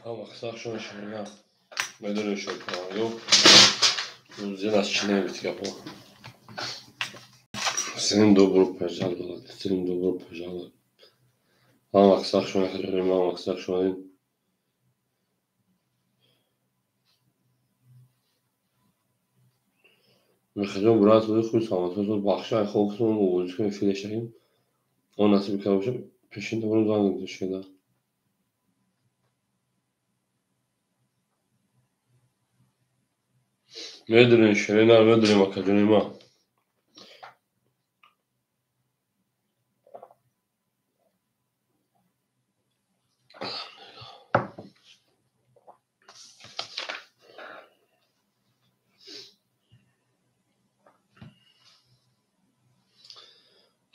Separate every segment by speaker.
Speaker 1: Amaksach schon schöner. بدون شکرانگو روزی از چی نمیتگه senin dobro pežalo, senin dobro pežalo. Amaksach schon خیلی amaksach schon میخوام برات بود خوب سامانه تو باخشای خوبتون موجود کنیم فیلشیم اون نصیب که باشه پیشین تو برون زنگ داشته میدونی شرینا میدونی ما کجونی ما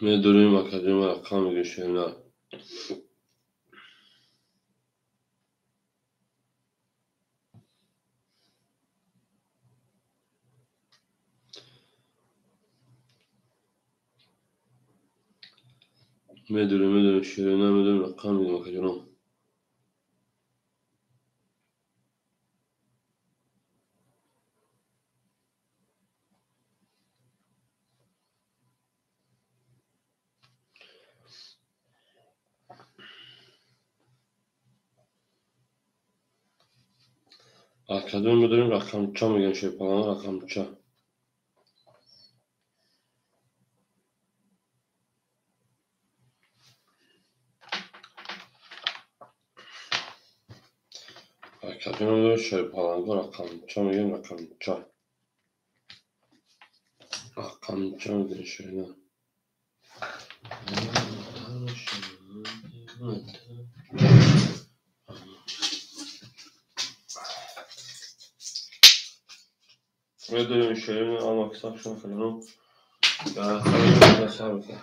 Speaker 1: میدونی ما کجونی ما رقم میگه شرینا میدونی شرینا میدونی رقم میگه ما کجونی کدوم میدونیم رقم چا میگن شیپان رقم چا کدوم میدونیم شیپان رقم چا میگن رقم چا میگن شرینا میدونیم شرینا amaksach schon خیلی خیلی نصیب که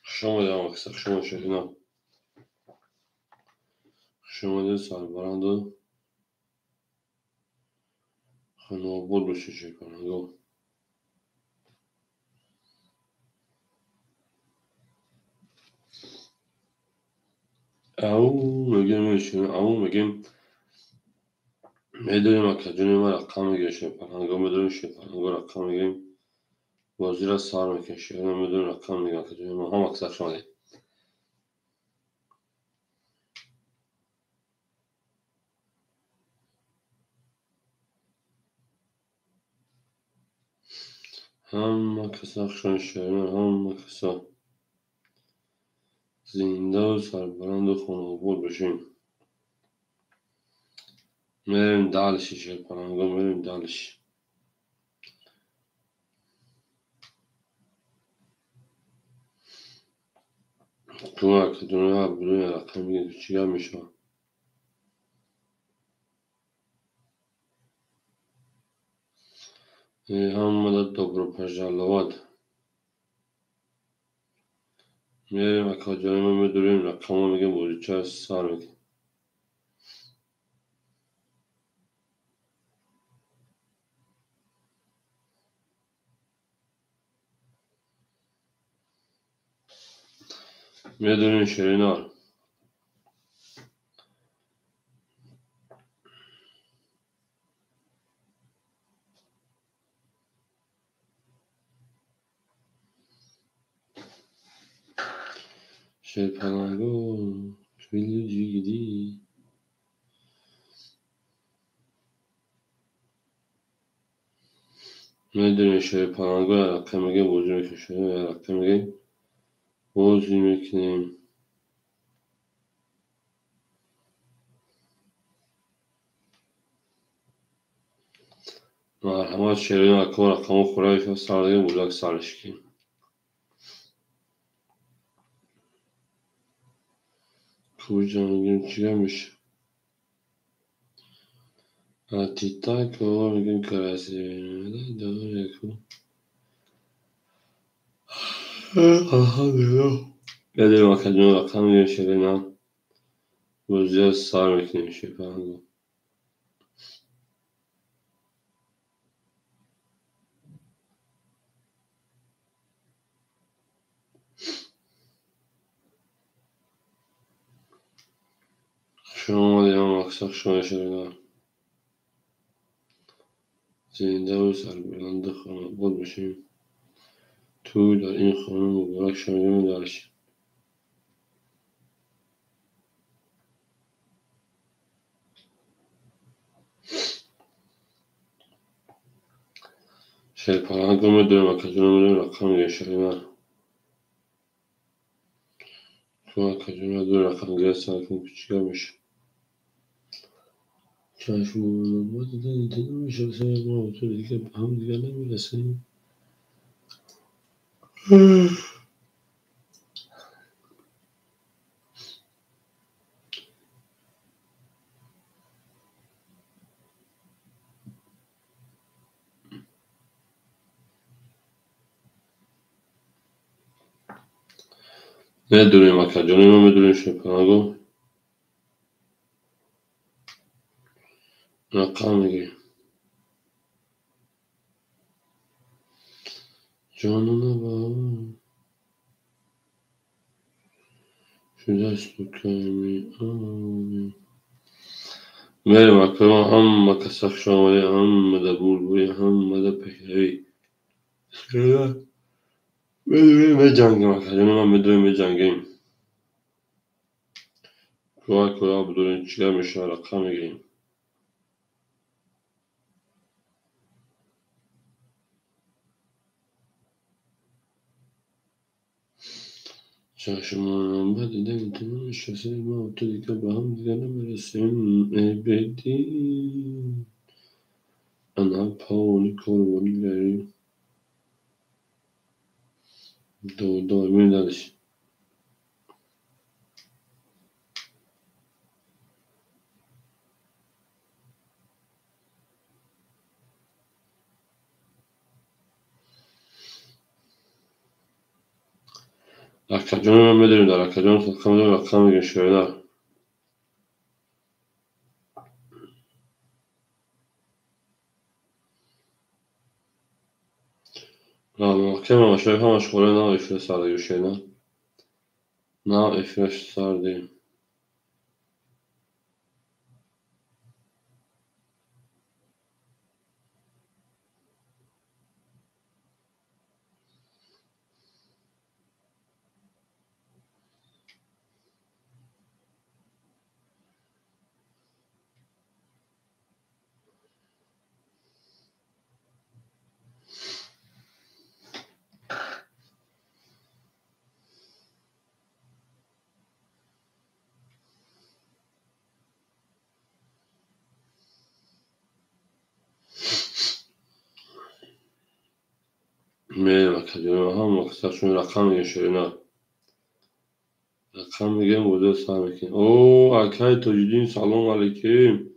Speaker 1: شما ده amaksach شما شرینا شما ده سالبرند و خانوابور بشه شیپانگو او میگم میشونم او میگم میدونیم کجونی ما رقم میگه شیپانگو میدونیم شیپانگو رقم میگیم بازی را سار میکشه میدونیم رقم میگم کجونی ما هم اکثر شما ده هم کسا خشن شیرین هم کسا زنده و سربرند و خانوابور بشیم میریم دلشی شیپانگو میریم دلش تو کدونی ها بدون رقم میگه چی هم میشه هم مدد dobro požalovat میریم کجایی ما میدونیم رقم ها میگه بوریچه سار میگه میدونیم شرینا شیپانگو خیلی جیگیدی میدونیم شیپانگو رقم میگه بوجی میکشه رقم میگه بوجی میکنیم مرحمت شرینا اکو رقم خورایش و سر دیگه بوجاک سرش کیم کجا میگیم چی هم میشه تیتاکو میگیم کرسی داره کو میدونیم کجون رقم میگه شرینا بوجی سار میکنیم شیپانگو شما دیگه هم اکساق شما شدن زنده و سربلند خانه بود بشیم توی در این خانه مبارک شما درش پرهنگ رو میدونیم اکجون میدونیم رقم گشتیم تو اکجون میدونیم رقم گرستن کن کچیگه میشه چشم ما دیدن دیده میشه سر ما تو دیگه به هم دیگه نمیرسیم میدونیم اکجون ما میدونیم پرهنگ رقم میگیم جانانه با شده است تو کمی آمی میریم اکرم هم مکسخ شاملی هم مده بولبوی هم مده پکری میدونیم به جنگیم اکجون ما میدونیم به جنگیم کوه کوه بدونیم چیه میشه رقم میگیم چشمانم با دیده میتونیم میشه ما تو دیگه به هم دیگه نمیرسیم ای بدی انا پاونی کربانی گریم دو میدادش اکجون ما میدونیم در اکجون رقم میدونیم رقم میگیم شویدر محکم مشاهی هم مشغوله نه افرش سرده گوشیدن نه افرش سرده میدونیم اکجون هم مکسخشون رقم میگیم شویدن رقم میگیم بوده سر میکنیم اوه اکای تاجدین سلام علیکم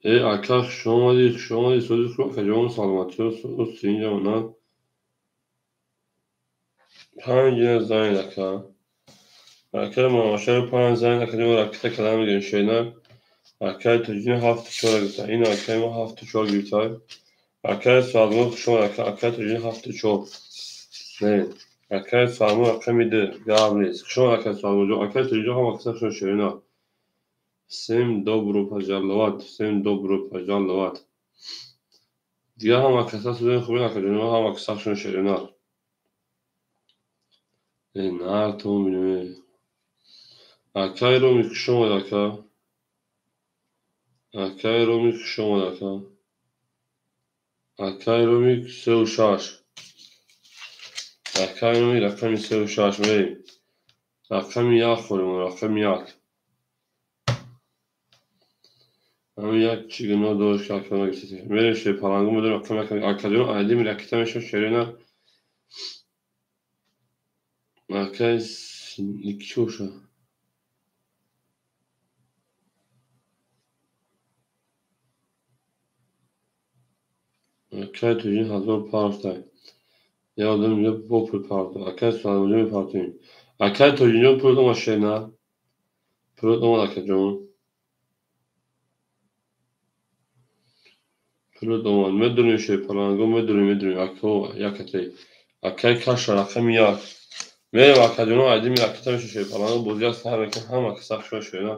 Speaker 1: ای اکا شما دی سوزی خود اکجون سلامتی رو اینجا نه پنج زنگ اکا اکا ماشای پنج زنگ اکجون رکتا کلام میگیم شویدن اکای تاجدین هفت چهار گیتا این اکای ما هفت چهار گیتا اکای سالمون شما اکای تاجدین هفت چهار نه اکای سالمون اکا میده گام نیست شما اکای سالمون جو اکای تاجدین هم اکسخشون شویدن Всем добро пожаловать, всем добро пожаловать. دیگه هم اکسا سوزن خوبی نکردیم هم اکسخشون شدینا نه تو میدونی اکای رو میکشم و دکا اکای رو میکشم و دکا اکای رو میکسه و شاش اکای رو میکسه رقمی سه و شاش بریم رقمی یک خوریم رقمی یک همین یک چیگنو دوش که اکا نگیسیم بریم شده پلنگو میدونم رقمی اکای رو آیدی میرکیتا میشم شدینا اکای iki çoşa اکای توجین hazır partay yardım ya popul parti اکای سالمون پارتی اکای توجین پرودم آشنا پرودم اکای جون پرودم مدرنی şey پلنگو مدرنی اکو یکتی اکای کاش رقم یک میرم اکای جون آیدی میرکیتا میشه şey پلنگو بوزیا سر که هم اکسخ شو شوینا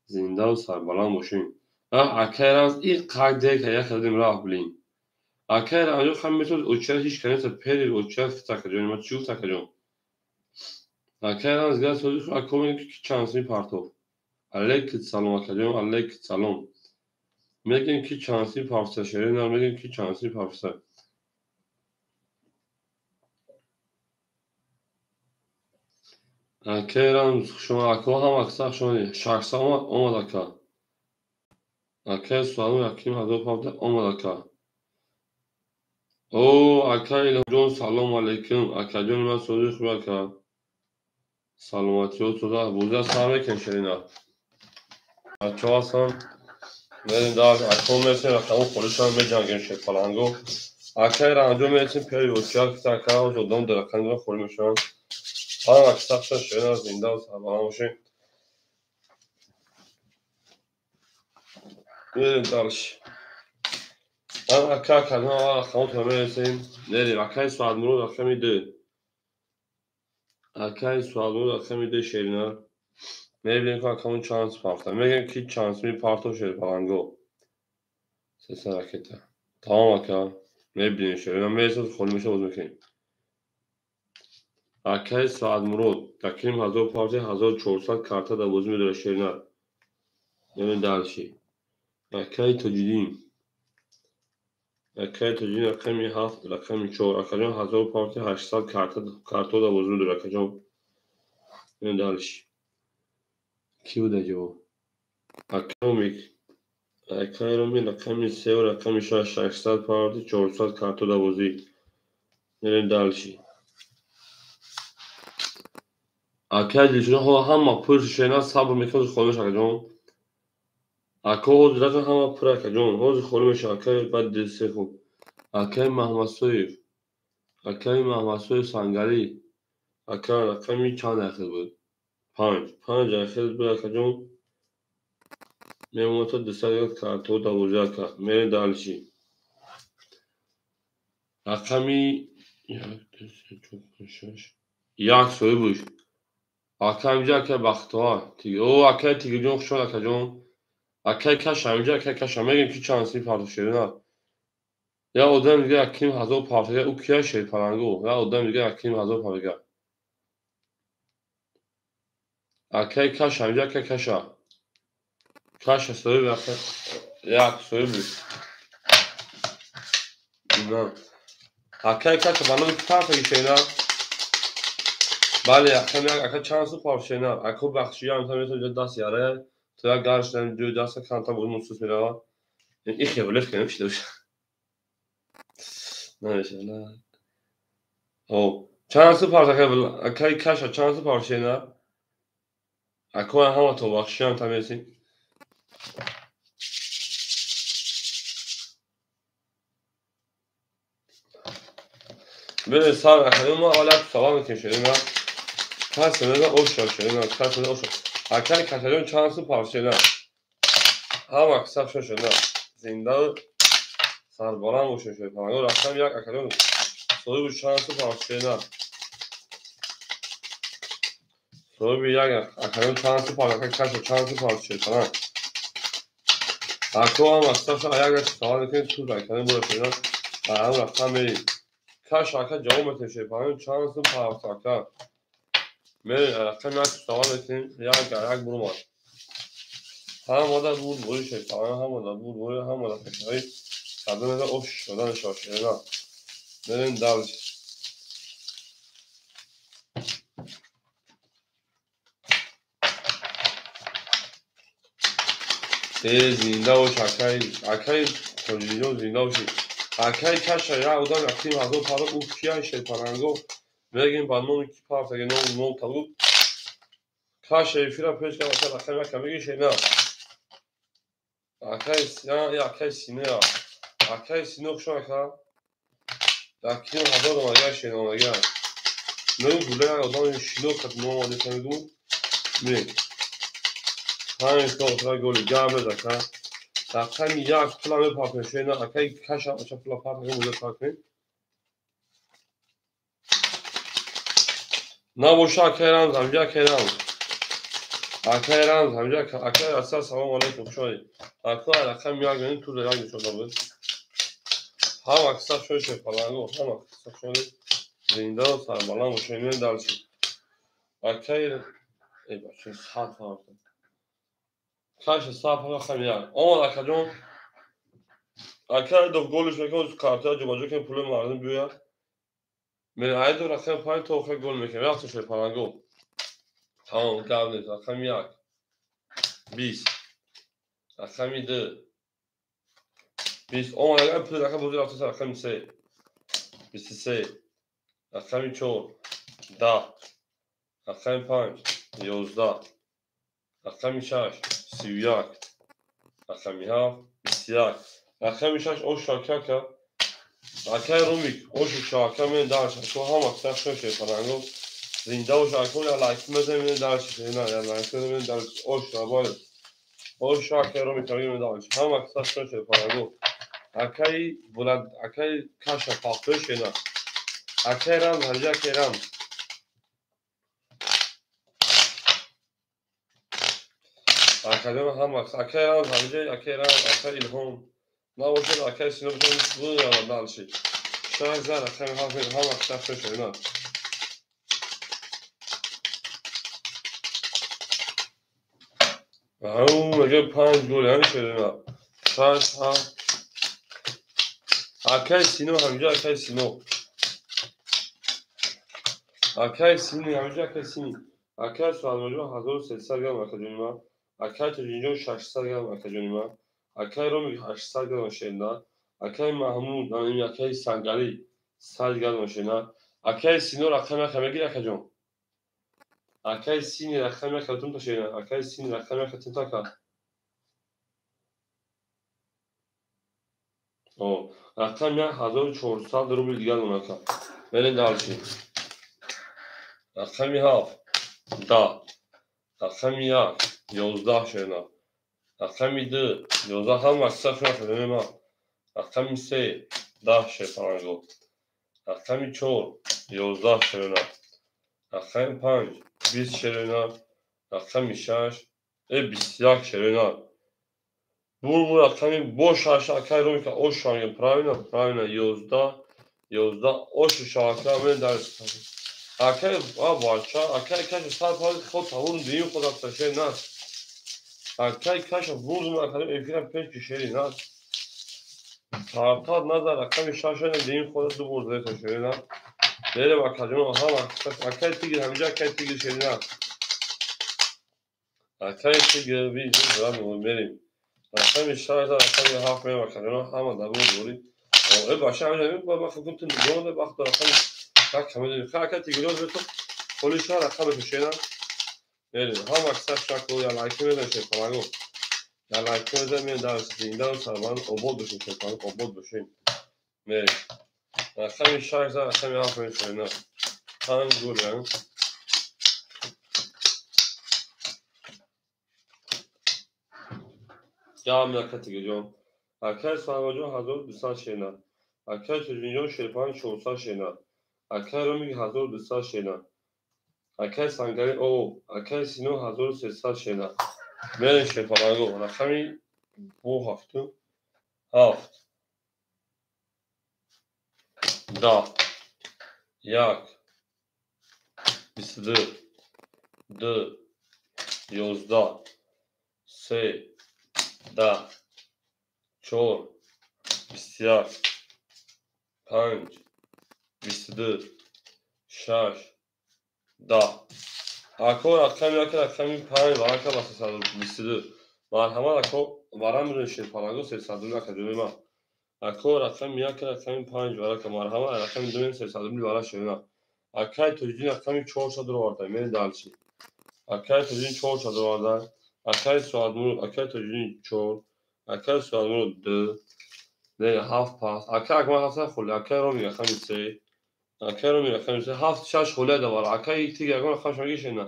Speaker 1: زنده و سربلند باشین. اکر از این قدر که یک خدیم راه بلین. اکر آنجا خم میتود اوچه هیچ کنیت پیری اوچه تکجون ما چوب تکجون. اکر از گاز سوزی خو اکومی که چانسی پارتو. علیک سلام اکجون علیک سلام. میگن کی چانسی پارسا شیرین هم میگن کی چانسی پارسا. اکر هم شما اکو هم اکساق شما شخص آمد اکا. اکر سلام یکیم هزار پارت آمد اکا. او اکا جون سلام علیکم اکا جون من سوزی خو اکا. سلامتی و تودا بوده سامه کنشرینا. بچه ها هستن بریم در اکا میرسیم رقم خودشان میجنگیم شکلانگو. اکا را انجام میرسیم پیری بچه که اکا و زدام در رقم را خوری میشن. حالا اکساق شد شرینا زنده و سربلند باشین. بریم درش. اکا کلمه ها رقم تو میرسیم. نریم اکای سوال مرود رقمی دو. اکای سوال مرود رقمی دو شرینا. میبینیم که اکامون چانس پافتن. میگیم کی چانس می پارتو شد پلنگو. سه راکته. Tamam Aka. میبینیم شرینا میرسید خود میشه بود میکنیم. اکای ساعت مرود. تکریم 1000 پارتی 1400 کارتا در بازی میداره شرینا. نمین دلشی. اکای تجدیم. اکای تجدیم رقمی 7 رقمی 4. اکا جان 1000 پارتی 800 کارتا در بازی میداره اکا جان. نمین دلشی. کی بوده جو؟ اکا میک. اکای رو می رقمی 3 و رقمی 6 800 پارتی 400 کارتا در بازی. نمین دلشی. اکای دیشون همه پرش شرینا صبر میکنه خودش اکا جان. اکا حوض رقم همه پر اکا جان. حوض خوری میشه اکای بد دسته خوب. اکای محمد سویف. اکای محمد سویف سنگری. اکا رقمی چند اخیر بود؟ 5 اخیر بود اکا جان. میمونه تا دسته یک کارتو دوازده اکا. میره دالشی. رقمی یک سوی بود. اکا اینجا اکا بختوار. او اکای تیگه جان خوشون اکا جان. اکای کش همینجا اکای کش هم میگیم که چانسی پارتو شده. یا آدم دیگه اکیم 1000 پارتگر او کیا شد پلنگو. یا آدم دیگه اکیم 1000 پارتگر. اکای کش همینجا اکای کشا. کش سوی بخیر. یک سوی بود. نه. اکای کش بانو که پارتگی شینا. بله اکای چند سو پارت شینا. اکو بخشی هم تمیز جو دست یاره. تو یک گرش دارم جو دست کانتا بود مصوص میره. این خیابلش کنیم شده باشه. نمیشه نه. او چند سو پارتگر اکای کشا چند سو پارت شینا. اکو همه تو بخشی هم تمیزی. به سال اخیر ما حالت سوال میکنیم شدیم کس میده اوشا شدیم کس میده اوشا اکر کتریون چند سو پارچه نه هم اکسف شده زنده سربالان اوشا شده پنگو رفتم یک اکریون سوی بود چند سو پارچه نه سوی بود یک اکریون چند سو پارچه کش چند سو پارچه نه اکو هم اکسف شده یک سوال میکنیم تو اکریون بود شده هم رفتم میریم کش اکر جواب میتونه شده پنگو چند سو پارچه میرین رقم یک سوال میکنیم یک گرک برو ماد هم مادر بود بوری شیطانه هم مادر بود بوری هم مادر فکرهایی کردن میده اوش شدن شاشه نه میرین درش زنده و اکای تجلیجون زنده باشی اکای کش یا اودان اکتیم هزار پارک او کیای شیطاننگو میگیم با نومی کی پارت اگه نوم تلو کش ایفی را پیش که مثلا رقم یک کمیگی شینا اکای سینه یا اکای سینه خوشون اکا اکتیم هزار دومگه شیطانگه نوی گوله آدم شیلو کت نو آماده کنیدون میریم همین که اصلا گولی گرم نزکن رقم یک پلا می پاک میشه نه اکای کش هم اچه پلا پاک میشه موزه پاک میم نه بوشا اکای رمز همجا اکای رمز Arkaya rağmen amca arkaya asla salam aleyküm şöyle. Arkaya rakam ya günün tur da yanlış olabilir. Ham aksa şöyle falan o. Ham aksa şöyle. Zindan sarmalan o şeyin dalşı. Arkaya ey bak şu saat var. Kaç saat var rakam ya. Ama rakam arkaya da golüş mekan kartı acaba ki pulum vardı büyüyor. Ben ayda rakam pay toka gol mekan. Yaptı şey falan gol. Tamam kaldı rakam ya. 20. rakam 7. 20 ama rakam pul rakam bozuldu hafta rakam 3. 23. rakam 4. 10. rakam 5. 11. rakam 6. 31. rakam 7. 21. rakam 6 o şarkı rakam romik o şarkı men daş şu hamak saçma şey falan gol. زنده و شاکر لایک می‌زنیم درش نه لایک می‌زنیم درش اوش باید اوش شاکر رو می‌تونیم درش هم اکثر شده پارگو اکی بلند اکی کاش پاپش نه اکی رام هرجا کرام اکی هم اکثر اکی رام هرجا اکی رام اکی الهام نه وجود اکی سینو بتونیم بود یا درشی شاید زن اکی هم اکثر شده نه همون مگه 5 گل هم شده نه شاید هم اکی سینو همجا اکی سینو اکی سینی همجا اکی سینی اکی سوالمجو 1300 گرم اکادمیما اکی تجینجو 600 گرم اکادمیما اکی رومی 800 گرم شندا اکی محمود نانی اکی سنگالی 100 گرم شندا اکی سینو رقم خمگی اکاجون اکی سینی رقم خدمت تا شندا اکی سینی رقم خدمت تا کا او رقم 1400 روبل دیگر اونکا برین دالشی رقمی هاف دا رقمی 11 شنا رقمی 2 11 هم مصرف نشده ما رقمی 3 10 شپانگو رقمی 4 11 شنا رقمی 5 20 شنا رقمی 6 21 شنا bu rakami boş aşağı romika o şarkı pravina 11 o şu şarkı ben ders akay bacha akay kaç saat var خود tavun değil خود şey nas akay kaç vurdum akay evkiden pek kişi nas tartar nazar rakami şaşana değil خود du vurdu taşıyor nas böyle bakacağım aha bak akay tigir hamca akay tigir şey nas akay tigir bir zaman benim rakami şaşana rakami hafmaya bakacağım ama da bu doğru o başa öyle bak كنت نقول باخد rakami tak kamera akay tigir oldu Polişler rakam şeyler. Evet, ham aksar şarkı ya like ne şey falan yok. Ya like ne mi daha zindan sarman obod düşün şey falan obod düşün. Evet. Rakam şarkı rakam yapmayın şeyler. Tam güzel. Ya mülakatı geliyorum. Arkadaş sarmacı hazır düsal şeyler. Arkadaş dünya şerpan çoğusal şeyler. Arkadaş romi hazır düsal şeyler. Arkadaş sangari o. Arkadaş sino hazır sesal şeyler. Böyle şey falan yok. Rakami bu hafta. Haft. Da. Yak. 22. 2. 11. 3. 10. 4. 21. 5. 22. 6. 10. Ako rakami 5 var ka basa sadur 22. Marhama ako varam run şey falan go se sadur akademi ako rakami 5 var ka marhama rakami 2 se sadur vara şuna. Akay tujin rakami 4 sadur orada men dalçi. akay tujin 4 sadur orada. akay suadmur akay tujin 4 akay suadmur 2 ne half pass akay akma hasa khul akay romi rakami 3 akay romi rakami 3 half shash khule da var akay tiga akma khash magi shena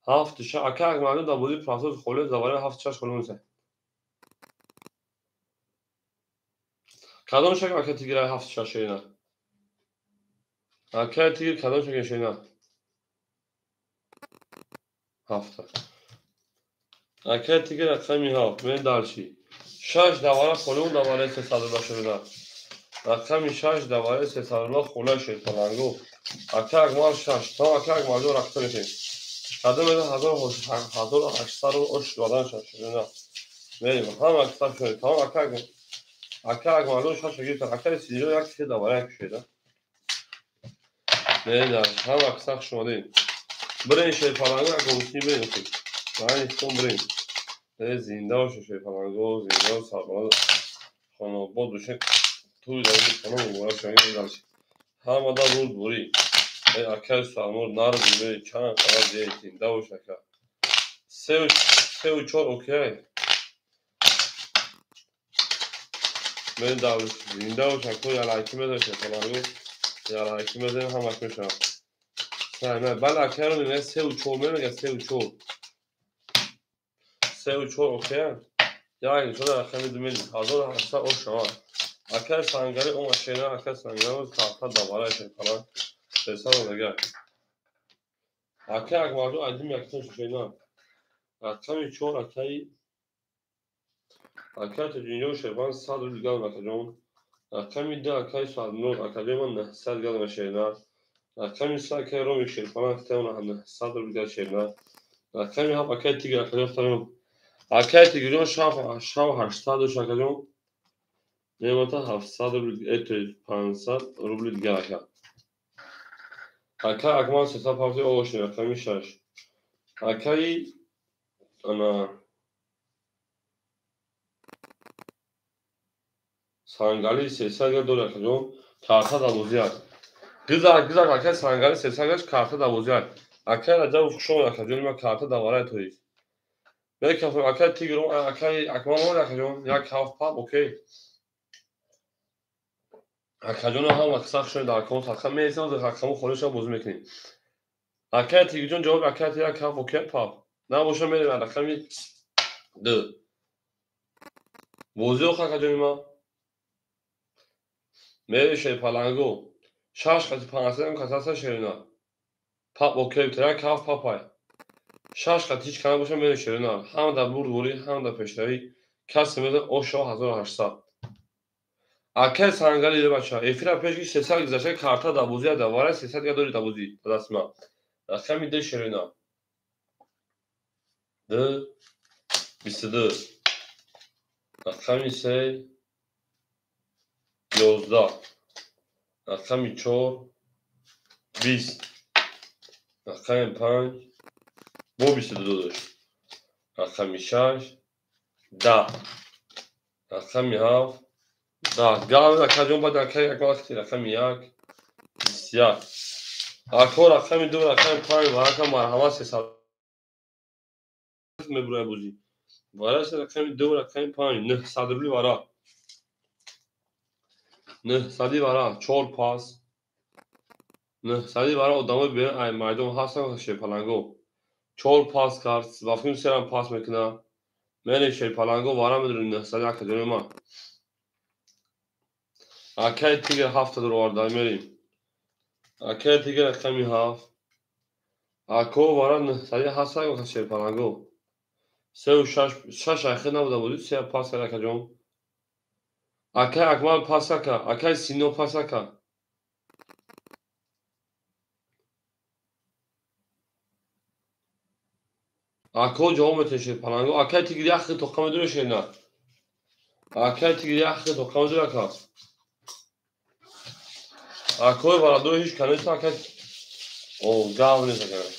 Speaker 1: هفت شش اکه معنی دابودی پراساس خله زباره هفت شش خله میشه کدام شکل اکه تیگه هفت شش اینا اکه تیگه کدام شکل اینا هفت حرکت دیگه رقمی 7 من دارچی 6 دواره خونه اون دواره 300 شده رقمی 6 دواره 300 خونه شد پلنگو اکاک مال 6 تا اکاک مال دو رقم نکنیم قدم ده 1800 اش دادن شد نه بریم هم اکتاف شد تا اکاک مال دو 6 گیت اکاک سیجو یک سه دواره شده نه هم اکتاف شدیم برین شد پلنگو گوشتی بریم من استون بریم زنده باشه شد پلنگو زنده سالاد خانه بود بشه توی داریم خانه مبارک شدیم دارچی هم آدم رود بوری اکای سامور نار بیمه چند قرار دیگه دو شکر سه و چهار اوکی من دو زنده و شکر یا لایکی میداشته فلانگو یا لایکی میداشته هم اکنون شما نه بله اکای رو میگه سه و چهار میگه سه و چهار اوکی یا این شده اکای میدونی حاضر هسته او شما اکای سانگاری اون مشینه اکای سانگاری رو کارتا دوباره شد فلان سه رو دیگه اکای اکماجو ایدیم یکتون شده اکای چهار اکای تجینیو شربان 100 روز گل مکجون اکای ده اکای سال نور اکای من 100 گل مشینا اکای سال اکای رومی شربان اکتون هم 100 روز گل شینا اکای هم اکای تیگر اکای فرم اکای تیگرون شاو 80 شکجون نمیتا 700 روز ات 500 روبل دیگه اکای اکمال 350 اوشن اکای 6 اکای انا سانگالی 300 گل دور اکجون 400 دوزیات güzel arkadaş sangali sesagaç kartı da bozuyor. Akay da bu şov akacağım ya kartı da var etoy. Belki afın akay tigro akay akman var akacağım ya kaf pap okey. Akacağım ham aksak şöyle daha kont akam meysen de akamı konuşa bozum ekleyin. Akay tigron cevap akay ya kaf okey pap. Ne boşa benim akam de. Bozuyor akacağım ya. Mere şey palango. Şaş katı panasem kasasa şerina. Pap okey tera kaf papay. شش هیچ کنار باشم بین شیرین هم در بوری هم در پشتوی کسی میده او شو 1800 اکه سنگلی بچه افرا پیشگی 300 گذشته کارتا دبوزی دواره 300 یا دوری دبوزی دست ما رقم میده شیرین ده 22 رقم 3 11 رقم 4 20 رقم 5 bu 22 داشت رقم 6 10 رقم 7 10 قال لك اليوم بدل كي وقت رقم 1 بسیار اکو رقم 2 رقم 5 و رقم مرحمت 300 مبروی بوزی وارش رقم 2 رقم 5 900 روبلی وارا 900 وارا 4 پاس 900 وارا ادامه به ای مردم هستن شپلنگو 4 پاس کارت وقتی سرم پاس میکنه من شپلنگو وارا میدونم 900 اکادمی ما اکای تیگر 7 دور وارد میریم اکای تیگر رقم 7 اکو وارا 900 هستن شپلنگو سه و شش اخیر نبوده بودی سه پاس کرد اکجون اکای اکمال پاس کرد اکای سینو پاس کرد اکو جواب تشه پلنگو اکای تیگری اخیر تو کم دور شینا اکای تیگری اخیر تو کم دور کرد اکوی برادر هیچ کنیست اکای او گاو نیست اکای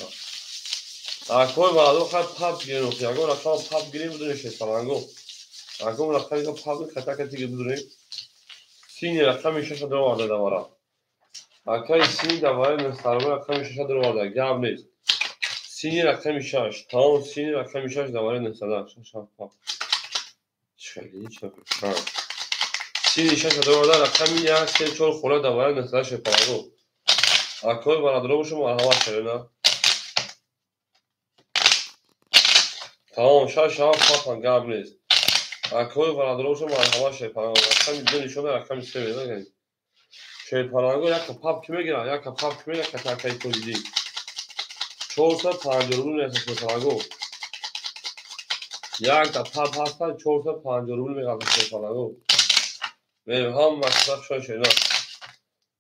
Speaker 1: اکوی برادر خواهد پاپ گیریم اکای اکو رقم پاپ گیریم بدونه شید پلنگو اکو رقمی که پاپ خطا که تیگری بدونه سینی رقمی شش دور وارده دواره اکای سینی دواره نسترمه رقمی شش دور وارده گاو نیست سینی رقم 6 تمام سینی رقم 6 دواره 900 6 خیلی چه سینی 6 دواره رقم 1 3 4 خوله دواره 900 شپاگو اکوی برادر باشم مرحمت شده تمام 6 7 پاپان گاب نیست اکوی برادر باشم مرحمت شپاگو رقم دو نشون رقم 3 میده شپاگو یک پاپ کی میگیره یک پاپ کی میگیره که تاکای کوزیدی 450 رو نیست شپاگو یک تا پاستا 4 تا 50 روبل میگم فلانگو بریم هم مصرف شد شینا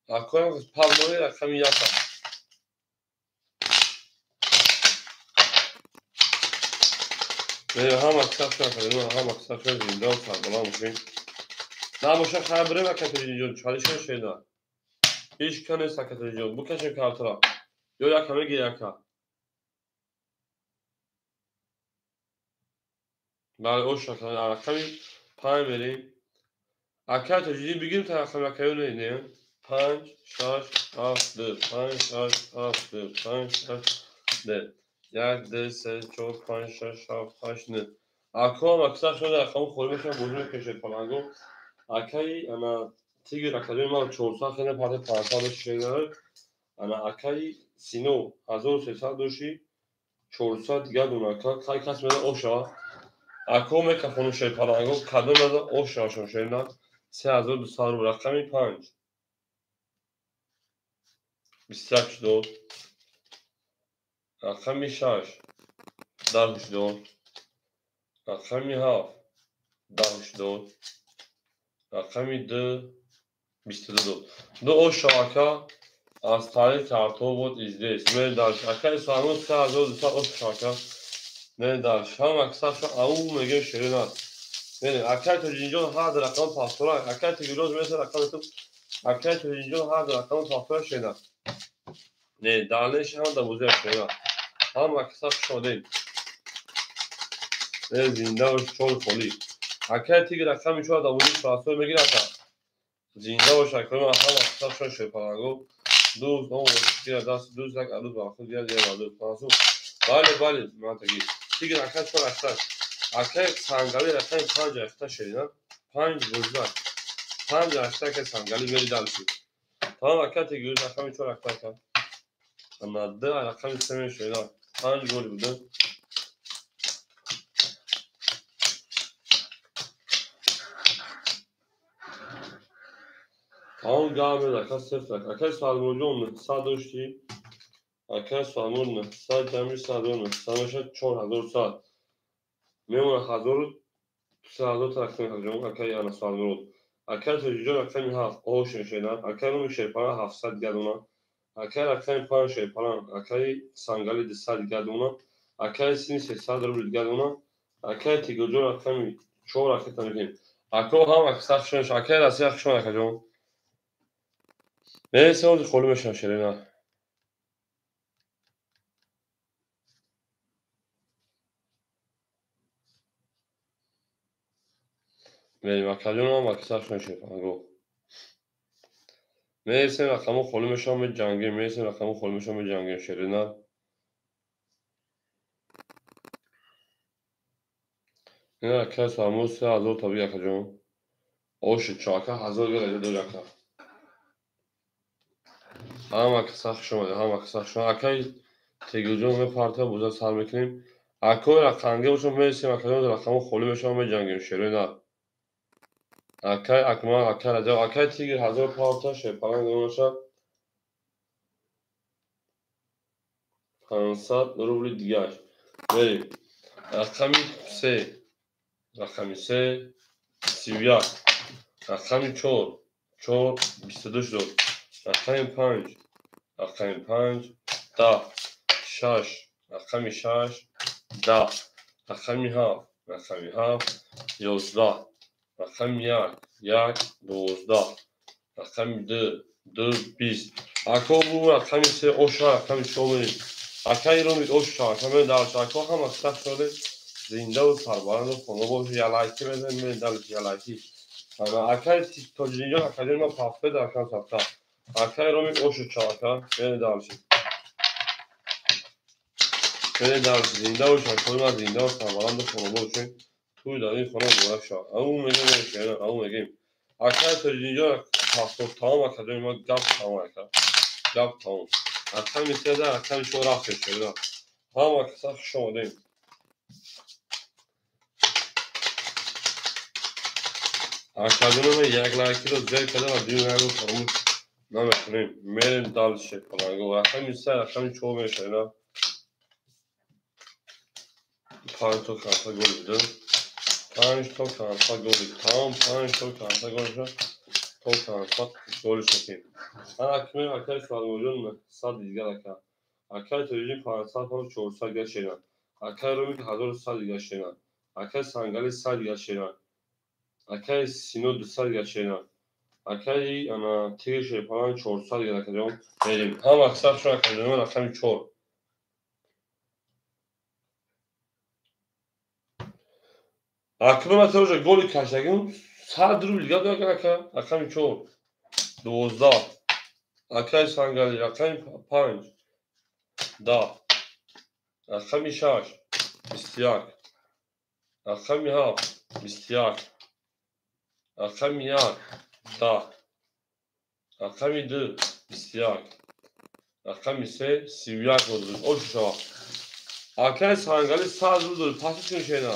Speaker 1: اکنون پاموی رقم یکا بریم هم مصرف شد شینا هم مصرف شد زنده و سربالا مشین نباشه خبره و کتری جون چالش شینا هیچ کنه سکتری جون بکشیم کارترا یا یک همه گیر یکا بله او شکل رقمی 5 بریم اکر تجدید بگیریم تا رقم رقمی نینیم 5 6 7 2 5 6 7 2 5 6 2 1 2 3 4 5 6 7 8 9 اکو مکسر شده رقم خوری میشن بوجود کشید پلنگو اکی انا تیگی رقمی ما 400 خیلی پارت 500 شده انا اکی سینو 1300 دوشی 400 دیگه دونکا کای کس میده اوشا اکو میکفونو شی پلنگو کدو میده اوشا شون شینا 3200 رو رقمی 5 28 دو رقمی 6 10 دو رقمی 7 10 دو رقمی 2 22 دو دو او شاکا از طریق کارتو بود ایزدیست من دارش اکای سانو 3200 او شاکا من دارش هم اکسر شو او میگه شیرین است ببین اکای تو جینجون هر رقم پاسورا اکای تو گروز مثل رقم تو اکای تو جینجون هر رقم پاسورا شیرین نه دانش هم دموزه شیرین هم اکسر شده نه زنده و چول خالی اکای تیگ رقم شو دموزه پاسور میگیره تا زنده و شکل ما هم اکسر شو پلنگو دوز نو دیگه دست دوز لک الو با خود دیگه الو پاسو بله منطقی تیگ رقم شو اکسر اکای سانگالی رقم 5 اکسر شیرین 5 بزرگ 5 اکسر که سانگالی میری دالشی تمام اکای تیگ رقم شو اکسر کرد اما ده رقم سه شیرین 5 گل بوده تمام گام اکای صفر اکای سالمون صد دوشتی اکای سالمون صد جمعی صدونه صدش 4000 ساعت میمونه 1000 ترکتن هجوم اکای انا سالمون اکای تجیجون اکای هفت اوشن شیدن اکای نمی شیپارا 700 گدونا اکای اکای 5 شیپارا اکای سانگالی 200 گدونا اکای سینی 300 روبل گدونا اکای تیگوجون اکای 4 اکای تنگین اکو هم اکسر شونش اکای راسی اکشون اکجون نيسه اول خلو مش شيرينها بریم اکجون هم اکسر شون شیرینها میرسیم رقمو خلو مشام به جنگی میرسیم رقمو خلو مشام به جنگی شیرینها این اکای سامو 3000 tabii اکجون اوش چاکا 1000 گره دو جاکا هم اکسر شما هم اکسر شما اکای تیگوجون می پارتا بودا سال میکنیم اکوی رقمگه باشم میرسیم اکجون رقمو خلو مشام به جنگی شیرینها اکای اکما اکای رجا اکای تیگر 1000 پارتا شیپاران دونشا 500 روبل دیگه بریم رقمی 3 رقمی 3 31 رقمی 4 4 22 شد رقمی 5 رقمی 5 10 6 رقمی 6 10 رقمی 7 رقمی 7 11 رقمی 1 1 12 رقمی 2 2 20 اکو بو رقمی 3 اوشا رقمی شومری اکای رو مید اوشا رقمی دارش اکو هم اکسر شده زنده و سرباران و خونه باشه یلایکی بزن می دلش یلایکی اما اکای تجینجا اکای ما پافه در کم سبتا اکای رو مید اوشو چاکا می دلشی می دلش زنده و شکل ما زنده و سرباران و خونه باشه توی داری خونه بورک شا اون میگه میشه اون میگیم اکای تجینجا پافه تمام اکای ما گپ تمام اکای گپ تمام اکای میسیده اکای شو رفت شده هم اکسر شده اکادون من یک لایکی رو زیر کده و دیو نگو فرموش نمیکنیم میریم دال شکلانگو و همین سر همین چوب میشه اینا 5 تا کنسا گل میده. 5 تا کنسا گل میده. تمام 5 تا کنسا گل شد. تو کنسا گل شدیم. اکنون اکای سالموجون 100 دیگر اکا. اکای تویجین 500 تا 400 دیگر شدن. اکای رومی که 1100 دیگر شدن. اکای سنگلی 100 دیگر شدن. اکای سینو 200 دیگر شدن. اکای انا تیگ شیپان 400 دیگر اکا بریم. هم اکثر شو اکا جمعه اکامی 4. اکنون مثلا گلی کشتگیم 100 روبل دیگر دیگر اکا اکامی 4. 12. اکای سنگلی اکامی 5. 10. اکامی 6. 21. اکامی 7. 21. اکامی 1. 10. اکامی 2. 21. اکامی 3. 31 روز. او شو. اکای سنگلی 100 روز پس چون شینا.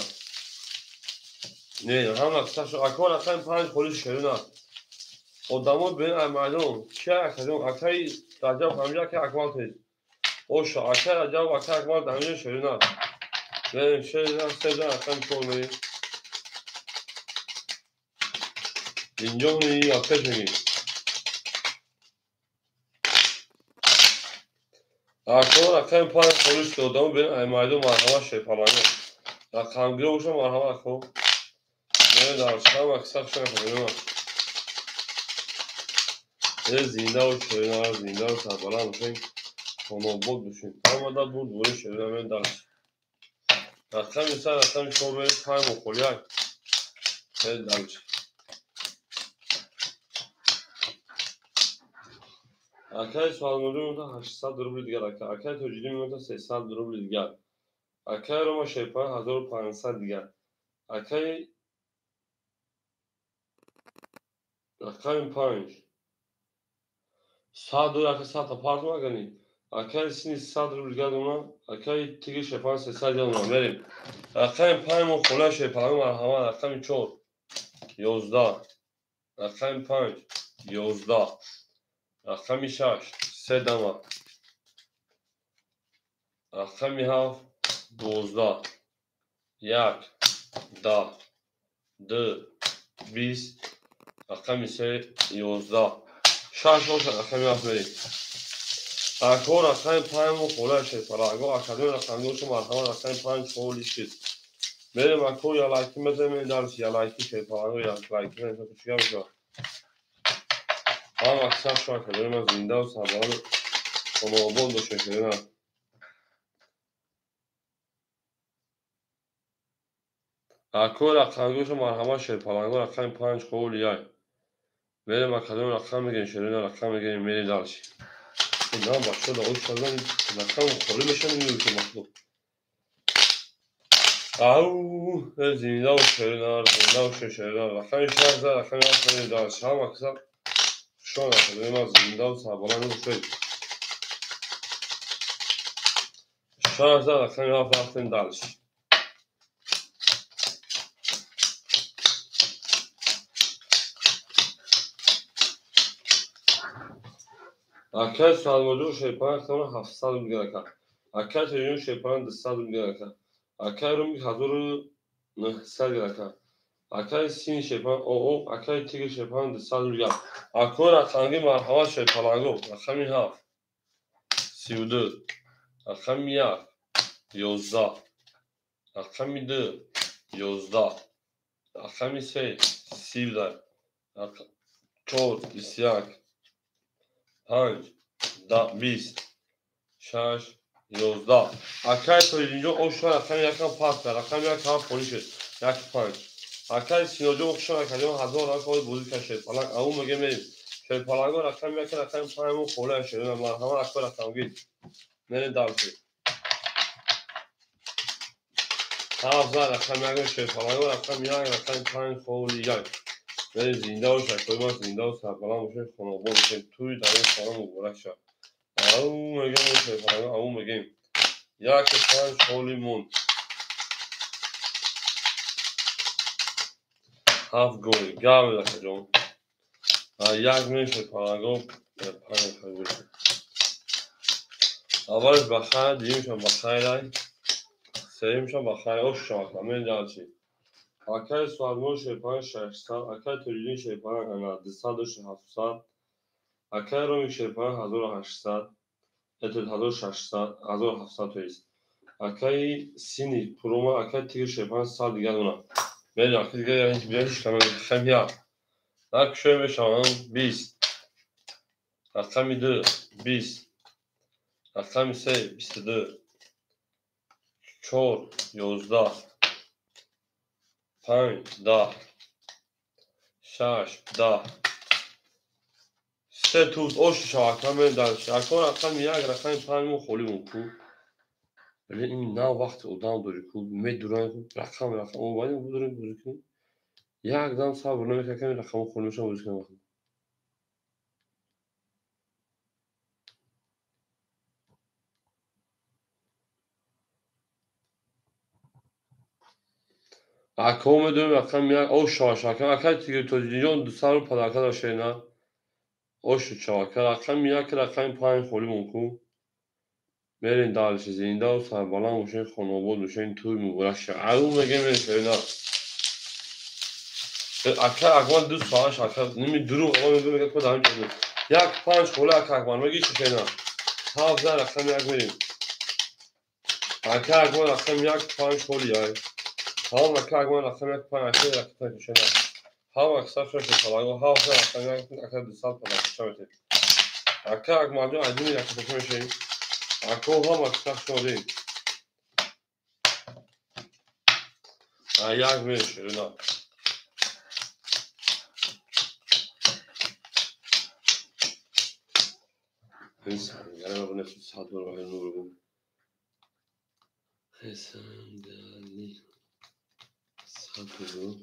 Speaker 1: نه هم اکثر شو اکان اکامی 5 پولیس شدن. آدم‌ها به مردم چه اکادم اکای راجع فهمیده که اکمال تید. او شو اکای راجع و اکای اکمال دمیده شدن. نه شدن سه اکامی 4 می. اینجا می اکای شدی. اکان اکامی 5 پولیس آدم‌ها به مردم مرحمت شیپالانه. اکام گیره باشم مرحمت کو. نه دارشم اکثر شدن فهمیدم. زنده و شدن زنده و سربلند باشیم. خانم بود باشیم. اما دا بود بوری شدن من دارش. اکامی سر اکامی 4 می تایم و خولیای. نه دارش. اکای سالموجون تا 800 روبل دیگر اکا. اکای توجیلی میگن 300 روبل دیگر. اکای روما شیپان 1500 دیگر. اکای 5. 100 دو اکای 100 پارت مگنی. اکای سینی 100 روبل دیگر دونا. اکای تیگی شیپان 300 دیگر دونا. بریم. اکای 5 مو خوله شیپان مرحمت. اکای 4. 11. اکای 5. 11. اکای 6. 3 دما. اکای 7. 12. 1. 10. 2. 20. اکامی 3. 11. 6 باشه اکامی 7 بریم. اکور اکامی 5 مو خوله شیپان. اگه اکادمی اکامی دوشو مرحمت اکامی 5 خولی شید. بریم اکور یا لایکی بزنیم درش یا لایکی شیپان یا لایکی بزنیم کشیگه بشه. هم اکثر شو اکادمی من زنده و سربلند خانواباد باشه شدن. اکور اکامی دوشو مرحمت شیپان. اگه اکامی 5 خولی های. بریم اکادمی اکامی گین شدن اکامی گین میری درش. اینا باشه داوش شدن اکامی خولی میشن میگه مطلوب. او زنده و شدن زنده و شدن اکامی 6 اکامی 8 میری درش. هم اکثر شو اکادمی من زنده و سربلند باشه. 6 اکامی 7 رفتیم درش. اکای سالموجون شیپان اکتمال 700 دیگر اکا. اکای تویون شیپان 200 دیگر اکا. اکای رومی 1900 دیگر اکا. اکای سین شیپان او اکای تیگ شیپان 200 دیگر. اکور اکانگی مرحمت شیپالانگو. اکامی 7. 32. اکامی 1. 11. اکامی 2. 11. اکامی 3. 13. 4. 21. 5. 20. 6. 11. اکای تویجینجو اوشون اکامی یکم پاس کرد. اکامی یکم پولی شد. 1.5. اکای سینوجو اوشون اکامی 1000 اکای بودی کشید. پلنگ اون میگه میریم. شد پلنگو اکامی یکم اکامی پایمون خوله شد. من همه اکای اکامی میریم دالشی. هزار اکامی یکم شد پلنگو اکامی یکم اکامی پایم خولی یک. میریم زنده و شکوی ما زنده و سرپلنگ میشه خانواباد میشه توی در این خانم مبارک شد. اون میگه شد پلنگو اون میگیم. یک 5 خولی مون. 7 گل گاوی داشته جون. یک میشه پلنگو 5 خولی بشه. اولش بخیر دیگه میشم بخیر داری. سریمشان با خیلی اوش شاکلا من دالچی اکای سوالمون شیپان 600 اکای تریلین شیپان انا 2700 اکای رومی شیپان 1800 اتل 1600 1700 تویست اکای سینی پروما اکای تیگر شیپان سال دیگه دونا میری اکای دیگه یعنی که بیایش کنم خیلی ها در کشوی بشان 20 اکای دو 20 اکای سه 22 4 11 5 10 6 10 سه توز اوش شاکلا من دالچی اکای اکای یک رقم پنجمون خولیمون کو ولی این نه وقت ادام دوری کو می دوران رقم اون ولی بودن بودن یک دام صبر نمیکنه که رقم خونیشون بودن کنم اکو میدونم رقم یک او شاکلا اکای تیگر توجیون دو سال پدرکا داشته نه اوش شاکلا رقم یک رقم پنج خولیمون کو میرین دالچی زنده و سربالا موشین خانواده موشین توی مبارک عروم میگه میشه نه اکا اکوان دو سال شاکلا نمی درو آقا میگه که کدام چیزه یک پنج خوله اکا اکوان میگی چه نه هفت رقم یک میریم اکا اکوان رقم یک پنج خولی های هم اکا اکوان رقم یک پنج اکا رقم کشه نه هم اکسا شوشه پلاگو هفت رقم یک اکا دو سال پلاگو شوشه اکا اکوان جو عجیمی اکا کشه میشه اکو هم اکسا شوده یک میشه نه انسان یعنی ما نفس ساعت برو باید نور بگم خسندلی ساعت برو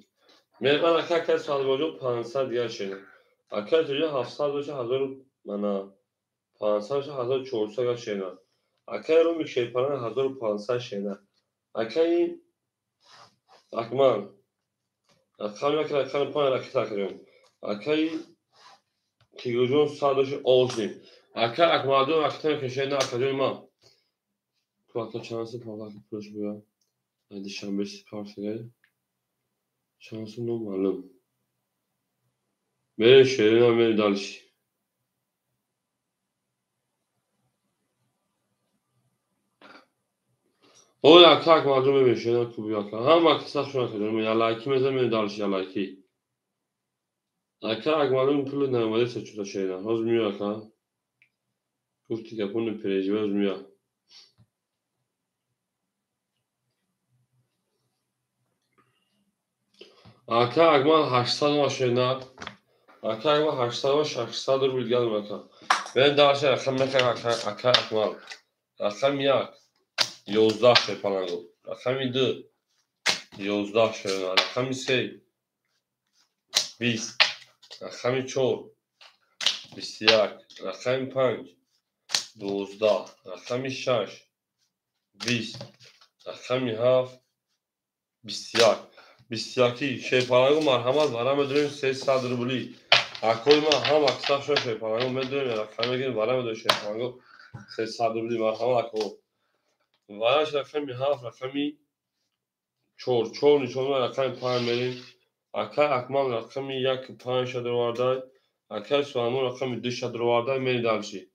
Speaker 1: من اکا که ساعت باجو 500 دیگر شده اکا توجه 700 باشه 1000 منا 500 باشه 1400 دیگر شده اکا رو میشه پران 1500 شده اکا این اکمان اکا میکنه اکا پایین رکتا کریم اکا این تیگوجون ساعت باشه آوشیم اکا اکمان دو رکتا میکشه نه اکا جوی ما تو اکا چانسی پاوک پروش بیا هایده شنبه سپار سگه شانسی نو معلوم میره شیرین هم میره دالشی او اکا اکمان دو میره شیرین کوبی اکا هم اکا سخت شما کنیم یا لایکی میزه میره دالشی یا لایکی اکا اکمان دو پول نماده سه چوتا شیرین هاز میره اکا گفتی که پول پیریجی باز میره اکا اکمان 800 ما شیرین اکا اکمان 800 ما 600 رو بیلگل اکا میره دالشی رقم میکنه اکا اکمان رقم یک 11 شیر پانگو رقمی دو 11 شیرین رقمی سه 20 رقمی 4 21 رقمی 5 12 رقمی 6 20 رقمی 7 21 21 شیپانگو مرحمت برام بدونیم 300 روبلی اکوی ما هم اکثر شد شیپانگو میدونیم رقم میگیم برام بدونیم شیپانگو 300 روبلی مرحمت اکو وراش رقمی 7 رقمی 4 نشون رقمی 5 میریم اکا اکمان رقمی 1 5 شد روارده اکا سوامون رقمی 2 شد روارده میری دالشی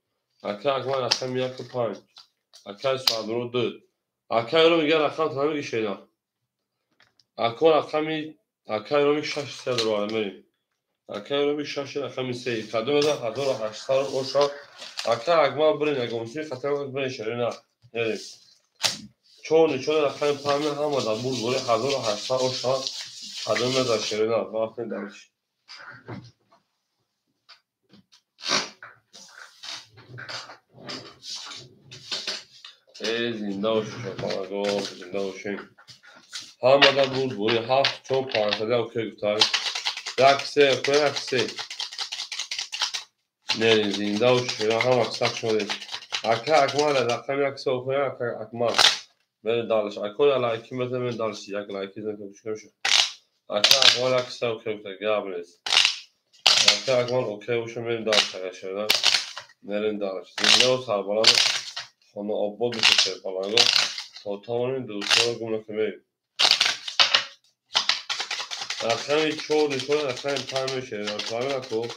Speaker 1: اکا اکمان رقمی 1 5 اکا سوامون 2 اکا رو میگه رقم تا نمیگه شیدا اکا رقمی اکا رو میگه 6 شد روارده میریم اکا رو میگه 6 رقمی 3 قدم ده 1800 اوشا اکا اکمان برین اگه مسیح خطر برین شرینا میریم چون رقم 5 هم داد بود بوده 1800 اوشا قدم ده شرینا وقتی دالشی زنده باشی شیپانگو زنده باشیم هم آدم بود بوری 7 چون 500 اوکی گفتاری یک سه اوکی یک سه میرین زنده باشی هم اکسک شده اکا اکمال رقم یک سه اوکی اکا اکمال میرین دالش اکا یا لایکی میزه میرین دالشی یک لایکی زن که بشکر شد اکا اکمال یک سه اوکی گفتاری گراب نیست اکا اکمال اوکی باشی میرین دالش اگه شده میرین دالش زنده و سربالان خانه آباد بشه شیپانگو تا توانیم دوستان رو گم نکنیم. رقم 4 نشون رقم 5 میشه. رقم نکن.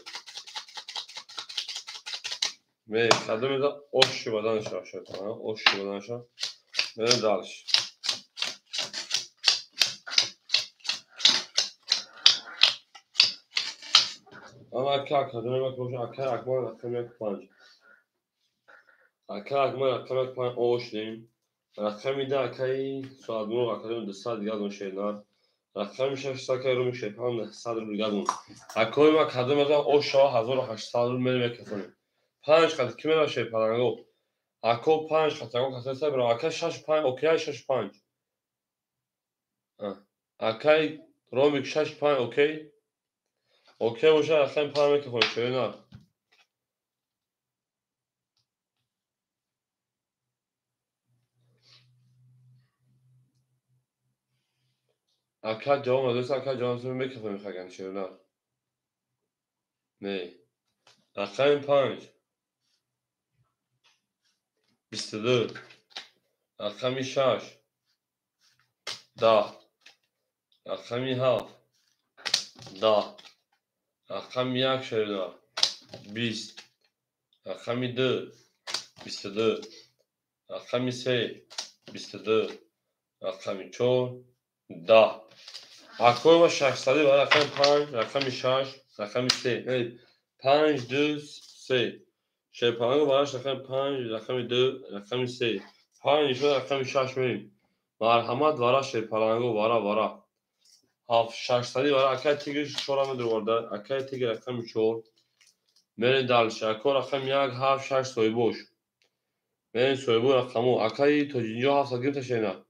Speaker 1: می قدم میذار oş بدنش aşağı tamam. Oş بدنش. Böyle dalış. Ama akar kadına bak hoş akar akma rakam yak 5. Akar akma rakam yak 5 oş diyeyim. Rakam da akay suadunu akar da sad yazın şeyler. Rakam 6 sakay رو میشه هم 100 رو گردون. اکوی ما kadına da oş 1800 رو میره کنیم. 5 قد کی میشه şey پرانگو. اکو 5 قد اکو کسا برو اکای 6 5 اوکی 6 5. اکای رومیک 6 5 اوکی. اوکی باشه رقم 5 میکنیم شوی نه. اکا جواب نداشت اکا جواب میکنیم خگن شوی نه. نه. رقم 5 22. رقم 6 10. رقم 7 10. رقم 1 شوی نه 20. رقم 2 22. رقم 3 22. رقم 4 10. اکوی ما 600 برای رقم 5 رقم 6 رقم 3 5 2 3 شب پرانگو براش رقم 5 رقم 2 رقم 3 5 شد رقم 6 میریم مرحمت برای شب پرانگو برا 7 600 برای اکای تیگرش 4 هم درورده اکای تیگر رقم 4 میرین دالش اکو رقم 1 7 6 سویبوش میرین سویبو رقمو اکای تو جینجا 7 گرفت شینا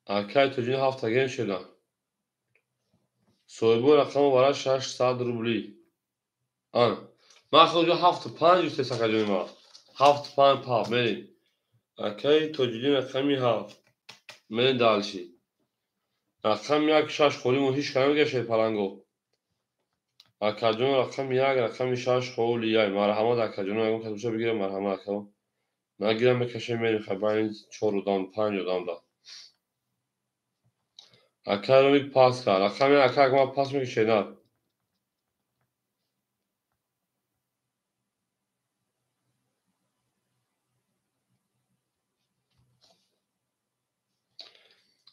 Speaker 1: اکای تو جینجا 7 گرفت شینا سویبو رقمو برای 600 روبلی آن ما خودجا 7 5 است سکجون ما 7 5 پا میرین اکای تو جینجا رقمی 7 میرین دالشی رقم 1 6 خوریم و هیچ کنم گشه پرانگو اکجون رقم 1 رقم 6 خولی یای مرحمت اکجون اگه کدومشو بگیرم مرحمت اکجون نگیرم بکشه میرین خبرین 4 دام 5 دام دا اکای رو پاس کرد رقم 1 اکای ما پاس میکشه نه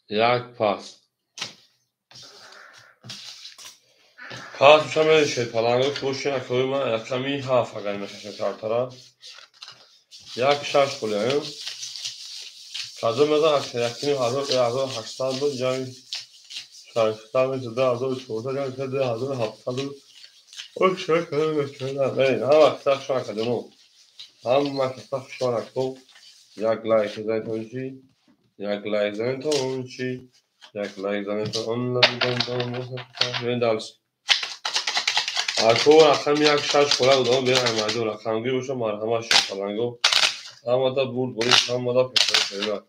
Speaker 1: یک پاس پاس میشم میشه پرانگو کوشین اکای ما رقمی 7 اگر میکشه کارترا یک 6 خولی کادو مزا یکنیم 1800 بود جایی 600 میشه 2400 جایی 2700 او چه کنم ببین هم اکتاف شما کدومو هم اکتاف شما نکو یک لایک زنتون چی یک لایک زنتون چی یک لایک زنتون اون لبیدن ببین دالش اکو رقم یک 6 خوله بودم بین اماده رقم گیر باشم مرحمه شد پلنگو هم دا بود بودی هم دا پیشتر شده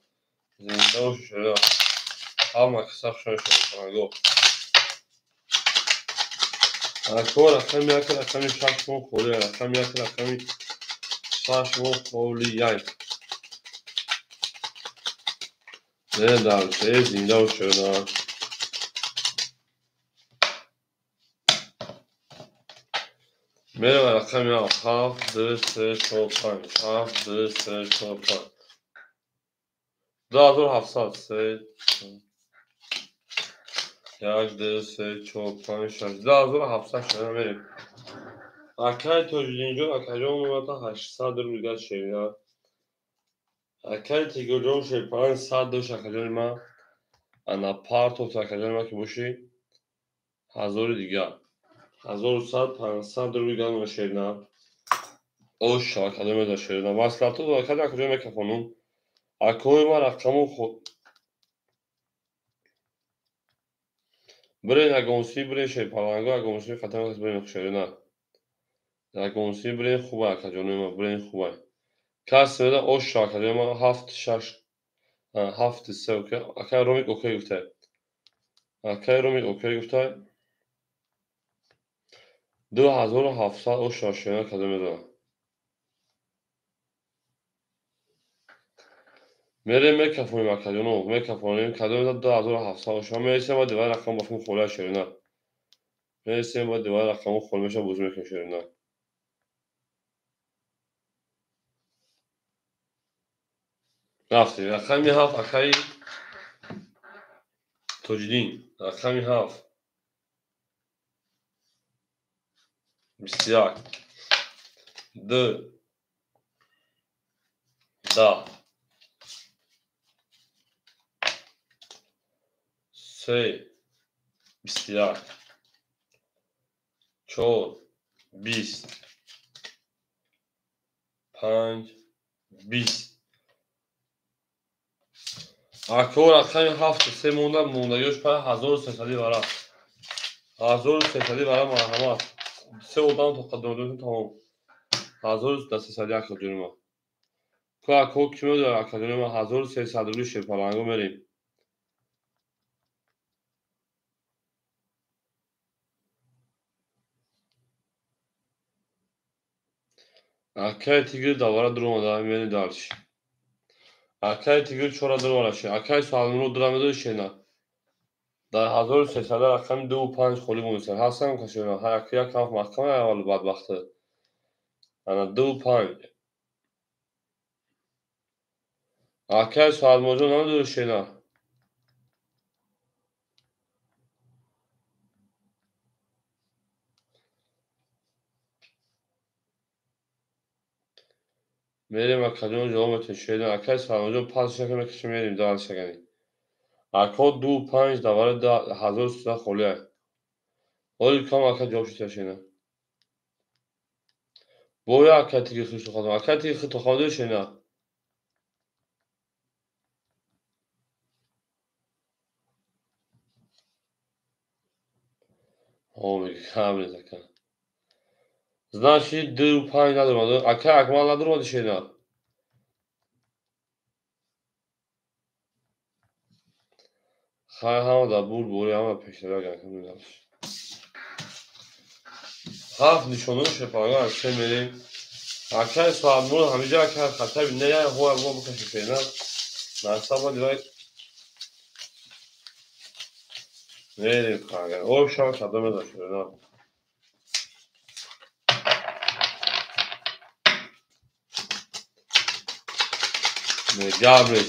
Speaker 1: زنده باشه شده هم اکتاف شما پلنگو اکو رقم یک رقم 6 خوله رقم یک رقم 6 خوله یک نه دالشه زنده و شده میره و رقم یا 7 2 3 4 5 7 2 3 4 5 2700 3 1 2 3 4 5 6 2700 شده میریم اکای تو اینجا اکای اومد 800 رو دیگه شیریا اکای تیگو جو شه 500 دو شکل ما انا پارت تو شکل ما که باشی 1000 دیگه 1100 500 رو دیگه میشینا او شکل ما داشته واسه تو اکای کجا میکفونم اکوی ما رقمو خود برین اگونسی برین شی پالانگو اگونسی خطر نیست برین خشری نه اگونسی برین خوبه اکجانوی ما برین خوبه کس بده اوش اکجانوی ما 7 6 7 3 اوکی اکای رومیک اوکی گفته اکای رومیک اوکی گفته 2700 اوش شاشینا کدوم میدونم میریم میکفونیم اکادیونو میکفونیم کادیون 2700 شما میرسیم و دیوار رقم بافیم خوله شیرینه میرسیم و دیوار رقم خوله میشه بوز میکنیم شیرینه رفتیم رقمی هفت اکای توجدین رقمی هفت 21 2 10 3 21 4 20 5 20 اکو رقمی هفت سه موندگیش پر 1300 برا 1300 برا مرحمت سه اودان تو قدردون تمام 1300 اکادیون که اکو کمی داره اکادیون 1300 روی شیرپالانگو میریم اکای تیگر دوباره درو مدام میریم دارش اکای تیگر چورا درو مالشه اکای سالن رو درام دوشه نه در 1300 رقم 2 و 5 خالی بونسن هستم کشیدن هر اکی یک کاف محکمه اول بدبخته انا 2 و 5 اکای سال موجود نه دوشه نه میریم اکادیون جواب تشیدن اکای سال موجود پاس شکل میکشیم میریم دار شکنی اکا 2 و 5 دوباره 1300 خالیه ولی کام اکا جواب تشیدن بویا اکای تیگر خیش خودم اکای تیگر خیش خودم دوشه نه میگه کامل زکن Значит, 2 و 5 ندارم اکای اکمال ندارم دوشه نه خواهی همه در بوری همه پیشتر گرکن میدارش هفت نشانه شپاگاه اکای میریم اکای ساعت مون همیجا اکای خطر بینه یا هوا بکشی فینا نرسا دیوای میریم خواهی او شما کدام داشته نه گابری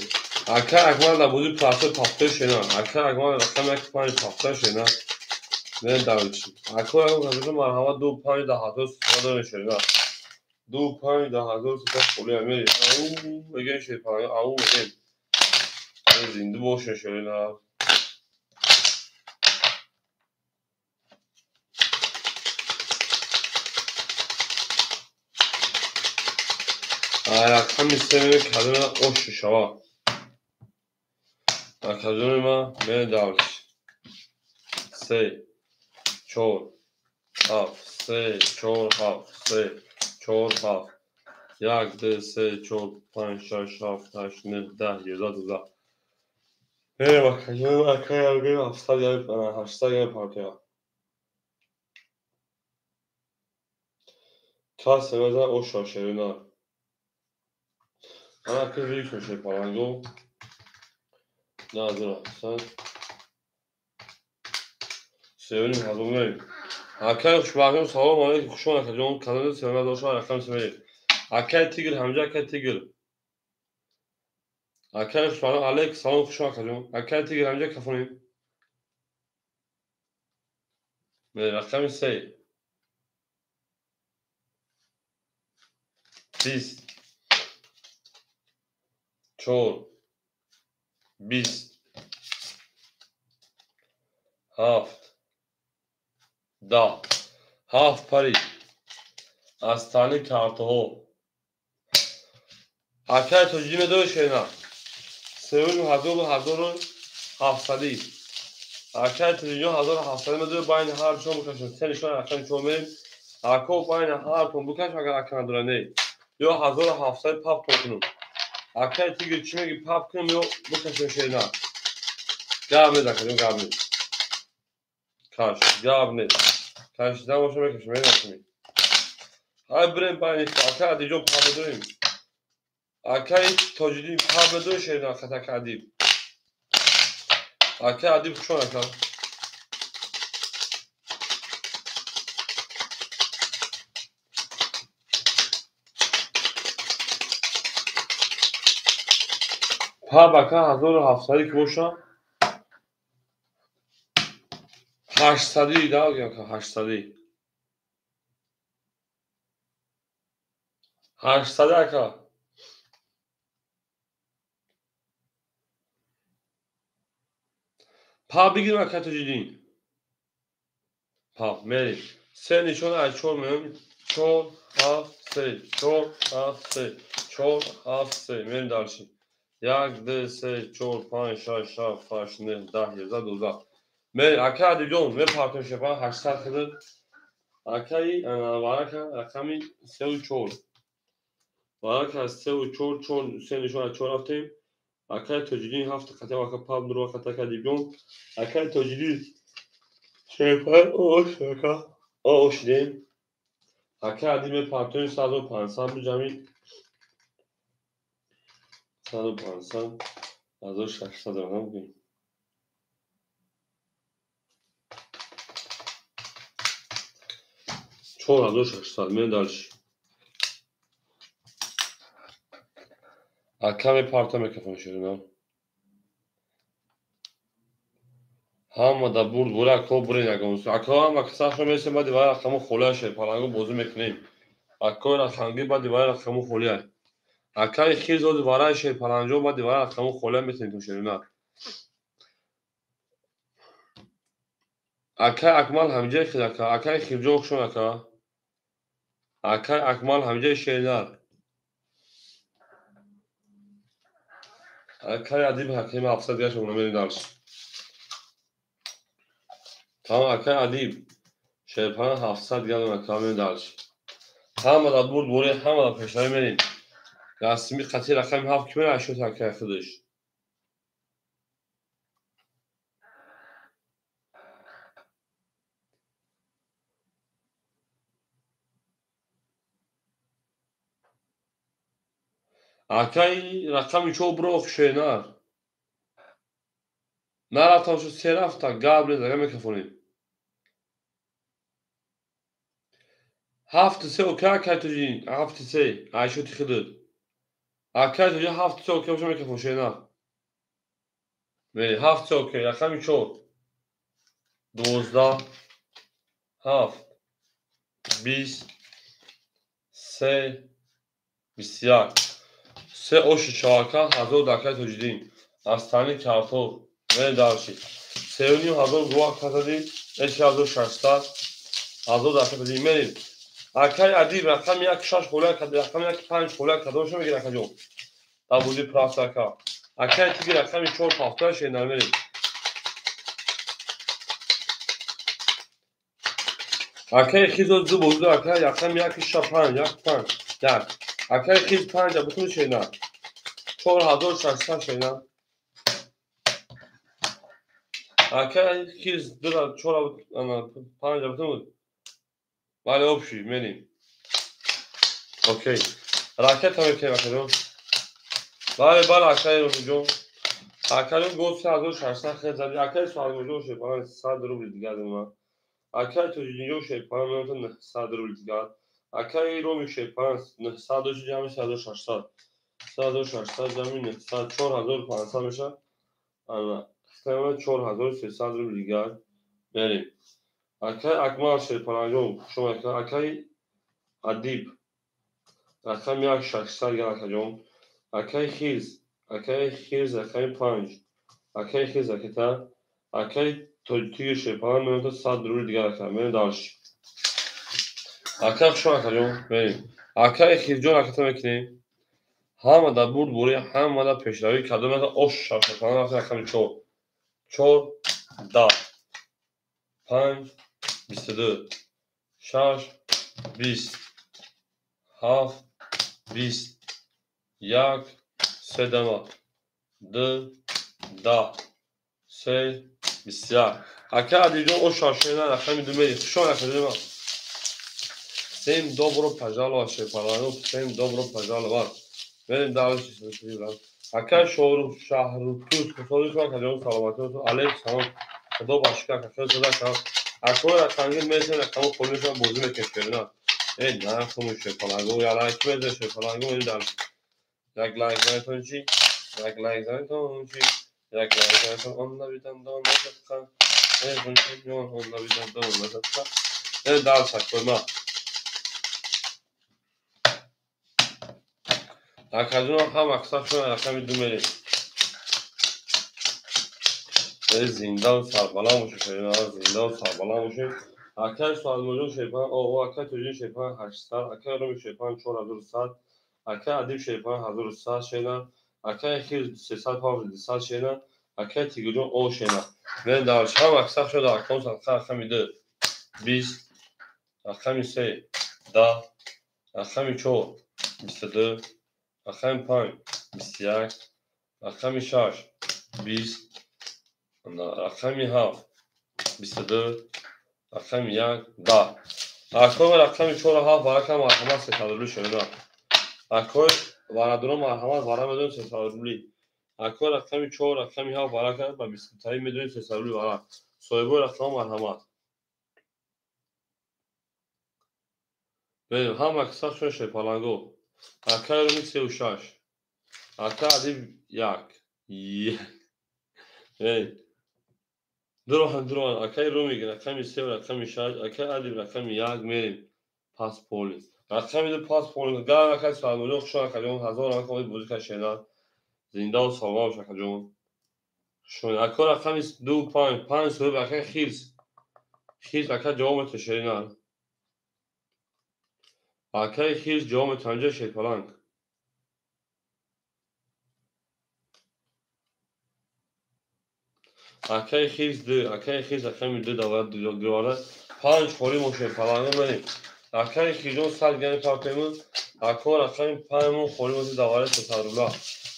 Speaker 1: اکای اکمال در بودی پلاسه پافته شینا اکای اکمال رقم یک پانی پافته شینا میریم دارچی اکای اکمال کدام مرحبا 2 5 ده هزار سوزا شینا 2 5 ده هزار سوزا خولی میریم او بگین شپاگاه او بگین زنده باشه شینا رقم میسته کدام اوش شوا اکادون ما میره دارش 3 4 7 3 4 7 3 4 7 1 2 3 4 5 6 7 8 9 10 11 12 میره اکادون ما اکای اگه 700 یا 800 یا پارتیا کاس مزه اوش شیرنا انا که ویک میشه پارانگو نه اصلا سیونیم هزون میریم اکای خوشبختیم سلام علیکم خوشون اکادون کانال سیونا داشتم رقم سمیریم اکای تیگر همجا اکای تیگر اکای خوشبختیم علیک سلام خوشون اکادون اکای تیگر همجا کفونیم رقم 3 20 4 20 7 10 7 پری از تانی کارتو اکای توجیم دو شینا سیون هزار 700 اکای توجیم 1700 مدو باین هر چون بکشن سه نشان اکای چون میریم اکو باین هر چون بکش اگر اکای ندارنه یا 1700 پاپ کنم اکای تیگر چی میگی پاپ کنم یا بکشن شینا گام نده کنیم گام نده کاش گام نده کاش نباشه بکشم میریم های بریم باین اکای دیجون پاپ داریم Akay tocili pablo şeyden katak adib. Akay adib kuşon akay. Pa baka 1700 ki boşa 800 daha ya 800. 800 akay. Pa bigir akay tocili. Pa meri. Sen içon ay çolmuyorum. Çol hafse. Çol hafse. Çol hafse. Meri darşı. Jak se çol pan şa faşını dah yazar doza. Meri akay adib jon ve partner şepa 800 kıdır. Akay varaka rakami sev çol. Varaka sev çol sen içon ay çol haftayım. Akay tocili hafta kate vaka pablo vaka tak adib jon. Akay tocili şepa o şaka. O şidem. Akay adib partner 150 bicami. 150 1600 درهم بگیم. چون 1600 من دارش. Akame parta mikrofon şöyle. Hamma da burd bura ko buraya nagons. Akam aksa şöyle mesela badi var akamu khola şey parango bozu mekneyim. Akko na hangi badi var akamu khola. Akay khiz od vara şey paranjo badi var akamu khola metin şöyle. Akay akmal hamce khilaka. Akay khirjo okşon aka. Akay akmal hamce şeyler. Akay adib hakime hafsat yaş ona beni darş. Tamam akay adib. Şeypan hafsat gelme akame darş. Hamma da burd buraya hamma da peşleri menin. Gasimi katil akame haf kime aşıyor takay kıdış. Akay rakam çoğu brok şeyler. Naratan şu serafta gabre da mikrofonu. Haftı se okey akay tujin. Haftı se aşıyor tıkıdır. Akay tujin haftı se okey şu mikrofon şeyler. Ve haftı se okey rakam çoğu. 12 haft 20 سه 20 سه اوش چاکا هزار دکه تجدیم از تنی کارتو و دارشی سه و نیم هزار گواه کتادیم اش هزار 600 هزار دکه تجدیم مریم اکای عدیب رقم یک 6 خوله کد رقم یک 5 خوله کدومشو میگیره کجا دبولی پلاستیکا اکای تیگی رقم 4 هفته شینر مریم اکای خیزو دو بوده اکای رقم یک 5 یک 5 یک اکای خیز 5 بتون شینر 4600 شینر اکای خیز دو 5 بتون vale opşi meni okey raket tabii ki bakalım vale akay hocam akayın gol sağdı şanslar khazali akay sağdı şey bana sadru bildiğim var akay tujinyo şey bana mümkün sadru bildiğim akay romi şey bana sadru cami sadru şanslar cami sad 4500 meşe ana istemem 4300 sadru bildiğim meni akay akmal şey paranjom şuma akay adib رقم یک 600 گرفتم اکای خیز اکای 5 اکای خیز اکتا اکای توی شپان من تو 100 روز دیگه گرفتم من دارش اکای شو اکجون بریم اکای خیز جون اکتا میکنیم همه دا برد بوری همه دا پیشروی کدوم دا اوش شپان رفتم اکم چور دا 5 22 6 20 7 20 یک سدما دو دا سه 21 اکا دیجون او شاشینا رقم دومری شو نکردیم سیم dobro pažalo vaše parlano sیم dobro pažalo var بریم دعوتش بگیرم. اگر شهر توس خصوصی کنم که جون سلامتی تو علیک سلام خدا باشکر که خیلی صدا کنم اکور اکنگی میتونه کمو خودشون بوزی میکشه نه ای نه خموشه پلنگو یا لایک میدشه پلنگو میدم یک لایک زنتون چی یک لایک زنتون چی یک لایک زنتون onunla birden devam edersen evet milyon onunla birden devam edersen evet daha saklayma akadın هم اکثر شون رقم دوملی زنده و سربلند باشه شیرین زنده و سربلند باشه اکر سوال موجود شیپان او اکر توجین شیپان 800 اکر رومی شیپان 4100 اکر ادیب شیپان 1100 شیرین اکر خیل 300 پاور 200 شیرین اکر تیگجون او شیرین من دارش هم اکثر شده اکانس اکر رقمی 2 20 رقمی 3 10 رقمی 4 22 رقمی 5 21 رقمی 6 20 رقمی 7 22 رقمی 1 10 اکر رقمی 4 7 رقم مرحمت 300 شده اکر واردون مرحمت وارد میدون 300 اکر رقمی 4 رقمی 7 رقم با 20 تایی میدونید 300 وارد صاحب رقم مرحمت بریم هم اکثر شده شپالنگو اکر رومی 36 اکر عدیب 1 درو اکر رومی رقمی 3 رقمی 6 اکر عدیب رقمی 1 میریم پاس پولیس رقمی 2 پاس پولیس گر اکر سوال موجود خوشان اکر جون 1000 رقم بوزی که شیدن زنده و سلام باشه اکر جون شون اکر رقمی 2 5 صاحب اکر خیلس اکر جواب تشرینا اکر خیلس جواب تنجه شیپالنگ اکر خیلس 2 اکر خیلس رقمی 2 دواره 5 خوری موشه پلنگو بریم اکر خیلون سال گنی پاکمون اکر رقمی 5 مون خوری موشه دواره 300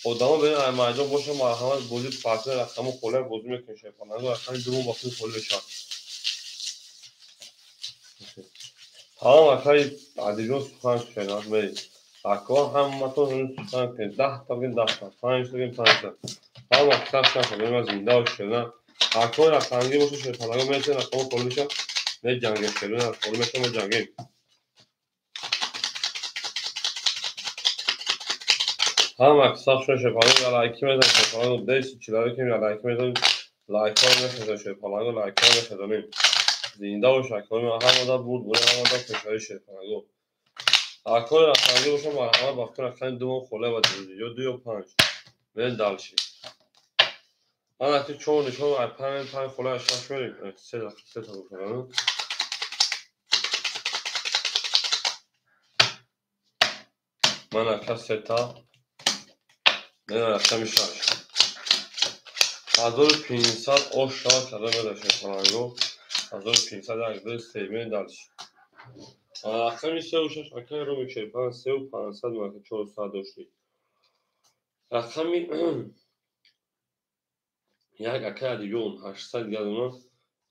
Speaker 1: خودمون بریم مردم باشه مرحمت بودی پاتر رقمو خوله بودی میکنه پلنگو رقمی 2 مون باقی خولی بشن تمام اکر عدیجون سخن شناد بریم اکر هم مطور هنون سخن که 10 تا بگیم 10 تا 5 تا بگیم 5 تا تمام اکثر شناد بریم از زنده و شناد اکر رقمی باشه شد پلنگو میتونه رقمو خولی بشن نه جنگ شدن خولی میشن و جنگیم هم اکثر شد شپالنگو یا لایکی میزن شپالنگو دیسی چیلاری کنیم یا لایکی میزن لایک ها رو نشده شپالنگو لایک ها رو نشدنیم زنده و شکرمی هم آدم بود بوده هم آدم فشاری شپالنگو اکر رقمی باشه مرحمت باقی رقمی 2 مون خوله و یا 2 یا 5 من دلشید من اکی 4 نشون و 5 خوله اشتاش بریم 3 تا بکنم من اکی 3 تا من رقمی 6 1500 او شاد کرده میده شپالنگو 1500 یک دو 3 من دلشید رقمی 3 و 6 اکی رو میشه 3 و 500 و 400 داشتید رقمی یک اکر دیگون 800 گردونه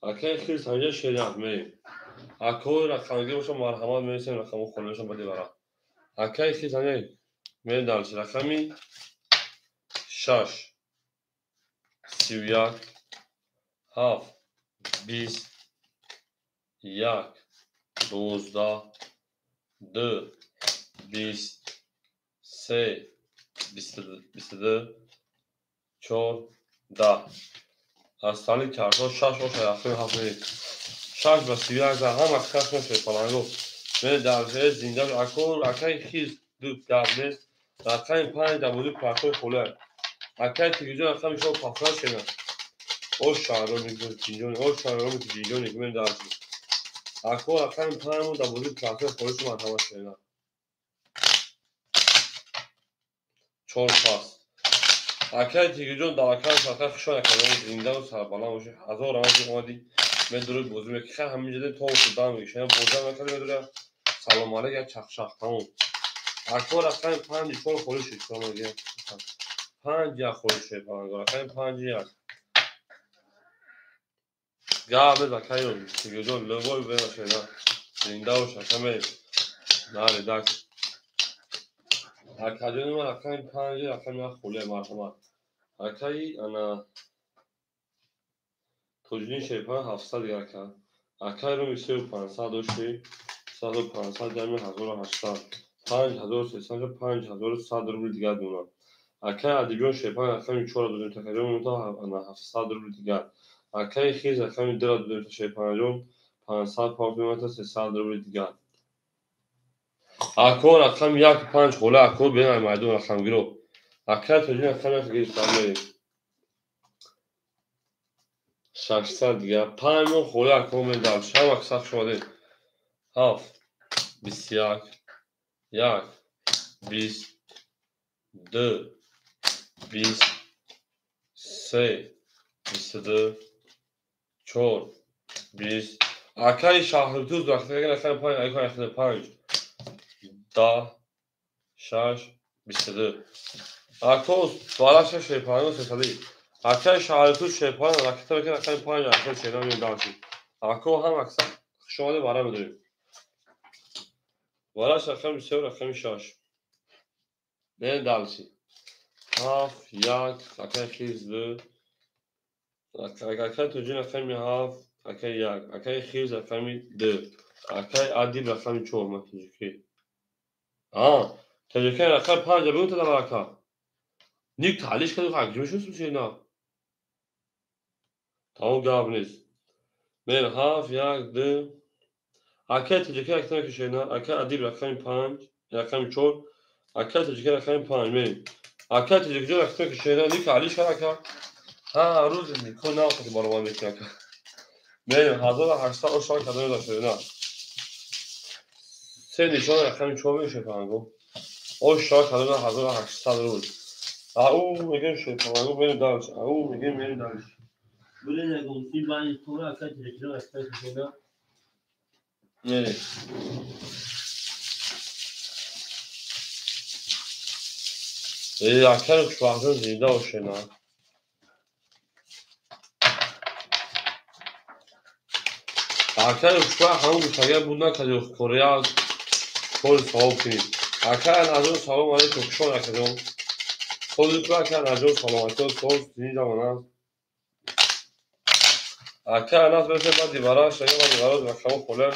Speaker 1: اکر خیلی سنجه شیرین میریم اکر رقمی باشه مرحمت میرسیم رقمو خونهشون بدی برا اکر خیلی سنجه میریم دلش رقمی 6 31 7 20 1 12 2 20 3 22 4 10 از سالی کارتا 6 باشه رقمی 7 میریم 6 و 31 هم اکر شده پلنگو من در زنده اکر خیز دو دبنه رقم 5 دبودی پرتو خوله اکر تیگیجون رقم شو پافر شده او شهرون میگه جینجون او شهرون میگه جینجون که من دارم اکر رقم 5 مون دبودی پرتو خوله شما همه شده 4 پاس اکر تیگیجون داکر شاکر خشون اکر زنده و سربلند باشه 1000 رمز اومدی من درود بوزی میگه خیلی همینجوری تو خودم میگه شما بوزم میکنه میدونه سلام علیکم چخ تموم اکر رقم 5 چون خولی شد شما میگه 5 یا خولی شد رقم 5 یا گابه بکایون دیگه جون لوگوی بنشه نه زنده و شکمه نه رداک اکادمی من رقم 5 رقم خوله مرحمت اکای انا توجینی شیپان 700 گرکن اکای رو میشه 500 داشتی 100 و 500 جمعی 1800 5300 5100 روبل دیگر دونم اکای ادیبیون شیپان رقم 4 دادیم تکریم تا انا 700 روبل دیگر اکای خیز رقم 2 دادیم تا شیپان جون 500 پاکیمت 300 روبل دیگر اکو رقم 1 5 خوله اکو بین مردم رقم گیرو اکای توجینی رقم گیرو سامی 600 دیگر 5 میلیون خوله اکو من دلش هم اکساق شده 7 21 1 20 2 20 3 22 4 20 اکای شهرتوز رقم رقم 5 اکو رقم 5 10 6 22 اکو بالاش شیپانو ستادی اکای شهرتوز شیپان رقم 5 اکو چنان داشتی اکو هم اکساق شده باره میدونیم بالاش رقم 3 رقم 6 بین دلشی 7 1 اکای خیز 2 اکای توجین رقم 7 اکای 1 اکای خیز رقم 2 اکای ادیب رقم 4 من تجکی تجکی رقم 5 بگو تا دبرکا نیک تعلیش کنی خاکجمشون میشه نه تمام گاب نیست بین 7 1 2 اکای تجکی رقم کشه نه اکای ادیب رقم 5 رقم 4 اکای تجکی رقم 5 بین اکای تجکی رقم کشه نه نیک تعلیش کنی ها روز نیکو نه وقتی باروان میکنه بین 1800 o شاید کدوم داشته نه سه نشان رقم 4 میشه پنگو o شاید کدوم 1800 روز او میگه شه پنگو بین دارش او میگه میری دارش بله نگم سی بانی تو را اصلا تلفن استفاده کنه نه اکر شوهر زنده باشه نه اکر شوهر همون بیشتر بودن که کره کل صاحب کنید اکر نظر صاحب مالی تکشون اکرم خودت را که نظر سلامتی صاحب زنده منم اکر نظر بشه بعد دیواره شاید بعد دیواره رقم خوله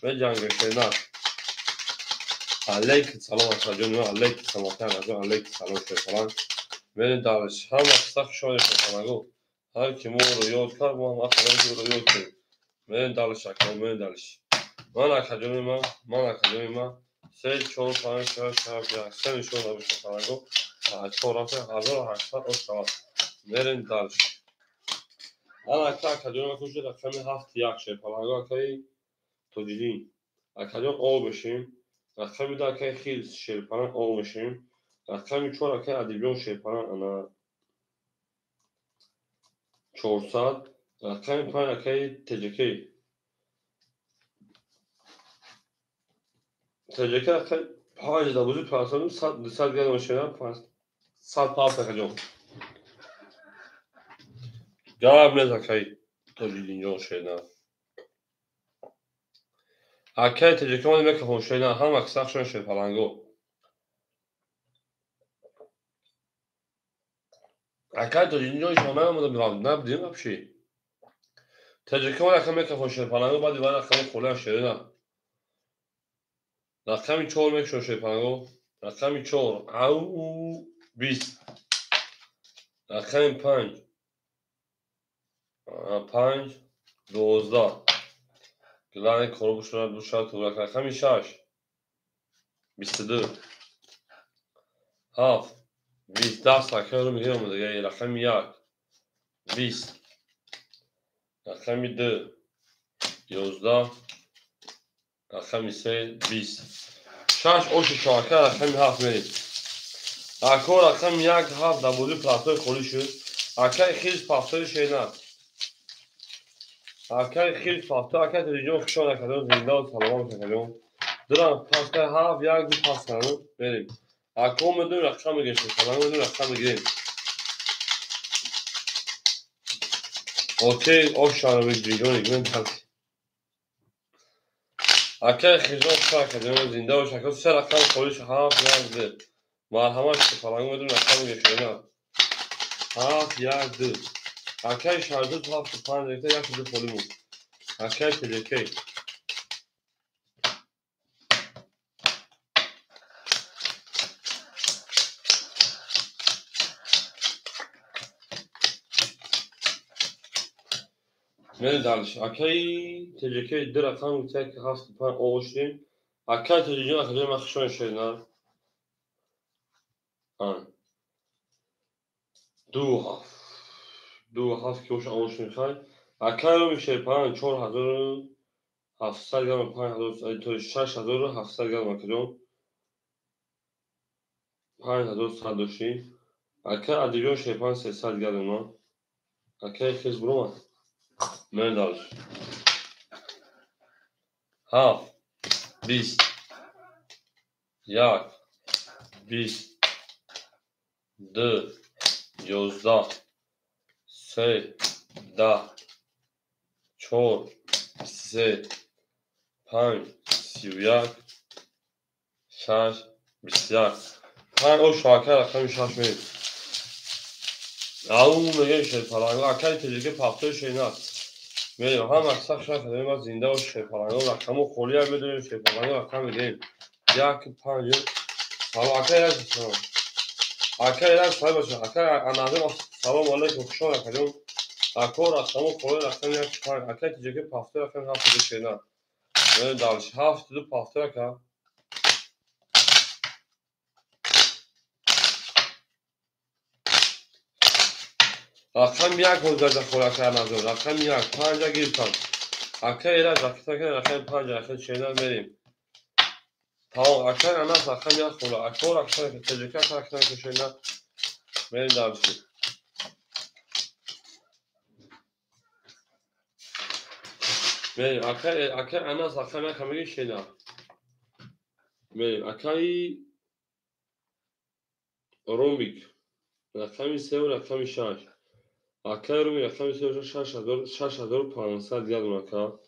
Speaker 1: به جنگ شدن علیک سلام اکرم علیک سلام اکرم علیک سلام شکران بین دارش هم اصلا شاید شکرانگو هر کی مو رو یاد کرد ما هم اصلا رو یاد کرد بین دارش اکرم بین دارش من اکادمی من 3 4 5 6 7 8 سه نشون رو شکرانگو چهارات 1800 شود بین دارش من اکادمی من کجا رقم 7 1 شکرانگو اکای توجیهی اکادمی آل بشیم رقم دو اکای خیز شیرپناه آل بشیم رقم 4 اکای ادیبیون شیرپناه انا 400 رقم 5 اکای تجکی رقم 5 در وجود پرسان 100 گرم ماشینه 100 پاس اکادمی گرم نیز اکای توجیهی اینجا شیرنا اکای تجکی مانی میکفون شیرنا هم اکساق شون شیرپناهگو اکای توجیهی اینجا شما نموده میرم نبدیم بپشی تجکی مانی اکای میکفون شیرپناهگو بعد دیوار اکای خوله شیرنا رقم 4 میکشون شیرپناهگو رقم 4 او 20 رقم 5 5 12 گلانی کارو بشورد بشورد تو رقم 6 22 7 20 10 رقم رو میگیرم دیگه رقم 1 20 رقم 2 11 رقم 3 20 6 اوش شاکر رقم 7 میرید اکو رقم 1 7 در بودی پلاتوی خوری شد اکای خیز پافتاری شیدن اکای خیز پافتار اکای تریجون خشان اکادون زنده و سلام اکادون درم پاسکای 7 1 دو پاس کنم بریم اکو میدون رقم میگشتیم سلام میدون رقم میگیریم اوکی اوش شانو بگیرون اگرین تلسی اکای خیزون خشان اکادون زنده و شکل 3 رقم خوریش 7 1 2 مرحمت falan بدون رقم گشاینا هفت یک دو اکای شاردو تو هفت پنج دیگه یک دو پولیمون اکای تجکی میره دالش اکای تجکی دو رقم گوشه که هفت پنج اوشتیم اکای تجکی اکای مخشون شدن آن دو هفت که اوش اوشتیم خواهی اکای رو میشه پنج 4700 گرم 5000 تو 6700 گرم اکدون 5100 داشتیم اکای ادیبیون شیپان 300 گرم ما اکای خیز برومن من دالش هفت 20 یک 20 دو 11 سه 10 چهار 3 5 31 6 21 پنج او شاکر رقم 6 میریم اون میگه شیپالانگو اکای تجربه پاپتو شینات میریم هم اکساق شاید کنیم ما زنده و شیپالانگو رقمو خولی هم بدونیم شیپالانگو رقم میدیم یک پنج حالا اکای راز بسنم اکای راز سای باشه اکای انازم سلام علیکم خوشون رکنیم اکو رقمو خولی رقم یک پنج اکای تجربه پاپتو رقم هفت شینات میریم دالش هفت دو پاپتو رقم رقم یک مزدد خولا کردن از رقم یک پنج گیر کن اکای ایراد رقم پنج رقم شینات میریم تمام اکای اناس رقم یک خولا اکو رقم تجربه رقم شینات میریم دالشی میریم اکای اناس رقم یک همه شینات میریم اکای رومیک رقم سه و رقم شش اکای رومی رقم سه و 6500 گرم اکا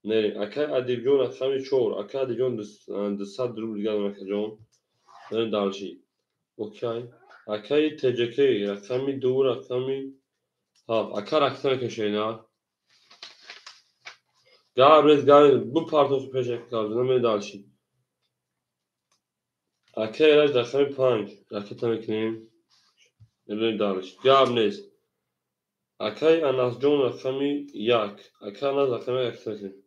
Speaker 1: میریم اکای ادیبیون رقم چهار اکای ادیبیون 200 روبل گرم اکا جون میریم دالشی اوکی اکای تجکی رقمی دو رقمی هفت اکا رقم که شینات Gabriel bu partosu peşek kaldığına medalşi. Ake ilaç dakikami panj. Ake tanıklayayım. Ne dalış. Gabriel. Akay anas John dakikami yak. Ake anas dakikami yak tanıklayayım.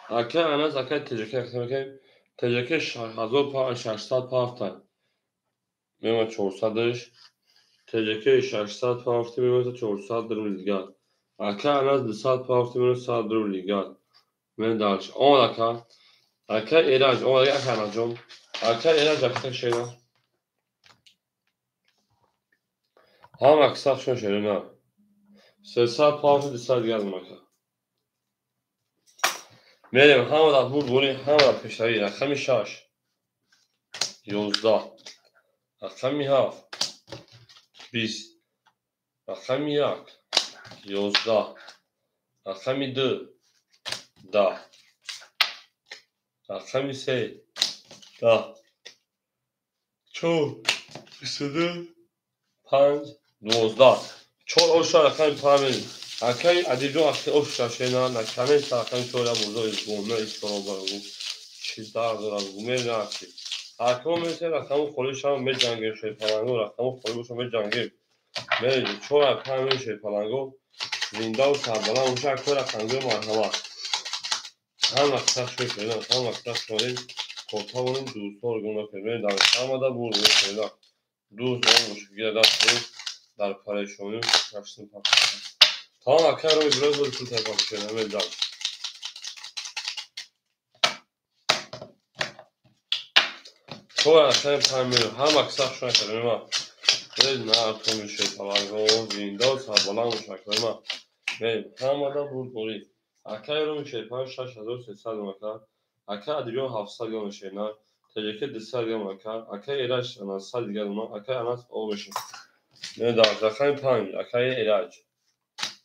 Speaker 1: Ake anas akay teceke yak tanıklayayım. Teceke hazır pa 600 paftay. Mema 400 teceke 600 paftay mema 400 ligar. Ake anas 200 paftay mema 100 ligar. Medalş. 10 dakika. Akay ilaç. 10 dakika anas John. Akay ilaç dakika şeyler. هم اکثر شون شده نه 300 پاوند 200 گرم مکه میریم همه در بود بونی همه در پیشتری رقمی 6 11 رقمی 7 20 رقمی 1 11 رقمی 2 10 رقمی 3 10 4 22 5 12 4 اوشا رقمی پامین اکی ادیجون اکی اوشا شینا نکنه تا رقمی چورا بزرگ گونه ایستورو برگو چیزا دارم میریم اکی اکو میشه رقمو خودش هم به جنگل شد پلنگو رقمو خودش هم به جنگل میریم چورا پامین شد پلنگو زنده و سربالا اونجا اکو رقمگو مرحمت هم اکثر شد هم اکثر شدیم کتا بونیم دوستان گونه کنیم در همه بود شده دوست اون مشکل داشتیم در پریشانی رفتیم پاکستان tamam akar o biraz böyle tut yapalım şöyle hemen dal. Sonra akar pamir ham aksak şuna kadar ama ne yaptım bir şey falan o Windows falan uçaklar ama ne hamada bul akar o şey pan 6300 makar akar diyor 700 gam şeyler teceke 200 gam akar ilaç anasal gam akar anas o beşin ne daha akar pan akar ilaç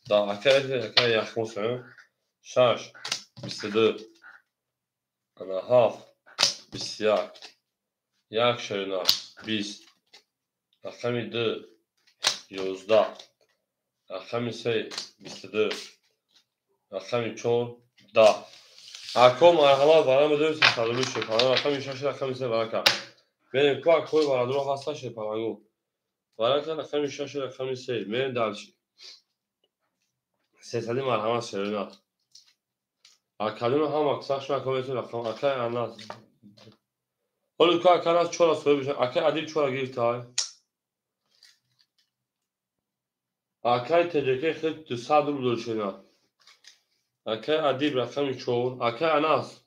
Speaker 1: da akar yakın sonra 6 22 ana haf 21 یک 20 رقم 2 11 رقم 3 22 رقم 4 10 ارقام مرحمت برام بدونید تسلل شد رقم 6 رقم 3 برکه بریم کو کوی برادر هستش پلنگو برکه رقم 6 رقم 3 بریم دالشی سیصدی مرحمت شرینا کلمه هم اکثر شما کویت رقم اکای انداز حالا که اکای از چهار سوی بشه اکای ادیب چهار گرفت های اکای تجربه خیلی 200 روبل شرینا اکای ادیب رقم 4 اکای انداز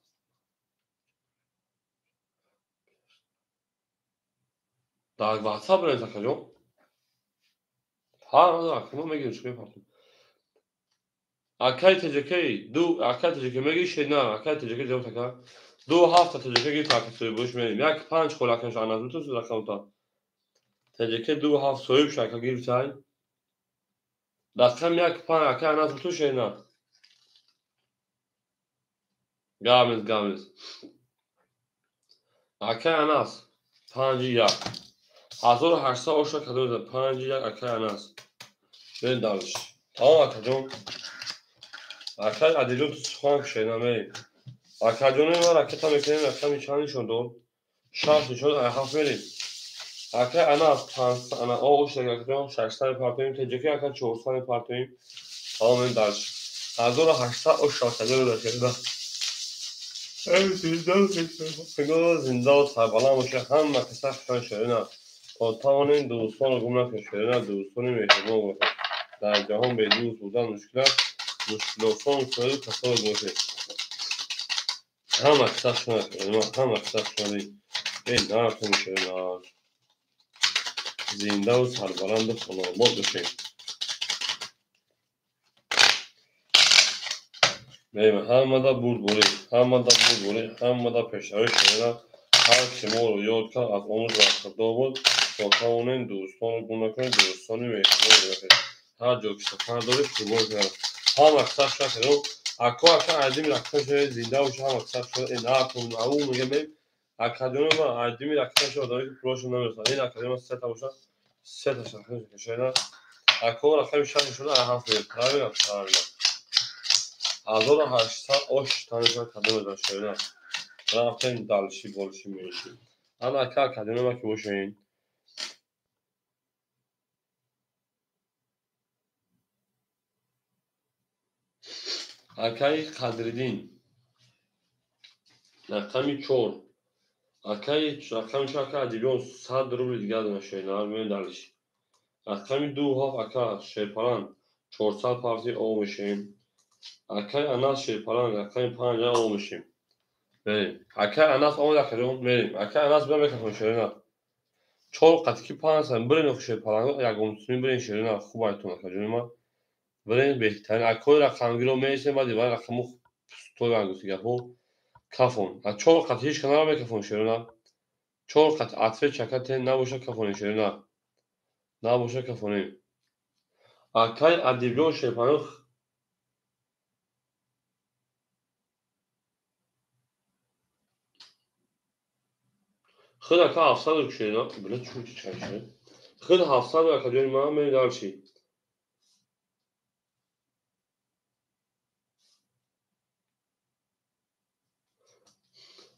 Speaker 1: در واتساپ برید اکای ها رقم میگیم چه می‌فهمم اکای تجربه دو اکای تجربه میگی شرینا اکای تجربه جواب تکا دو هفته تجربه گرفت اکای سوی بوش میریم یک 5 خلاکش انداز تو رقم تا تجربه دو هفته سوی بشه اکای گرفت های رقم یک 5 اکای انداز تو شرینا گامز اکای انداز 51 1800 اشتر کدوم 51 اکای انداز برید دالش تمام اکای جون اکای ادیجون تو سخن شرینا میریم اکای جون ما راکت هم میکنیم رقم چند شون دو شانس شد هفت میریم اکای انداز انا او اشتر کدوم 600 پارتویم تجربه اکای 400 پارتویم تمام این دالش 1800 اشتر کدوم شرینا زنده و سربلند باشه همه کسا خشن شرینا تا توانین دوستان رو گم نکنید شرینا دوستانی مهربان باشید در جهان به دوست بودن مشکلات سوال تصور باشید همه کسا خشن شرینا همه کسا خشن این نکنید شرینا زنده و سربلند و سلامت باشید بریم همه دا بود همه دا پیشتری شرینا هر که ما رو یاد کرد از آموز رفته بود تا توانین دوستان رو گم نکنید دوستانی مهربان باشید هر جا که سفر دارید شما کنید هم اکثر شد رو اکا عدیم رکتن شده زنده باشه هم اکثر شده این اکا او میگه بیم اکادیون ما عدیمی رکتن شده داری که پروش نمیرسن این اکادیون سه تا باشه سه تا شده شده اکا رقم شده شده هفت میگه پرامین اکثر 1800 osh tanışma kadın da şöyle. Raften dalşı bolşı meyşi. Ama ka kadına bak bu şeyin. Akay Kadridin. Rakami çor. Rakami şaka dilon sad rubl دیگه دادن şeyler من dalşı. Rakami du haf aka şeyparan 400 parti olmuşum. Akay anas şeyparan rakami panja olmuşum. Benim. Akay anas onu da kadın benim. Akay anas ben bekliyorum şeyler. چهار قطعی پنج هستن برین خوشه پلنگو یک میتونیم برین شیرین خوب ایتون کجوری ما برین بهترین اکوی رقمگی رو میسیم بعد دیوار رقمو توی انگوسی گفو کفون از چهار قطعیش کنار میکفون شیرین چهار قطع عطفه چکت نباشه کفونی شیرین نباشه کفونی اکای ادیبیون شیپانوخ خود اکا 700 رو شیرین بله چون چی چنشه خود 700 رو اکا جوری ما میری دارچی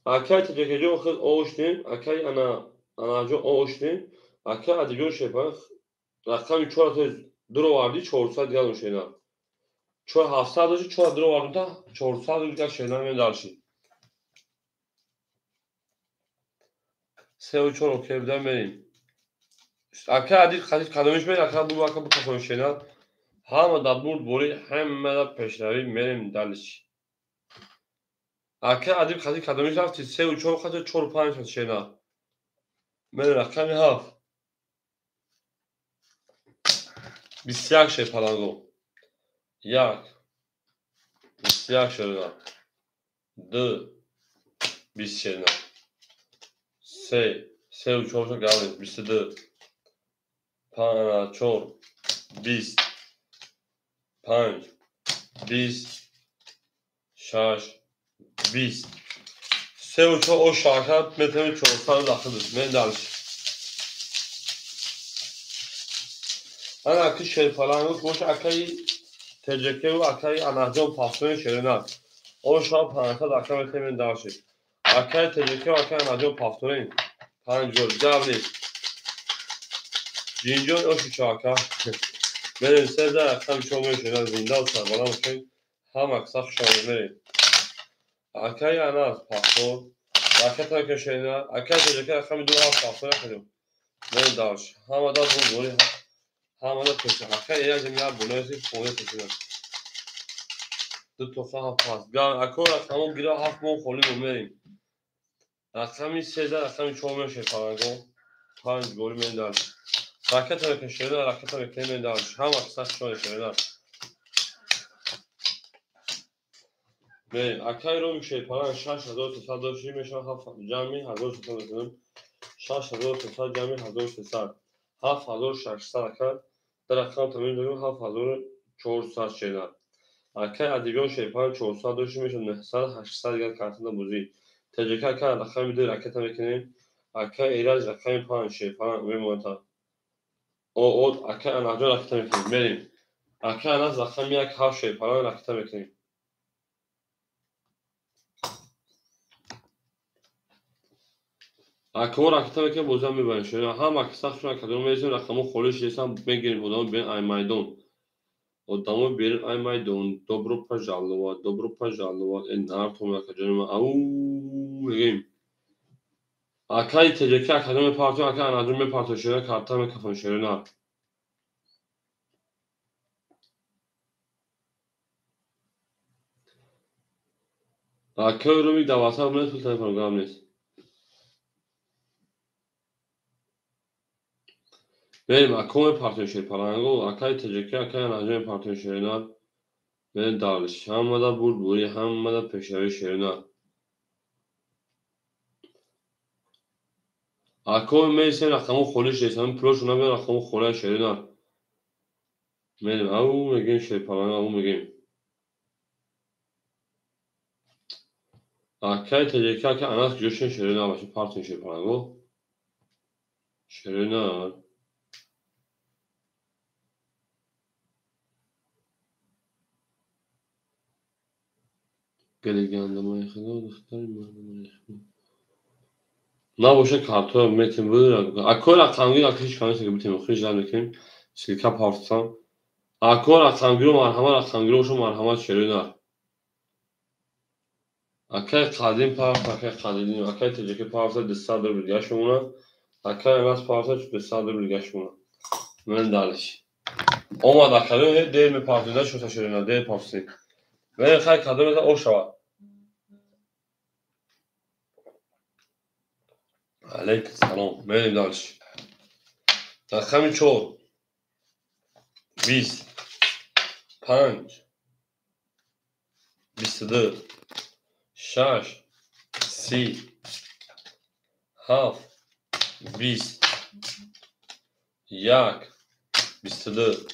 Speaker 1: اکای تجاکجون خود اوشتین اکای انا جو اوشتین اکای ادیبیون شیپانوخ رقمی 4 تا درو واردی 400 دیگه اون şeyler. 700 داشتی 4 درو واردی تا 400 دیگه şeyler می داشتی. سه و 4 okey بدم بریم. اکا عدید خدیش کدومش بریم اکا bu kafamın şeyler. Hamı da boru hem de peşleri merim dalış. Aka adib khadi kadomish rafti 3 و 4 خاطر 4 و 5 şeyler. Merim rakami haf. 21 şey palango. Yak. 21 şeyler. 2 20 şeyler. سه و 4 گاوی 22 4 20 5 20 6 20 3.5 o şarkı metremi çoğulsan daxildir. Men danış. Ana ki şey falan yok. Boş akayı tecrübe ve akayı anahtar pasını şerine. O şarkı panata daxil metremi danış. Akayı tecrübe ve akayı anahtar pasını. Pancol cavli. Cincon o şarkı. Benim sevda akam çoğulmuyor şeyler zindal sarbalan için. Ham aksak şarkı. Akayı anahtar pasını. Akayı köşeyle. Akayı tecrübe akayı dua pasını yapıyorum. Men danış. Hamada bu böyle. Hamada köşe. Akayı eğer ya bunu yazıp bunu seçiyorum. دو تا هفت اکو رقمو گیره هفت مون خولی میریم رقمی 13 رقمی 4 میشه پارانگو 5 گل میدن راکت رو کشیده راکت رو که میدن هم اکثر شده شده بریم اکای رو میشه پاران 6320 میشه هفت جمعی 1300 میکنیم 6300 جمعی 1300 7600 اکر در رقم تمرین داریم 7400 şeyler Akay Adigon Şeypan çoğusal dönüşümü 900 yer kartında buzi. TCK Akay rakam bir raket mekini Akay İraj rakam pan Şeypan ve monta. O Akay anahtar raket mekini benim. Akay anahtar rakam yak ha Şeypan raket mekini. Akay raket mekini bozan bir ben şöyle ha maksak şu an kadın mezun rakamı xolish desam begirim odamı ben ay maydon. Odamı bir ay maydon dobro pajallova en artom yakacağım au begim. Akay TCK Akademi Parti Akay Anadolu Parti şöyle kartlar ve kafan şöyle ne Akay Urumik davası abone sultan programınız. Benim Akay Parti şöyle parango Akay TCK Akay Anadolu Parti şöyle ne ve darlış. Hamada burburi hamada peşeri şöyle ne Akay meysen rakamı xolish desem proşuna bir rakamı xolay şöyle ne benim au megin şöyle parango au megin. Akay TCK Akay Anadolu Göçen şöyle ne başı parti şöyle parango şöyle ne Gelegandamaya kadar dخترم نباشه کارتون متن بود اکور رقمگیر آتیش کنه که بتونیم خیلی میکنیم سیلکا پارتسان اکور رقمگیر و مرحمت رقمگیر و مرحمت شریدار اکای قدیم پارت اکای قدیم اکای تجربه پارت دستا در برگشتمونه اکای ناس پارت دستا در برگشتمونه من دالش اما داخلی دیر می پارتونده شده شریدار دیر پارتی من خیلی کدوم مثلا او شوا علیک سلام من دالش رقمی 4 20 5 22 6 30 7 20 1 22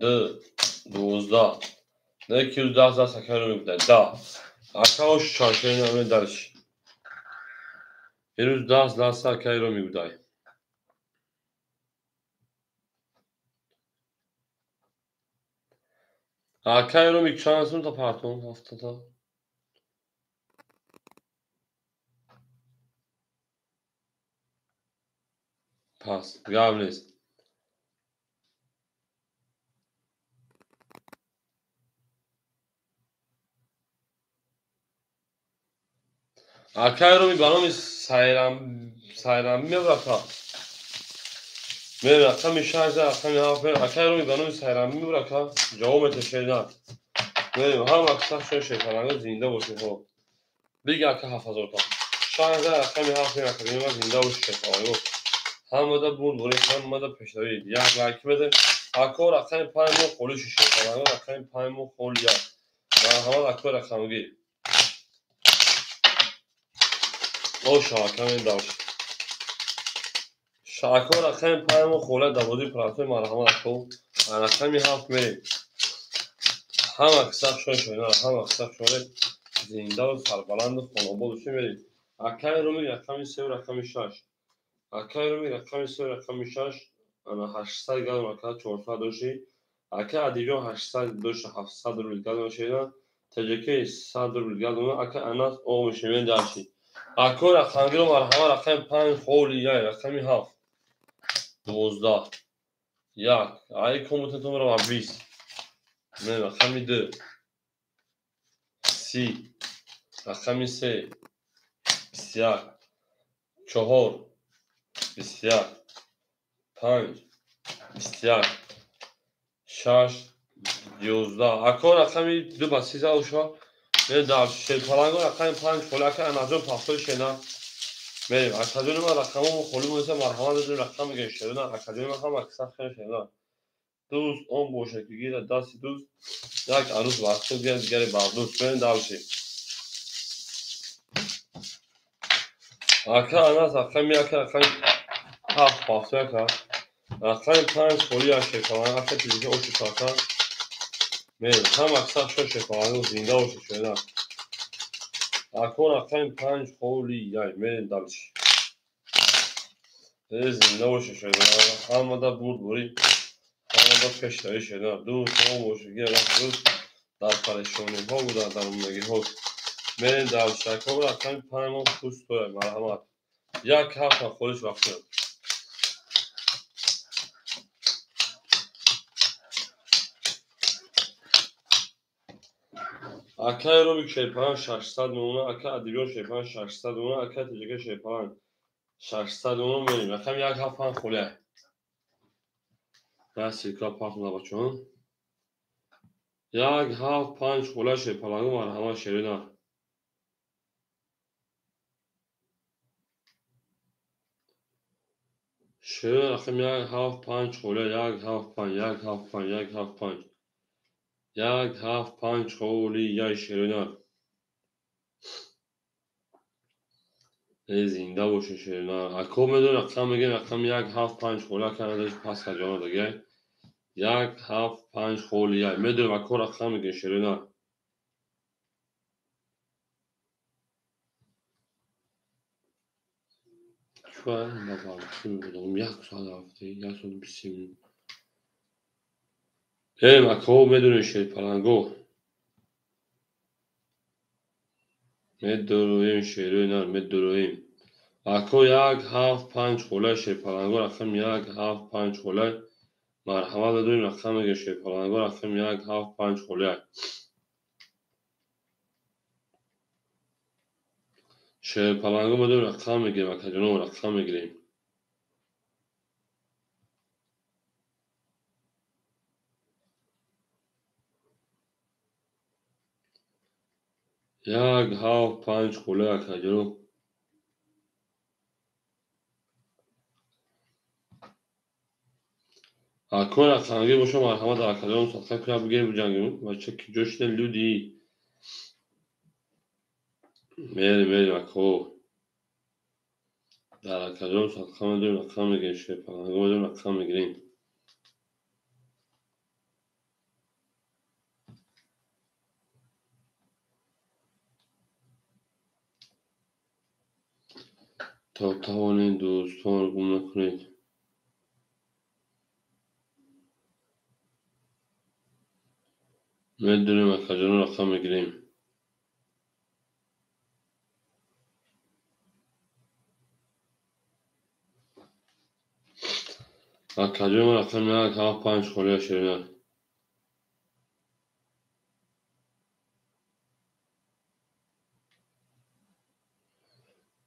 Speaker 1: 2 12 210 سکر میگه دا اکاوش چارچه نامه درش هنوز 10 سکر رو میگه اکای رو میگه تا پارتون haftada pas gavnes اکای رو میگه سایرم میبرکا من رقم شارژ رقم هافر اکای رو میگه سایرم میبرکا جواب تشیدن من هم اکثر شش فرانگو زنده باشه ها بگه که 7000 تا شارژ رقم هافر اکادمی ما زنده باشه فرانگو هم دا بود ولی هم دا پیشروی یک لایک بده اکو رقم پایمو خولی شش فرانگو رقم پایمو خول یا همه اکو رقمگی او شاکم این داش شاکو رقم پایمو خوله دبودی پراتوی مرحمت اکو رقمی هفت میریم هم اکثر شده هم اکثر شده زنده و سربلند خانواده‌اش میریم. اکای رو میگه رقم 3 و رقم 6. اکای رو میگه رقم 3 و رقم 6 انا 800 گرم اکا 400 داشتی. اکا ادیجان 800 داشت 700 روبل گرم شینا. تجکی 100 روبل گرم اکا اناس او میشوین داشتی. اکا رقم گرم مرحبا رقم 5 خولی یا رقم 7 12 یک ای کومتون رو 20 نه رقم 2 30 رقم 3 21 4 21 5 21 6 11 اکا رقم 2 با 13 اوشا نه در شیپالانگو رقم 5 خوله که انجام پاسوی شنا میریم اکادون ما رقم و خلو موزه مرحمت دادیم رقم گشترون اکادون ما هم اکثر خیلی شنا دوست اون باشه که گیره دستی دوست یک عروس وقتی دیگر دیگری بردوست برین دلشی اکا اناس رقم یک رقم 7 پاسوی که رقم 5 خولی از شیپالانگ اکا تیزی اوشی ساکن میریم هم اکثر شو شیپالانگ زنده اوشی شنا اکا رقم 5 خولی یای میریم دلشی زنده باشه شده همه دا بود بوری همه دا کشتایی شده دوست ها باشه گیر روز در پریشانی ها بودن در اونگی ها میرین در شک ها رقم 5 خوست توی مرحمت یک هفت خودش وقتی اکای رو بی شیپان 600 نمونه اکا ادیبیان شیپان 600 نمونه اکا تجگه شیپان 600 نمونه میریم رقم یک هفت خوله دستی که پاک نباچون یک هفت 5 خوله شیپانگو مرحمت شیرینه شیرین رقم یک هفت 5 خوله یک هفت 5 یک هفت 5 یک هفت 5 یک هفت 5 خولی یک شیرینه زنده باشه شیرینه اکو میدون رقم میگه رقم یک هفت 5 خوله که نداشت پس کجانه دیگه یک هفت 5 خولی یک میدونم اکو رقم میگه شیرینه شوهر بابا چی بودم یک سال هفته یک سال 20 minut اکو میدونه شیر پلنگو میدونیم شیرینه میدونیم اکو یک هفت 5 خوله شیر پلنگو رقم یک هفت 5 خوله مرحمت بدونیم رقم میگه شیر پلنگو رقم یک هفت 5 خوله شیر پلنگو بدونیم رقم میگیم و کجانو رقم میگیریم یک هفت 5 خوله کجانو اکو رقم میگه باشه مرحمت در کجانو ساخته کنم بگیریم بجنگیم و چه که جشن لودی میریم اکو در کجانو ساخته بدونیم رقم میگیم شیر پلنگو بدونیم رقم میگیریم تا توانید دوستان رو گم نکنید میدونیم از کجانو رقم میگیریم از کجانو رقم یک هفت 5 خوله شیرینه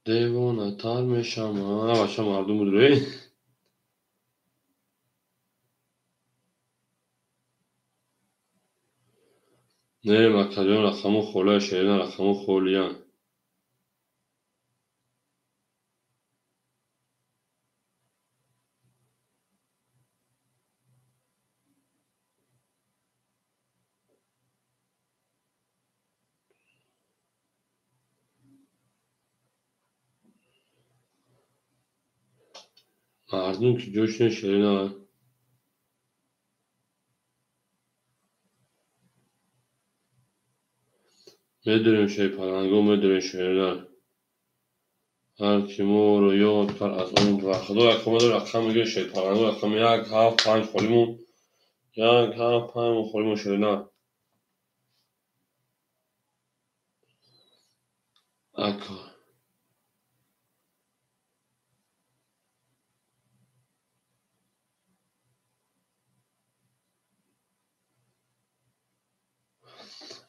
Speaker 1: دیوانه تر میشم بچه مردم بود روی نیم از کجانو رقم خوله شیرینه رقم خولیان مردم که جشن شیرینه بدون پلنگو بدون شیرینه. هر کی ما رو یاد کرد از اون وقت دو رقم میگه پلنگو رقم 1 7 5 خولیمون 1 7 5 خولیمون شیرینه. اکا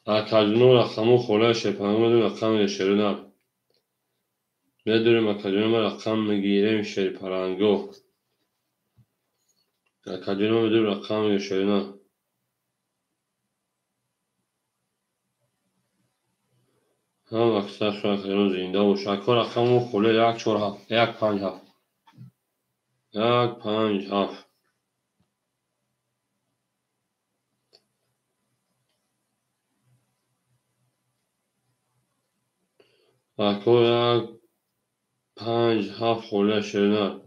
Speaker 1: اکادونو رقمو خوله پلنگو بدون رقم شیرینه. بدون اکادونو رقم میگیریم پلنگو. اکادونو بدون رقم شیرینه. هم اکثر شو اکادونو زنده و شکر رقمو خوله 1 4 7 1 5 7 1 5 7. اکو 1 5 7 خوله شیرینه.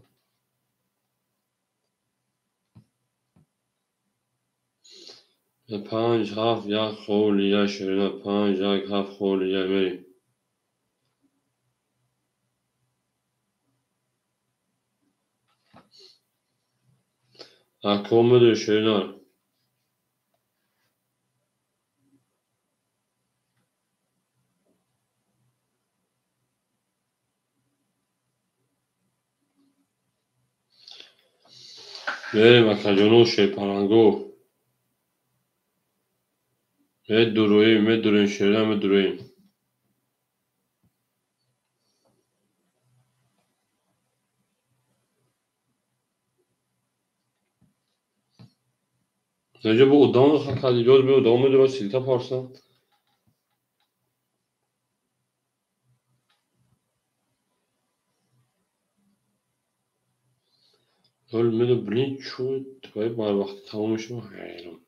Speaker 1: 5 7 1 خوله شیرینه. 5 1 7 خوله بریم. اکو بدون شیرینه. بریم اکادونو پلنگو. بدون شیرینه بدون. Necə bu odamı xakali göz bir odamı da silta parsan. Ölmedi blink şu tıkayıp var vakti tamammışım. Hayırım.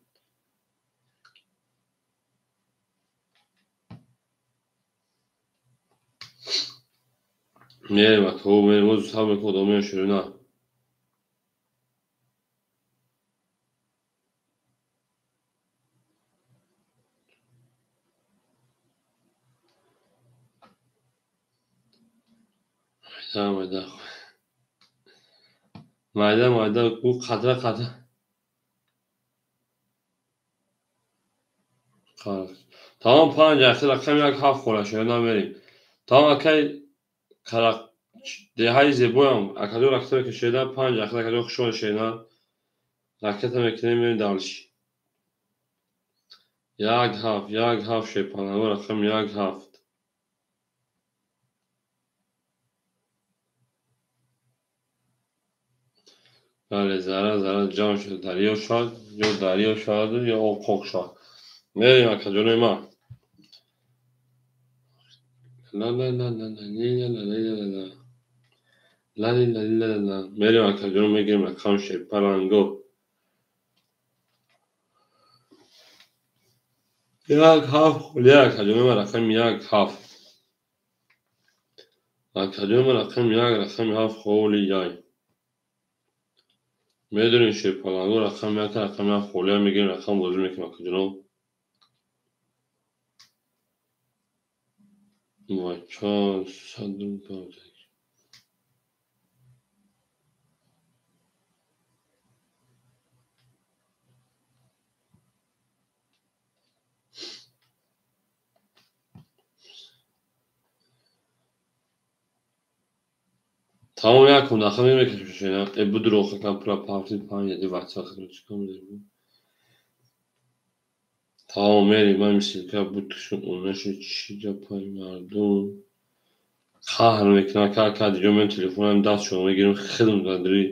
Speaker 1: Neye bak o benim o sabır odamı yaşıyor ha. Tamam. Mayda bu kadra. Tamam panca اخیر رقم 1 7 خوره شیرینه بریم. Tamam akay karak dehay zeboyam akador aktör که شیرینه 5 اخیر akador خوشحال شیرینه. Raket emeklerine benim dalış. 1 7 1 7 پلنگو رقم 1 7. بله ذره جمع شد. دریا شاد یا اوقاق شاد. بریم اکادونوی ما. لا. بریم اکادونو میگیریم رقم پلنگو. 1 7 خوله اکادونو رقم 1 7. اکادونو رقم 1 رقم 7 خوله یای. میدونین پلنگو رقم 1 رقم 7 خوله میگیریم رقم بازی میکنیم اکادونو. وای چان صدون پاوزه. Tamam ya konu akşam yemek yapmış şeyler. Bu durum okuyken parti falan yedi vakti akıllı çıkamıyor. Tamam Mary من می‌سیلکه بود توشون اونش چی جا پای مردم خواهر میکنه که دیگه من تلفنم دست شما میگیرم خیلی مقدری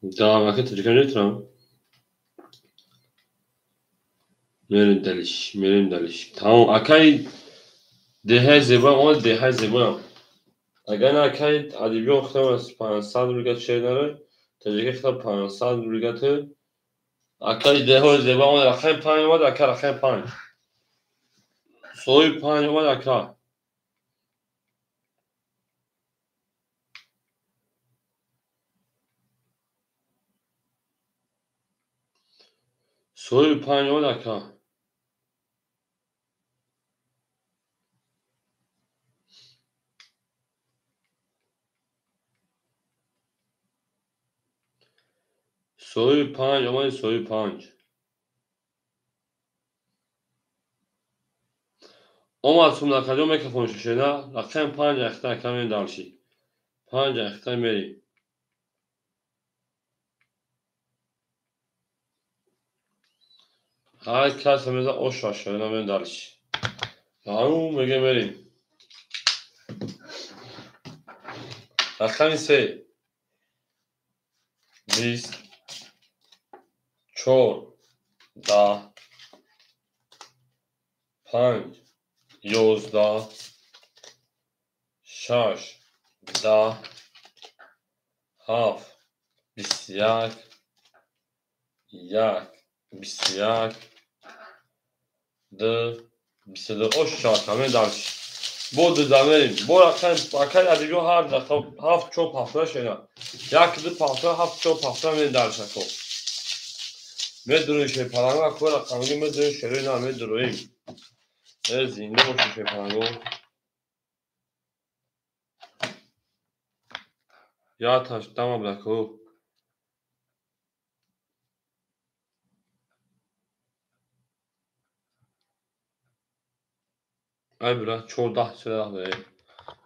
Speaker 1: devam وقت تجربه نمیتونم میریم دلیش tamam akay dehay zeba ama dehay zeba اگر نه akay ادبی اختم از 500 روگت şeyleri تجربه اختم 500 روگت akay dehay zeba ama رقم 5 اومد akay رقم 5 soy 5 اومد akay soy 5 اومد akay Soruyu 5 ama soruyu 5. اومد کجا میکروفون شده رقم 5 اختر کمی دالشی 5 اختر میری هر کس میزه اوش شده نمیم دالشی همون میگه میریم رقم 3 20 4 10 5 11 6 10 7 21 1 21 2 22 اوش کمی دالشی بود زمین bu رقم ادیگو هر رقم 7 چوب هفته شده یک دو پافتا 7 چوب هفته می درشه کو میدونی چه پلنگو کو رقمی میدونی شروع نمیدونیم زنده باشه چه پلنگو یا تاش تمام بلکو ای برا 14 شده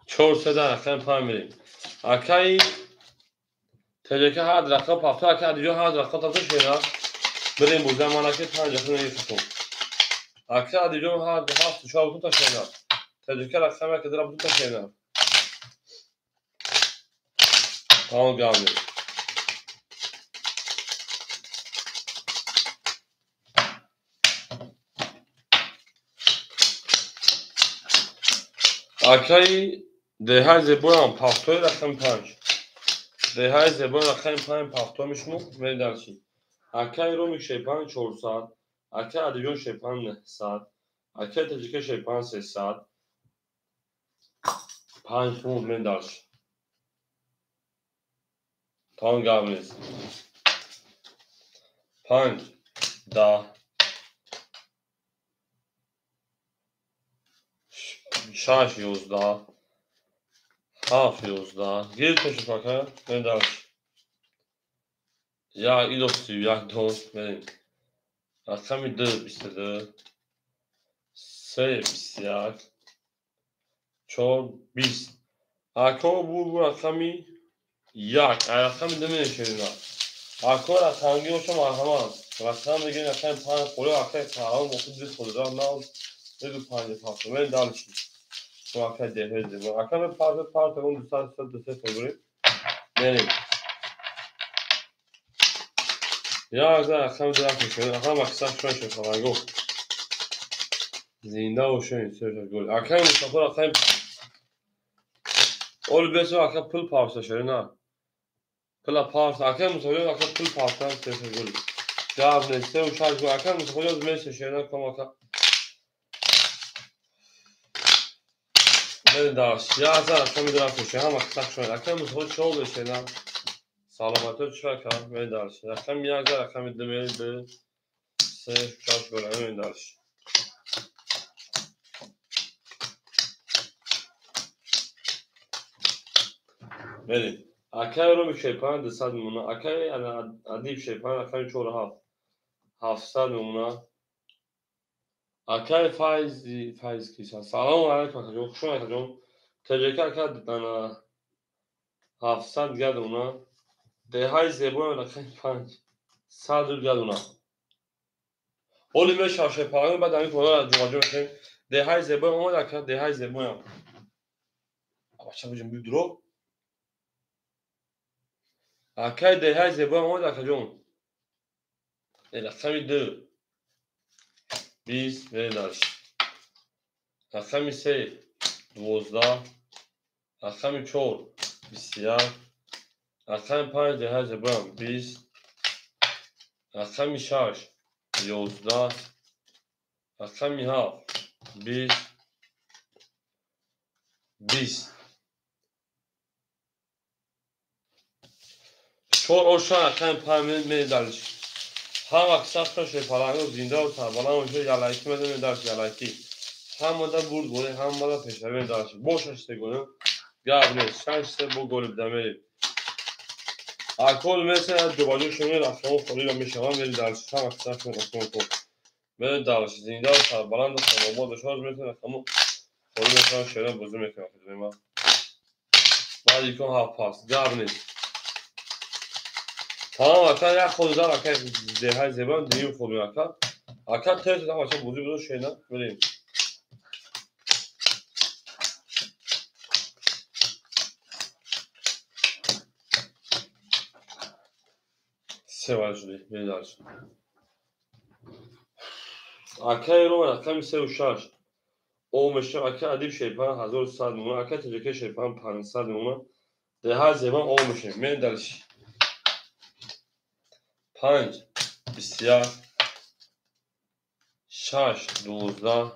Speaker 1: 4 رقم پای میریم اکی تلکه هر رقم پافتا اکی ادیگو هر رقم تا شده بریم بو زمانه که 5 رقم نیست اکی ادیگو هر 7 چوب تا شده تلکه رقم که در تا شده tamam geldi. Akay dehay zebon paftoy رقم 5 dehay zebon رقم 5 pafto میشمو میدرشی akay رو میشه 5 400 akay ادیون شه 5 ساعت akay تجیکه شه 5 3 ساعت 5 مو میدرش tamam geldi. 5 10 6 11 7 11 geri taşı fakir میدرش یا ایدو سی یک دوست بریم رقم 2 22 3 21 4 20 اکو bu رقمی یک رقم دمی شدینا اکو رقمی اوشم آهمان رقم دیگه رقم 5 خوری اکو کاران مفید دیست خود را ناز دیگه 5 پاسو من دالشی تو اکو دیگه دیگه اکو پارت اون دوستان سد دوسته فوری بریم یا از رقم درست شد رقم اکثر شون شد فرانگو زنده و شون سرش گل اکو مصطفی رقم اول بیسو اکو پول پارسا شده نه پلا پارس اکو مصطفی اکو پول پارسا سرش گل جواب نیسته و شاید گو اکو مصطفی از میشه شده کم اکو من داشت یا از رقم درست شد هم اکثر شون اکو مصطفی شو بشه نه سلامتی چرا کار من داشت رقم یک رقم دمیل به سه شاش گل من داشت بریم اکو رو میشه 5 200 میمونه اکو ادیب شه 5 رقم 4 700 میمونه اکو فایز کیسا سلام علیکم اکو شو اکو تجربه کرد انا 700 گرد اونا دهای زبون رقم 5 100 گرد اونا اولی میشه شاشه پاگان بعد همین کلا جمعه میشه دهای زبون اومد اکو دهای زبون بچه بجم بیدرو اکو دهای زبون اومد اکو جون رقم 2 20 داشت رقم 3 12 رقم 4 21 رقم 5 دهای زبون 20 رقم 6 11 رقم 7 20 20 چور اوشان رقم 5 میدالش هم اکثر شده پلنگو زنده و تربالا اونجا یلایکی میدونه داشت یلایکی هم ماده برد گوله هم ماده پیشروی داشت بوش اشته گونه گاب نیست شنشته بو گوله بدمه الکل مثل دوباره شما رفتم خالی رو میشوم ولی درش هم اکثر رفتم خود من درش زنده و سربلند و سربلند داشته مثل رفتم خالی میشوم شیرا بزرگ میکنم خدمت ما بعد یکم هاف پاس جاب نیست تمام اکثر یک خود دار اکثر ده زبان دیم خود میکنم اکثر تیز دارم اکثر بزرگ شیرا بریم سه وارد شدی بیدارش اکثر رو اکثر میشه و شش او میشه اکثر ادیب شیپان 1100 میمونه اکثر تجربه شیپان 500 میمونه ده زبان او میشه من درش 5 بسیار 6 12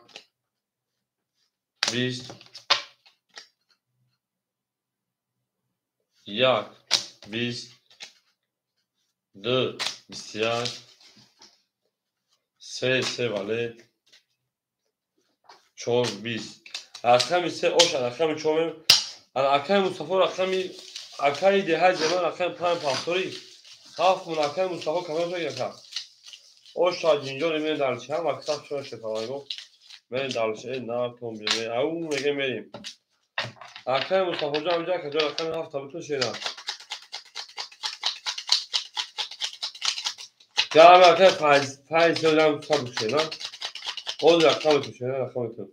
Speaker 1: 20 1 20 2 بسیار 3 vale 4 20 رقم 3 اوش رقم 4 رقم مصطفی رقم اکای ده زمان رقم 5 فاکتوری هفت رقم مصطفی کامل بگیرم اوش اینجا رو من درش هم اکثر شو شفاهی گفت من درش نه توم بیمه او میگه میریم رقم مصطفی جان اینجا که رقم 7 تا بتون شینا ya رقم 5 سالم صبح شینا خود رقم تو شینا رقم تو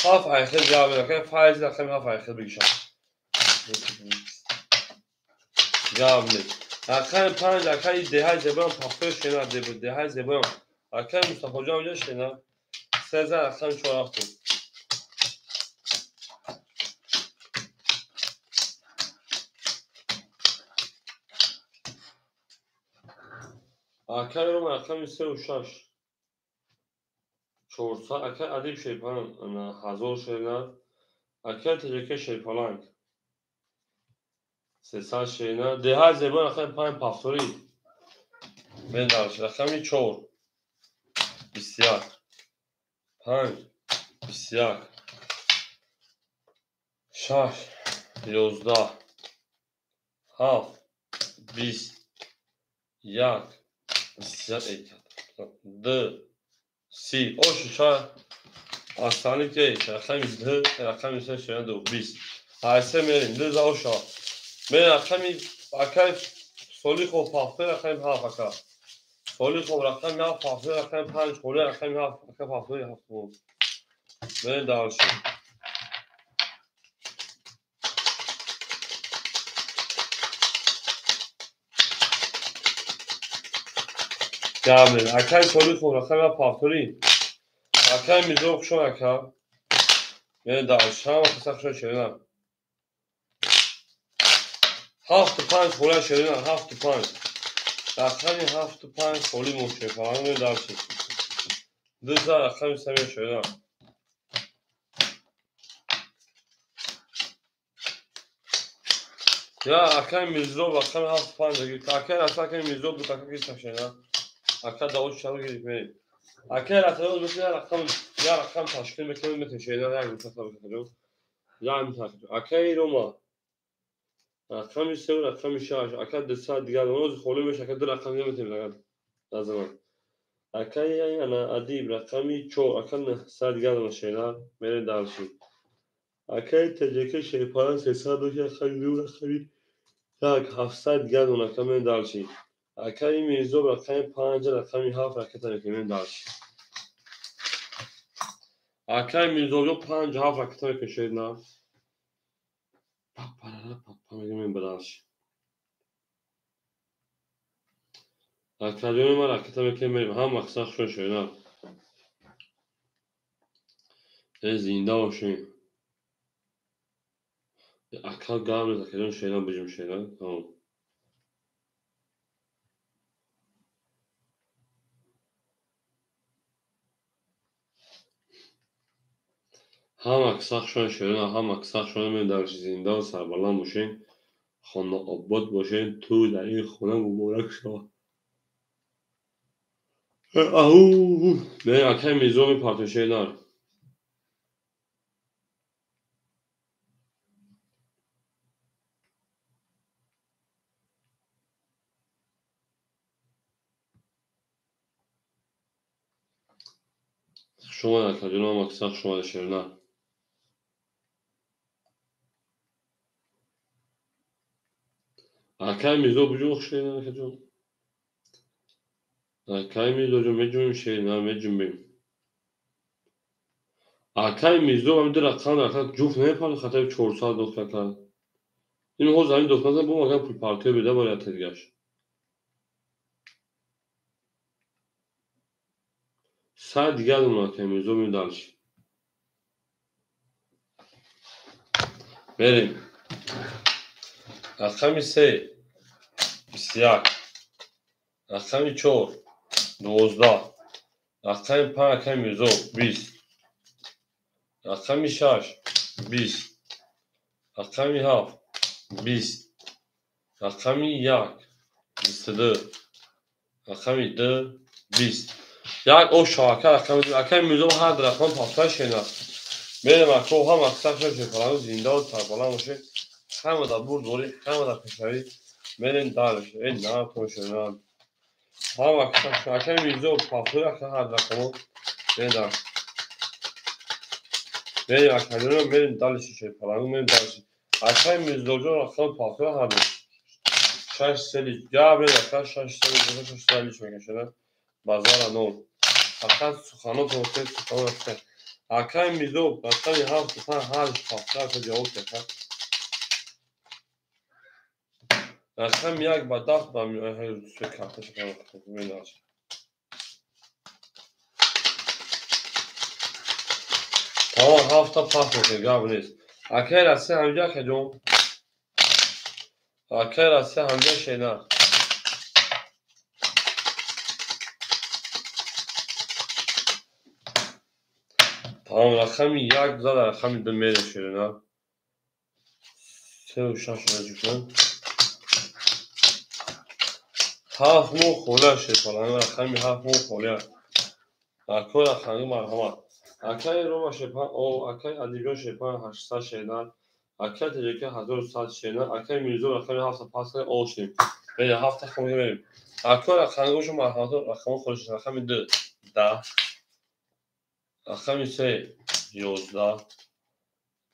Speaker 1: هاف آخر جواب رقم 5 رقم هاف آخر بگیشم جواب نیست رقم 5 رقم ده زبان پاکتور شینا ده زبان رقم مصطفی جان اینجا شینا 13 رقم 4 هفت اکر رو رقم 3 و 6 400 اکر ادیب شیپان 1000 شینا اکر تجربه شیپالانگ 300 شینا ده زبان رقم 5 پاکتوری من درش رقم 4 بسیار 5 بسیار 6 11 7 20 1 بسیار ایکت 2 30 اوش شاید آسانی که رقم 2 رقم 3 شینا 2 20 هایسه میریم 2 اوشا من رقم اکر سولی خوب پاکتور رقم 7 اکر سولی خوب رقم 7 پاکتور رقم 5 خولی رقم 7 اکر پاکتوری 7 من درش جامعه اکر سولی خوب رقم 7 پاکتوری اکر میزوق شون اکر من درش هم اکثر شون شیرینم 7 5 خوله شیرینم 7 5 رقم 7 5 خولی موشه فقط من درش 2 رقم 3 شیرینم یا اکر میزوق رقم 7 5 دیگه اکر اصلا که میزوق دو تاکه کیش شیرینم اکر داوش شروع گیریم میریم اکر اصلا مثل رقم یا رقم تشکیل میکنه مثل شیرینم یک مثلا بکنم یا میتونم اکر روما رقم 3 و رقم 6 اکر 200 دیگه اون خولی میشه که دو رقم نمیتونیم لازم اکر انا ادیب رقم 4 اکر 900 دیگه شیرینم میره درشی اکر تجربه شیپان 300 باشه خیلی دور خیلی یک 700 دیگه اون رقم میره درشی اکر میزو رقم 5 رقم 7 رقم میره درشی اکر میزو 5 7 رقم شیرینم پاپا میگه من بدرش اکادمی ما رقم که میریم هم مقصد شون شیرینم زنده باشیم اکا گام نیست اکادمی شیرینم بجیم شیرینم هم اکساق شون شیرینم هم اکساق شون من درش زنده و سربلند باشین خانه آباد باشین تو در این خونه مبارک شما اوه من اکا میزو می پارتو شیرینم شما در کجا مکساق شما شرنا اکای میزو بجو خشینا کجا اکای میزو جو مجموع شرنا مجموع اکای میزو هم در اکان جوف نمیپره خاطر 400 دختر این حوز همین دختر بو مگه پول پارتی بده باید تدگاش سر دیگه دون اکای میزو میدالش بریم اکای سه 21 اکای 4 12 اکای 5 اکای میزو 20 اکای 6 20 اکای 7 20 اکای 1 22 اکای 2 20 یک او شاکر اکای میزو هر درخوان پاسپاش شینا بریم اکو هم اکسر شد شکلانو زنده و سربالان باشه همه در بور دوری همه در پشوی بریم دارش این نه پوشنان هم اکسر میزو پاسپوی اکسر هر درخوان بریم دارش بریم اکسر بریم دارش شکلانو بریم دارش اکسر میزو جو رخوان پاسپوی هر درخوان شش سلی جا بریم اکسر شش سلی شش سلیش میکشنه بازار نور اکسر سخانو پاسپوی سخانو اکسر اکای میزو اکای هفت سخن هرش پاسپوی اکسر جاو کشن اکای یک با دست با میگه سوی کارتش کنم میداشت تمام هفت تا پاس میشه گاب نیست اکای راسته همجا کجون اکای راسته همجا شینا تمام رقم یک زد رقم دو میره شیرنا سه و شش رجوشن هفت مو خوله شد فلان رقم هفت مو خوله اکای رقم مرحمت اکای روما شپان او اکای ادیبیان شپان 800 شینا اکای تجربه 1100 شینا اکای میزو رقم هفت پاس او شیم بریم هفت خونه بریم اکای رقم گوشو مرحمت رقم خودش رقم دو 10 رقم سه 11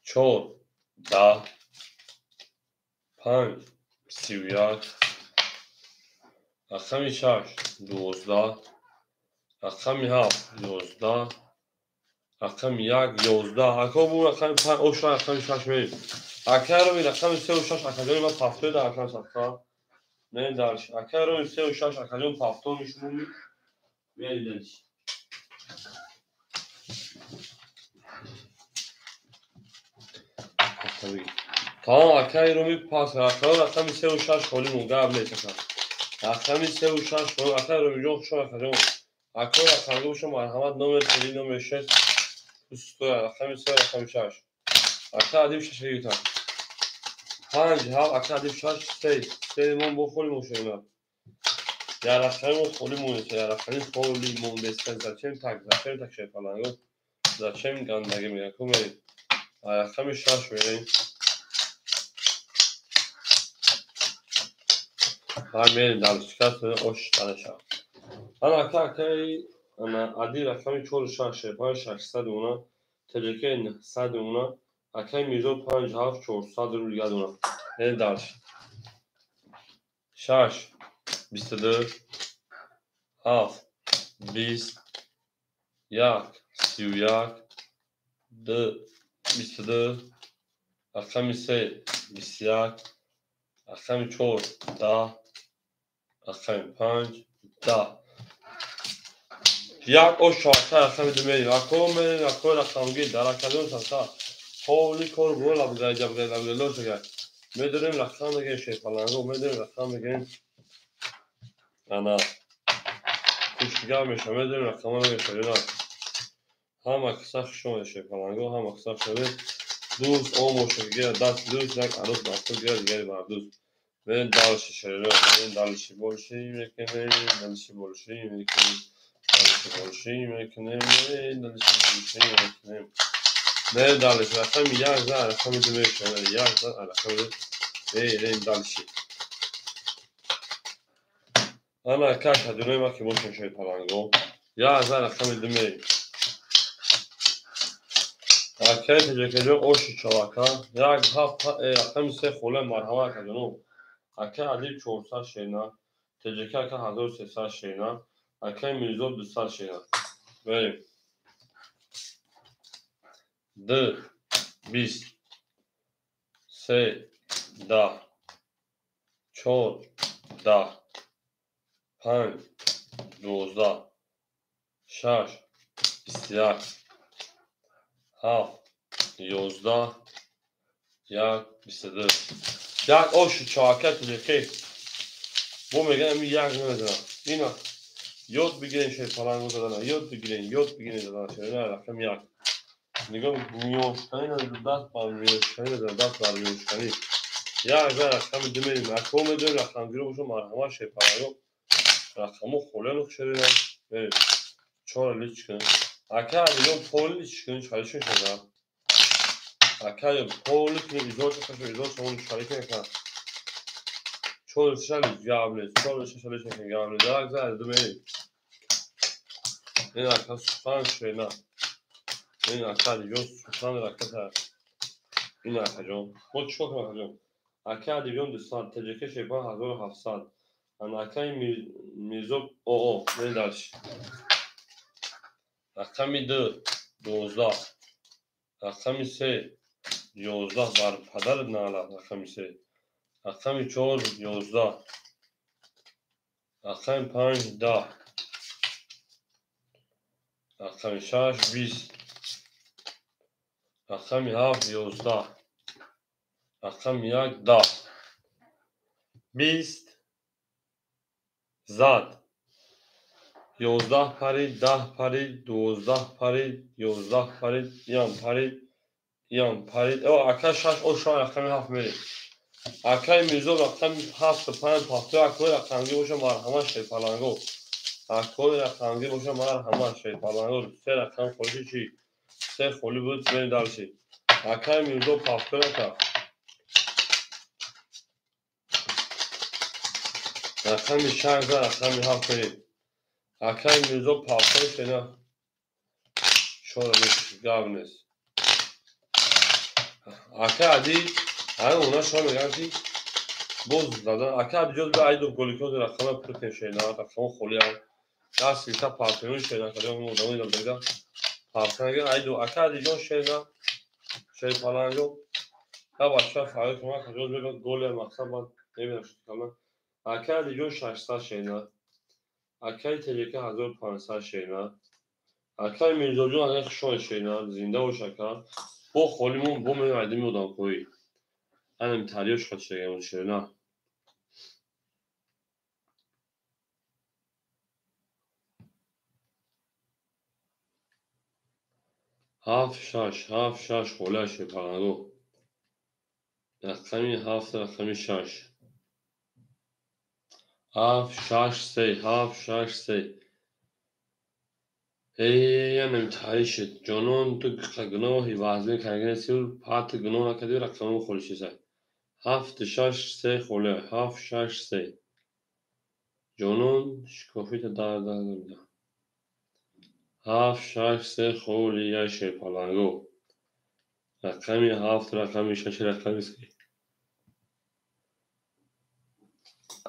Speaker 1: 4 10 5 31 رقم 6 12 رقم 7 11 رقم 1 11 اکا بو رقم 5 او شو رقم 6 بریم اکا رو می رقم 3 و 6 اکادمی ما پافتو در رقم سختا نه دارش اکا رو می 3 و 6 اکادمی پافتو میشونیم میدنش تمام اکا رو می پاس رقم 3 و 6 خالی مونگا قبل چکا رقم 3 و 6 اکا رو می جو شو اکادمی اکا رقم گوشو مرحمت نمر تلی نمر 6 دوست رقم 3 رقم 6 اکا ادیم 6 گیتا 5 هفت اکا ادیم 6 3 مون بخوری موشینا یا رقم خولی مونه یا رقم خولی مون بسکن زچم تک شد فلانگو زچم گندگی میگه کو بریم رقم 6 بریم ها میریم دلشکست بریم اوش تنشا انا اکای انا ادی رقم 4 6 5 600 اونا تلکه 900 اونا اکای میزو 5 7 400 رو دیگه اونا بریم دلش 6 22 7 20 1 31 2 22 رقم 3 21 رقم 4 10 رقم 5 10 یک او شاکر رقم دو میریم اکو میریم اکو رقم گیر در اکادون سنسا خولی کور گول ابگاه جب گیر لبگلو شگر میدونیم رقم بگیم شیفالانگو میدونیم رقم بگیم انا کشتیگر میشه میدونیم رقم بگیم شرینا هم اکساق شما شیفالانگو هم اکساق شده دوست او موشگیر دست دوست یک عروس بسته گیر دیگری بردوست بریم دالشی شرینا بریم دالشی بولشی میکنیم دالشی بولشی میکنیم دالشی بولشی میکنیم بریم دالشی بولشی میکنیم بریم دالشی رقم یک زن رقم دو میکنیم یک زن رقم دو بریم دالشی اما کاش هدونه ما که موشن شوی پلانگو یک زن رقم دو میکنیم Arkaya tecekece o şu çavaka. Ya rakam ise khole marhama kadonu. Arkaya adil çoğursal şeyna. Teceke arka hazır sesal şeyna. Arkaya milzor dışsal şeyna. Böyle. D. Bis. Se. Da. Çor. Da. Pan. Dozda. Şaş. İstiyar. Haf. Yozda. Ya. Bistedir. Ya o şu çavaka teceke. Bu megan mi yak ne mesela? Yine. Yod بگیرین شاید پلنگ رو دادن یاد بگیرین دادن شاید نه رقم یک نگاه میوشکنی نداره دست بر میوشکنی نداره دست بر میوشکنی یک اگر رقم دمیم اکو میدونیم رقم گیرو باشم مرحمه شاید پلنگ رو رقم خوله نو کشیدن بریم چهار لیچ کنیم اکر دیگه پول لیچ کنیم چالشون شده اکر پول کنیم ایزار چکش ایزار چون چالی کنیم چهار شالی گابله چهار شالی کنیم گابله در اگر دمیم این اکر سفان شده این اکر دیگه سفان رکت این اکجام خود çok اکجام اکر دیگه دوستان تجربه شیپان 1700 من اکر میزوب او ne درش رقمی 12 رقمی 3 11 بر پدر نالا رقمی 3 رقمی 4 11 رقمی 5 10 رقمی 6 20 رقمی 7 11 رقمی 1 10 20 زد 11 پرید 10 پرید 12 پرید 11 پرید یان پرید او اکا شش او شان رقم 7 میره اکای میزو رقم 7 5 پافتو اکای رقمگی باشه مرحمه شد پلنگو اکای رقمگی باشه مرحمه شد پلنگو سه رقم خودی چی سه خولی بود بریم درشی اکای میزو پافتو رقم رقم 6 رقم 7 میره اکای میزو پافتو شنا شورش گابنس اکا عدی همه اونا شما میگن چی بوز دادن اکا عدی جز به عیدو گلیکوز رقم پروتین شینا رقم خولی هم دست بیتا پارتنون شینا کده همون دموی دم بگم پارتنگه عیدو اکا عدی جون شینا شی پالانجو یا باشا فعالی کنم کده بگم گل مقصد من نمیدونم شد کنم اکا عدی جون 600 شینا اکا تجیکه 1500 شینا اکا میرزا جون اگه خشون شینا زنده و شکر bu خالیمون bu من عدی میودم کوی Hanem تریوش خود شگم شنا هفت شش خوله شی پرنگو رقمی 7 رقمی 6 7 6 3 ای نمیتاری شد جانون تو گناهی وازی کنگره سیور پات گناه نکدی رقم خورشی سه 7 6 3 خوله 7 6 3 جانون شکافی تا در 7 6 3 خوله شی پرنگو رقمی 7 رقمی 6 رقمی 3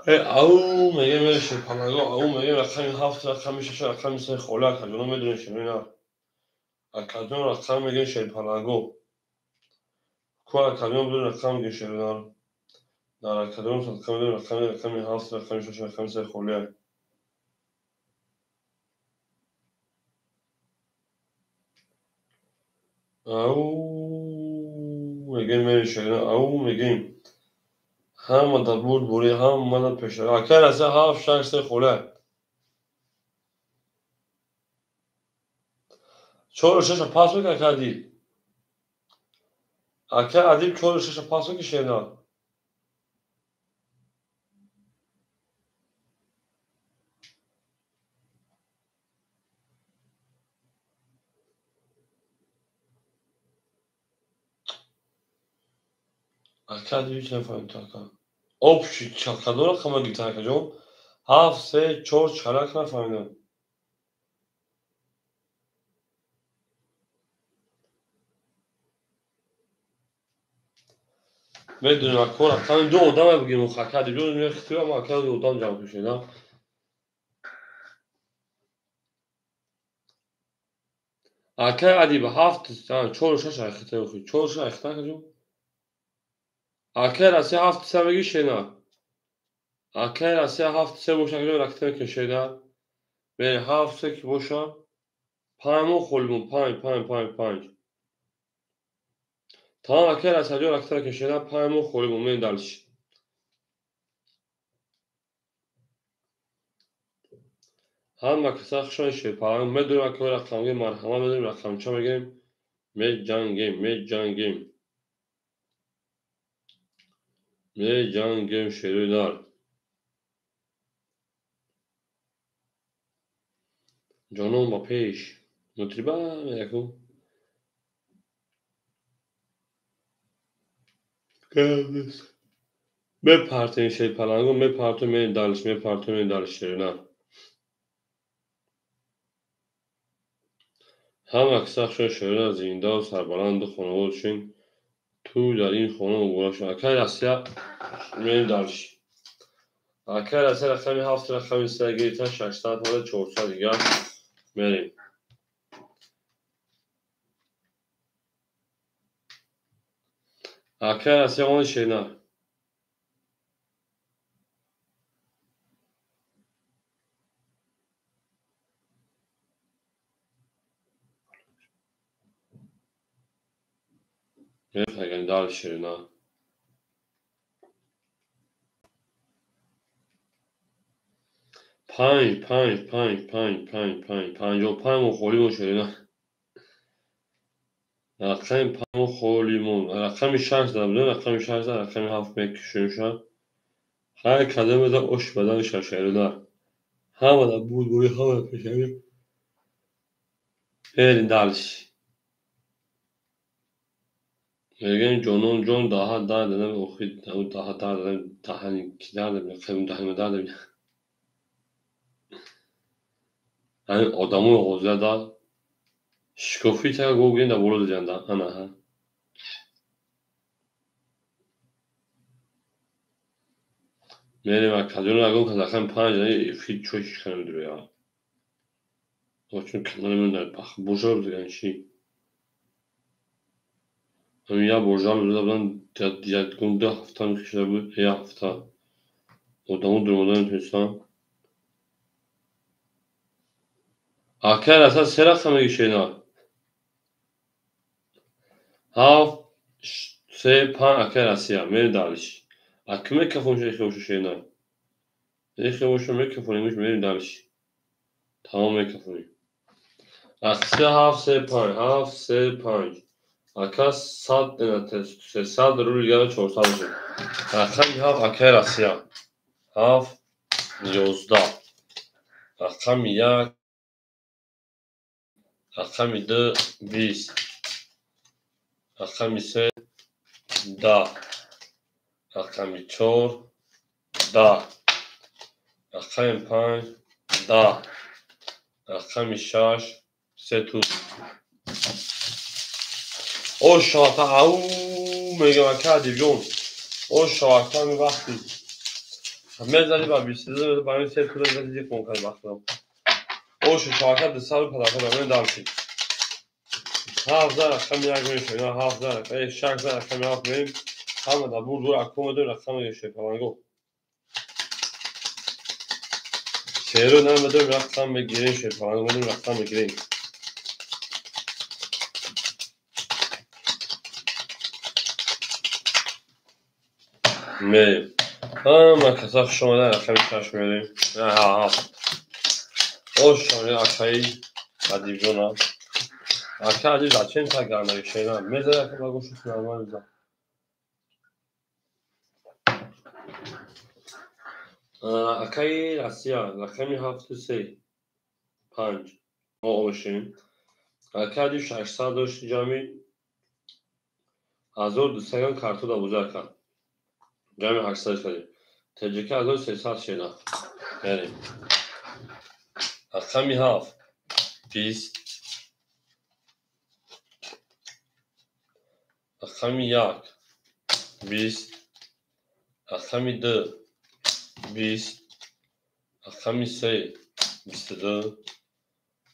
Speaker 1: او میگه میشه پناهگاه او میگه رقمی 7 رقمی 6 رقمی 3 خوله کدوم میدونی شما اینا کدوم رقم میگه شه پناهگاه کو کدوم بدون رقم میگه شما در کدوم رقم بدون رقمی 7 رقمی 6 رقمی 3 خوله او میگه میشه او میگه هم دبور بوری هم من پیش اکر از 7 6 3 خوله 4 6 پاس میکنه کردی اکر ادیب 4 6 پاس میکنه نه اکر ادیب چه فهمید تا Общий kadar kama gitar kajom. Half se çor çalak na fahmedem. بدون رقم رقم دو آدم بگیم مخکر دیگه میاد اختیار ما کار دو آدم جمع میشه نه اکر عادی به هفت تن چهار شش اختیار خود چهار شش اختیار کنیم اکر از هفت سه بگی شنا اکر از هفت سه باشه که رقم کشیده به هفت سه کی باشه پایمون خلمون پنج tamam اکر از هجار رقم کشیده پایمون خلمون من دلش هم مکسخ شون شه پایمون بدون رقم مرحمه بدون رقم چه بگیم می جنگیم شیردار جانم با پیش مطربه یکو بپرتین شی پلنگو بپرتو می دلش شیردار هم اکسخ شون شیردار زینده و سربلند و خانوادشون تو در این خانه و گوشن اکر اسیا می دلش اکر اسیا رقمی هفت رقمی سه گیتا 600 حالا 400 دیگه بریم اکر اسیا اون شینا میفهمن دلش شیرنا پنج و خولیمون شیرنا رقم خولیمون رقم 6 دادم رقم 6 دادم رقم 7 میکشونشن هر کدوم بده اش بدن شیرنا همه da بود همه کشیم برین دلش میگن جون daha دادم اوخی daha دادم دهنی کی دادم خیلی دهنی دادم hani adamın حوزه داد شکوفی تا گوگین دا برو جندا انا ها میریم کادون اگه کداخم 5 فیت چوش کنم درو یا o چون kanalımın da bak bozar yani şey hani ya bozar zaten diğer günde haftanın kişiler bu ya hafta odamı durmadan insan akar asas serak sana şeyler haf se pan akar asya mer daliş akme kafon şey خوش şeyler ne خوش میکروفونیش میریم دالش تمام میکروفونی اکسه هفت سه پنج اکا 100 300 رو دیگه 400 شد رقم هفت اکر اسیا هفت 11 رقم یک رقم دو 20 رقم سه 10 رقم چهار 10 رقم پنج 10 رقم شش 3 توپ او شاطا او میگم اکر دیویون او شاطا می وقتی مزدی با بیشتر با این سه توپ زدی کن کار وقتم او شاطا ده سال پدر من دالشی هفت رقم یک میشه نه هفت رقم 6 رقم هفت میم همه دا بود رو اکوم دو رقم یشه پلنگو شیرو نم بدون رقم بگیرین شه پلنگو بدون رقم بگیرین میم همه کساخ شما در رقم 6 میریم نه هفت او شانه اکایی و دیویون اکا عدی زچین تا گرنه شیرم میزه رقم بگو شد نرمان میزه اکایی رسیا رقمی هفت سه پنج او بشین اکا عدی 600 داشت جمعی 1200 کارتو da buzarkan. Cami 800 şöyle. TCK 1300 şeyler. Yani. Akşam haf. Biz. Akşam yak. 20 رقم 2 20 رقم 3 22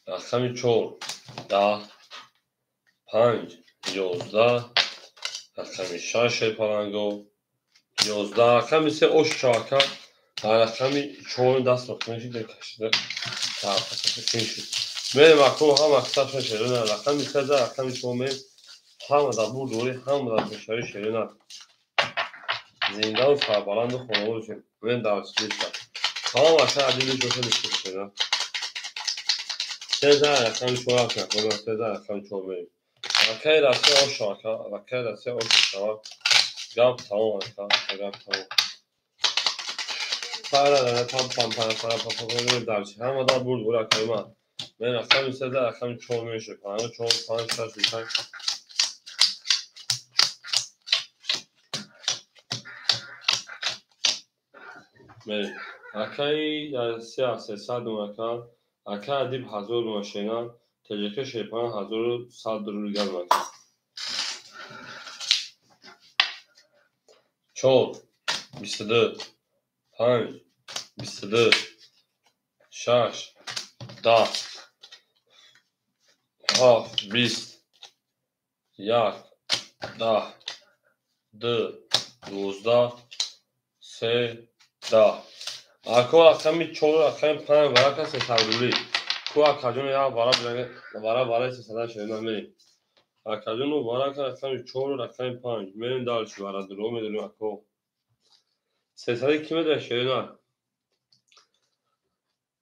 Speaker 1: رقم 4 10 5 11 رقم 6 پلنگو 11 رقم 3 اوش چاکا رقم 4 دست رقمشی که کشیده تحفظ شد میریم اکو هم اکساف شیرونه رقم 3 رقم 4 هم در بود دوری هم در پشتری شیرونه زنده و سربلند و خونه بودشیم میریم در چیزی شد هم اکسا عدیدی شده بشکل شده 3 رقم 4 رقم 3 رقم 4 میریم رقم رسه اوش چاکا رقم رسه اوش چاکا گاب تمام اکا گاب تمام پارا پام پام پام پام پام پام درچ هم در بود دوری اکایما من رقم 3 رقم 4 میشه پنج 4 5 6 5 میریم اکای در سیاست صد اکا اکا ادیب هزار ماشینا تجربه شیپان هزار صد رویگر مکان 4 22 5 22 6 10 7 20 1 10 2 12 3 10 اکو رقم 4 رقم 5 ورق است تبدیلی کو اکاجون یا برای 300 شده میریم اکاجون و ورق رقم 4 رقم 5 میریم دارش برای درو میدونیم اکو 300 کی میده شده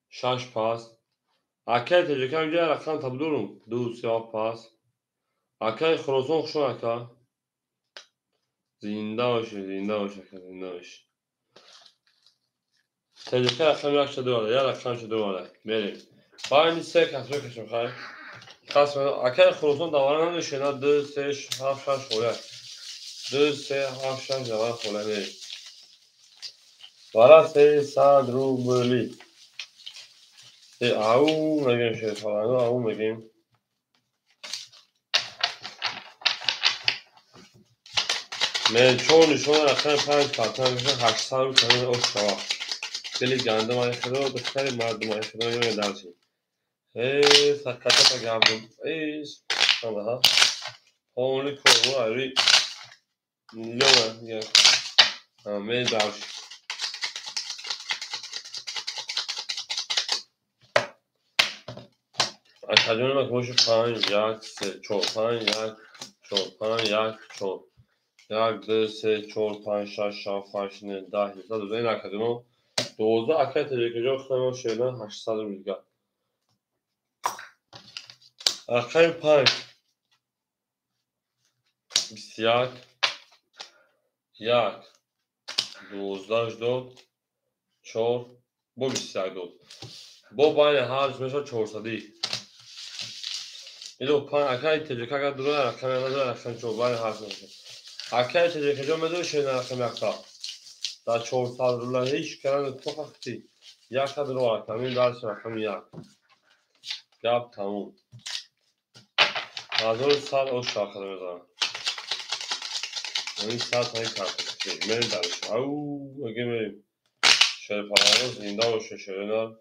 Speaker 1: 6 پاس اکای تجربه اینجا رقم تبدیلم 2 3 پاس اکای خروسون خوشون اکا زنده باشه زنده باشه تجربه رقم 1 شده والا یا رقم شده والا بریم با این سه کسره کشم خواهی قسم اکای خروسون دواره نمیشه نه 2 3 7 6 خوله 2 3 7 6 دواره خوله بریم والا 300 روبلی او مگیم شده فلانو او مگیم من چون نشون رقم 5 پرتن میشه 800 رو کنه اوش شوا خیلی گنده مایی خدا و خیلی مردم مایی خدا یه درچی سکتا گردم شما ها اونی کرو عری لیومه همه درچی اکجون مکموش 5 1 3 4 5 1 4 5 1 4 1 2 3 4 5 6 7 8 9 10 11 12 این اکجون 12 اکای تجربه خودم شیرن 800 روزگار اکای 5 21 1 12 دو 4 bu 21 دو bu باید هرچ میشه 400 اینو 5 اکای تجربه اگر درو رقم نداره رقم 4 باید هرچ میشه اکای تجربه جو میدونه شیرن رقم یکتا در 400 روله هیچ کردن تو وقتی یک درو رقم این درس رقم 1 گاب تموم 1100 اوش شاکر میزنم این ساعت های کارت کنیم میریم درش او اگه میریم شهر پرانو زنده باشه شهرنا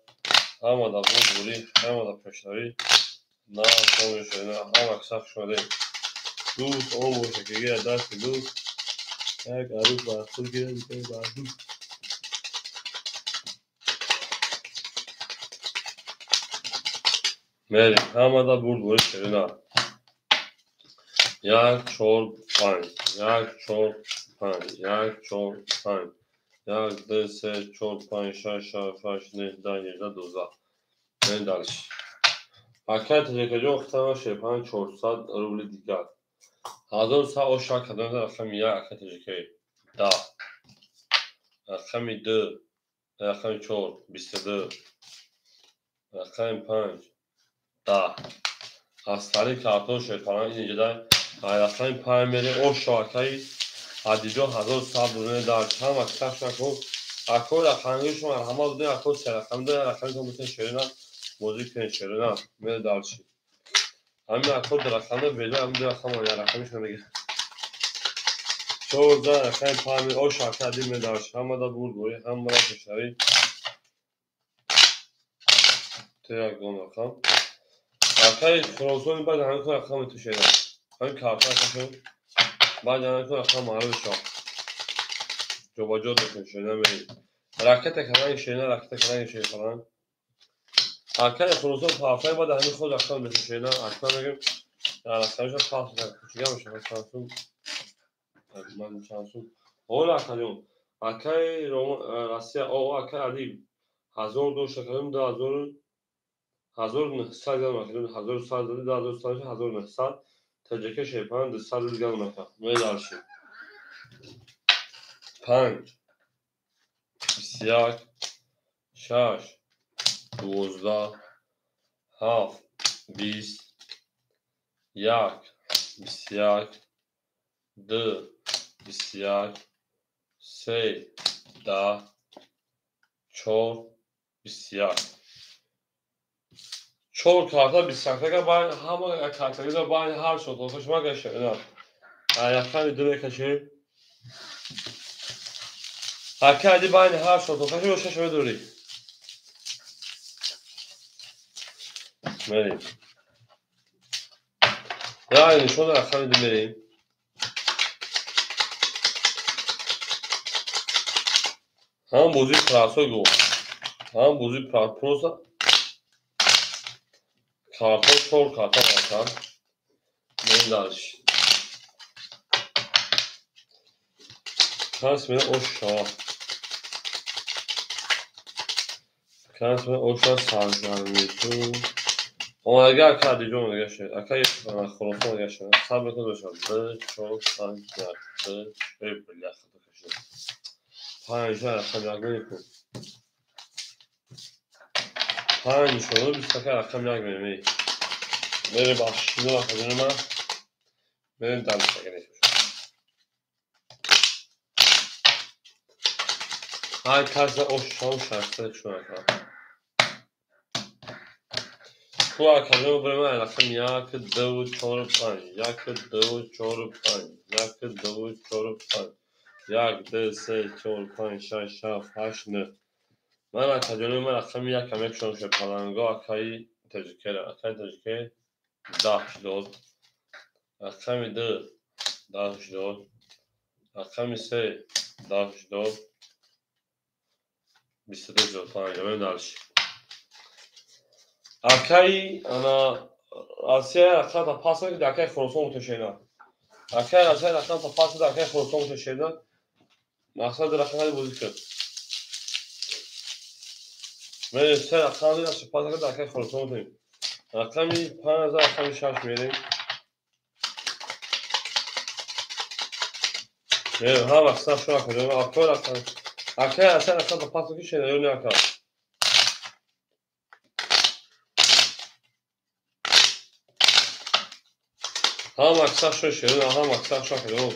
Speaker 1: همه دا بود بوری همه دا پشتاری نه کنه شهرنا همه اکساف شده دوست او باشه که گیره دست دوست یک عروض برخور گیره دیگه بردو میریم همه دا بود بوری شهرنا 1 4 5 1 4 5 1 4 5 1 2 3 4 5 6 7 8 9 10 11 12 بریم درش اکای تجربه جو اختار شیپان 400 روبل دیگر 1100 اوشا کدام رقم 1 اکای تجربه 10 رقم 2 رقم 4 22 رقم 5 10 از طریق کارتون شیپان اینجا در رقم 5 میره اوشا اکای عدیجو 1100 روبل در هم اکساف نکن اکو رقمی شما همه بودن اکو سه رقم داره رقمی که بودن شیرنا موزیک کنید شیرنا میره دارچی همین اکو در رقم داره ویدیو هم در رقم یا رقمیش نمیگه توزع اخیر پامی او شاکردی مدارش همه دا بود بوری همه را کشتری تیراک دون رقم اخیر خروسون بعد همه که رقم تو شیده همین کارتا کشون بعد همه که رقم معلوم شا جو با جو دکن شیده میرید راکت کنن شیده راکت کنن شیده کنن اخیر خروسون پافای بعد همین خود رقم دکن شیده اکتا میگیم رقمش پاس کنن کچیگه میشه شانسون من شانسون اولا کنیم اکای روسیه او اکای عدیب 1200 کردیم 1900 کردیم 1100 زدی 1100 1900 تجربه شیپان 200 دیگه نمی‌کنم می‌دارشیم 5 21 6 12 7 20 1 21 2 21 3 10 4 21 4 karta 21 که باید همه کاتگوری رو باید هر شد خوش ما گشه نه یخنی دوره کشی هکردی باید هر شد خوش رو شش دوری مریم yani şu an akşam dinleyin. Ham bozu praso go. Ham bozu praso karton çor karton atan. Ne dalış. Kasmine oşa. Kasmine oşa sarjarmıydı. Ama eğer kadi jonu geçer. Akay xolofon geçer. Sabret oluşan. Çok sanki. Böyle bir yakıt kaçıyor. پنج رقم نگم 5 شده 20 رقم نگم بره başını bakacağım ama benim dalışa gerekiyor. Herkese o şanslı şu an. Bu akşam buraya raqam 1 2 4 5 1 2 4 5 1 2 4 5 1 2 3 4 5 6 7 8 9 من akşam raqam 1 کم شون پلنگا akay تجربه 10 شد رقم 2 10 شد رقم 3 10 شد 22 شد پنجمه دالش اکای انا آسیا رقم تا پاس که دکای خروسون متشینا اکای آسیا رقم تا پاس دکای خروسون متشینا مقصد رقم های بودی کرد من سه رقم دیدم پاس که دکای خروسون متشینا رقمی 5000 رقمی 6 میریم ها مقصد شو کنیم اکای رقم اکای آسیا رقم تا پاس که شینا نه اکای هم اکثر شده هم اکثر شده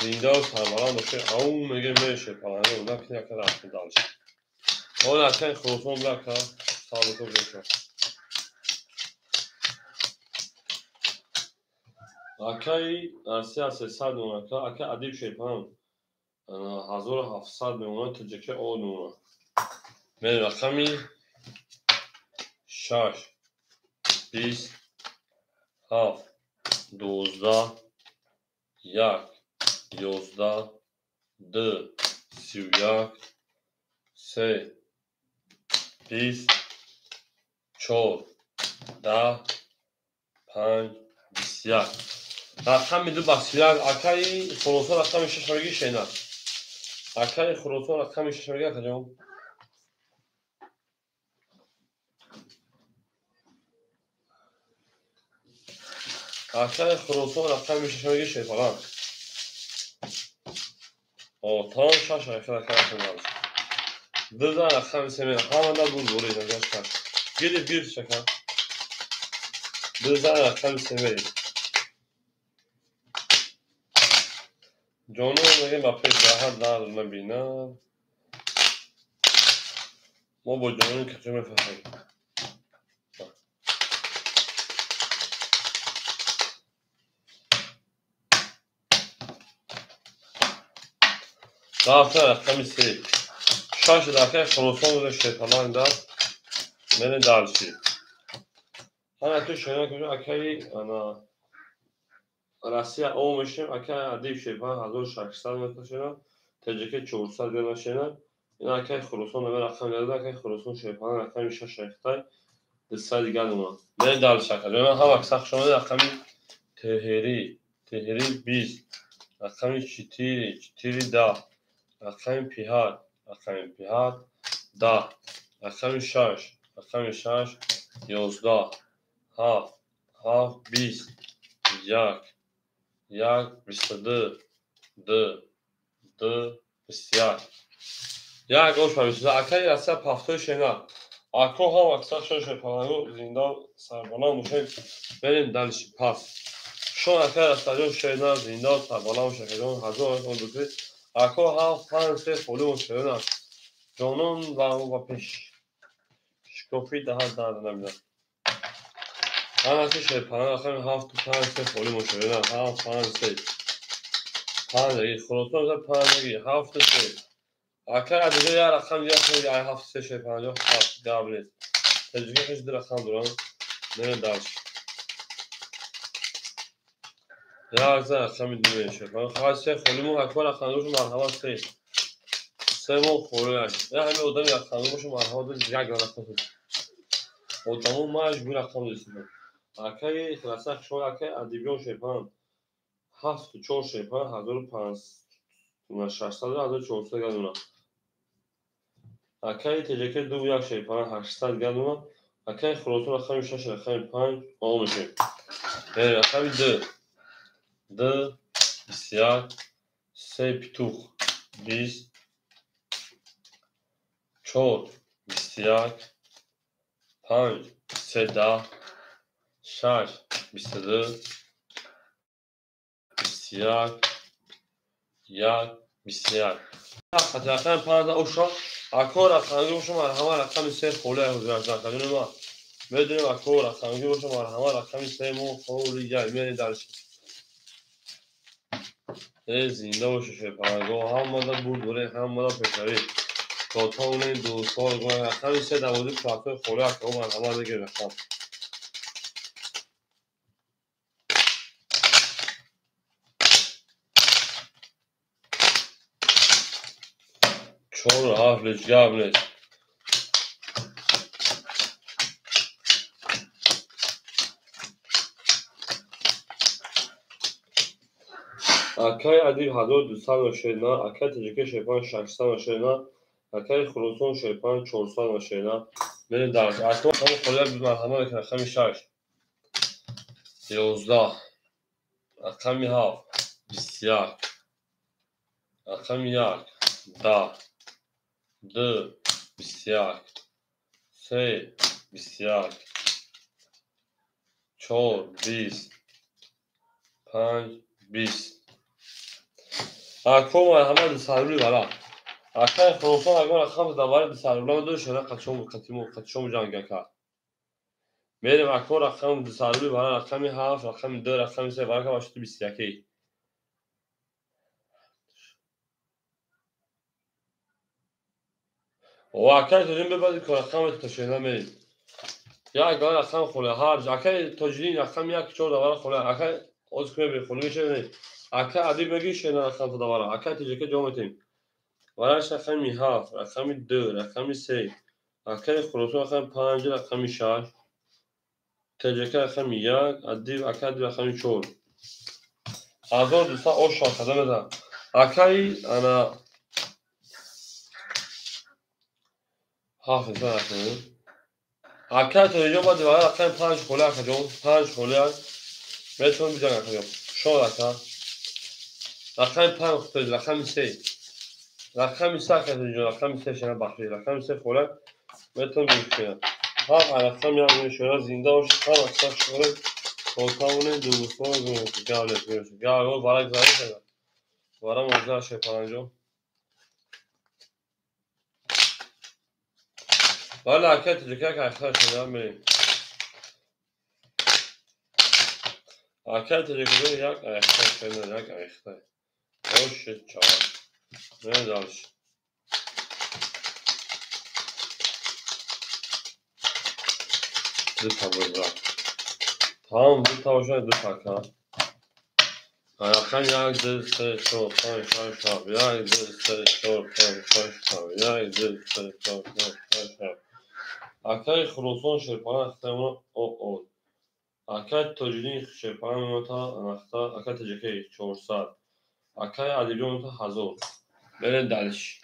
Speaker 1: زنده و سربلند باشه اون میگه میشه پلنگه اونا که نکه رفت دالش اون اکه خروسون بلکه سالتو بشه اکه ارسی 300 نونه اکه عدیب شیپان 1700 نونه تجکه او نونه میره رقمی 6 20 7 12 1 11 2 31 3 20 4 10 5 21 رقم میدو بسیار اکای خروسون رقم 6 میگی شینا اکای خروسون رقم 6 میگی کجا اکای خروسون رقم 6 میگی شی فلان او تام شاش اکای کنه دو رقم سه میگی همه دا بود بوری نگاش کن گیر چکا دو رقم سه میگی جانو میگه با پیش راحت دار نبینم ما با جانو کچه میفهمیم Rafta raqami 3 شاش داخل خروسان رو شیطان داد من دارچی هر تو شینا کنم اکی انا راستی او میشیم اکی عدیب شیطان 1600 متر شینا تجربه 400 گرم شینا این اکی خروسان رو رقم داده اکی خروسان شیطان رقم 6 اختای دسته دیگر نما من دارچی کنم هم اکثر شما رقمی تهری 20 رقمی 4 دا رقمی پیهار رقمی پیهار دا رقمی 6 رقمی 6 11 هفت 20 یک 22 دو 21 یک گوش پامیشید اکی راسته پافتو شینا اکو هم اکثر شش پانو زندان سربانا موشه بریم دلشی پاس شون اکی راسته شینا زندان سربانا موشه خیلی هزار اون دوزی اکو هم پانسه فولی موشه جانون و پیش شکوفی ده نمیدن همه شیطان آخر هفت پانسه فولی موشه هفت پانسه پانزگی خروسان زد پانزگی هفت سه اکر دیگه یا رقم یا خیلی هفت سه شی پنجاه هفت قابلیت تجربه کش در رقم دارم نمیدارش یا از رقم دیگه شی خاصه خیلی مو اکبر رقم روش مرحبا سه مو خوریش یا همه آدم رقم روش مرحبا دو یک رقم آدمو ماش رقم دستم اکر خلاصه شو اکر ادیبیون شیپان هفت چهار شیپان 1500 1400 گردونه اکی تجربه دو یک شیپان 800 گردونه اکی خروسان رقم 6 رقم 5 آو میشه رقم 2 21 3 پیتوخ 20 4 21 5 3 10 6 22 21 1 21 رقم 5 اوشا اکو رقم گوشم همه رقم 3 خوله حضور زدن ما بدونیم اکو رقم گوشم همه رقم 3 مو خوله یعنی درش زنده باشه شیپانگو هم مادا بود دوره هم مادا پشاری تا اون دو سال گوه رقم 3 دوازی پلاتوی خوله اکو من همه دیگه رقم 4 7 لجگاب نیست اکای عدیب 1200 اکای تجربه شیپان 600 اکای خروسان شیپان 400 بریم درست اکو همه خوله مرحمه بکن رقم 6 11 رقم 7 21 رقم 1 10 2 21 3 21 4 20 5 20 اکو مرحمه دو سروری برا اکای خروسان اگر رقم دواره دو سروری دو شده قدشم جنگه کرد میریم اکو رقم دو سروری برا رقم 7 رقم 2 رقم 3 برا که باشد 21 و اکای تجربه ببادید که رقم تشهیده میریم یا اگر رقم خوله هرج اکای تجربه رقم 1 4 دواره خوله اکای از کنه به خوله میشه نید اکای عدیب بگی شده رقم دواره اکای تجربه جامعتیم وراش رقم 7 رقم 2 رقم 3 اکای خروسان رقم 5 رقم 6 تجربه رقم 1 عدیب اکای رقم 4 1200 آش شاکده میدم اکای انا هفت رقم اکای تجربه با دواره رقم 5 خوله اکجام 5 خوله میتونم بیدن اکجام شما رقم 5 خطوز رقم 3 رقم 3 رقم 3 شنا بخشی رقم 3 خوله میتونم بیدن هم رقم یاد شما زنده باشید هم اکثر شما سلطانونه دوستان گاله گاله برای زایی شده برای موزه شپانجو ولی اکای تجربه که اکثر شده میریم اکای تجربه یک اکثر شده یک اکثر خوش چهار بریم دارش. دو تا بزرگ. Tamam bu tavşan dur kanka. Ayaktan yaydı sor şap yaydı sor şap yaydı sor şap. Akay خروسان شرپان اختمون او. Akay تجدید شرپان منتا نختا akay تجکی 400. Akay ادیبی منتا 1000. برن دلش.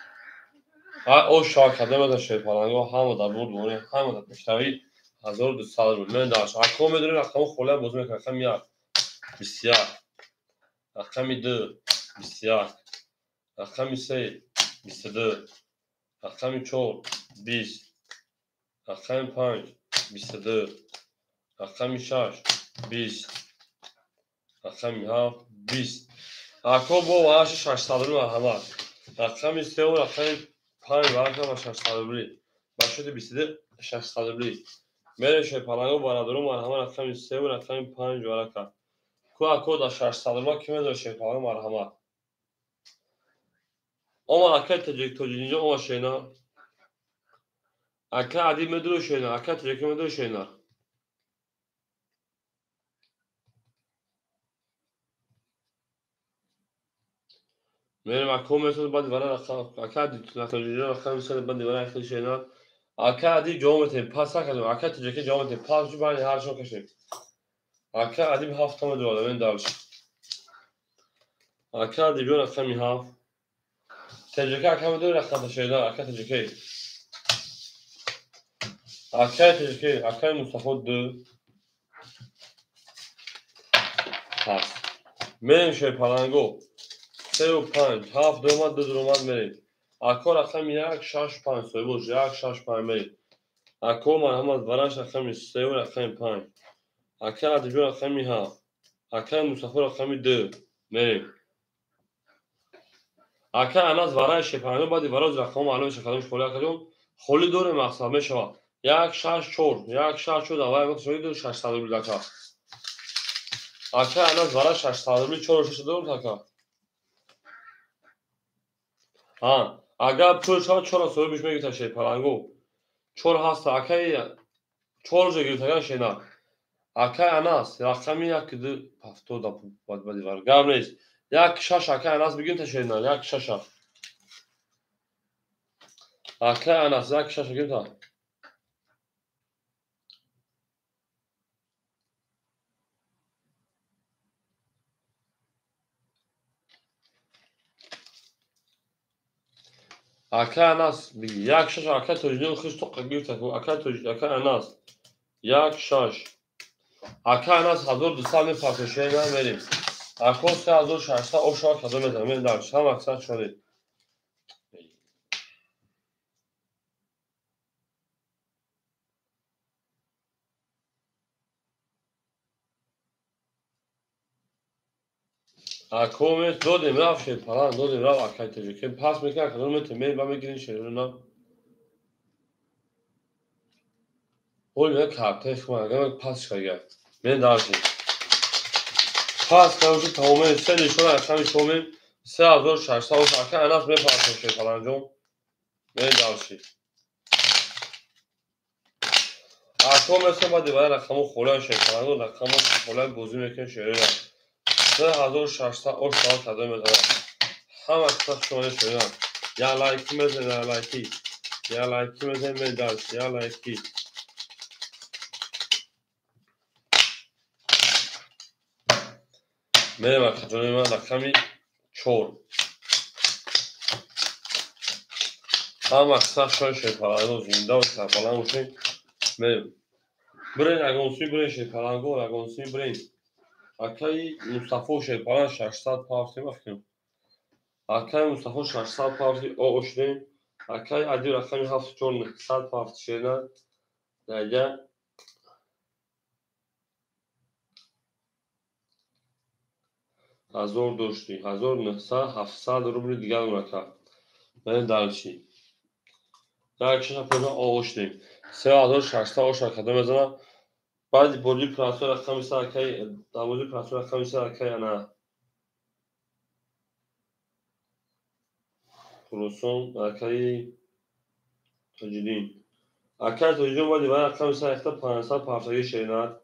Speaker 1: ها او شاکده منتا شرپانگو همو دا بود بونه همو دا مشتوی 1200 بود. من داشت. اکو میدونی رقم خلا بزرگ میکنه رقم یک بسیار. رقم دو بسیار. رقم سه 22. رقم 4 20. رقم 5 22. رقم 6 20. رقم 7 20. اکو با واش 600 رو همه. رقم 3 و رقم 5 رقم 600 بری. باشد 22 600 بری. میره شپالانگو بارادرو مرهمه رقم 3 و رقم 5 ورکا. کو اکو دا 600 ما کیمه دا شپالانگو مرهمه. اما اکا تجینجا اما شینا. اکا عدی مدرو شینا. اکا تجیکی مدرو شینا. میرم اکو مثل بعد ورا رقم اکا عدی تجینجا رقم مثل بعد ورا اخیر شینا. اکا عدی جامعه پاس کردم. اکا تجیکی جامعه پاس جو بانی هر شو کشیم. اکا عدی به هفت تا مدرو من دارش. اکا عدی بیون رقم هفت. تجیکی اکا مدرو رقم شینا. اکا تجیکی. اکا تجیکی اکا مصطفی دو. پاس. میرم شپالانگو. 3 و 5 7 دومد 2 دومد میریم. اکو رقم 1 6 5 سوی بوش 1 6 5 میریم. اکو مرحمت ورش رقم 3 و رقم 5. اکا عدیبی رقم 7. اکا مصطفی رقم 2 میریم. اکا اناز ورش شپانگو بعدی وراز رقم معلوم شکلمش خلی کردم. خلی دور مقصد میشوه. 1 6 4 1 6 4 دوای وقت شوید 600 بود اکا. اکا اناز ورش 600 بود 4 6 دور اکا. ها اگر پول شما 4 سوی بیش میگی تا شپانگو. 4 هست اکای 4 جو گرفتگان شینا. اکای اناس رقم یک دو هفتاد دا بعد بعدی ور گرم نیست. یک شش اکای اناس بگیم تا شینا. یک شش اکای اناس یک شش بگیم تا. اکای اناس بگی یک شش اکای توجیه خیش تو قبیل تکو اکای توجیه اکای اناس یک شش اکای اناس 1200 می پاک شینا میریم. اکو 3600 او شاک کدوم میزنم درش هم اکثر شده. اکو می دادیم رفت شد پلان دادیم رفت اکای توجیه پاس میکنه کدوم میتونیم با میگیرین شیرنا. اول یک کارتش کنم اگر پاس کنم من دارم. پاس کنم تمام سه نشون اصلا میشوم 3600 و شاکه اناس می پاس میشه فلان جون من دارم. اکو مثل بعدی برای رقم خوران شکلان و رقم خوران بوزی میکنه شیرنا. 3600 و شاکه کدوم میزنم. هم اکثر شما شیرنا. یا لایکی میزنم یا لایکی. یا لایکی میزنم من دارم. یا لایکی. میرم اکجانی من رقمی 4. هم اکثر شما شکلان و زنده و شکلان میشین. میرم. برین اگانسی برین شکلانگو اگانسی برین. اکای مصطفی شکلان 600 پارتی بکنم. اکای مصطفی 600 پارتی او اشنیم. اکای عدی رقمی 7400 پارتی شیرنا. نگه. هزار داشتی 1900 700 روبل دیگر اونکا. من دارچی. در کشش پروژه آوشتیم. 3600 آوشا کدام میزنم. بعد بودی پراسور رقمی سر کی داموزی پراسور رقمی سر کی نه. خراسان ارکای تاجدین ارکای تاجدین ولی برای ارکای سایخته 570 شرینات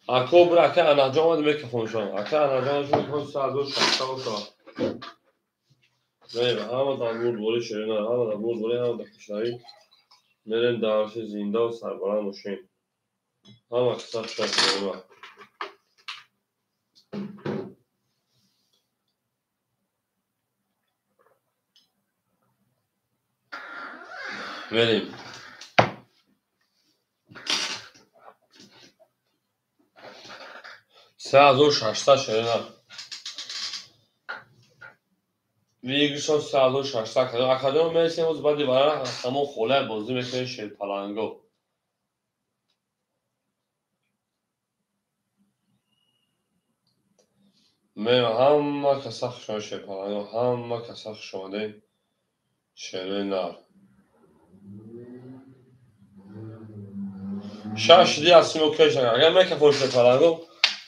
Speaker 1: ارکای بر ارکای انجام ولی میکفونشان ارکای انجامشون میکنن سازو شخصا نه همه دامور بولی شرینات همه دامور بولی همه دکتشایی میرن دارش زنده و سربران مشین همه کسا شرینات بریم 3600 شرینات میگیشون 3600 کدوم اکادمی میرسیم از بعدی برای همون خوله بازی میکنیم شیر پلنگو همه کسا خشون شیر پلنگو همه کسا خشونه شیر نار شش دی هستیم اوکی شنگ اگر میکفون شیر پلنگو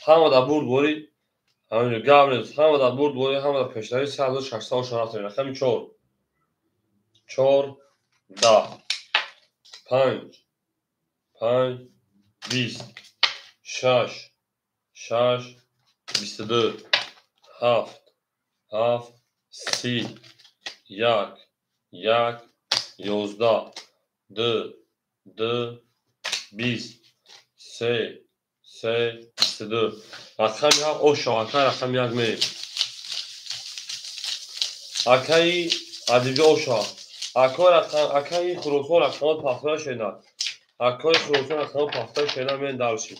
Speaker 1: همه دا برد بوری همینجا گم نیست همه دا برد بوری همه دا پیشتری 3600 شناخت داریم رقمی 4 4 10 5 5 20 6 6 22 7 7 30 1 1 11 2 2 20 3 3 22 رقم یک اوشا رقم یک می اکای ادیبی اوشا اکای خروسون رقمات پافتار شینا اکای خروسون رقمات پافتار شینا من دارشی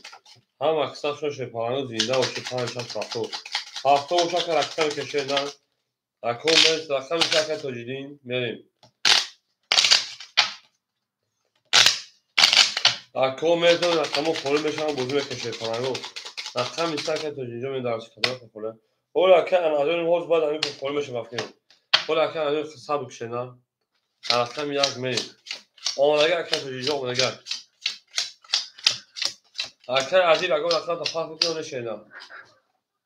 Speaker 1: هم اکساشون شپارانو زنده و شپارانشان پافتو پافتو اوشا که رقم کشینا اکو مرس رقم شکر توجیدین میریم اکو مرس رقمو خوری میشن بوزی بکشه پارانو رقم شکر توجیدین من دارشی کدام خوره اولا که انادون هوز بعد همین خوری میشه بافیم اولا که انادون حساب کشینا رقم یک میریم آمدگه اکر توجیدین آمدگه اکر عدیب اگه رقم تفاق بکنه شینا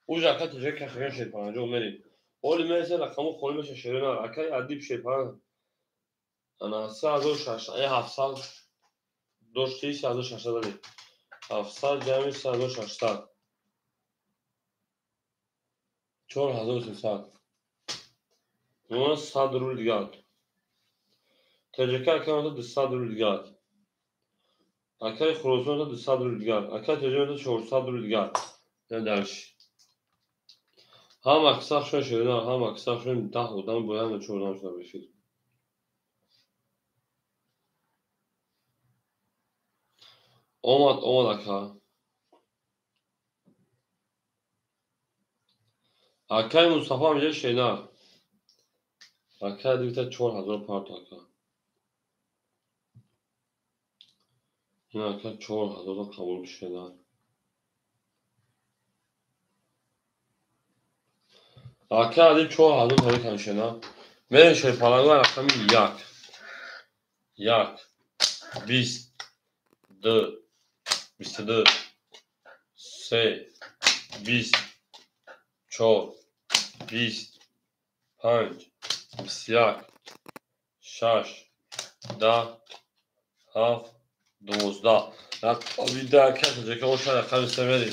Speaker 1: اوج اکر توجیدین کشیدین شید پارانجو میریم اولی مرس رقمو خوری میشه شیرنا اکر عدیب شید پاران انا 3600 700 داشتی 3600 داری 700 جمعی 3600 4300 اون 100 رو دیگه تجربه کردم 200 رو دیگه اکای خروسون 200 رو دیگه اکای تجربه 400 رو دیگه نه درش هم اکثر شون شده هم اکثر شون 10 بودن باید 14 شده بشید اومد اکای مصطفی میگه شینا اکای دیگه 4000 پارت اکا این اکای 4000 قبول شده اکای دیگه 4000 تاریخ کنشنا میرین شوی پلنگو رقم یک 20 2 22 3 20 4 20 5 21 6 10 7 12 رقمی ده کسی که اوشا رقم سمری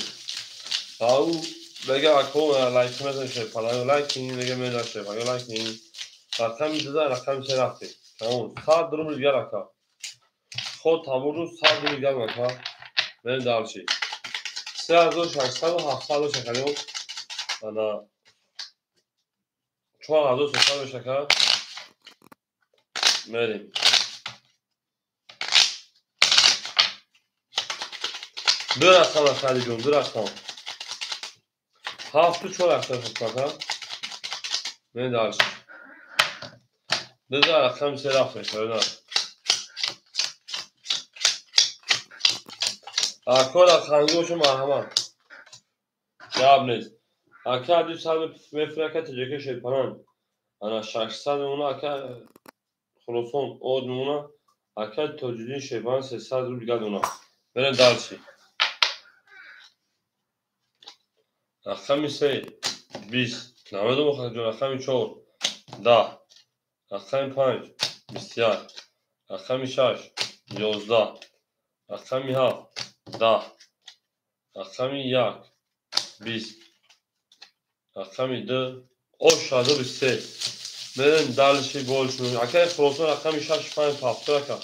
Speaker 1: او بگه اکو لایک میزن شوی پلنگو لایک این بگه میزن شوی پلنگو لایک این رقم میده رقم سه رفتی تمام 100 درون دیگه رقم خود تمام 100 درون دیگه رقم بریم دارشی 3600 و 700 شکریم انا 4300 شکر میریم دو رقم از خیلی جون دو رقم 7 و 4 رقم شکر بریم دارشی دو رقم سه رقم شکر اکو رقمگوش مرحمت جواب نیست اکو عدیب سال مفرکت تجربه شد پنان انا 600 اونا اکو خلصون اود اونا اکو توجیدین شیبان 300 رو دیگه اونا بریم دارشی رقم سه 20 نمید مخرج رقم 4 10 رقم 5 بسیار. رقم 6 11. رقم 7 10. رقم 1 20. رقم 2 83. بریم دلشی گل شد. اکه خلاصون رقم 6 5 پافتور که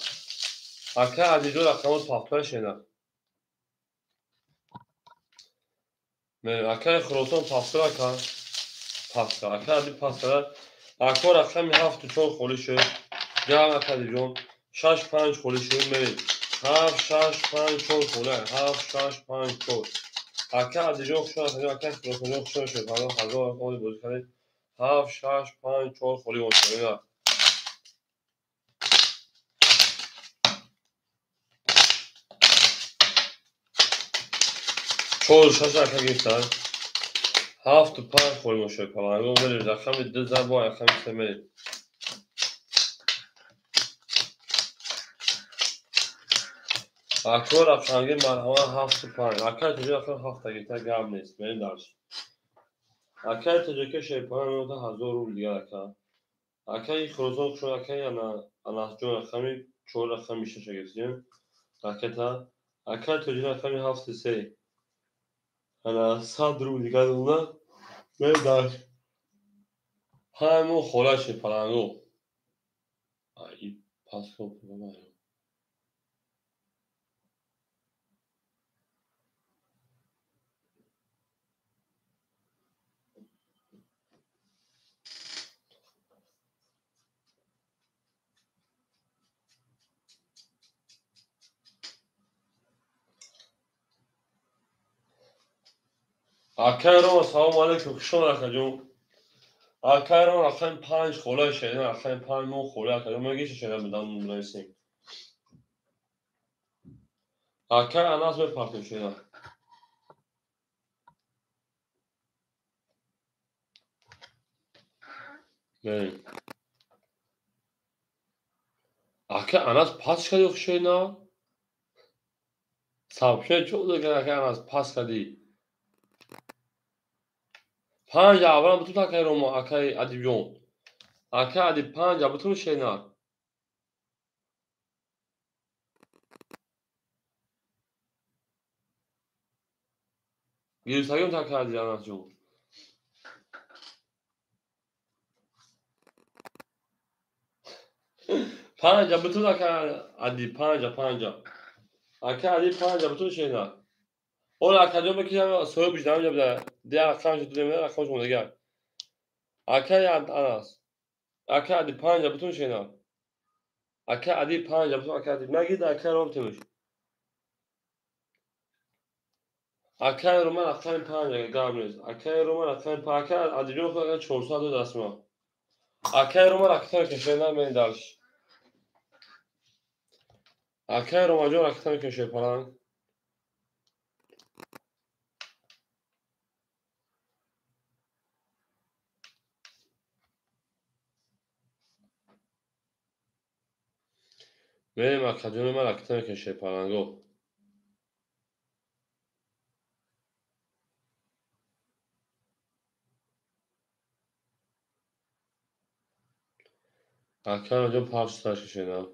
Speaker 1: اکه عدیدو رقم پافتور شده. بریم اکه خلاصون پافتور که پافتور. اکه عدید پافتور. اکه رقم 7 4 خولی شد. جمع اکه دیجون 6 5 خولی شد. بریم 7 6 5 4 خوله. 7 6 5 4. اکه عدیدو شد. اکه خلاصون شد. حالا هزار خولی بود کرد. 7 6 5 4 خولی بود کرد. چهار شش اکه گیفتن. 7 5 خولی موشه پلنگو بریم. رقم 2 زبا رقم 3 بریم. اکه رقم مرحمه 7 5. اکه تجربه رقم 7 گیفته گم نیست. بریم درش. اکه تجربه که شیپانه نوته 1000 رو دیگر اکه. اکه این خروزان شد اکه یا نه جون رقمی 4 رقم میشه شگفتیم. اکه تا اکه تجربه رقم 7 3. انا 100 رو دیگر دونه. بریم درش. همون خوله شد پلنگو. ای پاس کن بابا. اکه رو سلام علیکم شما اکه جون. اکه رو رقم 5 خوله شد. رقم 5 مو خوله اکه جون میگیش شده بدن بنویسیم. اکه اناس بپرتیم شده. بریم. اکه اناس پاس کردی خشینا. سابشه چود دیگر اکه اناس پاس کردی. 5 اول بتون اکه رو ما اکه ادی جون. اکه ادی 5 بتون شینا. گیرساگیم تا کردی اناس جون. 5 بتون اکه ادی 5 اکه ادی 5 بتون شینا. اون اکه جون بکشم سوی بیشتر میجا بده. دیگه رقمش دو نمیده رقمش مونده. اکه اناس. اکه ادی 5 بتون شینا. اکه ادی 5 بتون اکه ادی نگید اکه رو بتونش. اکه رو من رقم 5 گام نیست. اکه رو من رقم 5 اکه ادی جون خود 400 دو دست ما. اکه رو من رقم کشیدن من دالش. اکه رو ما جون رقم کشید پلنگ. بریم اکه جون من رقم کشید پلنگو. اکه رو جون پاس تاش کشیدم.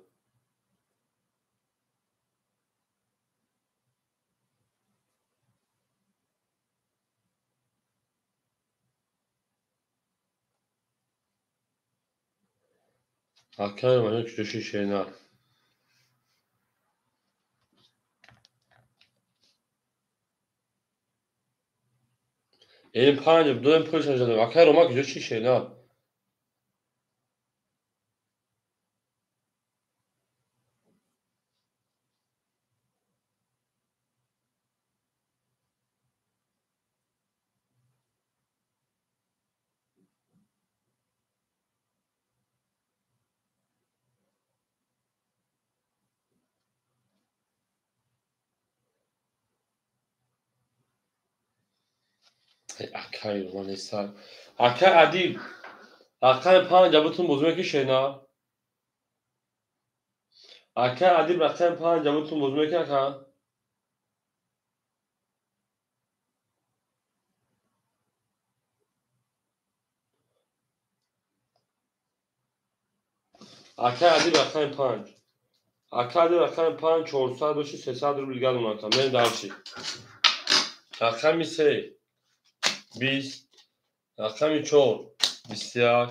Speaker 1: اکه رو من جون کشیدم. این 5 دو این پوش نشدم. اکه رو من کشیدم. اکه رو من نیست. اکه ادی رقم 5 بتون بزرگ کشیدم. اکه ادی رقم 5 بتون بزرگ کشیدم. اکه عدی رقم 5 اکه عدی رقم 5 400 باشه 300 رو بیلگرد اون رقم بریم درچی رقم 3 20 رقم 4 21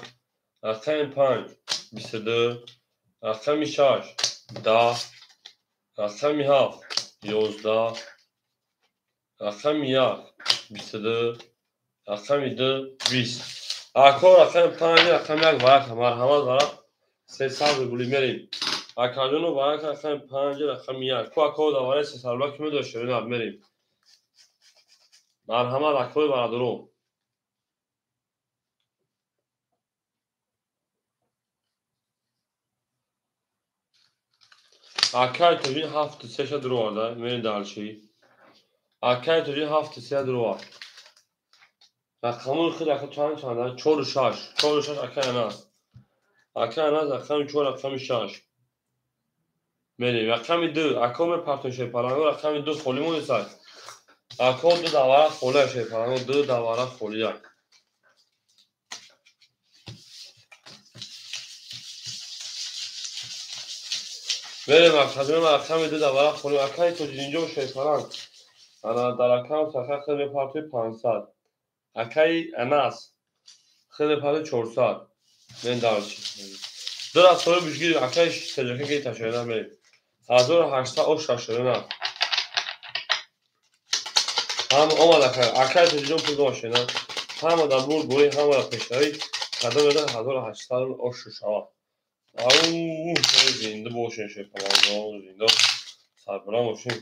Speaker 1: رقم 5 22 رقم 6 10 رقم 7 11 رقم 1 22 رقم 2 20 اکو رقم 5 رقم 1 ورق مرحمت ورق 300 رو بریم اکادون رو ورق رقم 5 رقم 1 کو اکو دواره 300 رو کمی داشته بریم مرحمت اکوی برادرو اکای توجین 7 3 درو vardı بریم درچی اکای توجین 7 3 درو var رقمون خیلی چند 4 6 4 6 اکای اناس اکای اناس رقم 4 رقم 6 بریم رقم 2 اکو پرتون شه پلنگو رقم 2 خلیمون سر اکو 2 دواره خلیه شه پلنگو 2 دواره خلیه بریم رقم 2 دواره خلیه اکای توجین اینجا شه پلنگ انا در اکاونت سخت خیلی پرتوی 500 اکای اناس خیلی پرتوی 400 من درچی دو از سوال بیشگیر اکایش سجاکه که تشایدن بریم 1800 او شاشده نه هم آمد اکای تجیجون پول داشته هم در بول بوری هم در پشتایی قدم بدن 1800 او شوشوا او زنده باشین شپلان زنده سربران باشین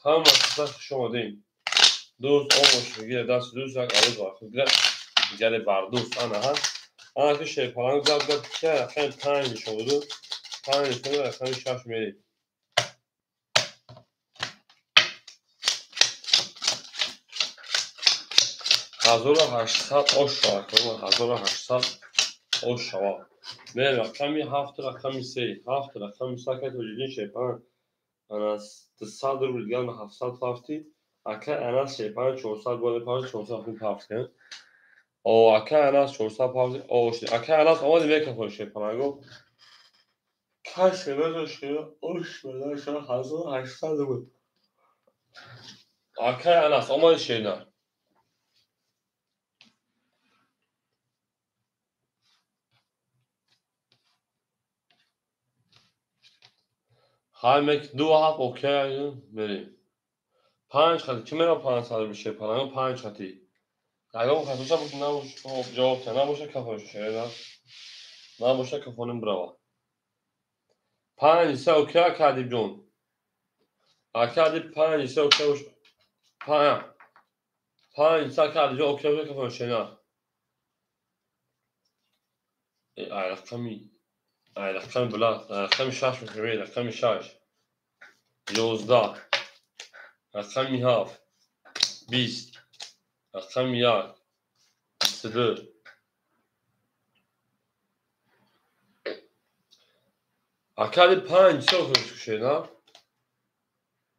Speaker 1: هم از شما دیم دوست او باشه بگیره دست دوست یک آوز واقع گره گره بردوست آنه هم آنه که شپلان زد که رقم 5 میشه بودو 5 میشه رقم 6 میریم 1800 او شوا 1800 او شوا نه رقمی 7 رقمی 3 7 رقمی 3 که توجیدین شیپان اناس 100 رو بیلگرد 700 پافتی اکه اناس شیپان 400 باید پافتی 400 خون پافتی او اکه اناس 400 پافتی او شد اکه اناس آمدی میکن خود شیپان اگو کسی نداشته اوش بده شما 1800 بود اکه اناس آمدی شیدن همه دو هفت اوکی بریم 5 خطی چی میرا 500 میشه پلنگو 5 خطی اگه اون خطوش هم باشه نباشه جواب که نباشه کفانش شده نباشه کفانم بروا 5 سه اوکی کردیم جون اکردی 5 سه اوکی باشه 5 سه کردی جون اوکی باشه کفانش شده ای رقمی بلاد رقمی 6 میشه رقمی 6 11 رقمی 7 20 رقمی 1 22 اکردی 5 سه اوکی باشه شده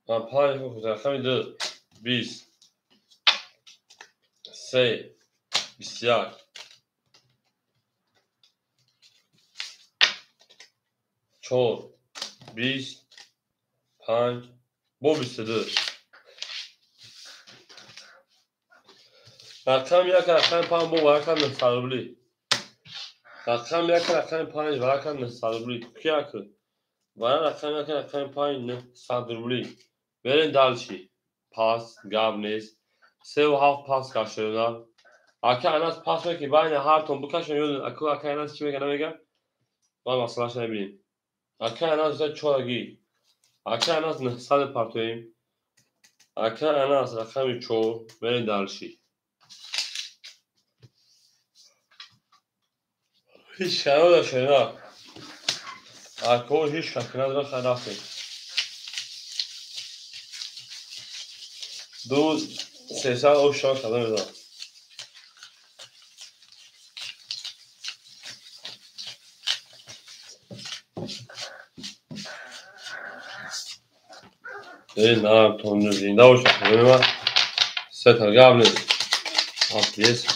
Speaker 1: من 5 اوکی رقمی 2 20 3 21 4 20 5 bu 22 رقم 1 رقم 5 bu ورقم نستربلی رقم 1 رقم 5 ورقم نستربلی کی اکل ورق رقم 1 رقم 5 نستربلی برین دالچی پاس گاب نیست 3 و 7 پاس کشیدن اکه اناس پاس میگه بین هر تون بکشن یاد اکو اکه اناس چی میگه نمیگه ما مسئلهش نبینیم اکه اناس چورگی اکه اناس 900 پرتویم اکه اناس رقم 4 برین دالچی هیچ کنار داشته نه اکو هیچ کنار داره خرافه دو 300 او شان خدا میدونم این نام تون زنده باشه خدا 3 تا گاب نیست آتیس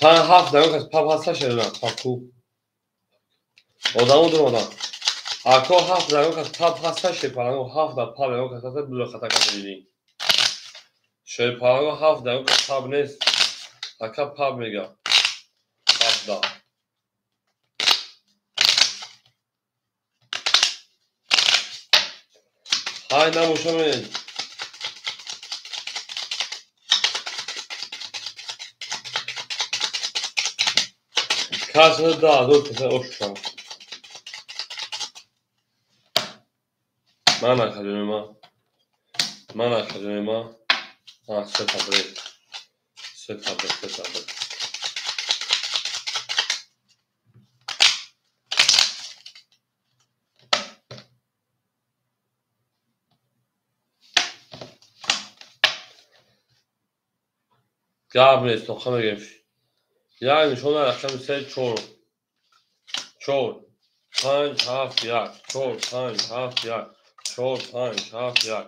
Speaker 1: 5 7 دقیقه پاپ هسته شده نه پاکو آدمو در آدم Ako haft در اون پاب هستش پلنگو هفت در پاب اون کسات بلو خطا کردیم شی پلنگو هفت در اون پاب نیست اکا پاب میگه هفت دا های نموشم کاسه دا دو کسه اوشم من نکردم ما سه تبریک گاب نیست تو خمه گمش یعنی شما رقم سه چور پنج هفت یک چور پنج هفت یک چور پنج هفت یک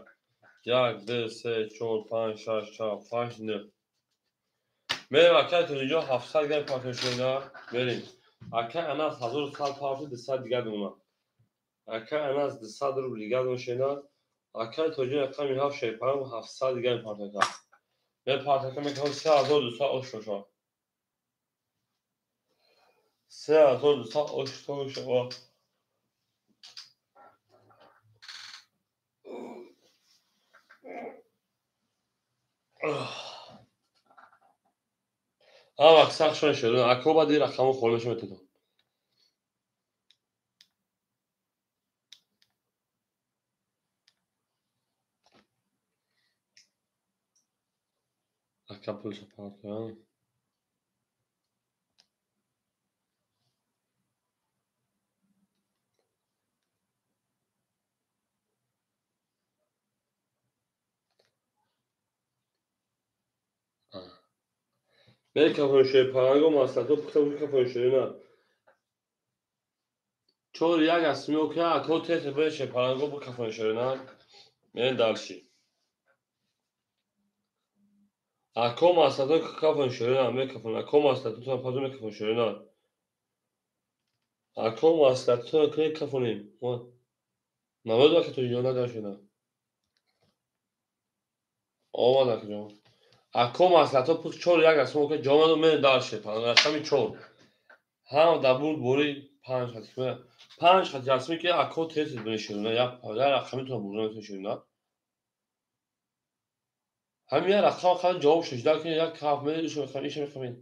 Speaker 1: یک دو سه چور پنج شش چهار پنج نه بریم اکه تو اینجا 700 گرم پارتن شده بریم اکه انا از 1000 سال پارتن 200 دیگه دونا اکه انا از 200 رو دیگه دونا شده اکه تو اینجا اکه می هفت شیپرم و 700 دیگه پارتن کرد به پارتن که میکنم 3200 اوشتوشا 3200 اوشتوشا ama bak sakşan şöyle akroba değil rakamı koymuş metedo. Akapul sepat ya. Bel kafan şey parango maslato pıkta kafan şey ne? Çoğu ya gasmi o ki akro tete böyle şey parango bu kafan şey ne? Ben dalşi. Akro maslato kafan şey ne? Ben kafan akro maslato tu pazun kafan şey ne? Akro maslato ki kafanım. Navadı vakit o yona da şey ne? Olmadı ki canım. Akro maslato pık çoğu ya gasmi o ki canım ben dalşi parango gasmi çoğu. هم دبور بوری 5 خطمه 5 خط رسمی که اکو تست بنشونه یا پایه رقمی تو بورونه تشونه همین یه رقم خیلی جواب شده که یک کاف میدیش میخوامین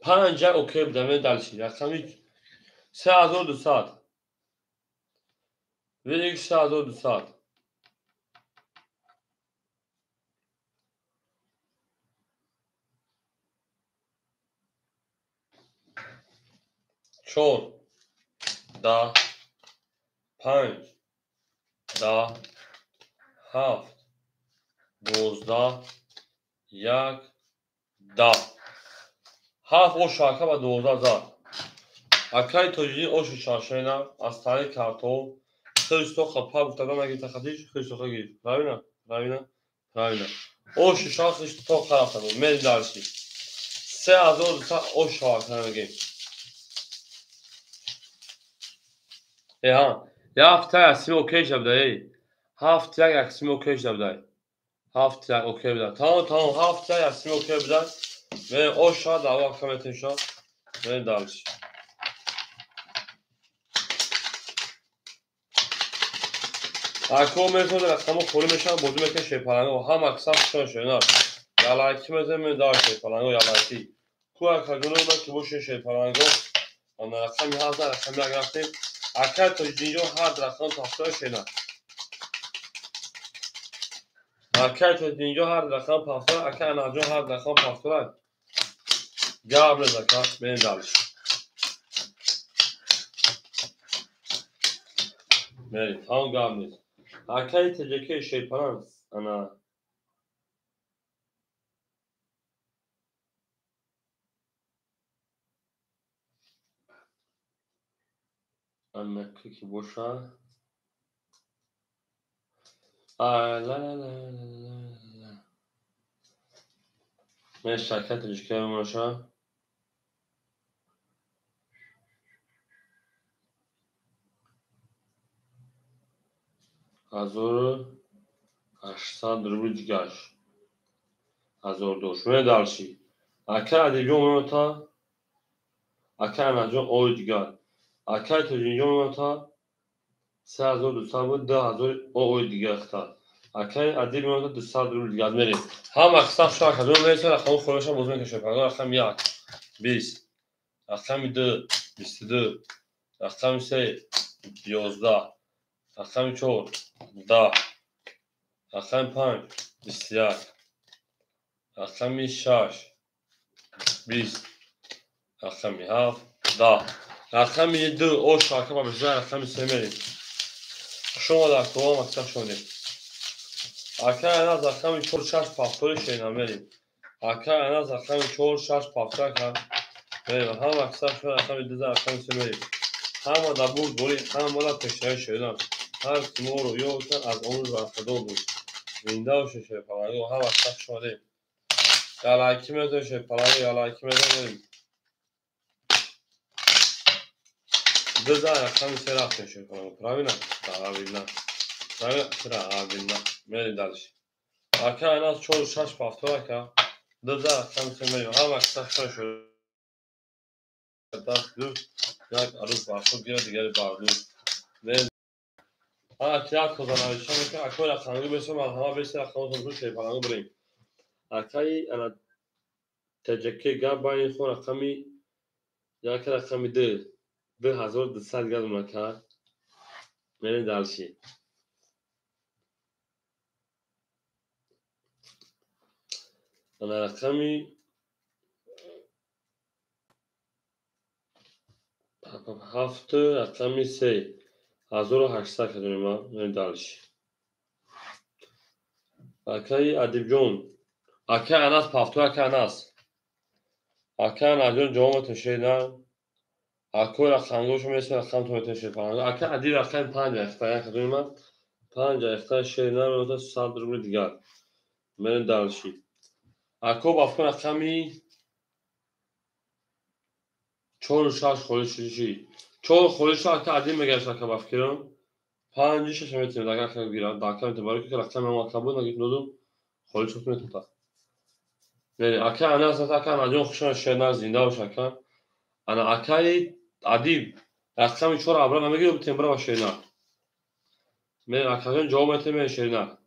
Speaker 1: 5 اوکی بدم دلشی رقمی 3200 و یک 3200 4 10 5 10 7 12 1 10 7 o şarkı ve 12 zar اکای توجیه اوش شاشینا از طریق کارتو خیلی تو خپا بودم اگه تخطیش خیلی تو خیلی راوینا اوش شاخش تو خراب شد من دارشی 3000 تا اوش شاخ نمیگی ها یا هفته اسمی اوکی شب دایی هفته یک اسمی اوکی شب دایی هفته یک اوکی بده تمام هفته یک اسمی اوکی بده من اوش شاخ دعوا کمیتین شاخ من دارشی اکو میتونه رقمو خوری میشن بودی میکنه شیپالنگو هم اکسام شون شونار یالایتی میتونه دار شیپالنگو یالایتی کو اکادونو من که بوشه شیپالنگو آن رقمی هزار رقمی رفتیم اکا تو جینجو هر رقم پافتور شینا اکا تو جینجو هر رقم پافتور اکا اناجو هر رقم پافتور گاب نزکات بین دارش میری هم گاب نیست اکای تجکی شیپالنگ انا انا کی بوشا لا من شرکت تجکی باشا 1800 روبل دیگرش 1000 دوش من دالشی اکر ادیبیون منتا اکر نجون اوی دیگر اکر تجینجون منتا 3200 بود 10000 اوی دیگر اختار اکر ادیبیون منتا 200 روبل دیگر میریم هم اکساف شاک هدون میرسه رقم خورش هم بزرگ کشه پرگاه رقم 1 20 رقم 2 22 رقم 3 11 رقم 4 10 رقم 5 21 رقم 6 20 رقم 7 10 رقم 2 او شاکه با بزرگ رقم 3 میریم شما در توام اکساف شدیم اکر از رقم 4 6 پافتور شینا میریم اکر از رقم 4 6 پافتور کن میریم هم اکساف شد رقم 2 رقم 3 میریم هم دبور دوری هم مالا پشتای شدن هر تیمور رو یو کن از اون رو افدال بود زنده و ششه پلانگو هم اکساف شدیم یالاکی میدون شه پلانگو یالاکی میدون 2000 رقم 3 رقم شه پلانگو پراوینا پراوینا پراوینا میریم دلش اکر از 4 6 پافتور کن 2000 رقم 3 میریم هم اکساف شد دست دو یک عروض پافتور گیره دیگری باردور میریم اکیات کزانایشان میکنه اکوی رقمگی بسیم از همه بیسی رقماتون رو شه پلانگو بریم اکایی انا تجکی گاب باید خون رقمی یا که رقمی 2200 گاب نکرد میریم دلشی انا رقمی 7 رقمی 3 1800 کدونی ما میریم دلشی اکایی ادیب جون اکای اناس پافتو اکای اناس اکای نجون جوام تشیدن اکوی رقمگوشو میرسیم رقم تو تشید پلانگو اکای ادیب رقم 5 اختار کدونی ما 5 اختار شیدن رو تا 100 روبل دیگر میریم دلشی اکو بافکن رقمی 4 6 خورشیدی 4 خورشید اکا ادیب میگرش اکا بافکرم 5 6 میتونیم دقیقا اکا گیرم داکا میتونیم که رقم ما کبود نگید نودم خورشید میتونیم میریم اکا اناس اکا نجون خوشان شیدن زنده و شکن انا اکای ادیب رقم 4 ابرا نمیگیرم بتیم برا شیدن میریم اکا جواب میتونیم شیدن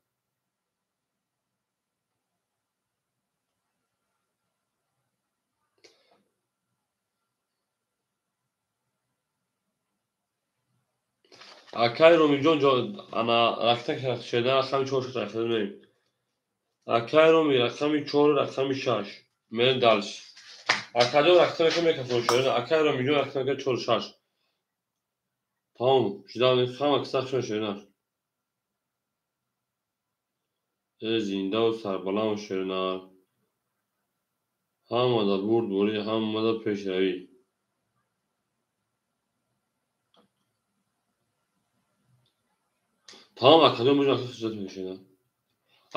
Speaker 1: اکای رومی جون انا رقم شیدن رقم 4 شد رقم میریم اکای رومی رقم 4 رقم 6 میریم دلش اکاجو رقم که میکفون شیدن اکای رومی جون رقم که 4 6 tamam جدا خام اکساف شیدن زنده و سربلند و شیرنار هم مدد برد بوری هم مدد پیشروی tamam اکاجو مجھے اکساف شیدن شیدن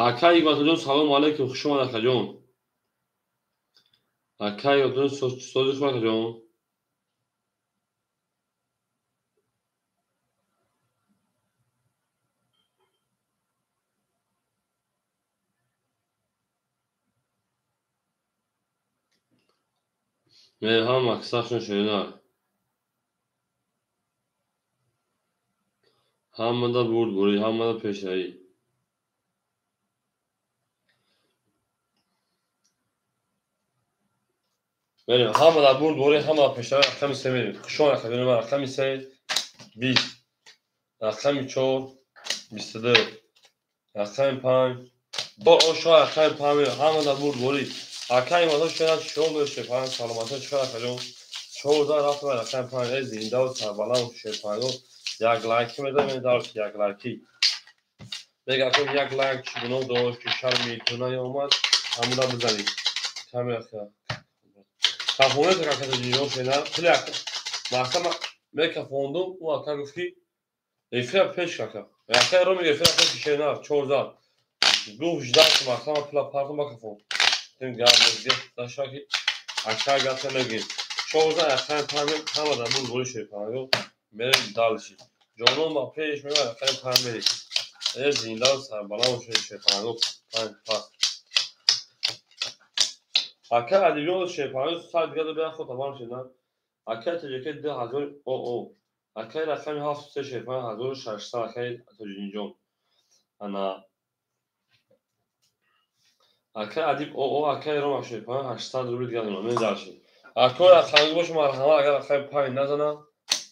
Speaker 1: اکای اکاجو سلام علیکم خوش آمد اکاجو اکای اکاجو سوزش اکاجو میریم هم اکساف شیدن هم مدد برد بوری هم مدد پیشروی میریم هم مدد برد بوری هم مدد پیشروی رقم 3 میریم خوش آمد اکاجو رقم 3 20 رقم 4 22 رقم 5 با آشها رقم 5 میریم هم مدد برد بوری اکای مدد شیدن شغل بشه پایان سلامتی چکر اکاجو 14 رقم رقم 5 زنده و سربلند و شیرپایگو یک لایکی میده دارش یک لایکی بگه اکم یک لایک چگونه داشت که شرمی تونای اومد همونا بزنید کمی اکا کفونه تا که جیجون شیدن خیلی اکا محسن میکفوندم او اکا گفتی ایفیر پیش اکا اکا رو میگه ایفیر پیش شیدن 14 گفت جدا که محسن پلا پارتون با کفون این گرد داشتا که اکا گفت نگید 14 اکا پامین همه در بول بولی شیرپایگو میریم دالشی جانون با پیش میگه اکا پامین زندان سربلند شیپانگو 5 پاس اکر ادیبیون شیپانگو ساعت دیگه بیا خود تمام شدن اکر تجربه 2000 او اکر رقم 7 شیپانگ 1600 اکر تجربه انا اکر ادیب او اکر رو شیپانگ 800 روبل دیگه من داشتم اکر رقم باشه مرحمت اگر رقم 5 نزنه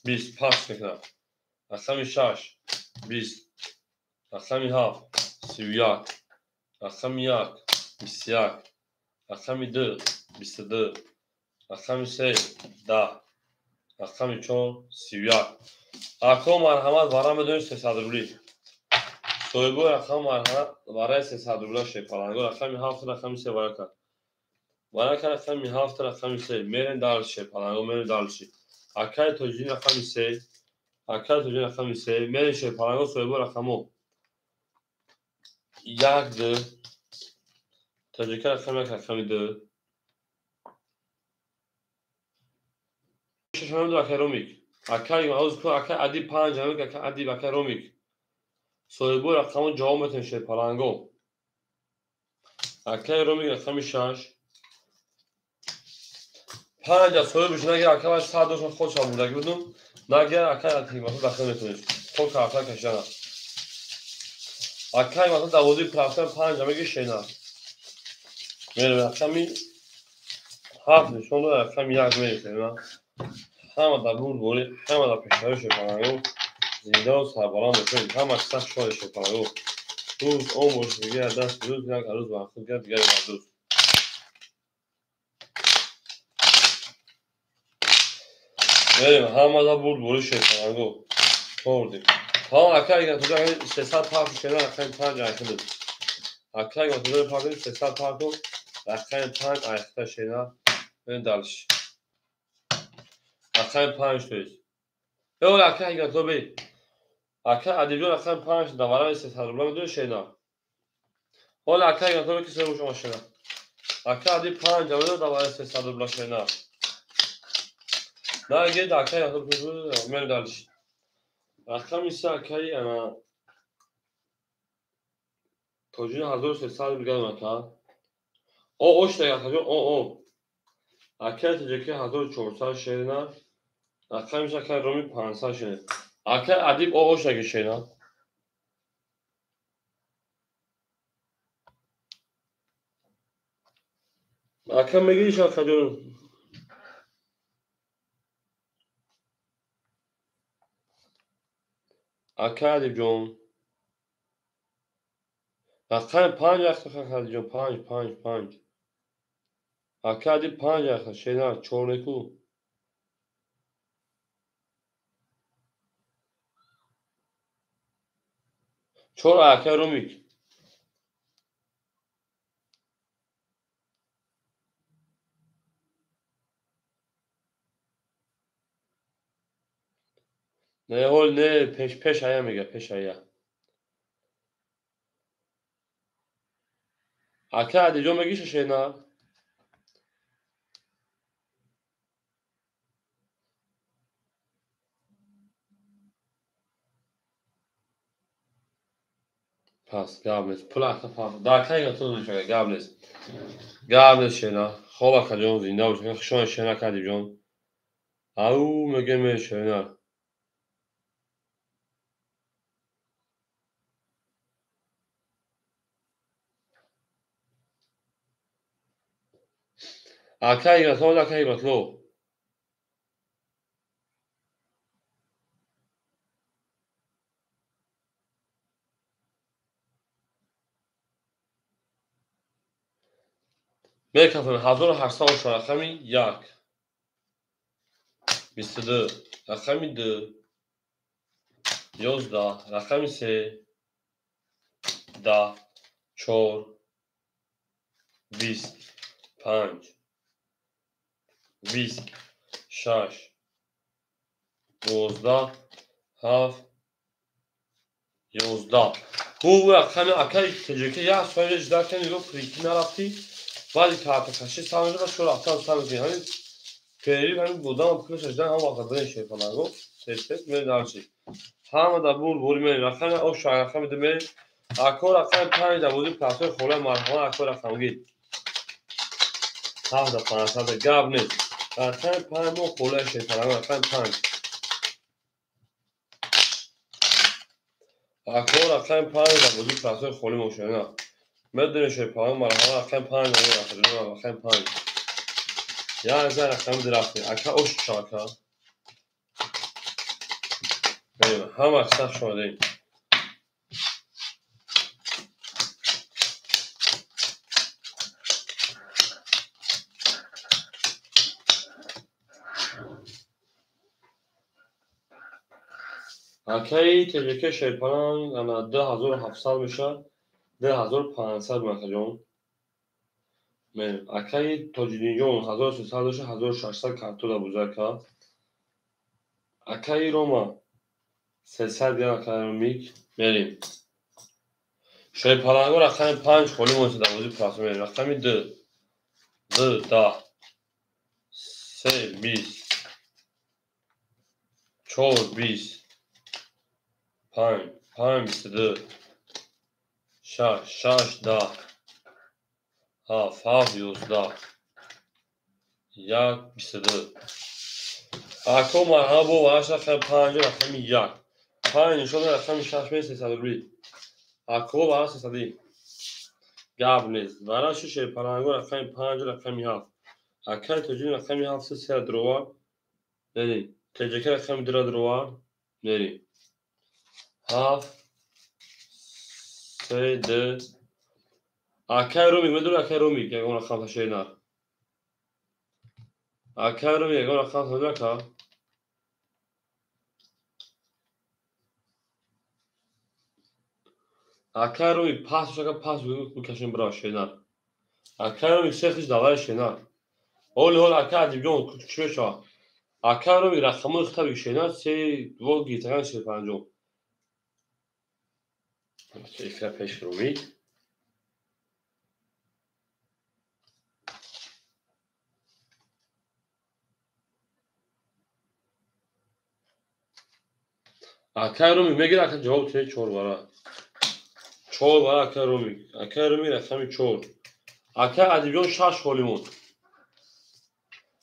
Speaker 1: 20 پاس میکنم رقم 6 20 رقم 7 31 رقم 1 21 رقم 2 22 رقم 3 10 رقم 4 31 رقم مرحمت برام بدون 300 روبلی سویبو رقم مرحمت برای 300 روبلی شیپانگو رقم 7 رقم 3 برکت رقم 7 رقم 3 میرن دال شیپانگو میرن دالشی اکای توجین رقم 3 اکای توجین رقم 3 میرن شیپانگو سویبو رقمو 1 2 تجربه رقم 1 رقم 2 ششم دو اکای رومیک اکای ماوس کو اکای ادی 5 همه اکای ادی اکای رومیک سویبو رقم جواب میتن شیپانگو اکای رومیک رقم 6 5 سویبوش نگه اکای 100 دوشون خودش آمودگی بدون نگه اکای ادی ماوس داخل میتونید خود کارتا کشیدن اکای ماوس دوازی پلاستر 5 همه شینا میره رقمی 7 نشون دو رقم 1 میره همه در بود بولی همه در پیشتری شیپانگو زنده و سربلند بکنید همه سخت شده شیپانگو روز عمرش دیگه دست روز یک روز برخود کرد دیگه روز بریم همه در بود بولی شیپانگو خوردیم ها اکر اگر تو جایی 300 پاک شده رقم 5 ایخته بود اکر اگر تو جایی پاک 300 پاک رو رقم 5 ایخته شده بریم دلش رقم 5 تویست اول اکر اگر تو بی اکر ادیبیون رقم 5 دواره 300 روبلا میدون شده اول اکر اگر تو بی کسی رو شما شده اکر ادیب 5 دواره 300 روبلا شده نه اگه اکر اگر تو بی میریم دلش رقم 3 اکر انا توجین 1300 بگم اکر او işte yaklaşık o. Aker teceki 1400 şeyine. Akermiş aker romi 500 şeyine. Aker adip o şagi şeyine. Aker megi iş akacağım. Aker adip jon. Aker 5 yaklaşık 5. Aker adip 5 yaklaşık şeyine çorneku. Çor aker romik. Ne hol ne peş aya mega peş aya. Aker adip jon megi şeyine. Pas gables. Plaka pas. Daha kayga tutun şöyle gables. Gables şeyine. Xola akacağım zinde olacak. Şu an şeyine adip jon. Au mege şeyine. Akaiga soda akaiga tlo. Mekafın 1800 رقمی 1 22 رقمی 2 11 رقمی 3 10 4 20 5 20 6 12 7 11 bu رقم akay tecrüke ya söyle izlerken yok friki narafti vali kartı kaşı sanırım da şöyle aptal sanırım hani peri hani buradan okumuş yüzden ama kadın şey falan o ses ses böyle daha şey همه در بول میریم رقم او شای رقم دمه اکو رقم 5 در بودی پلاسوی خوله مرحمه اکو رقم گید 7500 گاب نیست رقم 5 مو خوله شیطان رقم 5 اکو رقم 5 در بودی پلاسوی خوله موشنه مدن شیطان مرحمه رقم 5 رقم 5 یا از رقم درختی اکا اوش شاکا بریم هم اکسر شدیم اکای تجربه شیطان انا 2700 میشه 2500 مکجون من اکای توجینیون 1300 باشه 1600 کارتولا بوزاکا اکای روما 300 گرم اکادمیک بریم شیطانگو رقم 5 خالی مونده بودی پلاس میریم رقم 2 10 3 20 4 20 5 5 22 6 10 7 11 1 22 اکو مرحبا بو واش رقم 5 رقم 1 5 نشون رقم 6 میشه 300 اکو واش 300 گاب نیست وراش شیطانگو رقم 5 رقم 7 اکای توجین رقم 7 3 دروار بریم تجربه رقم دروار بریم 7 3 2 اکای رومی مدل اکای رومی که اون رقم شینا اکای رومی اون رقم مدل اکای رومی پاس شکا پاس بکشیم برای شینا اکای رومی سخش داوای شینا اول اکای دیگه کوچیک شو اکای رومی رقم اختبی شینا سه دو گیتران شه پنجم چه پیش رومی اکای رومی میگه اکای جواب چه چور برا چور برا اکای رومی رقم 4 اکای ادیبیون 6 خالیمون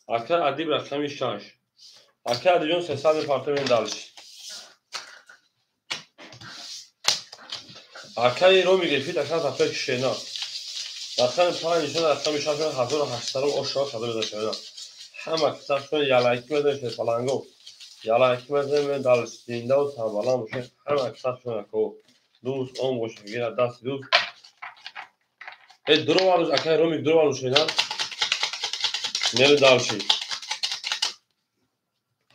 Speaker 1: اکای ادیب رقم 6 اکای ادیبیون 300 پارتمن دالش اکای رومی گرفت اکای تفک شینا رقم 5 نشون رقم 6 1800 او شاش هذا شینا همه کتاب یالایکی مدن فلانگو یالایکی مدن دالش دینده و تابالا میشه همه کتاب کو دوست اون باشه گیر دست دوست درو والوش اکای رومی درو والوش شینا نل دالشی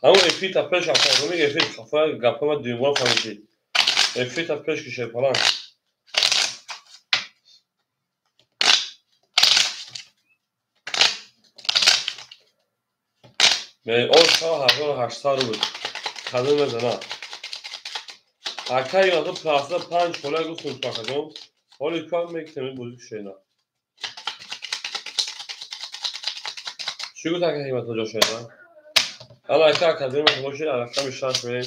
Speaker 1: همون افیت اپش اکای رومی افیت خفا گپا دیوار فهمیدی افیت اپش که شه فلان اون شاه 1800 بود خدمه مزنا اکای یادو پلاسا 5 خونه گفتم پاکدم حالی کار میکنم بزرگ شینا چی گفت اکای حیمت نجا شینا حالا اکای اکادمی باشه رقم 6 بریم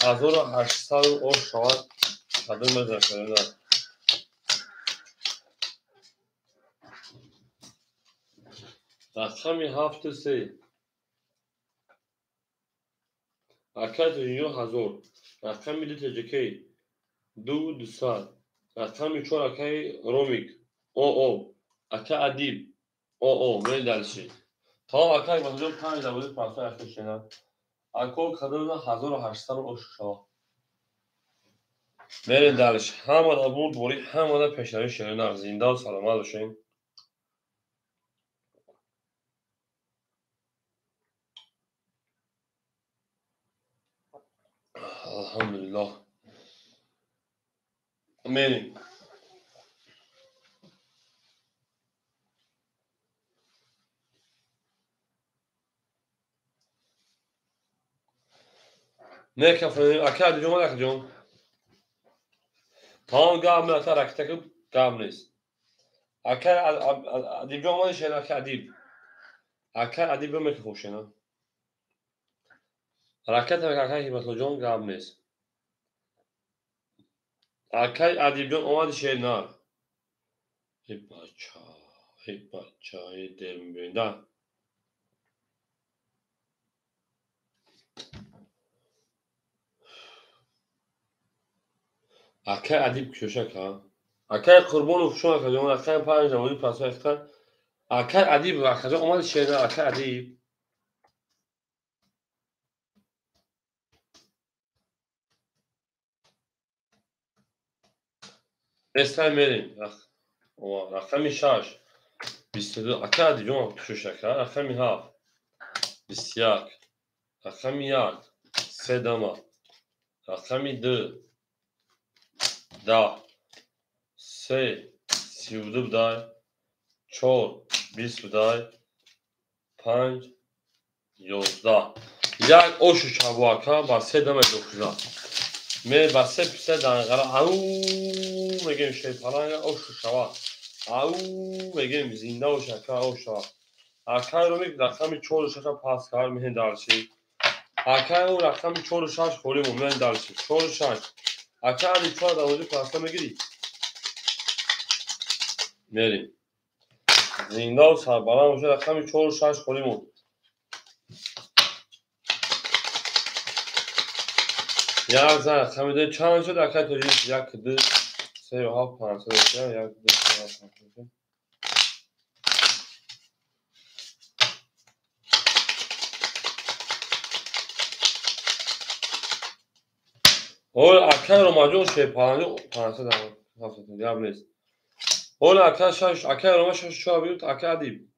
Speaker 1: 1800 او شاه خدمه مزنا شینا رقم 7 3 اکای تجینیو 1000 رقم میده تجکی 2 200 رقم 4 اکای رومیک او اکای ادیب او من دلشی تا اکای مزجون 5 بود پاسا افتشینا اکو خدمه 1800 او شاه من دلش همه دا بود بوری همه دا پیشنهاد شیرین زنده و سلامت باشین الحمدلله امین نه کفایت اکای دیجون مال اکجون تا گام نه تا رکتک گام نیست اکای دیجون مال شیرین اکای ادیب اکای ادیب میکنه خوشینا رکت اکای مثلا جون گام نیست Akay Adibcan اومد شیرنار. ای بچه های دلمبینه. Akay Adib köşek ha. Akay kurban ufşun akacağım. Akay paylaşacağım. Onu pası ekran. Akay Adib akacağım. اومد شیرنار Akay Adib. اسلایم بریم. رقمی شش. 22. Akay Adibcan köşek ha. Raqami haf. 21. Raqami yak. Sedama. Raqami 2. 10. 3. 32 بدای. 4. 20 بدای. 5. 11. یک اوشو چابواکا با 3 دم 9. می با 3 پیسه دانگارا او میگیم شیطانه اوشو شوا او میگیم زنده و شکا او شوا اکای رو میگه رقمی 4 و 6 پاس کار میهن دارشی اکای او رقمی 4 و 6 خوری مومن دارشی 4 و 6 اکای دی 4 داوزی پاستا میگیری میریم زنده و سربالان باشه رقمی 4 و 6 خوری مومن یک زن رقمی ده چند شد اکای توجیش یک ده 3 و 7 5 یک ده 3 و 7 5 اول اکای رو ماجون شیپانه پانسه دارم هفته دیاب نیست اول اکای شش اکای رو ماش شش بیوت اکای ادیب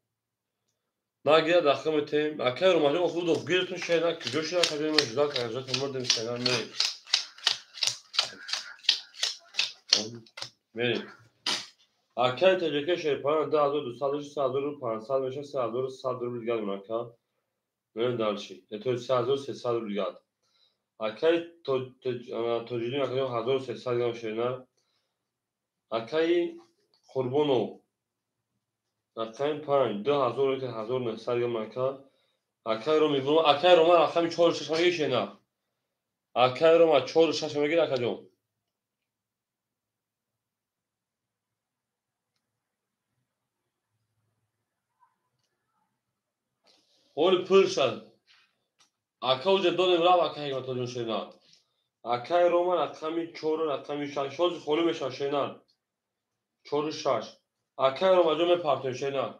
Speaker 1: ناگیه داخل تیم اکای رو ماجون خود دو گیرتون شینا که جوشی اکای رو ماجون که جات مردم شینا میری اکای تجربه شیپانه 2200 500 میشه 300 بیگاد منکا من دارشی تو 300 بیگاد اکای تو تجربه اکای 1300 گام شینا اکای قربونو رقم 5 2000 که 1900 گام منکا اکای رو میبرم اکای رو ما رقم 4 6 میگه شینا اکای رو ما 4 6 میگه اکاجون اول پول شد اکاو جدول مرا اکای ما تو شینا اکای رو ما رقم 4 رقم 6 شوز خالی میشه شینا 4 6 اکای رو ما جو میپارتیم شینا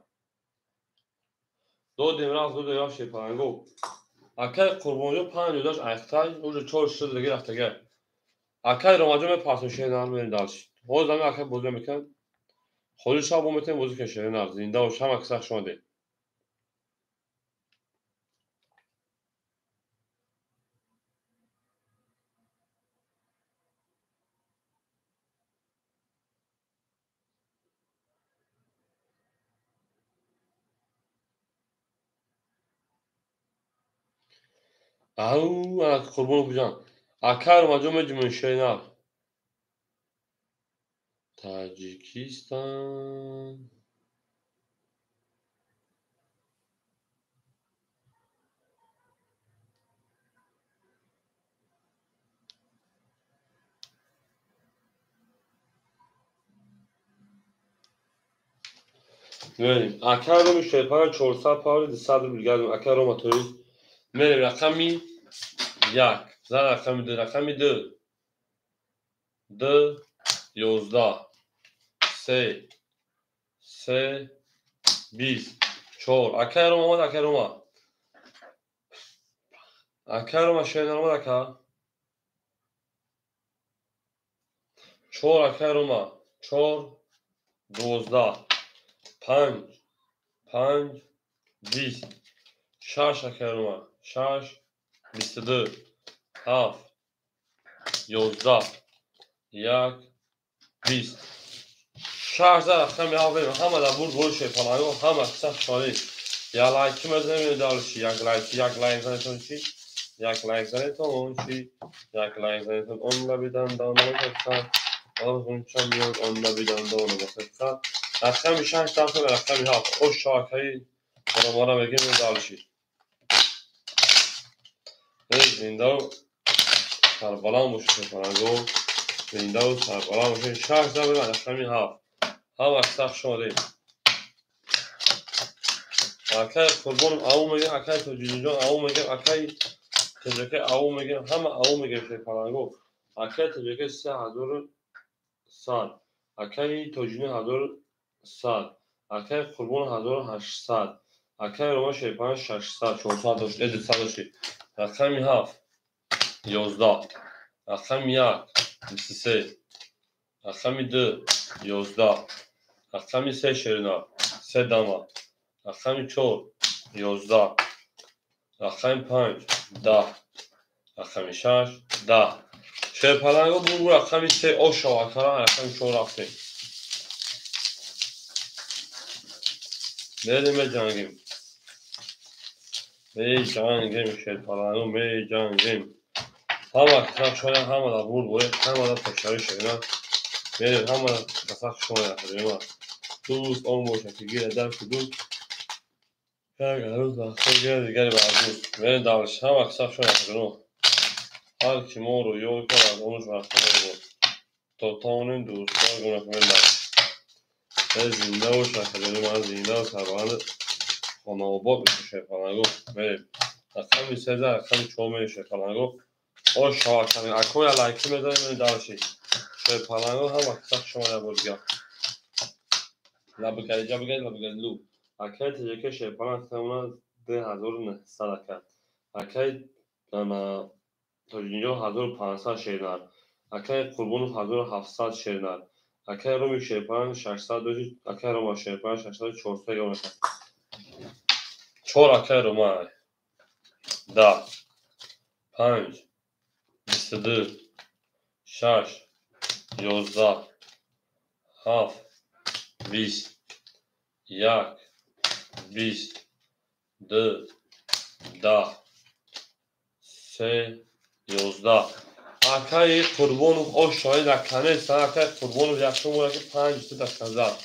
Speaker 1: دو دمراز دو دیاب شیپانگو اکای قربونیو 5 داش اکای اول 4 6 دیگه رفتگه اکای رو ما جو میپارتیم شینا میریم داش او زمان اکای بوده میکن خودش شب میتونه بازی کنه شینا زنده و شام اکثر شده او قربون بجان اکای رو ما جو میجمون شینا تاجیکستان میریم اکای رو شیپان 400 پاولی 200 بیگردیم اکای رو ما توریست میریم رقمی یک زن رقمی دو رقمی دو دو 11 سه سه 20 4 اکای رو ما اکای رو ما اکای رو ما شینا رو ما اکا 4 اکای رو ما 4 12 5 5 20 6 اکای رو ما 6 22 7 11 1 20 6 رقمی ها بریم همه در بود گل شیطانه همه کسا شاری یا لایکی مزنیم دارشی یک لایک زنیتون چی یک لایک زنیتون چی یک لایک زنیتون اون لبیدن دانه بسکن اون چه میاد اون لبیدن دانه بسکن رقمی 6 دفعه رقمی 7 او شاکهی برامارا بگیم دارشی زنده و سربالان باشه شیطانه گو زنده و سربلند باشین. 6 بزن رقم 7. هم اکثر شماره اکای قربان او میگه اکای توجینی جان او میگه اکای تجربه او میگه همه او میگه شکلانگو اکای تجربه 3000 سال اکای توجینی 1100 اکای قربان 1800 اکای روما شیپان 600 400 داشت 200 داشت رقم 7 11 رقم 1 23 رقم 2 11 رقم 3 شرنا 3 داما رقم 4 11 رقم 5 10 رقم 6 10 شرپلنگا بو رقم 3 اوشا اکران رقم 4 رفتیم بریم جنگیم می جنگیم شرپلنگا می جنگیم همه کسان شاید همه دا بود باید همه دا تکشاری شدن بریم همه دا کسان شما نخدیم دوست اون باشه که گیره در که دوست روز گیره دیگری بر دوست بریم دولش همه کسان شما نخدیم هر کی ما رو یاد کرد از اونش برخواه بود تا تانیم دوستان گونه کنیم بر زنده و شخصیلی من زنده و سربند خانه آباد میشه شیپلنگو بریم رقم 13 رقم 4 میشه شیپلنگو او شاید کنیم اکوی علایکی میداریم این دارشی شیپلنگو هم اکساق شما نبودگاه لبگری جا بگرد لبگری لو اکای تجربه شیپلنگ سمونه 2900 اکای اکای توجینجا 1500 شیرنر اکای قربون 1700 شیرنر اکای رومی شیپلنگ 600 دوشی اکای روما شیپلنگ 600 400 گونه 4 اکای روما 10 5 22 6 11 7 20 1 20 2 10 3 11 اکای قربون او شاید اکنه سن اکای قربون یکشون مورد که 5 تا دستنزد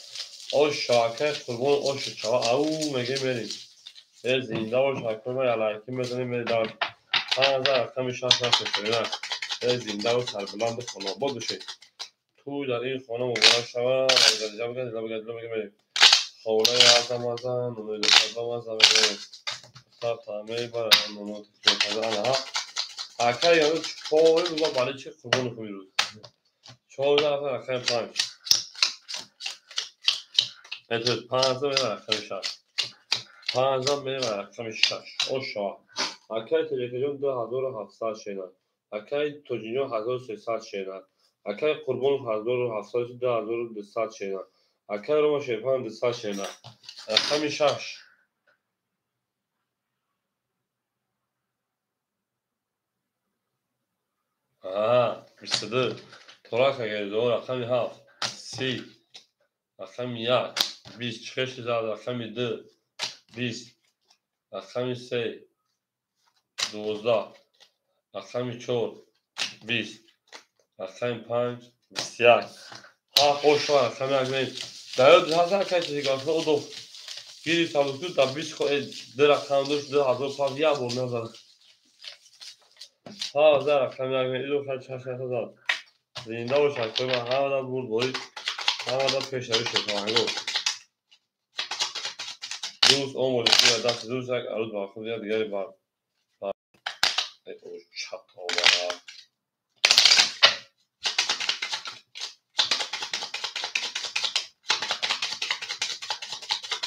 Speaker 1: او شاکای قربون او شچا او میگه میریم به زنده و شاکای ما علایکی میزنیم میری دار 5000 رقم 60 نفر به زنده و سربلند خانه آباد بشید تو در این خانه مبارک شود لبگرجا بگرد لبگرجا میگه میریم خوله اعظم ازن نمید خزم ازن میگه تا تعمیه برن نمید خزم ازن اکای یعنی چهاری بگم برای چه قربون کنی روز 14 رقم 5 متر 15 رقم 6 15 رقم 6 او شاه اکای تلویزیون 2700 شینن اکای توجینیو 1300 شینن اکای قربون 1700 2200 شینن اکای روما شیپان 200 شینن رقم 6 22 توراک اگر دو رقم 7 30 رقم 1 26 رقم 2 20 رقم 3 12 رقم 4 20 رقم 5 21 خوش رقم یک می در 2000 کسی که اصلا دو گیری سالوسو در 20 دو رقم دوش 2005 یک بول نزد در رقم یک می دو خیلی چشم نزد زنده و شکل من همه در بود باید همه در پیشتری شکل دوست اون مولیسی و دست دوست یک عروض با خودی دیگری بر چط آورد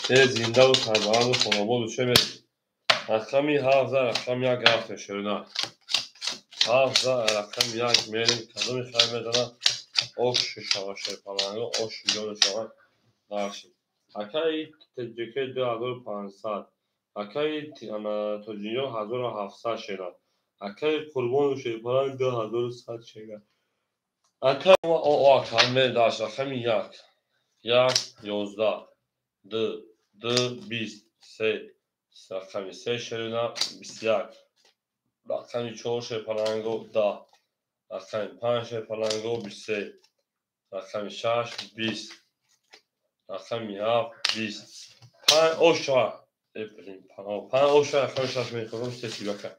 Speaker 1: زنده و سربلند و خانواد چه بریم رقمی 17 رقم یک رفته شدن 17 رقم یک میریم کدومی خیلی میزنن اوش شما شیپلنگو اوش جان شما دارشیم اکای تجربه 2500 اکای توجینیو 1700 شدن اکای قربان شیپلنگ 2100 شدن اکای ما او اکای میریم داشت رقمی 1 11 2 2 20 3 رقم 3 شدن 21 رقم 4 شیپلنگو 10 رقم 5 شیپلنگو 23 رقم 6 20 رقم 7 20 5 اوشا 5 اوشا رقم 6 میخورم سیسی بکن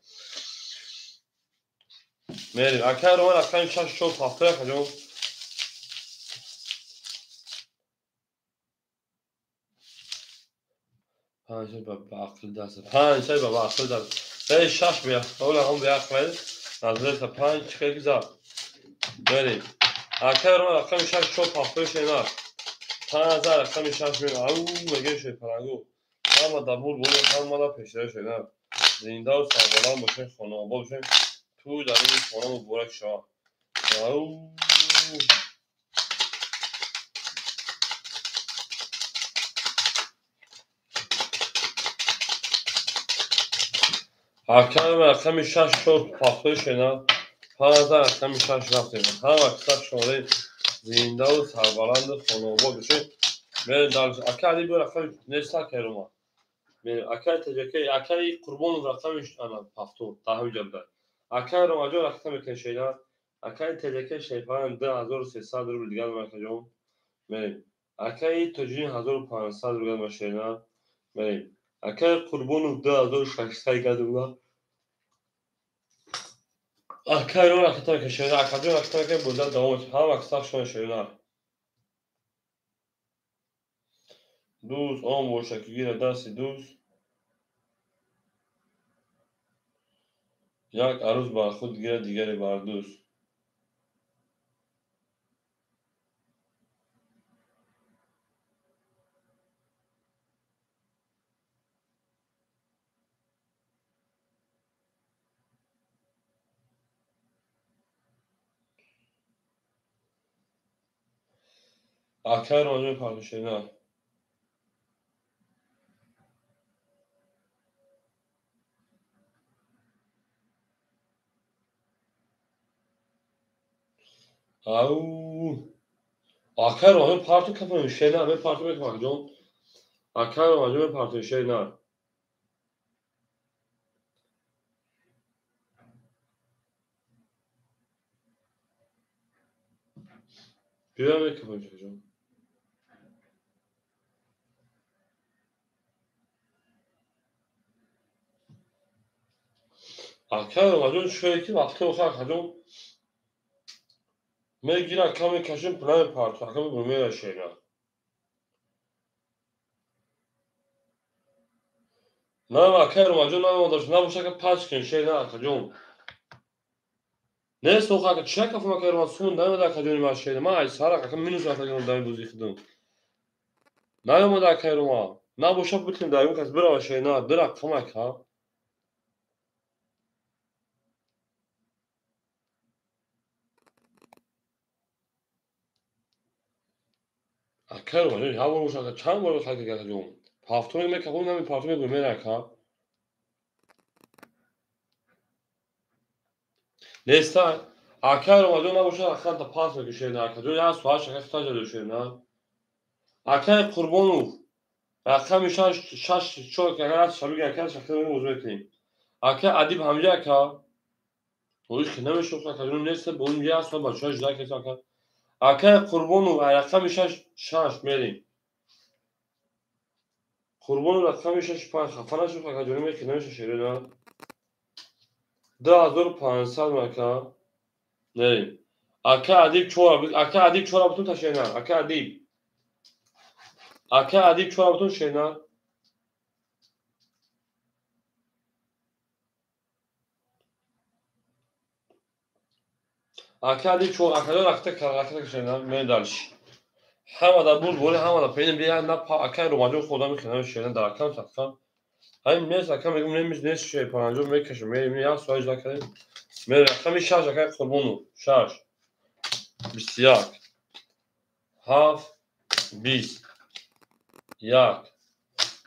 Speaker 1: میریم اکای رو رقم 6 شد هفته خجون پنج به عقل دست پنج به عقل دست به شش بیا اولا هم به عقل نظرت پنج چه گذار بریم اکر رو رقم شش شو پاپش اینا 5000 رقم شش میاد او مگه شه پرنگو اما دبور بود هم مالا پیشره شده زنده و سربالان باشه خانه آبا باشه تو در این خانه مبارک شاه او اکر رقم شش شو پاپش اینا 5000 رقم شش رفتیم هم اکثر شماره زنده و سربلند خانه آبا باشه من در اکر علی بر رقم نستا کروما اکر تجکی اکر قربان رقمش انا پافتو تاهی جلده اکر رو ماجو رقم کشیدن اکر تجکی شیپان 2300 روبل دیگر مرکزم بریم اکر تجین 1500 روبل ماشینا بریم اکر قربان 2600 گدولا اکر رو رقم کشیدن اکر رو رقم که بوده دوام هم اکثر شون شینا دوز آن باشه که گیره دست دوز یک عروس بر خود گیره دیگری بر دوز اکر رو ماجو پاکشینا او اکر رو ماجو پارتو کپن شینا به پارتو میکنم جون اکر رو ماجو پارتو شینا بیا میکپن جون اکر رو ماجو شوی کی وقتی اوخر جون میگیره کمی کشیم پلان پارتو اکر رو میره شینا نه اکر رو ماجو نه مادرش نباشه که پاچ کن شینا اکر جون نه سوخا که چه کفم اکر رو سون داره اکر جون ما شینا ما ای سارا اکر مینوس اکر جون دایم بوزی خدم نه ما اکر رو ما نباشه بتیم دایم کس برا شینا درا کمک ها اکر رو ماجو ها باشه که چند بار خاطر اکر جون پافتو میکپون نمی پارتو میره اکر Nesta, akar omadı ona boşa akar da pas mı şeyin akar. Ya suha şaka tutar da şeyin ha. Akar kurbonu. Akar mişan şaş çok akar şabi akar şaka mı uzmeteyim. Akar adib hamle akar. O iş ne mi çok akar. Nesta bunun ya sonra başa jda kes akar. Akar kurbonu akar mişan şaş merin. Kurbonu akar mişan şpan kafana çok akar. Canım ki ne mi şeyin ha. Da zor pansal akar. Ne? Akar adib çorap. Akar adib çorapını taşıyın ha. Akar adib. Akar adib çorapını taşıyın ha. Akadi çoğu akada rakta şeyler medalş. Hama da bul böyle hama da benim bir yanda akay romancı kodamı kenar şeyden da akam satkan. Hayır ne sakam benim neymiş ne şey pancı me keşim benim ya soğuz akay. Me rakam şarj akay kurbunu şarj. Bisyak. Haf bis yak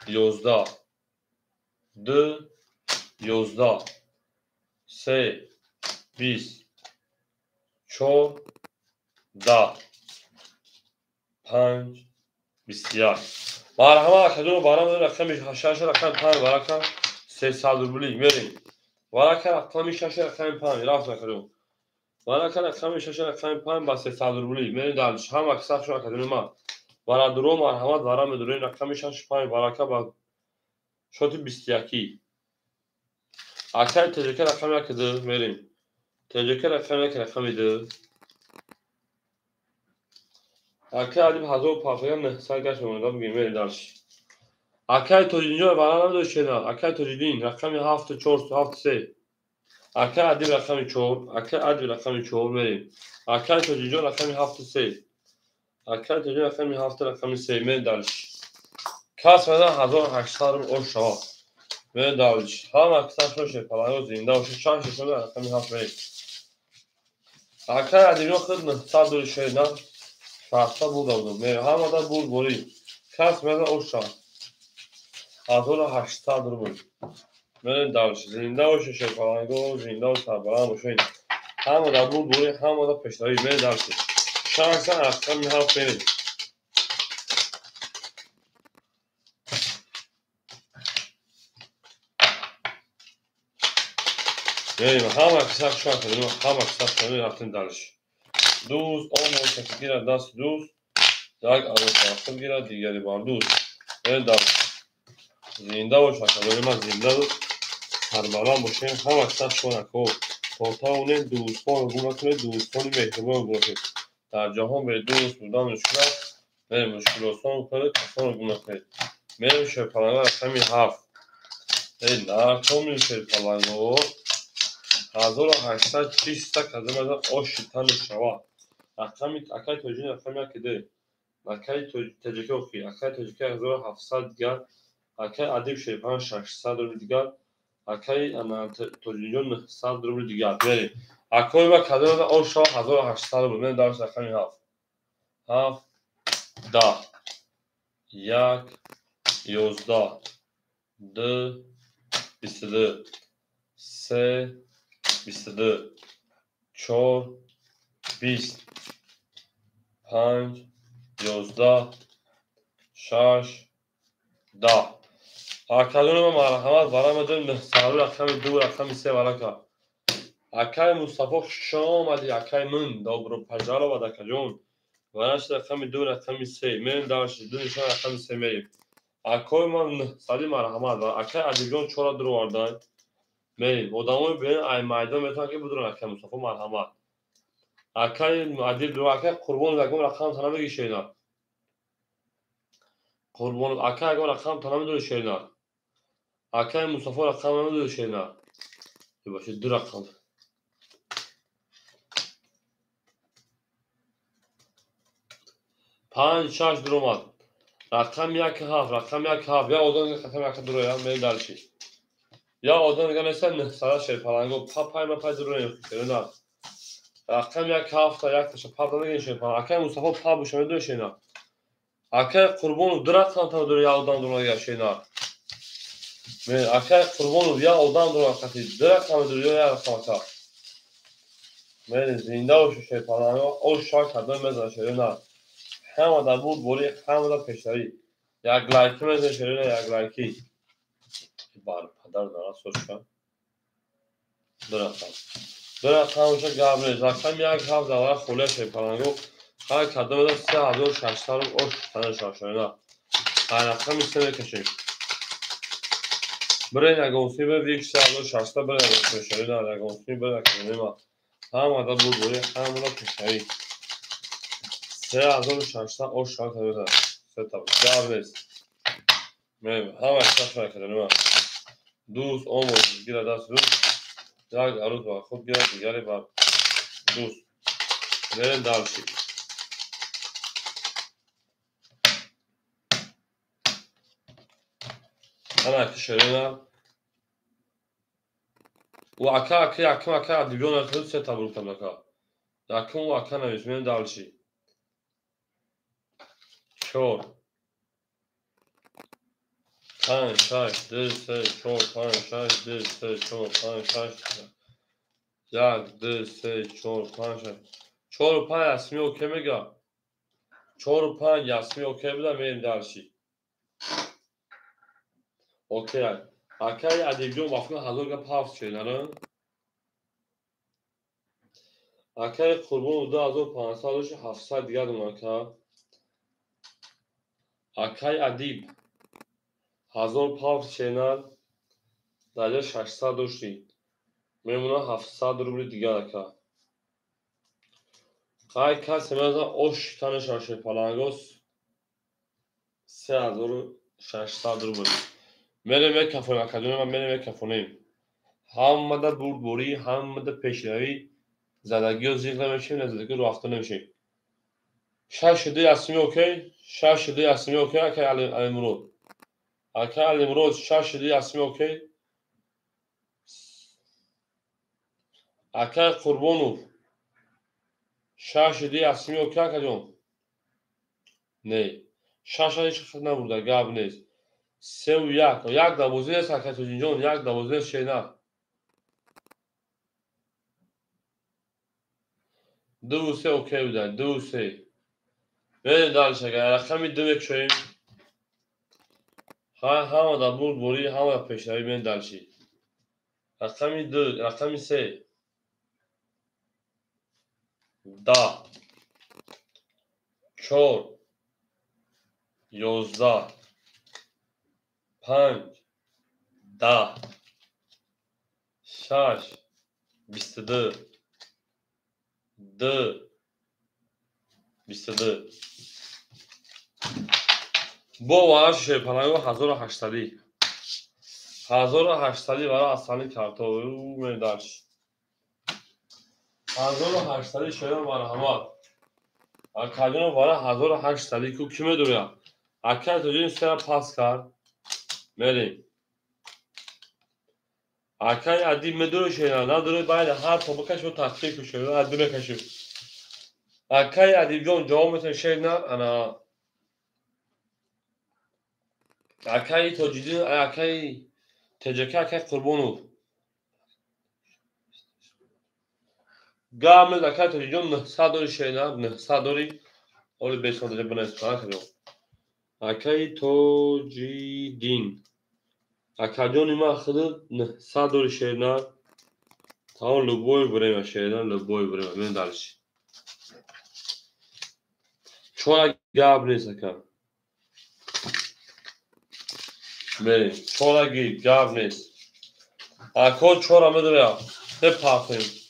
Speaker 1: yozda d yozda se bis ço da پنج 21 مرحبا کدوم بارم رقم شش رقم 5 برکم 300 روبلی میریم برکم رقم شش رقم 5 راست کدوم برکم رقم شش رقم 5 با 300 روبلی میریم دالش هم اکثر شو کدوم ما برا درو مرحبا برام درو رقم شش 5 برکم با شوت 21 اکثر تجربه رقم کدوم میریم تجربه رقم ایده اکثر علی هزار پافیم نه سرگش میمونم میریم دالش Akay Tocinco bana da şeyler. Akay Tocinin rakamı hafta çorsu hafta şey. Akay adi rakamı çor. Akay adi rakamı çor vereyim. Akay Tocinco rakamı hafta şey. Akay Tocinco rakamı hafta rakamı şey. Men dalış. Kasmadan 1800 o şava. Men dalış. Ama kısa şoşe falan o zinde o şans şoşe rakamı hafta vereyim. Akay adi yok kızını. Sadır şeyler. Farklı buldum. Men hamada bul bolayım. Kasmadan o şava. 1800 ruble. من دارش زنده باشه شکارگو زنده و سربلند باشه همه دا بود بوری همه دا پشتایی من دارش شانسا اصلا می‌هاف بریم بریم همه کسا شان کنیم همه کسا کنیم رفتیم دارش دوز آن موسیقی گیره دست دوز یک آدم ساختم گیره دیگری بار دوز من دارش زنده باشه کنیم من زنده بود سربلند باشه همه کسا شان کنیم تا اونه دوستان گونه کنه دوستانی مهربان گونه کنه در جهان به دوست بودن مشکل است برای مشکل آسان کنه کسان گونه کنه بریم شرپلنگا از همین هفت نرکومین شرپلنگا 1800 300 کدم آشی تن شوا اکای توجین رقمی کده اکای تجکی اوکی اکای تجکی 1700 دیگر اکای ادیب شرپلنگ 600 رو دیگر اکای توجینجون 900 رو دیگر بریم اکای با کدم آشا 1800 رو من دارش رقمی هفت هفت ده یک 11 دو 22 سه 22 چهار 20 5 11 6 10 اکلون ما مرحمت برامدن سالو رقم دو رقم سه ورکا اکای مصطفی شام ادی اکای من دابرو پجارا و دکجون ورش رقم دو رقم سه من داشت دو نشان رقم سه میم اکای من سالی مرحمت و اکای ادیجون چورا درو واردن میم ادامه بین ای مایدان میتونن که بدون اکای مصطفی مرحمت اکای ادیب درو اکای قربان لگم رقم تنها بگی شینا قربان اکای اگه رقم تنها میدونی شینا اکای مصطفی رقم نمیدونی شینا باشه دو رقم 5 6 درomad رقم یک هفت رقم یک هفت یا آدم که ختم یک درو یا می دارشی یا آدم که مثلا سر شیر پلنگو پای ما پای درو نمیخوره رقم یک هفت تا یک تاش پا دادن شیر پلنگ اکای مصطفی پا بشه میدونی شینا اکای قربان دو رقم تا درو یا آدم درو یا شینا من اکای قربان یا آدم درو خاطی دو رقم درو یا رقم تا من زنده و شیر پلنگو او شاک کردن مزن شینا همه دا بود بولی همه دا پشتایی یک لایکی مزن شینا یک لایکی بار پدر دارا سوشکن دو رقم شد گابریل رقم یک هفت دواره خوله شیر پلنگو های کدام دا 3600 رو اوش تنه شاشاینا های رقم سه میکشیم برای نگونسی به ویک 3600 برای نگونسی شاینا نگونسی برای کنیما همه دا بود بولی همه دا پشتایی 3600 اوش شاید کنیما سه تا بود گابریل همه اشتاش برای کنیما دوست آموز گیره دست دوست یک عروض با خود گیره دیگری بر دوست برین دالشی انا کشرینا و اکا دیگون خود سه تا بروکم نکا اکا و اکا نمیش برین دالشی چور 5 6 2 3 4 5 6 2 3 4 5 6 یک 2 3 4 5 6 4 و 5 اسمی اوکی میگه 4 و 5 اسمی اوکی بودم بریم دالشی اوکی اکای ادیبجون وافقا هزار گپ هفت شدن اکای قربان 2500 700 دیگر دونن که اکای ادیب 1000 پاوند شینال در 600 داشتی میمونه 700 روبل دیگر که کای کسی مثلا اوش تنش آشه پلنگوس 3000 600 روبل. میرم یک کافه اکادمی من میرم یک کافه. همه بردباری همه پیشروی زدگی و زیغ نمیشیم نزدگی رو رفته نمیشیم. 6 اسمی اوکی 6 اسمی اوکی اکای علیمرود اکای علیمرود 6 اسمی اوکی اکای قربانو 6 اسمی اوکی اکای جون نه 6 هیچ خط نبوده گاب نیست 3 و 1 دوازده است اکای تو جون 1 دوازده شینا 2 و 3 اوکی بوده 2 و 3 بریم دارش اگر رقمی 2 بکشویم همه در بردباری همه در پیشروی بریم دارشی رقمی 2 رقمی 3 10 4 11 5 10 6 22 2 22 با ورش پناهگاه 1800 برای اصلی کارتو میدارش 1800 شده مرحمت اکادون برای 1800 کو کی میدونه اکاد تو این سر پاس کرد میریم اکای عادی میدونه شینا نداره باید هر تو بکشو تحقیق شده عادی بکشو اکای عادی جون جواب میتونه شینا انا اکای تو جدی اکای تجکه اکای قربونو گام اکای تو جون 900 شینا 900 اولی بیشتر دیگه بنویس کنم اکای تو جدین اکادون ما خود 900 شینا تمام لوگوی بریم شینا لوگوی بریم من دارش چون گاب نیست اکا بریم چون گاب نیست اکا چورا میدونه نه پاکیم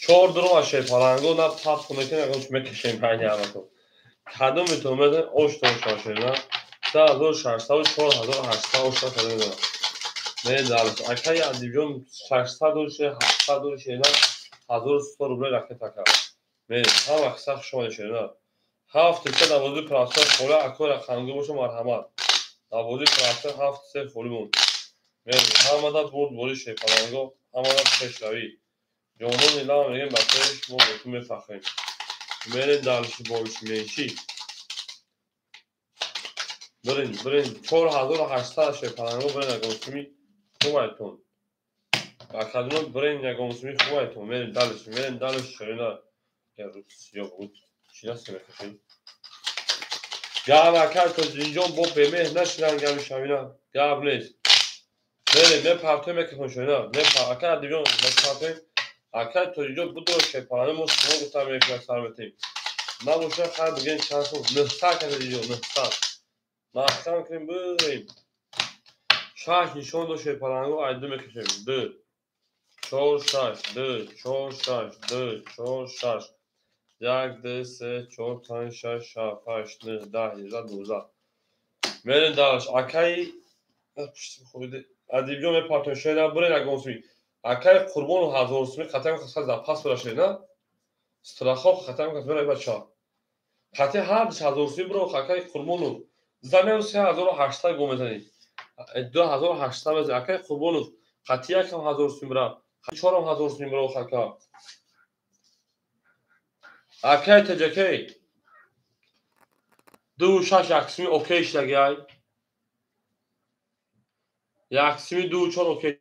Speaker 1: چور درو شه پلنگو نه پاپ کنه که نگوش میکشیم پنج تو کدوم تو میده اوش تو شاشه نه 3600 4800 میده نه دارش اکای اندیجون 600 شه 700 شه نه 1100 روبل رکت تکا میده هم اکثر شما شه نه هفت سه دوازده پلاستر خوله اکو رقمگو باشه مرحمت دوازده پلاستر هفت سه خوله مون میده همه دا برد بولی شه پلنگو همه دا پیشروی جانون اینا میگن بچهش ما بهتون میفخریم میرین دانشی بولش میشی برین 4800 شه پلنگو برین اگمسیمی خوبایتون اکادون برین اگمسیمی خوبایتون میرین دانش شرینا یا روس یا بود چی دسته میکشیم گاب اکاد تو جینجون با بیمه نشدن گامی شمینا گاب نیست میرین پرتو میکشون شرینا اکاد دیجون پرتو اکاد تو جینجون بودو شه پلنگو شما گفتم میکنه سرمتیم ما مشکل خواهد بگیم چند سو نهتا کنه دیجو نهتا محکم کنیم بریم شاش نشون دو شه پلنگو ایدو میکشیم دو چور شاش دو چور شاش دو چور شاش یک دو سه چور پنج شش هفت هشت نه ده یازده دوزده میرین دارش اکای خوبیده ادیبیو می پارتون شده برین اگونسمی اکای قربان و هزارسمی خطر خسخت در پاس برشه نه استراخاب خطر خسخت برای بچه ها خطی هر 1000 برو خاکای قربونو زمین 3800 گم میزنی 2800 بزنی اکای قربونو خطی یکم 1000 برا خطی 4000 برو خاکا اکای تجکی دو شش اکسمی اوکیش لگی یکسمی دو چون اوکی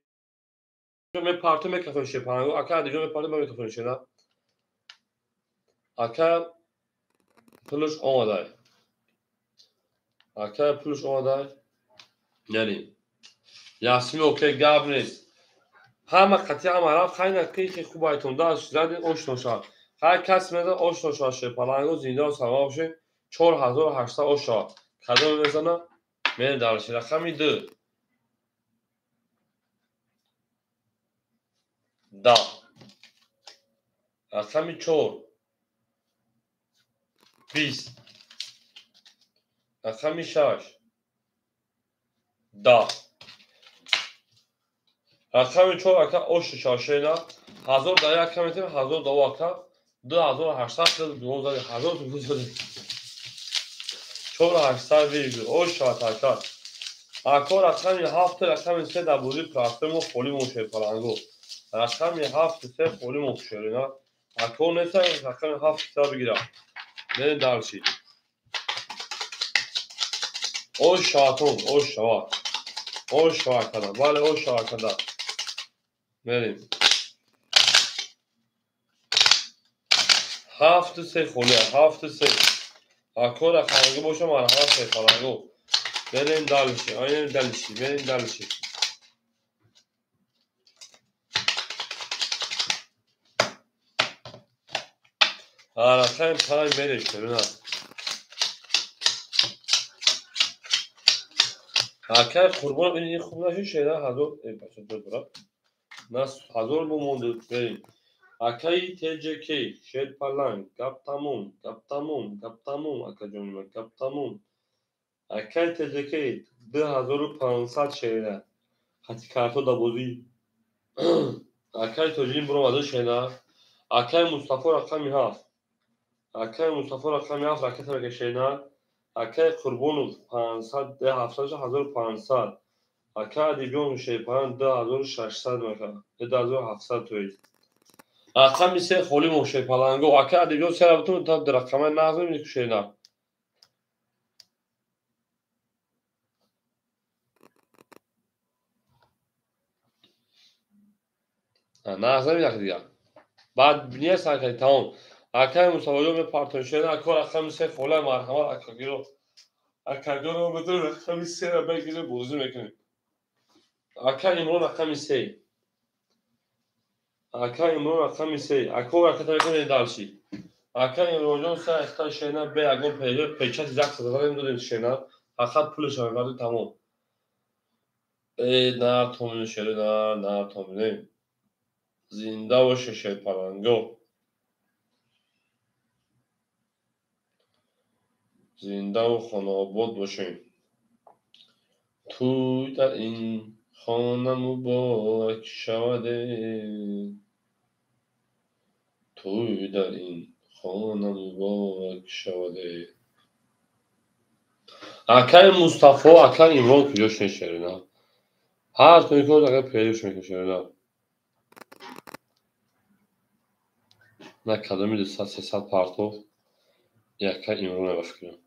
Speaker 1: می پارتو میکفن شه پانگو اکای دیگه می پارتو میکفن شه نه اکای پلوش اومدای اکای پلوش اومدای نریم یاسمی اوکی گاب نیست همه قطعه عرب خیلی خیلی خوب ایتون داشت زدین اوشتوشا هر کس میزن اوشتوشا شه پلنگو زنده و سلام شه 4800 اوشا کدوم میزنه میره درش رقمی 2 10 رقمی 4 20 رقم 6 10 رقم 4 اکا اوش شاشینا 1000 در یک کمیتیم 1000 دو اکا 2800 کرد 2000 4800 ویرگول اوش شات اکا اکا رقم 7 رقم 3 در بودی پلاستمو خولی موشه پلانگو رقم 7 3 خولی موشرینا اکا نیست رقم 7 3 بگیرم نه دارشی اوش شاتون اوش شات اوش شات کنم ولی اوش شات کنم بریم 7 3 خوله 7 3 اکا رقم باشم مرحبا 3 پلانگو بریم دالشی آینه دالشی بریم دالشی رقم 5 برش کنم اکا قربان این خوب نشد شیده 1000 بچه دو برا ناس 1000 بموند بریم اکای TCK شیر پلنگ گپ تموم اکا جونم گپ تموم اکای TCK 2500 شیره خطی کارتو دا بودی اکای توجین برو ماده شیده اکای مصطفی رقمی 7 اکای مصطفی رقمی 7 رکت را شیده اکای قربان 500 ده 7500 اکای دیگون شیر پلنگ 2600 مکا 2700 توی رقم 3 خولی موشه پلنگو اکا دیگون سر بتون تا در رقم نازم میکشیده نازم یک دیگه بعد نیه سرکتی تمام اکای مصطفی می پارتون شیده اکا رقم 3 خوله مرحمت اکا گیرو اکاگان بدون رقم 3 را بگیره بوزی میکنیم اکا امرون رقم 3 اکا امرون رقم 3 اکا رکت میکنه دالشی اکا امرون جون سه اختا شینا به اگون پیچت زخ زدن دادیم شینا اکا پولش آمده تمام نه تومین شده نه تومینه زنده و ششه پلنگو زنده و خاناباد باشیم توی در این خانه مبارک شده توی در این خانه مبارک شده اکای مصطفی اکای امران کجاش نشده هر توی که اگر پیداش میکشه نه کدامی 200 300 پارتو اکای امران باش کنم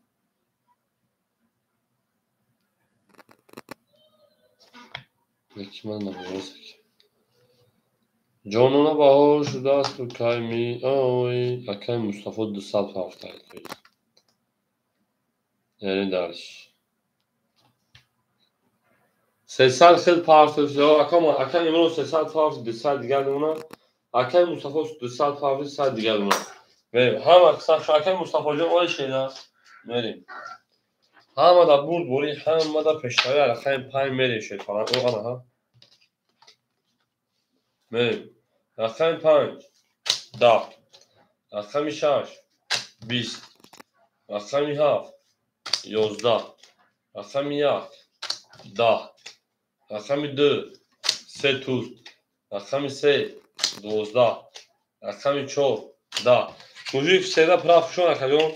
Speaker 1: یکی من نمی‌رسه جانونا بهار شده است و کای می آی اکای مصطفی 200 پارتو یعنی درش 300 خیلی پارتو شده اکای امران 300 پارتو 200 دیگر دونا اکای مصطفی 200 پارتو 100 دیگر دونا بریم هم اکای مصطفی جان آی شیده بریم همه دا برد بوری همه دا پشتایی رقم 5 میری شد فلان او آنها بریم رقم 5 10 رقم 6 20 رقم 7 11 رقم 1 10 رقم 2 3 توز رقم 3 12 رقم 4 10 موجود سیده پرافشون اکجون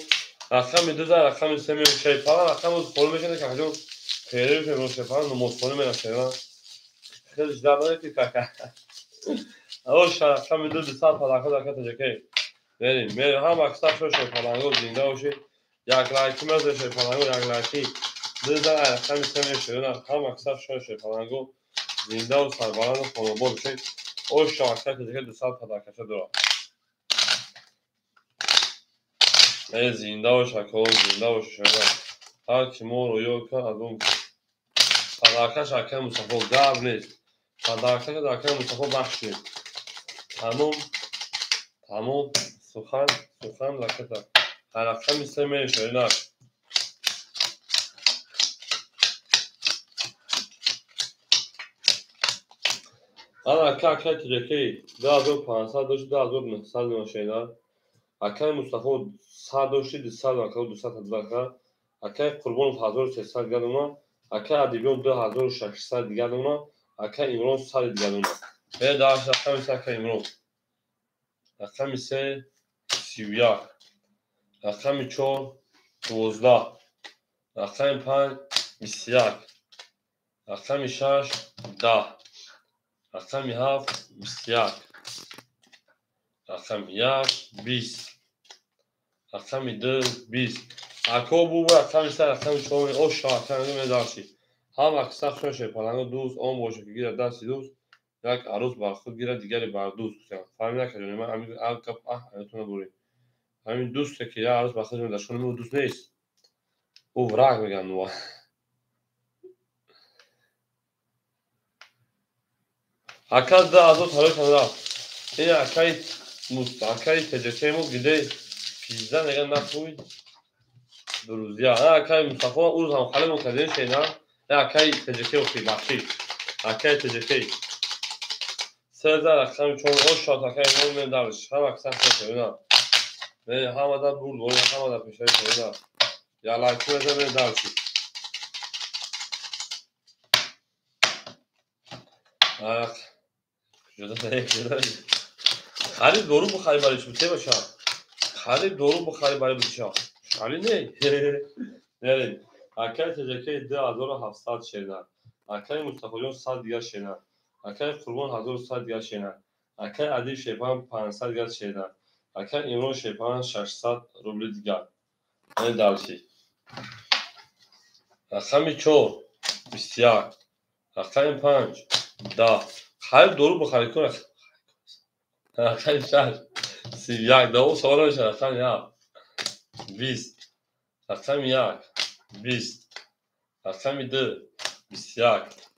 Speaker 1: رقم 2 رقم 3 میشه شیطان رقم از خول میشه که اکجون خیلی میشه شیطان نماز خونه میشه خیلی جدا داره که اوش رقم 2 200 پلاکا در کت جکی بریم هم اکثر شوشه پلنگو زنده باشه یک لایکی مزشه پلنگو یک لایکی دیدن رقم 3 میشه هم اکثر شوشه پلنگو زنده و سربلند و خانوبار بشه اوش اکثر که جکی 200 پلاکا داره زنده و شکل زنده و شده هر کی ما رو یاد کن از اون پلاکش اکه مصطفی گرد نیست پلاکش اکه مصطفی بخش نیست تمام سخن لکتا رقم 3 میشه نه اکه تجکی 2500 داشت 2900 میشه نه اکه مصطفی 100 داشتی 200 اکه 200 داشت Акаи Қурбонов 1399, Акаи Адибён 2699, Акаи Имрон 199. Бе даш рақами се Акаи Имрон. Рақами се 31. Рақами 4 12. Рақами 5 21. Рақами 6 10. Рақами 7 21. Рақами 1 20. Рақами 2 20. Ако бубу рақами се рақами 4 ош рақами медарши. ҳам аксар хушоше паланго дӯст он боша ки гирад дасти дӯст як арӯз бар худ гирад дигаре бар дӯст кусям фаҳмӣ накардем ман ҳамин гап аятона бурем ҳамин дӯсте ки як арӯз бар худ меда шумо ӯ дӯст нест ӯ враг мегӯянд мо ака да азо тарои канда ин акаи теҷакему гиде пизда меган нахӯй дурӯзия акаи мустафо ӯ рӯз ҳамхали мо кардем шена акаи теҷакео ки бахшӣ акаи теҷакей сеза рақами 4 шод акаи мо медарш ҳама аксар шона ҳама да бурд бори ҳама да пешаи шона ялаки меза медарши хариб дору бухари бари чӯ тебаша хариб дору бухари бари биша шали не нерем акаи теҷакеи 2700 шена акаи мустафоҷон 100 дигар шена акаи Қурбон 1100 дигар шена акаи Адиб шепан 500 дигар шена акаи Имрон шепан 600 рубли дигар медарши рақами 4 21. Рақами 5 10. хариб дору бухари кун рақами 6 31. даво савол меша рақами 7 20. рақами 1 20. рақами 2 21.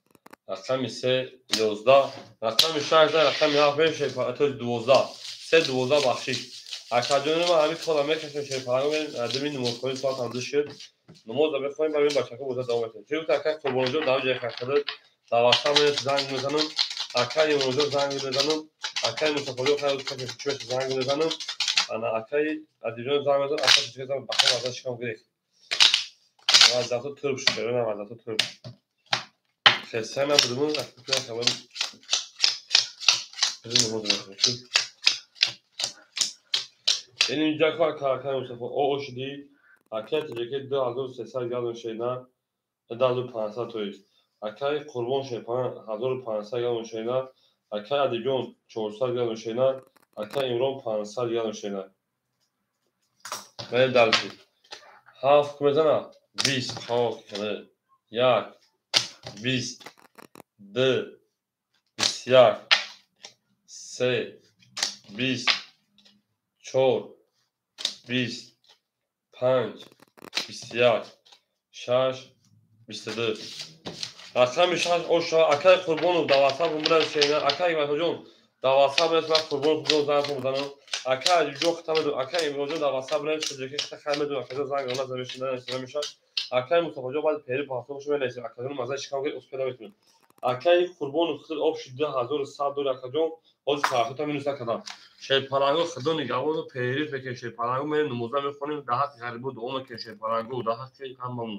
Speaker 1: рақами 3 11. рақами 6 рақами 7 мешепа то 12 3 12 бахшиш акаҷони ман ҳамин кола мекашем шепаранго адами намозхони соатам ду шуд намоза мехонем барои бачака боза давом мекунем чӣ гуфта акаи Қурбониҷон дар ҷое кашаду даваста меёд занг мезанам акаи Имронҷон занг мезанам акаи Мустафоҷон чӯ занг мезанам ана акаи Адибҷон занг мезанам акаи теҷакезам бахом аза шикам гирек вазъияту турб шуд бебинам вазъияту турб хесия набудиму акабар намоз мехонем ин ҷако акаи Мустафо ошиди акаи теҷакеи 2300 гардон шена 2500 тоист акаи Қурбон шепан 1500 гардон шена акаи Адибҷон 400 гардон шена акаи Имрон 500 гардон шена медарши 7 мезана 20 хок 1 20 2 21 3 20 4 20 5 21 6 22. рақами 6 оша акаи Қурбонов дар ватсап мебудам шена акаи Имратоҷон дар ватсап мест Қурбонов занг мезанам акаи Адибҷон хита медон акаи Имроҷон дар ватсап мест теҷаке хита хай медон акаҷон занг намешад акаи Мустафоҷон баъди пери по ҳафта боша менависем акаҷон мазаи шикам гирифт успеда метунем акаи Қурбонов худо обши 2100 дори акаҷон ҳозир тараффута менависа кардам шепаранго худо нигавону перит мекунем шепаранго мерем намоза мехонем дар ҳаққи ғарибо дуо мекунем шепаранго дар ҳаққи ҳамамон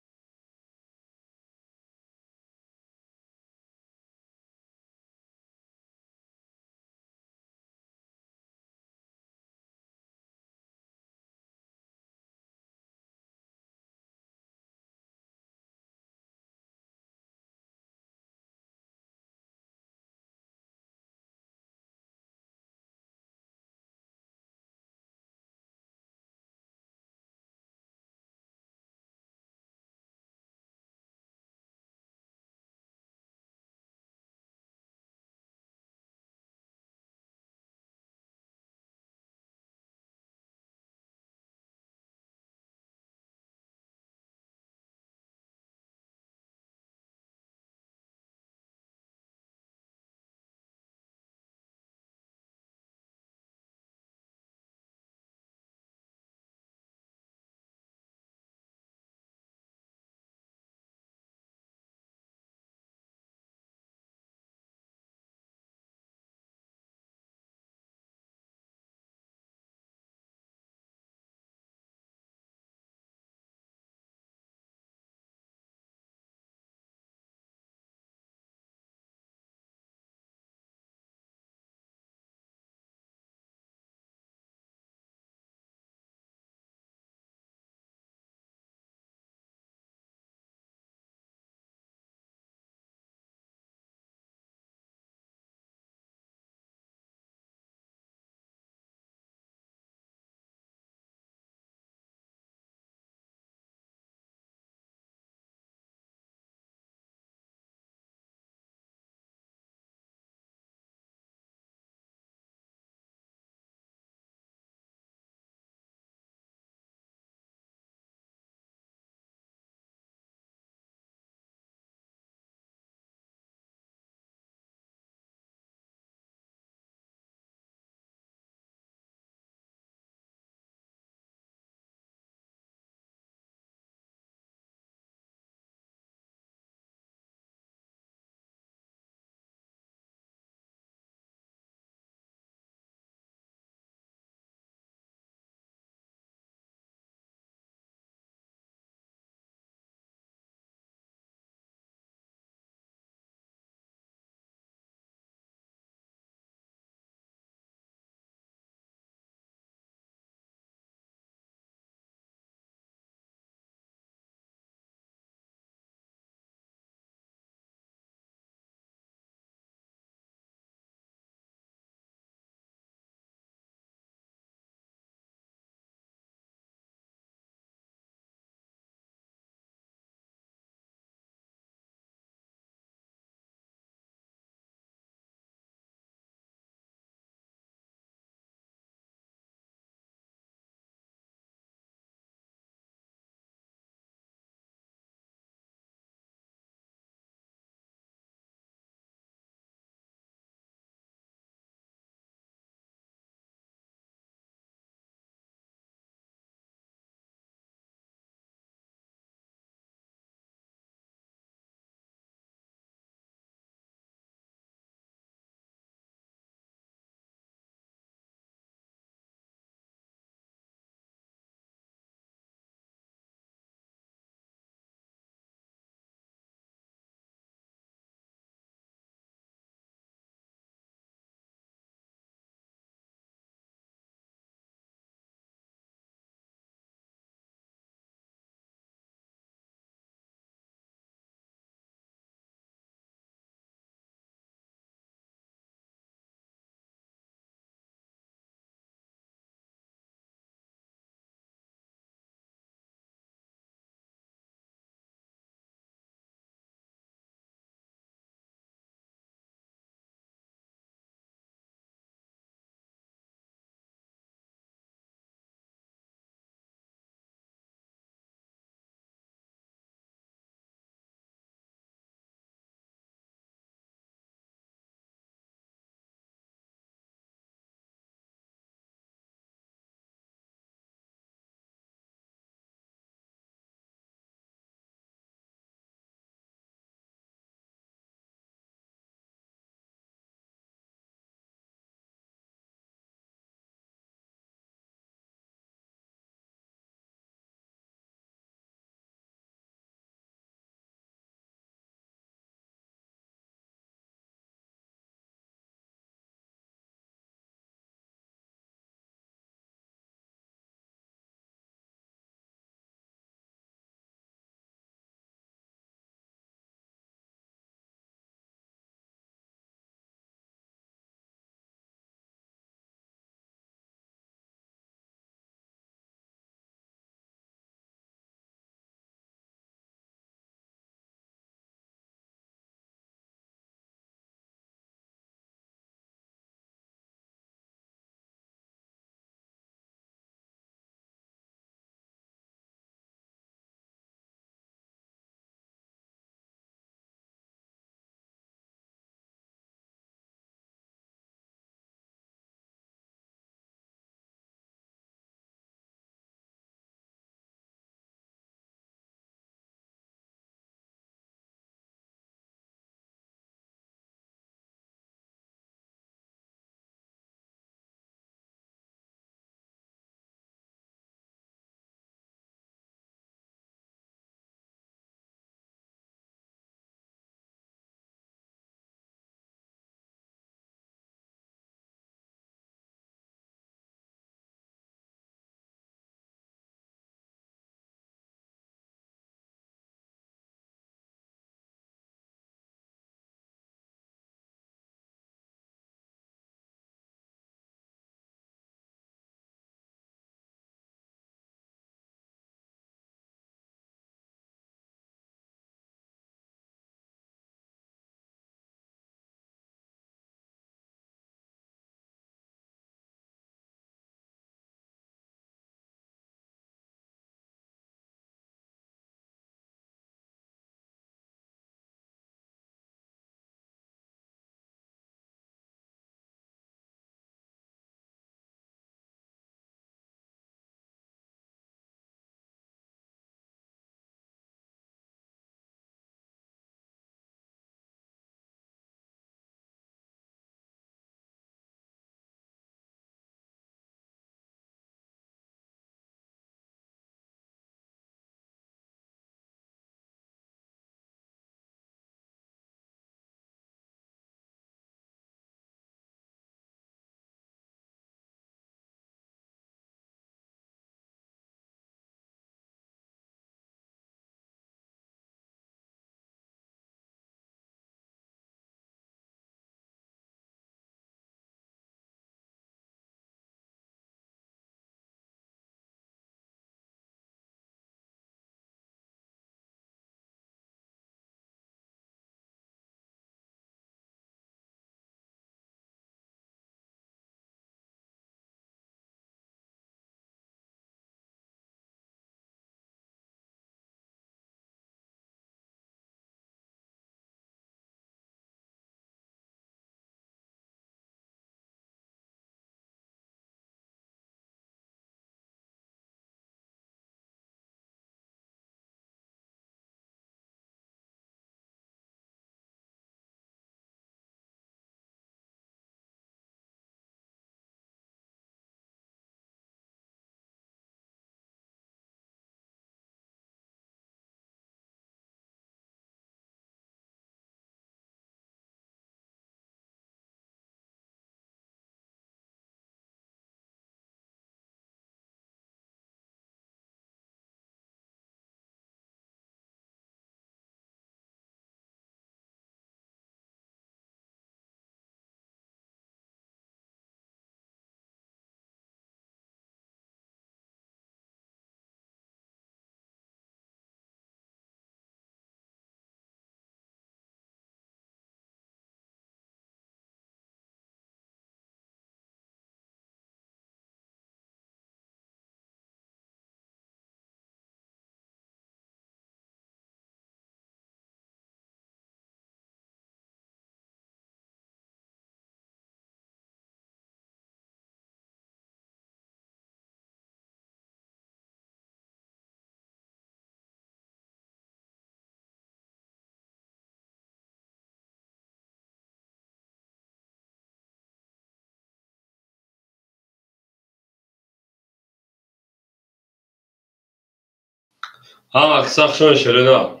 Speaker 1: هم اکثر شون شرینا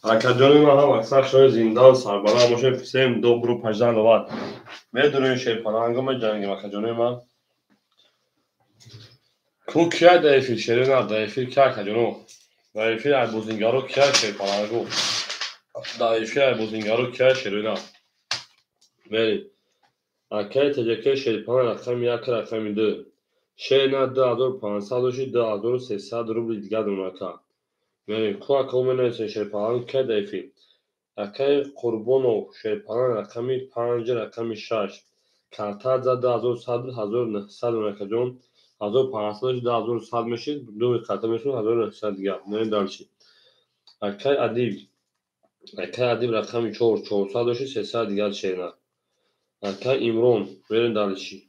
Speaker 1: اکجانی ما هم اکثر شون زندان سربالا موشه فیسیم دو گروه 18 لوات میدونین شیپانانگو میجنگیم اکجانی ما کو کیا دایفی شرینا دایفی کیا اکجانو دایفی بوزینگارو کیا شیپانانگو دایفی بوزینگارو کیا شرینا بری اکای تجکه شیپان رقم یک رقم دو شرینا 2500 2300 روبل دیگه دونکا بریم کو اکومه نیست شیپان که دایفی اکای قربانو شیپان رقمی 5 رقمی 6 کارتا زد 2100 1900 اونکجون 1500 2100 میشه دو کارتا میشه 1900 دیگه نه دانشی اکای ادیب رقمی 4 400 300 دیگه شینا اکای امرون بریم دانشی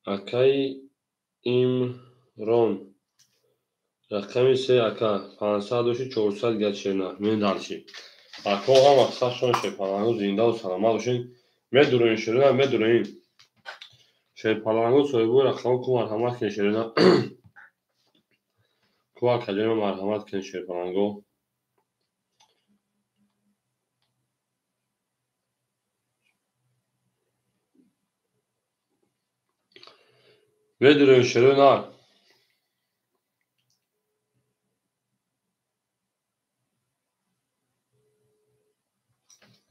Speaker 1: اکای امرون رقمی 3 اکا 500 400 دیگه شینا من دانشی اکو هم اکثر شون شیپانانگو زنده و سلامت باشین میدونین شرینا میدونین شیپانانگو سویبو رقم کو مرحمت کن شرینا کو اکجانی مرحمت کن شیپانانگو میدونین شرینا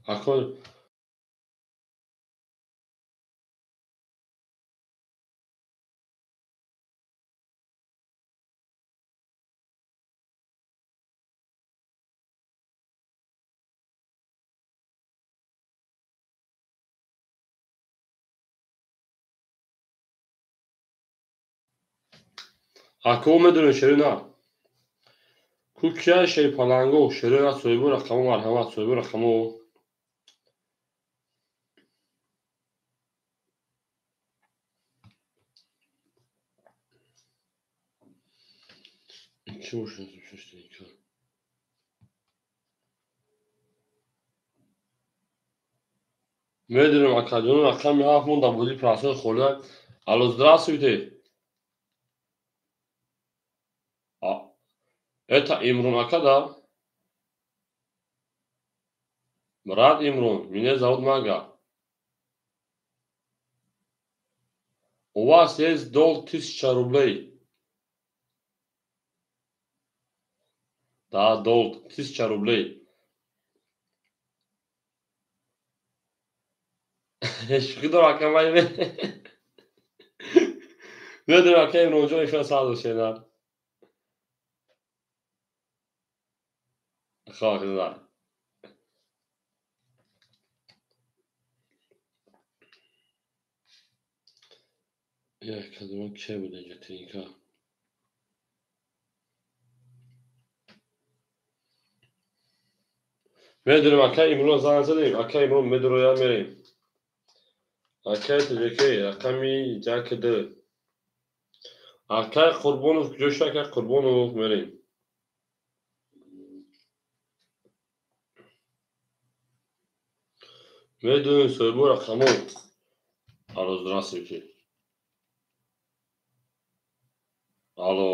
Speaker 1: اکو اکو میدونین شرینا کو کیا شیپانانگو شرینا سویبو رقم مرحمت سویبو رقمو چی موشه میدونیم اکجانی رقمی 7 مون در بودی پراسه خورده الو здравствуйте это Имрун ака да брат Имрун меня зовут Мага у вас есть долг 1000 рублей да долг 1000 рублей شكرا ака майме میدونیم ака Имрун جان ایشون ساز شدن خواهد دار یک کدوم که بوده اینجا تینکا میدونیم aka Имрун زن زدیم aka Имрун میدرویا میریم aka تجکی رقمی جک ده aka قربونو جوش aka قربونو میریم میدونیم سویبو رقمو الو здравствуйте الو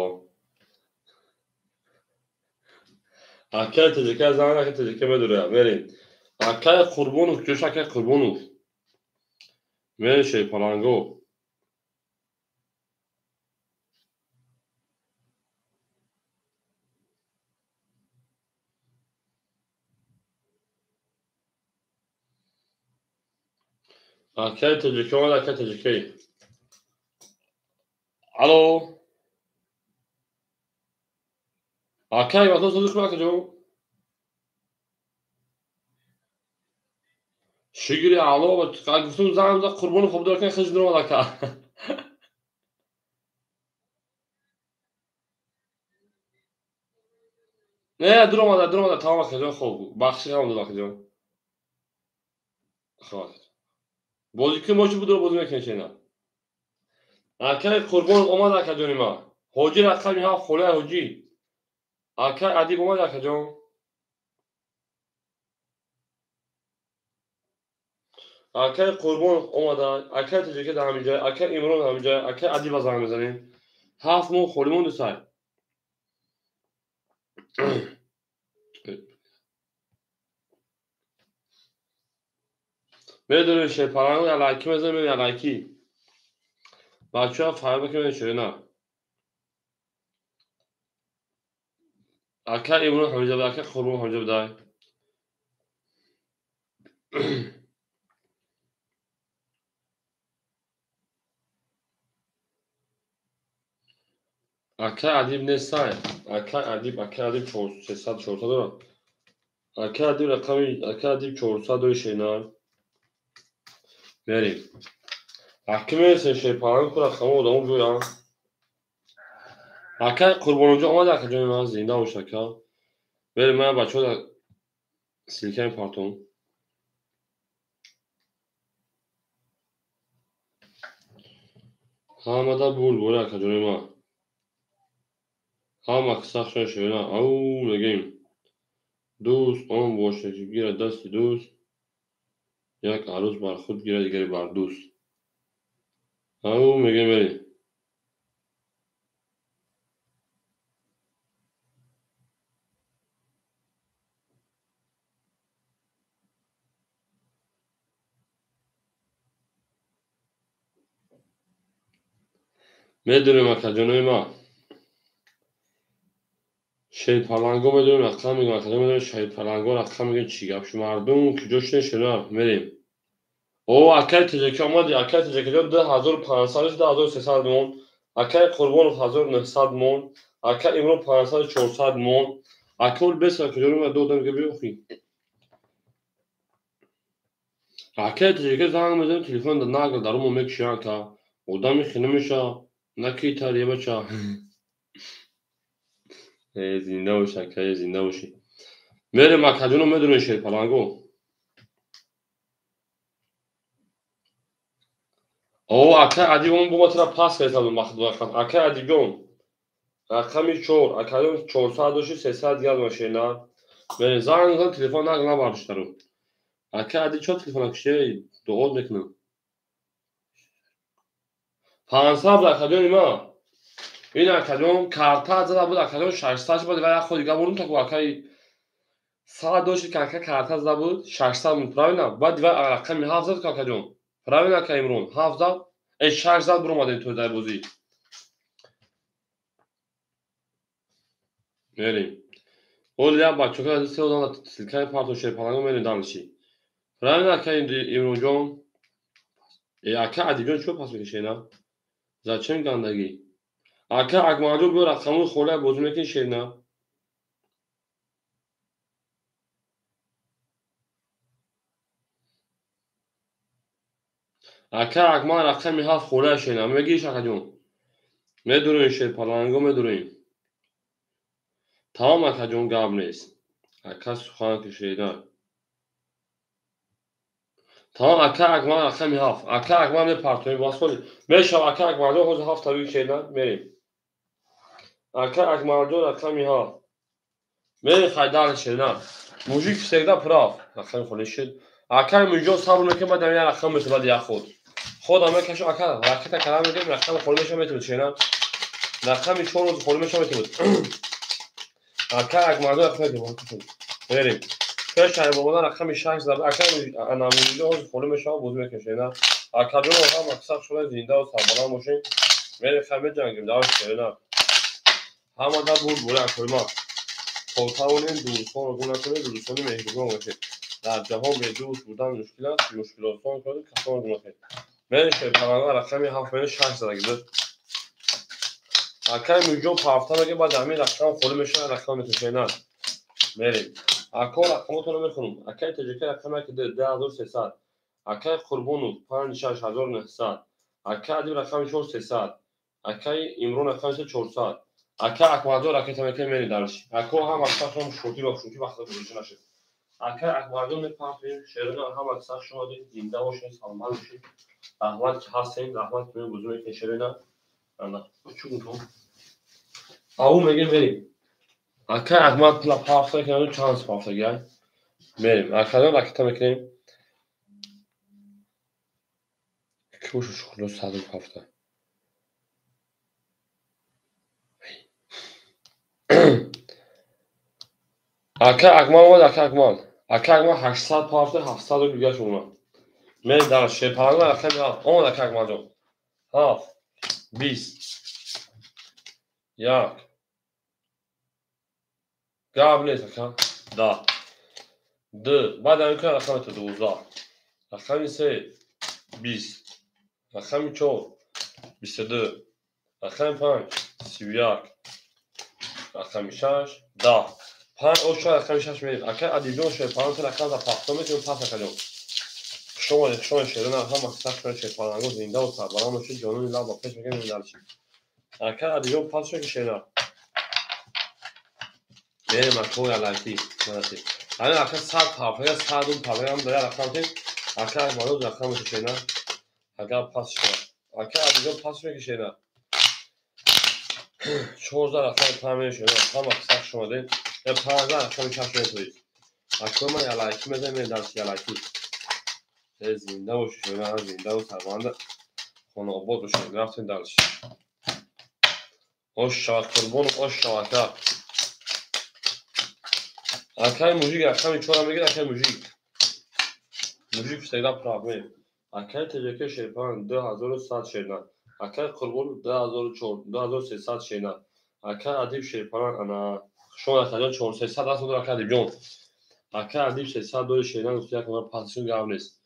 Speaker 1: aka tejeke zan aka tejeke میدرویا میریم aka قربونو جوش aka قربونو میریم شیپانانگو aka tejeke اومد aka tejeke الو aka ایواتو صدوش کنه aka جو شگیری الو گفتم زن قربون خوب دار کن خیلی درو aka نه درو اومد تمام aka جو خوب بخشی هم داد aka جو خواهد بازی که ماشی بود رو بازی میکنه شینا aka قربون اومد aka جونی ما حاجی رقمی ها خوله حاجی aka ادیب اومد aka جون aka قربون اومد aka تجeke در همینجا aka امرون همینجا aka ادیب زنگ بزنیم 7 مون خولیمون دو سای بدون شیپارانگو یا لایکی بزنیم یا لایکی بچه ها فهم بکنید شده نه اکا ایمون همینجا بده اکا خورمون همینجا بده اکا ادیب نیستای اکا ادیب 400 دارم اکا ادیب رقمی اکا ادیب 400 دوی شینار بریم اکا میرسه شیپارانگو که رقمه بودمون جویا اکا قربان اونجا آمده اکا جای من زنده باشه اکا بریم من بچه ها در سیلکه پارتون همه بول اکا جای من همه کساخ شده شده نه او نگیم دوست آن باشه که گیره دست دوست یک عروس بر خود گیره دیگری بر دوست او میگه بریم میدونیم اکا جانوی ما شهید پلنگو میدونیم اکا میگم اکا میدونیم شهید پلنگو اکا میگه چی گفش مردم که جوش نشده میریم او اکا تجکی آمدی اکا تجکی جان 2500 2300 مون اکا قربان 1900 مون اکا امرو 5400 مون اکا اول بس اکا جانوی دو دم که بیوخی اکا تجکی زنگ میزنیم تلفن در نگل در اون میکشی اکا odam ih nemiša nakita rijebača. زنده باشه اکای زنده باشی میریم اکا جانو میدونیم شهید پلنگو او اکا ادیب اون بوما ترا پاس کردم وقت اکا ادیب جون رقمی 4 اکا جون 400 داشتی 300 گرد ماشینا میریم زنگ میزنم تلفن نگل نبرداشترم اکا ادیب چه تلفن کشه دعا میکنم 500 اکا جون ما این اکا جون کارتا زده بود اکا جون 600 بود و خود دیگه بودم تا اکای 100 داشتی که اکا کارتا زده بود 600 بود правильно بعد دیگه رقمی 700 اکا جون правильно اکا امرون 700 600 برو اومدیم تو در بازی میریم اول یا بچه که از سه دادن سیلکای پارتو شیر پلنگو میریم دانشی правильно اکا امرون جون اکا ادیب جون چه پاس میکشه نه зачем گندگی اکا اگماجو بیا رقمو خوله بازی میکنی شیر نه اکا اگما رقمی 7 خوله شیر نه میگیش اکا جون میدونیم شیر پلنگو میدونیم تمام اکا جون گاب نیست اکا سخان کشیدن تمام اکا اگما رقمی 7 اکا اگما می پارتوی واسپولی میشم اکا اگماجو حوز 7 تاوی شیر نه میریم اکا اگماجو رقمی 7 میریم خیدار شیر نه موجی که всегда прав رقم خوله شد اکا میجو صبر میکنه بعد میاد رقم میشه بعد یا خودم میکشم اکا راکت کلام میگم رقم خوله میشه میتونه چه نه رقم 4 روز خوله میشه میتونه اکا اگماجو رقم میشه بریم پیش های بابا رقم 6 زد اکا انا میجو خوله میشه بود میکشه نه اکا جو هم اکثر شده زنده و سلامت باشین میریم خیلی جنگیم داشت نه همه در بود بوده اکوی ما خودتاونین دوستان رو گونه کنید دوستانی مهربان باشید در جهان به دوست بودن مشکل است مشکلاتتان کنید کسان رو گونه کنید من شیر پلنگو رقمی 7 زده گیده اکای میجو پافتا میگه بعد همین رقم خوله میشه رقم میتوشه نه میریم اکا رقماتون رو میخونم اکای تجربه رقمی که 10300 اکای قربونو 56900 اکای ادیب رقم 4300 اکای امرون رقم 400 اکا اکوادور رقم که میری درش اکا هم اکثر هم شوتی با شوتی وقت گذاشته نشه اکا اکوادور میپرسیم شیرنا هم اکثر شما دید زنده باشین سلامت باشین رحمت که هستین رحمت که بزرگی که شیرنا نه چون تو او میگه بریم اکا اکمات لا پافتا که چانس پافتا گیای بریم اکا راکتا میکنیم که شکلو صدو پافتا Aka akmal var aka akmal. Aka akmal 800 parça 700 رو دیگه شما. من در شپارگان aka میاد. اون aka akmal جو. 7 20 یک قبل aka da. 2 بعد اینکه رقم تو 12. رقم 3 20. رقم 4 22. رقم 5 31. رقم 6 10. 5 او شو رقم 6 میاد. اکا ادیجون شپارگان تو رقم تا پاختم میتونم پاس کنم. شما شیرین هم مصرف شپارگان زنده و سربلند باشید جانون لا با پیش میگم میدارشید. اکا ادیجون پاس که شیرین. میره مکو علایتی ماسی. الان اکا 100 پاپیا 100 اون پاپیا هم داره رقم که اکا مالو رقم شیرین. اکا پاس شد. اکا ادیجون پاس که شیرین. 14 رقم پامیل شیرین. هم مصرف شده. 15 رقم شش میتونید. اکا ما علایتی میدارشید علایتی. زنده و شیرین زنده و سربلند. خونه آباد باشید رفتین دارش. Oş şavak kurbanım oş şavaka. Akay müzik akay çorabı gel akay müzik. Müzik isteyla problem. Akay teceke şerpan 2007 şeyna. Akay kurban 2004 2300 şeyna. Akay adib şerpan ana şu an akay 400 aslında akay adibjon. Akay adib 300 dolar şeyna ustiya kana pasyon gavnes.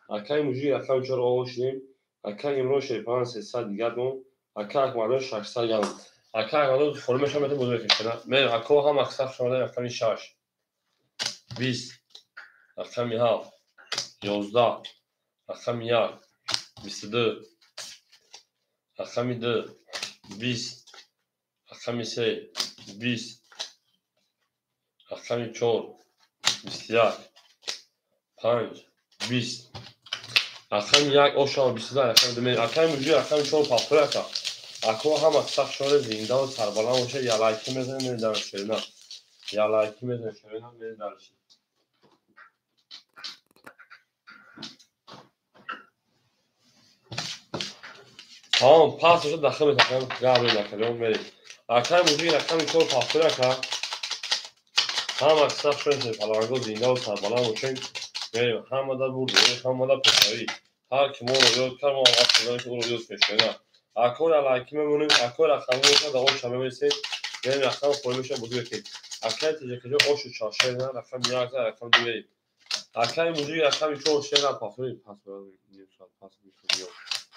Speaker 1: Akay müzik akay çorabı oşlim. Akay imro şerpan 300 دیگه دون. Akay akmadan 600 gavnes. اکا اگه فرمش هم بهتون بزرگ کنه من اکو هم اکثر شما دارم رقمی 6 20 رقمی 7 11 رقمی 1 22 رقمی 2 20 رقمی 3 20 رقمی 4 21 5 20 رقمی 1 اوشان 22 رقمی 2 من اکا موجی رقمی 4 پاپور اکا اکو هم اکثر شما زنده و سربلند باشه یا لایکی میزنه من در شیرنا یا لایکی میزنه شیرنا من در شیرنا tamam pasajı daxil etəcəm qəbul edəcəm verir. Akay müziği rəqəm çor pasır aka. Ham aksaq şöyle falango zində o sarbalan üçün verir. Hamı da burada, hamı da peşəvi. Hər kim oluyor, kar o aslında ki oluyor peşəvi. Akor alakime bunu akor rəqəmi da o şəbə versin. Verir rəqəm koymuşam bu diyor ki. Akay təcəkəcə o şu çarşıyla rəqəm yazar rəqəm verir. Akay müziği rəqəm çor şeyler pasır. Pasır.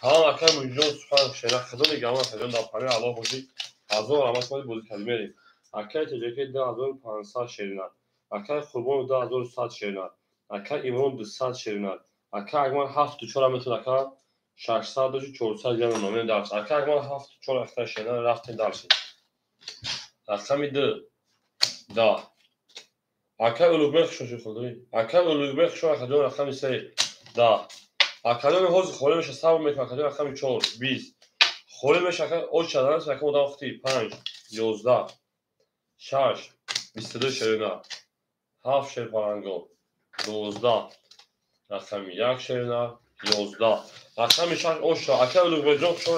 Speaker 1: ها اکای موجود سخن شنا خدای گاما خدای داپاری علاوه بودی ازو رحمت کنید بود کلمه اکای تجربه 2500 شیرینات اکای قربان 2100 شیرینات اکای ایمون 200 شیرینات اکای اگمان 7 4 متر اکا 600 400 گرم نامه درس اکای اگمان 7 4 اکتا شیرینات رفتین درس رقمی 2 دا اکای اولوبرخ شو خدای اکای اولوبرخ شو خدای رقمی 3 دا اکادمی حوز خوری میشه سب میکنه اکادمی رقمی 4 20 خوری میشه اکادمی اوج شدن است رقم داختی 5 11 6 22 شیرینه 7 شیر پارنگو 12 رقمی 1 شیرینه 11 رقمی 6 اوج شد اکادمی لوبرجون شو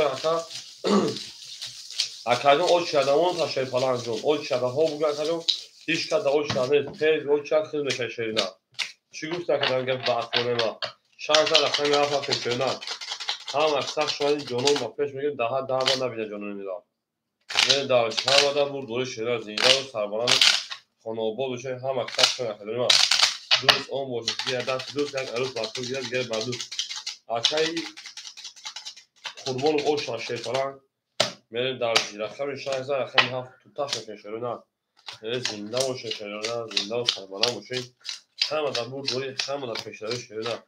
Speaker 1: اکادمی اوج شدن اون تا شیر پارنگو اوج شدن ها بگو اکادمی هیچ کد اوج شدن پیز اوج شدن خیلی میشه شیرینه چی گفت اکادمی گفت با اخونه ما شانس رقمی رفت شیرینه هم اکثر شاید جنون با پیش میگیم ده با نبیده جنون میدار یه دارش هم آدم بود دوری شیرا زینده و سربلند خانه آباد بشه هم اکثر شاید خیلی ما دوست اون باشه دیگه دست دوست یک عروس باشو دیگه بردوست اکایی قربان او شان شیطانان میریم دارشی رقم شاید رقم هفت تو تاش میکنه شیرونه زنده باشه شیرونه زنده و سربلند باشه هم آدم بود دوری هم آدم پیش داری شیرونه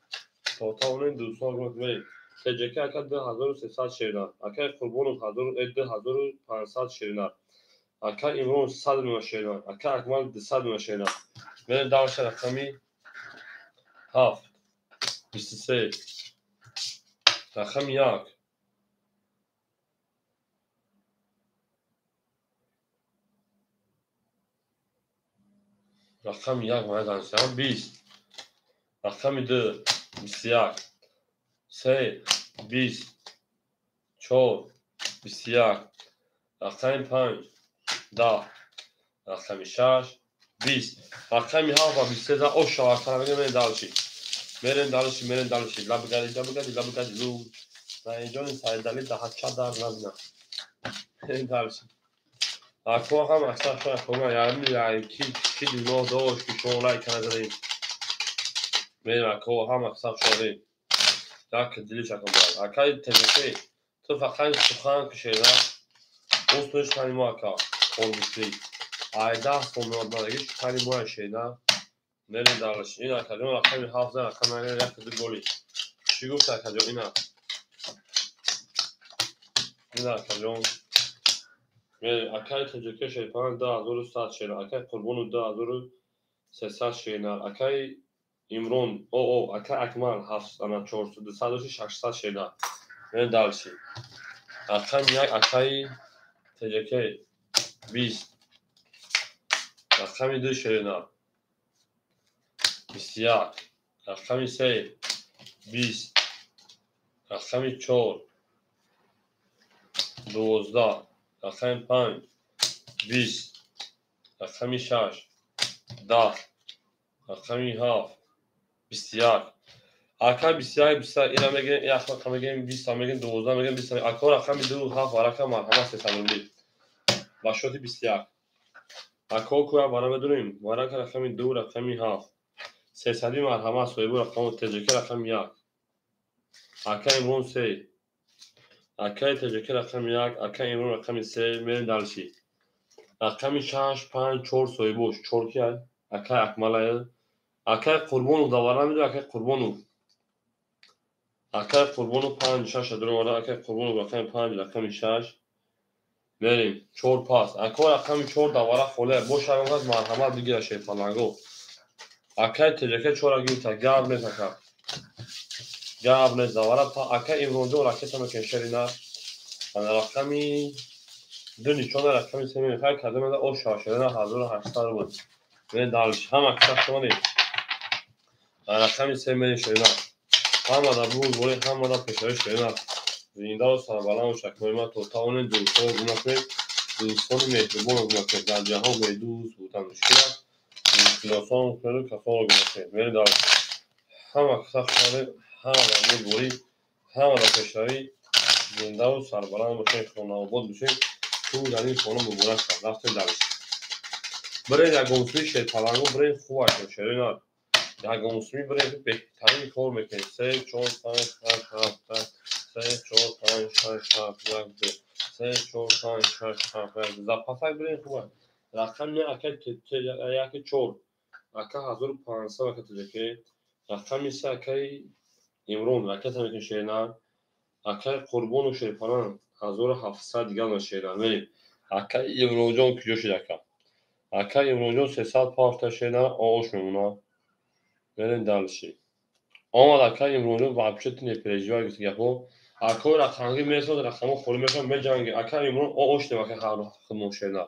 Speaker 1: تا اون دوستان گفت میریم تجکه اکا 2300 شیرینات اکا قربان 2500 شیرینات اکا امرون 100 میلیون شیرینات اکا اکمال 200 میلیون شیرینات من دارش رقمی 7 23 رقم 1 رقم 1 مایدانسیان 20 رقم 2 21 3 20 4 21 رقم 5 10 رقم 6 20 رقمی 7 و 23 او شوار کنم من دالشی من دالشی لب گردی لو و اینجا این سای دلی ده چه در نبینم من دالشی اکو هم اکثر شاید کنم یعنی کی دو داشت که شما لای کنه داریم من اکو هم اکثر شده یک دلیش اکو باید اکای تجربه تو فقط سخن کشیده اوستش کنی ما اکا خوربشتی ayda sonlarındaki şu tane bu şeyler nereden dalış ina kadar rakam hafıza rakamlarına yaklaşık golü şugur takacak ina kadar ve akay tecrübe şey falan daha zoru saat şeyler akay kurbonu daha zoru sesat şeyler akay imron akay akmal hafızana çorsu da sadece şahsat şeyler nereden dalış akay tecrübe biz رقم 2 شیرین‌ها 21 رقم 3 20 رقم 4 12 رقم 5 20 رقم 6 10 رقم 7 21 arka 21 اینا میگن یا رقم میگن 20 میگن 12 میگن 20 arka رقم 2 7 و رقم مرحمت سنولی با شوتی 21 اکو کویا بارا بدونیم بارا که رقم 2 رقم 7 سیصدی مرحمت سویبو رقم تجربه رقم 1 اکا امرون 3 اکا تجربه رقم 1 اکا امرون رقم 3 میرن دالشی رقم 6 5 4 سویبوش 4 کیه اکا اکمالای اکا قربونو دوارا میدو اکا قربونو 5 6 درو وارا اکا قربونو رقم 5 رقم 6 بریم 4 پاس اکا رقم 4 دوارا خوله boş hayvanlar مرحمت بگیره şey فلانگو اکا تجربه 4 گیتا گاب نتاکا گاب نه دوارا اکا امروزو راکت هم کنشرینا رقمی دو نیچون رقمی 3 میخوای کدوم ده او شاشرنا 1800 بود من دالش هم اکثر شما نید رقمی 3 میشرینا هم دا بود ولی هم دا پشای شرینا زنده و سربالان و شکمای ما توتاون دوستان گونه کنید دوستان مهربان گونه کنید در جهان به دوست بودن مشکل دوستان کنید کسان گونه کنید من دالش هم اکثر شما هم دا بود ولی هم دا پشای زنده و سربالان باشین خانه آباد باشین تو در این خانه مبارک شد رفتیم دالش برای یک گمسوی شیر پلنگو برای خوب هستیم شرینا یک گمسوی برای بهترین کار میکنید 3 4 5 6 7 3 4 5 6 7 1 2 3 4 5 6 7 1 zapasaj برای خوبه رقم نه اکا 4 اکا 1500 اکا تجربه رقم 3 اکای امرون رکت هم میکن شرینا اکای قربان و شریفانان 1700 دیگه نشیدن بریم اکای امروجان کجا شد اکای امروجان 300 پاش شدن آوش میمونه بریم دالشی آمد اکای امروجان با اپشت نپریجی گفت گفت اکای رقمی میسود رقمو خوری میشم به جنگ اکای امرون آوش نمیشه هر خدمت شدن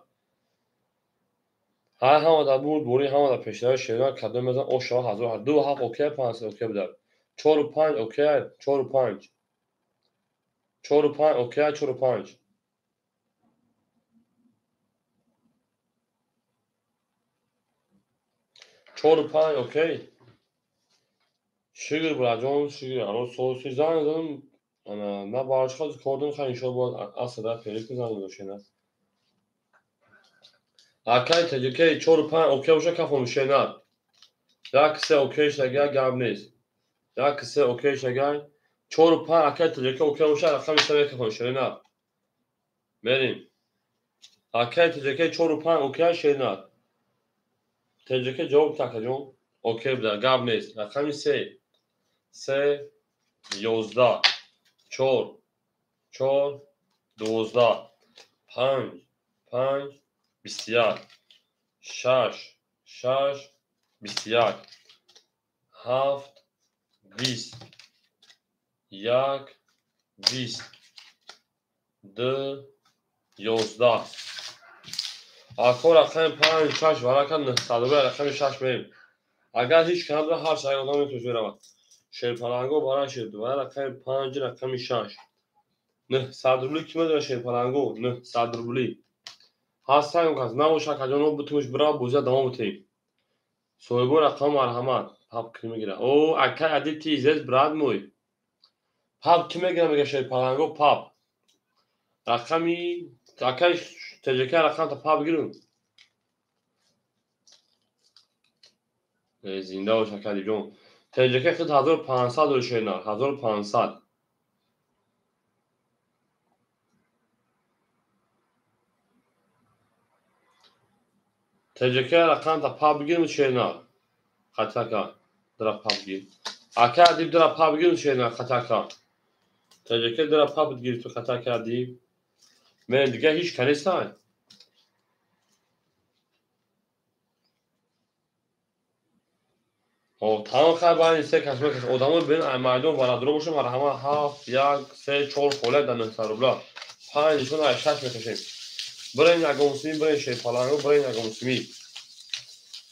Speaker 1: ها هم دا بود بوری هم دا پیشتر شدن کدوم مثلا اوشا 1000 2 7 اوکی 5 اوکی بدار 4 و 5 اوکی 4 و 5 4 و 5 اوکی 4 و 5 4 و 5 اوکی شگر براجون شگر الان سوسی زن زدم انا نه باشخواد کردن خیلی شد بود اصلا پیریک زن داشته نه اکای تجربه 4 و 5 اوکی وشه کافو میشه نه یک سه اوکی شگر گاب نیست یک سه اوکی شگر 4 و 5 اکای تجربه اوکی وشه رقم سه کافو میشه نه بریم اکای تجربه 4 و 5 اوکی شه نه تجربه جواب تاکجون اوکی بده گاب نیست رقم 3 3 11 4 4 12 5 5 21 6 6 21 7 20 1 20 2 11 اکو رقم 5 6 و رقم صدوبه رقم 6 بریم اگر هیچ کم هر شای آدم میتونه رود شیر پلنگو بارا شد و رقم 5 رقم 6 نه صدروبلی کی میدونه شیر پلنگو نه صدروبلی ҳастан кас навоша каҷоно бутумуш бира буза давом бутем. Соҳибу рақам марҳамат. Пап ки мегира? О, акай ади ти зес брат мой. Пап ки мегира мега шер паланго пап. Рақами акай теҷака рақам та пап гирун. Зинда бош акади ҷон. Теҷака хид 1500 дори шернар. 1500. Теҷака рақам та пап гирун шернар. Хатака. Дра пап гир. Акай ади дра пап гирун шернар хатака. Теҷака дра пап гир ту хатака ади. Мен дига ҳич канистай. тамом хай байни се касме кас одамо бин майдон варадро бошем марҳама 7 1 3 4 фолия дар 900 рубла 5 нишон ай 6 мекашем. Брин ягонсими брин шепаланго брин ягонсими.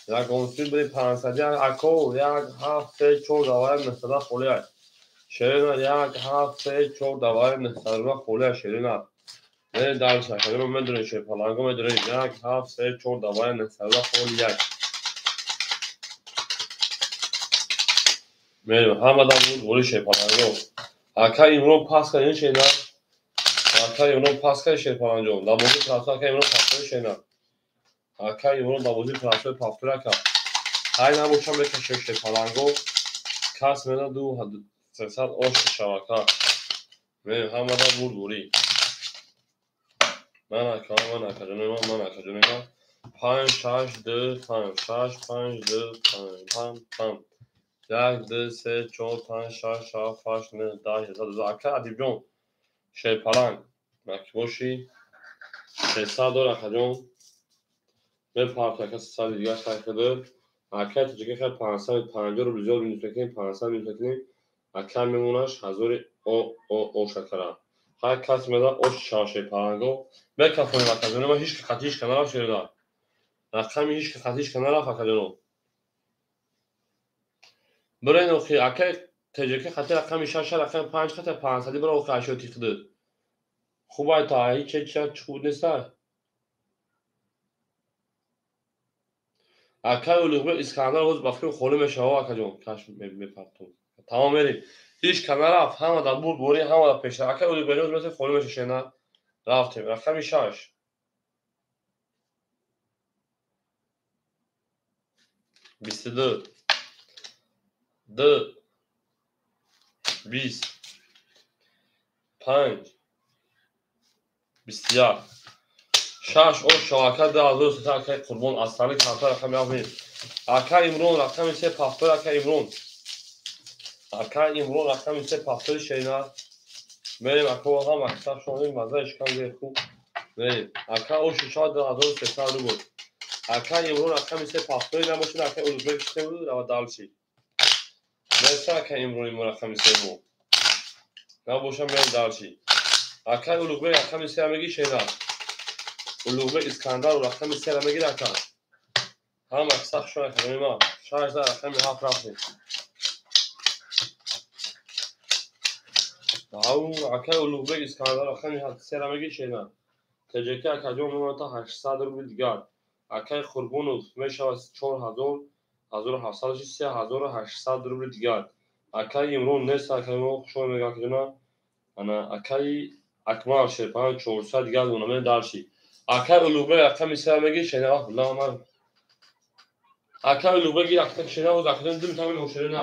Speaker 1: Ягонсими брин 500 ако 1 7 3 4 давай 900 фолия. Шерина 1 7 3 4 давай 900 рубла фолия шерина. Мен дар шакаро медонем шепаланго медонем 1 7 3 4 давай 900 рубла фолия. Мерим ҳамадан буд воли шепаланго. Ака имрон пас кардин шена. Ака имрон пас кардин шепаланго. Лабози трасо ака имрон пас кардин шена. Ака имрон лабози трасо пафтура ка. Ҳай набошам мекаше шепаланго. Кас мена 300 ош шавака. Мерим ҳамадан буд воли. Ман ака ҷонема. 5 6 2 5 6 5 2 5 5 1 2 3 4 5 6 7 8 9 10 11 ака адибҷон шерпаланг маки бошӣ 300 дор акаҷон мепард ака 300 дига хайхидр ака таҷика хай 550 рубли зиёд минус мекунем 500 минус мекунем ака мемонаш 1000 ошакара хай кас меда ош шава шерпаланго мекафонем акаҷонема ҳич қатиш канараф шерида рақами ҳич қатиш канараф акаҷоно Брен охи акай теҷака хати рақами 6 рақами 5 хати 500 бара охи ашоти хидр хубай та ҳич чуқуд нестай акай улуғбек искандар ҳоз ба фикр холӣ мешава акаҷон каш мепартон тамом мерем ҳич канараф ҳама дар бур бори ҳама дар пешра акай улуғбек ҳоз меса холӣ меша шена рафтем рақами 6 22 2 20 5 21 6 ош шавака 2300 акай қурбон астани карта рақами афмем ака имрон рақами 3 пафтор ака имрон рақами 3 пафтори шена мерем ака ҳам аксар шонем маза ишкан геху мерем ака оши шавад 2300 рубл ака имрон рақами 3 пафтори намошина ака улуғбек штем рава далши мерса ака имрон рақами 3 мо набошам мерем далши ака улуғбек рақами 3 меги шена улуғбек искандар рақами 3 меги ака ҳам аксар шона кадонима 6 дар рақами 7 рафтем ака улуғбек искандар рақами 3 меги шена теҷака акаҷон мемонад 800 рубли дигар акай қурбонов мешавад 4000 1700 3800 рубли дигар акай имрон нест акамо хушо мега акаҷона ана акай акмал шерпан 400 дигар донаме дарши акай улуғбек рақами 3 меги шена ламар акай улуғбек рақами шена ҳоз акаҷон дум тамин ошерена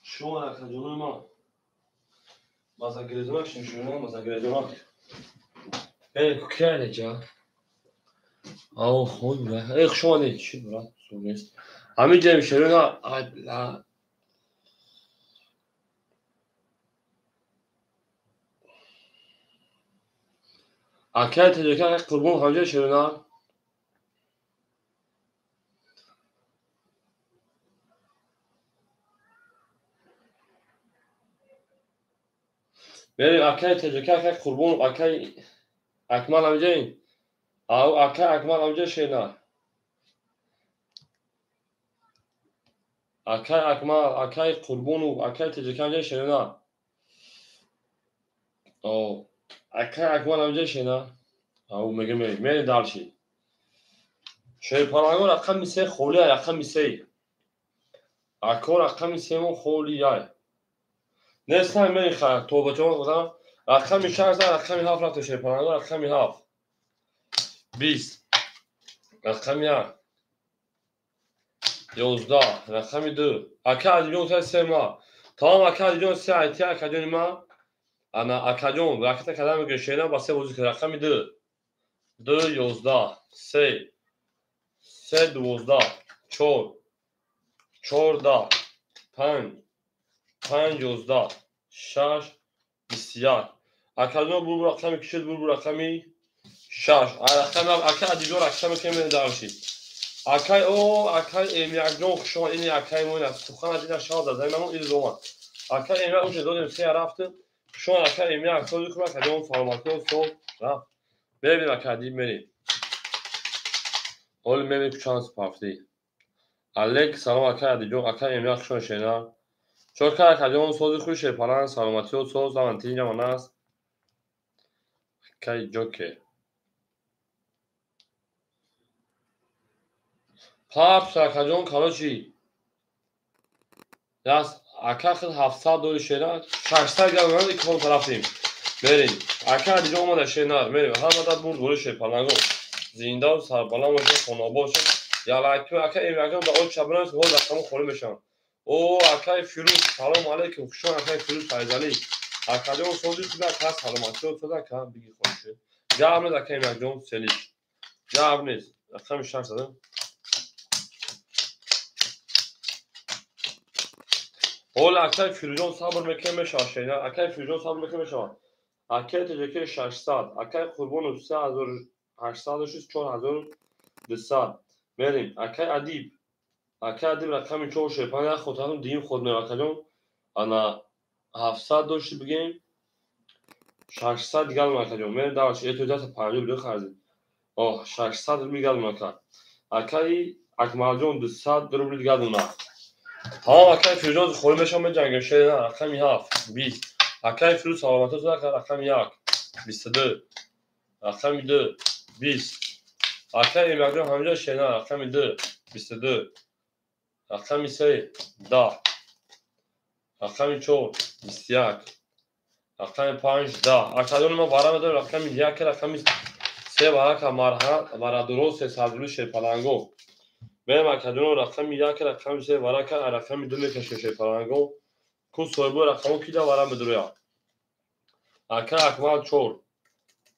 Speaker 1: شو انا كجنون ما مثلا گریزمک شنو مثلا گریزمک که جا او خود نه شو نه چی برات سونست همین جا میشه نه اکیت دیگه قربون همجا شروع بریم اکیت دیگه قربون اکی اکمال همجا این او اکی اکمال همجا شنا اکی اکمال اکی قربون و اکی دیگه همجا شنا او اکی اکمال همجا شنا او میگه می دارشی شاید پرانگو رقم میسه خولی رقم میسه اکو رقم میسه مون خولی یای نسل می خواهد تو با چون گفتم رقم 16 رقم 7 رفت شاید پرانگو رقم 7 20 رقم 1 11 رقم 2 اکادیون تا 3 ماه تمام اکادیون 3 ایتی اکادیون ما انا اکادیون وقت کلام گشینا با 3 بازی رقم 2 2 11 3 3 12 4 14 5 5 11 6 21 اکادیون بول رقم کشید بول رقمی 6 رقم اکادیون رقم کمی دارشی اکای او اکای امیاگون شما اینی اکای مون است تو خانه دیدن شاد دادن من این زمان اکای امیا اون دادیم سه رفته شما اکای امیا خود کنه که اون فرماتو سو رفت ببینیم اکادی میریم اول میریم شانس پافتی الک سلام اکادی جو اکای امیا شما شنا چون که اکادی اون سوزی خوش پلان سلامتی و سوز زمان تینجا من است اکای جوکه پاپ سرکجون کالوچی دست اکا خیلی 700 دوری شنا 600 گرم من ایکون طرفیم بریم اکا دیگه اومده شنا میریم همه داد برد گوری شپلنگو زنده و سربالا باشه خونه باشه یا لایکو اکا ایمیگم دا اول شبناس هول رقمو خوری میشن او اکا فیروز سلام علیکم شما اکا فیروز فایزالی اکا جو سوزی تو دا کلاس سلامتی و تو دا کا بگی خوشه جام نه اکا ایمیگم سلی جام نیست اکا شانس دادم اول اکای فیروزون صبر میکنه شاشینا اکای فیروزون صبر میکنه شان اکای تجکی 600 اکای قربون 3800 4200 بریم اکای ادیب رقم چون شپان خودتون دیم خود میراکلون انا 700 داشتی بگیم 600 دیگه میراکلون من دارش یه تو دست پنجو بده خرید اوه 600 میگم میراکل اکای اکمالجون 200 روبل دیگه دونه ها اکای فیروز خوری میشم به جنگ شده رقم 7 20 اکای فیروز سلامتی تو رقم 1 22 رقم 2 20 اکای ایمیگرام همینجا شده رقم 2 22 رقم 3 10 رقم 4 21 رقم 5 10 اکادون ما بارا میدونم رقم 1 رقم 3 بارا که مرحله برا درست صدرلو شپلنگو بریم اکادون رقم 1 رقم 3 بارا که رقم 2 میکشه شپلنگو کو سویبو رقمو کی دا بارا میدرویا اکا اکمال 4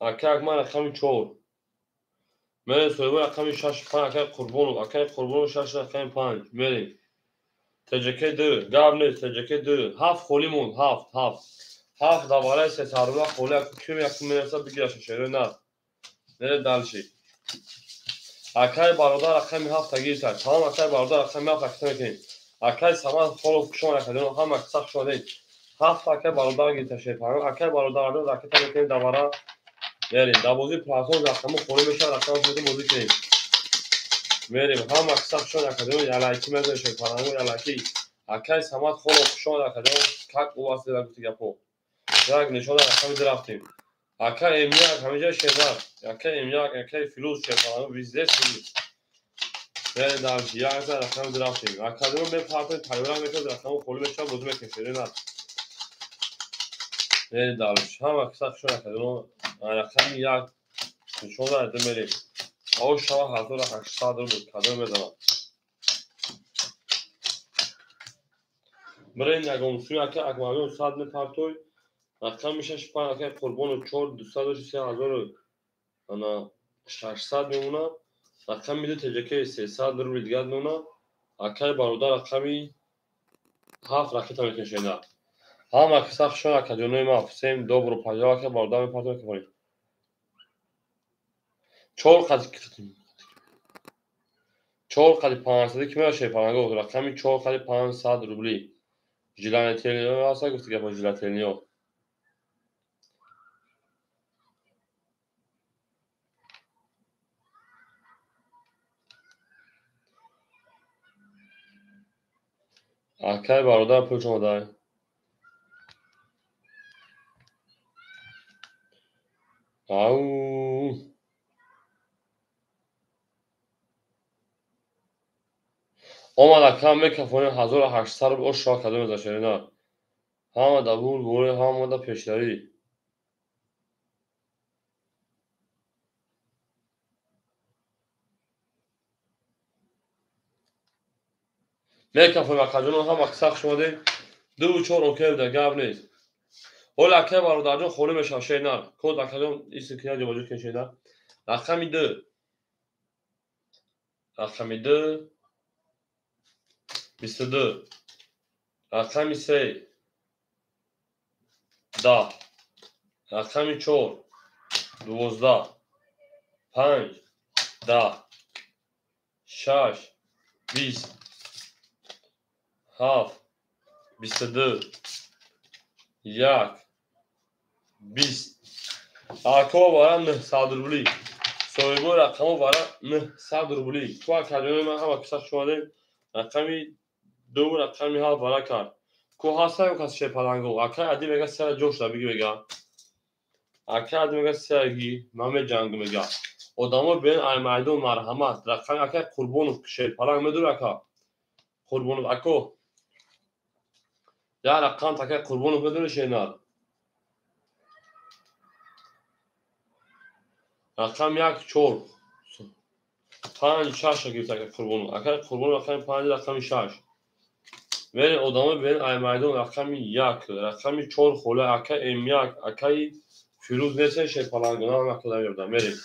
Speaker 1: اکا اکمال رقم 4 من سویبو رقم 6 5 اکا قربون 6 رقم 5 بریم تجکی 2 گاب نیست تجکی 2 7 خولیمون 7 دوباره سه سارولا خولی کمی یکم میرسه بگیرش شده نه نره دلشی اکای برادر رقم 7 تگیر کرد تمام اکای برادر رقم 7 اکتا میکنیم اکای سامان خولو کشون اکادون هم اکساق شده 7 اکای برادر گیرتا شیپانو اکای برادر رو رکتا میکنیم دوباره بریم دوازی پلاسون رقمو خولی میشه رقم خودی موزی کنیم بریم هم اکساق شده اکادون یلایکی میزن شیپانو یلایکی اکای سامان خولو کشون اکادون کک او واسه دارم گپو یک نشان رقم درفتیم اکا امیا همینجا شدن اکا امیا اکا فلوس شدن بیزنس بود نه دارم یا از رقم درفتیم اکا دارم به پارت تایوان میتونه رقم خولی بشه بزرگ میشه نه بریم دارش هم کساق شو نکردم رقم یک نشون داده بریم او شما 1800 رو بود کدام بدم بریم نگم سوی که اکمالیون 100 نپرتوی رقم میشه شپان که قربان و 4 230,000 انا 600 میمونه رقم میده تجکه 300 رو دیگه میمونه اکای برادر رقمی 7 رقیتا میکشه هم کساق شو نکردم ما سیم добро пожаловать که برادر میپرتوی که کنیم 4 قد 500 که میشه پانگو رقمی 4 قد 500 روبلی ژیلاتینیو هست گفتی که با ژیلاتینیو اکای برادر پول اومده او اومد اکام میکفونه 1800 رو اشتراک کرده میذاشه نه هم دبول بوله هم دا پیشداری میکفونه کجون هم اکساق شده 2 و 4 اوکی بوده گاب نیست اول اکای برادر جون خوله میشه نه کد اکادون ایست کیا جو وجود کشه نه رقمی 2 رقمی 2 22 رقمی 3 10 رقمی 4 12 5 10 6 20 7 22 1 20 اکو بارم 900 روبلی سویبو رقمو بارم 900 روبلی تو کجونه من هم کساق شده رقمی 2 رقمی ها بارا کرد کو هستم کس شه پلنگو اکا ادی میگه سر جوش دا بگی بگه اکا ادی میگه سرگی مامه جنگ میگه ادامو بین ایمایدون مرحمت رقم اکا قربونو شه پلنگ میدور اکا قربونو اکو یا رقم تکه قربونو بدون شینار رقم 1 4 5 6 گرفت که قربونو اکا قربونو رقم 5 رقم 6 ولی ادامه بین ایمایدون رقم 1 رقم 4 خوله اکا ام 1 اکای فیروز نیست شه پلنگو نه هم کدام یادم بریم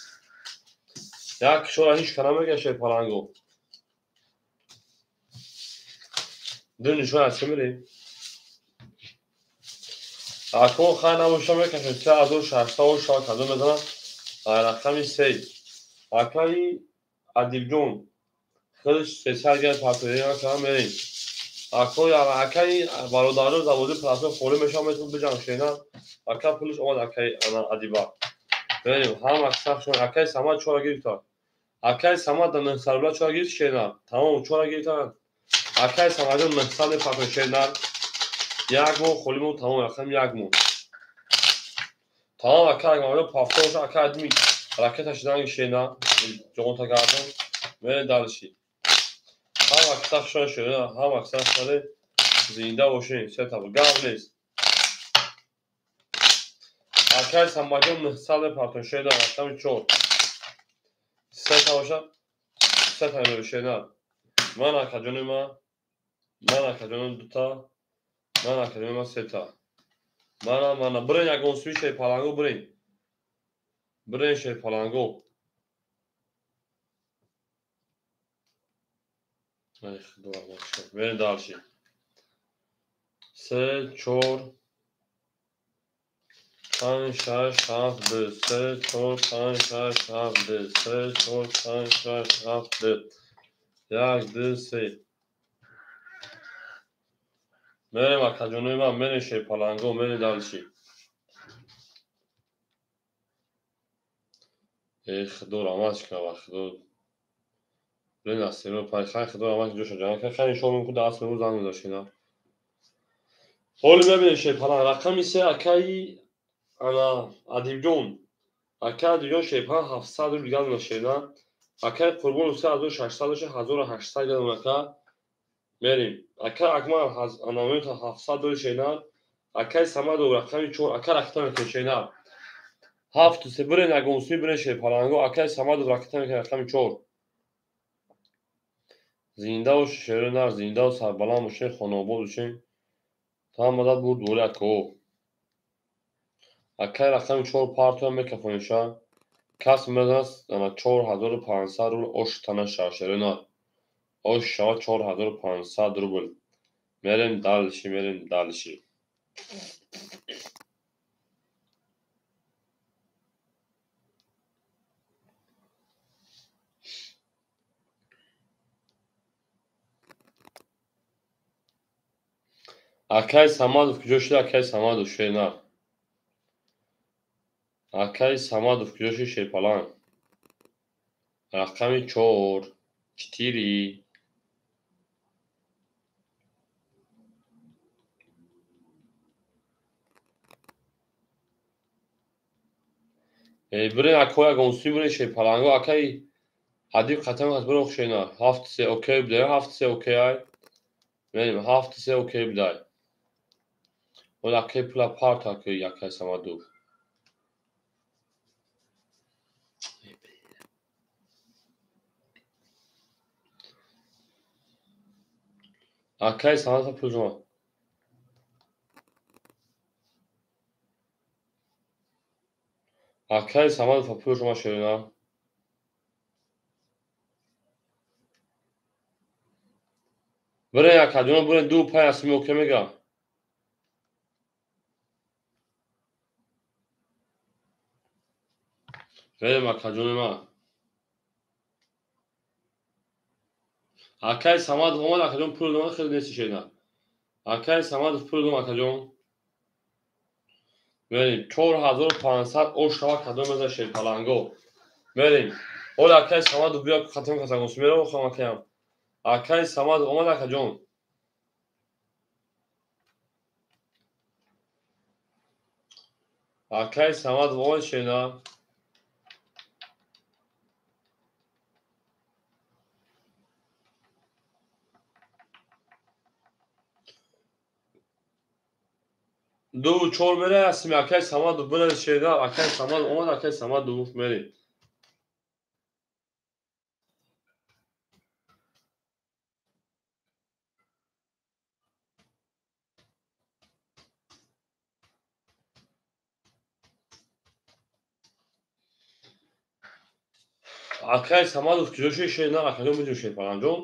Speaker 1: یک شورا هیچ کنم میگه شه پلنگو دو نشون از چه میریم اکو خواهی نبوشم میکشم 3600 و شاید کدوم بدنم رقمی 3 اکای ادیب جون خودش 300 گرد پرتویی ها کنم بریم اکو یا اکای برادرو زبوزی پراسو خوری میشم میتون بجام شینم اکا پولش اومد اکای ادیبا بریم هم اکساق شون اکای سمت چورا گیرتا اکای سمت در نحصربلا چورا گیرت شینم تمام چورا گیرتا اکای سمت جون نحصر پرتویی شینم یک مون خولیمون تمام رقم 1 مون تمام اکا اگه پافته باشه اکا ادمی راکتش دنگ شینا جون تا گردم بریم دالشی هم اکساق شون شده هم اکساق شده زنده باشین سه تا گاب نیست اکای سمجون 900 پرتون شده رقم 4 سه تا باشه سه تا نوشته من اکجون دو تا من اکجون سه تا من برین اگه اونسوی شه پلنگو برین شه پلنگو ای خدا ماشاءالله برین دالشی 3 4 5 6 7 2 3 4 5 6 7 2 3 4 5 6 7 2 1 2 3 بریم اکجون من برین شه پلنگو برین دالشی ای خدا رحمتش کنه خدا برین استیرو پای خیلی خدا رحمتش جوش جان که خیلی شما میگه دست رو زنگ داشتینا حالا ببینید شه پلنگ رقمی 3 اکای انا ادیب جون اکا ادیب جون شه پلنگ 700 رو دیگه نشینا اکای قربون 3600 شه 1800 گرم اکا بریم اکا اکمال از انامی تا 700 رو شینا Акай Самаду рақами 4 ака рахта мекашена 7 се бире нагонсуи бире шепаланго Акай Самаду рахта мекашена рақами 4 зиндаву шеринар зиндаву сарбаланд бошем хонобод бошем тамом мадад бурд боли ако Акай рақами 4 партоям мекафонеша кас мезас ана 4500 рубл ош танаша шеринар ош шава 4500 рубл мерем далши Акай Самадов куҷо шуда Акай Самадов шенар Акай Самадов куҷо шуд шепаланд рақами 4 4 бирин акҳо ягонсуи бирин шепаланго акай адиб қатам аз бирох шенар 7 се окей буда 7 се окей мерим 7 се окей буда ол акай пула парт акай Акай Самадов Акай Самадов пулжума Акай Самадов пулжума шенар бирин якадуна бирин 2 пай асми окей мегам мерим акадуни ма Акай Самадов омад акадун пул дома хеле неси шенар Акай Самадов пул дома акадун мерим 4500 ош шава акадун меза шепаланго мерим ол Акай Самадов биё қатам касагонсу меро хам акаям Акай Самадов омад акаҷон Акай Самадов омад шена ду 4 мере ҳастим Акай Самадов бире шена Акай Самадов омад Акай Самадов мерим Акай Самадов куҷо шуд шена акадун бидун шепаланҷон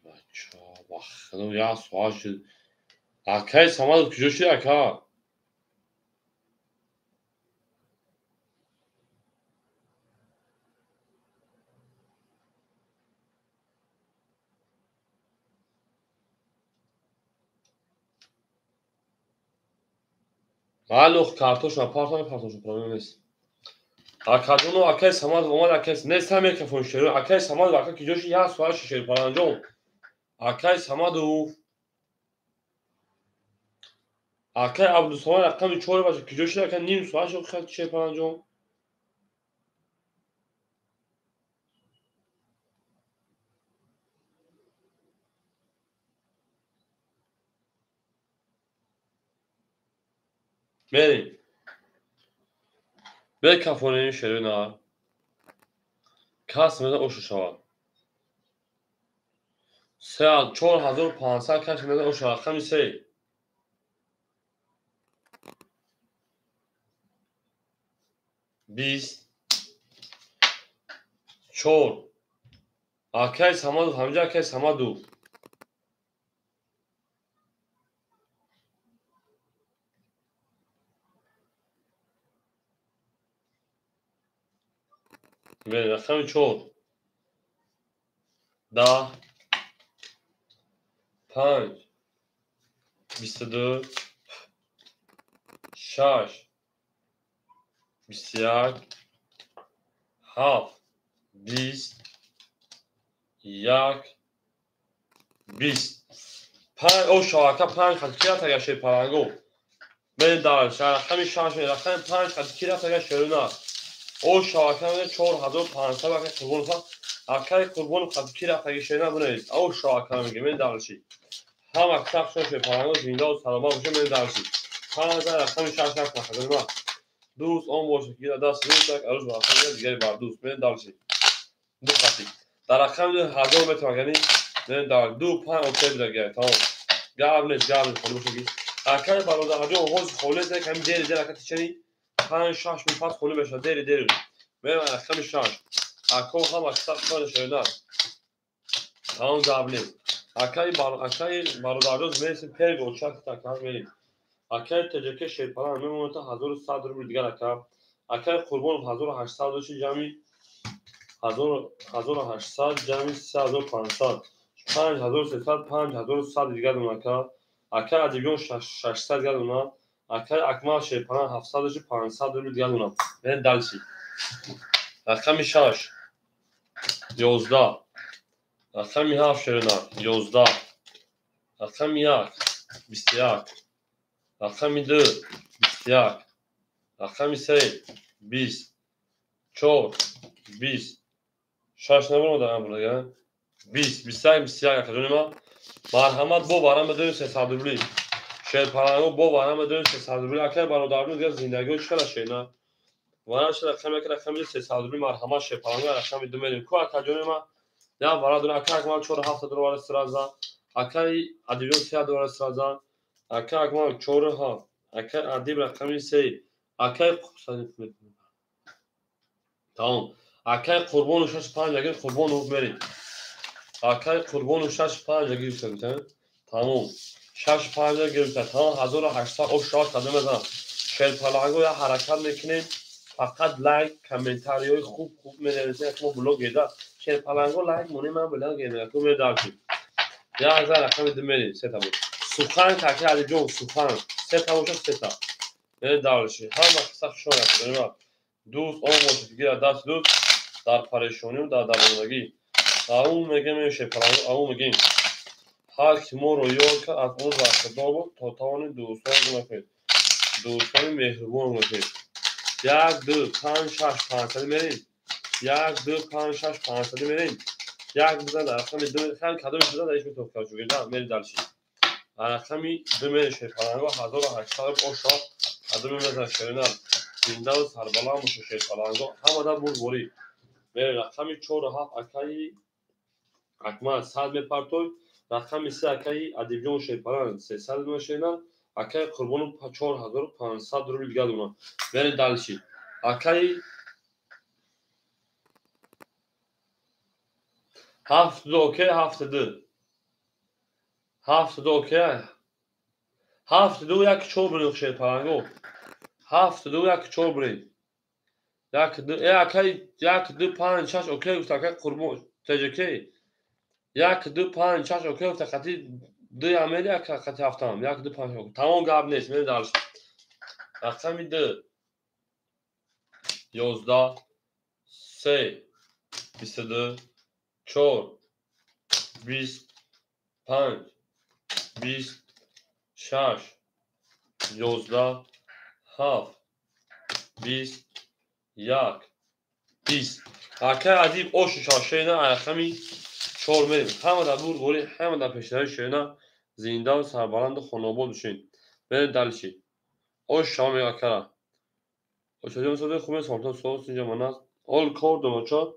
Speaker 1: бача вахтно як соат шуд Акай Самадов куҷо шуд ака малох картошма партона партошма проблем нест акадуну Акай Самадов омад Акай нестам мекафон шерун Акай Самадов ака куҷо шуд як соат шуд шепаланҷон Акай Самадов Акай Абдусамад рақами 4 баша куҷо шуд ака ним соат шуд шепаланҷон мерим бекафонем шерунар кас меза ошу шавад 4500 кас меза ошу рақами 3 20 4 Акай Самадов ҳамҷа Акай Самадов мерим рақами 4 10 5 22 6 21 7 20 1 20 5 ош шавака 5 хатият ага шепаланго بریم دارش رقم 6 رقم 5 کی رفت اگر شروع او شاکم 4500 اگر قربون ها اگر قربون کی رفت اگر شروع بنویس او شاکم میگه من دارشی هم اکثر شوشه پرانگو زنده و سلامت باشه من دارشی 5000 رقم 6 رقم خدمت ما دوست اون باشه که دست روز تک عروض باشه دیگه بار دوست من دارشی دو خطی در رقم 1000 متر یعنی من دار دو پان اوکی دیگه تمام گابنش خودش بگی اگر برادر حاجی اوز خولز کم دیر حرکت چنی 5 6 میفات خونه بشه دیر بریم رقم 6 اکو هم اکثر کار شده تمام گابنش اکای برادر روز میرسیم پرگو چک تکرار میریم اکای تجربه شیرپران میمونه تا 1100 روبل دیگر اکای قربان 1800 دوشی جمعی 1800 جمعی 3500 5300 5100 دیگر اونکا اکای ادیبیون 600 دیگر اونا اکای اکمال شیرپران 700 دوشی 500 روبل دیگر اونا بریم دلشی رقم 6 11 رقم 7 شرنا 11 رقم 1 21 رقم 2 21 رقم 3 20 4 20 6 نمونه دارم burada 20 21 21 ما مرحمت بو بارم بدون 300 روبلی شیرپرانگو بو بارم بدون 300 روبلی اکر برادرم دیگه زندگی چیکار شینا وانش رقم 300 روبلی مرحمت شیرپرانگو رقم دو میلیون کو اکر ما یا برادر اکر ما 4 هفته دور استرازا اکر ادیبیون 3 دور استرازا اکر ما 4 ها اکر ادیب رقم 3 اکر تمام اکر قربان 65 لگن قربان رو برید اکر قربان 65 لگن گرفتن تمام 65 لگن گرفتن تمام 1800 او شات قدم بزن شیرپرانگو یا حرکت میکنین فقط لایک کامنتاریای خوب می‌نویسید که ما بلوگ ایدا شیرپرانگو لایک مونی من بلوگ ایدا تو می‌دارید یا از رقم دمیری سه تا بود سخن تاکید علی جون سخن سه تا بود سه تا می‌دارید هم مقصد شما کنید دوست اون باشه دیگه دست دوست در پریشانی و در درماندگی اون میگه میشه پرانگو اون میگه هر کی ما رو یاد که از اون وقت دار تا توان دوستان کنید دوستان مهربان باشید 1 2 5 6 500 میریم 1 2 5 6 500 میریم یک بزن رقم دو خیلی کدوم بزن ایش میتونم کار شوگه نه میری دلشی رقمی دو میری شیرپرانگو 1800 اوشا کدوم بزن شرینم زنده و سربلا موشه شیرپرانگو همه دا بوری میری رقمی 4 و 7 اکایی اکمال 100 میپرتوی رقمی 3 اکایی ادیبیون شیرپران 300 میشینن اکای قربان 4500 روبل دیگه دونا میری دلشی اکایی 7 دو اوکی 7 دو 7 دو اوکی 7 دو یک چور برید شیرپرانگو 7 دو یک چور برید یک دو 5 6 اوکی گفت که قربون تجکی 1 2 5 6 اوکی گفت خطی دو عملی یک خطی هفتم 1 2 5 اوکی تمام گاب نیست میره دارش رقم 2 11 3 22 4 20 5 20 6 11 7 20 1 20 اکه ادیب او شاشه نه رقمی 4 میریم همه در بور بوری همه در پیشتری شینا زنده و سربلند خانواباد بشین برید دلشی او شام یا کرا او چجا مسئله خوبه سالتا سوست اینجا من است اول کار دونوچا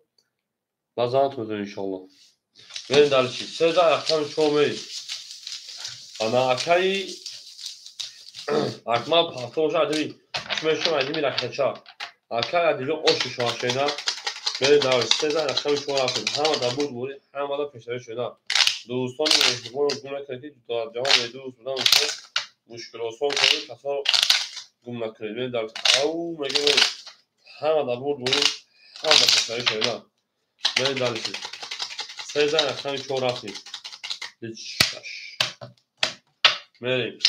Speaker 1: بزانت میزن انشالله برید دلشی سه در رقم 4 میریم انا اکایی اکمال پاکتا باشه ادیبی شمشون ادیبی رکتچا اکای ادیبی او شاشه نه برید دلشی سه در رقم 4 رفتیم همه در بور بوری همه در پیشتری شینا دوستان مهربان رو گم نکنید که در جهان دوست بودن مشکل آسان کنید کسا رو گم نکنید ببینید در او میگه همه در بود بودیم همه در کسایی شدن ببینید در چیز 13 رقم 4 رفتیم شش میریم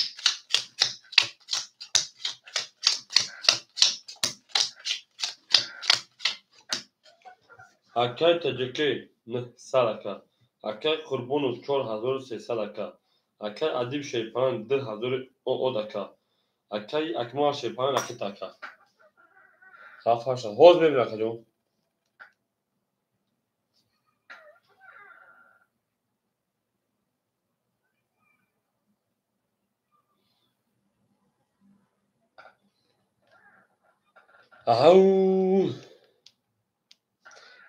Speaker 1: اکای تجکی نه صدقه اکای قربون و 4300 اکا اکای ادیب شیپان 2000 او دکا اکی اکمال شیپان اکی تکا خفه شد حوض ببین اکا جون اهو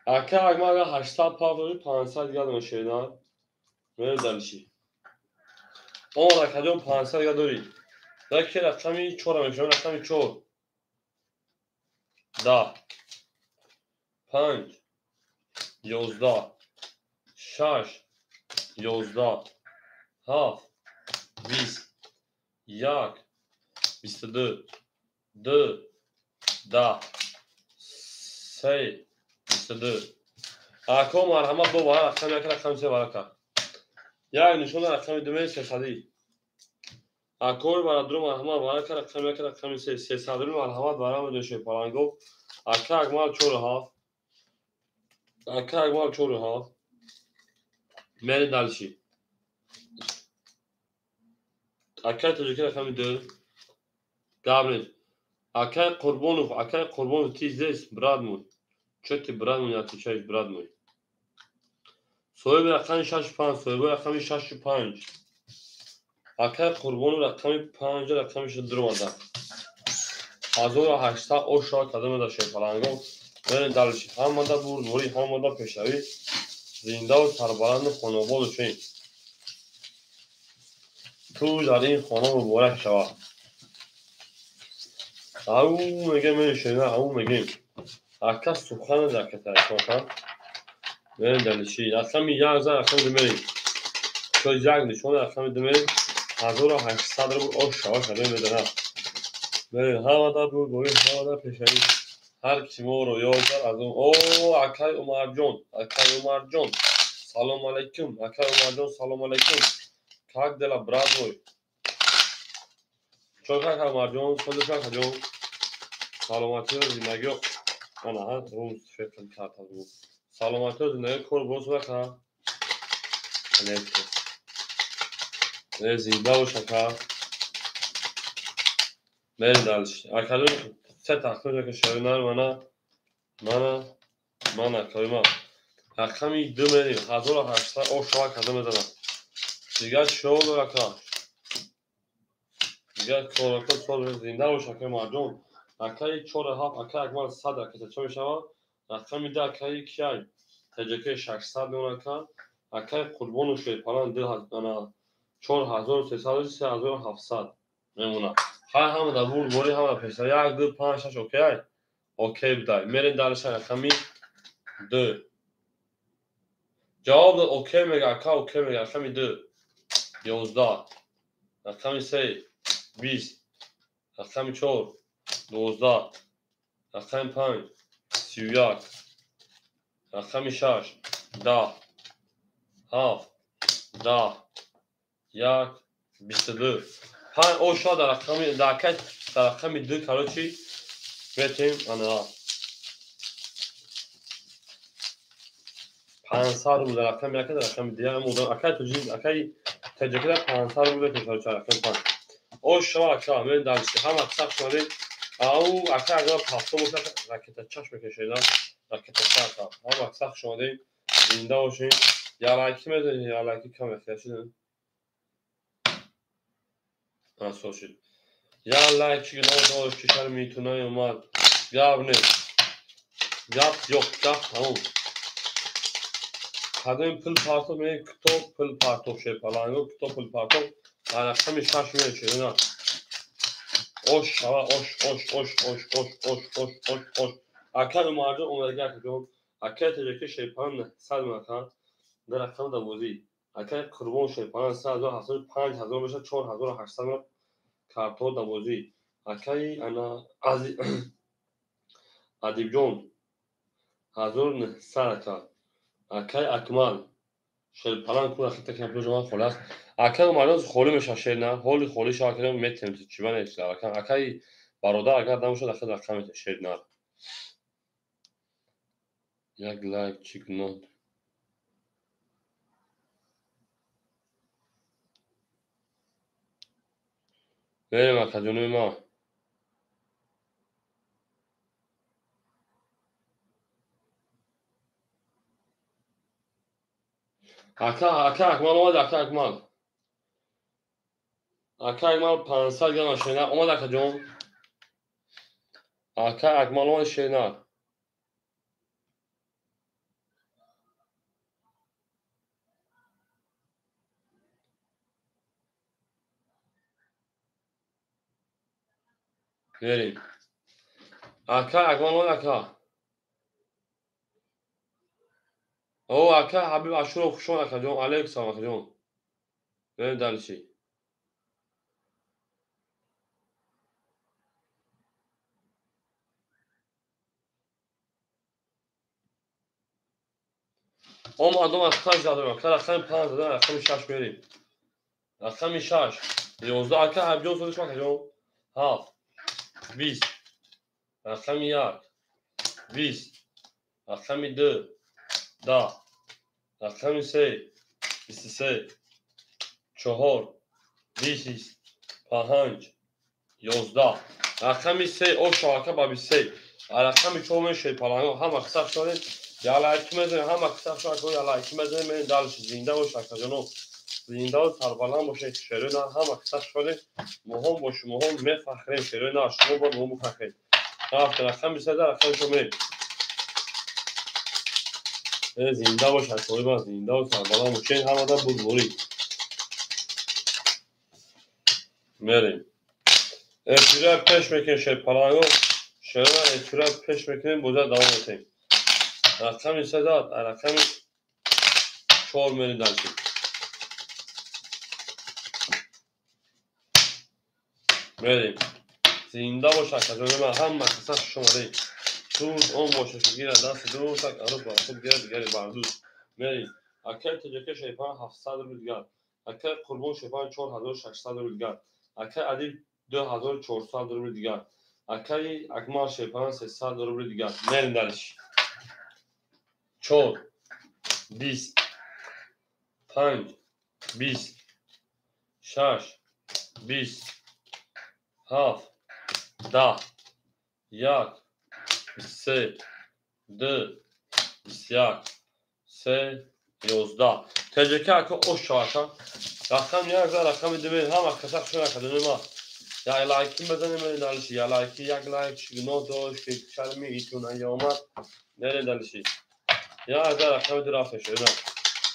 Speaker 1: اکی اکمال 800 پاوری 500 یاد مشیدن میره دلشی اون اکا جون 500 یاد داری یکی رقمی 4 میشه رقمی 4 10 5 11 6 11 7 20 1 22 2 10 3 22 اکو مرحمت دو بار رقم یک رقم سه بار یک نشون رقم دومه 300 اکو برای درو مرحمت بار رقم یک رقم سه 300 مرحمت برای مدوشه پلنگو اکا اکمال 4 اکا اکمال 4 میری دلشی اکا تجربه رقم 2 قبل اکا قربون تیز است برادمون چتی برادمون یا تیچایش برادمون صاحب رقم 65 صاحب رقم 65 اکا قربون رقم 5 رقمش درو 1800 اوشا قدم داشته پلنگو برین دلشی هم ماده بود نوری هم ماده پیشوی زنده و سربلند خانواد چین تو در این خانه مبارک شود او میگه من شنیدم او میگیم اکا سخن در کتر شما برین دلشی رقم 1000 رقم دمیریم تو یک نشون رقم دمیریم 1800 رو اوشا قدم بدنه برین هم ماده بود نوری هم ماده پیشوی هر کی ما رو یاد کرد از اون او اکای عمر جون سلام علیکم اکای عمر جون سلام علیکم как дела брат мой чё как عمر جون خودت как جون سلامتی و زندگی انا روز فکر کرد رو سلامتی و زندگی کور باز بخا نه زیبا و شکر من دلش اکلون سه تخمین که شوینر من اکای رقمی 2 میلیون 1800 او شما قدم بزنم دیگه شغل رکا دیگه کارکا سال زنده و شکر مردم اکای 47 اکای اکمال 100 رکتا چه میشود رقمی ده اکای کیای تجکه 600 میون اکای قربان و شیپالان ده انا 4300 3700 میمونه هم در بول بوری هم پیسه 1 2 5 6 اوکی بدای میرین دارش رقمی 2 جواب داد اوکی میگه اکا اوکی میگه رقمی 2 11 رقمی 3 20 رقمی 4 12 رقمی 5 31 رقمی 6 10 7 10 1 22 5 او شد در رقمی در رقمی 2 کارو چی بتیم انا 500 رو در رقم یک در رقم دیگه مودم اکای توجیه اکای تجربه 500 رو بتیم کارو چه رقم 5 او شما اکا من دانشی هم اکثر شماره او اکا اگر پاسو باشه راکت چشم کشیدن راکت ساعت هم اکثر شماره زنده باشین یا لایکی میدونی یا لایکی کم اختیار شدن شد یا لایکی نو دو کشور میتونه اومد گاب نیست گاب yok gap tamam kadın pıl parto me kto pıl parto şey falan yok kto pıl parto ana kami şaşmıyor şey ne oş hava oş akar marca onlara gerçekten akar teceki şey falan sadma در رقم دوازی اگر قربان شد 5000 بشه 4800 کارتون دوازی اگر انا از ادیب جون 1900 تا اگر اکمال شد پلان کو اخت که پروژه خلاص اگر مالوز خولی میشه شد نه خولی شاکر میتونیم چی بنه اگر برادر اگر دم شد اخت رقم شد نه یک لایک چیکنو بریم آقا جنوب ما. اکا اکمال اومد اکا اکمال 500 گرم شیرینک اومد اکا جون. اکا اکمال اومد شیرینک. بریم اکا اکمال اومد اکا. او اکا حبیب اشور خوشون اکا جون علیک سلام اکا جون. بریم دلشی. اومد اکا زدم اکا رقم 5 زدم رقم 6 بریم. رقم 6 11 اکا حبیب جون سودش اکا جون. 7 20 رقم 1 20 رقم 2 10 رقم 3 23 4 20 5 11 رقم 3 او شاکه با 23 رقم 4 میشه پلنگو هم اکثر شده یا لایک میزنه هم اکثر شده یا لایک میزنه من دالش زنده و شکر جنو زنده و سربلند باشه شروع نه هم اکثر شده مهم باشه مهم میفخریم شروع نه شما با مهم بفخرید رفت رقم 23 رقم شما زنده باشه شروع با زنده و سربلند باشه هم آدم بزرگی میریم افیره پیش میکنیم شد پلنگو شروع افیره پیش میکنیم بوده دوام میتیم رقم 3 رقم 4 میریم دلشی میریم زنده باشه کجا من هم مقصد شماره سود اون باشه گیره دست دو تک عروب با خود گیره دیگری بردود میریم اکر تجکه شیپان 700 رو دیگر اکر قربون شیپان 4600 رو دیگر اکر عدید 2400 رو دیگر اکر اکمال شیپان 300 رو دیگر میریم دلشی 4 20 5 20 6 20 7 10 1 3 2 21 3 11 تجکه اکا o şarkı رقم 1 رقم 2 هم کسک شده کدوم ما یا لایکی بزنیم دلشی یا لایکی یک لایک شگنو داشت که شرمی ایتون ایامد نره دلشی یا از رقم 2 رفته شده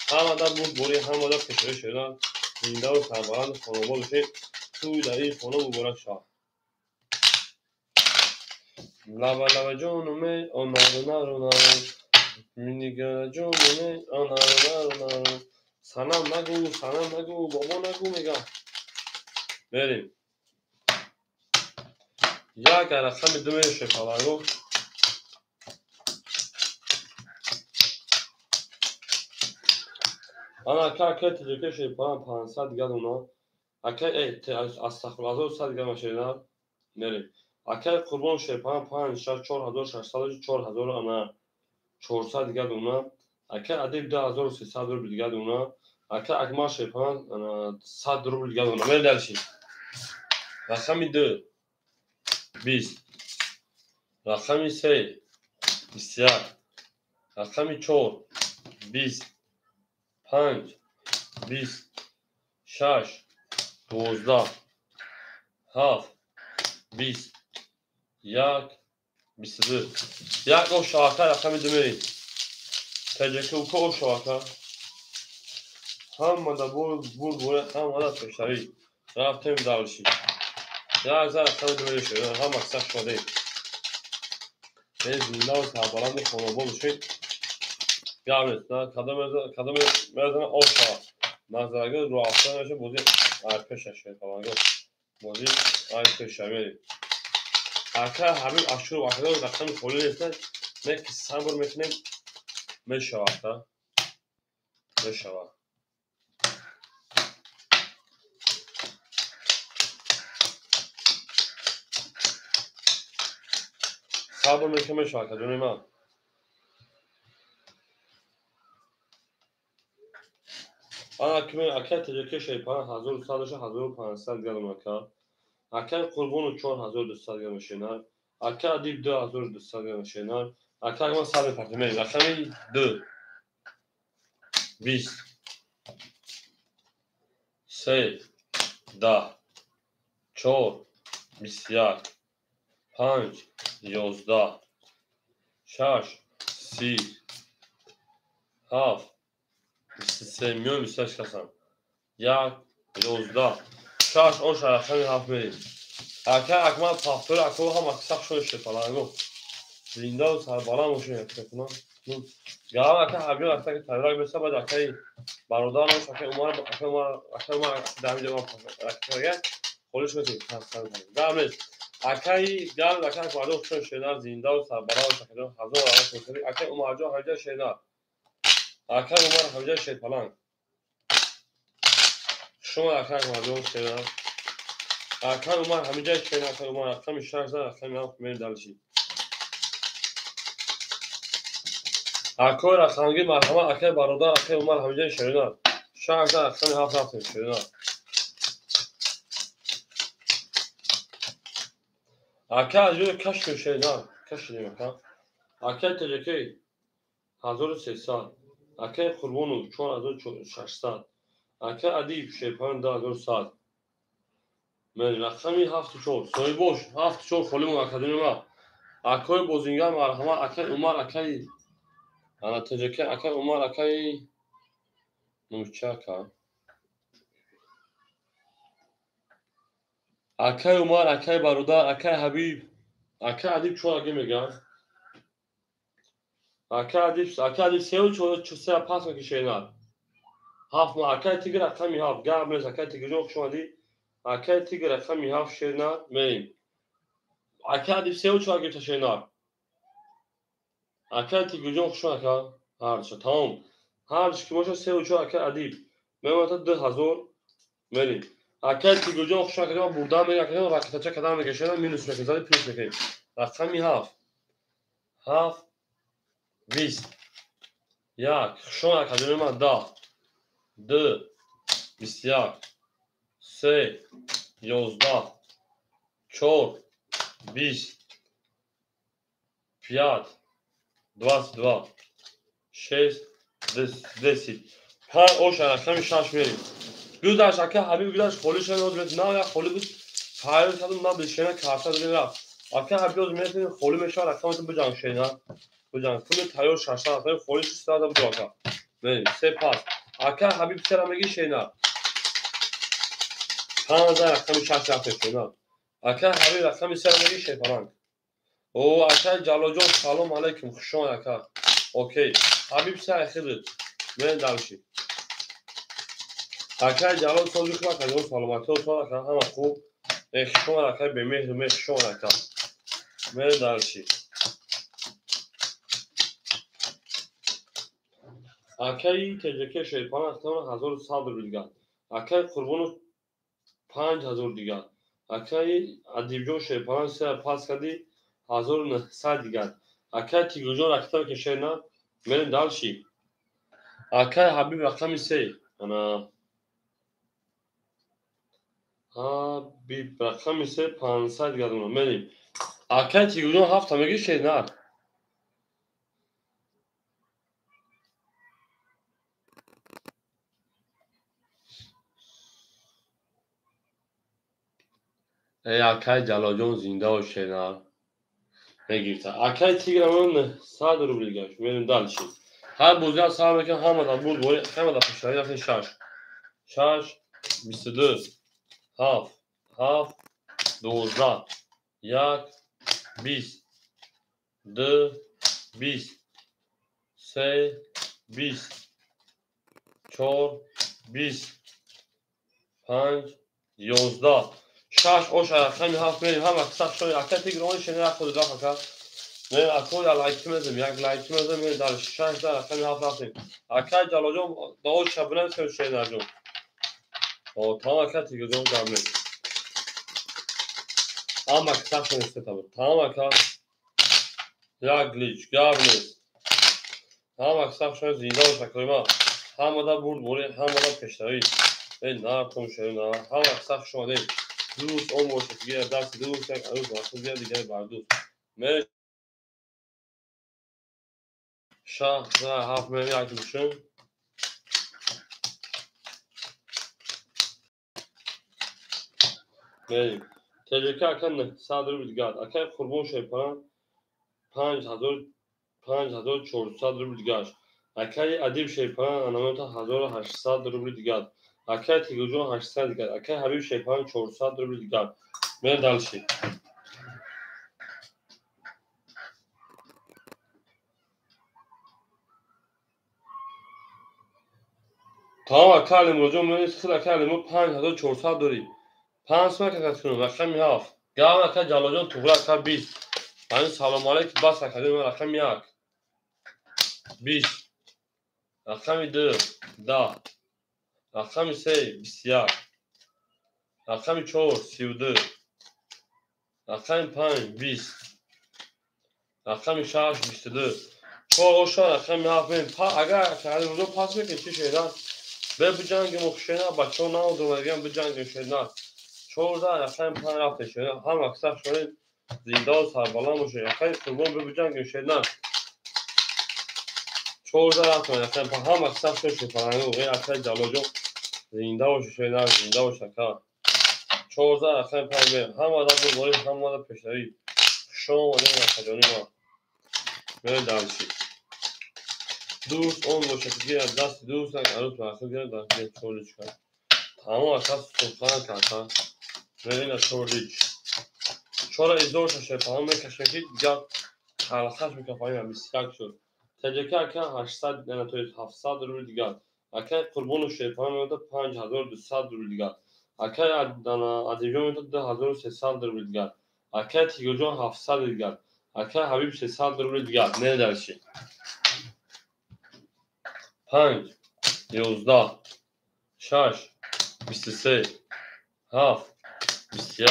Speaker 1: هم آدم بود بوری هم آدم کشوری شده زنده و سربلند خانوما بشه توی در این خانه مبارک شاه لبا لبا جونمه آن نارو نارو نارو میگه جونمه آن نارو نارو نارو سلام نگو بابا نگو میگم بریم یک رقم 2 شکلارو انا اکا تجربه شیپان 500 دیگه اونا اکا استغفرالله 100 دیگه ماشینا بریم اکا قربان شیپان 5600 4000 انا 400 دیگه اونا اکا ادیب 2300 رو دیگه اونا اکا اکمال شیپان 100 رو دیگه اونا بریم درشی رقم 2 20 رقم 3 21 رقم 4 20 5 20 6 12 7 20 1 22 یک o şarkı رقم 2 میریم تجربه اوکا o şarkı هم da بوره هم da peşleri رفتیم دارشی یا از رقم 2 میریم شده هم اکثر شده به زینا و سربلند خانوما بشید گرمید نه کدام مرزن o şarkı نظرگاه رو افتان نشه بودی پیشش شد بودی پیش میریم اکر حبیب اشور و اکر رقم خولی نیستن نه که صبر میکنیم میشود میشود صبر میکنیم میشود کجا نیمه آن اکر تجربه شیپان 1100 1500 گرم اکر Akay Qurbonu 4200 گرم شینار. Akay Adib 2200 گرم شینار. Akay ما 100 پرتمه. رقمی 2 20 3 10 4 21 5 11 6 30 7 23 میلیون 28 کسان. 1 11 6 10 رقمی 7 میلیون. Akay akmal pahtör akol ham aksak şöyle şey falan go. Zinda sarbalan o şey yapıyor. Gav akay habiyo aksak tayrak besa bad akay barodan o akay umar davi cevap akay خودش میتونه تنظیم کنه. دامش akay gal akay bardo şöyle şeyler zinda sarbalan o şekilde hazır olarak götürüyor. Akay umarca harca şeyler. Akay umar harca şey falan. Şu akay umarca şeyler. Akay umar hamica şeyler akay umar akay işlerse akay ne yapmaya dalışıyor. Akay rakamgi marhama akay baroda akay umar hamica şeyler. Şarjda akay hafta şeyler. Akay acıyor kaç gün şeyler. Kaç demek ha? Akay teceki hazır sesal. Akay kurbonu çon hazır şaşsal. Akay adib şeypan da hazır saat. Men rakami hafta çok. Soy boş. Hafta çok kolum akademi. Akay bozinga marhama akay umar akay anlatacak akay umar akay numçaka. Akay umar akay baroda akay habib akay adib çoğu agi megan. Akay adib sev çoğu çuse pas mı ki şeyler. Haf mı akay tigir akami haf. Gabnes akay tigir yok şu andi. Akay tigir akami haf şeyler meyim. Akay adib sev çoğu agi şeyler. Akay tigir yok şu akay. Harca tamam. Harca ki moşa sev çoğu akay adib. Mehmet 2000 meyim. Akay tigir yok şu akay buradan meyim akay vakitaça kadar mı geçen minus mekanizade plus mekanizm. Akami haf. Haf 20 یک شما اکادمی من 10 2 21 3 11 4 20 5 22 6 10 هر اوش رقم 6 میریم گوداش اکا حبیب گوداش خالی شدن بود نه یا خالی بود فایل کردم من بشینه کارتا دیگه رفت اکا حبیب از میتونی خالی میشه رقمتون بجان شینا بجان کل تایور 6 رقم خالی شد بود اکا بریم سپاس اکا حبیب سلامگی شینا 5000 رقم 6 رقم شینا اکا حبیب رقم سلامگی شی falan او اکا جلال جان سلام علیکم خوشون اکا اوکی حبیب سر خیرت من دلشی اکا جلال سوزوک ما کنیم سلامتی و سلام اکا همه خوب خوشون اکا به مهر خوشون اکا من دلشی اکای تجربه شیطان اختیار 1100 دیگر اکای قربون 5000 دیگر اکای ادیبجو شیطان سه پاس کردی 1900 دیگر اکای تیگوجو اختیار که شینا من دالشی اکای حبیب رقم سه انا حبیب رقم سه 500 دیگر منیم اکای تیگوجو هفت همگی شینا ای اکای جلاجون زنده و شینا میگیرد اکای تیگرامون 100 روبل گشت منیم دالشی هر بوزیا سلام میکنم همه بود ولی همه دا پشتایی رفتن 6 22 7 7 12 1 20 2 20 3 20 4 20 5 11 6 اوش رقم 7 میریم هم اکساق شوی اکای تیگرامون شنیده خود رفت اکا من اکوی لایک میزم یک لایک میزم من در 6 رقم 7 رفتیم اکای جلاجون داو شبنم سر شنیده جون o tamam aka tigozon gamle ama kısa işte tabi tamam aka ya glitch gamle tamam kısa şöyle zinda olacak koyma hamada burd buraya hamada peşleri ben ne yaptım şöyle ne hamada kısa şu değil دوست اون باشه دیگه دست دوست یک عروس واسه دیگه دیگه بر دوست مر شاه و هفت مری اکلشون مری تجربه اکن صدر بیدگاد اکن قربون شیپان 5400 روبل دیگه اکای ادیب شیپان انامتا 1800 روبل دیگه اکای تیگوجون 800 دیگه اکای حبیب شیپان 400 روبل دیگه من دلشی تمام اکای امروزون من خیلی اکای امروز 5400 داری 500 که کنم رقم هفت گام اکای جلاجون توغرا اکای 20 یعنی سلام علیک بس اکای من رقم 1 20 رقم 2 10 رقم 3 21 رقم 4 32 رقم 5 20 رقم 6 22 چهار رقم 7 اگر کردیم رو پاس بکنی چی شدن به بجنگ مخشینا بچه ها نام دومرگیم بجنگ شدن 14 رقم 5 رفته شدن هم اکثر شدن زنده و سربالا موشه یکی سوم به بجنگ شدن 14 رقم 5 هم اکثر شدن فرنگو غیر اکثر جلوجو زنده و شدن زنده و شکر 14 رقم 5 هم آدم بود باری هم آدم پشتری شما آدم نخجانی ما میره دلشی دوست اون باشه که از دست دوست عروس محصول گرد در که چولیچ کرد تمام اساس سلطان کردن میرین از چولیچ چرا ازدور ششه تمام میکشن که دیگر حلقش میکفایی هم 21 شد تجکه اکن 800 یعنی توی 700 روی دیگر اکن قربون شیطان میده 5200 روی دیگر اکن ادیبیان میده 2300 روی دیگر اکن تیگوجان 700 دیگر اکن حبیب 300 روی دیگر نه درشی 5 11 6 23 7 21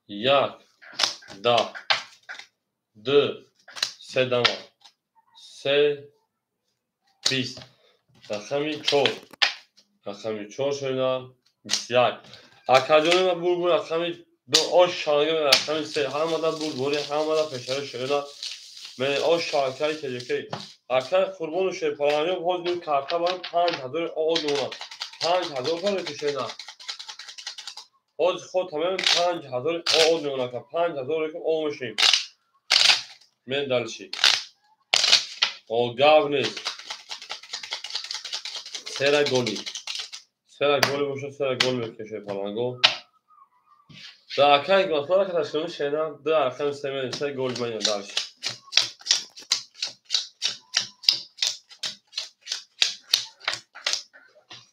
Speaker 1: 1 10 2 3 دما 3 20 رقمی 4 رقمی 4 شدن 21 اکجان ما بول رقمی 2 آش شانگه رقمی 3 هم مدد بول بوری هم مدد فشار شدن من آش شاکری که اکر قربون شیپارانی باز نیم کارتا بان 5000 آد اونا 5000 کار کشیدن باز خود تمام 5000 آد اونا که 5000 که اومشیم من دلشی او گاو نیست سر گلی باشه سر گل میکشه پالانگو در اکر که مثلا که تشکیل شدن در اکر سمین سر گل من دلشی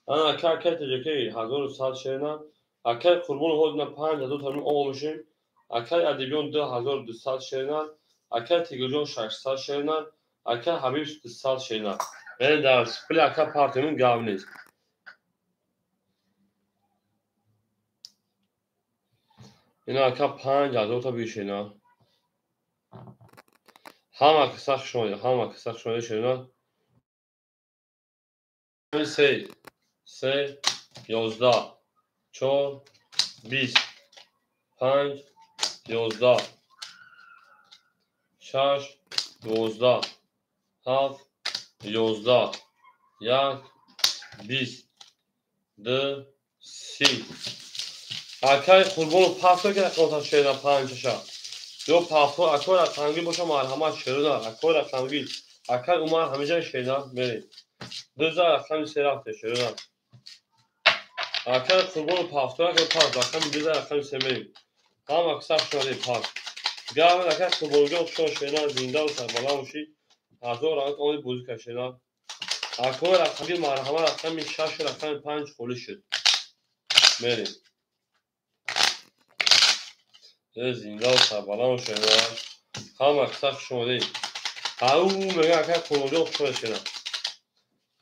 Speaker 1: انا اکر که تجکی 1100 شدن اکر قربون خود نه 5000 تمام اومشیم اکر ادیبیون 2200 شدن اکر تیگوجون 600 شدن اکر حبیب 300 شدن من در سپلی اکر پارتیمون گاو نیست اینا اکر 5000 تا بیشینا همه که سخت شده شدن 3 11 4 20 5 11 6 12 7 11 1 20 2 30 اکای قربون پاسو که اکوتا شدن 5 شا دو پاسو اکو رقمگی باشه مرحمت شدن اکو رقمگی اکای اومد همیشه شدن میری 2000 رقم سه رفته شدن اکای قربون پاسو که پاس رقم 2000 رقم سه میری هم اکثر شده پاس گاو اکای قربون جو شدن زنده و سربالا موشی هزار رقم اون بوزی کشیدن اکو رقمگی مرحمت رقم 6 رقم 5 خالی شد میری زنده و سربالا شدن هم اکثر شده او میگه اکر قربون جو شدن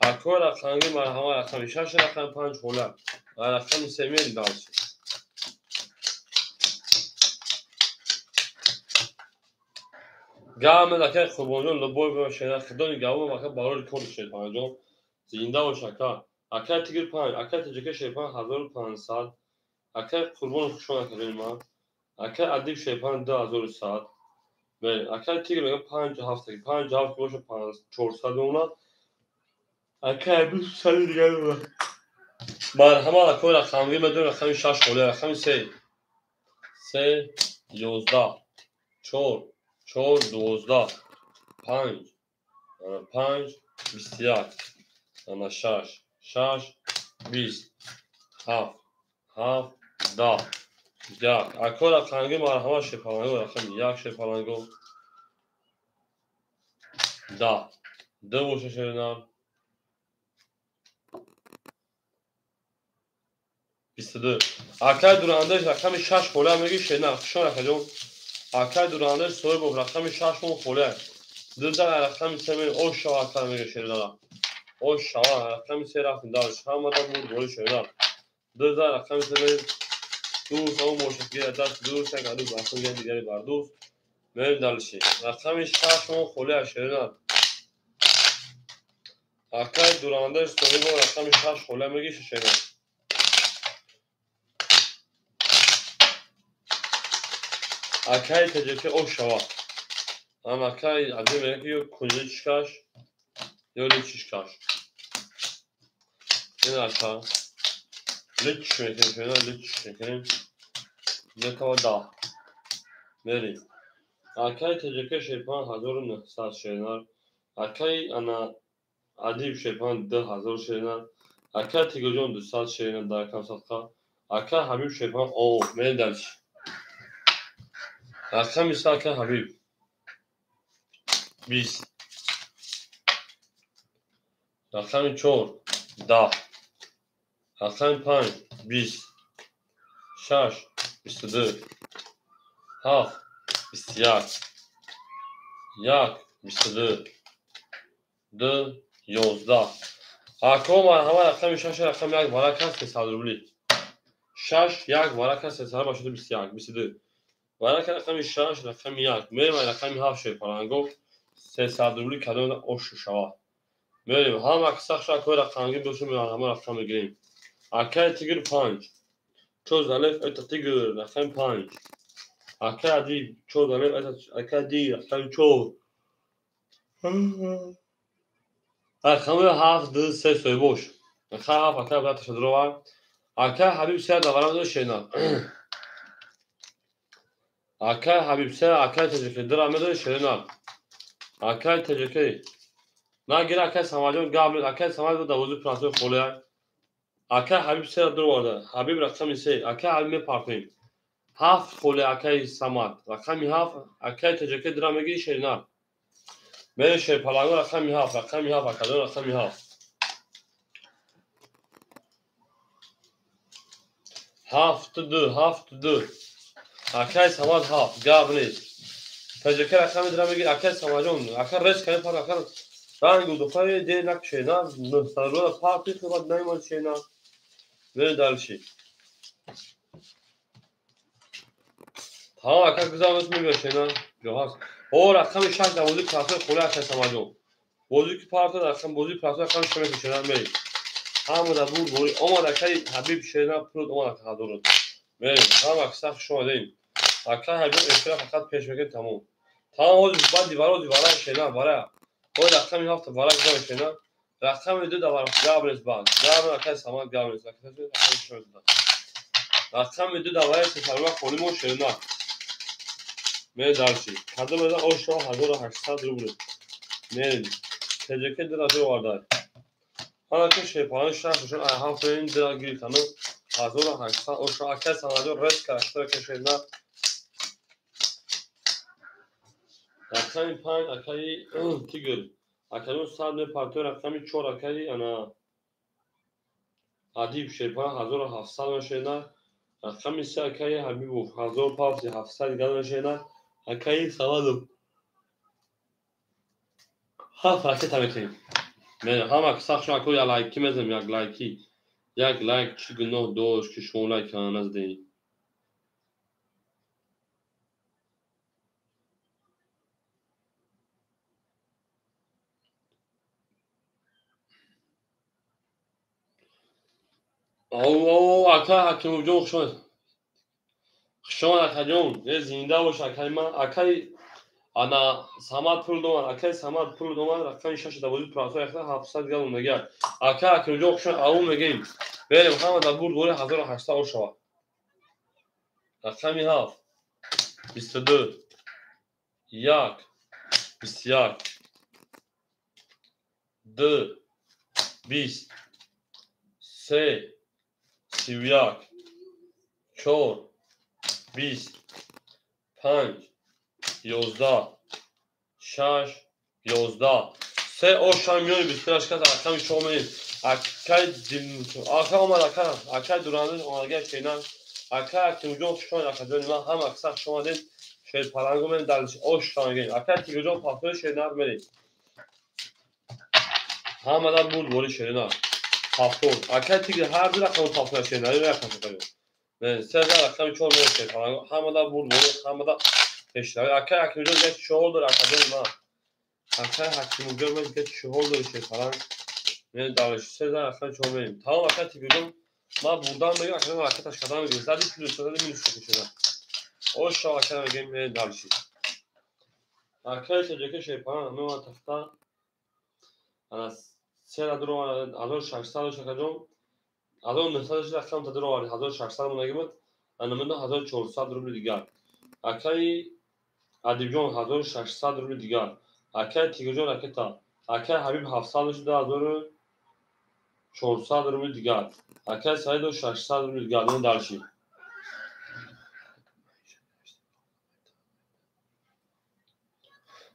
Speaker 1: اکو رقمگی مرحمت رقم 6 رقم 5 خالی و رقم 3 میری داشت گام لکه قربانجون لبوی به شهر خدای گاو ما که بارور کل شیطان جون زنده و شکر اکر تیگر 5 اکر تجکه شیطان 1500 اکه قربان خوشون اکه ما اکه ادیب شیپان 2000 ساعت بله اکه تیگر میگه 5 هفته 5 هفته باشه 4 ساعت اونا اکه 20 ساعت دیگه اونا مرحبا اکه رقمی بدون رقم 6 خوله رقم 3 3 11 4 4 12 5 5 21 انا 6 6 20 7 7 10 یک اکه رقمی مرحبا شیپانگو رقم 1 شیپانگو 10 دو باشه شدن 22 اکه دورندش رقم 6 خوله میگی شدن خوشون اکه جون اکه دورندش سوی با رقم 6 مون خوله دو رقم 3 می او شو اکه میگی شدن او شو رقم 3 رفتن دارش هم مدام بود بولی شدن دو رقم 3 می دوست او موشکی دست دوست یک ادو رقم دیگری بر دوست میریم دلشی رقم 6 مون خوله شدن اکه دورندش سوی با رقم 6 خوله میگی شدن اکه تجربه او شو هم اکه عدیم میگی کنجی چشکش یا لیچشکش این اکه لیچ میکنیم شدن لیچ میکنیم یک و 10 میریم اکه تجربه شیپان 1900 شدن اکه انا عدیب شیپان 2000 شدن اکه تیگوجون 200 شدن در کم صدقه اکه حبیب شیپان او میریم دلش اکه میسه اکه حبیب 20 رقم 4 10 رقم 5 20 6 22 7 21 1 22 2 11 اکه مرحبا رقم 6 رقم 1 ورق هست 300 روبلی 6 1 ورق هست 300 باشه 21 22 ورق رقم 6 رقم 1 میریم رقم 7 شیپارنگو 300 روبلی کدوم اوش شوا میریم هم اکسخ شا که رقمگی دوشم هم رقم میگیریم اکه تیگر 5 چوز الف اتا تیگر رقم 5 اکه عدیب چوز الف اتا اکه دی رقم 4 رقم 7 2 3 سوی boş اکه 7 اکه باید تشدرو var اکه حبیب سه دارم دو شینا اکه حبیب سه اکه تجربه درام دو شینا اکه تجربه نه گیر اکه سماجون قبل اکه سماج بود دوزو پرانسو خوله اکه حبیب سه درو vardı حبیب رقم 3 اکه حبیب پارتیم 7 خوله اکه سماج رقم 7 اکه تجربه درام میگی شینا میره شیپالانگو رقم 7 رقم 7 اکه رقم 7 7 2 7 2 اکه سماج 7 قبل نیست تجربه رقم درام میگی اکه سماجون اکه رس کنه پر اکه رنگ دو پای دی نک شینا نستالو پارتی خود نمیاد شینا میره دلشی ها اکه güzel olsun میگه شینا جهاز او رقم 6 دوازی پراسه خوله اکه سماجون بازی که پارتا رقم بازی پراسه رقم شما شینا میری هم در بود بوری اما اکه حبیب شینا پرود اما اکه دورد میریم هم اکه شما دین اکه حبیب اشتراک فقط پیش میگه تمام تمام بعد دیوارا شینا برای او رقم 7 برای گذاشت شینا رقم 2 دوباره قبلش بعد قبل اکه سماج قبلش اکه رقم شما رقم 2 دوباره سفرما خونی مو شینا میره دلشی کدوم از او شو 1800 روبل میریم تجربه درازو وارد حالا که شیپان شهرشون هم فرین درگیری کنم 1800 او شو اکه سماجو رس کرده که شینا رقم 5 اکه تیگر اکه اون سال می پارتو رقم 4 اکه انا عدیب شیپان 1700 میشینا رقم 3 اکه حبیبو 1700 گل میشینا اکه سوالو ها فرقی تمیتیم من هم اکساخ شما که یا لایکی میزم یک لایکی یک لایک چی گناه دوش که شما لایک کنن از دی او اکه حکیم جو شما شما اکجون یه زنده باش اکای من اکای انا ساماد پول دومن اکای ساماد پول دومن رقم 6 دوازی پراسو اختا 700 گل نگه اکای اکجون شون اون میگیم بریم محمد دبور دوره 1800 شوا رقمی هفت 22 یک 21 2 20 3 31 4 20 5 11 6 11 سه اوشان میونی 28 کات رقم شما میگیم اکای آخه اومد اکای دورانه اومدگه چینا اکای اکجون شون اکجون من هم اکثر شما دین شیر پلنگو من دلش اوشان میگیم اکای اکجون پاپور شینا میری هم adam بود ولی شینا پاپور اکای تیگ هر دو رقم پاپور شینا رو رقم کنیم من سه رقم چون میشه هم adam بود ولی هم adam اشتباه اکای اکجون گه شغل داره اکجون ما اکای اکجون من گه شغل داره شیر پلنگ من دلش سه رقم چون میگیم تمام اکای تیگون ما بودم میگم اکجون اکای تشکدان میگیم زدی کیلو شده میشه شینا اوشان اکای میگیم من دلش اکای تیگه شیر پلنگ من تفتا انا سه درو 1600 شکجون الان نسبتش رقم تا درو 1600 مونگیمت انا من 1400 روبل دیگر اکای ادیجون 1600 روبل دیگر اکای تیگجون اکتا اکای حبیب 700 شده 1400 روبل دیگر اکای سعید 600 روبل دیگر من دلشی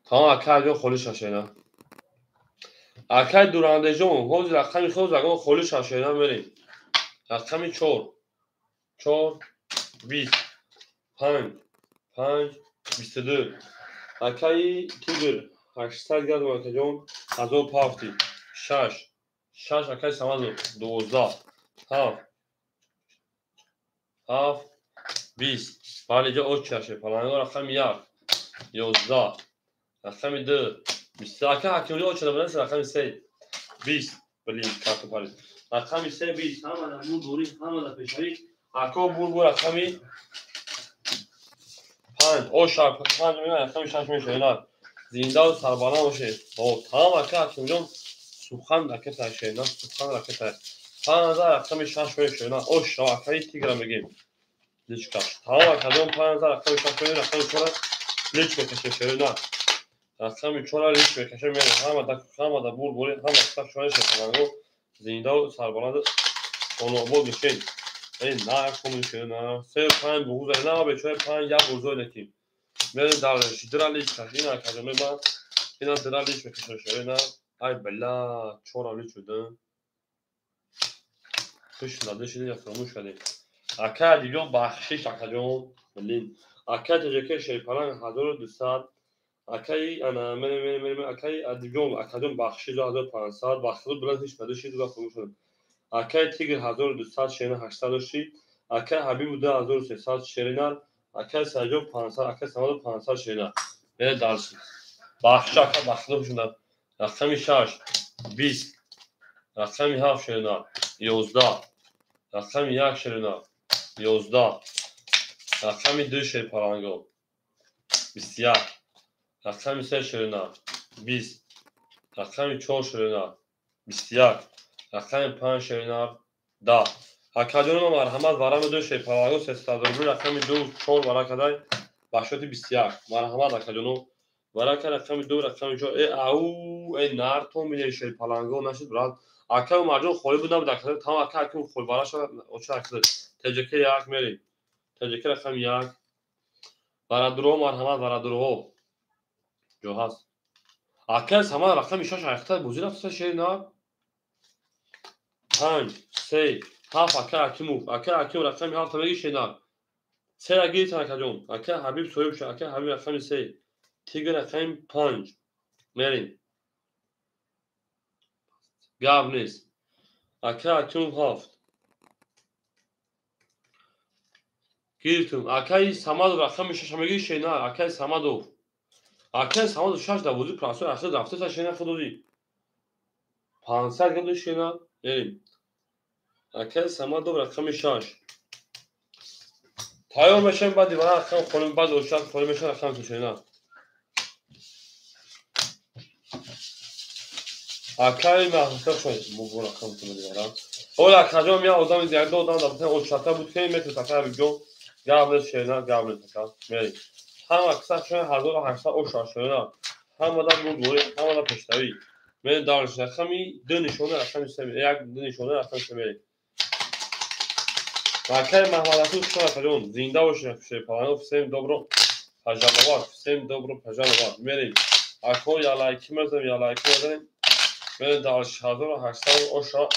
Speaker 1: تمام اکای جو خالی شاشینا اکای دورانده جون حوز رقمی خود رقم خالی شاشینا میریم رقمی 4 4 20 5 5 22 اکای تیگر 800 گرد اکجون هزار پافتی 6 6 اکای سماد 12 7 7 20 بله جا اوچ چشه پلانگو رقم 1 11 رقم 2 20 اکای حکیملی اوچ نبودن رقم 3 20 بلی کارت پالی رقم 3 20 همه در مون دوری همه در پیشاری اکا بور رقمی 5 او شارپ 5 میلیون رقم 6 میشه اینا زنده و سربالا باشه او تمام اکا حکیمجون سوخن رکت شینا سوخن رکت 5000 رقم 6 میشه اینا او شا اکای تیگر میگیم لیچکاش تمام اکا 5000 رقم 6 میشه رقم 4 لیچ میکشه اینا رقم 4 لیچ میکشه میره همه دا بور هم اکثر شوی شکنگو زنده و سربالا اونو بود میشه این نه کومشه نه سه 5 بوز نه به چه 5 یا بوزو نکیم میریم دارش درالیچ اینا اکا من اینا درالیچ میکشه اینا ay bella çorabı çödün. Kışla dışını yakılmış hani. Aka diyor bahşiş akacağım. Bilin. Aka teceke şey falan hazır düsat. Akay ana men akay adiyorum akacağım bahşiş hazır pansat. Bahşiş biraz hiç medişi de konuşuyorum. Akay tigir hazır düsat şeyine haştalışı. Akay habib da hazır sesat şerinar. Akay sadece pansat akay samalı pansat şeyine. Ne dersin? Bahşiş akay bahşiş şundan. Rakam şaş. 20 رقم 7 شیرنا 11 رقم 1 شیرنا 11 رقم 2 شیر پلنگو 21 رقم 3 شیرنا 20 رقم 4 شیرنا 21 رقم 5 شیرنا 10 اکادون مرحمت ورم 2 شیر پلنگو 300 رقم 2 4 برا کدای باشوتی 21 مرحمت اکادون برا که رقم 2 رقم 4 ای نارتون میشه شیر پلنگو نشد برات اکا مردم خوری بودم دکتر تمام اکا اکیم خوری بالا شد اوچه اکتر تجکه یک میری تجکه رقم 1 برادرو مرحمت برادرو جو هست اکا سما رقم 6 اکتر بوزی رفت شیر نه 5 3 7 اکا اکیم رقم 7 میگی شیر نه 3 اگی تا اکا جون اکا حبیب سویب شد اکا حبیب رقم 3 تیگر رقم 5 میریم گاو نیست اکا اکیم 7 گیرتون اکای سماد رقم 6 میگی شیر نه اکای سمادو اکای سماد 6 دوازی پراسو اخیر رفته تا شیر خودی 500 گل شیر بریم اکای سماد رقم 6 تایور بشن بعد دیوانه رقم خونیم بعد اوشت خونیم بشن رقم کشینا اکای محصول شد مبور رقم کنیم دیوانه اولا کجا میاد آدم دیگه آدم داشتن اوشتا بود که متر تکرار بیجون قبل شینا قبل تکرار میری هم اکثر شون 1800 اوشا شونا هم آدم بود دوری هم آدم پشتوی من دارش رقمی دو نشونه رقم سمی یک دو نشونه رقم سمی اکای محمداتو شون کجون زنده باشه پلانو سیم دوبرو پژالوار سیم دوبرو پژالوار میری اکو یا لایکی میزنم یا لایکی میزنم من دارش 1800 اوشا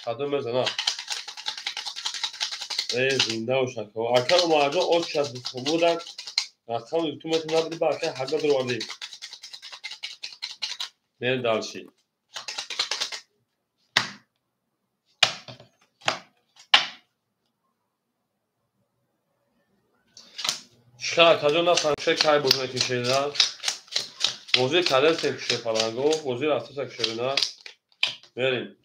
Speaker 1: کدوم میزنم زنده باشه که اکای ماجو اوشا بودن رقم تو متن نداری با اکای حقا دروازی میری دارشی شکر کجا نفهم شکر بودن که شیدن موضوع کدر تکشه پلنگو موضوع رفته تکشه بنا میریم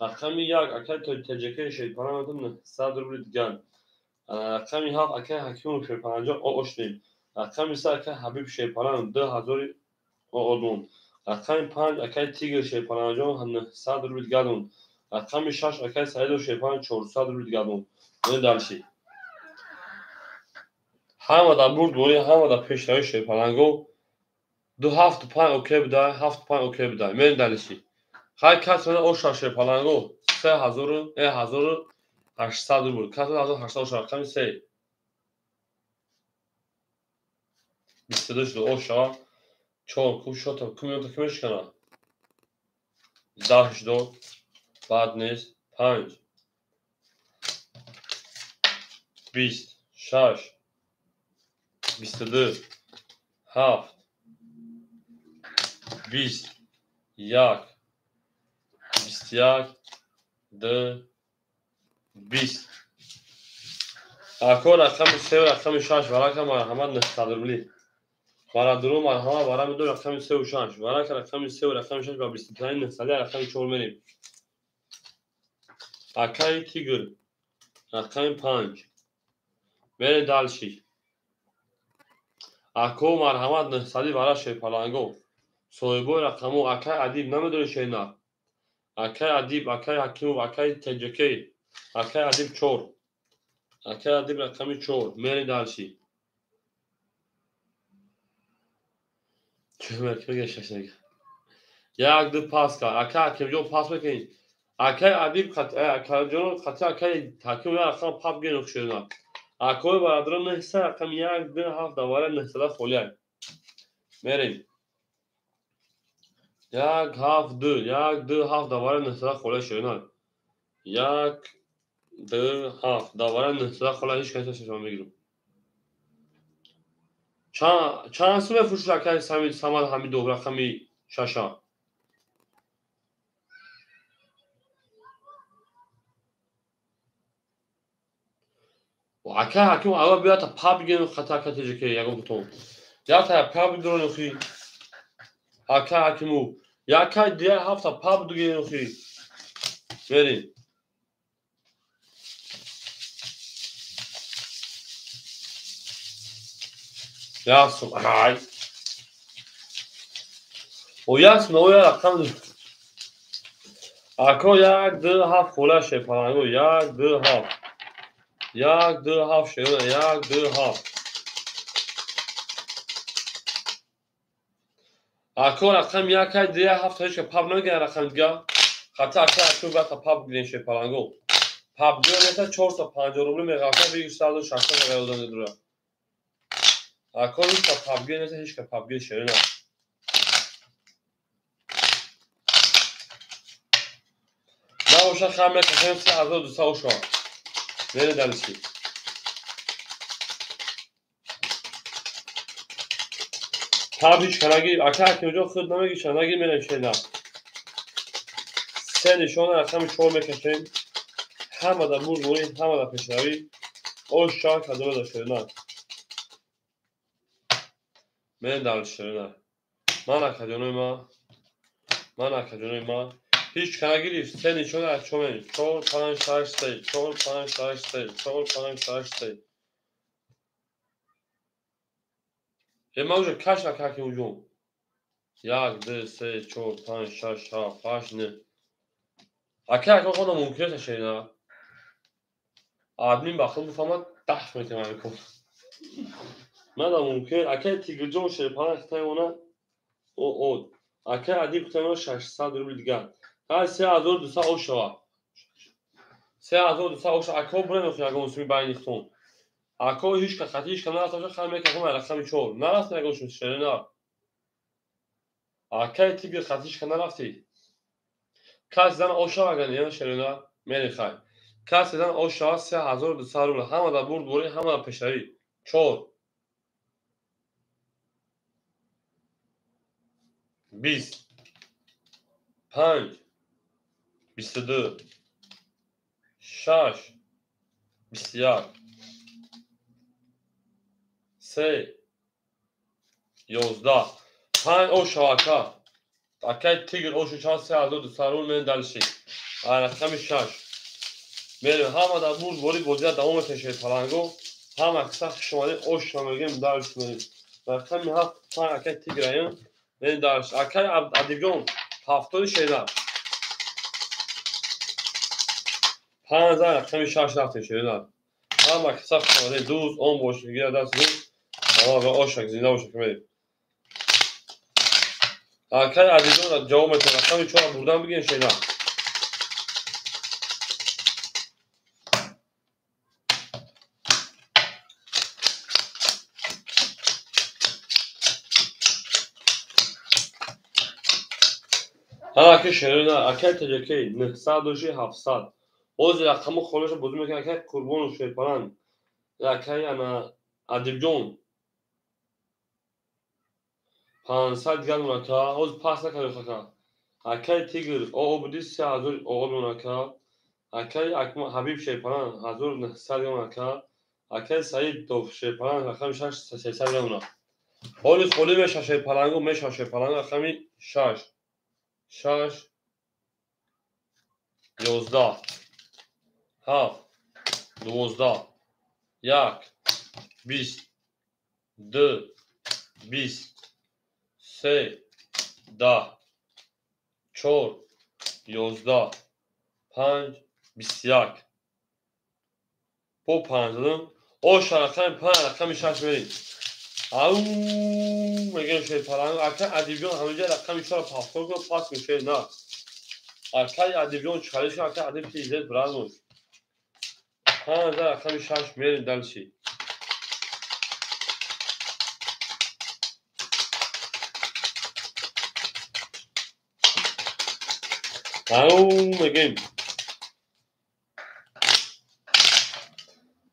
Speaker 1: رقمی یک اکای تجکه شید پلنگو 100 روبل دیگن رقمی هفت اکای حکیم شید پلنگو اوشتیم رقمی سه اکای حبیب شید پلنگو 2000 اودون رقمی 5 اکای تیگر شید پلنگو 100 روبل دیگن رقمی 6 اکای سعید شید پلنگو 400 روبل دیگن میریم دالشی همه دا برد دوری همه دا پیشتایی شید پلنگو 275 اوکی بدای 75 اوکی بدای میریم دالشی هر کس من اوشا شید پلنگو 3800 روبل کس 1800 اوشا رقمی 3 22 شد اوشا چون خوب شد تا کمیون کمیش کنه 10 شد بعد نیست 5 20 6 22 7 20 1 21 2 20 اکو رقم 3 و رقم 6 برای که مرحمت نستدر بلی برای درو مرحمت برای دو رقم 3 و 6 برای که رقم 3 و رقم 6 با 25 نستدر رقم 4 میریم اکای تیگر رقم 5 میریم دالشی اکو مرحمت نستدی برای شی پلنگو صویبو رقمو اکای ادیب نمیدونی شینا اکای ادیب اکای حکیمو اکای تجکی اکای ادیب 4 اکای ادیب رقمی 4 میریم دالشی چه مرکبه گشتش نگه یک دو پاس کن اکای حکیم جو پاس بکنی اکای ادیب اکای جون خطی اکای حکیم یا رقم پاپ گیر نخشیدن اکای برادران نهسته رقم یک دو هفت دواره نهسته خولیه میریم یک هفت دو هفت دواره نهسته خولیه شدن یک دو هفت دواره نهسته خولیه هیچ کنسه شما میگیرم چند سو بفروش اکای سمد همی دو رقمی ششا و اکای حکیم اول بیاد تا پاپ گیر خطا کتیجه که یکم بتون یا تا پاپ درون خی اکای حکیمو یا اکای دیگه هفت تا پاپ دیگه خی بریم یاسم های و یاسم او یا رقم اکو یک دو هفت خوله شه پلنگو یک دو هفت شده یک دو هفت اکو رقم یک های دیگه هفت هیچ که پاپ نگه رقم دیگه خطا اکو اکو باید تا پاپ گیرین شه پلنگو پاپ دیگه نیسته 450 روبلی میگه بگیر 160 میگه دونه دوره اکو نیست تا پاپ گیر نیسته هیچ که پاپ گیر شده نه باشه خمه که خیلی 3200 اوشا میره دلشی تابیش کنگی اکا حکیم جو خود نمیگی شنگی میره شینا سه نشانه رقم 4 میکشیم همه در مور موری همه در پیشروی اوشا کدومه داشته نه میره دلشی نه من اکجانوی ما هیچ کنگی نیست سه نشانه از چومه 4 5 6 3 4 5 6 3 4 5 6 3 ما اونجا کش و ککی اونجا 1 2 3 4 5 6 7 8 9 اکه اکه خودم ممکنه تشینا آدمی بخل بفهمد 10 میتونم میکنم من ممکن اکه تیگر جون شه پنج تا اونا او اکه عادی بتونه 600 روبل دیگه هر 3200 او شوا 3200 او شوا اکه برن اخی اگه اونسمی باید نیختون اکه هیچ که خطی هیچ که نه اصلا خیلی که همه رقمی چور نه راست نگه اونسمی شده نه اکه تیگر خطیش که نه رفتی کس زن او شوا اگه نیه شده نه میری خواهی کس زن او شوا 3200 روبل همه دا برد بوری همه دا پشری چور 20 5 22 6 21 3 11 5 او شواکا اکه تیگر او شوچان 3200 روبل من دلشی رقم 6 میریم همه دا برد بوری بودیه دوام تشه پلنگو همه کسا شمالی او شمارگیم دارش میریم رقم 7 5 اکه تیگر این من دارش اکه عدیگون 70 شیده 5000 رقم 6 رفته شیده همه کسا شمالی دوز اون باشه بگیره دست دوز اما به اوشک زنده باشه که میریم اکه عدیگون جواب میتونه رقم 4 بردن بگیرین شیده اکه شیده اکه تجکی 900 700 اوز رقم خودش بزرگ میکنه اکه قربان شوی پرن اکه انا عدیگون 500 گل اونکا اوز پاس نکنه خاکا اکه تیگر او بودی 3000 اوغل اونکا اکه اکما حبیب شیپران 1900 اونکا اکه سعید دوف شیپران رقم 6 300 اونکا اولی خولی میشه شیپرانگو میشه شیپرانگو رقم 6 6 11 7 12 1 20 2 20 3 10 4 11 5 21 bu panzalın o şarkının raqam 6 vereyim. Au میگن شی پلنگ اکه ادیبیون همینجا رقم 4 پاسپورت رو پاس میشه نه اکه ادیبیون چالش اکه ادیب چیزه برامون 5000 رقم 6 میریم دلشی او میگیم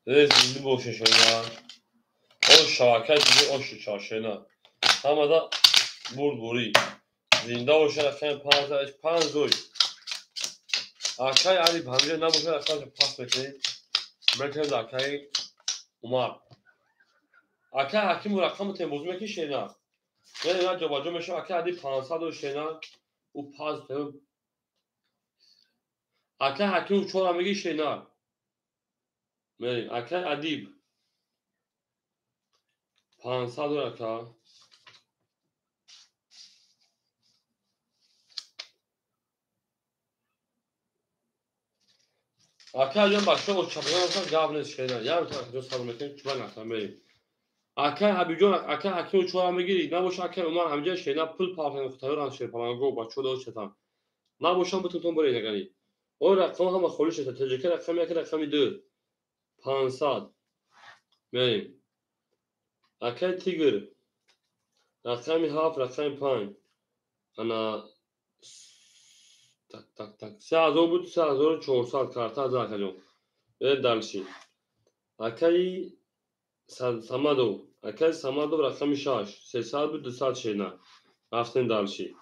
Speaker 1: زنده باشه شما o şaket gibi o şu çarşına ama da buri زنده باشه رقم 5 اکای علی همینجا نباشه رقم پاس بکنید مرکز اکای عمر اکای حکیم رقم تموز میکنی شینا یعنی اینا جابجا میشه اکای علی 500 و شینا او پاس کنم اکای حکیم چهار میگی شینا میریم اکای ادیب 500 رقم اکای جان بچه و چپران اصلا جواب نیست شینا یا میتونم جو سال میکنیم چوبان اصلا بریم اکای حبیب جان اکای حکیم چهار میگیری نباشه اکای عمر همینجا شینا پول پاکن خطر آن شیر پلنگو بچه دو چتام نباشم بتونم برای نگاری او رقم هم خالی شده تجربه رقم یک رقم 2 500 بریم اکای تیگر رقم 7 رقم 5 انا تک 3000 بود 3400 کارت از اکجون به دلشی اکای سمادو اکای سمادو رقم 6 300 بود 200 شینا رفتن دلشی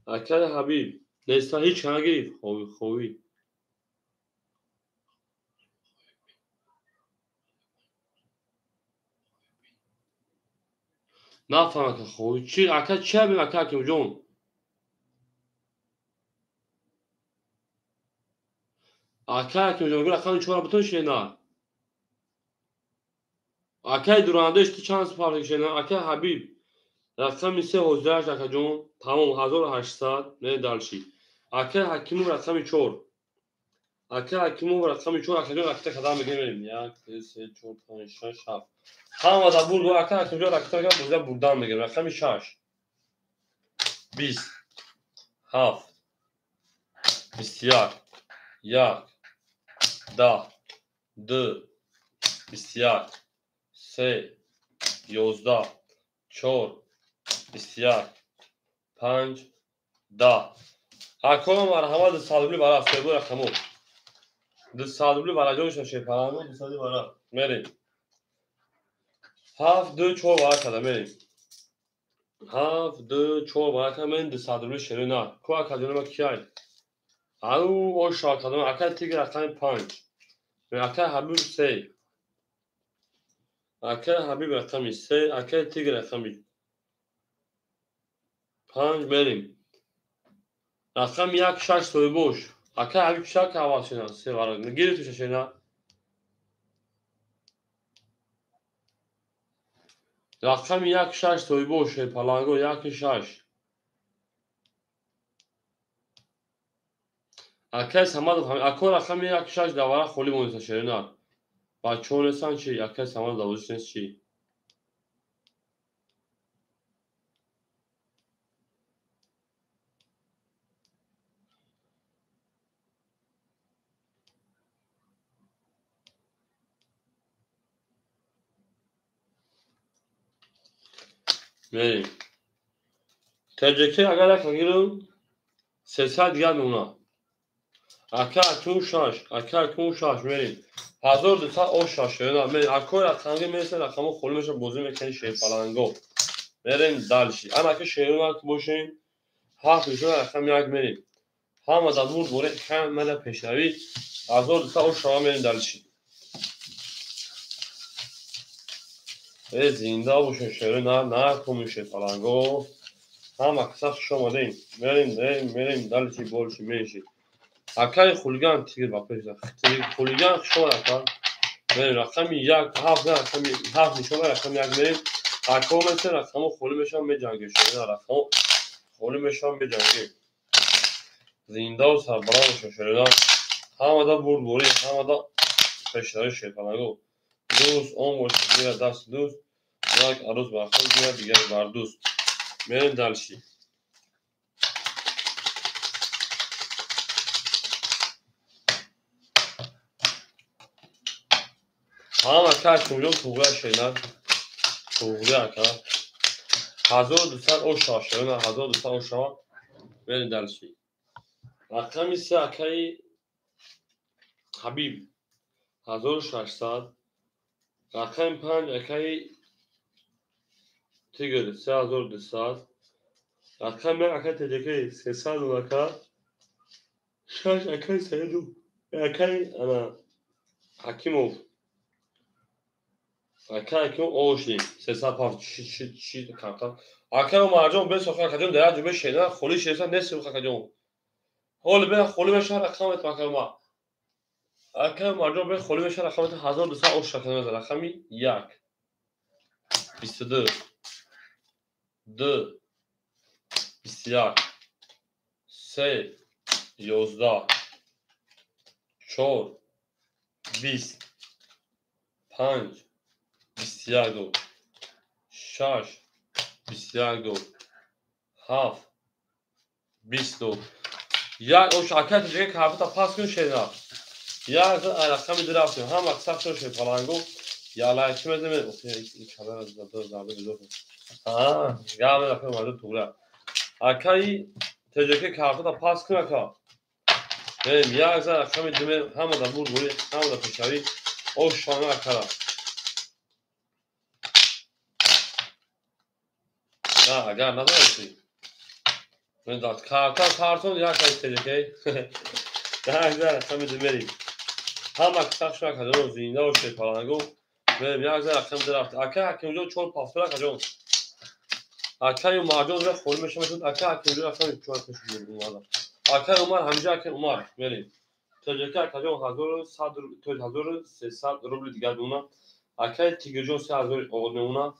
Speaker 1: اکای حبیب نیستا هیچ نگیرید خوبی نفهمم که خوبی چی اکای چی بیم اکای حکیم جون اکای حکیم جون رقم 4 بتون شینا Akay duranda işte chans farkı şeyler. Akay Habib. Rakami se hozdash akajon. Tamam 1800 ne dalshi. Akay Hakimov rakami 4. Akay Hakimov rakami 4 akajon rakta kadam begirelim. 1 2 3 4 5 6 7. Hamada burada Akay Hakimov rakta kadam burada buradan begirelim. Rakami 6. 20. Haf. Bistyar. Yak. Da. D. Bistyar. Se. 11. 4. Bistyar. 5. Da. Hakom marhamat sadibli bara sebu rakamo. Sadibli bara josh sheparano sadibli bara. Merim. Haf 2 4 bara kada merim. Haf 2 4 bara kada men sadibli sherina. Ko akademi kiyay. Au o shakademi akad tig rakam 5. Ve akad habib 3. Akad habib rakam 3. Akad tig rakam 5 merim. Rakam 1 6 soybosh. Akad habib shak havashina se bara. Geri tu shena. Rakam 1 6 soybosh palango 1 6. Akes hamad akor rakam 1 6 davara kholi monisa sherina. Ba chonesan chi akes hamad davuznes chi. Merim. TCK agar akagirum 300 digar muna. Akar tun shash, akar tun shash merim. 1200 o shash sherina. Merim akor rakamge mesela rakamı kholi mesha bozi mekani şey palango. Merim dalshi. Ana ke sherina boshin. Haf shona rakam 1 merim. Hamada bur bore kam mala peshavi 1200 o shama merim dalshi. زنده باشه شعر نه کمیشه فلانگو هم اکساف شما دیم مریم دلچی بولشی میشی اکای خولگان تیگر با پیدا خولگان شما رکن مریم رقمی 1 7 نه رقمی 7 شما رقم 1 مریم اکو مثل رقمو خولی میشم به جنگی شده رقمو خولی میشم به جنگی زنده و سربران باشه شعر همه دا بوری همه دا پیشتری شد فلانگو دوست اون باشه دیگر دست دوست یک عروس برخورد میاد دیگر بردوست میریم دلشی هم اکر کنجون توقعه شیدن توقعه اکر 1200 او شاشه نه 1200 او شما میریم دلشی رقمی سه اکری حبیب 1600 رقم 5 اکری تیگر 3200 رقم اکر تجکی 300 اکر شاش اکر سیدو اکری انا حکیموف اکر که اوشی 300 چی کارتا اکر مرجان به سخن کجون درج به شینا خولی شیسا نصف کجون هول به خولی به شهر رقمت اکر ما اکر مرجان به خولی به شهر رقمت 1200 او شکل مثلا رقمی 1 22 2 21 3 11 4 20 5 21 6 21 7 22 یا او شاکت دیگه کارت تا پاس کن شینا یا رقم درافت هم اکثر شده پلانگو یا لایک میدم این کامera زده زده بزرگ یا من رقم مورد تولا اکای تجربه کارت تا پاس کن اکا benim ya رقم دیمه هم دا بوری هم دا پشاوی او شانه اکارا نه اگر نداشتی من داد کارتون یا کاری تجربه نه رقم دیمه هم اکثر شما کجون زینده و شیپالانگو میرم یک رقم درافت اکا حکیمجون چون پافتورا کجون اکا یو ماجون رو خوری میشه میتون اکا حکیمجون رقم چون کشید میگم اکا عمر همیشه اکا عمر میریم تجربه کجون 1300 روبل دیگر دونا Акай Тигрҷон 3000 одамона.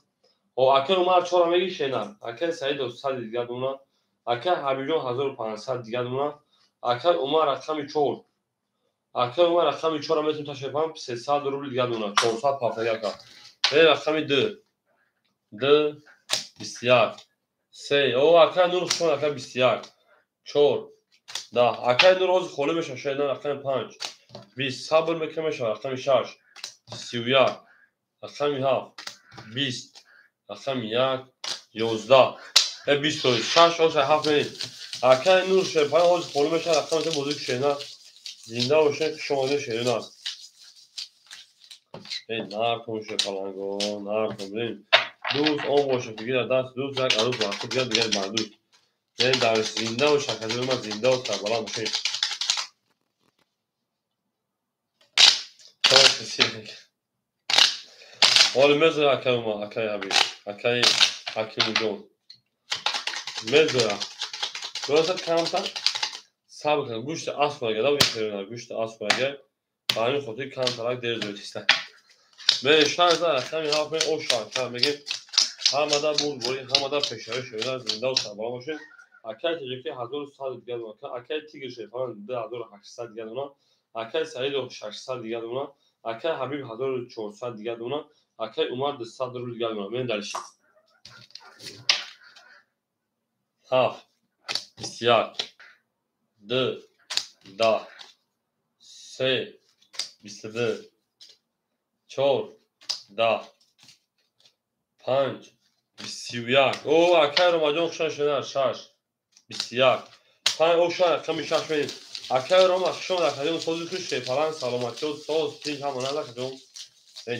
Speaker 1: Акай Умар 4 меги шена. Акай Саидов 100 дига дуна. Акай Ҳабибҷон 1500 дига дуна. Акай Умар рақами 4. Акай Умар рақами 4 метон ташрифам 300 рубл дига дуна. 400 пафаяка. Рақами 2. 2 21. 3. Акай Нур шон акай 21. 4. Да. Акай Нур ҳозир холӣ меша шена рақами 5. 20 сабр мекунем меша рақами 6. 31. рақами 7. 20. рақами 1. 11. 26 оша 7 мени. Акай Нур шепан ҳозир холӣ меша рақами бозик шена. Зинда бошед шомода шерин аст. Нарком шепаланго, нарком бинем. Дуст он боше фигир даст дуст як арӯз вақти дигар мардуд. Дар зинда ва шакади ма зинда ва сарбаланд бошед. Ҳоли мезора акай Умар, акай Ҳабиб, акай Ҳакимҷон. Мезора. Роса камтар сабр кун. Гӯшти аспарага да бихӯрина, гӯшти аспарага. Ба ҳамин хотир камтарак дер зӯйтиста. Мери шанса рақами 7 мени о шанса мегем. Ҳамада бурбори, ҳамада пешави шӯда зинда ва сарбаланд бошед. Акай Таҷики 1100 дига дуна. Акай Тигр шепан 2800 дига дуна. Акай Саидов 600 дига дуна. Акай Ҳабиб 1400 дига дуна. Акай Умар 200 рубл дига дуна. Мен далиши. 7 21 2 10 3 22 4 10 5 21. Акай Ромаҷон хушан шена 6 21. 5 ошан рақами 6 мени. Акай Рома хушон рақами сози хуш шепалан саломатиёт соз тин ҳамона лақаҷон.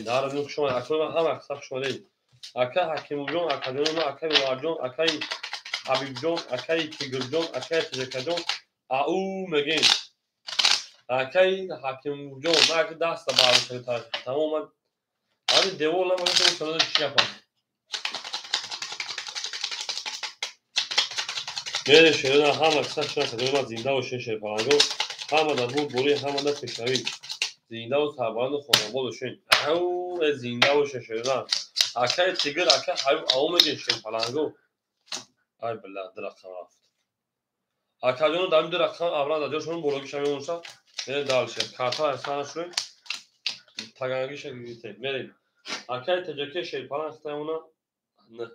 Speaker 1: Нарни хушон акай ҳама хусаб шумаде. Акай Ҳакимҷон, академима, акай Умарҷон, акай Ҳабибҷон, акай Тигрҷон, акай Таҷикаҷон. Ау мегем. Акай Ҳакимҷон, мак даста баъд тамоман. Ани девор намояд санад чиапам. Мери шерина ҳама хусаб шуна академима зинда бошед шепаланго. Ҳамада бурбори, ҳамада пешави. Зинда ва сарбаланду хонобод бошед. Ау зинда бошед шерина. Акай Тигр, акай Ҳабиб ау мегем шепаланго. Ай била рақам рафт. Акаҷон дами ду рақам аввалан дар ҷошон бороги шави онса. Мери далше. Карта асана шуд. Таганги шагирите. Мери. Акай Таҷики шепалан хтамона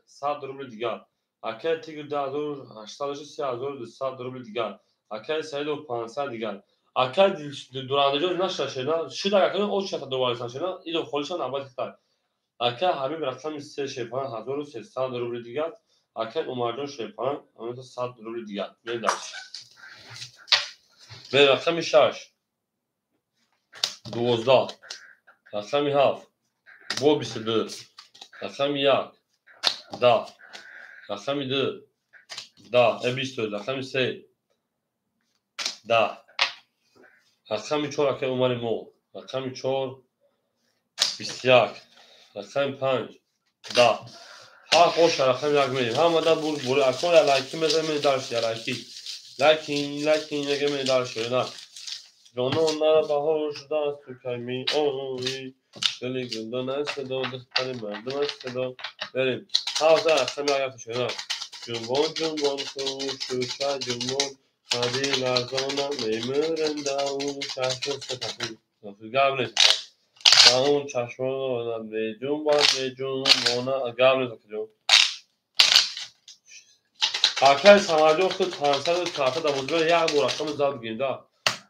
Speaker 1: 100 рубл дигар. Акай Тигр 2800 рубл дигар. Акай Саидов 500 дигар. Акай дурандаҷон наша шена. Шуда акай о чата доварсан шена. Идо холишан набат хитар. Акай Ҳабиб рақами 3 шепалан 1300 рубл дигар. Акай Умарҷон шепалан 100 рубл дигар. Мери далше. Мери рақами 6 12 рақами 7 бо 22 рақами 1 10 рақами 2 10 22 рақами 3 10 рақами 4 акай Умари мо рақами 4 21 рақами 5 10 ҳар хоша рақами 1 мери ҳамада бурбори акон лайки мезанем далше лайки лайкин мегем далше на ҷонон нара баҳор шудааст ту кайми ои дили гулдон аст садо духтари мардум аст садо берем ҳавза рақами 1 шуна ҷунбон ҷунбон шуша ҷунбон ҳади ларзона мемӯрендау чашмо сатаҳи гавнес таун чашмона беҷунбон беҷунбона гавнес акаҷон. Акай Самарҷон худ 500 карта 12 як бор рақами зад гинда.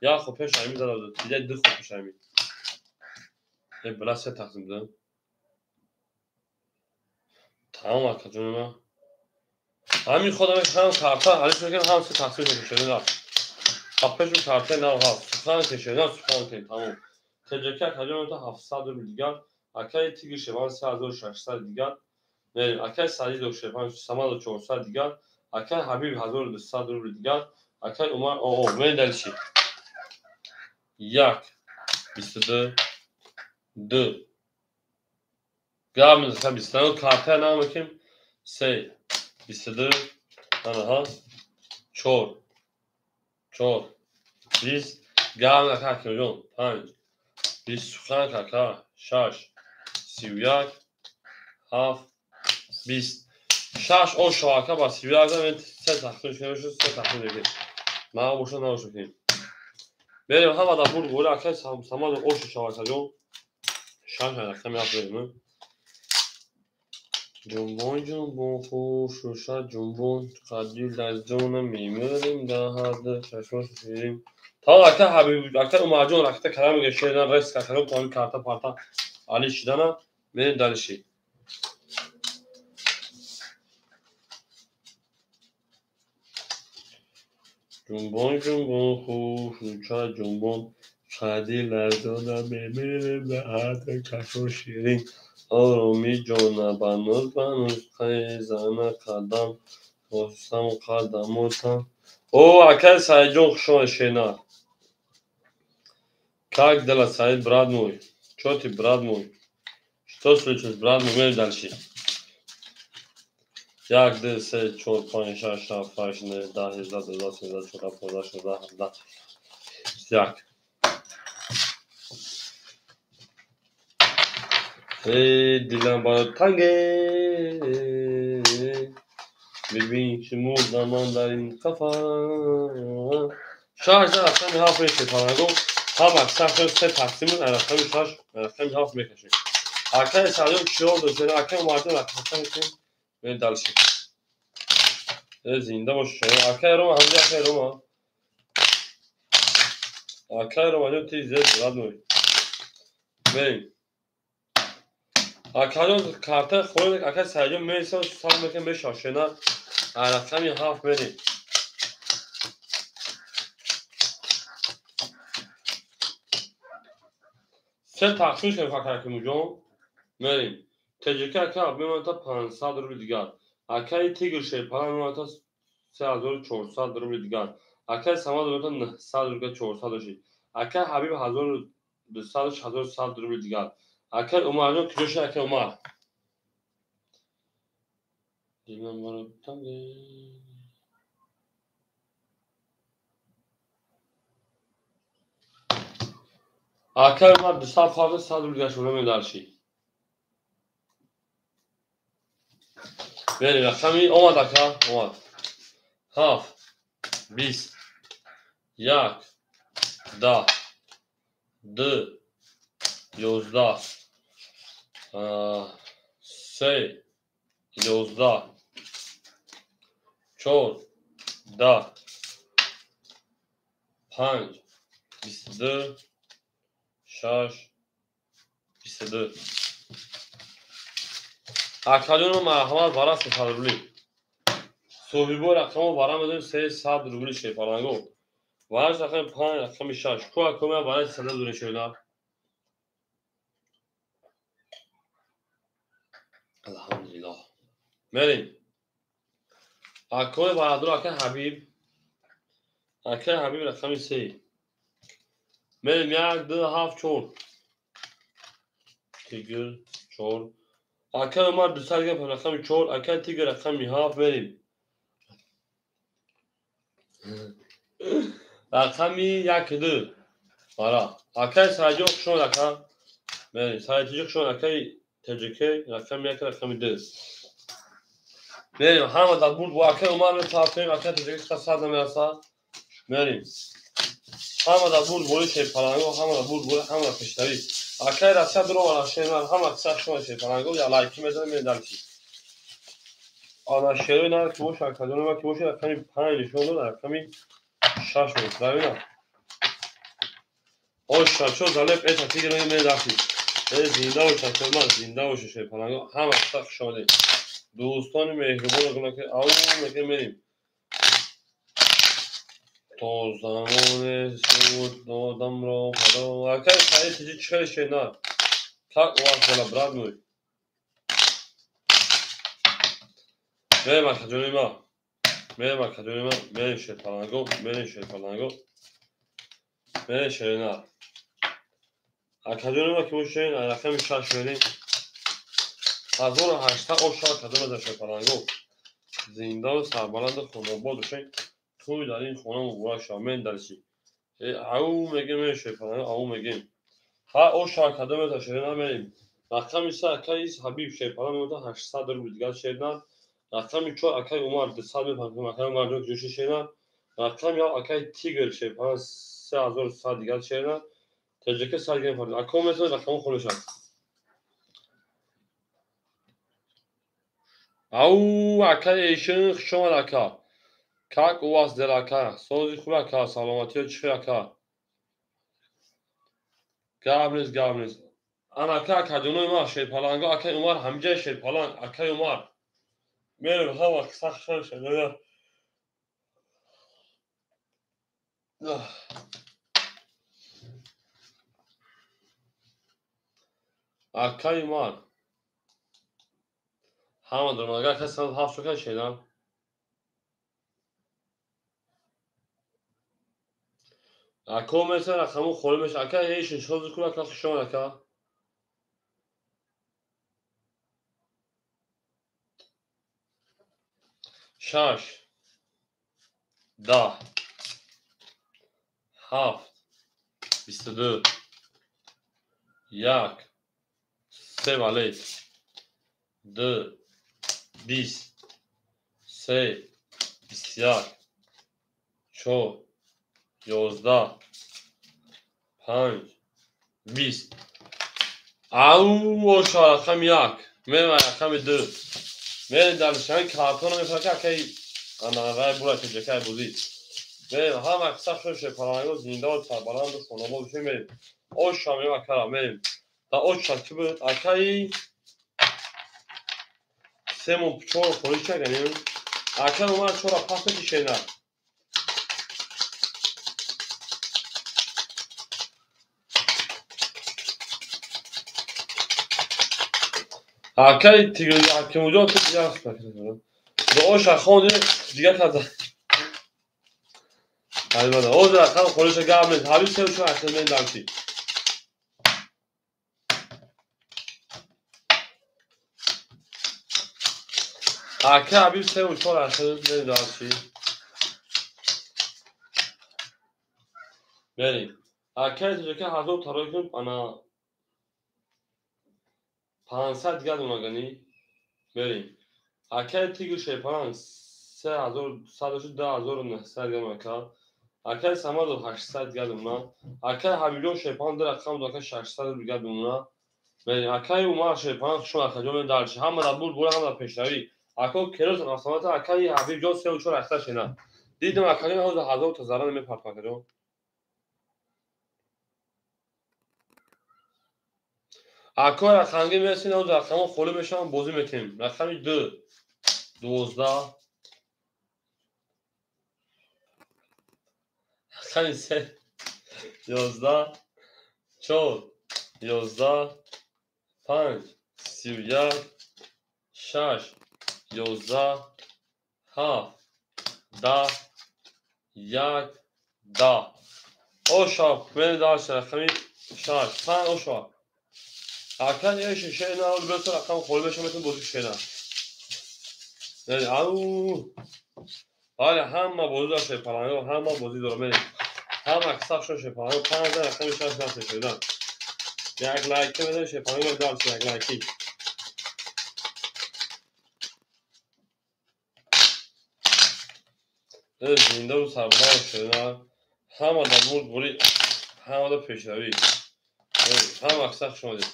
Speaker 1: Я хо пешайми задад. Дида ду хо пешайми. Била се тақсим дам. Тамом акаҷона. Ҳамин ходам ҳам карта алиш мекунам ҳам се тақсим пешайми. Хапеш карта нав ҳав. Сухан пешайми, сухан кин тамом. Таҷики акаҷона 700 рубл дигар. Акай Тигр шепан 3600 дигар. Мери акай Саидов шепан 400 дигар. Акай Ҳабиб 1200 рубл дигар. Акай Умар мери далиши. 1 22 2 гамез акай 22 карта нав мекунем 3 22 анаҳа 4 20 гамез акай Ҳакимҷон 5 20 сухан акай 6 31 7 20 6 او شبکه با 31 من 3 تخمین شده 3 تخمین دیگه ما باشه نباشه کنیم بریم هم دا بود گوله اکه سماد اوش شبکه جون شان رفتم یاد بریم جنبون خوش و شد جنبون قدیل از جون میمیریم در حد چشمش شیریم تا اکه حبیب اکه اوماجون رکته کلام گشیدن رس که کلام تامی کارتا پارتا علی شدن بریم دلشی جنبون خوش و شد جنبون قدیل از جون میمیریم در حد چشمش شیریم آرومی جون بانوز خیزانه قدم خواستم قدموتم او اکل سعید جون شما شینا как дела Саид брат мой что ты брат мой что случилось брат мой мы дальше як де се 4 5 6 7 8 9 10 11 12 13 14 15 16 17 як ای دلم برات تنگه ببین که مردم در این کفا شاش در اصلا هاف میشه پانگو هم اکثر خیلی سه تقسیمون عرقمی شاش عرقمی هاف میکشیم اکثر سعیون چیار دو جنه اکثر مردم اکثر میکنیم به دلشیم زنده باشه شما اکثر روما همزی اکثر روما اکثر روما جون تیز زید براد نوی بریم اکثر کارته خورده اکثر سعیون میرسه سال میکنیم به شاشنه عرقمی هاف بریم سه تقسیم کنیم فکر کنیم جون بریم تجربه اکثر میمونه تا 500 روبل دیگر اکثر تیگر شیپان میمونه تا 3400 روبل دیگر اکثر سماد میمونه تا 900 روبل 400 شید اکثر حبیب 1200 1100 روبل دیگر اکثر عمر جون کجاش اکثر عمر دیدم برو تنگه اکثر عمر 200 فرد 100 روبل دیگر شده میدارشی بریم رقمی اومد اکثر اومد 7 20 1 10 2 11 3 11 4 10 5 22 6 22 اکادون مرحمت برای سفر رولی صحیبو رقم برای مدون 300 روبلی شیپارانگو وارش رقم 5 رقم 6 کو اکومه برای 300 دونه شینا الحمدلله بریم اکومه برای دو رقم حبیب رقم 3 بریم 1 2 7 4 تیگر 4 اکل ما 200 گرم رقم 4 اکل تیگر رقم 7 بریم رقم 1 2 آره اکل ساجو شون رقم بریم ساجو شون اکل تجربه رقم 1 رقم 2 بریم همه در بود با اکل ما رو تافتیم اکل تجربه خاصه نمیرسه بریم همه در بود بولی شیپارانگو همه در بود بولی همه در پشتوی اکل رسید رو ولا شیمان همه اکثر شما شیپارانگو یا لایکی میزنم میدالشی آنا شیروی نه که باشه اکادون ما که باشه رقمی 5 نشون داد رقمی 6 بود ببینم او شاشو زالب ایت تیگر میدالشی زنده و چطور من زنده و شیپارانگو همه اکثر شده دوستان مهربان کنه که او میگه میریم تو زمان سود دادم رو خدا اکل سعی تیجی چه شینا tak ułatwiona bradnuj. Benim akademime. Benim akademime. Benim şefalango. Benim şefalango. Benim şerina. Akademime ki bu şeyin alakam şaşırdı. Hazır haşta o şarkı akademide şefalango. Zindan sarbalanda خوناباد شین توی در این خونه مبارک شامل درشی او میگه میشه فلان او میگه ها او شرکت به تشریح نمیریم رقم 3 اکای حبیب شیپالان میگه 800 رو دیگر شیرنان. رقم 4 اکای عمر 200 میفهمم اکای عمر رو جوش شیرنان. رقم یا اکای تیگر شیپالان 3100 دیگر شیرنان. تجربه سرگرم فرد اکا مثل رقم خودشان. او اکای ایشون شما اکا. کاک واس دل اکا. سوزی خوب اکا. سلامتی چی اکا. گابنز. آن اکا کدومه ما شیپالانگو اکای عمر همجای شیپالان اکای عمر. میرم هوا سخت شده. اکای عمر. همه درمانگاه کسی هفت شکر شدن. اکا مثل رقم خورمش اکا ایشون سوزی خوب اکا شما اکا. شش. 10. 7. 22. 1. 3 vale. 2. 20. 3. 21. 4. 11. 5. 20. او رقم 1. میرم رقم 2. میرم در شنگ کارتون میفرکه که آنها برای تجربه بودی. میرم هم اکثر شیپالانگو زنده و سربالند و خانواده بشیم میریم. او شامی و کرا میریم. تا او شکی بود اکایی سمون چور خوری چگنیم. اکای اومد چورا پس کشه نه. اکای تیگری اکی موجود تو دیگه هست بکنم. به او شخون دیگه کده. حالی بده. او در خم خوریش گرم نیست. حالی سه و چون اصلا من دارم. اکای حبیب سه و چون اصلا من دارم. بریم. اکای تیگری که هزار ترای کنم انا 500 دیگه دونگانی. بریم. اکای تیگر شیپان 3100 10900 گرم اکا. اکای سماد 800 دیگه دونا. اکای حبیبیون شیپان در رقم دو اکای 600 دیگه دونا. بریم. اکای عمر شیپان شما اکجام درش هم در بول هم در پیشروی. اکا کروز ناسمات اکای حبیب جان 3 و 4 اکتا شینا. دیدم اکای حوض هزار تا زران میپرد اکجام. اکای رقمگی میرسین حوض رقم خالی میشن بازی میکنیم. رقم 2 12 رقم 3 11 4 11 5 31 6 11 7 10 1 10 اوشا من داشت رقمی 6 5 اوشا اکن یه شیشه اینا رو بسر رقم خالی بشه میتون بازی شینا. یعنی او حالا همه بازی داشته پرانگو همه بازی داره میریم. هم اکساف شده پرانگو 5000 رقمی 6 داشته شدن. یک لایک میده شه پرانگو داشت یک لایکی. زنده و سربلند شدن. همه در بود بوری همه در پیشروی. همه اکساف شده.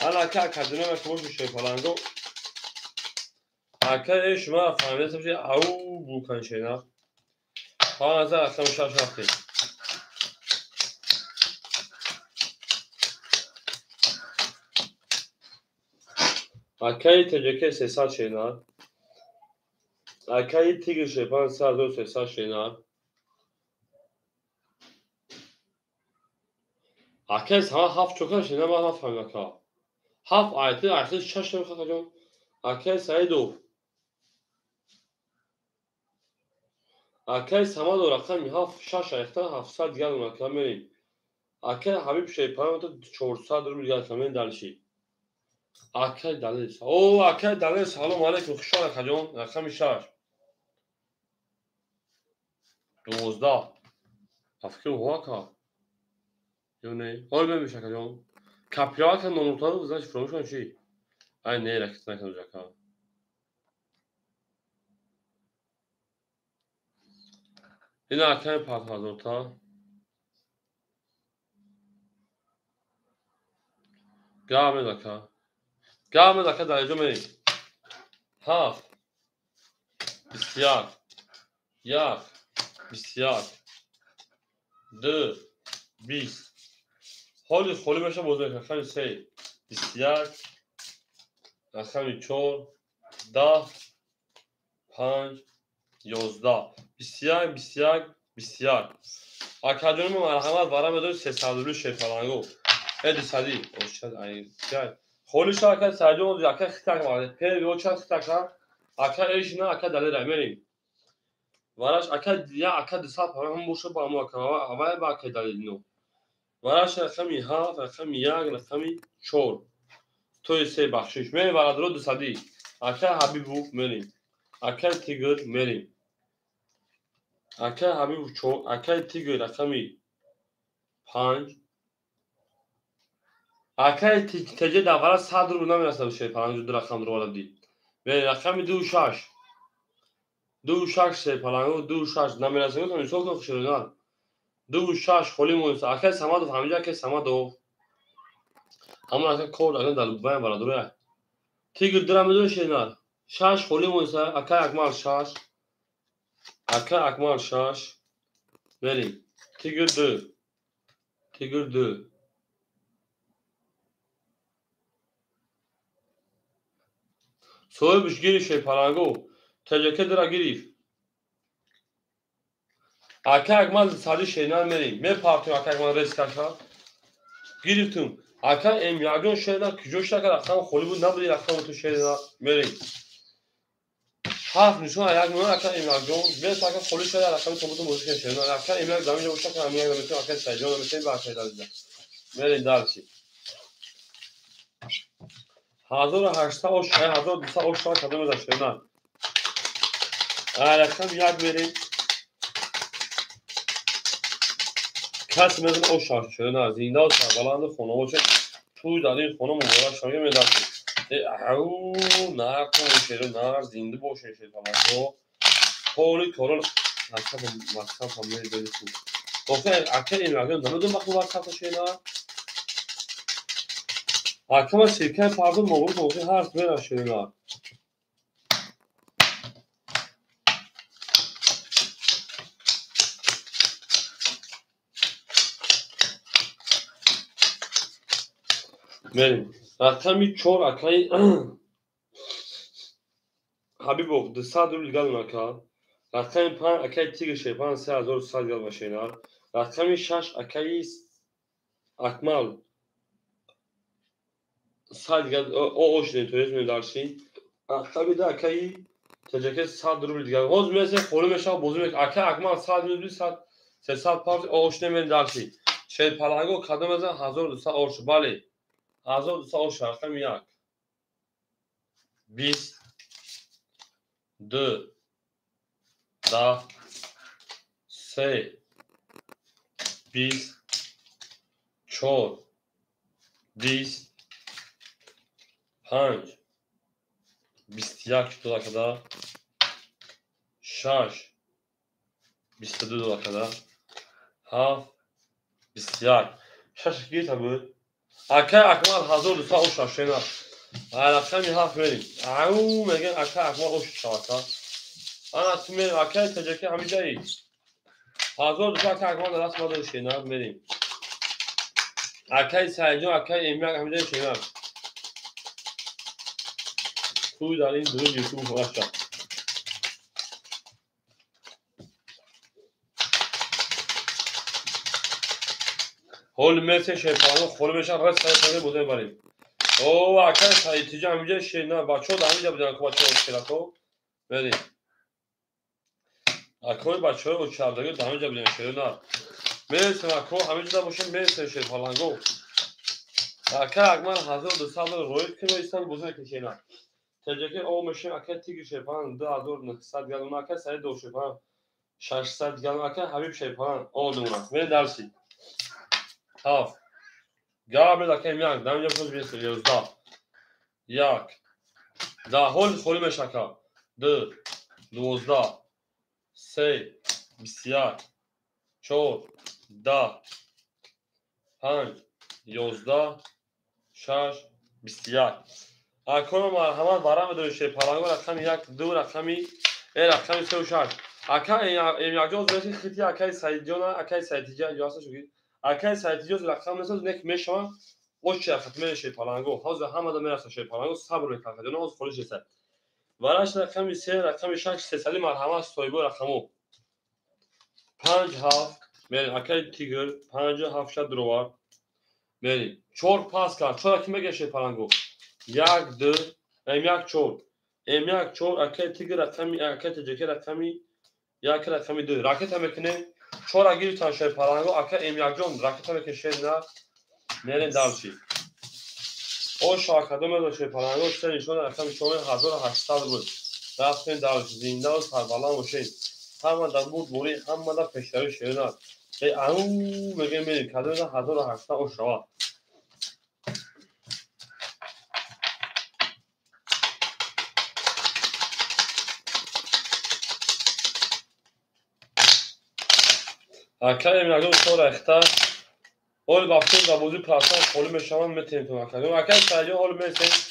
Speaker 1: حالا که کدومه که باشه شیپالانگو اکای شما فهمیده سمجی او بوکن شینا 5000 رقم 6 رفتی. اکای تجربه 300 شینا اکای تیگر شیپان 3300 شینا اکای همه 7 چوکا شینا ما فهمیدم که 7 آیتی 6 نمیخواد کجا اکای سعیدو اکای سما دو رقم 7 6 ایختا 700 دیگر اون که میریم. اکای حبیب شیپان تو 400 رو دیگر کامل دلشی. اکای دلیس او اکای دلیس سلام علیکم خوشحال کجا رقم 6 12 افکر هوا که یونه حال میشه کجا Kapıyı nomurtalı значит промышленный şey. Ay neye raketine kalacak ha. Yine arkaya part hazır orta. Devam et aka. Devam et aka derece benim. Half. Bisiyar. Yar. Bisiyar. D. Bis. Holy meşe bozuk. Akşam şey. Bisiyar. Akşam çor. Da. Panj. Yozda. Bisiyar. Akademi merhamet varamedir sesadülü şey falan o. Edi sadi. O şey ay. Gel. Holy şarkı sadece olacak. Aka khitak var. Pe o çak khitak ha. Aka eşine aka dalir emelim. Varaş aka ya aka disa param boşa ba mu aka havaya ba aka dalino. Varaş rakami ha rakami ya rakami çor. To ise baxşiş. Men varadro disadi. Aka habibu melim. Aka tiger melim. Aka habibu çor. Aka tiger rakami panj. Aka tece davara sadr buna mirasa şey falan rakam rola değil. Ve rakami du şaş. Du şaş şey falan o du şaş namirasını sonra çok okşuyorlar. Du şaş holim olsa aka samado fahmeyecek ki samado. Ama aka kod aka dalı bayan var duraya. Tigir dramı şeyler. Şaş holim olsa aka akmal şaş. Aka akmal şaş. Verin. Tigir dö. Tigir dö. Soymuş giriş şey parango. Teceke dira girif. Aka akmal sadece şeyler verin. Me partiyo aka akmal reskaşa. Giriftim. Aka emyagon şeyler kücoşla kadar akam Hollywood ne bilir akam otu şeyler verin. Half nişan ayak mı aka emyagon. Ben sakın polis şeyler akam tomutu müzik şeyler. Aka emyak damirce uçak kadar emyak damirce aka sayıcı ona mesela bir akaylar bize. Verin darçı. Hazır haşta o şey hazır disa o şey kadar da şeyler. Akam yak verin. Kasmedin o şey şeyler. Zinde o sağbalandı konu olacak. Tuy dali konu mu var şöyle mi dersin? Au nar konuşuyor nar zinde boş şey falan. O Holy korona. WhatsApp hamle belirtin. Okey, akşam emlakın tanıdığım bakım WhatsApp'ta şeyler. Arkama şirket pardon moğul olsun her türlü şeyler. Benim. Akşam çor akay Habibov de sadrul gal naka. Akşam pan akay tigir şey pan se azor sad gal şeyler. Akşam şaş akay akmal sad gal o şey turizm dersi. Akşam da akay teceke sadrul gal. Hoz mesela kolu meşa bozulmak akay akmal sadrul bir sad se sad part o şey men dersi. Şey palango kademeza hazır sa orş bale. Hazır sa orş akşam yak. Biz de da se biz çor biz panj bistiyak dola kadar şaş bistede dola kadar haf bistiyak şaş git abi akay akmal hazır olursa o şaşına akşam haf verin au megen akay akmal o şaşata ana tüme akay teceke hamicayı hazır olursa akay akmal da rasmadı şeyler verin akay sayıcı akay emyak hamicayı şeyler Tuy dali durum YouTube başla. Hol mese şey falan, hol meşan res sayfada bozay bari. O akar sayıcı amca şey ne baço da amca bir baço çırato. Veri. Akoy baço o çardağı da amca bir şey ne. Mese ako amca da boşun mese şey falan go. Akar akmal hazır da sağlar royet kilo İstanbul bozay şey ne. Teceke o meşin akar tigi şey falan da azor ne sad galın akar sayı da o şey falan. Şaş sad galın akar habib şey falan oldu buna. Ve dersi. Haf. گابل اکیم یک دم یک روز بیست 11 یک ده هول مشکا 2 12 3 21 4 10 5 11 6 21 اکنون مرحمت برام بدون شی پلنگو رقم یک دو رقمی رقم 3 و 6 اکا این یک جوز بسی خیتی اکای سایدیون اکای سایدیجا یاسا شوگی اکای سایدیجوز رقم نساز نک میشوان اوش ختمه شی پلنگو حاضر همه دا میرسه شی پلنگو صبر میکنه جون از خودش است وراش رقم 3 رقم 6 3 مرحمت سویبو رقمو 5 7 میری اکای تیگر 5 7 شد دروار میری 4 پاس کرد 4 کی میگه شی پلنگو 1 2 ام 1 4 ام 1 4 اکای تیگر رقمی اکای تجکی رقمی یک رقمی 2 راکت هم میکنه 4 اگیر تان شی پلنگو اکای ام 1 جون راکت هم میکنه شی نه میرین دالچی او شاکدو میدو شی پلنگو سه نشون رقم شما 1800 بود رفتین دالچی زنده و سربلند باشین همه در بود بوری همه در پیشتری شیرنا ای او میگه میری کدو 1800 او شوا اکای ام 1 جون سور اختا اول بافتیم در بودی پراسان خالی میشوند میتونیم تو مکانیم اکای سایجون اول میسیم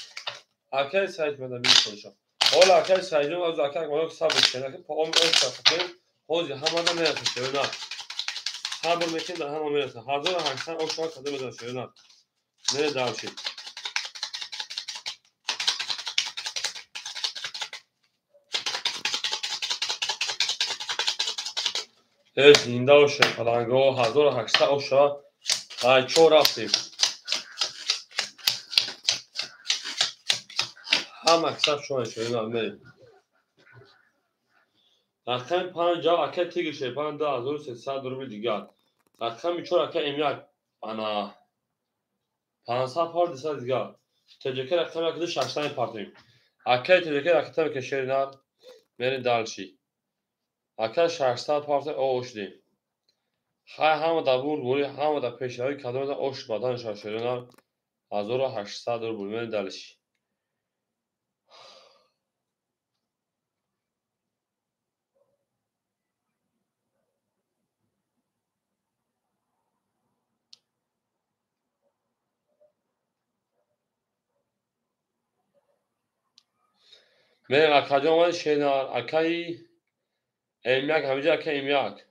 Speaker 1: اکای سایج میدم بیش کنشم اول اکای سایجون از اکای مالک سب بکنه که پاهم اول شفتیم حوزی همه دا میرسه شیرنا صبر میکنیم در همه میرسه 1800 او شوا کده میدن شیرنا میره دالچی هیچ زنده و شی پلنگو 1800 او شوا های چو رفتیم هم اکسپ شوان شیرنا میریم رقم 50 اکای تیگر شی 5300 روبل دیگر رقم 4 اکای ام 1 انا 500 پار دیسا دیگر تجکی رقم کده 60 پارتیم اکای تجکی رقم که شیرنا میرین دالچی اکای 600 پارت او شدیم های همه در بود بوری همه در پیشروی کدوم در اوش بدن شیرنا 1800 روبل میرین دالچی میرین اکای اومد شیرنا اکای ام 1 همینجا اکای ام 1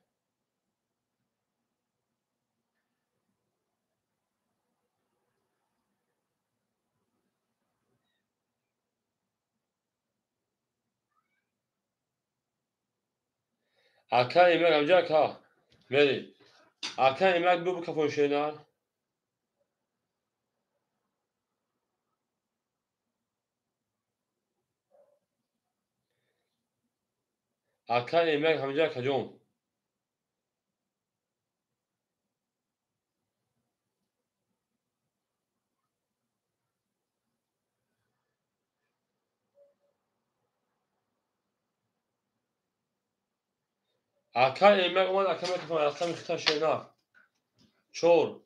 Speaker 1: اکای ام 1 همینجا اکا میرین اکای ام 1 بو کفون شیرنا اکای ام 1 همینجا کجون اکای ام 1 اومد اکای کفون رقم خیتا شیرنا 4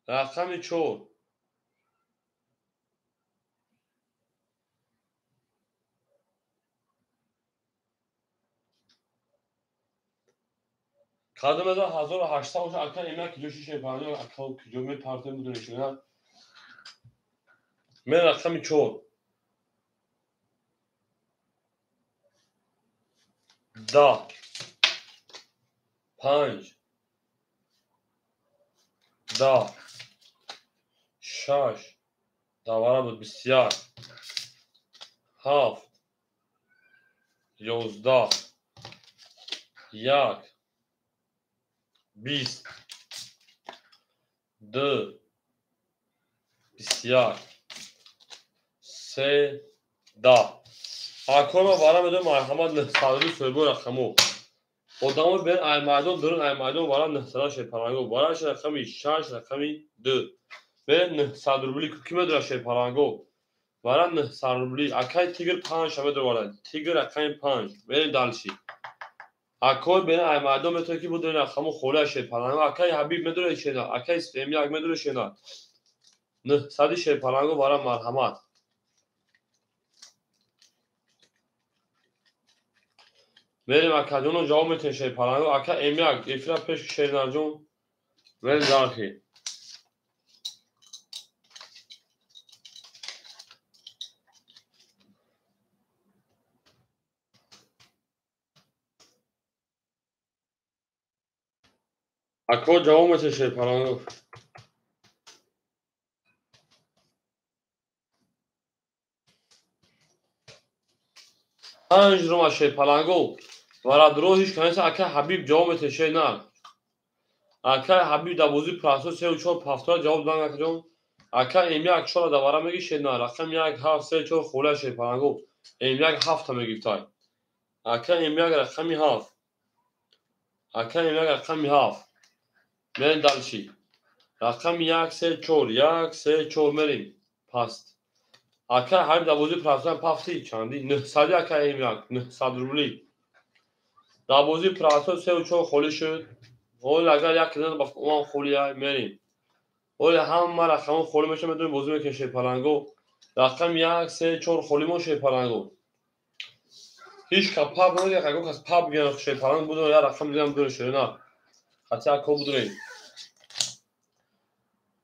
Speaker 1: رقم 4 کدوم در 1800 اوش اکای ام 1 کجوشی شی پلنگو اکا کجو می پارتیم بدون شیرنا میرین رقم 4 10 5 10 6 دوباره بود بسیار 7 11 1 20 2 بسیار 3 10 اکنون برام بدون مرحمت نهصدی سویبو رقمو ادامه بین ایمردون درون ایمردون برام نهصد شی پلنگو براش رقمی 6 رقمی 2 به 900 روبلی کی میدونه شی پلنگو برام 900 روبلی اکای تیگر 5 شمه دوباره تیگر رقم 5 برین دالچی اکای بین ای مردم تو کی بود نه خمو خوله شه پلنگو اکای حبیب مدره شنا اکای استمیاگ مدره شنا نه صدی شه پلنگو برام مرحمت بریم اکادونو جواب میتن شه پلنگو اکا امیاگ افرا پیش شیرنا جون ول داخی اکو جواب میتن شه پلنگو 5 روما شه پلنگو ورا درو هیچ کنیسه اکا حبیب جواب میتن شه نه اکا حبیب دبوزی پراسو 3 و 4 پافتور جواب دادن اکا جون اکا امیاگ شورا دوباره میگی شه نه رقم 1 7 3 4 خوله شه پلنگو امیاگ 7 تا میگی تای اکا امیاگ رقمی 7 اکا امیاگ رقمی 7 من دالشی رقم 1 3 4 1 3 4 میریم پاست اکا حبیب دبوزی پراسو پافتی چندی 900 اکا امیاگ 900 روبلی دبوزی پراسو 3 و 4 خوله شد اول اگر یک کدن با اون خولیه میریم اول هم ما رقم خولی میشه میدونیم بازی میکشه پلنگو رقم 1 3 4 خولی میشه پلنگو هیچ کا پاب نمیگه که از پاب گرفت شه پلنگ بود یا رقم دیدم دور شده نه حتی کو بود نه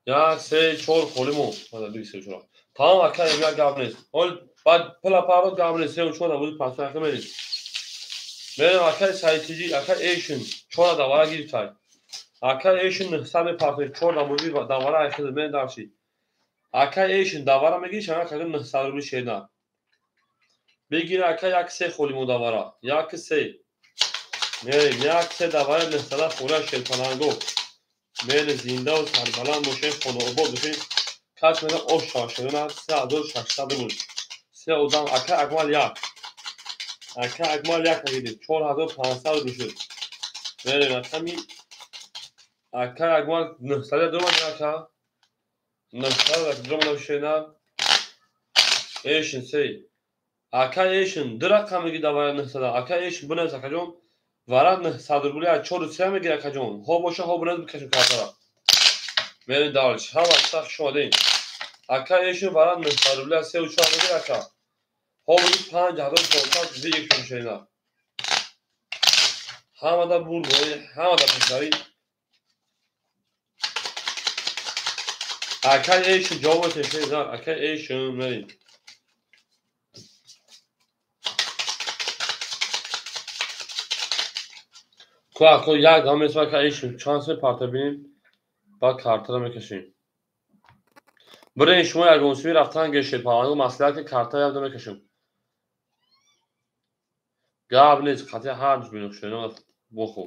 Speaker 1: 1 3 4 خولی مو حالا 2 4 تمام اکا یک گاب نیست اول بعد پلا پارو گاب نیست 3 و 4 بود پاس رقم میریم میریم اکا سایتیجی اکا ایشن 4 دوباره گیرتای اکا ایشن سال پاس 4 بود دوباره اخیر من داشتی اکا ایشن دوباره میگی شما کدوم 900 رو شینا بگیر اکا یک سه خولی مو دوباره یک سه میریم یک سه دوباره 900 خوله شد پلنگو میل زنده و سربلند باشه خدا آباد باشه کس میگه او شاشونه 3600 بود سه ادام اکا اکمال یک اکا اکمال یک میگیریم 4500 میشد میریم اکمی اکا اکمال 900 درم اکا 900 درم نمیشه ایشن سی اکا ایشن در رقم میگی دوباره 900 اکا ایشن بنز اکا جون وارد 900 روبلی از 4 3 میگیره اکا جون ها باشه ها بنز بکشیم کارتا میریم دارش ها وقت شما اکا ایشون وارد 900 روبلی از 3 و 4 میگیره اکا ها بود 5400 دیگه یک میشه اینا همه دا بود همه دا پسری اکا ایشون جواب تشه اینا اکا ایشون میریم کو اکا یک دام اسم اکا ایشون چانس پارتا بینیم با کارتا رو میکشیم برای شما یک اونسوی رفتن گشه پاهانو مسئله که کارتا یاد میکشیم گاب نیست خطی هرج بینوشه اینا بخو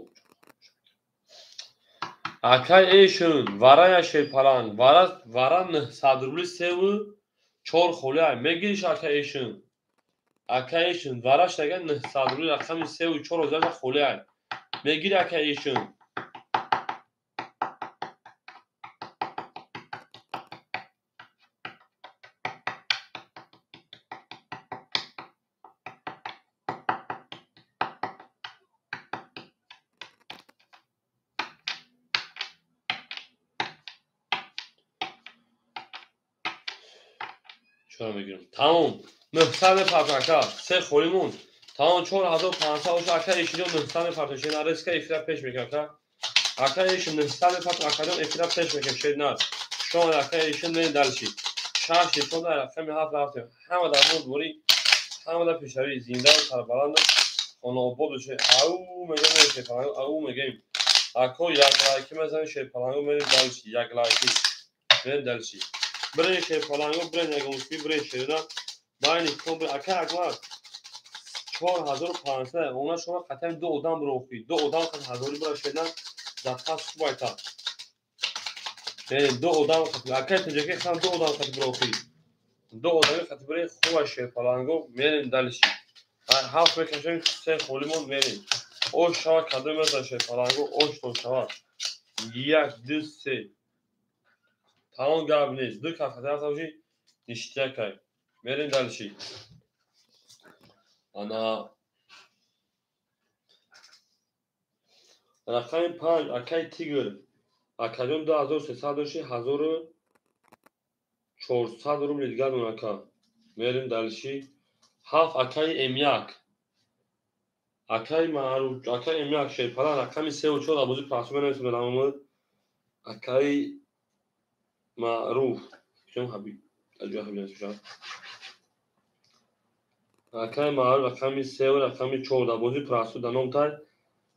Speaker 1: اکا ایشون وارای شه پلان وارا 900 روبلی 3 و 4 خوله میگیریش اکا ایشون اکا ایشون وراش دیگه 900 روبلی رقم 3 و 4 هزار خوله میگیری اکا ایشون چرا میگیرم تمام 900 پاتاکا 3 خولی مون تمام 4500 و اکا ایشون 900 پاتاشه نرسکه افرا پیش میکنه اکا ایشون 900 پاتاکا افرا پیش میکنه نه شما اکا ایشون نه دلشی شاش شما در رقم 7 رفتیم همه در مود بوری همه در پیشروی زنده و سربلند خانه آباد بشه او میگم میشه پلنگو او میگیم اکو یک لایکی میزنی شه پلنگو میریم دلشی یک لایکی میریم دلشی برین شه پلنگو برین یک اونسکی برین شیرنا باینی کن برین اکا اکمال 4500 اونا شما قطعا دو ادام بروخی دو ادام قطع هزاری برای شیرنا زفت سو بایتا دو ادام قطع اکا تجاکی خان دو ادام قطع بروخی دو ادامی قطع برین خوب شه پلنگو میریم دلشی هفت میکشیم سه خولیمون میریم او شما کدو میزنشه پلنگو اوش تو شما یک دو سه تمام گاب نیست دو کف خطر سوشی نشتیا کن میریم دلشی انا رقم 5 اکای تیگر اکاجون 2300 داشتی 1400 روبل دیگر اون اکا میریم دلشی 7 اکای امیاک اکای معروف اکای امیاک شیپلا رقم 3 و 4 ابوزی پاسو بنویسیم ناممون اکای معروف شو حبیب اجا حبیب نشون اکای معروف رقم 3 و رقم 4 ابوزی پاسو دانم تای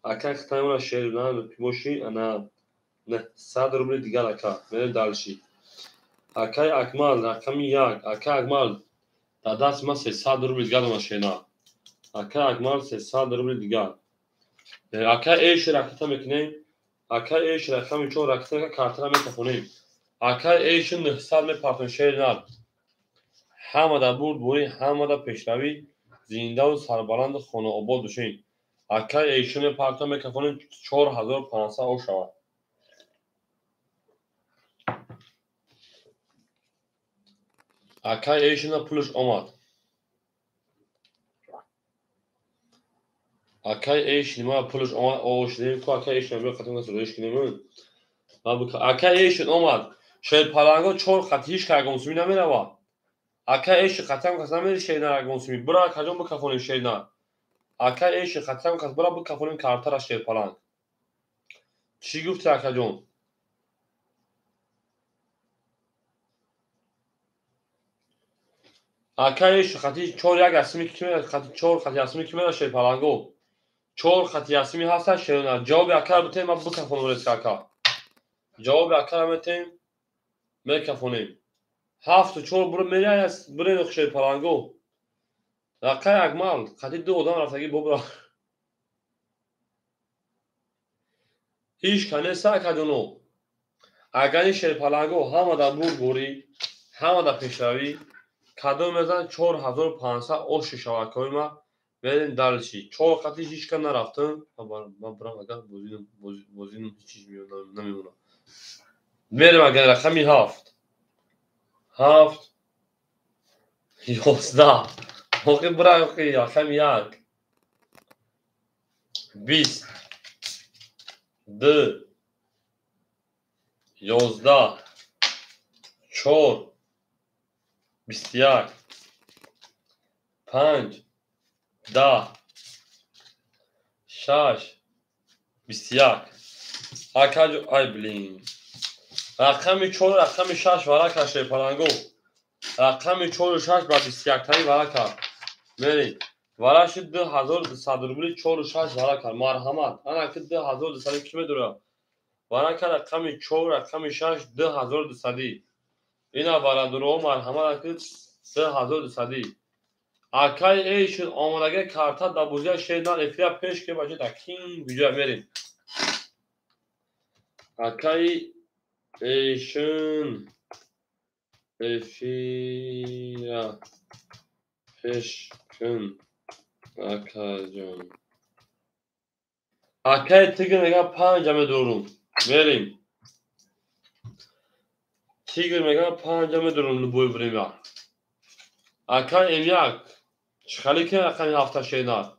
Speaker 1: اکای ختمون شیرودان پیموشی انا نه 100 روبل دیگر اکا میریم دلشی اکای اکمال رقم 1 اکای اکمال در دست ما 300 روبل دیگر ماشینا اکای اکمال 300 روبل دیگر اکای ایش رکتا میکنیم اکای ایش رقم 4 رکتا کارتنا میتونیم اکای ایش 900 میپارتن شیرنا همه دا برد بوری همه دا پیشروی زنده و سربلند خانه آباد بشین اکای ایش میپارتن میکنیم 4500 او شود اکای ایش پولش آمد اکای ایش نما پولش آمد اوشدیم که اکای ایش نمیاد خطر نسوزش کنیم اکای ایش آمد شاید پلنگا 4 خط هیچ که گونسومی نمیرود اکای ایش خطر کس نمیری شیدن گونسومی برا کجا بکفونیم شیدن اکای ایش خطر کس برا بکفونیم کارتر شاید پلنگ چی گفتی اکا جون اکای ایش خطی 4 یک اسمی که خطی 4 خطی اسمی که میره شاید پلنگو 4 خطی اسمی هست شیدن جواب اکا بتیم ما بکفونیم ریسک اکا جواب اکا بتیم میکفونیم 7 و 4 برو میری است برای نقشه پلنگو رقای اکمال خطی 2 آدم رفتگی ببرا هیچ کنه سا کدونو اگر این شیر پلنگو همه دا بور بوری همه دا پیشروی کدوم میزن 4500 اوش شود که ما بریم دلشی 4 خطی هیچ کن نرفتم من برام اگر بوزینم هیچ نمیمونم میریم اگر رقمی 7 11 موقع برای اوکی رقم 1 20 2 11 4 21 5 10 6 21 اکاجو ای بلین رقم 4 رقم 6 ورا کشه پلنگو رقم 4 و 6 با 21 تایی ورا کرد میری ورا شد 2200 روبل 4 و 6 ورا کرد مرحمت انا که 2200 کی میدونه ورا کرد رقم 4 رقم 6 2200 اینا ورا درو مرحمت که 2200 اکای ایشون آمادگی کارتا دا بوزیا شیدان افیا پیش که باشه تا کین ویدیو میریم اکای ایشون افیا پیش کن اکا جان اکای تیگر میگه 5 دورم میریم تیگر میگه 5 دورم لبوی بریم یا اکای امیاک چخالی که رقمی 7 شیدان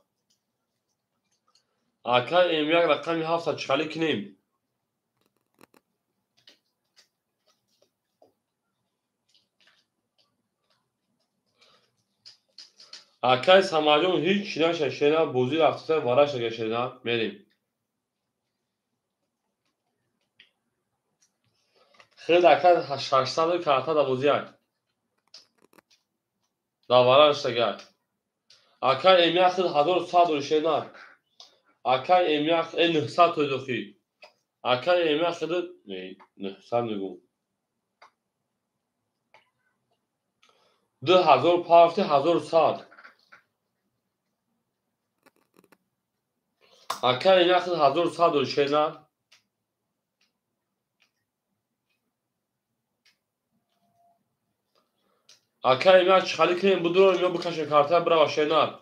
Speaker 1: اکای امیاک رقمی 7 چخالی کنیم اکای سماجون هیچ نشه شیدان بوزی رفته وارش اگه شیدان میریم خیلی اکای 800 کارتا دا بوزی های دا وارش اگه اکای امیاک خیلی 1100 شیدان اکای امیاک 900 توی دوخی اکای امیاک خیلی 900 میگم 2000 پافتی 1100 اکای امیاک خیلی 1100 شیدان اکای امیاک چخالی کنیم بدرون یا بکشن کارتا برا شیدان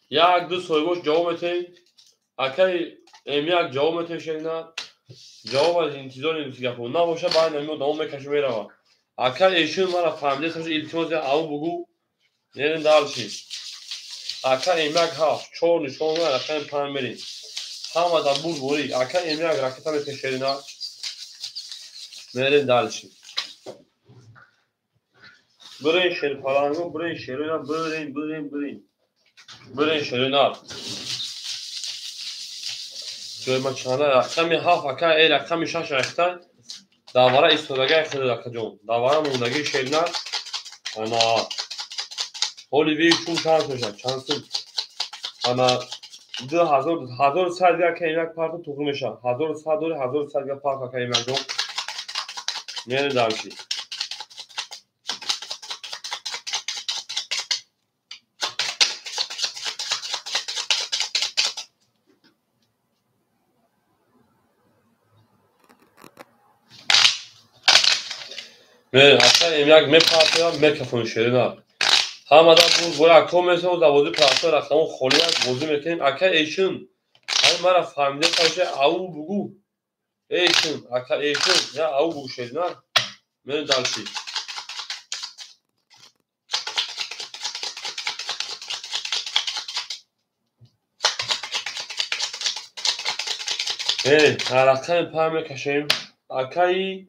Speaker 1: یک دو سویگوش جواب میتین اکای امیاک جواب میتین شیدان جواب از انتظار نیستی گفت نباشه باید نمیاد دوم میکشه میره اکای ایشون مرا فهمیده سمش التماس او بگو نرین دالشی اکای امیاک هفت 4 نشون رقم 5 میریم ҳамада бурбурӣ ака емяк ракета метешерина мерин далши бирин шерпалангу бирин шерина бирин шерина ҷоймачана рақами 7 ака рақами 6 рахта давара истодагии хеле акаҷон давара мондагии шерина ана ҳоли ви чун чанд мешад чанд сум ана 1000 сад ака емяк парта тухм мешад 1100 дори 1100 га парта ака емяк ҷон мерин далши ака емяк мепартоям мекафон шерина ҳамада бур ако месо даводи парта рақамо холият бозӣ мекунем ака эшин ҳами мара фаҳмида савше ав бугу эшин ака эшин я ав бугу шерина мерин далши рақами 5 мекашем акаи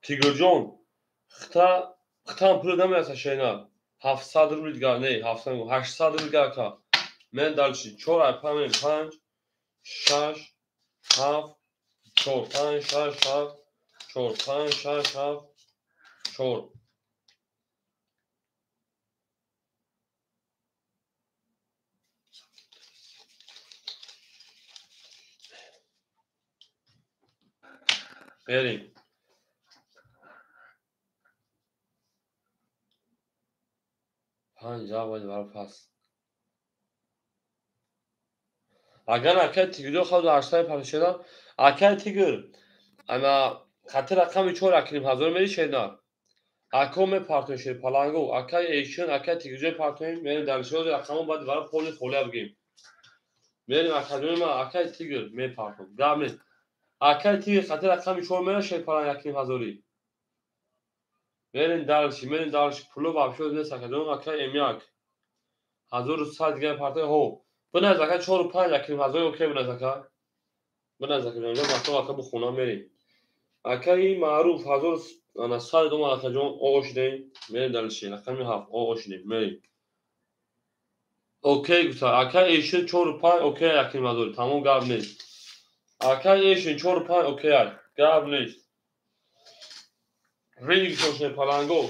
Speaker 1: тигрҷон хитам пули намеяса шерина 700 рубли дига не 800 рубли дига ака мерин далши 4 ай 5 6 7 4 5 6 7 4 5 6 7 4 берем панҷаваи варпас агар акаи тигрҷо хавду 800 партошеда акаи тигр ана қати рақами 4 акним ҳазор мери шерина ако мепартоем шерпалангу акаи эшин акаи тигрҷо мепартоем мерим далшиози рақамо баъд вара поли холия бигем мерим акаҷони ман акаи тигр мепартом гап нест акаи тигр қати рақами 4 мера шерпаланг акним ҳазорӣ мерин далши пуло вабшоз нест акаҷон акаи емяк 1100 дига мепартоем ҳо биназ ака 4 5 акним ҳазори окей биназ ака биназ ака ҷон матоб ака бухона мерем акаи маъруф 1100 дом акаҷон оғо шидем мерим далши рақами 7 оғо шидем мерим окей гуфта акаи эшин 4 5 окей акним ҳазори тамом гап нест акаи эшин 4 5 окей гап нест ригшон шерпаланго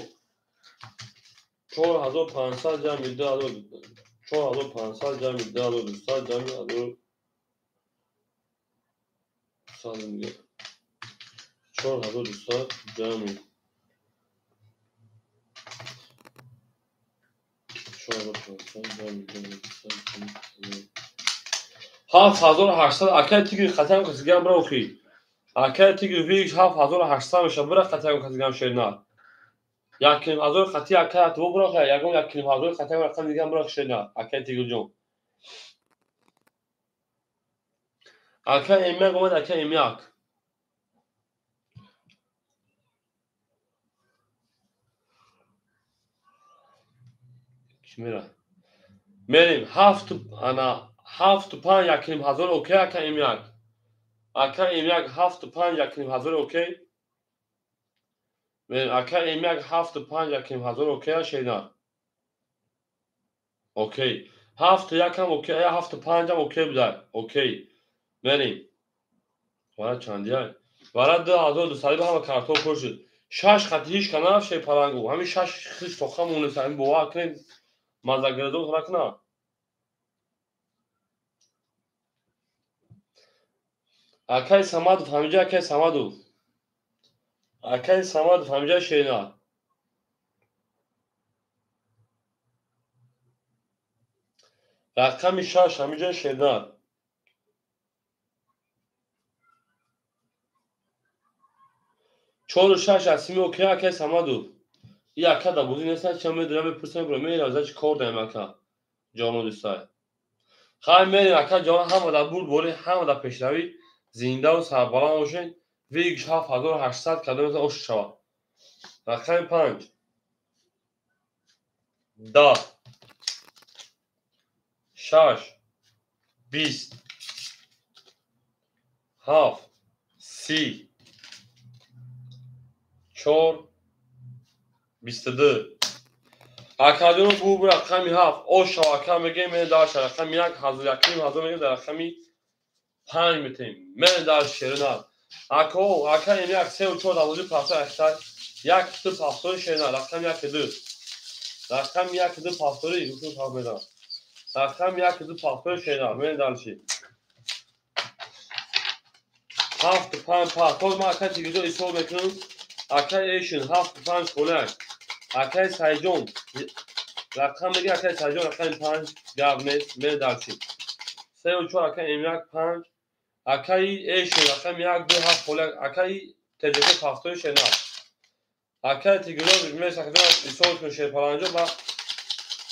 Speaker 1: 4500 ҷамъи 4500 ҷамъи 2200 ҷамъи 4200 ҷамъи 7800 акаи тигр қатан касигам бра охи акаи тигр вигш 7800 мешавад бира қатан касигам шерина 1 килим ҳазор қати акаи атбо бра охи ягон 1 килим ҳазори қатан рақам дигам бра шерина акаи тигрҷон акаи емяк омад акаи емяк мерим 75 1 килим ҳазор окей акаи емяк 75 1 килим ҳазори окей мерим акаи емяк 75 1 килим ҳазори окей шерина окей 71 ам окей 75 ам окей буда окей мерим вара чандия вара 2200 ҳама картон пур шуд 6 қати ҳич канаф шерпалангу ҳамин 6 хиш тоқа монеса ҳамин бовар кунед маззагирдон накуна акаи самадов ҳамиҷа акаи самадов ҳамиҷа шерина рақами 6 ҳамиҷа шерина 4 6 асими окей акаи самадов и ака да бозӣ неста ча медонам мепурсам бро мера за чи кор дарем ака ҷоно дӯстай хай мерем ака ҷон ҳамада бурбори ҳамада пешравӣ зиндаву сарбаланд бошед вигш 7800 кадомеса ошид шавад рақами 5 10 6 20 7 30 4 22 اکادون بو رقمی 7 او شواکه میگه من داشت رقم یک حاضر یکیم حاضر میگه در رقمی 5 میتیم من در شیرنا اکو یک 3 و 4 دالوجی پاسا اختار یک تو پاسو شیرنا رقم یک دو رقم یک دو پاسوری روشون تا میدم رقم یک دو پاسو شیرنا من دالشی 7 5 پاسو ما کسی گیدو ایسو میکنم اکای ایشون 7 5 کولک اکای سایجون رقم میگه اکای سایجون رقم 5 گاونس من دالشی 3 و 4 اکای امیاک 5 اکای ایشون رقم یک دو 7 کولک اکای تجربه پاسوی شیرنا اکای تیگلو میشه که ایسو میشه پلنجو با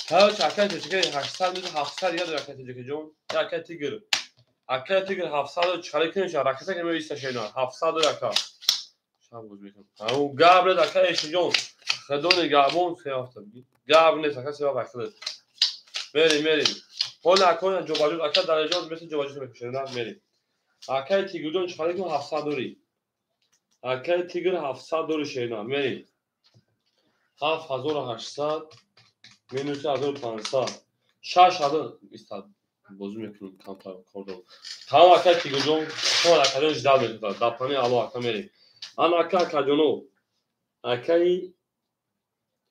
Speaker 1: هر اکای تیگه 800 میشه 700 یاد اکای تیگه جون اکای تیگه 700 چاله کنش راکت که میشه شیرنا 700 اکای شام گوش میکنم او گابل اکای ایشون جون خدون گابون سیافت گاب نیست اکای سیاف اکل میریم حالا اکای جوباجو اکای درجات مثل جوباجو میشه میریم اکای تیگه جون چاله کنم 700 دوری اکای تیگر 700 دوری شیرنا میریم 7800 minus 1500 6000 istad bozum yapıyorum kordon tamam akar ki gojom sonra akar jidal metuda dapani alo akameri ana akar kajono akai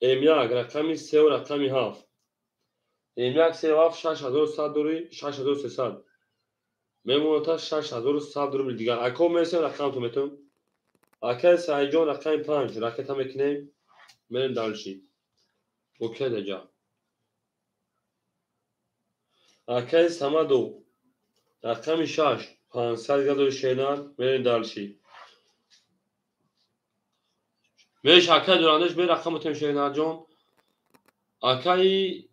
Speaker 1: emya rakami seo rakami haf emya seo haf 6100 dori 6300 memonota 6100 dori digan ako mesela rakam tometum akar sayjon rakam 5 raketam ekne men dalshi okey deja اکای سمادو رقم 6 500 گدو شینار میرین دالشی میش اکای دورانش به رقم تیم شینار جون اکای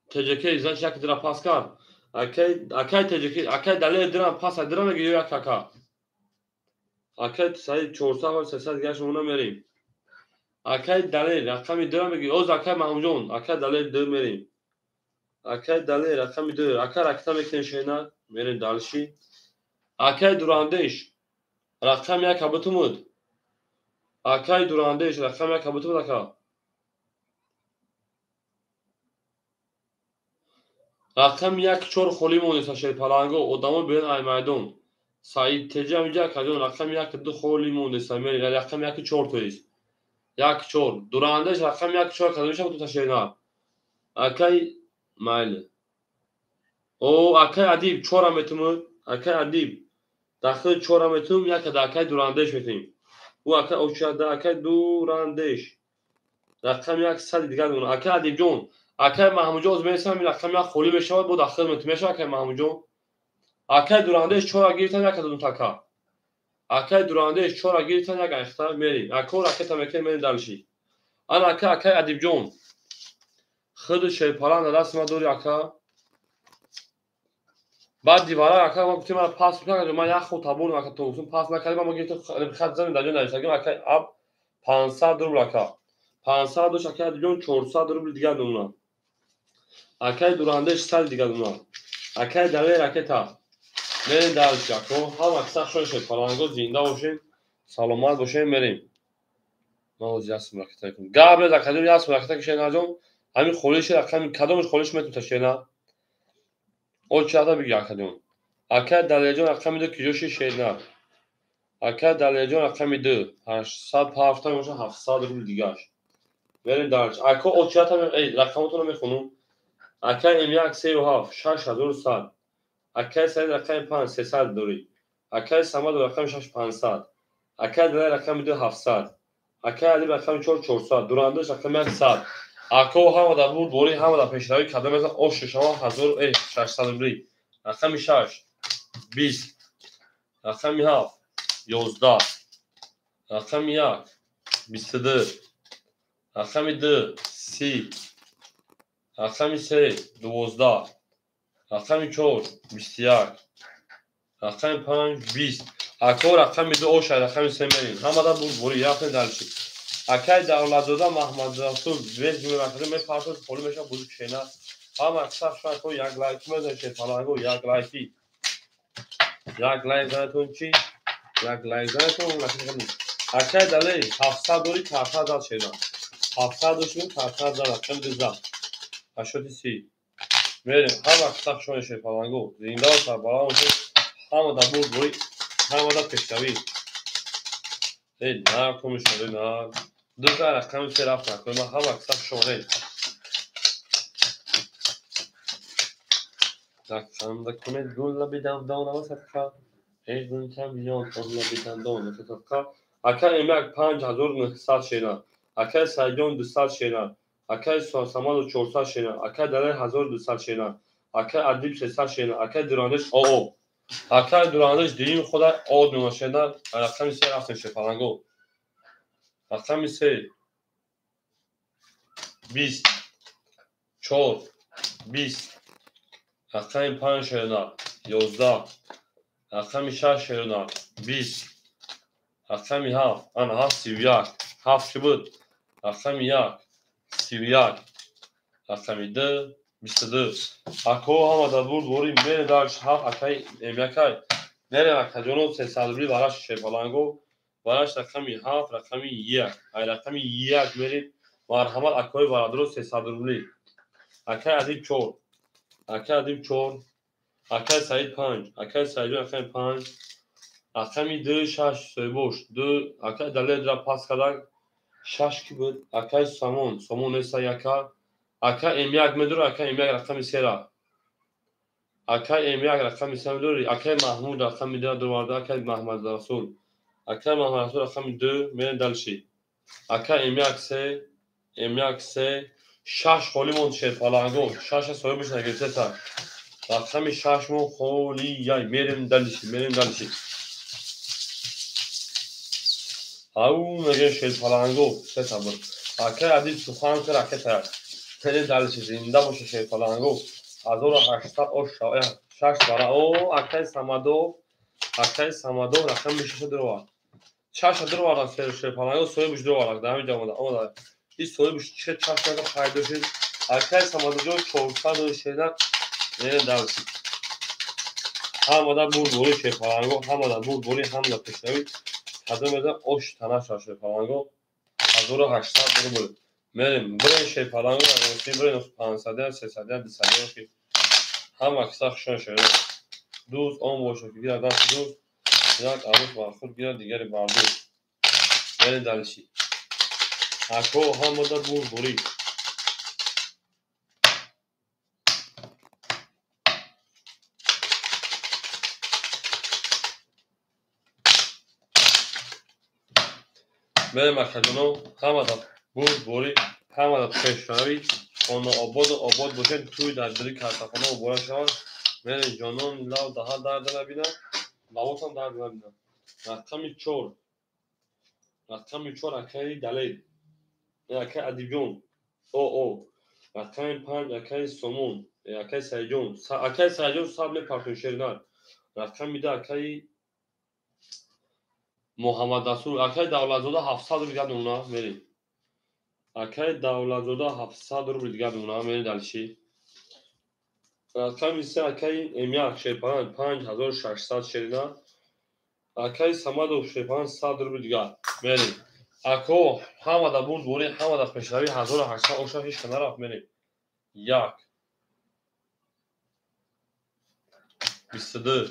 Speaker 1: تجکی ایزان شک درا پاسکار اکای تجکی اکای دلیل درا پاس درا میگیره یک اکا اکای سعی 400 و 300 گاش اونا میریم اکای دلیل رقم درا میگیره اوز اکای محمود اکای دلیل دو میریم اکای دلیل رقم دو اکای رقم میکنه شینار میرین دالشی اکای دورانش رقم یک کبوتمود اکای دورانش رقم یک کبوتمود اکا رقم یک چور خولی مونیسا شیر پلانگو ادامو بین ای میدون سعید تجا میگه کجون رقم یک دو خولی مونیسا میری رقم یک چور تویست یک چور دورانش رقم یک چور کجونش تو تشینا اکای مایل او اکای ادیب چور متمود اکای ادیب داخل چور متم یک داکای دورانش میتیم او اکای اوچا اکای دورانش رقم یک صد دیگه اون اکای ادیب جون اکای محمود جوز میسم رقم یک خولی بشه بود داخل متم میشه اکای محمود جون اکای دورانش چورا گیرتن یک دون تاکا اکای دورانش چورا گیرتن یک اختار میریم اکو راکت میکنه میریم دالشی آن اکای ادیب جون خود شیپالان دست ما دوری اکا بعد دیوارا اکا ما گفتیم من پاس میکنم من یک خود تابون اکا توسون پاس نکردیم ما گفتیم خط زمین در جون نشستیم اکای اب 500 روبل اکا 500 دوش اکای ادیب جون 400 روبل دیگه دونا اکای دورانش 100 دیگه دونا اکای دلیل راکتا میریم دالشی اکو هم اکسا شون شیپالانگو زنده باشین سلامت باشین میریم ما از یاس مراکتا کنیم قبل از کدوم یاس مراکتا کشین نجوم همین خولیش رقم کدومش خولیش میتونم تشینا او چهارتا بگی کدوم اکای دلیجون رقم دو کیجوشی شینا اکای دلیجون رقم دو 870 میشه 700 روبل دیگهش بریم دارش اکا او چهارتا رقمتون رو میخونم اکای امیاک 37 6100 اکای سعید رقم 5 300 دوری اکای سماد رقم 6 500 اکای دلیل رقم 2 700 اکای علی رقم 4 400 دورندش رقم 100 اکو هم در بود بوری هم در پیشروی کدام از اوش شما 1600 روبلی رقم 6 20 رقم 7 11 رقم 1 22 رقم 2 30 رقم 3 12 رقم 4 21 رقم 5 20 اکو رقم 2 اوش رقم 3 میرین هم در بود بوری یافت دالشی اکای دولتزاده محمد رسول ویز میرکه می پاسپورت پول میشه بزرگ شینا هم اکثر شما تو یک لایک میزنید پلنگو یک لایکی یک لایک زنتون چی؟ یک لایک زنتون اکای دلی 700 دوری ترتر زد شینا 700 دوشون ترتر زد اکم دیزد 83 میریم هم اکتاق شونه شیر پلنگو زینده و سربارا اونجا همه دا بود بوری همه دا پشتوی ای نه کمی شده نه دو زر اکم سی رفت نکنی من هم اکتاق شونه اکم دا کنه گل بیدم دانه و سکا هیچ دون کم بیان گل بیدم دانه و سکا اکا ایمک 5900 شینا اکا سایجون 200 شینا اکا سامال 400 شینا اکا دلی 1200 شینا اکا ادیب 300 شینا اکا درانش او اکا درانش دیم خدا او دونه شینا رقم سه رفتن شفالنگو رقم سه 20 4 20 رقم 5 شینا 11 رقم 6 شینا 20 رقم 7 آن 7 31 7 چی بود رقم 1 31 رقم 2 22 اکو هم دا بود بوریم بین دارش 7 اکای امیکای نره اکا جونو 300 براش شفالنگو براش رقم 7 رقم 1 ای رقم 1 میریم مرحمت اکای برادرو 300 روبلی اکای ادیب 4 اکای ادیب 4 اکای سعید 5 اکای سعید رقم 5 رقم 2 6 سویبوش 2 اکای دلیل را پاس کردن 6 کی بود اکای سامون ایسا یکا اکا امیاک میدور اکا امیاک رقم سیرا اکا امیاک رقم سیرا میدوری اکا محمود رقم میدور دوارده اکا محمد رسول اکا محمد رسول رقم 2 میرن دلشی اکا امیاک سه 6 خولی مون شد پالانگو 6 سویبوش نگرفته تا رقم 6 مون خولی یای میریم دلشی او میگه شد پالانگو سه تا بود اکا عدید سخان کرد اکا تا خیلی دلشی زنده باشه شد پالانگو 1800 او شش برا او اکای سامادو رقم میشه دروا چاش دروا سر شد پالانگو سویبوش دروا دامی جامده اما این سویبوش چه چاش نگه پیدا شد اکای سامادو جو 400 شده میره دلشی هم دا بود بوری شد پالانگو هم دا بود بوری هم دا پشنوی کدوم میده اوش تنه شد پالانگو 1800 برو بود میریم برای شد پالانگو برای 500 300 200 هم اکساق شون شده دوست آن باشه که گیرد دست دوست یک عروس برخود گیرد دیگری بردوست میرین دلشی اکو هم مدت بود بوری میریم اکجانو هم مدت بود بوری هم مدت پیشنوی خانه آباد باشین توی در دلی کارتخانه و بوره شد میرین جانون لو ده درد نبینن لوات هم درد نبینن رقم 4 اکای دلیل اکای ادیبیون او رقم 5 اکای سومون اکای سایجون اکای سایجون سابل پارتون شیرنار رقم میده اکای محمد رسول اکای دولتزاده 700 رو بگرد اونا میریم اکای دولتزاده 700 رو بگرد اونا میریم دلشی رقم 3 اکای امیاک شیپان 5600 شیرنار اکای سمد شیپان 100 رو بگرد میریم اکو همه دا بود بوری همه دا پشنوی 1800 اوشا هیچ کنه رفت میریم 1 22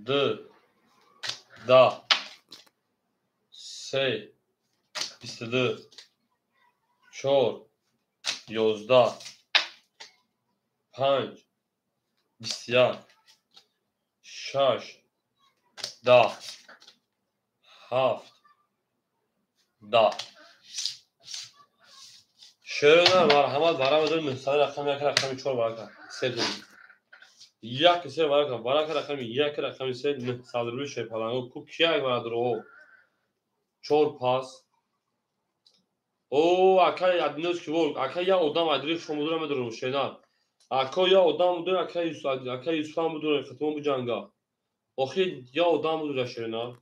Speaker 1: 2 10 3 22 4 11 5 21 6 10 7 10 شروع مرحمت برام دارم مثال رقم یک رقم 4 برکن 3 دو یک 3 برکن رقم یک رقم 3 900 روی شپلانگو کو کیا یک برادر او 4 پاس او اکای ادنوس کی بود اکای یا odam ادری شما میدونم شینا اکا یا odam بود اکای یوسف هم بود ختم بود جنگا آخه یا odam بود شینا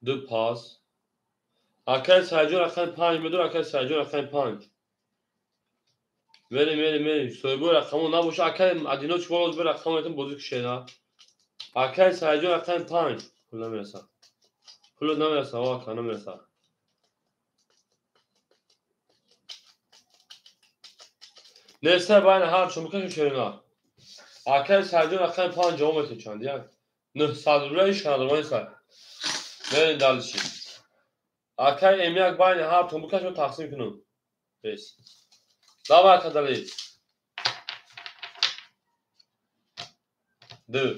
Speaker 1: دو پاس اکای سایجو رقم 5 میدونم اکای سایجو رقم 5 بریم سویبو رقمو نباشه اکای ادینا چیکار بود به رقمتون بازی کشینا اکای سایجون رقم 5 پول نمیرسه پول نمیرسه واقعا نمیرسه نرسه باین هر چون بکشم شیرنا اکای سایجون رقم 5 جواب چند یا نه صدر ایش کنه وای سر بریم دالشی اکای امیاک باین هر چون بکشم تقسیم کنم بس داور کدالی دو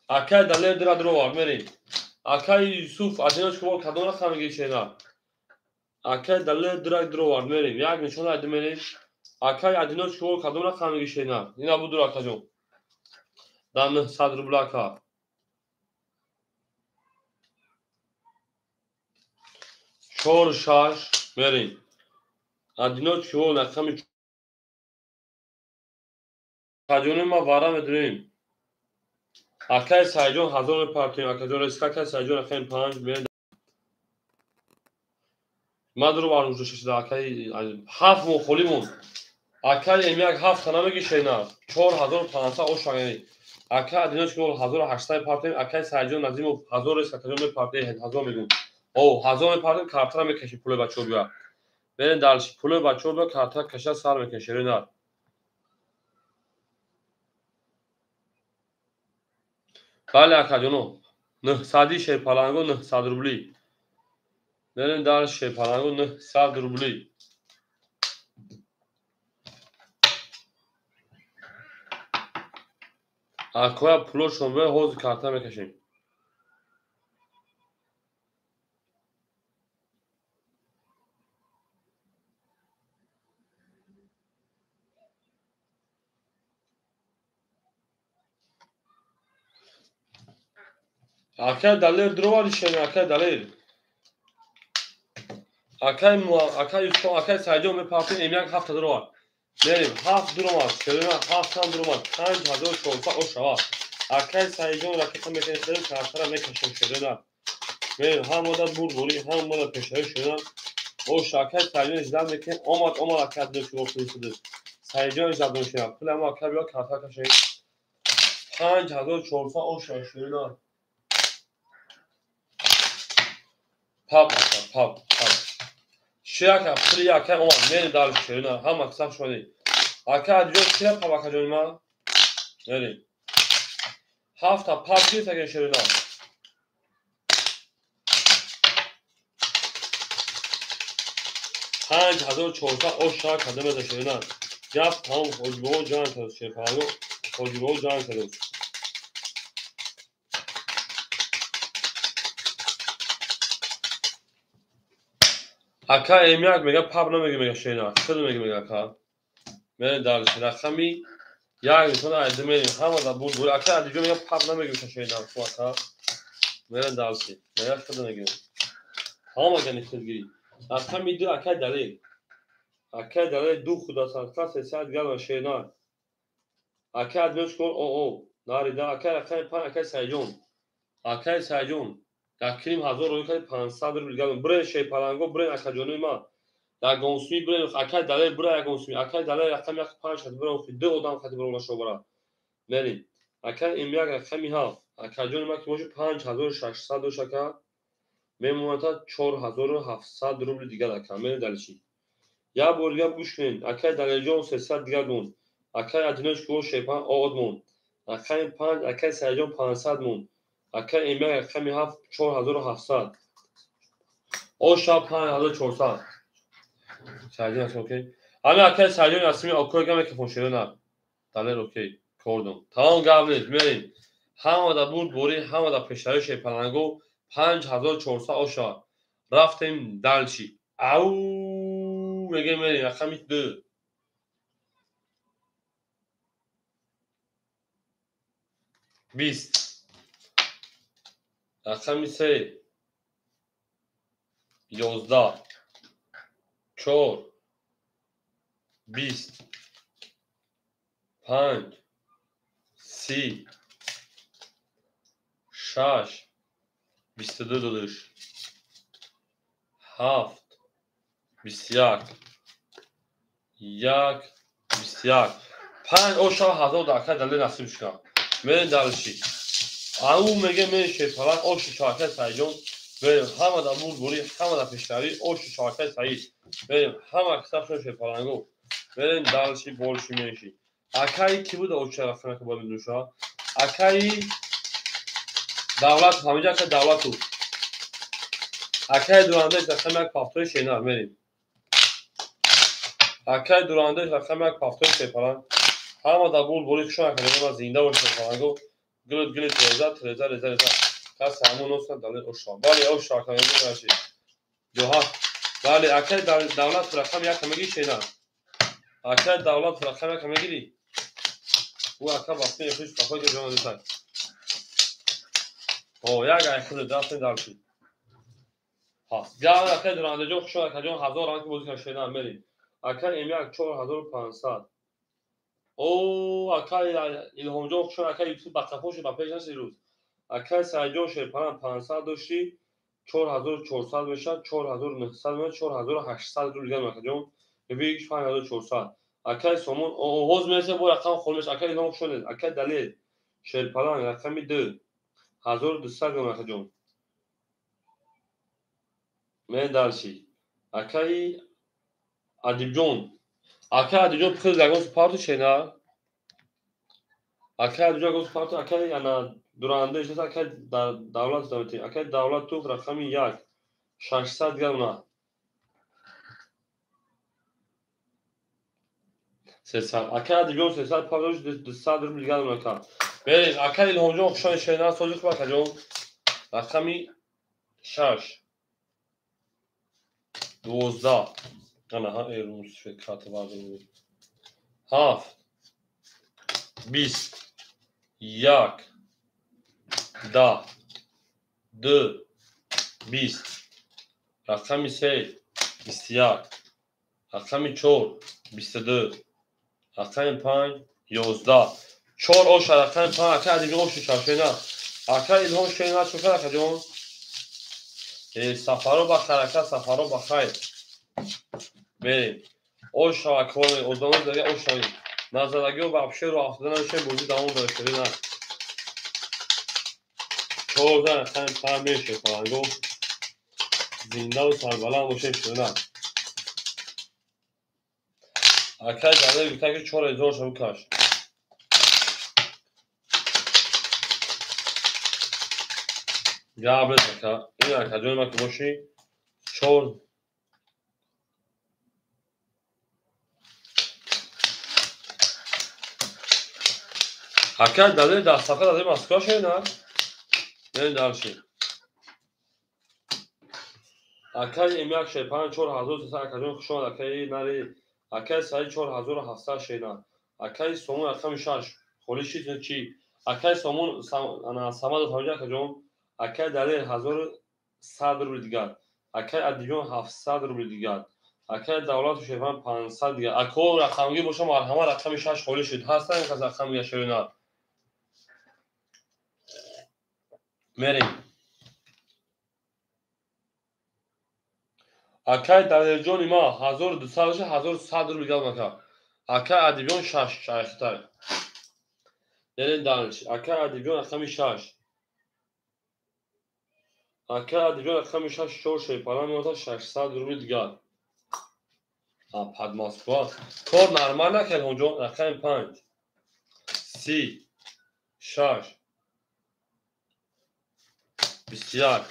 Speaker 1: اکای داله درو var بریم اکای یوسف ادینا چیکار کدوم رقم میگی شیرنا اکای داله درو var بریم یک نشون ادیم بریم اکای ادینا چیکار کدوم رقم میگی شیرنا اینا بود اکاجون دم صدر بلاکا چهار شش بریم ادینا چیکار رقم کاجون ما وارا میدونیم اکای سایجون هزار پارتیم اکاجون اسکاکای سایجون رقم 5 بریم ما درو var اونجا شش اکای هفت مخولیمون اکای امیاک هفت تنها میگی شیرنا 4500 او شاگردی اکای ادینا چیکار 1800 پارتیم اکای سایجون نزدیک 1000 است اکاجون پارتی 1000 میگم او 1000 پارتیم کارترا میکشی پول بچو بیا بریم دالش پول بچو بیا کارترا کشا سر میکشی شیرنا بله اکاجونو نه صدی شی پالانگو نه صد روبلی بریم دالش شی پالانگو نه صد روبلی اکویا پولشون به حوض کارترا میکشیم اکای دلیر درو var شیرنا اکای دلیر اکای یوسف اکای سایجون به پارتی امیاک هفت درو var بریم هفت درو var شیرنا هفت هم درو var 5400 او شوا اکای سایجون رقم میکشیم کارترا میکشیم شیرنا بریم هم مدت بود بوری هم مدت پشای شیرنا او شاکای سایجون اجدام میکنیم اومد اکای دو چیکار کنید سایجون اجدام میشیم پول ما اکای بیا کارترا کشیم 5400 او شیرنا پاپ شیاکا پولی اکای اومد میریم دالش شیرنا هم اکسام شدی اکای دیگه چیه پاپ اکای ما بریم هفت تا پاپ گیت اکای شیرنا 5400 او شاک هدم شیرنا گپ تمام حجبه جان کرد شیرپالو حجبه جان کرد اکای امیاک میگه پاپ نمیگه میگه شیرنا شده میگه اکای بریم دالش رقمی یا میتونه ادمه هم دا بود اکای دیگه میگه پاپ نمیگه شیرنا تو اکای بریم دالش میگه شده میگه هم اگه نشدگیری رقمی دو اکای دلیل اکای دلیل دو خدا سالتا سه گل شیرنا اکای ادمش کن او ناری دا اکای رقم 5 اکای سایجون دکریم 1000 روی کای 500 رو گلم بره شی پالانگو بره اکاجونی ما دا گونسمی بره اکای دلیل بره گونسمی اکای دلیل رقم 5 هد بره خود دو آدم خد بره شو برا بریم اکای امیاک رقمی ها اکاجونی ما که موش 5600 شکا میمونه تا 4700 روبل دیگه دکم بریم دلشی یا بورگا گوش کنین اکای دلیل جون 300 دیگه دون اکای ادینوش کو شیپا آد مون اکای 5 اکای سایجون 500 مون اکای امیاک رقمی 4700 او شاب 5400 سایجون است اوکی اما اکای سایجون اسمی اوکی گمه که فونشیرنا دلیل اوکی کردم تمام قبلش میریم همه دا بود بوری همه دا پشتای شیپالانگو 5400 او شاب رفتیم دلشی او میگه میریم رقمی 2 20 رقمی 3 11 4 20 5 30 6 22 داداش 7 21 1 21 5 اوشا هزار دکه دلیل نصیب شکن میرین دلشی او میگه میشه فلان اوش چاکه سایجون بریم همه دا بوری همه دا پیشتری اوش چاکه سایی بریم همه کسافشون شه فلانگو بریم دلشی بولشی میشی اکایی کی بود اوش رفتنه که باید دوشا اکایی دولت همینجا که دولت بود اکای دورانده رقم یک پافتوی شینار میریم اکای دورانده رقم یک پافتوی شیپران همه دا بوری کشون اکایی ما زنده باشه فلانگو گلت تریزا کس همون نوستن دلیل اوشا بله اوشا کنید نشید جوها بله اکای دولت رقم یک کمگی شینار اکای دولت رقم یک کمگی او اکا باستین یکیش پاکوی که جوان دیتای او یک ایخود دستین دلشید گاو اکای دورانده جو خشو اکای جون هزار رنگ بودی که شینار میریم اکای امیاک 4500 او اکای الهام جو خشو اکای یوتیوب بطفوش با پیج نسی روز اکای سایجون شیپران 500 داشتی 4400 میشه 4900 میشه 4800 رو دیگه میکنه جون ببینیش 5400 اکای سومون اوز میشه با رقم خودش اکای اینا شده اکای دلیل شیپران رقم 2 1200 میکنه جون من دلشی اکای ادیب جون خیلی زگون سپارت شینا اکای ادیب جون سپارت اکای انا دورانده اجازه اکای دولت دادی اکای دولت تو رقم 1 600 گرم 300 اکای دیگه 300 پاداش 200 رو دیگه میکنم بریم اکای الهام خشان شینا سوزوک با جون رقمی 6 12 انا ها ایروس فکرات بازم 7 20 1 10 2 20 رقمی 3 21 رقمی 4 22 رقمی 5 11 4 اوش رقمی 5 اکای دیگه اوش شینا اکای الهام شینا چوکا جون سفرو بخیر سفرو بخیر بریم اوش اکوان ادامه دیگه اوش نظرگی و بابشه رو افتادن میشه بودی دامون داشته نه چوزن خیلی میشه فلانگو زنده و سربلند باشه شده نه اکای داده بیتا که 4000 شو کاش گابلت اکا این اکا جون ما که باشی 4 اکای داده دستاقه داده مسکا شده نه نه دارشی اکای ایمیاک شیپان 4300 اکا جون خشون اکای نری اکای سایی 4700 شینا اکای سومون رقم 6 خولی چیز چی اکای سومون انا سماد تاجا که جون اکای دلیل 1100 رو دیگر اکای ادیون 700 رو دیگر اکای دولت شیپان 500 دیگر اکو رقمگی باشه مرحمه رقم 6 خولی شد هستن که رقم یا شینا میریم اکای دلیل جون ما 1200 1100 رو دیگر مکا اکای ادیون 6 شایخته Nereden danış? Aka adibiyon akami şaş. Aka adibiyon akami şaş şor şey param yota 600 روبل دیگر. پد ماسکو. کار نرمال نکرد اونجا رقم 5 30 6 21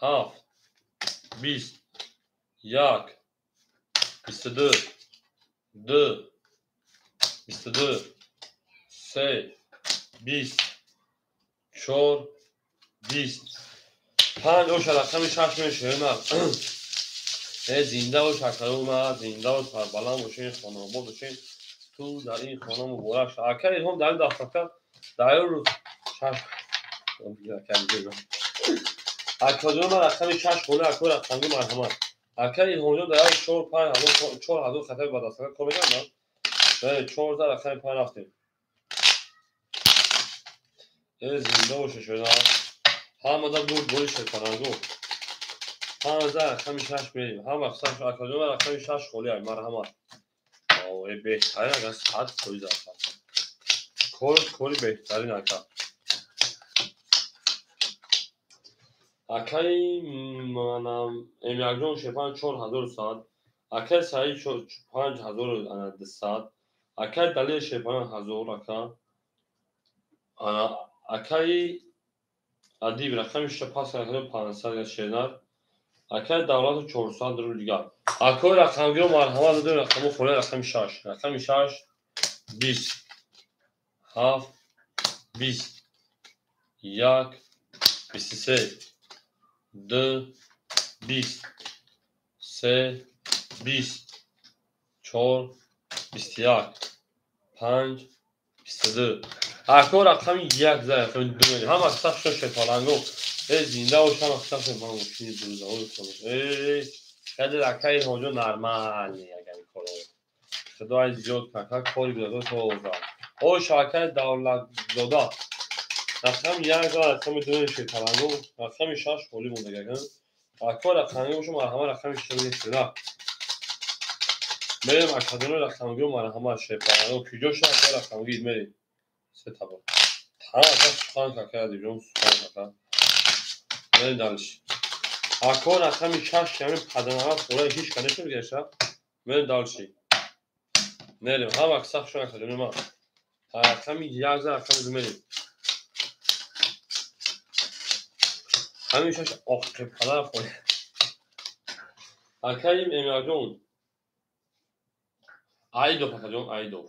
Speaker 1: 7 20 1 22 2 22 3 20 4 20 5 اوش رقم 6 میشه نه زنده و شکرون ما زنده و سربلند باشین خانواده باشین تو در این خانه مبارک شد اکر هم در این دفتر در روز شش اکر جون ما رقم 6 خونه اکر رقمی مرحمت اکر این هم در 4 5 4 هزار خطر بعد است کار میکنم نه 4 در رقم 5 رفتیم زنده باشه شده همه در بود شد کننگو هم از رقم 6 میریم هم اکر جون ما رقم 6 خونه مرحمت بهترین اگر ساعت توی اکا کلی بهترین اکا اکای منم امیاجون شپان 4000 ساعت اکای سعی 5000 ساعت اکای دلیل شپان 1000 اکا انا اکای ادیب رقم شپاس اکای 500 شنر اکای دولت 400 رو دیگر اکای رقم گیرو مرحمت دادیم رقم خوره رقم 6 رقم 6 20 7 20 1 23 2 20 3 20 4 21 5 22 اکای رقم 1 رقم 2 هم اکثر شو شپالنگو زنده و شما اکثر شو من مشکلی دروزه های کنم خیلی اکای هنجو نرمال اگر این کارو خدا از زیاد ککا کاری بیده تو اوزا او شاکر دولت زاده رقم 1 رقم 2 شپالنگو رقم 6 خولی مونده گرم اکای رقمی باشم مرحمه رقم 6 شده بریم اکادمی رقمگی و مرحمه شپالنگو کجا شد اکای رقمگی بریم سه تبا تمام اکا سخان ککا دیجون سخان ککا بریم دلش اکای رقم 6 یعنی پدنامت خوره هیچ کنشون گرشه بریم دلشی نریم هم اکساق شون اکادمی ما رقم 1 رقم 2 بریم همین 6 آخه پدر خوره اکای امیاجون ایدو پکجون ایدو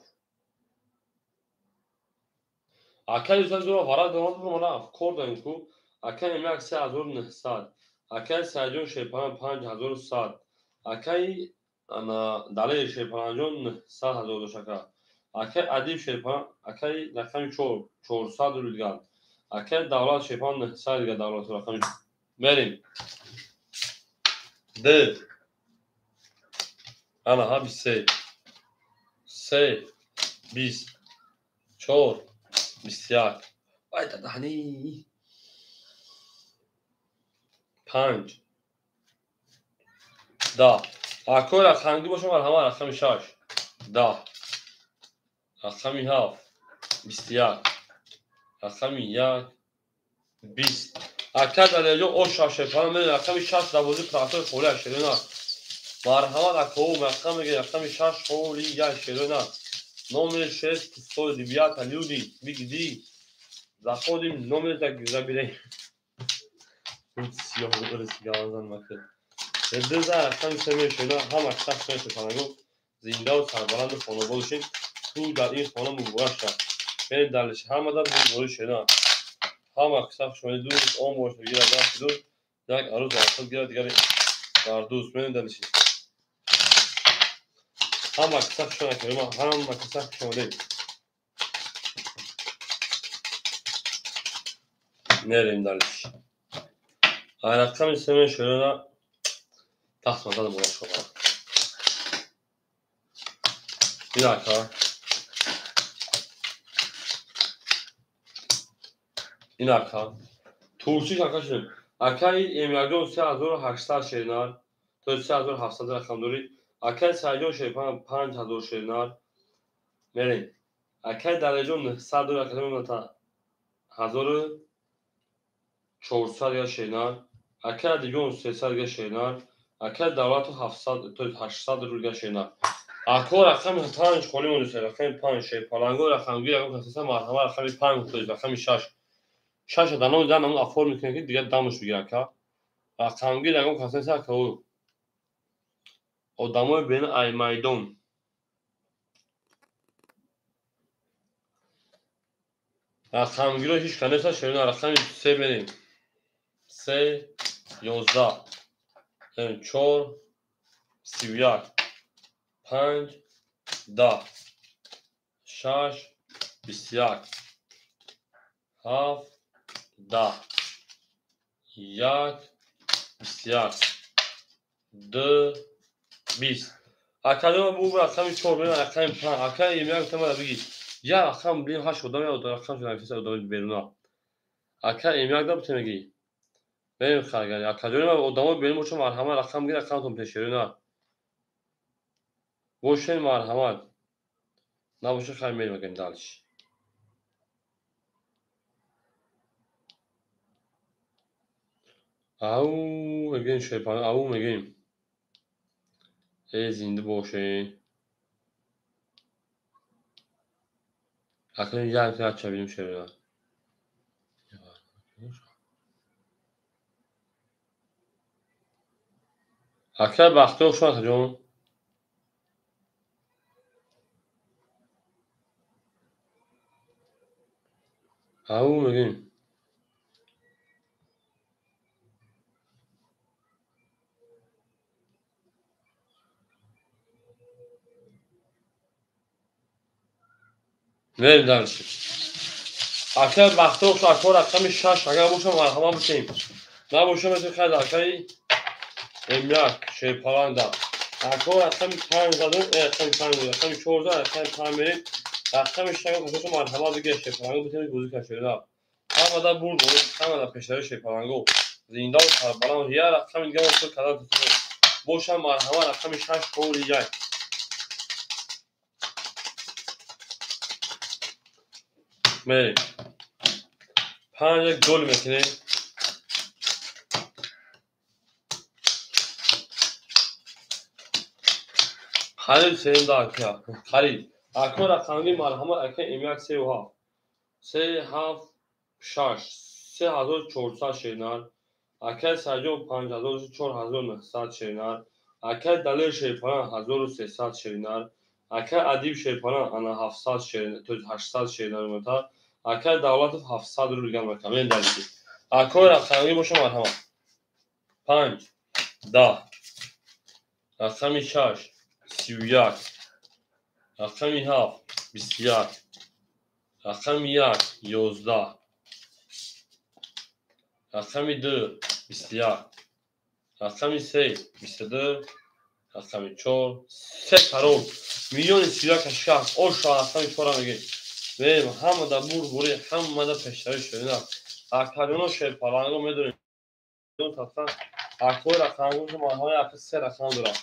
Speaker 1: اکای یوزن دورا وارد دوران برو منا افکار داریم کو اکای امیاک 3900 اکای سایجون شپان 5000 ساعت اکای دلیل شپانجون 100000 دوشکا اکای ادیب شپان اکای رقم 400 رو دیگر اکای دولت شپان 900 دیگر دولت رقم بریم ده انا ها 23 3 20 4 21 وای دهنی 5 10 اکای رقمگی باشم مرحمه رقم 6 10 رقم 7 21 رقم 1 20 اکای دلیل او شاشپان من رقم 6 دوازده پراتور خوله شدنا مرحمه اکو رقم میگه رقم 6 خولی یا شدنا نمره 6 سو دیبیات لیودی میگدی زخودیم نمره تا گیره اون سیاه بود سیگارزن مکه دزا رقم سه شده هم اکثر شده شپانگو زنده و سربلند خانوادشین تو در این خانه مبارک شد بریم دلش هم در مبارک شده هم اکثر شده دوست آن باشه گیر از دست دوست یک عروض آخر گیر دیگر در دوست بریم دلش هم اکثر شده کریم هم اکثر شده نریم دلش رقم سه شده تحت مدد مبارک شده این اکا این اکا تورسیش اکا شدیم اکای امیاجون 3800 شیرنار تو 3700 رقم دوری اکای سایجون شیپان 5000 شیرنار بریم اکای دلیجون 100 رقم تا 1400 یا شیرنار اکای دیجون 300 یا شیرنار اکای دولت 700 تو 800 رو یا شیرنار اکا رقم 5 خونی مونده رقم 5 شیپالنگو رقم گیر رقم کسیسه مرحمه رقم 5 تو رقم 6 6 دانو زن اون افور میکنه که دیگه دمش بگیرن که رقم گیر رقم کسیسه که او آدمای بین ای میدان رقم گیر هیچ کنیسه شیرنار رقم 3 بریم 3 11 4 31 5 10 6 21 7 10 1 21 2 20 اکادمی بو رقم 4 بریم رقم 5 اکادمی میگم تو ما بگی یا رقم بریم 8 خدا یا رقم شده کسی ادامه بیرونا اکادمی میگم تو میگی بریم خرگانی اکادمی ما ادامه بریم چون مرحمه رقم گیر رقم تون پیش نه گوشین مرحمت نباشه خیلی میریم اگه دلش او again şeypan او again زنده باشه اکنون yer که açabilirim şeyler اکنون وقتی hoş var hocam او again ne dersin اکنون وقتی hoş var رقم 6 اگر باشه مرحبا بشیم نباشه مثل خیلی اکنون emlak şey falan da اکنون رقم 5 زدن رقم 5 رقم 14 رقم 5 بریم رقم 6 که مرحبا دیگه şey falan بتونید بازی کنید همه برد همه پشتر şey falan زنده و سربلند یا رقم دیگه اون کلا باشم مرحبا رقم 6 قول یک بریم 5 یک گل میکنه خرید سیم دار کیا خرید اکنون رقمی مرحبا اکنون emlak 3 و 7 3 7 6 3400 şeyler اکنون سرجو 5000 4900 şeyler اکنون دلیل şey falan 1300 şeyler اکنون ادیب şey falan ana 700 şeyler 800 şeyler meta اکنون دولت 700 رو دیگه میکنم این دلیلی اکنون رقمی باشه مرحبا 5 10 رقمی 6 31 رقمی 7 21 رقمی 1 11 رقمی 2 21 رقمی 3 22 رقمی 4 3 کرور میلیون 31 شخص او شو رقمی 4 میگه بریم همه دا بوری همه دا پشتری شدن اکادیون شیر پالانگو میدونیم اصلا اکوی رقمی که ماهای اکا 3 رقم دارم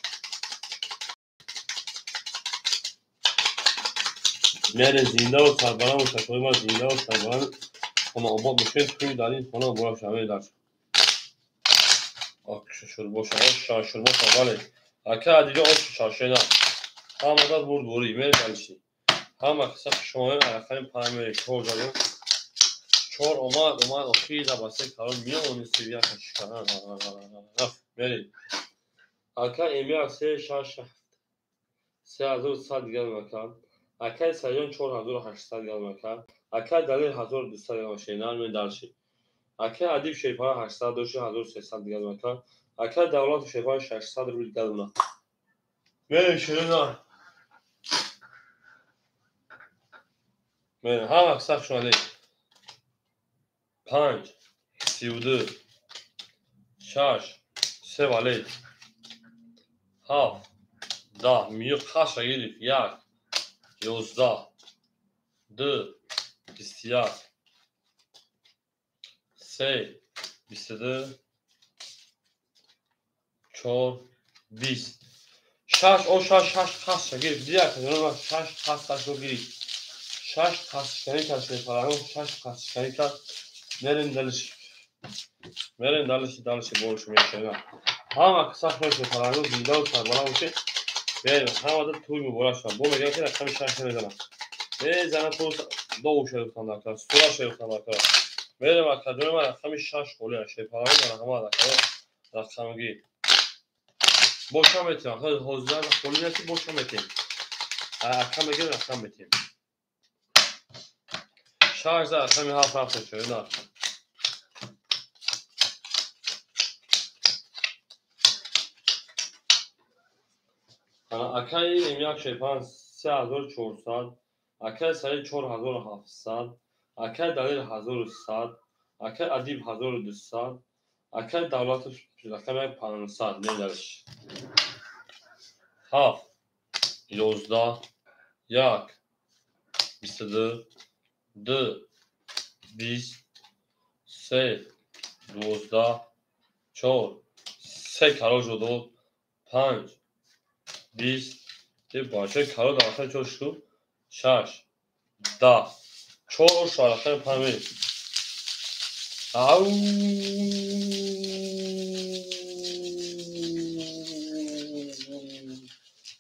Speaker 1: میره زنده و سربران و شکوی ما زنده و سربران اما آباد بشین توی دارین خانه برا شمه درست شربو شربو شغاله اکا عدیده آش شاشه نه همه دا بوری میره دلشی همه قصه شما رقم پایمه 4 داریم 4 اومد اخی دا بسه کارون میونی سیویا کشکاران میری اکا ایمیا 3 6 3100 گل مکان اکا سریان 4800 گل مکان اکا دلیل 1200 گل مشینار می دلشی اکا ادیب شیپا 800 دوشی 1300 گل مکان اکا دولت شیپا 600 رو گل مکان میری شیرین میری هم اکساق شما دی 5 32 6 3 والی 7 10 میو خاص گیری 1 11 2 21 3 22 4 20 شش او شش خاص گیری دیگه که 6 خاص رو گیری 6 خاص کنی که شی فرانو 6 خاص کنی که مرن دلش بولش میشه هم کسا خوش فرانو زنده و سربلند باشه بریم هم دا توی مبارش با میگم که رقم 6 میزنم زنم تو دو شده خانه کرد سورا شده خانه کرد بریم اکادمی من رقم 6 خوله شی فرانو رقم گیر boşa metin. Hozlar kolinesi boşa metin. Akşam ege rakam metin. Şarjda akşam hafta şöyle ne akşam. Akay emyak şeypan 3400 akay sayı 4700 akay dalil 1100 akay adib 1200 akay davlat rakam 500 ne dermiş? Haf 11 yak 22 2 20 3 12 4 3 کارو شد 5 20 یه باشه کارو داخل شد شش ده 4 شارخه پنج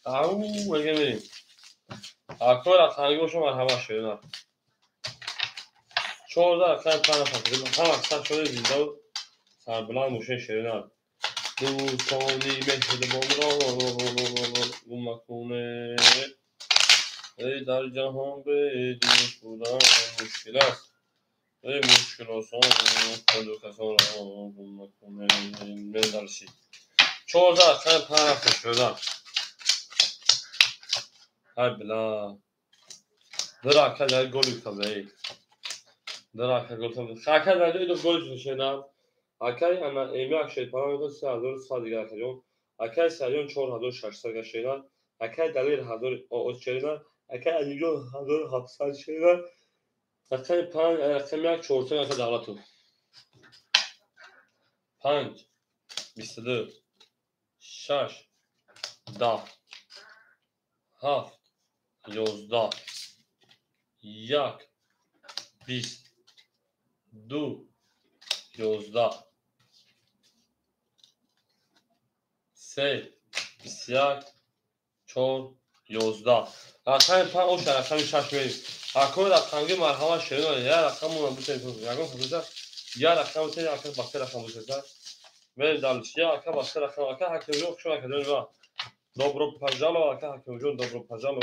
Speaker 1: او بگه بریم اکو رقمی باشم مرحبا شده 14 رقم پنج فقیدیم هم اکثر شده زنده و سربلند موشه شده دوستانی مهربان را مکنه ای در جهان به دوست بودن مشکل است ای مشکل آسان خود و کسان را مکنه من درشی 14 رقم پنج شده های بلا درکه در گلی کبهی درکه گل کبهی خاکه در دو گل شدن اکای انا ایمیک شد پرام 3100 دیگر کردم اکای سریون 4600 گشتن اکای دلیل هزار اوت کردن اکای الیون 1700 کردن اکای پنج رقم یک چورتن اکای دولتو 5 22 6 10 7 11 1 20 2 11 3 21 4 11 رقم 5 اوش رقم 6 میریم اکو رقمی مرحمت شدن یا رقم اون بوده یکم خودت یا رقم تری اکو باکس رقم بوده من دالش یا اکو باکس رقم اکو حکم شو اکو دو dobro پژالو اکو حکم جو dobro پژالو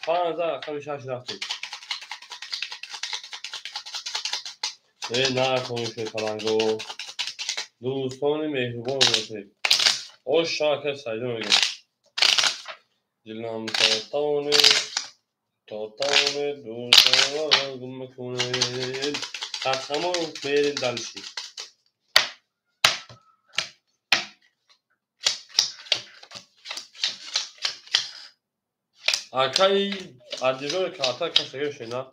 Speaker 1: 5 رقم 6 رفتی نه کنش فلانگو دوستان مهربان رو او شاکر سایده میگه دلم تاتانه دوستان رو میکنه تخمو میرین دلشی اکای ادیجور کاتا کشگیر شینا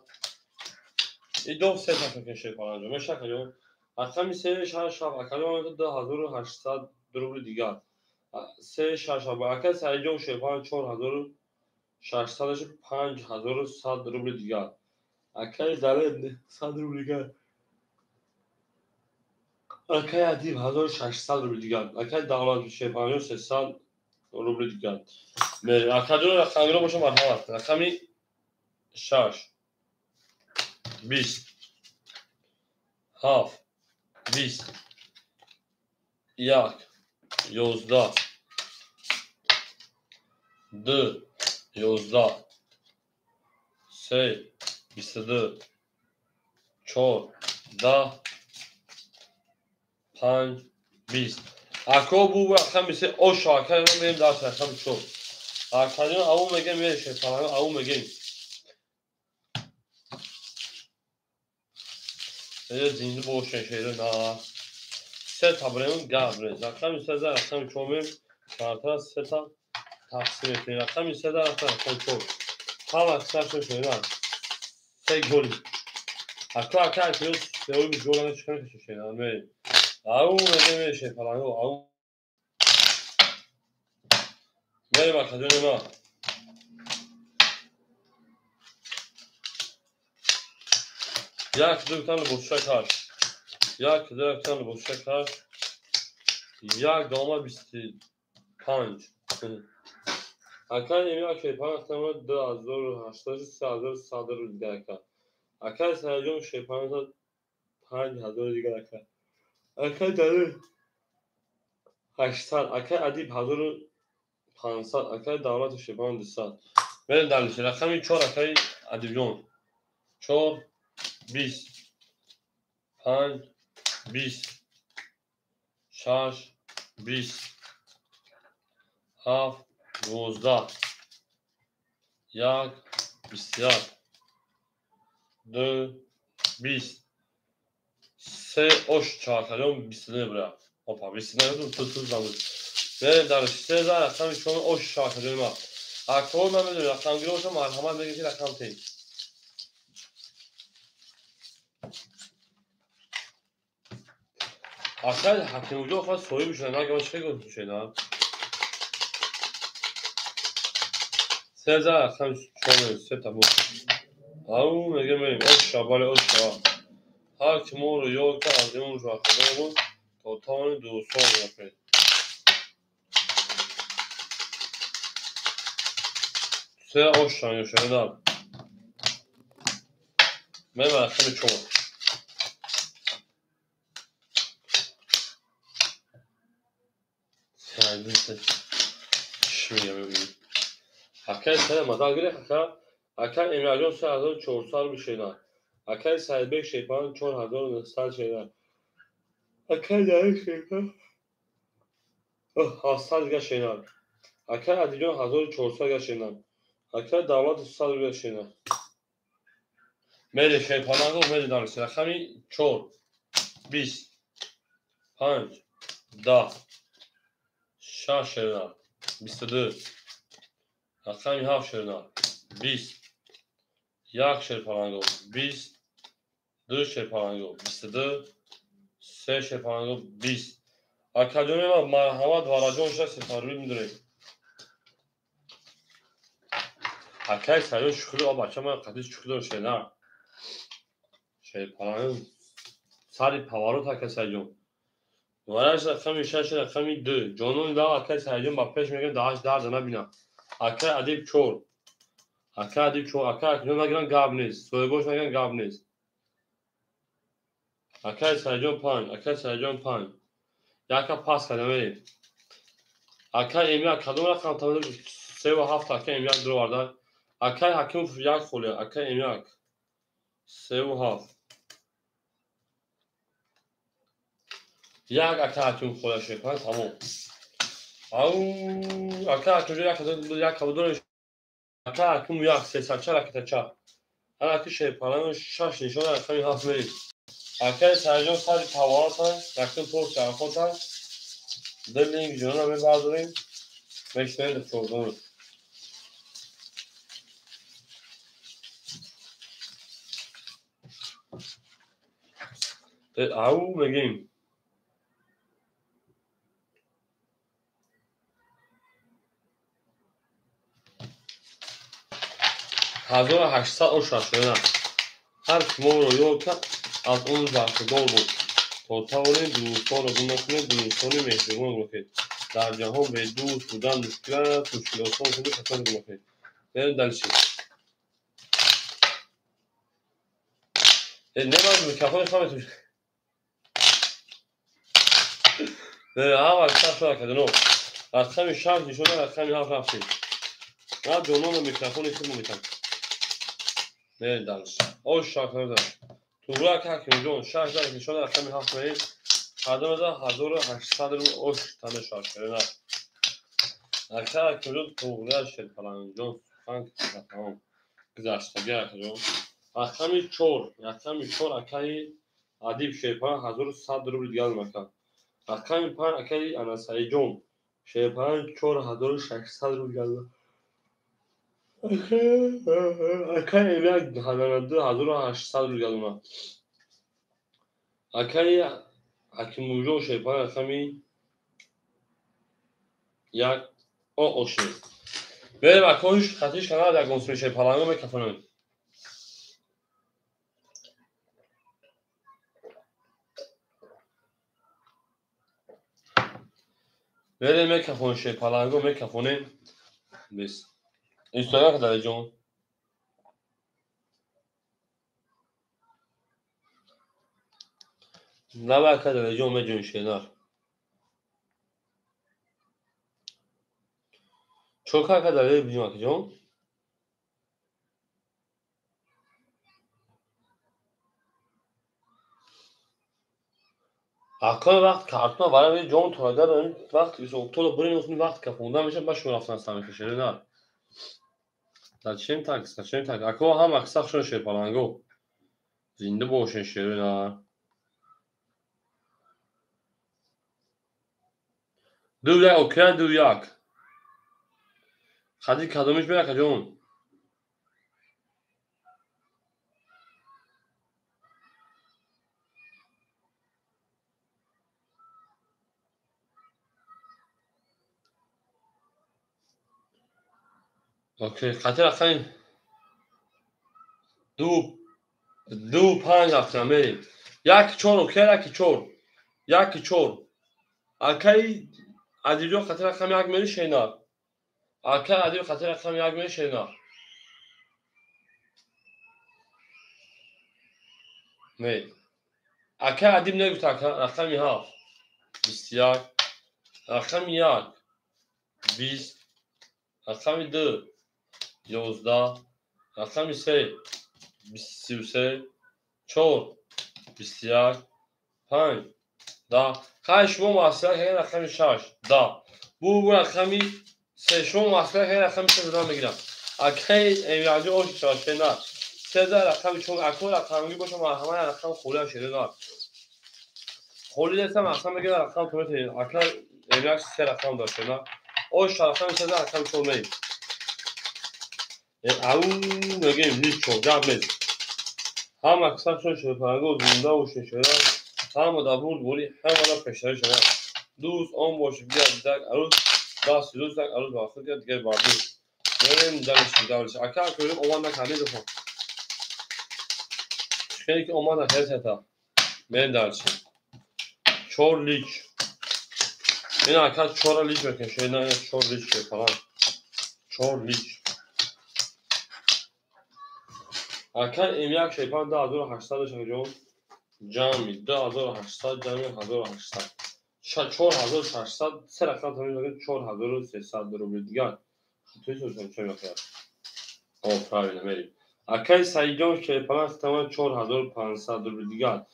Speaker 1: ای دو سه تا کشگیر کنم میشه کنم اکا میشه شش اکا اون 2800 روبل دیگر سه شش اکا سایجو شیفان 4600 5100 روبل دیگر اکای داره 100 روبل دیگر اکای ادیب 1600 روبل دیگر اکای دولت شیفان 300 روبل دیگر میری اکا دو رقمی رو باشه مرحمت رقمی 6 20 7 20 1 11 2 11 3 22 4 10 5 20 اکو بو رقم میشه او شاکر رو میریم در رقم شد اکادیون او میگه میره شیطان او میگه یه زنده باشه شیره نه سه تا بریم گابره رقم میشه در رقم چومیم چهارتا سه تا تقسیم کنیم رقم میشه در رقم چوم هم اکثر شد شده سه گلی اکو اکو سه اوی گلانه چکنه کشه شده میریم او میگه میره شیطان او میریم اکادیون ما یک دوتان بوشکاش یک دوتان بوشکاش یک دامه 25 اکای ایمی شیپان احتمال 2080 3100 رو دیگر اکا اکای سرجون شیپان 5000 دیگر اکا اکای داره 800 اکای ادیب 1500 اکای دولت شیپان 200 بریم دلش رقمی 4 اکای ادیب جون 4 20 5 20 6 20 7 12 1 21 2 20 سه oş çarpalım bisine bırak. Opa bisine yapıp tutuzlamış. Ve darışı da rakam şu an oş çarpalım ha. Akol ben de rakam giriyor olsa marhamat ve geçir rakam değil. Asal hakim ucu o kadar soymuş ne kadar şey görmüş şeyler. سه زن رفتم چهار سه تا بود همون میگه بریم اشا بالا اشا هر کی ما رو یاد کرد از اون رو خدا بود تا تان دوستان رفت سه اشا یا شده من رفتم چهار سه چی میگم ببینیم حکای سه مدار گیره حکای امیاجون 3400 میشه حکای سایبک شیپان 4900 شده حکای داره شیپان 700 دیگه شده حکای ادیجان 1400 دیگه شده حکای دولت 100 دیگه شده میره شیپان ها رو میره دارست رقمی 4 20 5 10 6 شده 22 رقمی 7 شده 20 یک شیپان 20 دو شیپان 22 سه شیپان 20 اکادمی ما مرحمت وارجان شد ستاره میدونیم اکای سایه شکلی آب بچه من قدیس شکلی داشته نه شیپان سری پاورو تا کسی جون وارش رقمی شش رقمی دو جانون دا اکای سایه جون با پیش میگن داعش درد نبینم اکای ادیب چور اکای ادیب چور اکای اکنون نگرن گاب نیست سویگوش نگرن گاب نیست اکای سایه جون پان اکای سایه جون پان یکا پاس کردم اکای ایمی کدوم رقم تمام 3 و 7 اکای ایمی درو وارد اکای حکیم یک خوله اکای ایمی 3 و 7 یک اکای حکیم خوله شیپان تمام او اکای حکیم یک کبودون اکای حکیم یک 304 اکای چا هر اکای شیپان 6 نشان رقمی 7 میریم اکای سرجان سری پاورات رقم پورت طرفات دل این جنون رو برداریم میشترین دفتردون او میگیم 1800 اشتر شده هر کی ما رو یاد کرد از اون برخوردار بود تا توانیم دوستان رو نکنه دوستانی مهربان باشید در جهان به دوست بودن مشکل است مشکلاتان خود خطر باشید بریم دلشید نمید میکرفون خواهد اول شخص شده کدنو از خمی شخص نشونه از خمی هفت رفتید نه جنون میکرفون خود میتن بریم دلشید آش شخص نده تو روی که حکیم جون شخص دارد نشونه از خمی هفت رفتید قدم ده 1800 رو اش تنه شخص شده اکثر حکیم توغیه شد پلنگ جون سخن تمام گذشتگی حکیم اکثمی چور اکایی ادیب شیپان 1100 روبل دیگر مکان اکثمی پان اکایی اناسایی جون شیپان 4600 روبل دیگر اکایی امیک 2800 روبل دیگر اکایی حکیم جون شیپان اکثمی یک اوشنی بریم اکایش خطیش کنار در گنسوی شیپالانگو میکفنون بریم میکفون شیپالانگو میکفونیم بیست اینستاگرام که داره جون نباید که داره جون میجون شیدار چوکا که داره بیجون که جون اکای وقت کارتنا برای جون تایده داریم وقت ایسو اکتول برین اصنی وقت کفونده میشه باش مرفتن سمی کشیده نه در چین تاکس اکا هم اکساق شون شیپالانگو زنده باشین شیره نه دو یک اوکی دو یک خدی کدومش بیره که جون اوکی خاطر رقم دو پنج رفتم بریم. یکی چور اوکی یکی چور اکی ادیبیو خاطر رقم یک میری شینا اکی ادیبیو خاطر رقم یک میری شینا می اکی ادیب نگفت رقمی ها 21 رقم یک 20 رقم دو 11 رقم سه 33 4 21 5 10 خواهی شما محصوله که رقم 6 10 بو رقمی سه شما محصوله که رقم 3 زدن بگیرم اکی امیراجی اوش شاشه نه 3 رقم چون اکو رقمی باشه همه رقم خولی هم شده نه خولی دستم رقم بگیره رقم تومته اکی امیراجی 3 رقم داشته نه اوش رقم 3 رقم چون میم او نگیم نیست چون جب میز هم اکثر چون شده پرنگو زنده و شده هم دا بوری هم دا پشتری شده دوست آن باشه بیاد دیدک عروض دست روز دک عروض باخت کرد دیگه باردو بریم دلش اکر کنیم اومان نکردی دو خون خیلی که اومان نکردی ستا بریم دلشی چور لیچ این اکر چور لیچ بکشه نه چور لیچ که فقط چور لیچ اکر این یک شیپان 2800 شده جمعی 2800 جمعی 1800 4800 سه رقم تمرین بگید 4300 روبل دیگر توی سوشن چه میخواد آفرین بریم اکی سایجان که پناه تمام 4500 روبل دیگر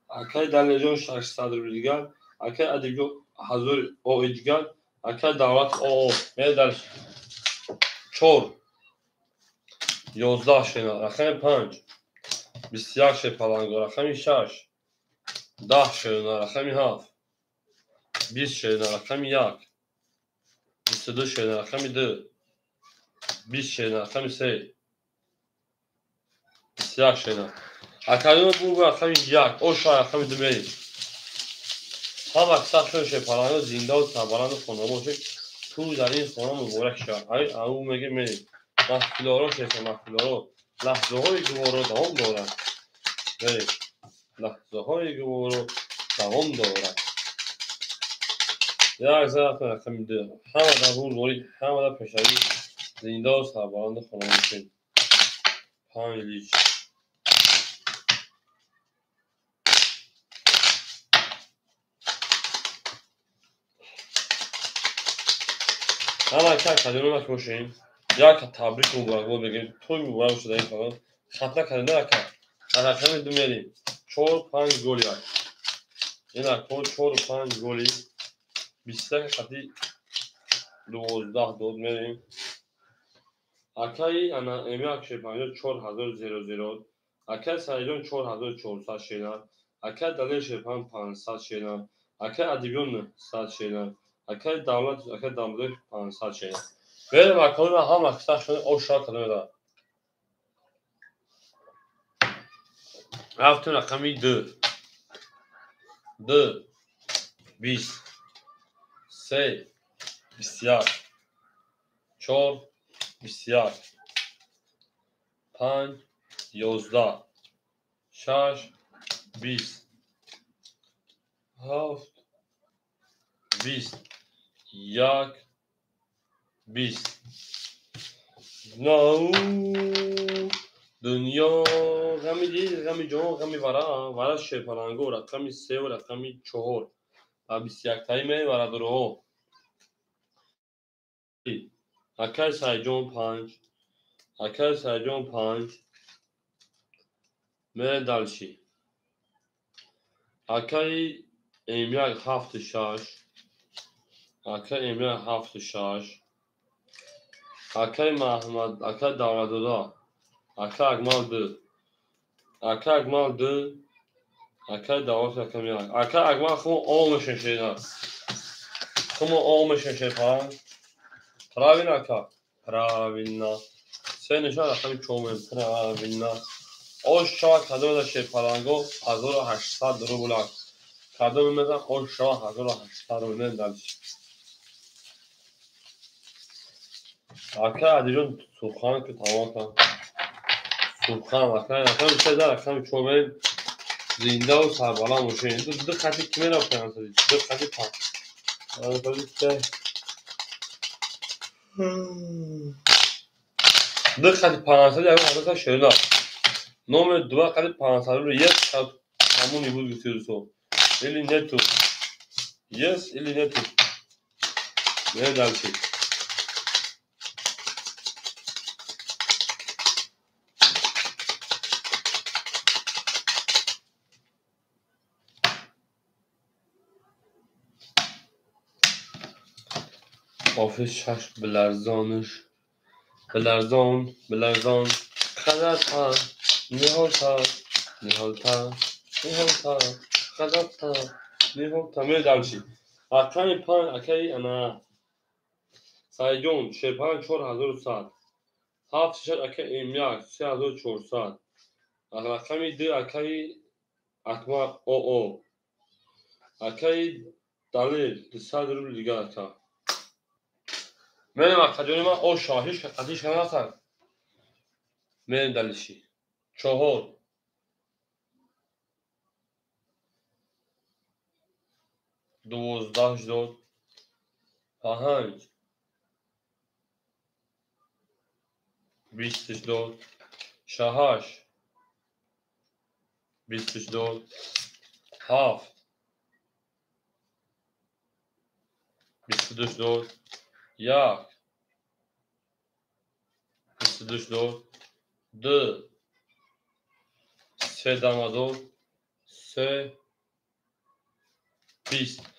Speaker 1: اکی دلیجان 600 روبل دیگر اکی ادیجو 1000 او دیگر اکی دولت او میره در 4 11 شینا رقم 5 21 شپلانگو رقم 6 10 شینا رقم 7 20 شینا رقم 1 22 شینا رقم 2 20 شینا رقم 3 21 شینا اکادون بو رقم 1 او شای رقم 2 بریم هم اکثر شده شپلانگو زنده و تبارند و خانه باشه تو در این خانه مبارک شد او میگه میریم محفلارو شیطه محفلارو لحظه های گوارو دوام دارد بریم لحظه های گوارو دوام دارد یک زرف رقم 2 همه در بوری همه در پشتری زنده و تبارند خانه باشه 5 لیچ همه اکر کدیرون نک باشیم یک تبریک مبارک بود بگیم توی مبارک شده این فقط خط نکرده نکرد از رقم 2 میریم 4 5 گل یک این اکر 4 5 گلی 21 خطی 12 دود میریم اکی انا امی اکشی پنجا 4000 اکی سایجان 4400 شینا اکی دلیش پن 500 شینا اکی ادیبیون 100 شینا اکی دولت 500 شینا بریم اکانون هم اکثر شده او شاد کنه دار رفتون رقمی 2 20 3 21 4 21 5 11 6 20 7 20 1 20 نو دنیا غمی دید غمی جان غمی ورا شپلانگو رقمی 3 و رقمی 4 و 21 تایی می ورا درو اکر سایجان 5 اکر سایجان 5 می دلشی اکر ایمیاک 7 6 اکر ایمیاک 7 6 اکر محمد اکر دولت الله اکر اگمال 2 اکر اگمال 2 اکر دولت رقم 1 اکر اگمال خمو آمشن شینا خمو آمشن شیپان پراوین اکر پراوین سه نشان رقم چومن پراوین اوش شاه کدوم دا شیپالانگو 1800 روبل کدوم میزن اوش شاه 1800 روبل دلش Arka Adijon Sulhan ki tamam kan. Sulhan Arka bir daha Arka bir çoğu zinde o sarbalan o şeyin. Dı katı kime ne yapıyorsun sen? Dı katı tam. Arka işte. Dı katı panasa ya arka şöyle. Номер 2 قد 500 رو یک شب همونی بود گفتیرسو или нету есть или нету не дальше آفش شش بلرزانش بلرزان خدتا نهالتا خدتا نهالتا می دالشی اکای پان اکای انا سایجون شپان 4100 هفت شد اکای املاک 3400 رقمی دو اکای اکما او اکای دلیل 200 روبل دیگه اکا من اکاجونی ما او شاهیش قدیش کناسن من دلشی چهار 12 داد 5 20 داد 6 20 داد 7 22 داد 1 22 داد 2 3 داد 3 20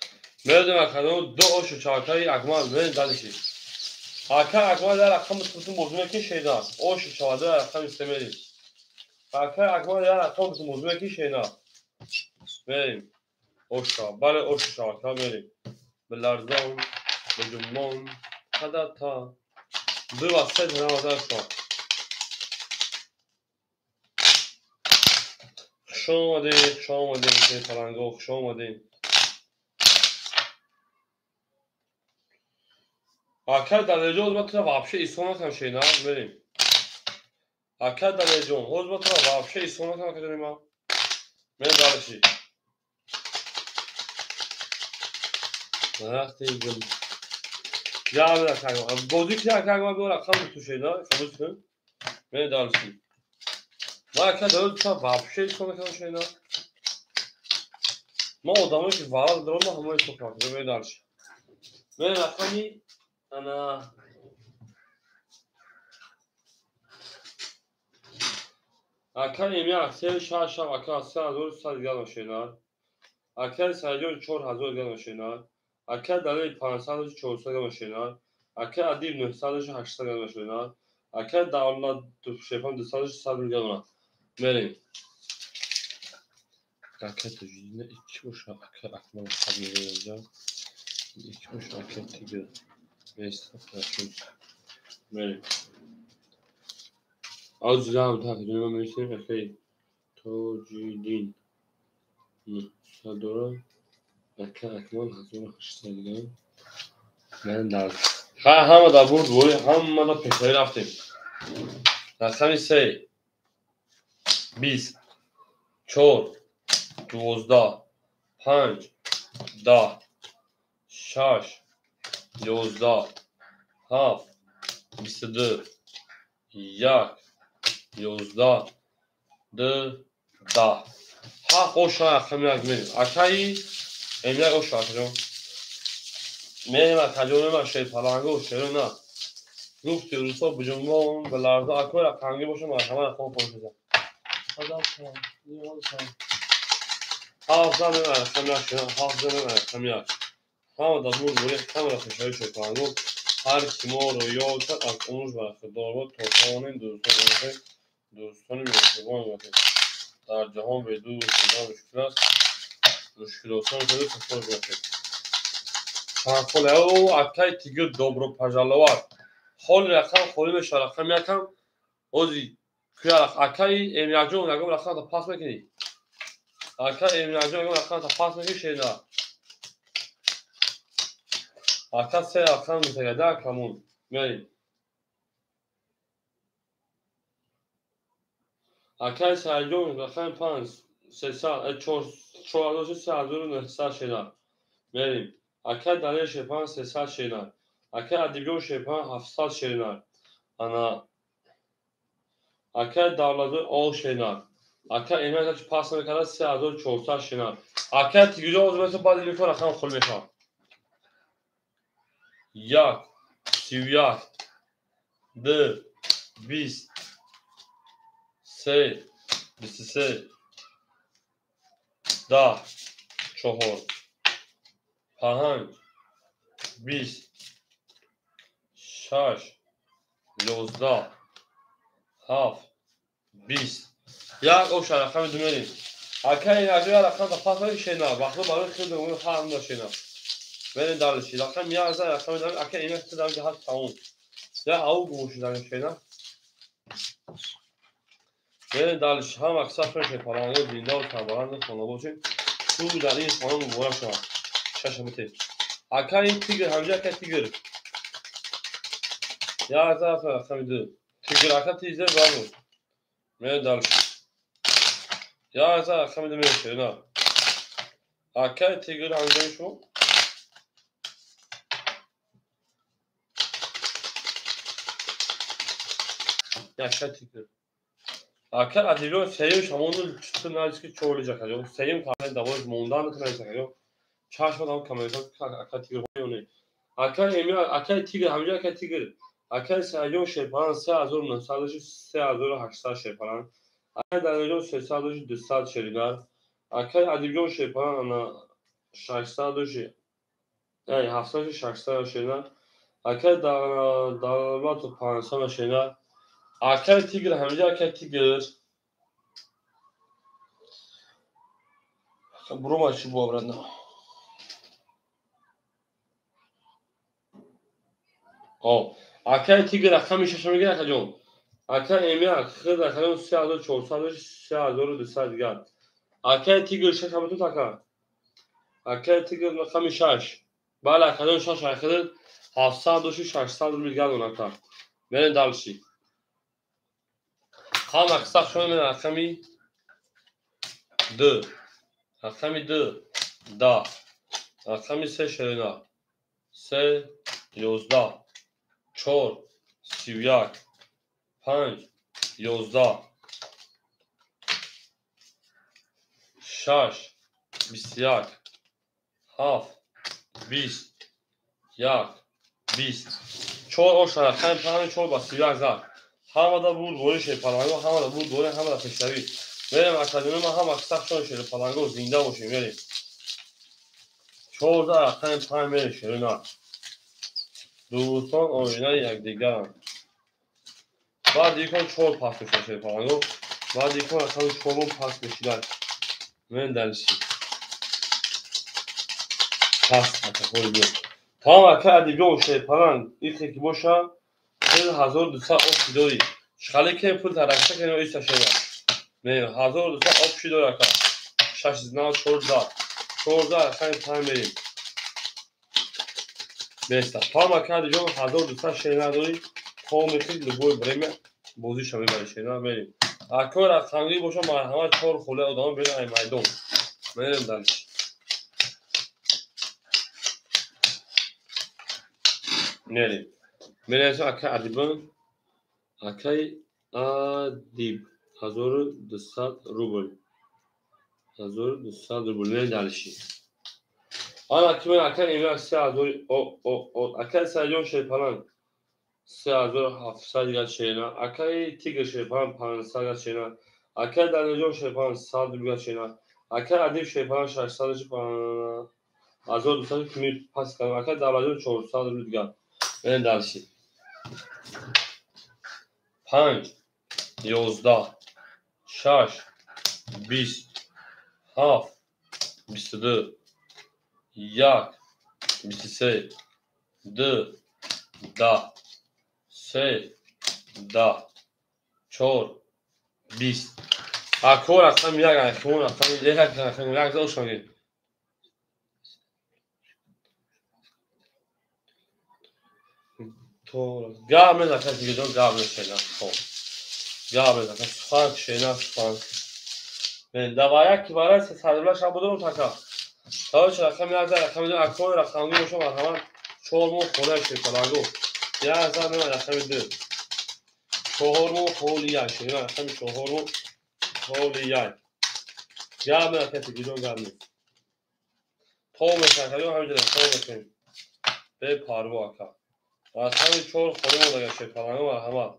Speaker 1: مردم اکانو دو اوشو چاکای اکمال من دلشی اکا اکمال در رقم بسیار موضوع که شیدا اوشو چاده رقم استمری اکا اکمال در رقم بسیار موضوع که شیدا بریم اوشا بله اوشو چاکا بریم بلرزان بجمون خدتا دو واسه جناب آدم شما خوش آمدین که تلنگو خوش آمدین اکا دلیجون بطور وابشه ایسون کم شینا بریم اکا دلیجون حوز بطور وابشه ایسون کم کجانی ما من دارشی وقتی گل یا من اکا بودی که اکا ما بیور اکا تو شینا خبوز کن من دارشی ما اکا دلیجون بطور وابشه ایسون کم شینا ما odamı ki var durma hamur toprakta böyle darış. Ben rakami ana akan yemeği aksel şaşa akan aksel hazır sad gel şeyler. Akan sadece 4000 gel şeyler. Akan dalı 500 400 gel şeyler. Akan adib 900 800 gel şeyler. Akan davla şefam 200 sad gel. Benim. Akan tecrübine 2 boş akan akma tabii vereceğim. 2 boş akan tigre. Neyse yapıyoruz. Benim. Az جمع تقریبا میشه خیلی توجیدین صدورا اکمال هزار هشتادگان من در همه در برد بوری همه در پکایی رفتیم رقمی 3 20 4 12 5 10 6 11 7 22 1 11 2 10 ها خوش رقمی میریم اکایی املاک خوش رقمی میریم تجربه من شیط پلنگو شیرو نه گفتی روسا بجنگان به لرزه اکوی رقمی باشه مرحمه رقم خود بزن حافظه میرم رقمی شیرو حافظه میرم رقمی همه در مورد بوری همه رقمی شیط پلنگو هر کی ما رو یاد کرد از اونش برخد دارد تا توانین دوستان میرسوان باشید در جهان به دو مشکل است مشکلاتان شده سفر باشید تنفل او اکای تیگر دوبرو پجالوار حال رقم خوری میشه رقم یکم اوزی که اکای امیاجون نگم رقم تا پاس میکنی اکای امیاجون نگم رقم تا پاس میکنی شینا اکا سه رقم میتگه در کمون میریم اکای سرجون رقم 5 300 4900 شینا بریم. اکای دلیل شیپان 300 شینا اکای ادیبیون شیپان 700 شینا انا اکای دولازو او شینا اکای ایمیل که پاس میکنه 3400 شینا اکای تیگیجو اوزمه بعد میکنه رقم خل میشم یک 31 2 20 3 23 10 4 5 20 6 11 7 20 یک اوش رقم دونیم اکای اینجا رقم تا پاس شینا وقتی برای خیلی اون هم داشتینا بریم دارشی رقم 11 رقم دارم اکای اینا که دارم جهت تموم یا او گوش دارم شینا بریم دارشی هم اکثر فرش پرانگو زنده و تبارند خانه باشیم تو در این خانه مبارک شما ششمتی اکای این تیگر همجا اکای تیگر 11 رقم دو تیگر اکای تیزه برامون بریم دارشی 11 رقم دو میشه نه اکای تیگر همجا شما yaşa tükür. Akar adilio seyim şamonun çıtı naziski çoğulacak acaba. Seyim kahve davul mondan da kanayacak acaba. Çarşmadan kamerayacak akar tükür hoyonu. Akar emi akar tükür hamca akar tükür. Akar sayyon şey falan se azor sadece se azor haşsar şey falan. Akar dalilio se sadece düstal şeyler. Akar adilio şey falan ana şarkılar yani hafta şarkılar şeyler. Akar dağılma toplansana şeyler. Akar tükür hamca akar tükür. برو ماشی بابرد نه آه اکر تیگر رقم میشه میگه نکجون اکر ایمیل خیلی رقم 3400 3200 دیگر اکر تیگر شش هم تو تکا اکر تیگر رقم 6 بله اکر 6 اکر 700 600 میلیارد اون اکر برین دالشی خام اکثر شون رقمی 2 رقمی 2 دا رقمی 3 شرینا 3 11 4 31 5 11 6 21 7 20 1 20 4 اوش رقم پنج 4 با 31 زد همه دا بود گوری شد پلنگو همه دا بود گوری همه دا پشتوی بریم اکادمی ما هم اکسق شون شده پلنگو زنده باشیم بریم 4 رقم پنج بریم شده نه دوستان آینه یک دیگر هم بعد یکان 4 پس بشه شده پلنگو بعد یکان اکادمی 4 پس بشیدن من دلشی پس اتفاقی بیاد تمام اکر ادیبیون شه پلنگ ایخی که باشم 1200 آب داری شخاله که پول ترکشه کنیم ایستا شده نه 1200 آب داری اکر 6 14 اکر پنج بریم بیستا تمام اکر ادیبیون 1200 شده نداری تمام خیلی لگوی بریم بوزی شمی برای شده بریم اکر اکرانگی باشم مرحمه 4 خوله ادامه بریم ای میدون بریم دلش نریم بریم اکر ادیبیون اکر ادیب 1200 روبل 1200 روبل بریم دلشی آن kimin akan evi se azor o akan sayyon şey falan se azor hafsa diye şeyler akan tiger şey falan pansa şeyler akan danajon şey falan sad diye şeyler akan adif şey falan şarkılar falan azor dusan kimi pas kan akan danajon çok sad diye ben dalşi 5 11 6 20 7 22 1 23 2 10 3 10 4 20 اکور اصلا میگه اکور اصلا میگه اصلا میگه زوش میگه تو گام نه کسی دیگه گام نشه نه خب Gabel, sufan şeyler sufan. Ben davaya kibara se sadırlar şabudur taka. Tabii rakam yazar rakam yazar akor rakam gibi şu var hemen çoğulmu kolay şey kalago. Ya yazar ne rakam yazar. Çoğulmu kolay şey rakam çoğulmu kolay. Gabel rakam gidiyor gabel. Toğum mesela kalıyor hamdülillah toğum mesela. Ve parvo aka. Rakam çoğul kolay da şey kalago var hemen.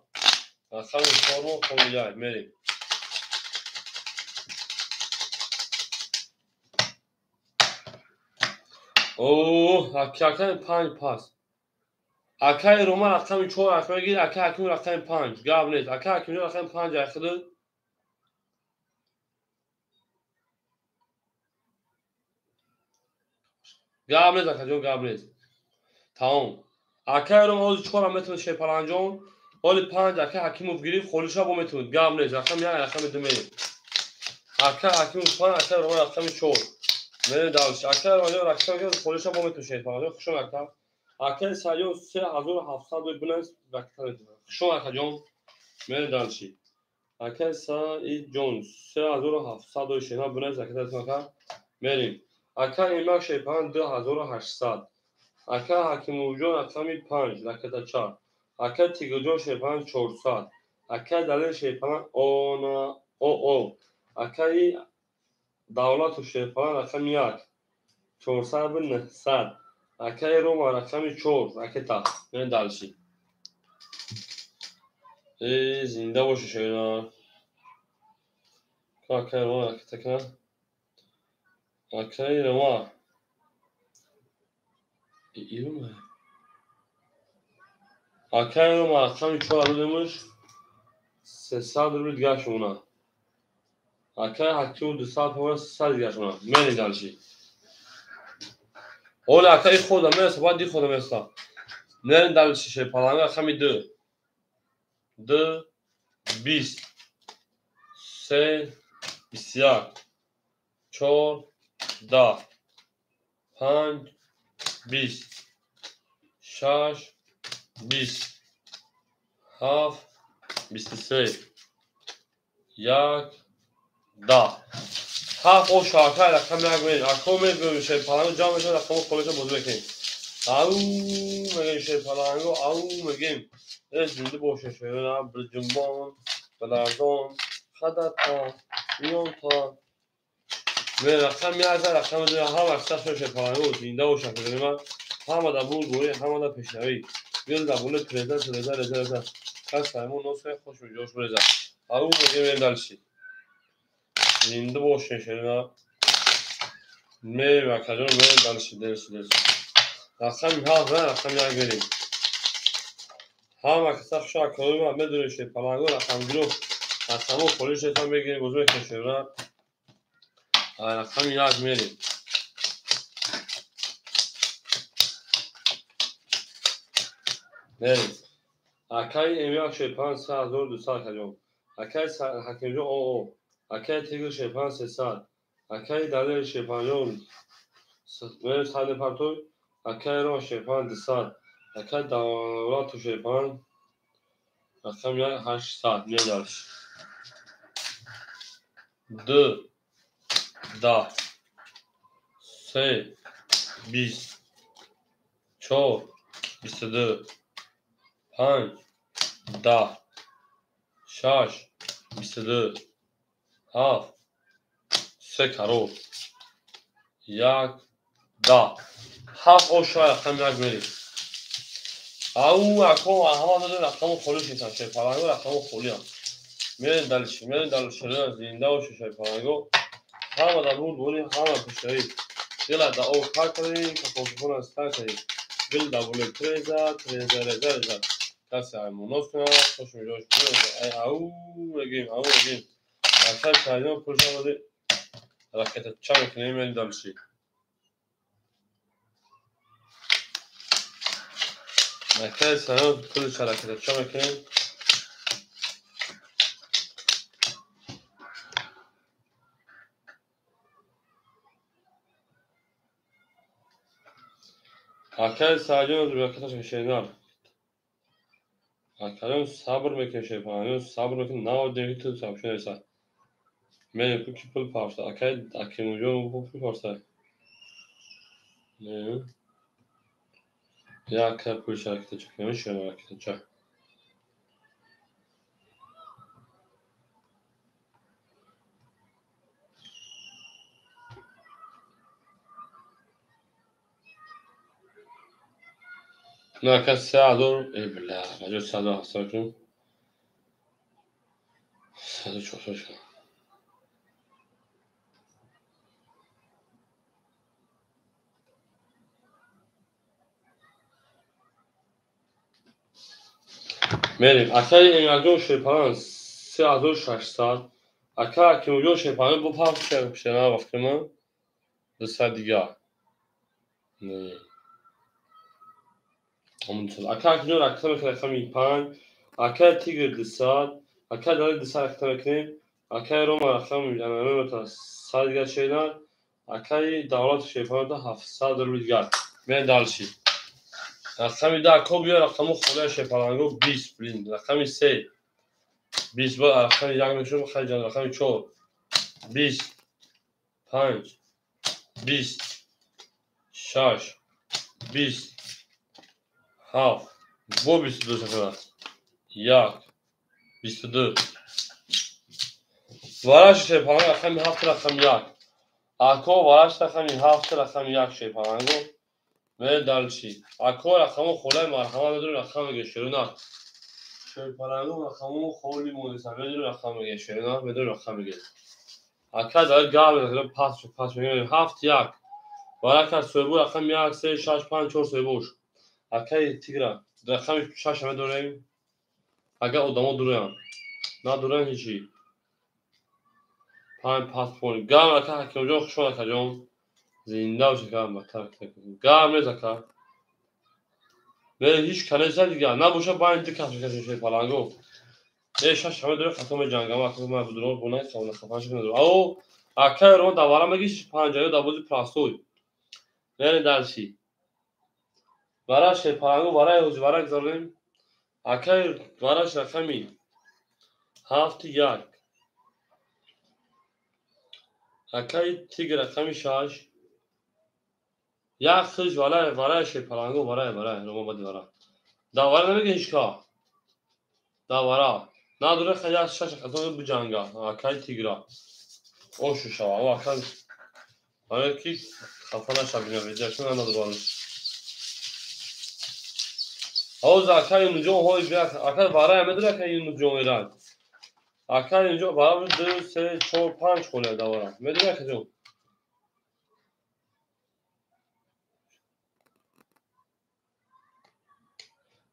Speaker 1: Rakam çoğulmu kolay meri. Akay پنج پاس. Akay Roman rakam 4 akay gir akay hakim rakam 5. Gabnet akay hakim rakam 5 akhdı. Gabnet akay gabnet. Tamam. Akay Roman az 4 metre şey palanjon. Oli 5 akay hakim girif kholisha bu metre. Gabnet rakam ya rakam deme. Akay hakim 5 akay Roman rakam 4. Mene dalış akay Roman rakam gir kholisha bu metre şey palanjon. Khuşon akay. Akay sayo 3700 بلند vakit. Khuşon akay mene dalışi. Akay Said Jones 3700 شنا بلند زکاتتون که بریم. Akay Emak Şepan 2800. Akay Hakimovjon akami 5 زکات 4. Akay Tigurjon Şepan 400. Akay Dalil Şepan 10. Akay Davlat Şepan akami 1 400. Akay Roma akami 4 زکات ne dalşi. Zinde boşu şeyler. Akay Roma aktakına. Akay Roma. İyi mi? Akay Roma akşam 3 alırmış. Sesal rüd yaşına. Akay hakkı 2 saat sonra sesal yaşına. Meni dalşi. Ola akay خودم mesela بعد دی خودم mesela. Nerin dalşi şey falan akşam 2. 2 20 3 بسیار 4 10 5 20 6 20 7 23 1 10 هفت او شاکر رقم نگوین اکو میگوین شی پلنگو جا میشه رقم خودشو بوده بکنیم او میگیم شی پلنگو او میگیم از زنده باشه شیرنا برجنبان بلردان خدتا میان تا می رقم میازه رقم دوی هم اکسر شی پلنگو زنده باشه کنیم همه دا بول گوری همه دا پیشنوی بیل دا بوله تریزه رزه کس سایمون نوسه خوش می جوش بریزه او میگیم این دلشی زنده باشه شیرنا می وکجون می درسی. رقم ها رقم یا گریم. هم اکثر شاک کلوم هم بدونیشه پلنگو رقم گیرو رقمو پولیش هم بگیریم بزرگ کشیم را رقم یا میریم. میریم. اکای امیا شیپان 3200 کجون. اکای حکیمجو او. اکای تیگر شیپان 300. اکای دلیل شیپانیون. میریم سال پرتوی. اکای رو شیپان 200. اکای دولت شیپان رقم یا 800 میدارش. 2 10 3 20 4 22 5 10 6 22 7 3 karol 1 10 7 او شاید رقم یک میریم او اکو همه داده رقم خولوش نیستن شای پلنگو رقم خولی هم میرین دلشی زنده و شای پلنگو همه در بود بولی همه پشتایی دل دا او کار کنیم که کنسپون از تر کنیم دل دا بولی تریزه کسی همونوز کنه خوش میجوش کنه او بگیم اکثر شایدان پرشان بوده رکت چا میکنیم این دلشی اکثر شایدان پرش رکت چا میکنیم اکثر شایدان رکتش میشینار الان صبر بکشه پایین صبر بکن نه دیگه تو صبر شده سر من کی پول پارسا اکی اونجا پول پارسا نه یا که پول شرکت چه نمیشه شرکت چه نه که $3 ای بلا ماجو $100 هست کن 140 شد میریم اکی اینجا شپان 3600 اکی اونجا شپان bu parça bir şeyler baktım mı dışarıya ne Ondan اکی اونجا رقم رقمی 5 اکی تیگر دسات اکی داره دسات رقم کنیم اکی روم رقم yani مثلا sadece şeyler اکی دولت شپان da $700 دیگر من دالشی رقمی ده کو بیا رقمو خونه شپانگو 20 بلین رقمی 3 20 با رقمی یک میشم خیلی جان رقمی 4 20 5 20 6 20 7 bu 22 sefer یک 22 وارش شپانگو رقمی 7 رقم 1 اکو وارش رقمی 7 رقم 1 شپانگو من دالشی اکو رقمو خونه مرحمت بدون رقم گشرونه شپانگو رقمو خیلی مونسه بدون رقم گشرونه بدون رقم گشرونه اکا داره گام پاس میگه 7 1 وارا سوبو رقم 1 3 6 5 4 سوبوش اکای تیگرا رقم 6 همه دوریم اگه ادامه دوریم نه دوریم هیچی 5 پاس پول گام اکا که اونجا خوشو نکردم زنده باشه گام با ترک گام نزکا به هیچ کنیسه دیگه نه باشه با این دیگه کسی پالانگو نه 6 همه دوره ختم جنگ ما که ما بدون بونه خونه خفاش کنه او اکا رو دوباره میگیش 50 دابوزی پلاستوی نه درسی برای شپانگو برای حجوارک داریم اکای وارش رقمی 7 1 اکای تیگ رقمی 6 یک خیش برای شپانگو برای رو ما برای دواره نمیگه هیچکا دواره نداره خیلی 6 قطعه بجنگا اکای تیگرا اوشو شوا او اکای آره کی خفا نشه بینه ویدیوشون هم ندارش او اکای اونجا هوی بیا اکای برای مدره که اونجا میرن اکای اینجا برای 2 3 4 5 خونه دواره مدره که جو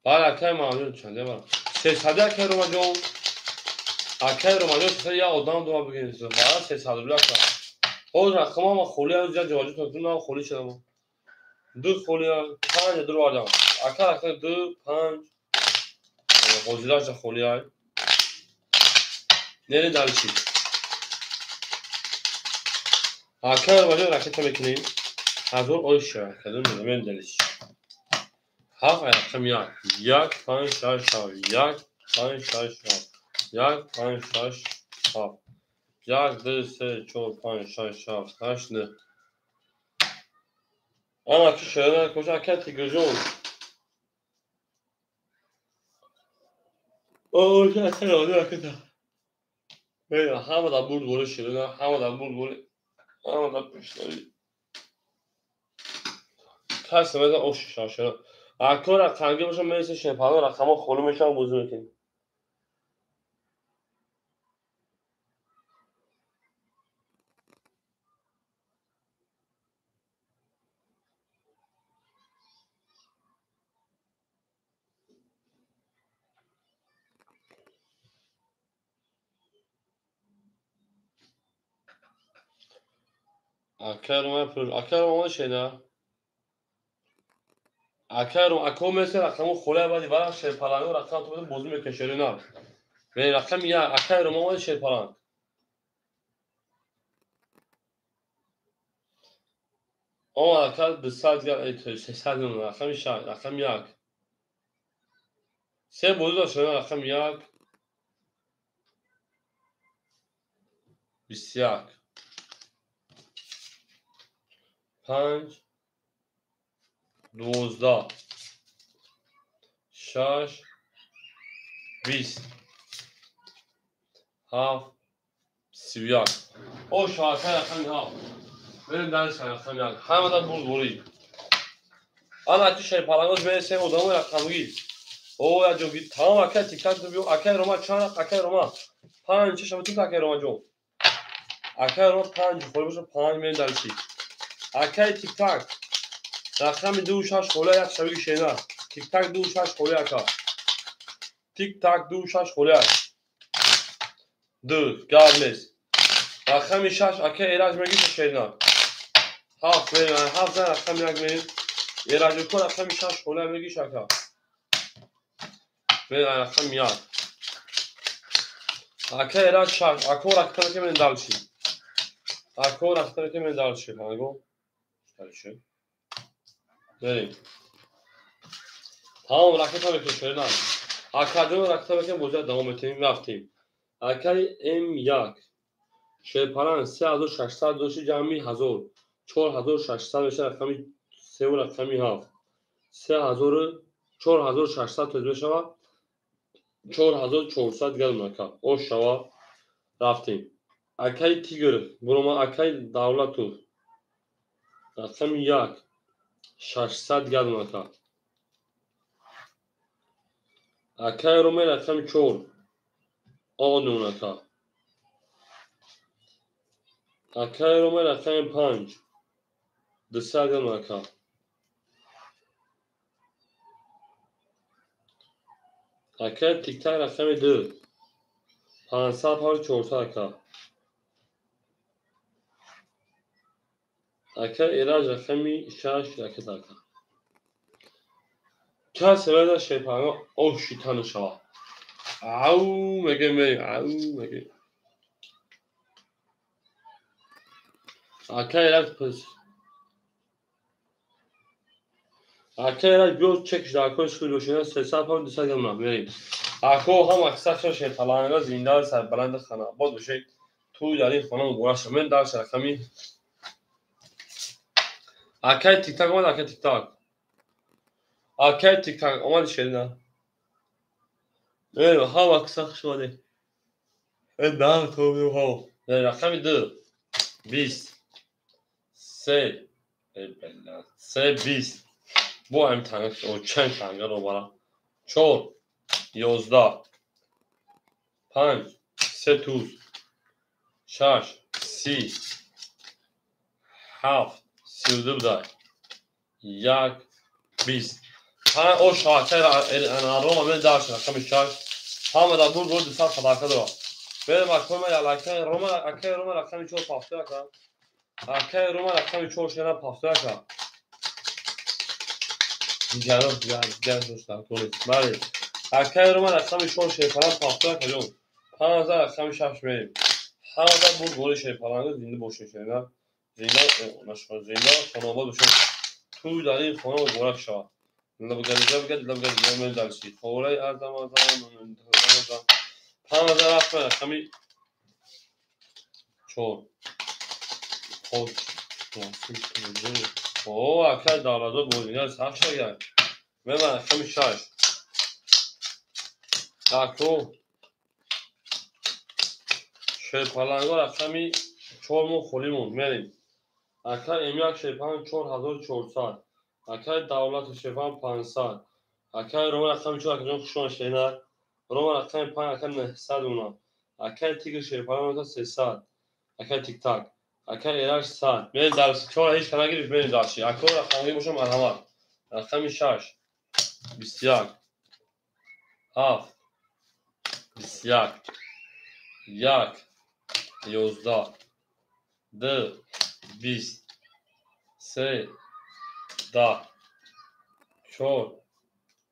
Speaker 1: بله اکای معامل چنده برای 300 اکای رو مجموع اکای رو مجموع سه یا آدم دو بگیرید برای 300 بلا که او رقم ما خولی از جا جواجی تونتون نه خولی شدم دو خولی 5 دو آدم اکای 2 5 حوزیلاش خولی های نری دلشی اکای رو مجموع رکت میکنیم هزار اوی شد کدوم من دلش هفت رقم یک 5 6 7 یک 5 6 7 یک 5 6 7 یک 2 3 4 5 6 7 8 9 ama ki şöyle koca kenti gözü olur. O zaten oluyor hakikaten. Böyle havadan bulguru şöyle havadan bulguru havadan pişleri. Ters mesela o şaşırıyor. Akora kanka başım neyse şey falan rakama kolum eşan bozuyor ki. Akarım yapıyor. Akarım ama şey ne? Akarım akom mesela rakamı kolay badi var şey falan rakam tutup bozuyor keşeri ne? Ve rakam ya akarım ama şey falan. Ama akar bir saat ya şey saat rakam ya rakam ya سه بوده داشته رقم یک 21 5 12 6 20 7 31 او شاکر رقم ها بریم درش رقم یک همه دا بوری انا تو شای پالانگوز برسیم ادامه رقمگی او یا جوگی تمام اکای تیک تاک دو بیو اکای روما چند اکای روما 5 6 تو اکای روما جو اکای روما 5 خوری باشه 5 میریم درشی اکای تیک تاک رقم 2 6 خوله یک شبیه شینا تیک تاک 2 6 خوله اکا تیک تاک 2 6 خوله 2 گارلیس رقم 6 اکای ایراج میگی شینا هفت میریم هفت زن رقم یک میریم ایراج کن رقم 6 خوله میگی شکا میریم رقم یک اکای ایراج 6 اکو رقم که من دالشی اکو رقم که من دالشی پنگو دالشی بریم تمام رقم که شینا اکادون رقم که بوده دوام بتیم رفتیم اکای ام یک شیپران 3600 دوشی جمعی 1000 4600 میشه رقمی 3 و رقمی 7 3000 4600 تا بشه 4400 گل مکا او شوا رفتیم اکای تیگر بروما اکای دولتو رقم 1 600 گل مکا اکای رومی رقم 4 آنونکا اکای رومی رقم 5 200 گل مکا اکای تیک تاک رقم 2 500 پار 400 کا اکای ایراج رقمی 6 رکت اکا که سوید شیپران او شیطان شوا او مگه میریم او مگه اکای ایراج پس اکای ایراج بیو چکش داکوش خیلی باشینه 300 پاند 200 گرم میریم اکو هم اکثر شو شیطانگا زنده سر بلند خانه با دوشه توی داری خانه مگوراش من دارش رقمی اکای تیک تاک اومد اکای تیک تاک اکای تیک تاک اومد شدیدن میریم هم اکثر شده این دار تو بیو ها رقمی 2 20 3 3 20 bu hem tane o çen tane رو برا 4 11 5 3 6 30 7 32 بدای 1 20 ها o şarkı انا روما من داشت رقم 6 هم دا بول بول 200 صداقه داره بریم اکو ما علاقه روما اکای روما رقم 4 پافته اکا اکای روما رقم 4 شنا پافته اکا جانم جان دوستان کنید بله اکای روما رقم 4 شیپران پافته اکا جون 5000 رقم 6 میریم 5000 بول بول شیپران زنده باشه شنا زنده نشون زنده خانواده بشه تو داری خانم گورک شوا لب من دلشی خوره از زمان من 5000 رقمی 4 خود او اکای دالازو بودینه سخت شد من رقم 6 اکو شیپالانگا رقمی 4 مون خولیمون میریم اکای امیاک شیپان 4400 اکای دولت شیپان 500 اکای روما رقمی 4 اکای خوشون شینر روما رقمی 5 اکای 900 اونا اکای تیک شیپان 300 اکای تیک تاک اکای ایراش 100 میریم درس 4 هیچ کنه گیرش میریم داشتی اکو رقمی باشم مرحمت رقمی 6 21 7 21 1 11 2 20 3 10 4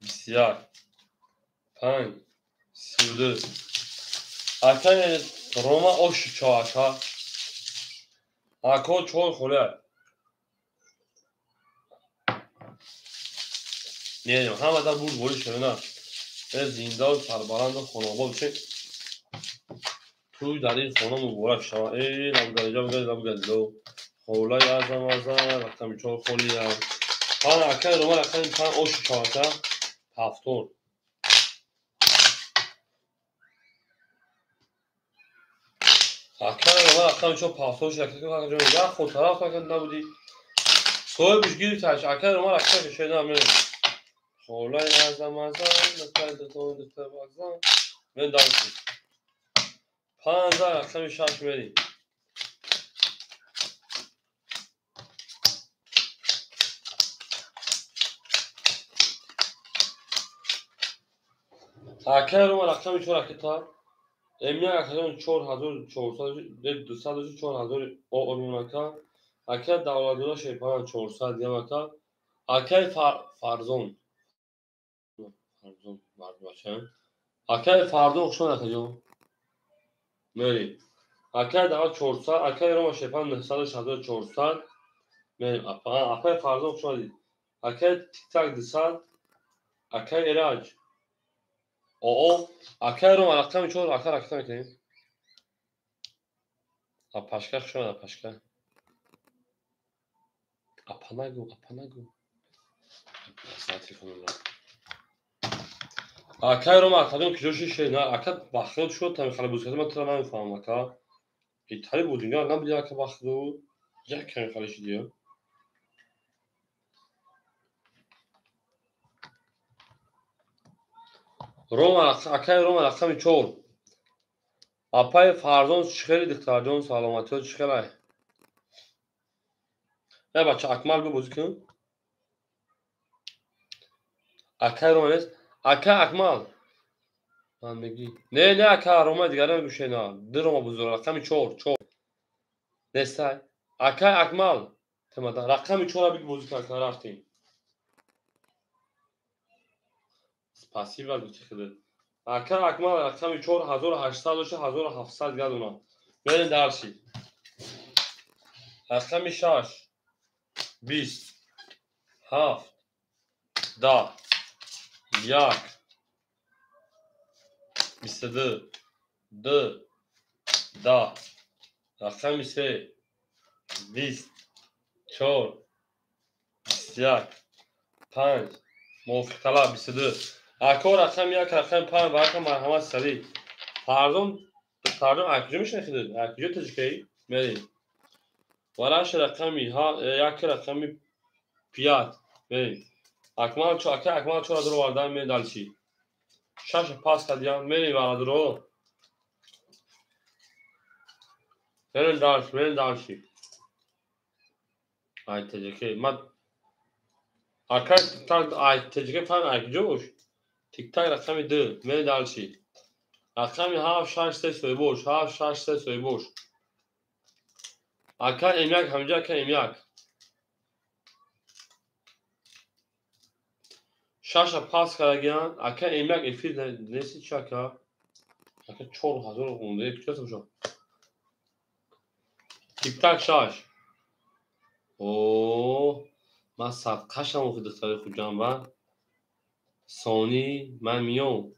Speaker 1: 21 5 32 اکای روما اوش چا اکا اکو 4 خوله میریم همه در بول بولی شده نه زیندان سربلند خانوما بشه توی در این خانه مبارک شما ای لبگلیجا بگلی لبگلیجا خولای ازم رقم 4 خولی هم پان اکن رومال اکن پان اوش چاکا پافتون اکن رومال اکن 4 پافتون شکل که یا خود طرف اکن نبودی سوی بشگیری تاش اکن رومال اکن که شده همه خولای ازم دکتر دکتر بازم من دانسی 5000 اکن شاش میری اکن رومال اکن 4 اکتا امیا اکن 4400 200 4000 اونمکا اکن دولادونا شیپان 400 یمکا اکن فرزون مرد باشه اکن فردون خشون اکجو میری اکن دولاد 400 اکن روما شیپان 900 400 میریم اکن فردون خشون دید اکن تیک تاک 200 اکن ایراج او اکن روما اکن 4 اکن اکن میکنیم اپاشکا خشون اپاشکا اپاناگو اصلا تلفنم اکن روما اکن کجوشی شی نه اکن بخیل شد تا میخواد بوسکت من تو نمیفهمم اکن ایتالی بود اینا نبودی اکن بخیل یک کمی خالش دیو روما اکن روما اکن 4 اپای فرزون چخیلی دکتر جون سلامتی و چخیلی نه بچه اکمال گو بازی کن اکن روما نیست اکن اکمال من میگی نه اکن روما دیگره میگوشه نه در روما بزرگ اکن 4 نستای اکن اکمال تمام رقم 4 بگی بازی کن رفتیم پاسیو بود چخیلی اکن اکمال رقم 4 1800 و 1700 گادونا برین درسی رقم 6 20 7 10 1 22 2 10 رقم 3 20 4 21 5 موافق طلب 22 اکو رقم 1 رقم 5 و رقم مرحمت سریع پردون اکجو میشه نخیده اکجو تجکی میریم وراش رقمی ها یک رقمی پیات میریم اکمال چو را درو واردن می دالچی شش پاس کدیان میریم ورا درو میریم دالچی ای تجکی مد اکا تک ای تجکی فهم اکجوش تیک تاک رقمی 2 میریم دالچی رقمی 7 6 3 سوی بوش 7 6 3 سوی بوش اکا امیاک همجا اکا امیاک شش پاس کدیان اکا امیاک افید نیستی چی اکا اکا 4000 گونده کجاست بشو تیک تاک شش اوه من صفقه‌شم خود دختر خوجم و ثانی من میام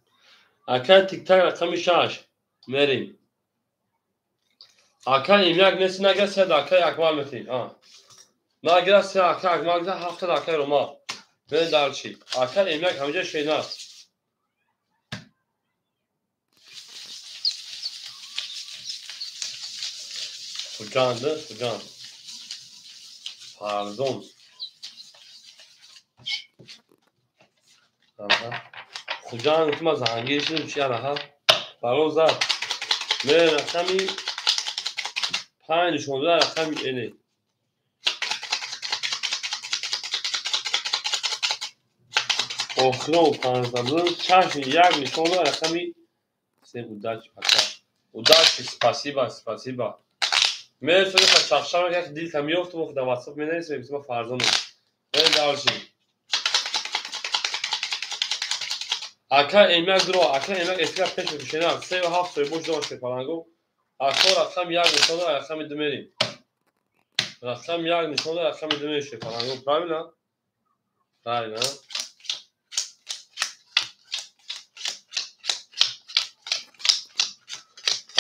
Speaker 1: اکا تیک تاک رقم 6 میریم اکا امیاک نیستی نگه سه اکا اکمال میتین نگه سه اکا اکمال میتین 7 اکا روما بریم دالچی اکا امیاک همجا شینا خوجانده خوجان پردون خوجان گفتم زنگیر شدیم چی ها برو زد میریم رقمی 5 نشونده رقمی اینه آخرام 5 چشم یک نشونده رقمی سه удачи пока удачи спасибо من سوی چخشم یک دیل کم یافت و در واتساپ می نویسیم بسیار فرزانم من دارشیم اکا ایمیک درو اکا ایمیک افیق پیش بکشنم 3 و 7 سوی بوش داشته پرانگو اکا رقم 1 نشانده رقم 2 میریم رقم 1 نشانده رقم 2 میشه پرانگو правильно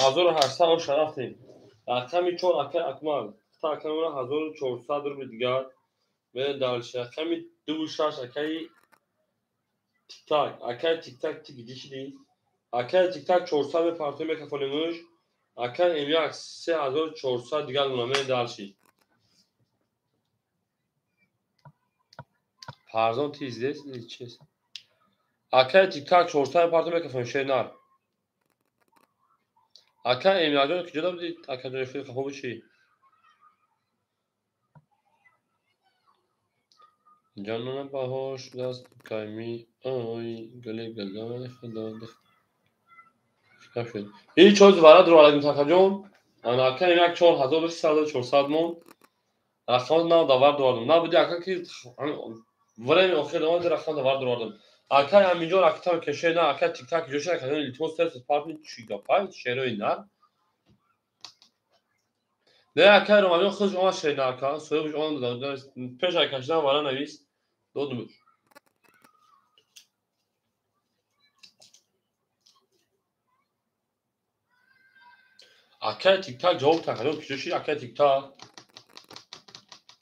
Speaker 1: 1800 اوش رفتیم رقمی 4 اکه اکمال تا اکمال 1400 رو دیگر به دالش رقمی 26 اکه تیک تاک اکه تیک تاک تیک دیشی اکه تیک تاک 400 پارتو میکافونموش اکه امیا 3400 دیگر نامه دالشی پردون تیز است چیز اکه تیک تاک 400 پارتو میکافون شینار اکه امیا جون کجا دادید اکه داشتی کافو بشی جانم باهاش دست کمی آی گله گله خدا شد این چوز ورد رو علیکم تاکجون انا کن یک 4300 مون رقم نو داور دوردم نه بودی اکا کی ورای آخر دوام در رقم داور دوردم اکا همینجا رقم کشه نه اکا تیک تاک جوش نکنه لیتوس تست پارتنر چی گپای شروع نه نه اکا رو ماجو خود اون شی نه اکا سویش اون داد پیش اکاش نه ورا نویس دودم اکا تیک تاک جواب تاکجون کجوشی اکا تیک تاک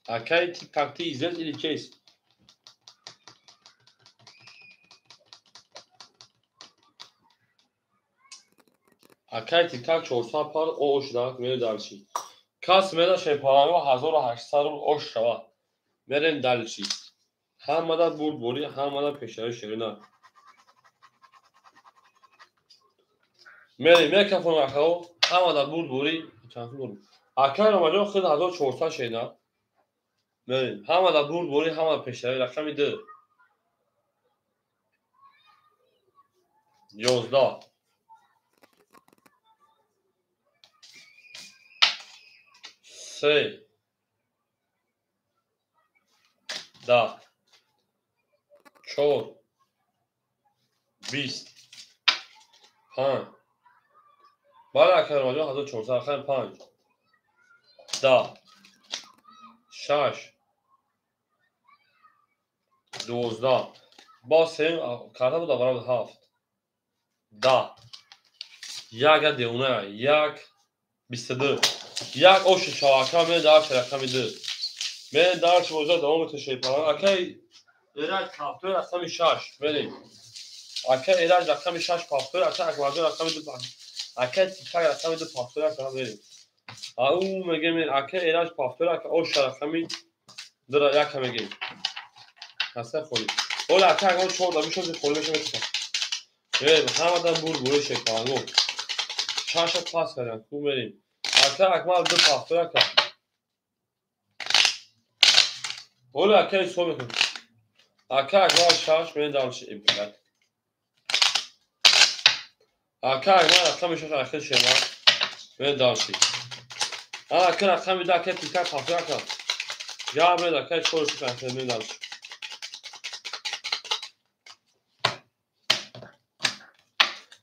Speaker 1: اکا تیک تاک تی izleriz ilkeyiz. اکای تیک تاک 400 پار اوش دارد میره دالشی کاس میره شپارانگو 1800 اوش شوا میریم دالشی هم مدار برد بوری هم مدار پیشتری شرینا میریم میکفون اکاو هم مدار برد بوری چند برد اکای رو مجموع خود 1400 شرینا میریم هم مدار برد بوری هم مدار پیشتری رقمی 2 11 3 10 4 20 5 بالا اکای رو مجموع 1400 رقم 5 10 6 12 با سیم کرده بود برای 7 10 یک دیونه یک 22 یک اوش شواکا می دار رقم 2 می دار شوزا دوم تشی پلان اکی ایراد کافتور رقم 6 بریم اکی ایراد رقم 6 کافتور اکی اکوادور رقم 2 اکی تیکا رقم 2 کافتور رقم بریم او میگه می اکی ایراد کافتور اکی اوش رقم 2 یک میگه هسته خوری اول اکی اون چور دامی شد خوری میشه بریم همه بور شکانگو چاشت پاس کردن خوب بریم اکا اکمال 2 کافتور اکی اول اکی سو میکن اکا اکمال شاش می دارش ایمپلت اکا اکمال رقم 6 اخیر شما می دارشی اکا رقم 2 اکی تیکا کافتور اکی یا می اکی چور شد اخیر می دارش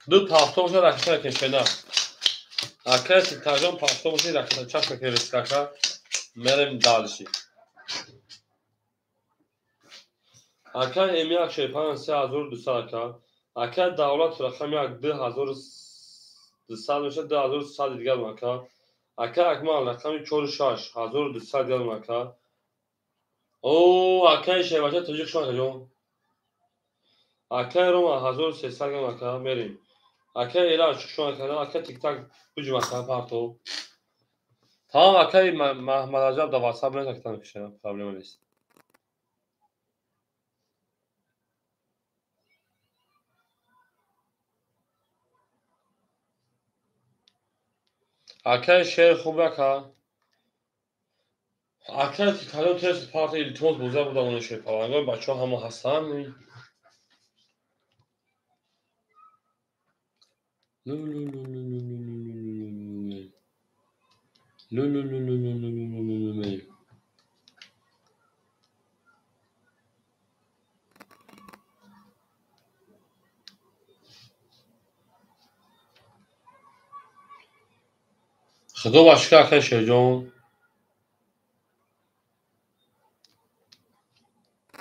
Speaker 1: دو پافتو باشه رقم کشیدن اکا تیکا پافتو باشه رقم چشم که رسکاکا میریم دارشی اکا امیا شیپان 3200 اکا اکا دولت رقم 2200 میشه 2300 دیگر اکا اکا اکمال رقم 46 1200 دیگر اکا او اکا شیباشه توجیه شما کجون اکا روما 1300 دیگر اکا میریم اکا ایران شما کجون اکا تیک تاک بجو اکا پارتو تمام اکا محمد عجب در واتساپ نتاکتن کشه پرابلم نیست اکا شیر خوب اکا اکا تیکالو تست پارت ایلیتوز بوزه بوده اونه شیر پرانگاه بچه ها همه هستن خدا باشکه اکا شیر جون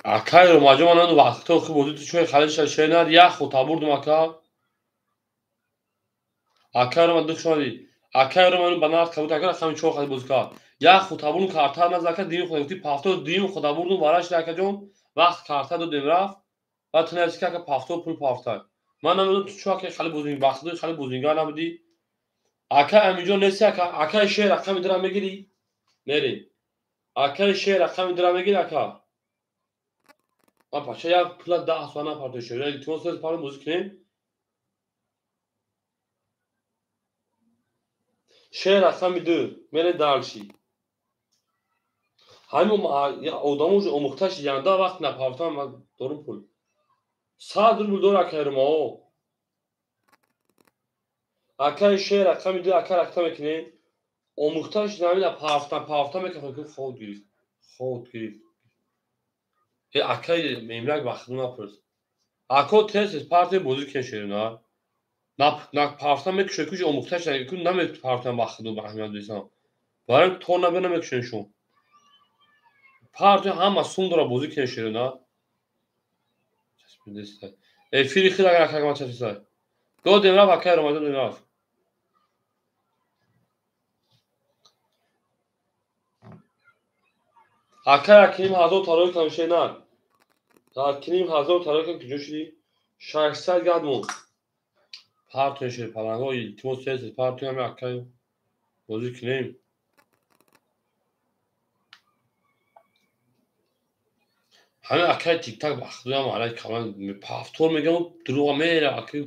Speaker 1: اکا رو ماجه مانند وقتا خوب بودی تو چوی خلیل شیر نر یخ و تابوردم اکا Акай ро ман дух шуди. Акай ро ман ба нақд кабуд акай рақами 4 хад боз кард. Як хутабун карта назака дим худам ти пафто дим худабун вараш лакаҷон вақт карта додем рафт ва тунайс ка пафто пул пафта. Ман намедонам ту чӯ ки хали бозинг бахту хали бозинга набуди. Акай амиҷо нест ака. Акай шер рақами дра мегири. Мери. Акай шер рақами дра мегири ака. Ма пача як пула 10 сона парто шер. Илтимос сез пар боз кинем. Шер рақами 2 мери далши. Ҳамин одамо ҷо омӯхта шиданда вақт напафтам ман дорум пул. 100 рубл дор акайро мо. Акай шер рақами 2 акай рақта мекунем. Омӯхта шиданда пафта мекунем ки ход гирифт. Ход гирифт. Э акай мемлак вақт напурс. Ако тез парти бозӣ кен шерна. На пафта мекушем куҷ омӯхта шиданда ку намет пафта вақт ду баҳмият дисам. Барам то набе намекушем шум. Парти ҳама сундра бозӣ кен шерна. Эфири хила акай ма часисай. Додем рафт акай ро додем рафт. Акай акиним 1000 талои кам шена. Акиним 1000 талои кам куҷо шуди? 600 гад мон. Парти шер паланго илтимос сез парти ҳами акай бозӣ кинем. ҳамин акай тик-так бахтуям алай каман пафтор мегам дурӯға мера акай.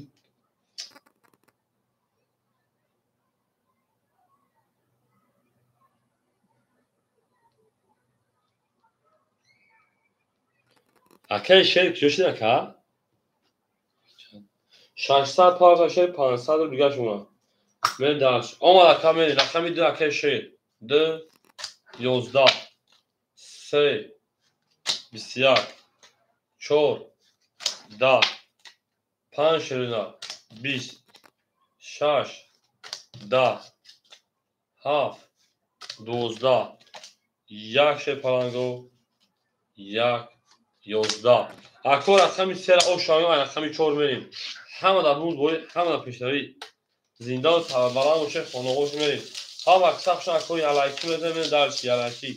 Speaker 1: Акай шер куҷо шуд ака? 600 парта шер 500 рубл дига шума. Мери далш. Омад ака мери рақами 2 акай шер. 2 11 3 21 4 10 5 шерина 20 6 10 7 12 як шер паланго 1 11 ако рақами 3 ра ошами рақами 4 мерим. ҳама дар буд бой ҳама дар пешрави зиндан сабарбаланд боше хонағош мерим. ҳама аксахшон акои алайки мезанем далши алайки.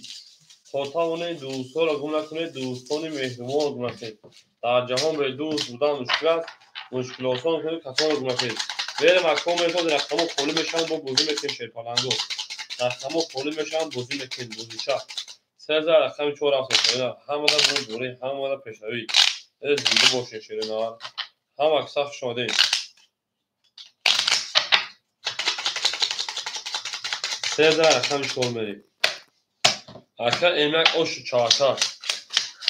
Speaker 1: хотамоне дӯстонро гум накунед дӯстони меҳрубонро гум накунед. дар ҷаҳон бе дӯст будан мушкил аст. мушкил осон кунед касонро гум накунед. мерем ако мезод рақамо холӣ мешаванд бо бозӣ мекунем шерпаланго. рақамо холӣ мешаванд бозӣ мекунем бозиша. сеза рақами 4 рафт шерина. ҳама дар буд борӣ ҳама дар пешравӣ. зинда бошед шерина. ҳама аксах шодем. сеза рақами 4 мерем. ака эмак ошу чавака.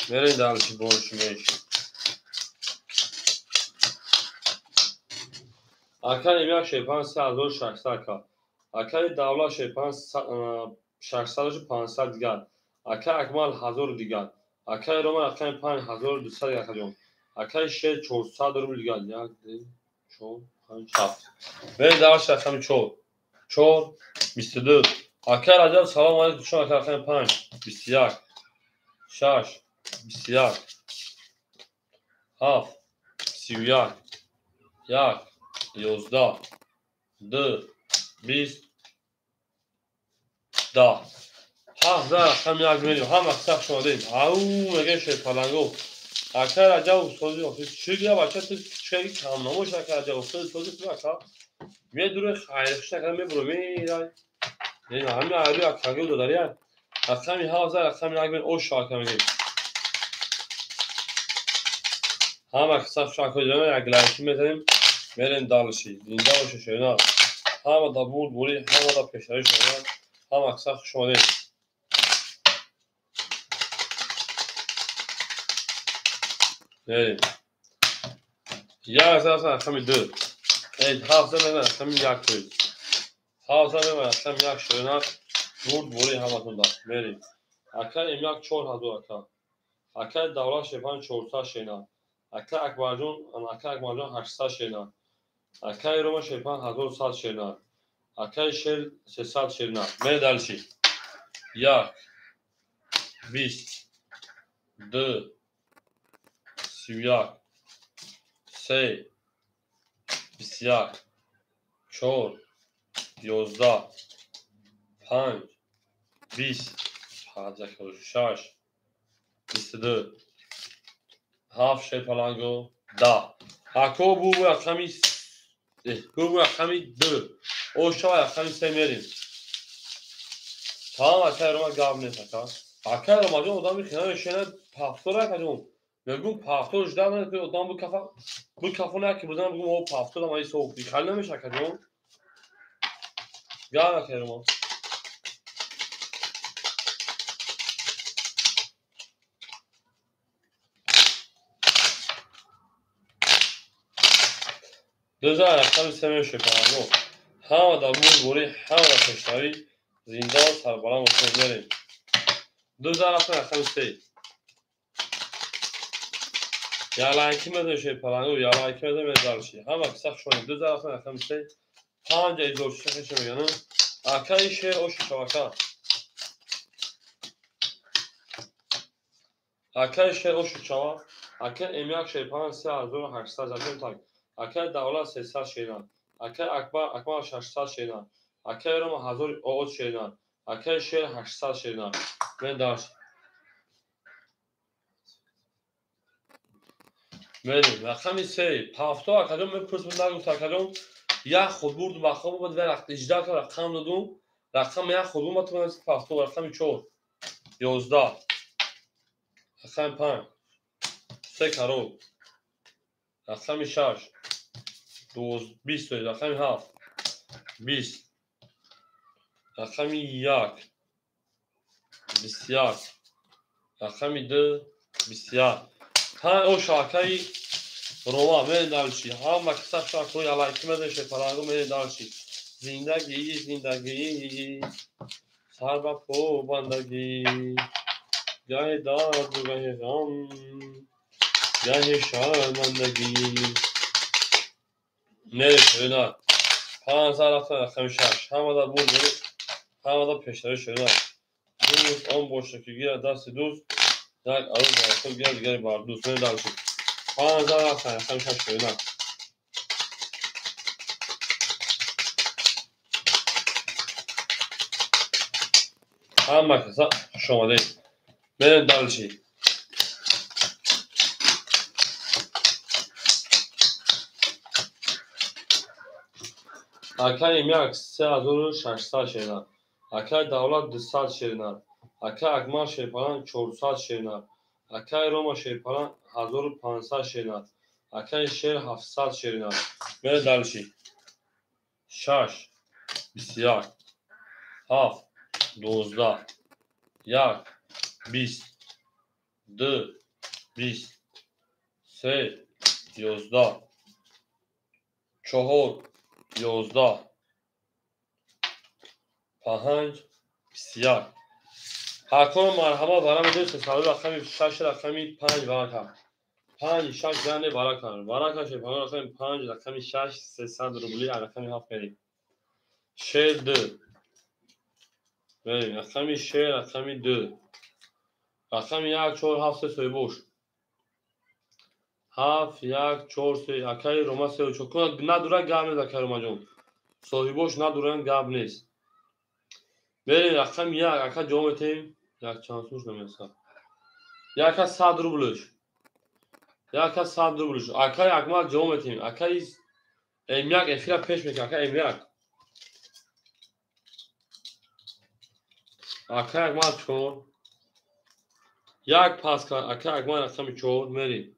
Speaker 1: мерем далши борши меш. ака эмак шерпан 3600 ака. ака давла шерпан 600 500 дигар. ака акмал 1000 дигар. ака рома рақами 5200 дигар акаҷон. ака шер 400 рубл дигар. 1 2 4 5 7. мерем далши рақами 4 4 22 ака раҷаб салом алейкум шумо ака рақами 5 21 6 21 7 31 1 11 2 20 10 ҳафта рақами 1 мерим. ҳама аксах шодем. ау мегем шерпаланго. ака раҷаб устози офис чӣ гап ака ту чӣ камномош ака раҷаб устози ту ака медуре хайрхуш ака мебуро мерай. ҳамин аби акаго додария. рақами 7 рақами 1 мерим. ош ака мегем. ҳама аксах шо ака дидем як лайки мезанем. мерем далши зинда боше шерина. ҳама дар буд борӣ ҳама дар пешравӣ шерина. ҳама аксах шодем. мерем. як заса рақами 2 7 мезанем рақами 1 кӯй. 7 мезанем рақами 1 шерина. буд борӣ ҳаматон дар мерем. ака эмак 4000 ака. ака давла шерпан 400 шерина. ака акбарҷон 800 шерина. акаи рома шерпан 1100 шерина. акаи шер 300 шерина. мерем далши 1 20 2 31 3 21 4 11 5 20 6 22 7 شیپالانگو 10 اکو بو رقمی بو رقمی 2 اوشا رقمی 3 میریم tamam akar gavne taka akar amacı odan bir kenar şeyler paftora kadın bugün paftorjdan da odan bu kafa ne ki buradan bugün o paftor ama soğuk değil kallemiş akadın gav akarım o Düze ayakta bir seviyor şekalani o havada bu buri havada peşleri zindan sarbalan oturları Düze ayakta bir şey Yala kime şekalani o yala kime de mezarlışı ama kısa şöyle düze ayakta bir şey Panca izor şekeşe yanı akay şey o şavaka akay şey o şava akay emyak şey pan se azor haşta zaten tak akay davla sesar şeylan akay akbar 600 şeylan akay rom hazor o şeylan akay şey 800 şeylan ben daş benim rakam ise hafta akadem من پرسپولیس گفت akadem یا خود برد و خواب بود و رقم 18 تا رقم دادم رقم یا خود بود تو از هفته رقم 4 11 رقم 5 3 کارو رقم 6 20 رقم 7 20 رقم 1 21 رقم 2 21 ها او شاکای روما من دالشی ها مکسب شاکوی علایکی مده شپرانگو من دالشی زندگی سر با پو بندگی گاه داد و گاه غم گاه شرمندگی نره 5000 رقم 6 همه دا بود همه دا پیشتری شده دوست آن boştaki گیر دست دوست یک عروض برسل گیر دیگری بار دوست من دالشی 5000 رقم 6 شده همه کسا شما دید من دالشی Akay emyak 3600 şeyler. Akay davlat 200 şeyler. Akay akmal şeyparan 400 şeyler. Akay Roma şeyparan 1500 şeyler. Akay şehir 700 şeyler. Böyle dalışi. Şaş. Bisyak. Haf. 12. Yak. Bis. Dı. Bis. Se. 11. Çohor. 11 5 20 حکم مرحبا برام دوست حسابی رقمی 6 رقمی 5 برکن 5 6 زنده برکن برکن شه رقمی 5 رقمی 6 300 روبلی رقمی 7 بریم شیر 2 بریم رقمی شیر رقمی 2 رقمی 1 4 7 3 boş 7 1 4 3 akay Roma 3 çok nadura gamne akay Roma jun sohiboş naduran gab نیست بریم رقم 1 akay جام تیم یک چانسوش نمیسا یک از 100 روبلش یک از 100 روبلش akay akmal جام تیم akay emyak efira peş میکنه akay emyak akay akmal چون یک پاس کن akay akmal رقم 4 میری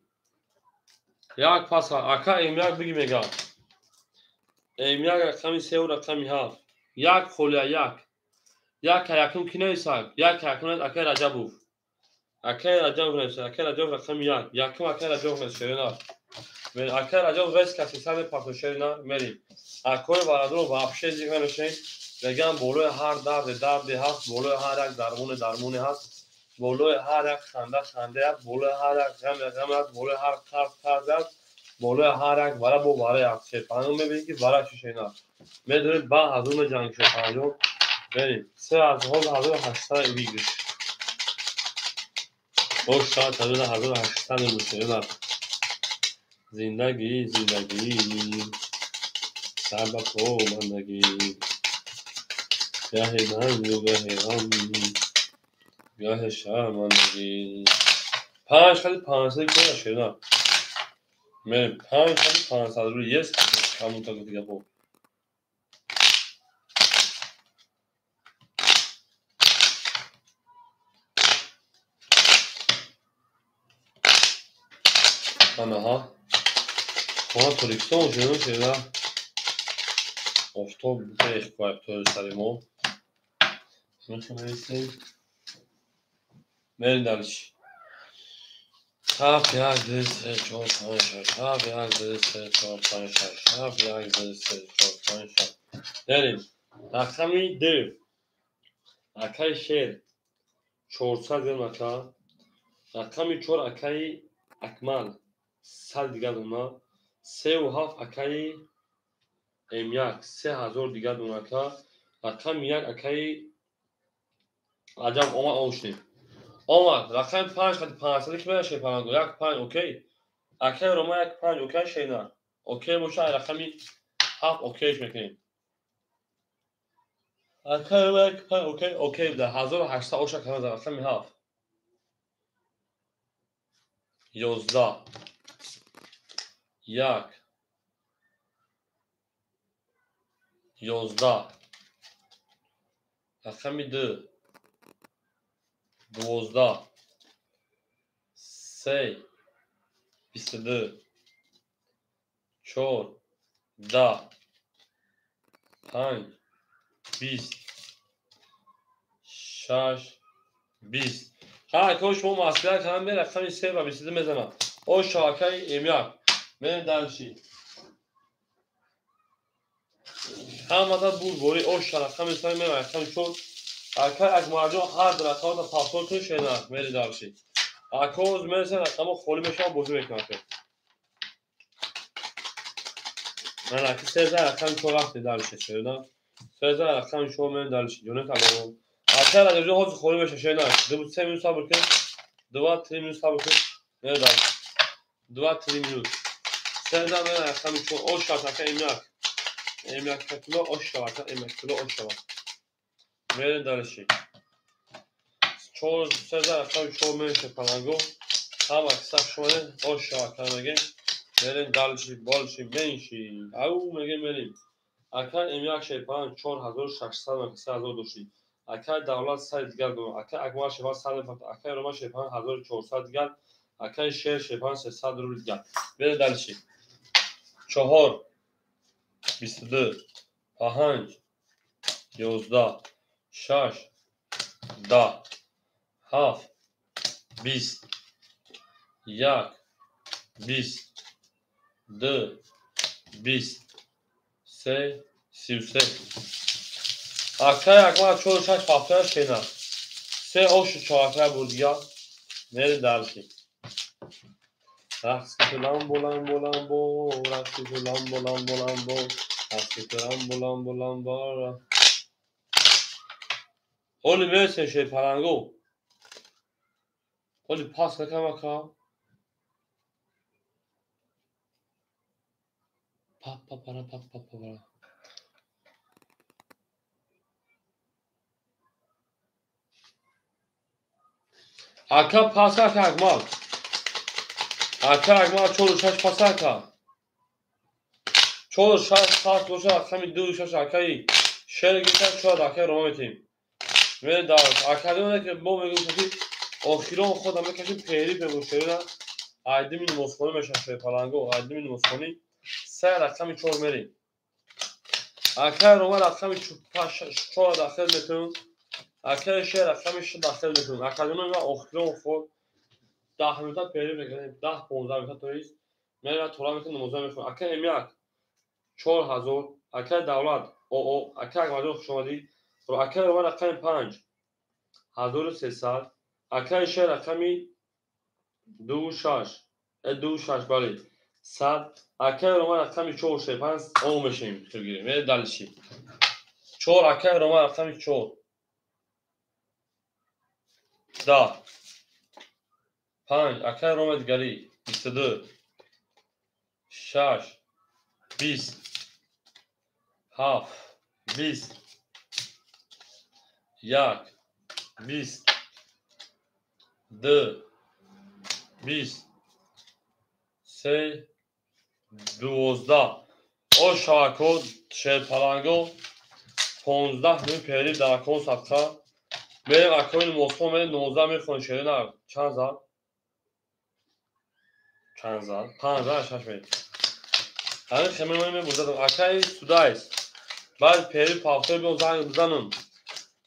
Speaker 1: یک پاس کن akay emyak بگی میگم emyak رقم 3 و رقم 7 یک خولیا یک یکم کی نمیسا یک یکم akay رجبوف akay rajab نمیسا akay rajab رقم 1 یکم akay rajab نمیسا من akay rajab رئیس کسی سال پاتوشرینا میریم akay برادر واپشه دیگه نشه بگم بالای هر درد هست بالای هر یک درمون هست بالای هر یک خنده هست بالای هر یک غم هست بالای هر قرض هست بالای هر یک برای بو برای یک شیطان میبینی که برای شینا میدونید با حضور جنگ شیطان بریم سه از حال حضور 800 بیگش او شاید حضور 800 مسلمان زندگی سبب ماندگی گه ننگ و گه غم گه شرمندگی. 5 خیلی 500 کنه شیرنا من 5 خیلی 500 روی یس همون تا دیگه خب ها ها توریکسون شیرنا افتاب بیخ باید تو سری ما میتونه ایستیم مرین Half jak this çok konuşur. Half jak this çok konuşur. Half jak this çok konuşur. Derim. Rakami dev. Akay şer. Çorsa derim aka. Rakami çor akay akmal. Sal diga duna. Se u haf akay emyak. Se hazor diga duna aka. Rakami yak akay acam oma oşni. Oma rakam 5 hadi 5 که میشه پناهگاه یک 5 اوکی اکی روما یک 5 اوکی شینا اوکی باشه رقمی 7 اوکیش میکنیم اکی روما یک 5 اوکی بده 1800 اوشه کنه در رقمی 7 11 یک 11 رقمی 2 12 3 22 4 10 5 20 6 20 ها کوش مو ماسکر کنم به رقم 3 و 22 میزنم او شاکای امیا من دانشی هم مدت بود بوری او شرقم مثلا من رقم شد اکر از مردم هر درخواست پاسپورت تو شنا میری دانشی اکوز مثلا رقم خالی میشم بوزو میکنم من اکی 3000 رقم تو وقت دانشی شنا 3000 رقم شو من دانشی جون تمام اکر از جو حوز خالی میشه شنا دو 3 minut sabır kır 2-3 minut sabır kır ne dانشی 2-3 minut سردم من رقم چون او شاتاکا emlak katılı o şavata emlak katılı o şava verin darışı çoğu sözler akşam çoğu menşe panago ama kısa şöyle o şavata megen verin darışı bolşı menşi au megen verin akar emlak şey falan çoğu hazır şaşsal ve kısa hazır duşi akar davlat say diğer dolu akar akmar şefa sade fat akar roma şefa hazır çoğu sad diğer akar şehir şefa se sad dur diğer verin darışı çoğur 22 5 11 6 10 7 20 1 20 2 20 3 33 akay akma çoğu şaş paftaya şeyna se o şu çoğakaya burduya nere dersi Raskı lambo lambo lambo Raskı lambo lambo lambo Raskı lambo lambo lambo Oli versen şey parango Oli pas nakamaka Pa pa para pa pa pa para Aka pasa kagmal Aka agmal çoğu şaş pasa ka çoğu şaş pas boşa akami du şaş akayı şer gitar çoğu akay rometim ve daha akademide ki bu megushati آخران خودم بکشیم پیری به مشتری عیدی مینی مسخونی میشه شوی پلنگو عیدی مینی مسخونی 3 رقمی 4 میریم اکر روما رقمی 4 داخل میتون اکر 6 رقمی 6 داخل میتون اکادمی و آخران خود 10 میتا پیری بکنیم 10 15 میتا توریست میره طولا میتون نموزه میخون اکر امیاک 4000 اکر دولت او اکر اگماجون خوشمدی رو اکر روما رقمی 5 1300 اکر 6 رقمی 26 بله 100 اکر روما رقمی 4 5 او میشیم خیلی میره دالشی 4 اکر روما رقمی 4 10 5 اکر روما دیگری 22 6 20 هفت 20 یک 20 دو 20 سه 12 او شاکو شیرپلنگو 15 میلیون پیری در اکانت ثبت. میریم اکانت مسکو میریم 19 میخونیم شیرین چند زد؟ چند زد؟ 5000 میریم همین خیلی میریم بودم اکای سودایست بعد پیری پافتر بیون زنگ بزنم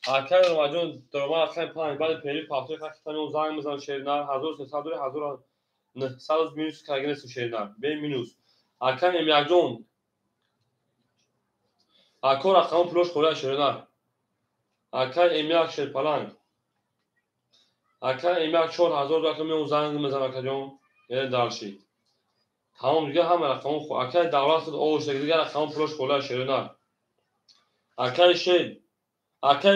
Speaker 1: اکای رو مجون درمان اکای پنج بعد پیری پافتر خیلی میون زنگ بزنم شیرین 1300 دوری 1900 مینوس که اگه نیست شیرین به مینوس اکای امیاجون اکور اکام پلوش خوره شیرین اکای امیاک شیرپلنگ اکای امیاک 4000 دکه میون زنگ بزنم اکای جون یه دارشی تمام دیگه همه رقم خو اکای دولت خود اوش دیگه رقم پلوش خوله شیرین اکای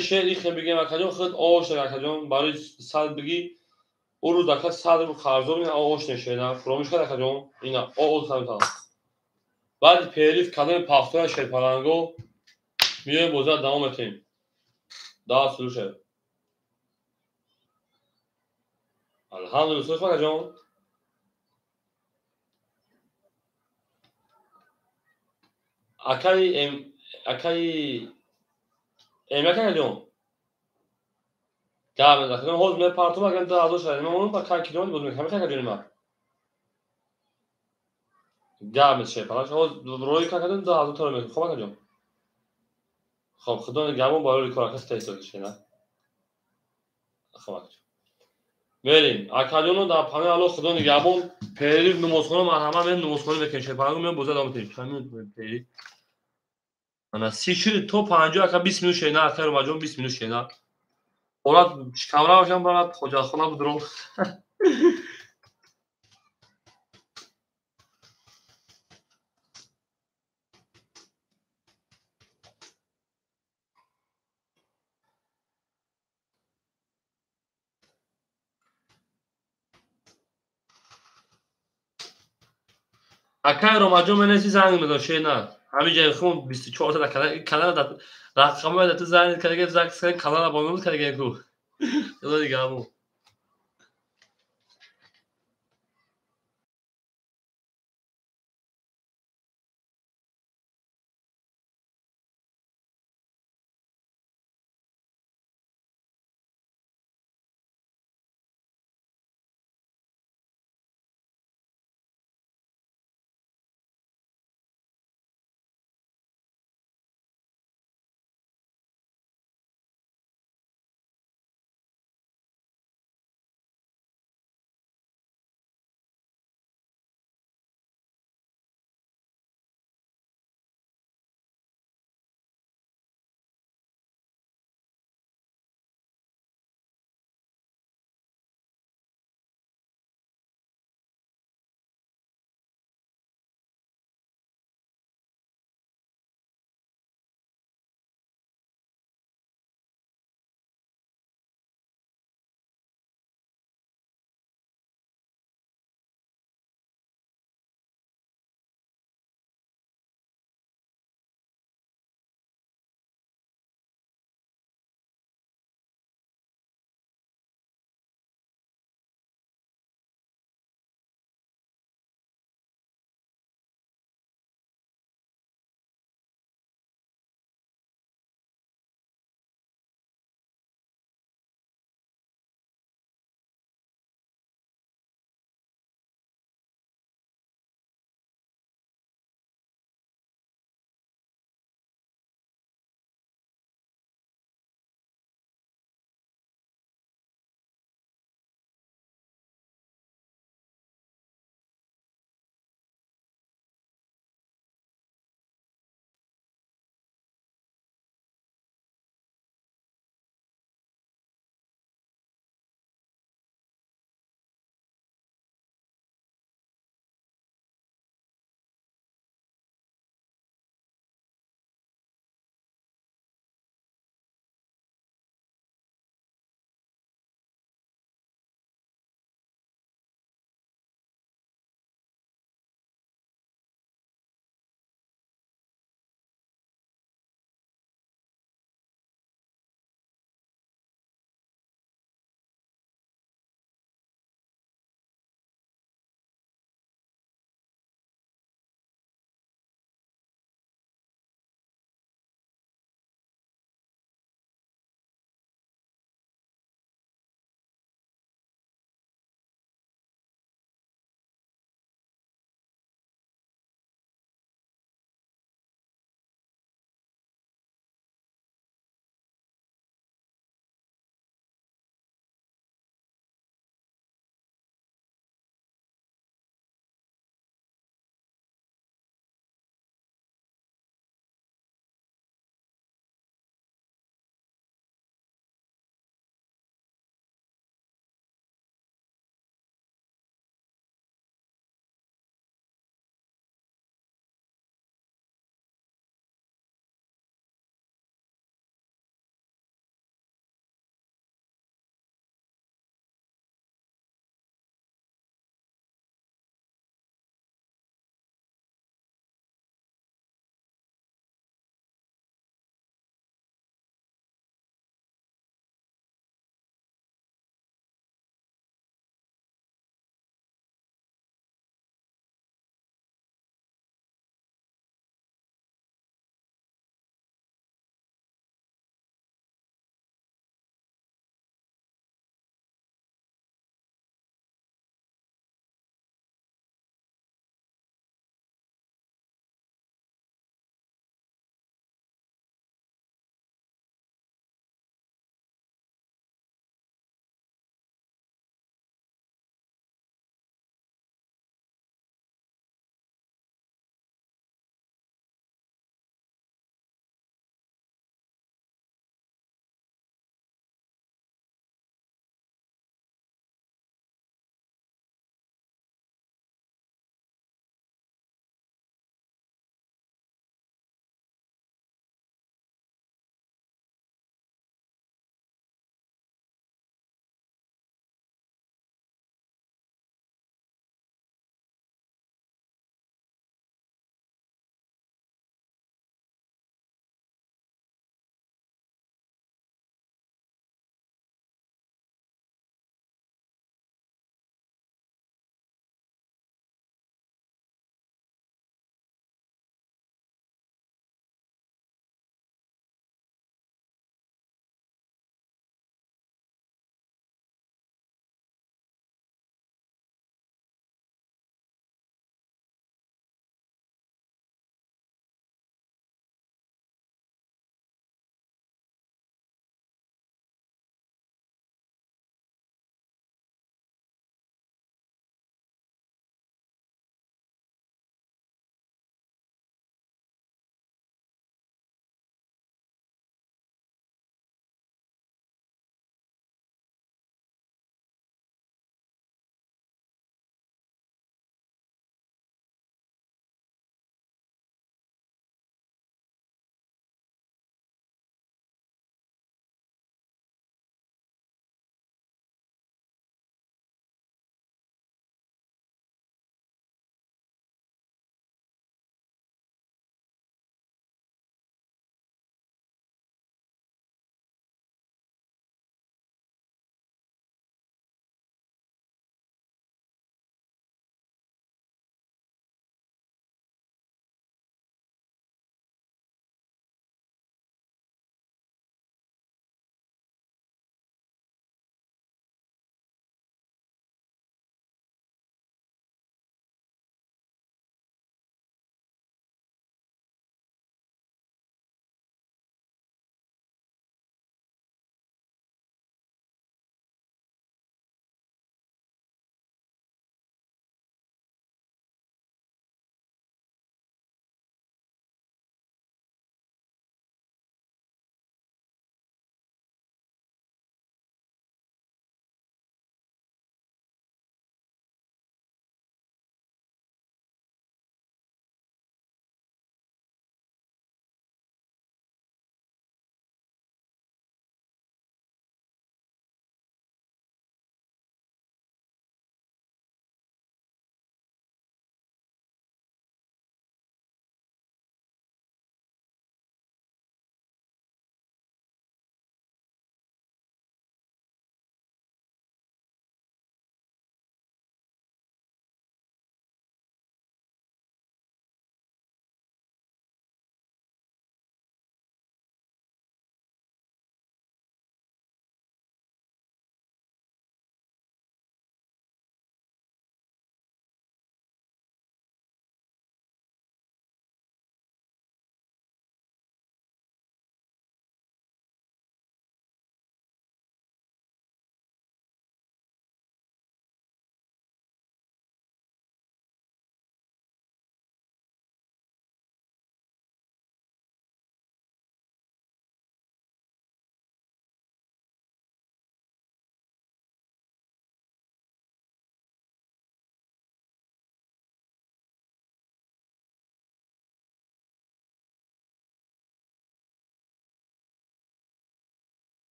Speaker 1: شیر این بگیم اکای جون خود اوش اکای جون برای سال بگی او رو دکه سال رو خرزو میگه اوش نشیدن فرومش کرد اکای جون اینا او سال بعد پیریف کلمه پافتور شیرپلنگو میایم بوزا دوام میتیم دا سلوشه الحمدلله اکای جون اکای اکای جون گام اکای جون هوز می پارتو اگه دا ازش شدیم اون با کار کیلومتر بود میگم اکای جون ما گام شیرپلنگ هوز روی اکای جون دا ازش تو میگم خب اکای جون خب خدا گامون بالای کار کس تیسوش نه خب اکای میریم اکادیونو در پناه الو خدا نگهبون پیری نمازخونه مرحمه میریم نمازخونه بکن شیرپلنگو میریم بوزه دام میتیم همین پیری انا سی شیر تو 50 اکا 20 میلیون شینا اکر مجموع 20 میلیون شینا اولاد کامرا باشم برات کجا خونه بودرو اکر مجموع من سی زنگ میدم شینا همین جای خون 24 تا کانال داد رقم داد زنگ کرده زنگ کانال abone کرده کو خدا نگهبون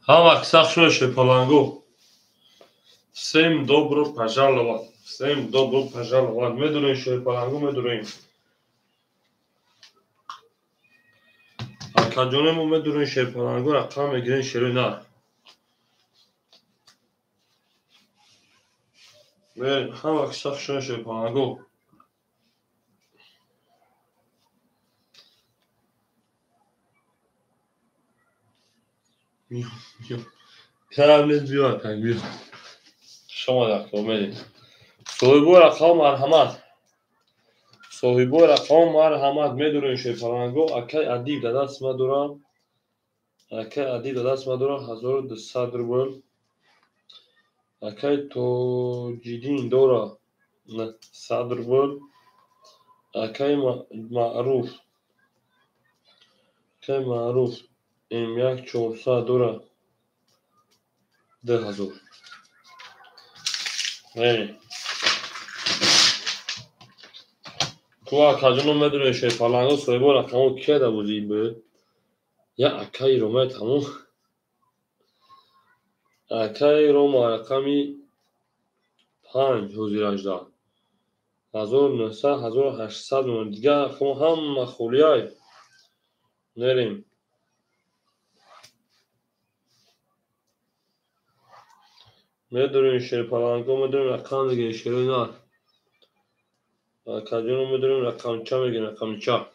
Speaker 1: Хамак сахшоше палангу. Всем добро пожаловать. Всем добро пожаловать. Медурин ше палангу медурин. Академиум медурин ше палангу рақам мегирин шерина. Мен хамак сахшоше палангу. Kârımız bir kanka. شما در کاملی صاحبو رقم مرحمت صاحبو رقم مرحمت میدونین شه پرانگو اکی ادیب دست مدورم اکی ادیب دست مدورم 1200 روبل اکی تو جدین دورا 100 روبل اکی معروف ام یک 400 دورا 10000 نه تو کجا میدونی شه پرانگو صاحبو رقمو کی دا بودی به یا اکی رومه تموم اکی روما رقمی 5 حضور 18 1900 1800 دیگه خب هم خولیای نریم میدونیم شیر پالانگو میدونیم رقم دیگه شیرین ها کجونو میدونیم رقم چه میگیم رقم چه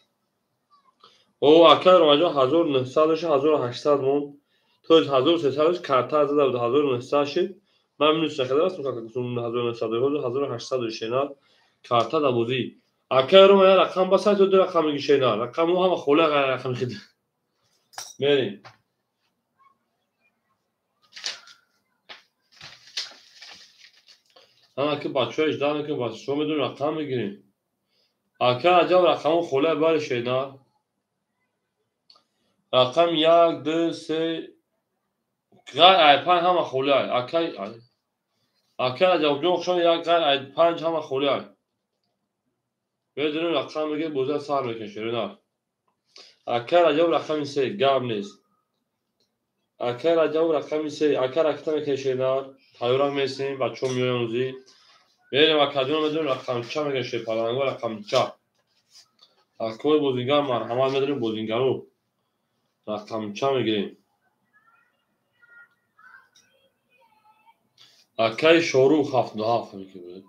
Speaker 1: او اکی رو مجا 1900 1800 مون تو 1300 کرتا زده بود 1900 شد من منوش نکده راست میکنم که 1900 1800 شینا کرتا دا بودی اکی رو مجا رقم بسای تو دو رقم میگی شینا رقم او هم خوله غیر رقم خیده میریم همه که بچه ها اجده که بچه ها میدون رقم میگیریم اکر عجب رقم خوله بر شینا رقم 1 2 3 غیر 5 همه خوله اکر عجب جو خشون 1 غیر 5 همه خوله میدونیم رقم میگه بوزه سر میکشه نه اکر عجب رقم 3 گم نیست اکر عجب رقم 3 اکر اکتا میکشه نه تایورا میسیم بچه ها میونوزی میریم اکادون میدونیم رقم چه میکشه پلانگو رقم چه اکوی بوزینگر مرحمت میدونیم بوزینگرو رقم چه میگیریم اکی شروع 77 میگه بود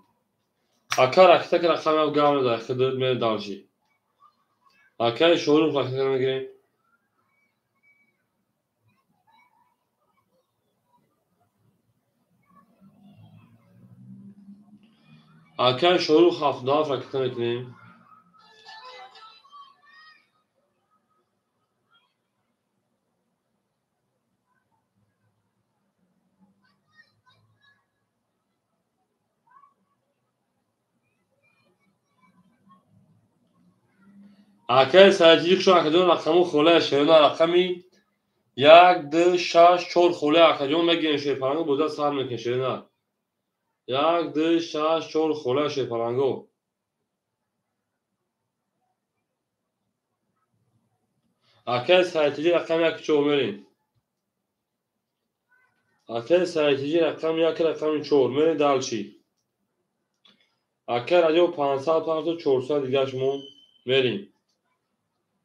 Speaker 1: اکر اکتا که رقم او گام نده خدمت می دالشی اکی شروع اکتا میگیریم اکی شروع 77 اکتا میکنیم اکی سایتیک شو اکدون رقمو خوله شیرنا رقمی 1 2 6 4 خوله اکدون میگیریم شیر پرانگو بوده سر میکنیم شیرنا 1 2 6 4 خوله شیر پرانگو اکی سایتیک رقم یک چو میریم اکی سایتیک رقم یک رقم 4 میریم دالشی اکی راجو 500 400 دیگهش مون میریم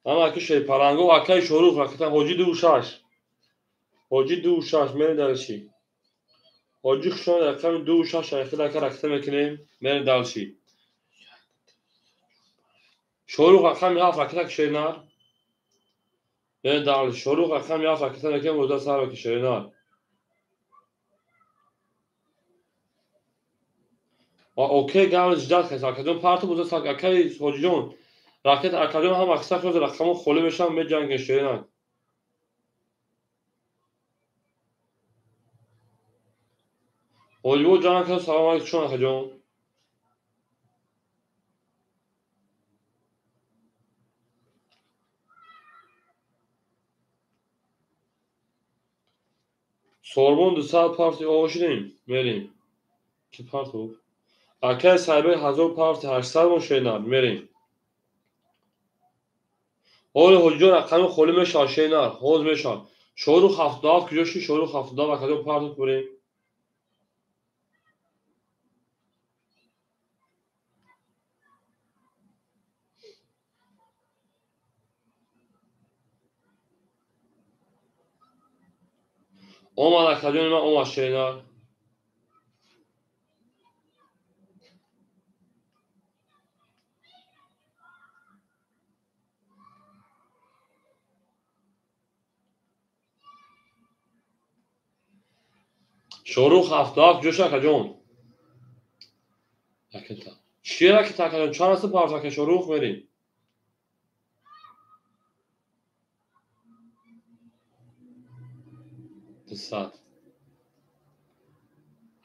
Speaker 1: اما اکی شیر پرانگو اکی شروع رقم حاجی 26 حاجی 26 میریم دالشی حاجی خشون رقم 26 اکی رقم میکنیم میریم دالشی شروع رقم 7 رقم شیرنار میریم دالشی شروع رقم 7 رقم میکنیم بوده سر بکی شیرنار و اوکی گامز جد کسی اکادون پارتو بوده سر اکی حاجی جون راکت اکادون هم اکثر شد رقمو خوله بشن می جنگ شیرنار حاجی بود جان که سلام علیکم چون اکادون سوربون 200 پارتی آشنیم میریم که پارتو اکی سایبه 1000 پارتی 800 مون شیرنار میریم حال حاجی جون رقم خوله میشن شیرنار حوز میشن شاروخ 77 کجا شی؟ شاروخ 77 و کدوم پارت بریم؟ اومد کدوم من اومد شینا شاروخ 77 کجا شد کدوم؟ اکتا چیه که تا کدوم چند است پارت که شاروخ بریم؟ 200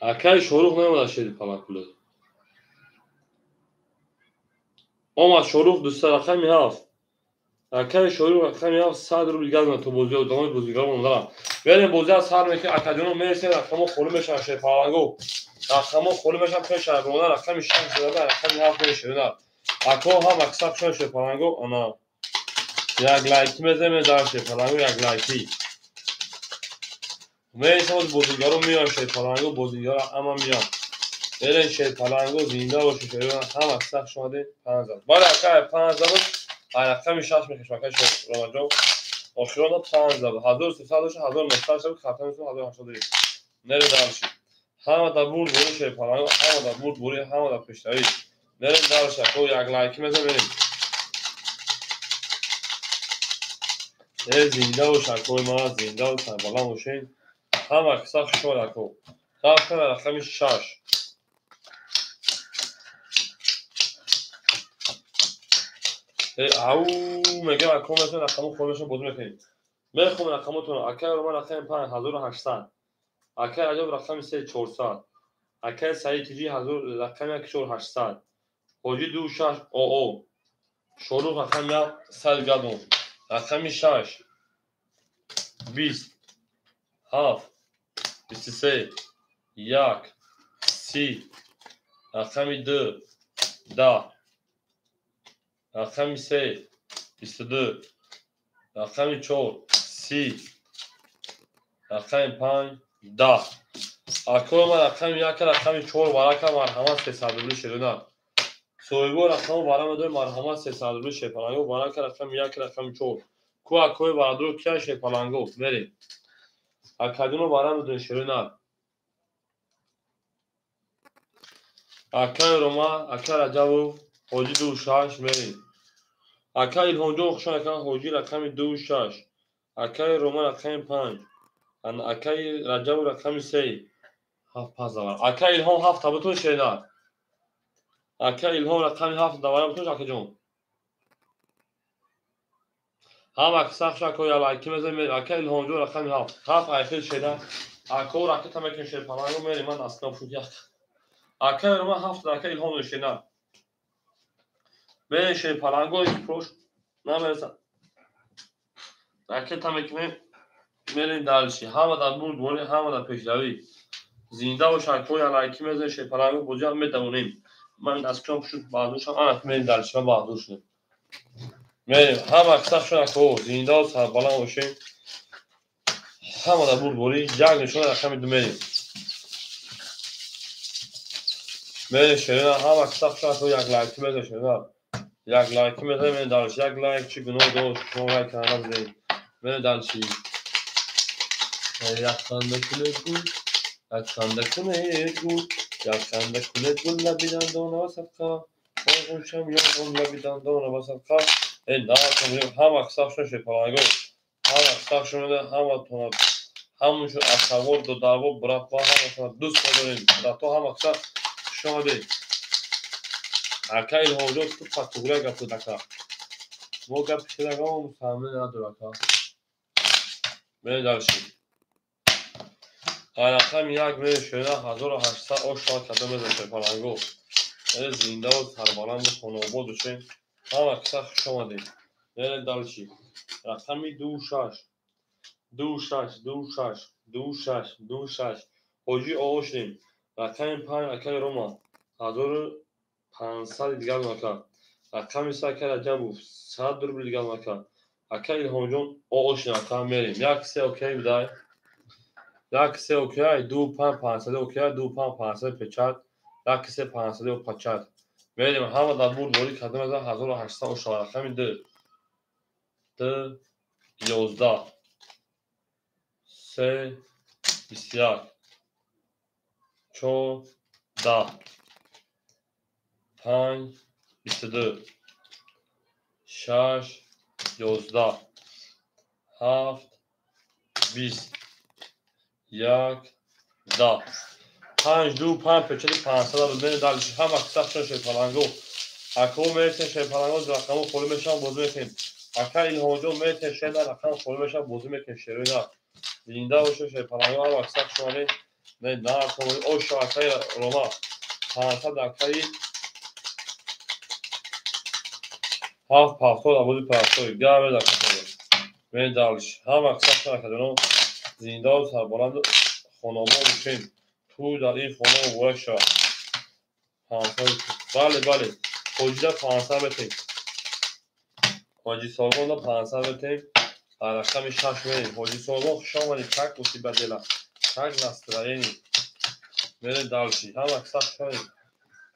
Speaker 1: اکای شاروخ نمیاد شدی پالا کلود اومد شاروخ 200 رقمی هفت اکای شاروخ رقمی هفت 100 روبل گردن تو بازی ادامه بازیگر موندم بریم بازی از هر میگه اکادیون میرسه رقمو خورد میشن شه پالانگو رقمو خورد میشن پیش شهرونه رقم 6 زده رقم 7 میشه نه اکو هم اکسپ شون شه پالانگو انا یک لایک میزنه در شه پالانگو یک لایکی میرسه بازیگرو میان شه پالانگو بازیگر اما میان برین شه پالانگو زنده باشه شه هم اکسپ شده 5000 بالا اکای 5000 رقم 6 میشه مکه شه رونالدو آخران 5000 1300 1900 شد ختم 1080 نره دارشی همه در برد بوری شه پالانگو همه در برد بوری همه در پیشتری نره دارشی تو یک لایکی میزن بریم زنده و شکوی ما زنده و سربالان باشین همه کسا شما لکو رقم رقم 6 او میگه رقم مثل رقم خودشون بازی میکنیم میخوام رقمتون اکای رو من رقم 5800 اکای عجب رقم 3400 اکای سعید تیجی رقم 1800 حاجی 26 او شروع رقم 100 گردون رقم 6 20 7 23 1 30 رقم 2 10 رقم 3 22 رقم 4 30 رقم 5 10 اکو من رقم 1 رقم 4 برکه مرحمت 300 روبل شدونه سویگو رقم برام دور مرحمت 300 روبل شه پالانگو برکه رقم 1 رقم 4 کو اکو برادر کیا شه پالانگو بریم اکادیمو برام دور شدونه اکای روما اکای رجبو حاجی 26 بریم اکای الهونجو خشن اکای حاجی رقم 26 اکای روما رقم 5 اکای رجب رقم 3 هفت پس دارم اکای الهام 7 تابتون شیدار اکای الهام رقم 7 دارم تو اکا جون هم اکساخ شکو یا لایکی مزه اکای الهام جو رقم 7 7 ایفل شیدار اکو رقم تمکن شید پانایو میری من اصلا شد یک اکای روما 7 اکای الهام شیدار به شید پالانگو پروش نمیرسن اکای تمکن میرین دالشی همه در بود بولی همه در پیشروی زنده و شکو یا لایکی مزه شید پالانگو بوجا میتونیم من از کم شد بازوشم آن میرین دالشی من بازوش شد میریم هم اکساخ شد اکو زنده و سربالان باشیم همه در بود بولی یک نشون رقم 2 میریم میریم شیرین هم اکساخ شد اکو یک لایکی مزه شیرین یک لایکی مزه میرین دالشی یک لایک چی گناه دو شما لایک کنه بزنیم میرین دالشی یک خانده کلت گل یک خانده کلت گل یک خانده کلت گل لبیدن دانه و صدقه خوشم یا اون لبیدن دانه و صدقه این نه کنیم هم اکساخ شد شپرانگو هم اکساخ شد هم تونت همون شد اصور دو دعوا برات با هم شد دوست نداریم در تو هم اکساخ شده اکای الهوجو تو پاتوگره گفت دکا مو گپ شده گام فهمه نداره کا من دارشی رقم یک میره شده 1800 آشتا کدام بزنه پالانگو زنده و سربالند خانواباد بشین هم اکساخ شده من دارشی رقمی 26 26 26 26 26 حاجی آقا شدیم رقم 5 اکای روما 1500 دیگر مکا رقم 3 اکای رجب 100 روبل دیگر مکا اکه ایلهام جون اوش نکام میریم یک سه اوکی بدای یک سه اوکی دو پنج پانصد اوکی دو پنج پانصد پچات یک سه پانصد و پچات میریم همه در بود بوری کدام از 1800 و شارخه می ده 11 سه 21 14 5 22 6 11 7 20 1 10 5 2 5 پچلی 500 رو بین دلش هم اکساپشن شیپالانگو اکو میتن شیپالانگو رقمو خالی میشن بازی میکنیم اکا ایلهام جون میتن شیل رقم خالی میشن بازی میکنیم شیروینا ایندا باشه شیپالانگو هم اکساپشن نه نه تو او شاکای روما 500 دکایی هاف پافتو ابودی پافتو گاوه دکایی بین دلش هم اکساپشن کردنو زیندا و سربلند خانواده بشین تو در این خانه و ورشا 500 بله حجره 500 بتیم حاجی سالگان دا 500 بتیم رقم 6 میریم حاجی سالگان خوشا منی تک بوسی بدلا تک نسترینی میریم دلشی هم اکسپ شدیم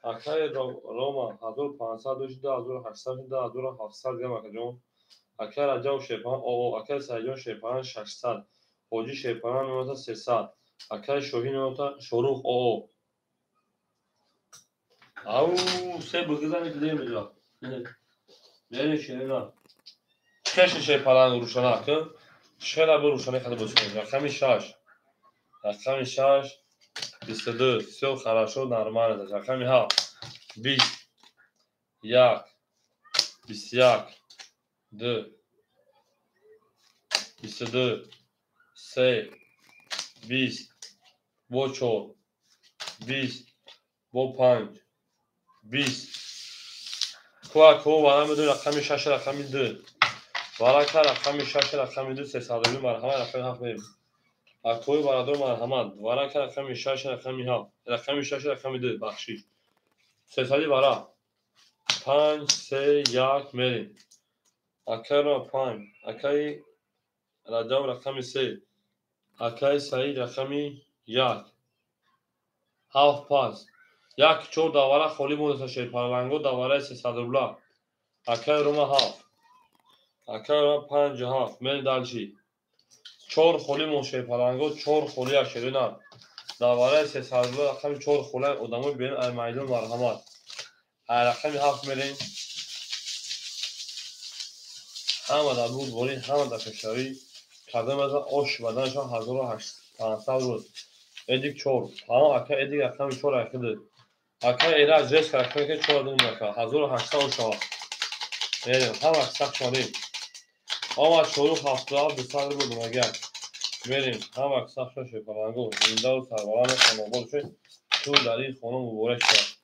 Speaker 1: اکای روما 1500 دوشده 1800 1700 گم اکا جون اکای رجاو شیپان او اکای سایجان شیپان 600 حاجی شیپان نمتا 300 اکای شوهی نمتا شروع او او سه بگذاری که دیم بجا میریم شیرینا کش شیپان روشنه کن شیلا بر روشنه کده بچونیم رقمی 6 رقمی 6 22 все хорошо нормально رقمی 7 20 1 21 2 22 3 20 با 4 20 با 5 20 کو برام بدون رقمی 6 رقمی 2 برای رقمی 6 رقمی 2 300 مرحمت رقمی 7 میریم اکوی برادر مرحمت برای رقمی 6 رقمی 7 رقمی 6 رقمی 2 بخشی 300 برای 5 3 1 میریم اکای را 5 اکای رجب رقمی 3 اکای سعید رقمی 1 هفت پاس یک چور داوره خالی مونده شیپالانگو داوره 300 روبلا اکای روما 7 اکای روما 5 7 میل دلشی چور خالی مون شیپالانگو چور خالی اشرینا داوره 300 روبلا رقم چور خالی ادامه بین میدان مرحمت رقمی 7 میریم همه در بود بوری همه در کشوری کردم از آش بدنشان 1800 روز ادیک چور ها اکا ادیک رقم چور اکده اکا ایره از ریسک رقمی که چور دونیم اکا 1800 شما میریم هم اکساق شدیم آمد شروع 77 200 رو بودیم اگر میریم هم اکساق شد شکلانگو زنده و سربالان خانوبال شد تو در این خانه مبارک شد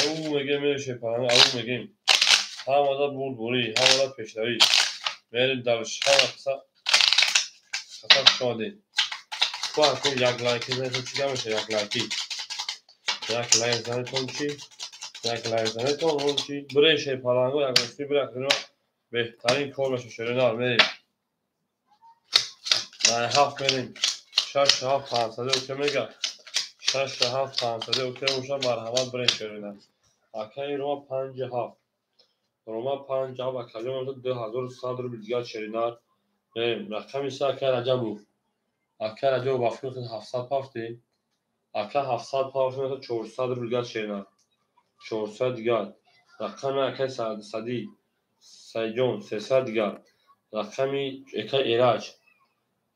Speaker 1: او میگیم میریم شکلانگو او میگیم هم آده بود بوری هم آده پیشتری میریم درش هم اکساق شدیم تو اکو یک لایکی زنیتون چی میشه یک لایکی یک لایک زنیتون چی یک لایک زنیتون اون چی برای شیپالانگو یک رستی برای بهترین کار بشه شیرینار میریم نه هفت میریم 6 7 500 اوکی میگه 6 7 500 اوکی اوشا مرحمت برای شیرینار اکای روما 5 7 روما 5 7 اکای روما 2100 رو دیگر شیرینار میریم رقمی سه اکای رجبو اکای رجبو بافکر 700 پافتی اکای 700 پافتی 400 رو دیگر شیرینار 400 دیگر رقم اکای صدی سیجون 300 دیگر رقمی اکای ایراج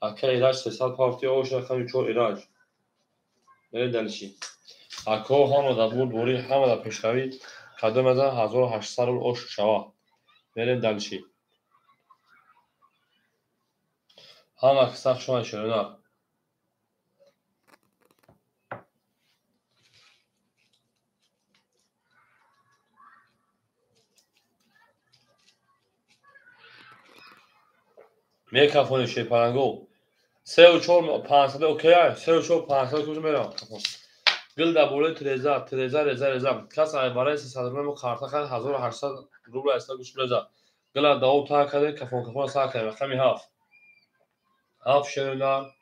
Speaker 1: اکای ایراج 300 پافتی اوش رقمی 4 ایراج میره دلشی اکو همه در بود بوری همه در پیشروی قدم از 1800 رو اوش شوا میریم دلشی همه کساق شما شیرینار میکفونی شیپالانگو 3 و 4 500 اوکی 3 و 4 500 کجا میرم گل در بوله تریزا کس برای 300 روبل مو کارتا کرد 1800 روبل است گوش بزا گلا داو تا کرده کفون سر کنیم رقمی 7 7 شیرینار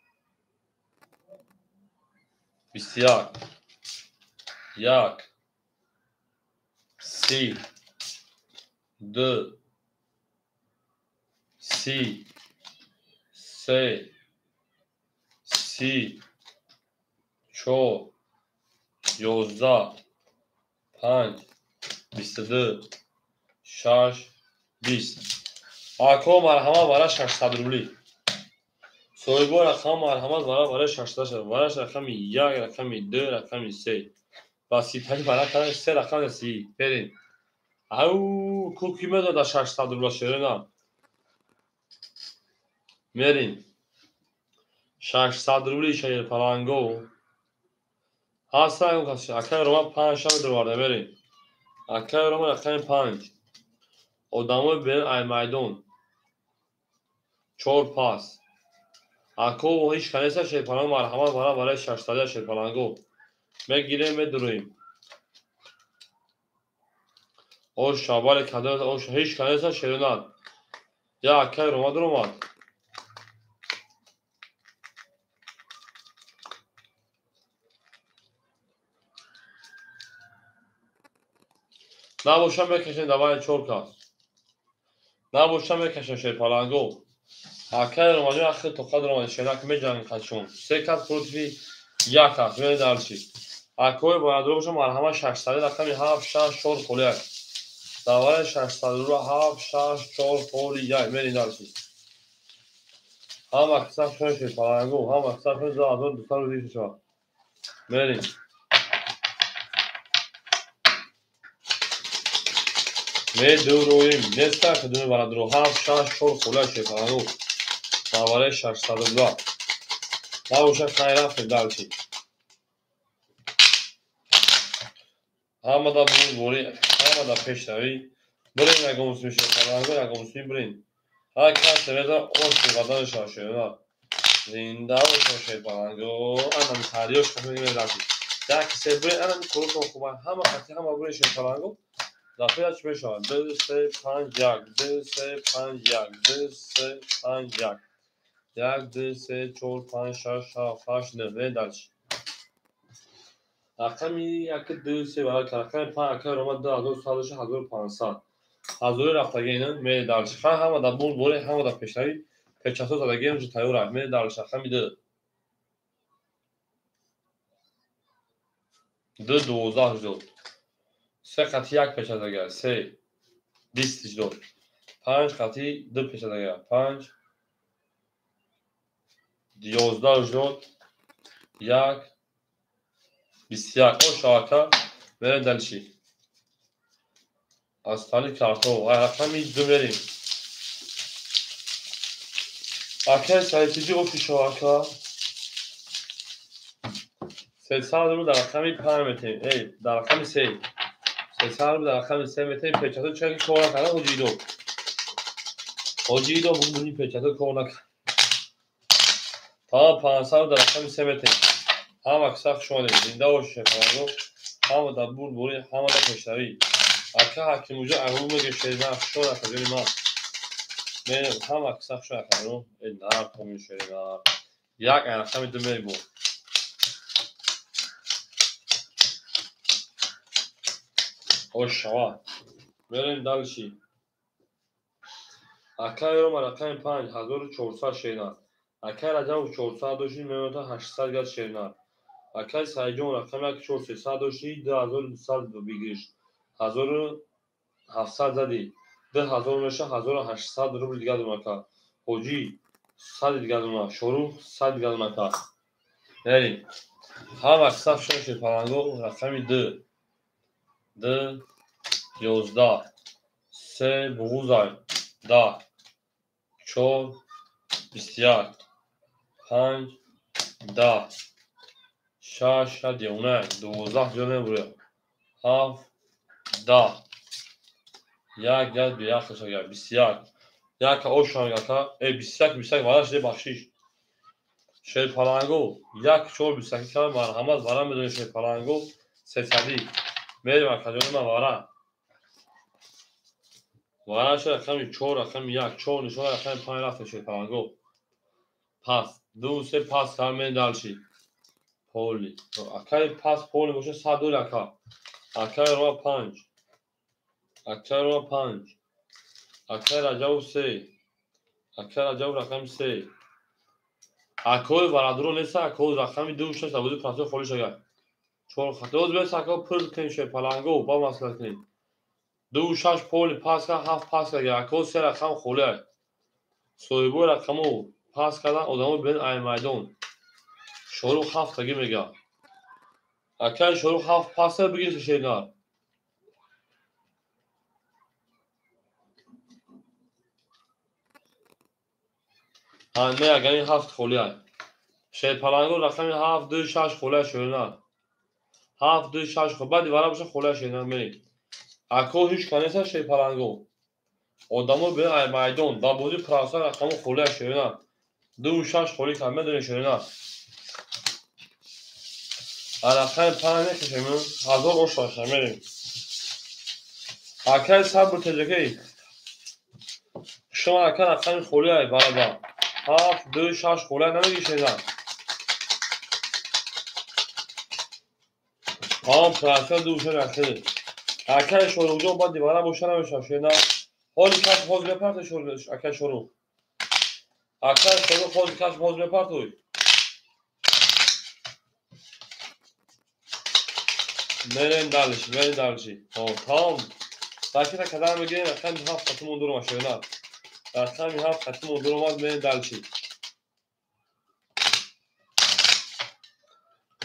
Speaker 1: 21 1 30 2 30 3 30 4 11 5 22 6 20 آکو مرحمت برای 600 روبلی سویبو رقم مرحمت برای 600 شد برایش رقمی 1 رقمی 2 رقمی 3 و سیپری برای کنه 3 رقم 30 بریم او کوکی مداد در 600 روبلا شیرینم میریم 600 روبلی شیر پلانگو هست اون کسی اکای روما 5 شب دوارده بریم اکای روما رقم 5 ادامه بریم ای میدون 4 پاس اکو و هیچ کنیسه شیر پلانگو مرحمت برای 600 شیر پلانگو میگیریم میدرویم او شابال کدر او هیچ کنیسه شیرینات یا اکای روما دروماد نباشم بکشین دوای 4 کاس نباشم بکشین شیر پلانگو اکای روما جو اخی تو قدر روما شیرک میجنگ خشون 3 کاس پروتفی 1 کاس میره دارچی اکوی باید رو باشم مرحمت 600 رقمی 7 6 4 خلیک دوای 600 رو 7 6 4 خلی 1 میری دارچی هم اکساف شوی شیر پلانگو هم اکساف شوی 2200 رو دیش شد میریم می دو رویم نیسته که دونه برد رو 7 6 4 خلیک شیر پلانگو دوای 600 رو نباشه خیلی رفتیم دارچی همه دا بوری همه دا پیش روی برین اگه مسلمی شیر پلانگو اگه مسلمی برین هر کس میده اوش بدن شاشینا زنده و شیر پلانگو انا تاریوش کنیم میرفتی در کسی برین انا کلوکو خوبه همه خطی همه برین شیر پلانگو دفعه چه میشه 2 3 5 1 2 3 5 1 2 3 5 1 1 2 3 4 5 6 7 8 9 درش رقمی 1 2 3 برای رقم 5 اکر اومد 2200 1500 حضور رفتگینه می درش خان همه دا بول بوله همه دا پیشروی پیچاتو زدگی اونجا تایور می درش رقمی 2 2 12 جد 3 قطی 1 پیچاتگر 3 20 جد 5 قطی 2 پیچاتگر 5 11 جد 1 21 o şarkı ve delişi. Astani karto ayakami döverim. Akel sayıcı o şarkı. Sesal رو در رقم 5 متر ای در رقم 3 سسال رو در رقم 3 متر پیچاتو چک کار کنه اوجیدو بودی پیچاتو کار تا 500 در رقم 3 متر هم اکساق شده زنده و شفاعو هم در بول بوری هم در پیشروی اکا حکیم وجود اغلو میگه شده شده اکادیمی ما میرم هم اکساق شده اکادیمو این در کمی شده یک رقم 2 میری بود خوش شوا میریم دلشی اکای رو رقم 5400 شیرینار اکای رقم 400 داشتیم میمونه 800 گرد شیرینار اکای سایجون رقم 1300 داشتیم 2200 بگیرش 1700 زدی 2000 میشه 1800 روبل دیگه دونکا حجی 100 دیگه دونا شروع 100 دیگه دونکا بریم هم اکساف شده پلانگو رقمی 2 2 11 3 بغوزای 10 4 21 5 10 6 دیونه 12 جونه بوده 7 10 یک گرد به یک خشاگر 21 یک اوشان یکا 21 والا شده بخشیش شیر پلانگو یک چور 21 کم مرحمت وارا میدونی شیر پلانگو 300 میریم اکادیمی من وارا وارش رقم 4 رقم 1 4 نشون رقم 5 رفته شد پلنگو پس دو سه پس کامل دالشی پولی اکای پس پولی باشه 102 رکا اکای رو 5 اکای رو 5 اکای رجاو 3 اکای رجاو رقم 3 اکای ورادرو نیست اکای رقم 2 6 بود پراسو خالی شد چون خطوز به سکا پر کنی شد پلنگو با مسئله کنی 2 6 پولی پس که 7 پس که اکای سه رقم خالی سویبو رقمو پس کردن آدمو بین ای میدان شروع 7 تگی میگه اکای شروع 7 پس بگیر شینا نه اگر این 7 خالی شد پلنگو رقم 7 2 6 خالی شد 7 2 6 خب بعد دیواره باشه خالی شد میریم اکو هیچ کنیسه شد پلنگو آدمو بین ای میدان با بودی پراسا رقمو خالی شد 2 6 خالی کم میدونی شد رقم 5 نکشیم 1000 روش باشه میریم اکای صبر تجکی شما اکای رقم خالی ای برابر 7 2 6 خالی نمیگی شد پراسا دوشه رسید اکای شروع جو بعد دیواره باشه نمیشه شد حالی کش باز بپرت شروع اکای شروع اکای شروع خود کش باز بپرت توی میریم دالشی تام باکی تا کدام میگیم رقم 7 خطمون دور ماشه نه رقم 7 خطمون دور ماز میریم دالشی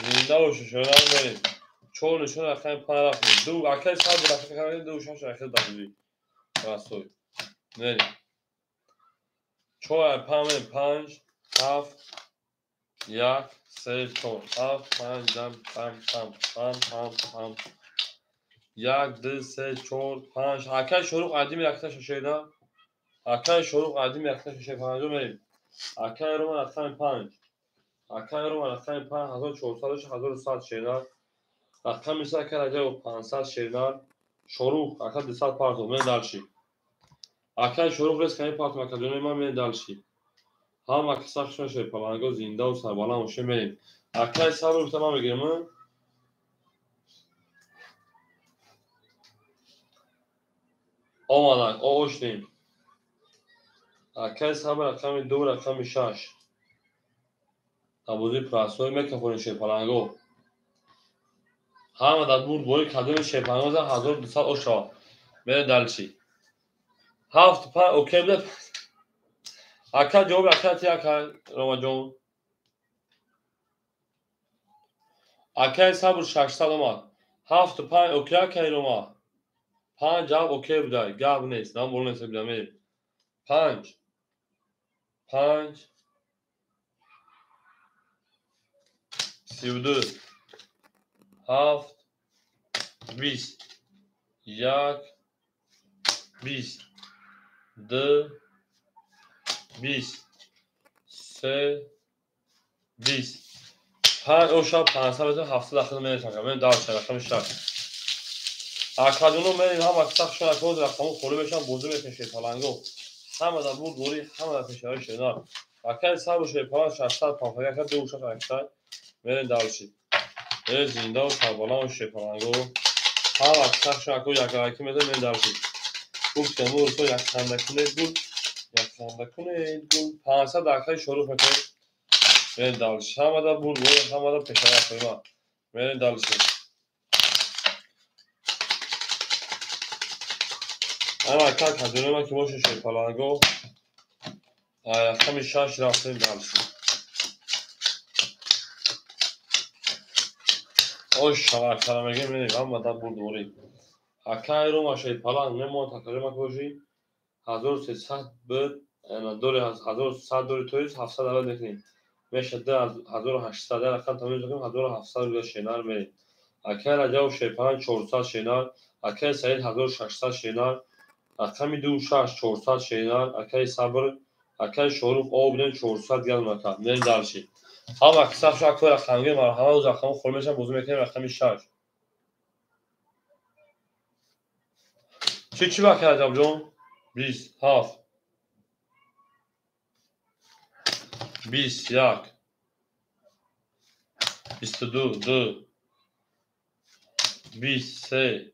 Speaker 1: زنده باشه شد میریم چون نشون رقم 5 رفتیم دو اکای صد رقم کردیم 2 6 رقم دادی راستوی میریم چون 5 7 1 3 4 7 5 دم پم پم پم پم پم 1 2 3 4 5 اکای شروع قدیم رقم شده اکای شروع قدیم رقم شده پنجم میریم اکای رو رقم 5 اکای رو رقم 5 1400 1100 شده رقم میشه اکای رجا 500 شده شروع اکای 200 پارتو من دالشی اکای شروع رس کنی پارتو مکدونی ما من دالشی هم اکای سخت شده پلنگو زنده و سربالا موشه میریم اکای صبر رو تمام میگیریم آمدن آشتیم اکای صبر رقم 2 رقم 6 ابوزی پراسوی میکفونی شه پلنگو همه در بود بوی کدوم شه پلنگو 1200 اوشا میره دالشی 7 5 اوکی بده اکای جواب اکای تی اکای روما جون اکای صبر 600 اومد 7 5 اوکی اکای روما 5 جواب اوکی بده گاب نیست نام بولن سه بده 5 5 32 7 20 1 20 2 20 3 20 5 اوشا 500 700 داخل میرسن من دال شد رقم 6 اکادونو میریم هم اکساق شون اکاد رقمو خوری بشن بوزو میکشه پلنگو همه در بود دوری همه در پیشهای شدار اکای صاحب شده پلان 600 پانفاگه اکاد دو شد اکسای میریم دالشی میریم زنده و سربالا و شده پلنگو هم اکساق شون اکاد یک رایکی میریم دالشی خوب که مور تو یک خندکنه گل یک خندکنه گل 500 اکای شروع میکنه میریم دالشی همه در بود دوری همه در پیشهای شدار میریم دالشی اما اکا کدونه ما که باشه شده پلنگو رقم 6 رفتیم دالشی اوش شما کلمگی میریم هم در بود دوری اکای رو ما شده پلنگ نمون تقریبا کشی 1300 بود دوری 1300 دوری تویز 700 اول نکنیم میشه 1800 رقم تمیز کنیم 1700 رو شینار میریم اکای رجاو شده پلنگ 400 شینار اکای سعید 1600 شینار رقم 26 400 شینار اکای صبر اکای شروع آب بدن 400 گل مکان میریم دالشی هم اکساق شو اکای رقمگی مرحمه و رقم خور میشن بوزو میکنیم رقم 6 چی باکی رجاب جون 20 7 21 22 2 23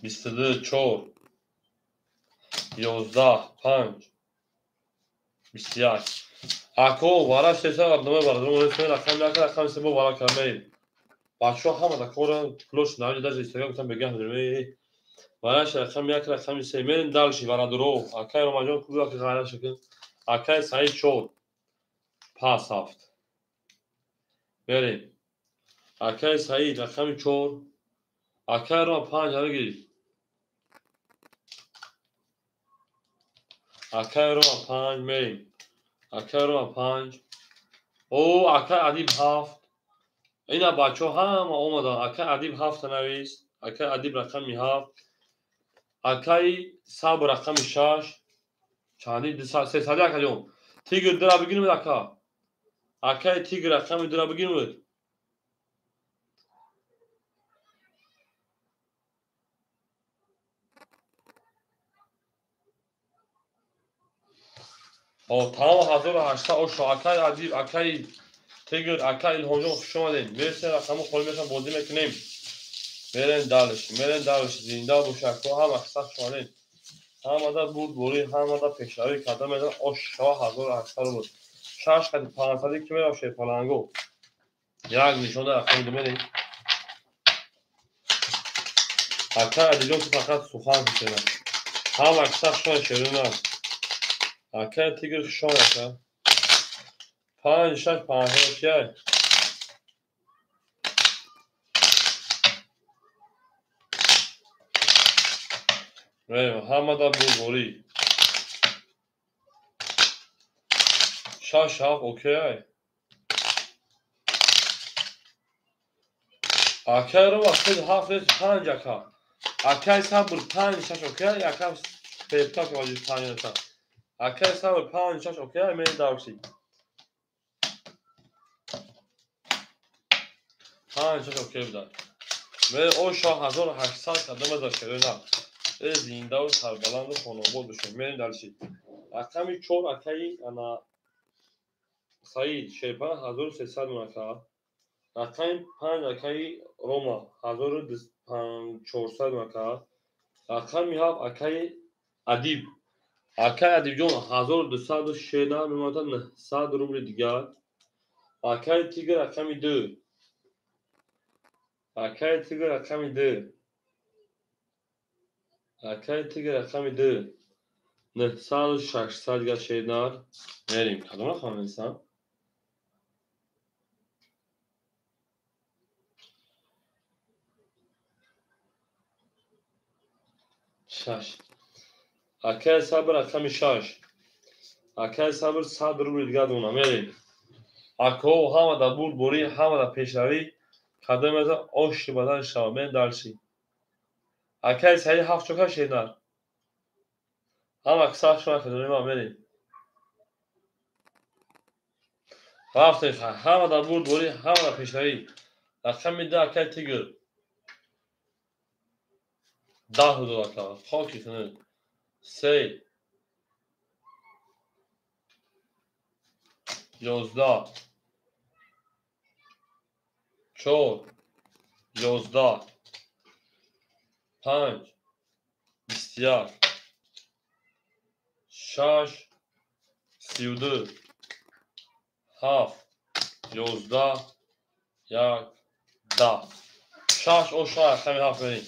Speaker 1: 22 4 11 5 21 اکو وارا سه قدمه بردم اون اسم رقم یک رقم سه با وارا کامل بچه ها همه دکور پلوس نهایی در اینستاگرام گفتم بگم بدونم وارا رقم یک رقم سه میرین دالشی وارا درو اکای روماجان خوبه که غیر شکل اکای سعید شد پاس هفت بریم اکای سعید رقم 4 اکای رو 5 هرگی اکای رو 5 میریم اکای رو 5 او اکای ادیب هفت اینا بچه ها هم اومدن اکای ادیب هفت نویس اکای ادیب رقمی هفت اکای ساب رقمی 6 چندی سه سالی اکایون تیگر درا بگیریم اکا اکای تیگر رقمی درا بگیریم او تمام 1800 او شو اکای ادیب اکای تیگر اکای الهامجان خوش اومدین مرسی رقمو خالی میشم بازی میکنیم میرن دالش زنده باشه اکو هم احساس شوانین هم دا بود بوری هم دا پیشروی کردم میدن او شو 1800 بود شش خد 500 که میشه پلنگو یک نشون رقم میدین اکای ادیب تو فقط سخن میکنه هم احساس شوان شیرین اکای تیگر شوان اکا 5 6 5 که همه دا بود بوری شش هفت اوکی اکای رو وقتی هفت 5 اکا اکای صبر 5 6 اوکی اکا پیپتا که واجد 5 نتا اکای صبر 5 6 اوکی میری دارسی 5 6 اوکی بدار میری او شاه 1800 قدم داشته نه از زنده و سربلند و خانواد بشه میری دارسی رقمی 4 اکای انا سعید شیپان 1300 اکا رقم 5 اکای روما 1400 اکا رقم هفت اکای ادیب اکای ادیب جون 1260 میمونن 900 روبل دیگر اکای تیگر رقم 2 اکای تیگر رقم 2 اکای تیگر رقم 2 900 و 600 دیگر شیدنار میریم کدوم خانم نیستم شش اکای صبر رقم 6 اکای صبر 100 روبل دیگر دونم میریم اکو همه دا بود بوری همه دا پیشروی قدم از آشتی بدن شامل دارشی اکای سعی هفت چوکا شیدنار هم اکساش شما کدوم ما میریم هفت همه دا بود بوری همه دا پیشروی رقم 10 اکای تیگر 10 دو اکا خاکی کنه 3 11 4 11 5 21 6 32 7 11 1 10 شش او شش همین هفت بریم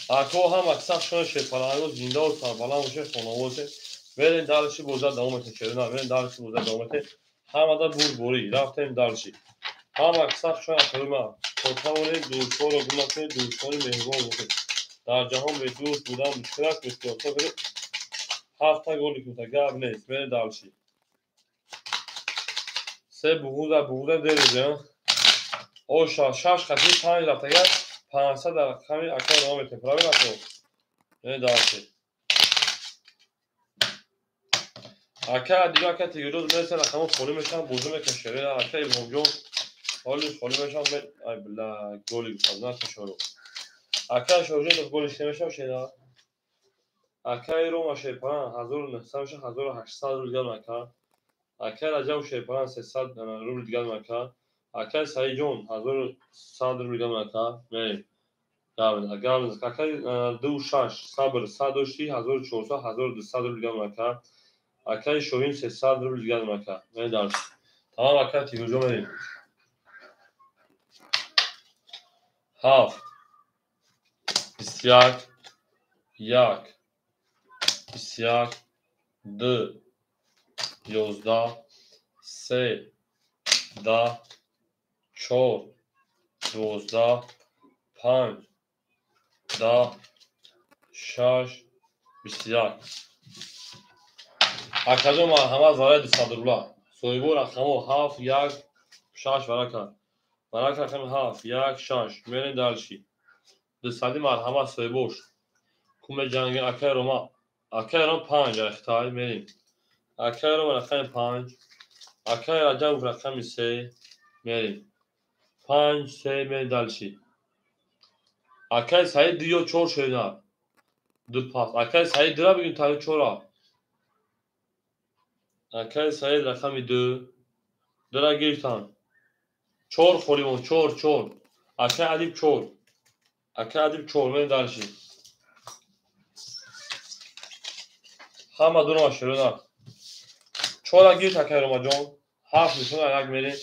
Speaker 1: اکو هم اکثر شون شپرانگو زنده و سربلند باشه خانواده برین دالشی بوزه دومت چرنا برین دالشی بوزه دومت همه دا بور بوری رفتیم دالشی هم اکثر شون خرما توتاول دوستان و گمت دوستان مهربان بوده در جهان به دوست بودن مشکلات بسیار تو برید هفت تا گلی کوتا گاب نیست برین دالشی سه بوغوزه دیریزه او شش خطی 5 رفته گرد 500 در رقمی اکای دومت پراوی نکو برین دالشی اکا دیگه اکا تیگروز میرسه رقمو خالی میشن بوزه میکن شیرین اکا الهام جون حالی خالی میشن ای بلا گولی بساز نه شروع اکا شروع جون گلش نمیشن شیرین Akay Roma Şehparan 1900 روبل دیگر مکا. Akay Rajab Şehparan 300 روبل دیگر مکا. Akay Sayı John 1100 روبل دیگر مکا. Meri. Gavniz. Akay Duşaş Sabır Sadoşi 1400 روبل دیگر مکا. Akay Şohin 300 روبل دیگر مکا. Meri ders. Tamam Akay Tigurcu Meri. Haf. İsyak. Yak. İsyak. D. Yozda. Se. Da. Çor. Dozda. Panj. Da. Şaş. İsyak. Akadom Ahmad Vared Sadrullah. Soybor Akhamo Haf Yak Şaş Varaka. Varaka Kham Haf Yak Şaş. Meri Dalşi. Dısadi Marhama Soyboş. Kume Cangi Akay Roma. Akay Roma Panj Ehtay Meri. Akay Roma Rakam Panj. Akay Rajab Rakam Se Meri. Panj Se Meri Dalşi. Akay Sayı diyor çor şeyler. Pas. Akay Sayı dira bugün tabii çora. Akay Sayı rakamı dö. Dira girtan. Çor xolimon çor. Akay adib çor. Akay adib çor Meri Dalşi. Hama durma şeyler. Çora gir Akay Romacan. Haf nişana yak Meri.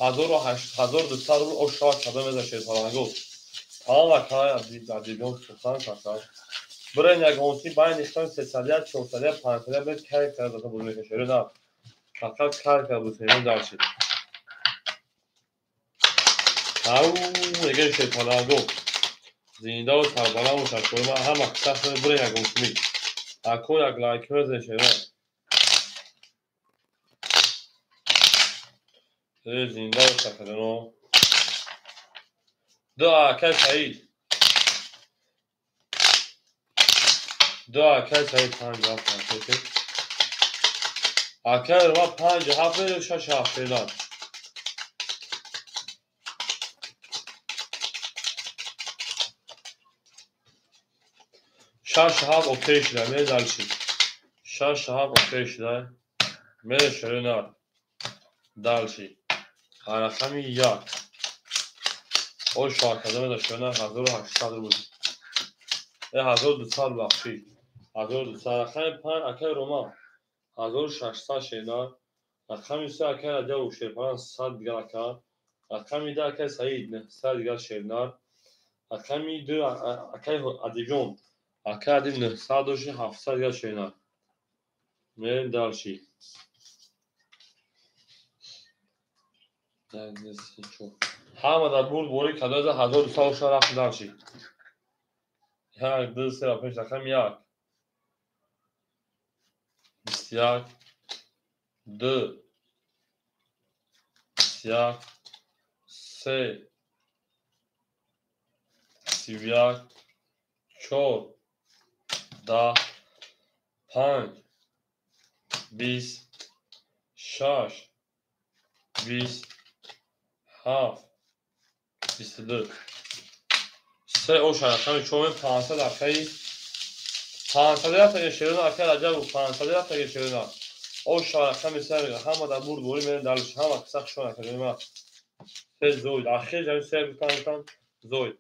Speaker 1: 1200 روبل o şaş kadar mezar şey falan go. Tamam Akay adibiyon sultan kakay. Buraya ne gonti bayan işten 300 400 500 bir kar kadar da bulmaya çalışıyor da. Fakat kar kadar bu senin dersi. Au eğer şey falan go. Zinda o tarbala o şartlarına hem aksakları buraya gonti mi. Ako yak like mezar şeyler. Zinda o şartlarına o. Da Akay Sayı. Da Akay Sayı panca panca. Akay Roma panca hafta şaş haftalar. Şaş haf okeyşler Meri Dalşi. Şaş haf okeyşler Meri Şerinar Dalşi. Arakami yak. O şarkıda da Şerinar 1800 روبل. 1200 بخشی. 1200 Arakami pan Akay Roma 1600 Şerinar. Arakami se Akay Rajab Şehparan 100 دیگر Akay. Arakami da Akay Sayı 900 دیگر Şerinar. Arakami de Akay Adibiyon. Akay Adib 900 700 دیگر Şerinar. Meri Dalşi. Neredeyse çok. Hamada bul boru kadar da 1200 رفت Dalşi. Yak dı sıra peş rakam yak. İstyak. Dı. İstyak. Se. Sivyak. Çor. Da. Panj. Bis. Şaş. Bis. Haf. Bistidı. Se o şarkı çoğun 500 akayı 500 تا geçiyorlar akay acaba 500 تا geçiyorlar. O şarkı mesela hamada burdu Meri Dalşi hama kısa şu akademi. Se zoyd axir yani se bir tane zoyd.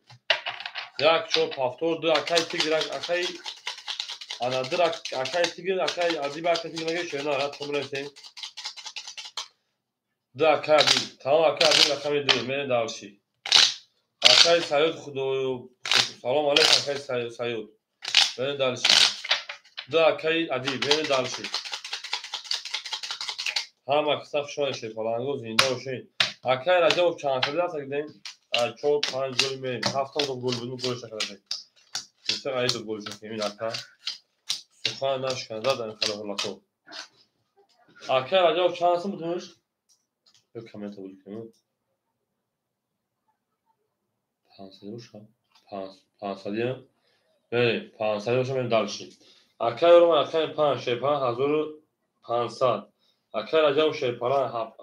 Speaker 1: Yak çok haftordu akay tigrak akay anadır akay tigir akay adiba akay tigir geçiyorlar rahat kabul etsin. Da akay tamam akay adil rakamı değil Meri Dalşi. Akay Sayud Xudoyu Salam aleyküm Akay Sayud. Meri Dalşi. Da Akay Adib Meri Dalşi. Hama kısa şöyle şey falan go zinda o şey. Akay Rajab şanslı da gidin. Çok pan gol mi? Hafta da gol şakaladı. İşte ayı da gol çok emin Akay. Sufan naşkan zaten kalabalık. Akay Rajab şansı mı tutmuş? Yok kamera tabii ki. پانصدی بله 500 باشه من دالشی اکای رو من اکای 5 شیپان 1500 اکای رجب شیپان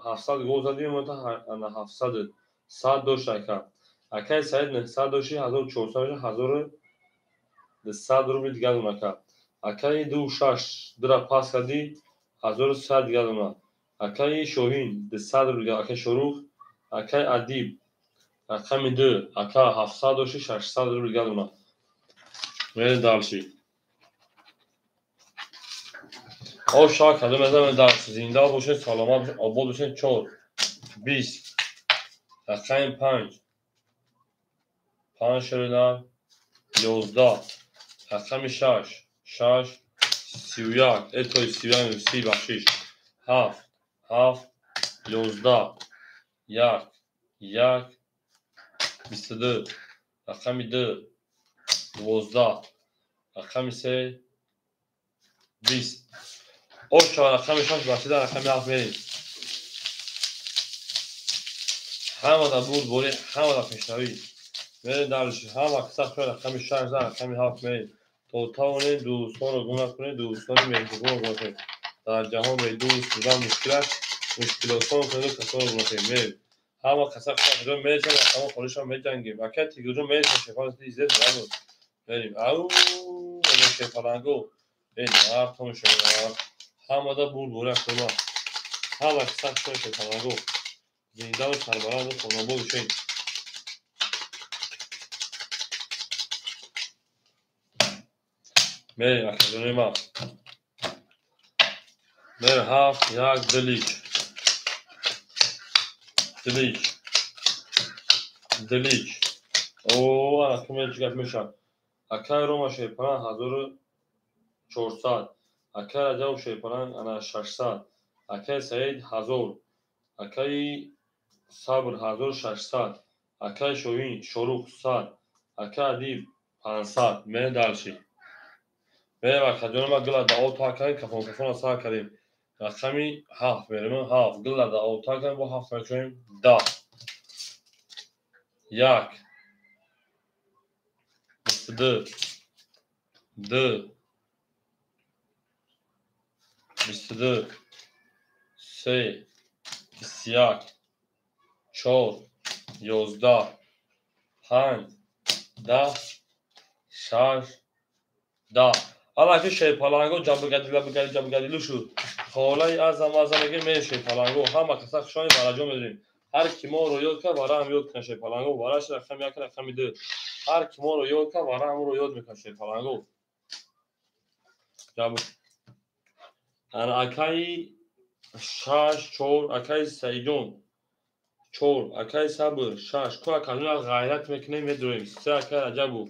Speaker 1: 700 گوزدی من تا 700 100 دو شکا اکای سعید 900 دوشی 1400 1200 روبل دیگر مکا Акаи 26 дира пас кардӣ 1100 гардона. Акаи Шоҳин 200 рубл. Акаи Шорух, акаи Адиб рақами 2 ака 700 дошти 600 рубл гардона. Мерем далши. О шак кардем мезам далши. Зинда бошед, саломат бошед, обод бошед. 4 20 рақами 5 5 шуридар 11 рақами 6 6 31 этои 31 30 бахшиш 7 7 11 1 1 22 рақами 2 12 рақами 3 20 оша рақами 6 бахшида рақами 7 мерем. ҳамада буд бори ҳамада пешравӣ мерем далши. ҳама қиса шуд рақами 6 дар рақами 7 мерем то тавонем дӯстонро гумрах кунем, дӯстони меҳрубон бошед. дар ҷаҳон дӯст будан мушкилотон кунем, касонро гумрахем мерем. ҳама қиса шуд мересем рақамо холишам меҷангем. Акай тигрҷон мересем шефаси изет намуд мерем. ау ин шефаланго ин артон шуд. ҳамада буд бори акома ҳама қиса шуд шефаланго зинда ва сарбаланд хонобод бошед. мерем академияи ма мерем 7 1 делик делик делик о акамел чигап мешав. акай рома шепаран 1400 акай раҷабов шепаран ана 600 акай саид 1000 акай сабр 1600 акай Шоҳин Шорух 100 акай Адиб 500 мерем далши. мерем академияи ма гила да олта кардем кафон сар кардем. рақами 7 мерем 7 гила да олта кардем бо 7 мешавем 10 1 22 2 22 3 21 4 11 5 10 6 10 алаки шепаланго ҷабгади шуд. холаи азамазамаги ме шепаланго ҳама қиса хушони бараҷон медонем. ҳар ки моро ёд кард вараам ёд кунад шепаланго. вараш рақами 1 рақами 2 ҳар ки моро ёд кард вараам ӯро ёд мекунад шепаланго. ана акаи 6 4 акаи Саидҷон 4 акаи Сабр 6 ку академия ғайрат мекунем медурем. 3 акаи Раҷабов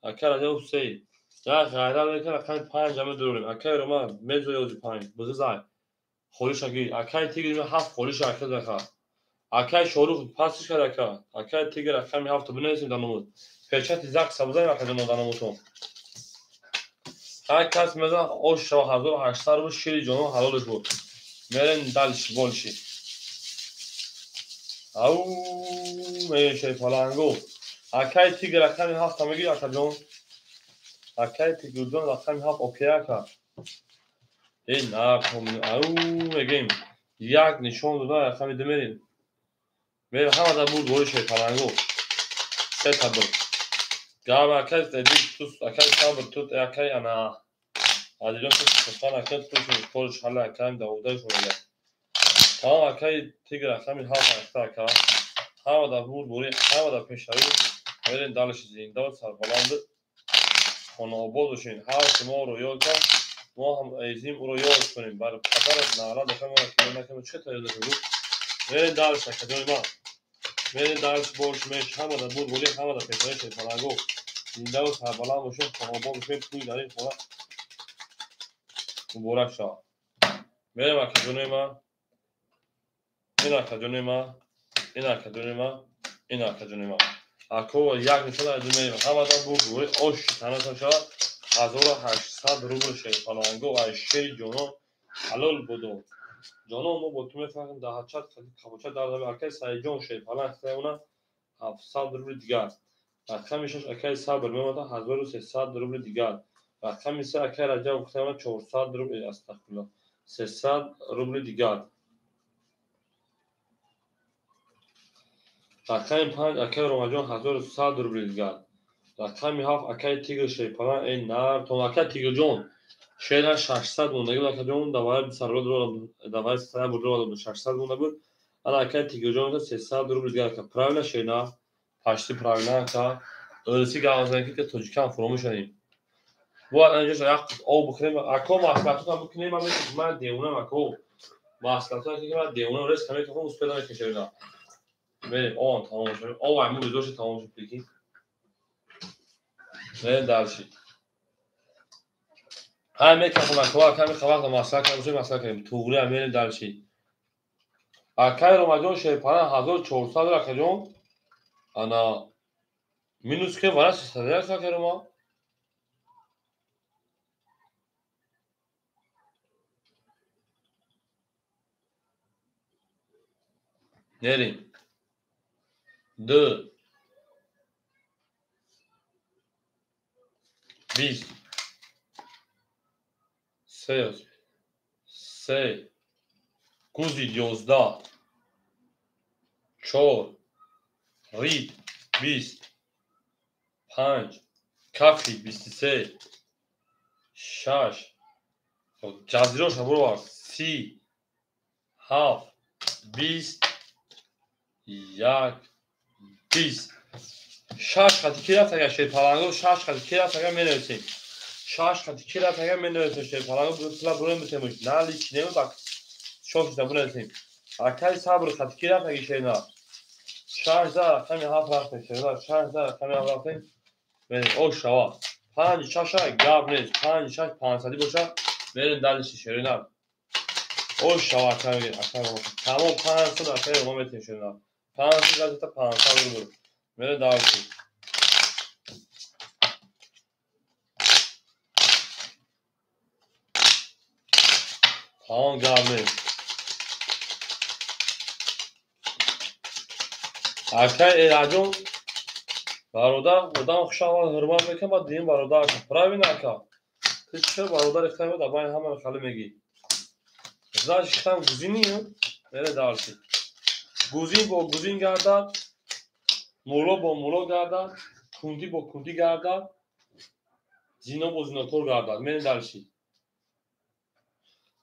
Speaker 1: акаи Раҷабов 3 як ғайрат мекунем рақами 5 медурем. акаи Рома мезо 15 бигзай холишаги акаи тигр 7 холиша акад рака акаи Шорух пасиш кард ака акаи тигр рақами 7 бинависем дар номуд печати зак сабзаем академия дар номудтон. ҳар кас мезанад ош шава 1800 рубл шири ҷонон ҳалолиш буд. мерем далши болши. ау мерем шефаланго акаи тигр рақами 7 мегир акаҷон. акаи тигрҷон рақами 7 океяка ин ау мегем як нишон дода рақами 2 мерем. мерем ҳамада буд бори шефаланго се табр гав акай тедик тус акай сабр тут акай ана адиҷон тус тустан акай тус полиш ҳала акаим давудаи шурода тамом акай тигр рақами 7 ака ҳамада буд бори ҳамада пешравӣ мерем далши зинда ва сарбаланд хонаобод бошед. ҳар ки моро ёд кард мо ҳам азим ӯро ёд кунем. бар қатар наъра дохем накам чӣ та ёд буд. мерем далши академияи ма мерем далши болш меш ҳамада буд бори ҳамада пешравӣ шефаланго зинда ва сарбаланд бошед. хонаобод бошед. пӯй дар ин хона муборак шавад. мерем академияи ма ин академияи ма ин академияи ма ин академияи ма ако як нишона ду мерем ҳамада буд бори ош танатон шавад 1800 рубл шефаланго ай шири ҷонон ҳалол будо. ҷонон мо бо ту мефаҳмем даҳачат қабочат дардами акай Саидҷон шефаланг хеона 700 рубли дигар. рақами 6 акай Сабр мемонад 1300 рубли дигар. рақами 3 акай Раҷабов хеона 400 рубли астағфирулло 300 рубли дигар. рақами 5 акай Ромаҷон 1100 рубли дигар. рақами 7 акай тигр шепаланг ин нар то акай тигрҷон şeyler 600 موندگی بود اکجون دوباره سرور رو دوباره سر بود رو 600 مونده بود الان اکه تیگوجون 300 روبل دیگر که правильно şeyna پاشتی правильно که öylesi gazdan ki Tacikistan فراموش شدیم bu önce ayak o bukrim ako mahsulatı bu kine ben دیونه ako mahsulatı که من دیونه ورس کمی که اون اسپیدار که şeyna ve o tamam şöyle o var mı bir tamam şöyle peki ne dersi همه که خب کار کمی خبر تا مسئله کنیم مسئله کنیم توغری امیر درشی اکای روماجون شیپانا 1400 رکجون انا مینوس که وارا سیستادر که روما نریم 2 20 3 کوزی 11 4 رید 20 5 کافی 23 6 جزیره شبرو var 30 7 20 1 20 شش خطی کی رفت اگر شیر پالانگو شش خطی کی رفت اگر منویسیم شش خطی کی رفت اگر منویسیم شیر پالانگو بسیار برون بتیمش نه لیچ نمی بک شوش تا بنویسیم اکای صبر خطی کی رفت اگر شیر نه شش زار کمی هفت رفت شیر نه شش زار کمی هفت رفت ببین او شوا پنج شش گاب نیست پنج شش 500 باشه بریم دلش شیر نه او شوا کمی اکای تمام 500 اکای ما بتیم شیر نه 500 تا 500 رو بریم دلش tamam gami اکای ایراجون برادر خودم خوشحال هرمان میکنم با دین برادر پراوی نکا تیشه برادر اختیار دا باید همه خاله میگی ازش اختیار گزینیه میره دارسی گزین با گزین گردد مولو با مولو گردد کندی با کندی گردد زینا با زیناتور گردد میره دارسی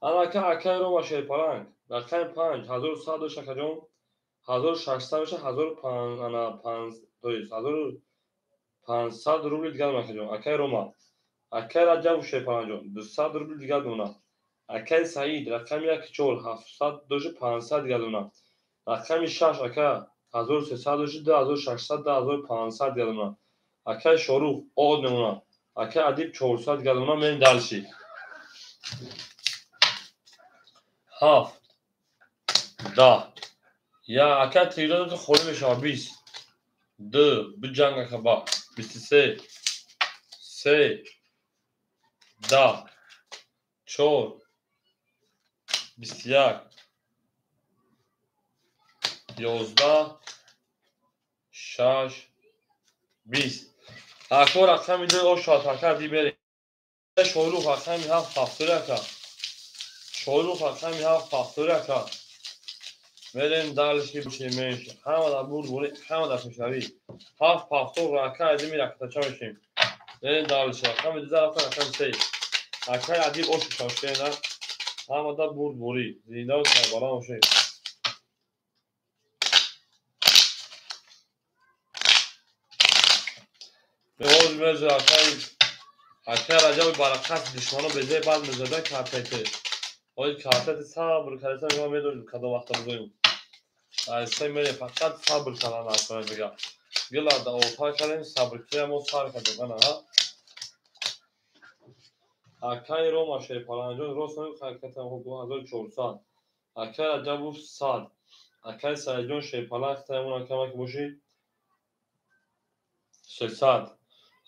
Speaker 1: اما که اکای رو باشه پرنگ رقم 5 1100 شکجون 1600 بشه 1500 روبل دیگر مکجون اکای روما اکای رجب شیپانجون 200 روبل دیگر دونا اکای سعید رقم 1 چول 700 دوش 500 دیگر دونا رقم 6 اکای 1300 دوش 2600 2500 دیگر دونا اکای شروع او نمونا اکای ادیب 400 دیگر دونا من دلشی 7 10 یا اکای تیران تو خوری بشه 20 2 بجنگ اکبا 23 3 10 4 21 11 6 20 اکو رقم میده او شاد کردی بری شروع رقم هفت فاکتور کا شروع رقم هفت فاکتور کا بریم دالشی بشیمش همه دا بود همه دا پیشروی هفت فاکتور رقم ادی میره که تا میشیم بریم دالشی رقم دیزه رقم 3 اکای ادیب او شاشه نه همه دا بود بوری زینده و کربالا میشه به حال میرزه اکای رجب برکت دشمنو بزه بعد مزده کارتیته اوی کارتیت صبر کردن ما میدونیم کدام وقت بزنیم از میره فقط صبر کردن اصلا دیگه گلا دا اوفا کردیم صبر کردیم و سر کردیم ها اکای روما شی پالانجون روسون خرکت هم 2400 اکای رجب 100 اکای سایجون شی پالانج تمون کما که باشی 600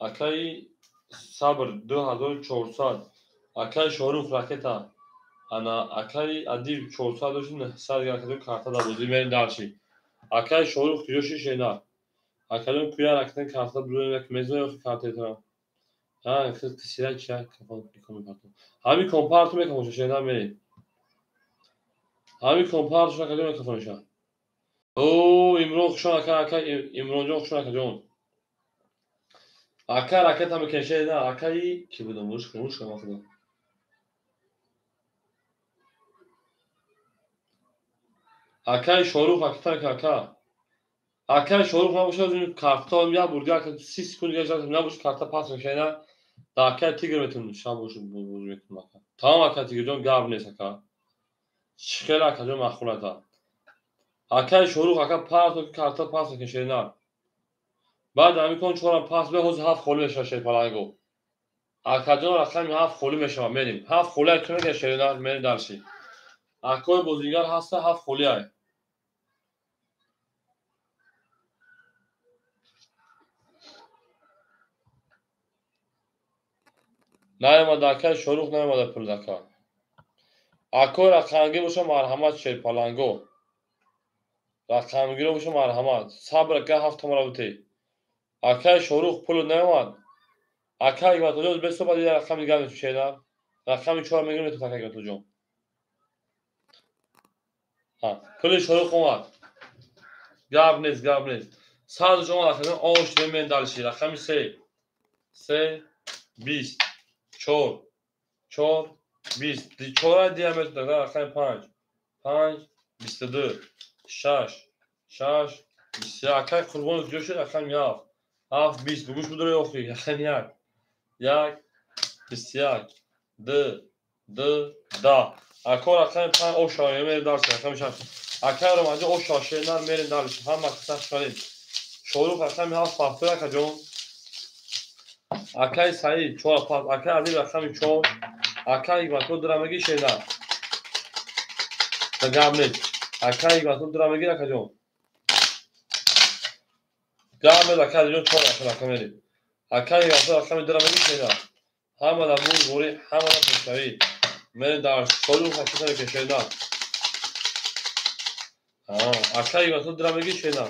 Speaker 1: اکای صبر 2400 اکای شروع راکتا انا اکای ادیب 400 داشتین 100 گرفت کارتا دا بودی میرین دارشی اکای شروع خیوشی شینا اکای کویا رکتن کارتا برون یک مزه کارتا تا ها کسیرا چا کفان میکنم کارتا همین کمپارت میکنم شینا میری همین کمپارت شو کدوم کفانشا او امروز شو اکای امروز جو شو کجون اکای رکت هم کنشه نه اکای کی بودم مش کنم خدا Акаи Шорух акитак ака. Акаи Шорух набоша аз ин карта я бурди ака 30 секунд дига ҷаз набоша карта пас мешайна. Да акаи Тигр метавон шаб боша бозӣ метавон ака. Тамом ака Тигрҷон гап нест ака. Чӣ хел ака ҷон махулата. Акаи Шорух ака пас карта пас мекашайна. Баъд амикон чорам пас бе ҳозир 7 холи мешава шепаланго. Акаҷон рақами 7 холи мешава мерим. 7 холи кӣ мегашайна мерим дарши. Акои бозингар ҳаста 7 холи ай. Наомада акаи Шорух наомада пулдака. Акои рақамгир боша марҳамат шепаланго. Рақамгиро боша марҳамат. Сабр ака 7 тамара бутӣ. Акаи Шорух пул наомад. Акаи Игматоҷон бесо баъди рақами дигар мешайна. Рақами 4 мегирем метавон акаи Игматоҷон. Пули Шорух омад. Гап нест, гап нест. Садш омад акаҷон ош демен далши. Рақами 3. 3 20 4 4 20 4 диаметр рақами 5 5 22 6 6 21 акаи қурбон ҷӯши рақами 7 7 20 бугӯш будоре охир рақами 1 1 21 2 2 10 ако рақами 5 ош мерем дарши рақами 6 акаи ромаҷон ош шошенар мерем дарши ҳама қисаш шарем Шорух рақами 7 пафтор акаҷон акаи Саид 4 пас акаи Адиб рақами 4 акаи Игматоҷон дурамагӣ шена гап нест акаи Игматоҷон дурамагӣ акаҷон гап нест акаи Адиб 4 ака мерем акаи Игматоҷон рақами дурамагӣ шена ҳама да бур бори ҳама да пешавӣ мерем дар Шорух акита мекашена акаи Игматоҷон дурамагӣ шена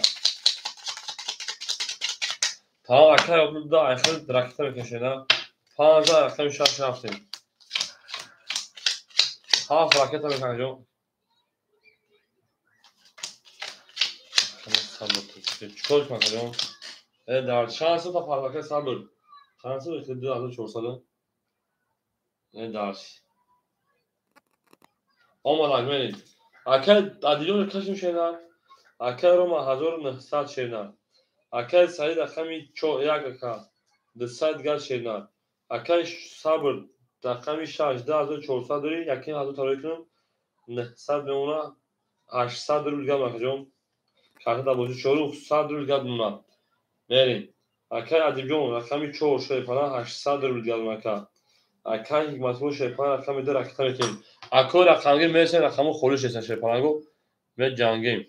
Speaker 1: тамом акаи Игматоҷон да айхел ракета мекашена 15 рақами 6 рафтем 7 ракета мекашена чикор кунам акаҷон дар чанд сота парвака сабр чанд сота 2400 дарш омадак мерем акаи Адилён каш мешена акаи Рома 1900 шена акаи Саид рақами 1 ака 200 дигар шена акаи Сабр рақами 6 10400 дори якин ҳазор тарои кунам 900 мемона 800 рубл дигар акаҷон карта дар бозии Шорух 100 рубл дигар мемонад мерем акаи Адибҷон рақами 4 шепалан 800 рубл дигар ака акаи Ҳикматпур шепалан рақами 2 ракета мекунем акои рақамгир мерсем рақаму холиш ҳестан шепаланго меҷангем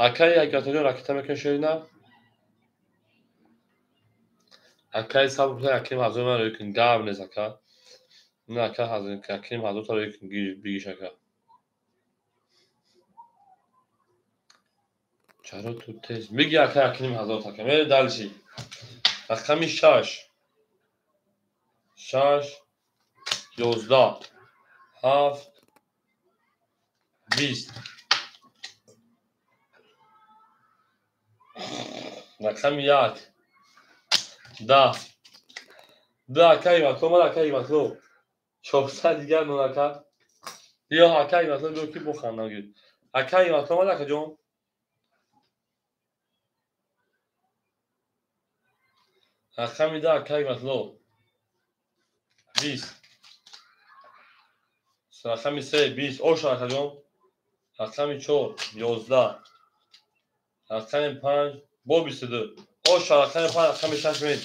Speaker 1: акаи Ҳикматоҷон ракета мекашена акаи Сабр яким ҳазор ман рӯй кун гап нест ака ин ака яким ҳазор та рӯй кун бигиш ака чаро ту тез биги ака яким ҳазор така мерем далши рақами 6 6 11 7 20 рақами 1 10 2 акаи Игматоҷон омад акаи Игматоҷон 400 дигар мон ака ё акаи Игматоҷон бё ки бохандам гир акаи Игматоҷон омад акаҷон рақами 2 акаи Игматоҷон 20 рақами 3 20 ош акаҷон рақами 4 11 рақами 5 бо 22 ош рақами 5 рақами 6 мед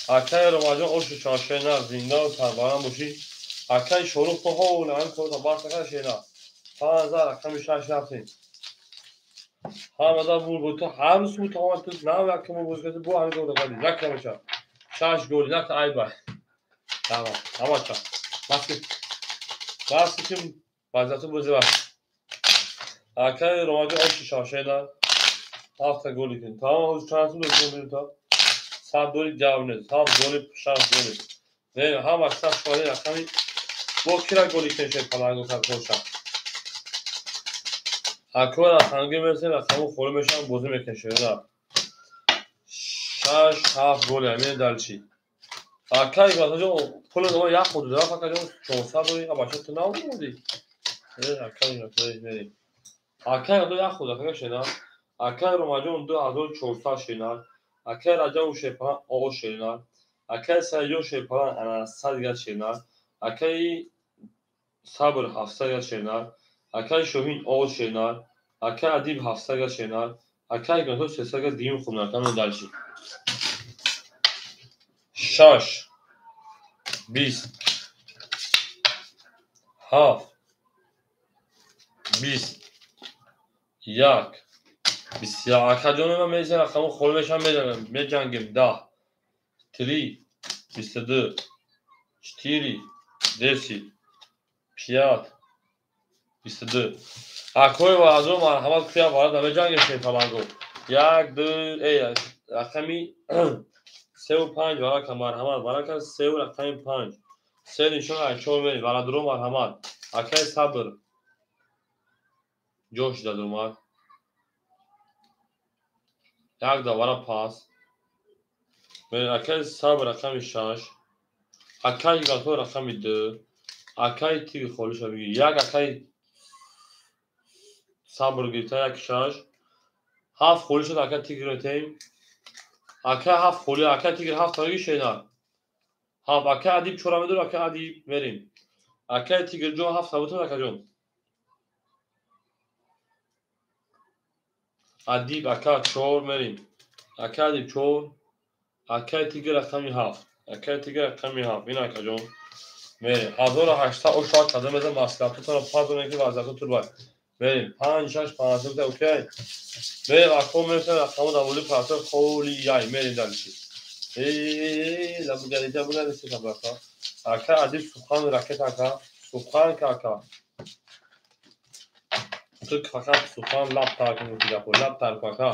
Speaker 1: акаи Ромаҷон ош шошена зиндон сарбаланд бошӣ акаи Шорух то ҳола ҳам кота бас ака шена 15 рақами 6 рафтем ҳамада бур бо то ҳар рӯз бу то то нав яким боз кардӣ бо ҳамин кота кардӣ як камаша 6 гол як айба тамом ҳамаша бас ки базату бозева акаи Ромаҷон ош шошена 7 гол кин тамом ҳоз чанд сум дошем то 100 доли гав нест 7 доли 6 доли не ҳама сад шоҳи рақами бо кира голи кин шепаланго картоша акои рақамгир мерсем рақаму холи мешавам бозӣ мекашена 6 7 голи амин далчи акаи Игматоҷон пули дома як худ рафт акаҷон 400 доли абаша ту навмоди بریم. اکر دو یک خود اکر شنا. اکر رو مجموع 2400 شنا. اکر راجع شپان او شنا. اکر سایجون شپان انا 100 شنا. اکر صبر 700 شنا. اکر شوهین او شنا. اکر ادیب 700 شنا. اکر گنتو 300 دیم خوب نکنه دلشی. شش 20 7 20 یک 20 اکر جون من میزنم رقمو خولمش هم میزنم میجنگیم 10 3 22 4 10 5 22 اکوی و از اون مرحمت کیا وارد همه جنگیم شیم فلانگو 1 2 ای رقمی 3 و 5 وارد که مرحمت وارد که 3 و رقمی 5 3 نشون اچور بریم وارد رو مرحمت اکای صبر جوش داد اومد یک دوباره پاس بریم اکای صبر رقمی 6 اکای گاتو رقمی 2 اکای تیگ خولش رو بگیر یک اکای صبر گیرتا یک 6 هفت خولش شد اکای تیگ رو تیم اکای هفت خولی اکای تیگ هفت تاگی شینا هفت اکای ادیب چورا میدور اکای ادیب بریم اکای تیگ جو هفت ثابتون اکای جون ادیب اکای چور بریم اکای ادیب چور اکای تیگ رقمی هفت اکای تیگ رقمی هفت این اکای جون بریم 1800 او شاد قدم بزن مسلحتتون رو پادونه که وزدتون طول باید بریم 5 6 5 7 اوکی بریم اکو میرسن رقمو دمولی پرسه خولی یای بریم دلشی لابو گلیجه بگرد سی کبرکا اکا عدیب سوخان رکت اکا سوخان که اکا تو فقط سوخان لب ترک میگه پول لب ترک اکا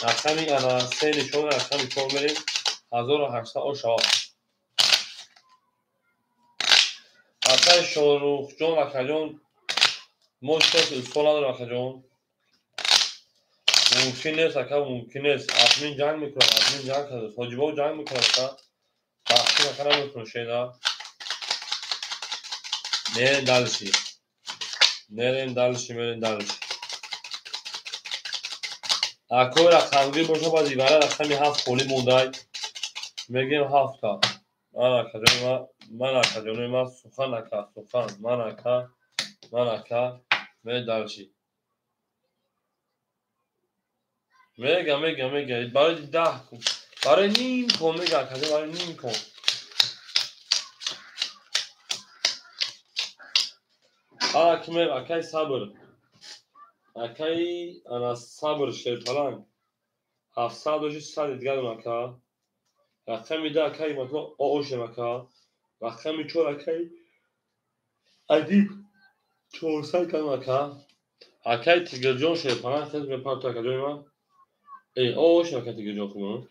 Speaker 1: اکمی انا سه نشون اکمی چون بریم 1800 او شاد اکای شروخ جون اکا جون مشکل سولا داره اکا جون ممکن نیست اکا ممکن نیست ادمین جنگ میکنه ادمین جنگ کرده حاجبا جنگ میکنه اکا بخشی اکا نمیکنه شینا نه دلشی نریم دلشی مریم دلشی اکو رقمگی باشه با دیواره رقمی هفت خولی موندای میگیم هفت تا من اکا ما سخن اکا سخن من اکا مریم دلشی میگم برای 10 کن برای نیم کن میگه اکا برای نیم کن اکا میگم اکای صبر اکای انا صبر شیطان 700 و 600 دیگر اون اکا رقمی 10 اکای مطلب اوشم اکا رقمی 4 اکای ادیب 400 کنم اکا اکای تیگر جون شیطان خیلی میپرد تو اکا جون من ای اوشم اکای تیگر جون کنم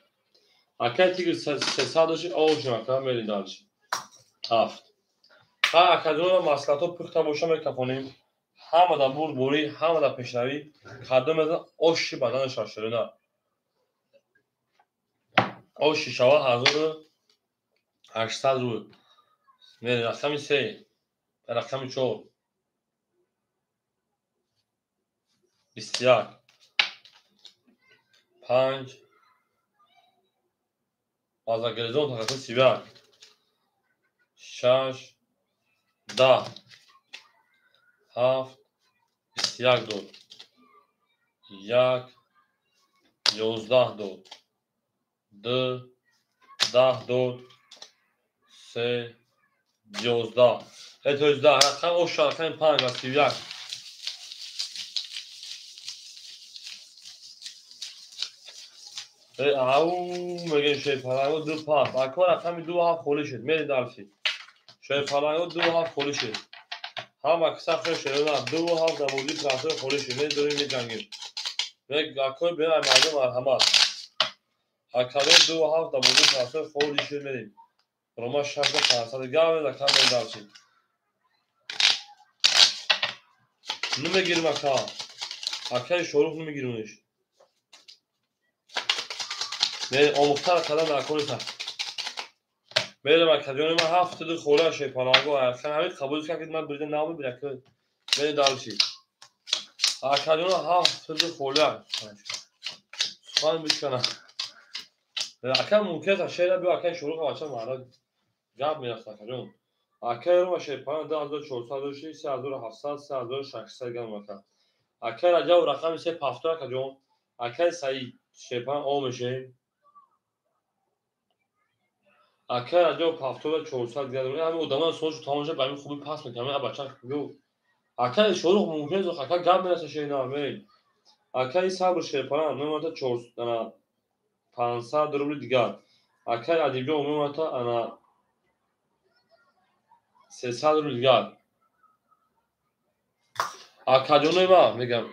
Speaker 1: اکای تیگر 300 و 6 اوشم اکا میرین دارش هفت ها اکا جون مسلطو پخته باشه میکفونیم همه دا بوری همه دا پیشروی خدم از اوشی بدن شاشره نه اوشی شوا 1800 رو میرین رقمی 3 رقمی 4 21 5 از اگریزون تا 31 6 10 7 21 دو 1 11 دو 2 10 دو 3 11 11 رقم او رقم 5 و 31 او میگه شی پلنگو دو پاس اکو رقم 2 7 خولی شد میری دلشی شی پلنگو 2 7 خولی شد هم اکثر خیلی شد 2 7 دموزی پرسه خولی شد میری دوریم میجنگیم میگه اکو بیان مردم مرحمت اکادر 2 7 دموزی پرسه خولی شد میریم روما شرط 500 گاوه رقم میری دلشی نمیگیریم اکا اکای شروع نمیگیرونش نه آموختر کلام نکنی تا میرم اکادمی ما هفت دو خوله شی پلنگو اصلا همین قبول کرد من بریده نام بیره که بریم دالچی اکادون هفت خوله سخن میکنم اکا ممکن است شعر بیا اکا شروع کنم بچه معنا گپ میرسه اکادون اکا رو باشه پایان 2400 3700 3600 گم اکا اکا راجع و رقم سه پافتو اکادون اکا صحیح شپان او میشه اکا راجع و پافتو 400 گم همین ادامه سوچ تماشا به همین خوبی پاس میکنم بچه گو اکا شروع ممکن است اکا گپ میرسه شعر نامه اکا صبر شپان نمیشه 400 500 روبل دیگر اکا ادیبی عمومی انا 300 روبل دیگر اکادون ما میگم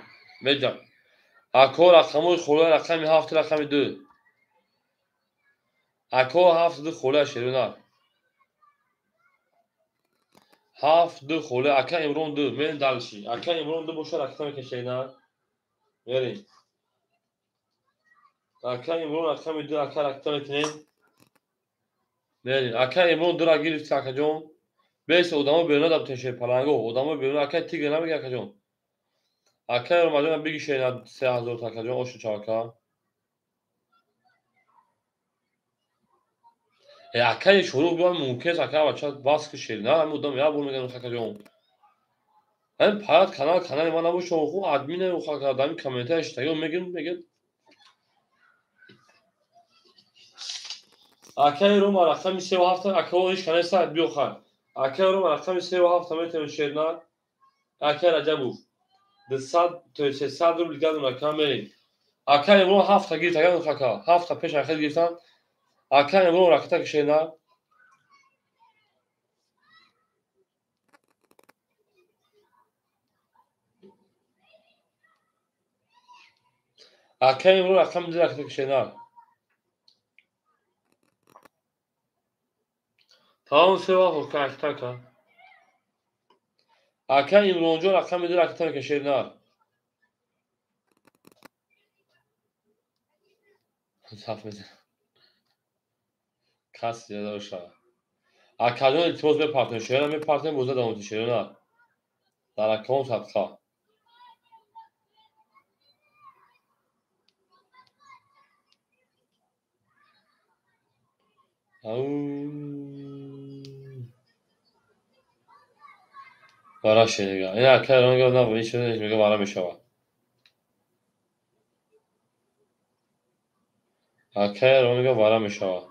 Speaker 1: اکا رقم خوله رقم هفت رقم 2 اکا هفت خوله شیرونه هفت خوله اکا امرون 2 من دالشی اکا امرون 2 باشه رقم کشینا بریم اکا امرون رقم 2 اکا رقم کنیم بریم اکا امرون 2 را گرفت اکا جون بیس ادامه بیرون داد تشه پلنگو ادامه بیرون اکا تیگ نمیگه اکا جون اکا رو مجبورم بگی شینا 3000 تا اکا جون اوش چاکا اکا شروع بیان ممکن است اکا بچه باز که شیرنا هم ادامه یا بول میگن اکا جون هم پایت کانال ما نباشه خو ادمین خو آدمی کامنت اشتیاق میگن اکا رو ما رقم 37 اکا ایش کنه ساعت بیوخر اکا رو ما رقم 37 متر شیرنا اکا رجبو 200 تا 300 روبل گردون اکا میرین اکا رو 7 تا گیرت اکا اکا 7 تا پیش اکا گرفتن اکا رو رقم که شیرنا اکا رو رقم دیگه اکا که شیرنا تمام سوا خو که اکا اکا امرونجو رقم دیگه اکا که شیرنا صاف میشه کاس یاد باشه اکادون التماس به پارتنر شیرنا می پارتنر بوده داموتی شیرنا در اکاون صدقه برای شنیگه این اکا رو میگه نه این شده میگه برای میشوه اکا رو میگه برای میشوه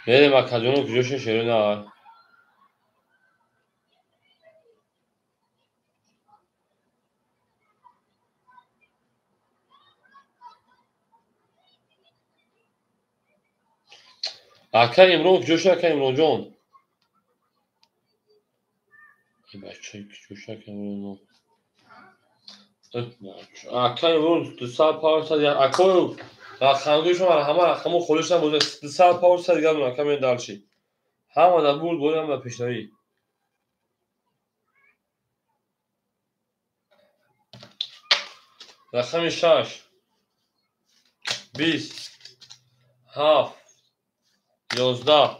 Speaker 1: بریم اکادون رو کجاش شیرنا اکا امرون کجاش اکا امرون جون این بچه کجاش اکا امرون اکا امرون 200 500 اکا رقم شما همه رقمو خودش نبوده 200 500 دیگه اون اکا من دالشی همه در بود بودم و پیشنهایی رقم 6 20 7 11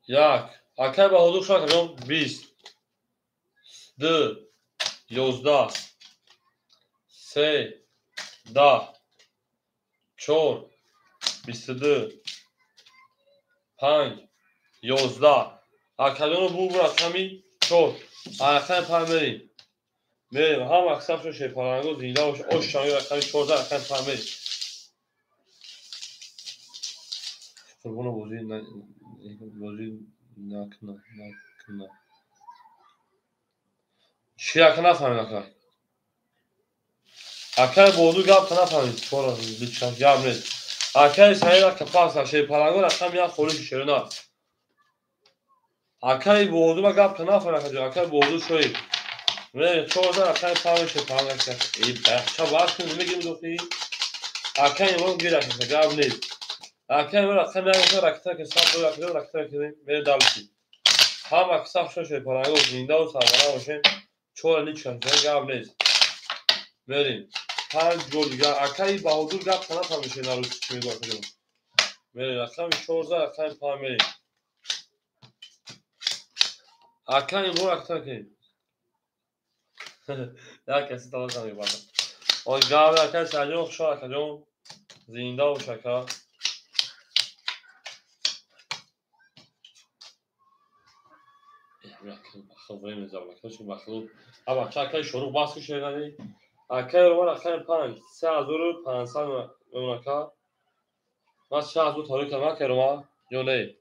Speaker 1: یک اکا با حضور شما کنم 20 2 11 3 10 4 22 5 11 اکادون رو بو رقمی 4 اکا پرمرین بریم هم اکسپ شو شیپارانگو زینده باشه اوشانی رقمی 14 اکا پرمرین قربون بازی نکنه چی اکا نفهمید اکا بودو گپ که نفهمید چورا لیچان گپ نیست اکا سعید اکا پاس شیپارانگو رقم یک خوری شیرنا اکا بودو با گپ که نفهمید اکا بودو شوید بریم 14 اکا پرمرین شیپارانگو ای بچه باز کنی نمیگیم دوخی اکا امرون گیر اکا گپ نیست اکا امرون رقم یک رکتا که ساب دو رکتا که میره دالشی هم اکسپ شو شیپارانگو زینده و سربرا باشه چورا لیچان گپ نیست بریم 5 گل دیگر اکای بهادور گپ کنه تا میشه نروس چی میگه کنیم بریم رقم 14 رقم 5 بریم. رقم این رو رقم کنیم. در کسی تلاش نمی بردم. گاو رقم سنجون خوشا رقم زنده و شکر. خبری میذارم که مخلوق اما چاکای شروع باز که شدنی اکای رو رقم 5 3500 مملکت باز چه از اون تاریخ ما که رو یا نه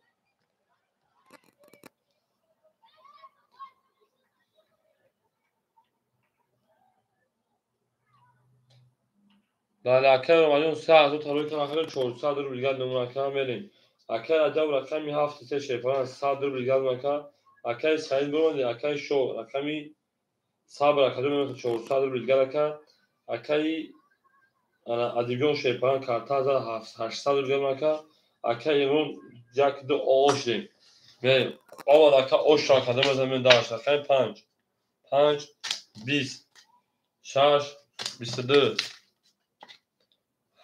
Speaker 1: در اکای رو ماجون سه از اون تاریخ ما که 400 رو بیشتر مملکت میریم اکای عجب رقمی 7 سه شپان 100 رو بیشتر مملکت اکای سعید برون اکای شو رقمی صبر رقمی 400 رو بیشتر کرد اکای انا ادیبیون شپان کارتا 800 رو بیشتر مملکت اکای اون جک دو آشیم بریم بابا دکا اوش را کدام زمین داشت رقم 5 20 6 22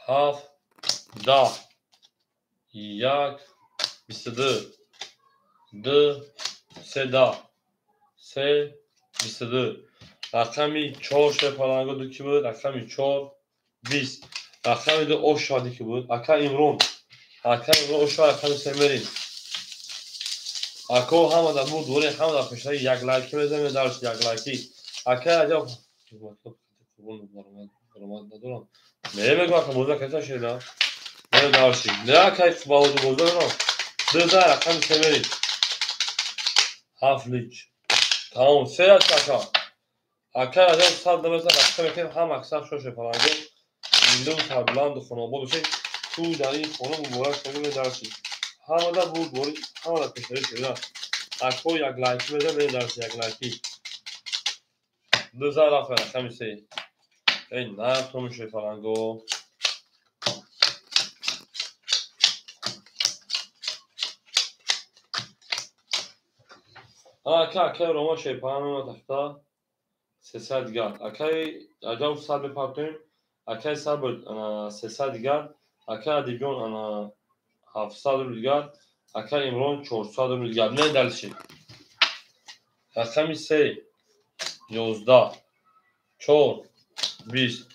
Speaker 1: 7 10 1 22 2 3 3 22 رقمی 4 شپالانگو دو کی بود رقمی 4 20 رقمی دو اوش را دیکی بود اکا امرون اوش را رقمی سمرین اکو همه در بود دوری همه در پشتای یک لایکی میزنیم درش یک لایکی اکا عجب ندارم نمیگم که موزه کسا شده نه دارشی نه که با موزه رو دو رقم سمری هفت لیچ تمام سه از کسا اکا عجب صد دمسته رقم که هم اکثر شوشه پرانگو اینده و تربلند و خنابا بشه تو در این خونه مبارک کنیم درشی همه در بود دوری همه در پشتای شده اکو یک لایکی میزنیم درش یک لایکی 2000 رقم سه این نه تو میشه فرانگو اکا روما شیپان تختا 300 گرد اکای اجاو صد بپرتیم اکای صبر 300 گرد اکای دیگون 700 گرد اکای امرون 400 گرد نه دلشی رقمی 3 11 4 20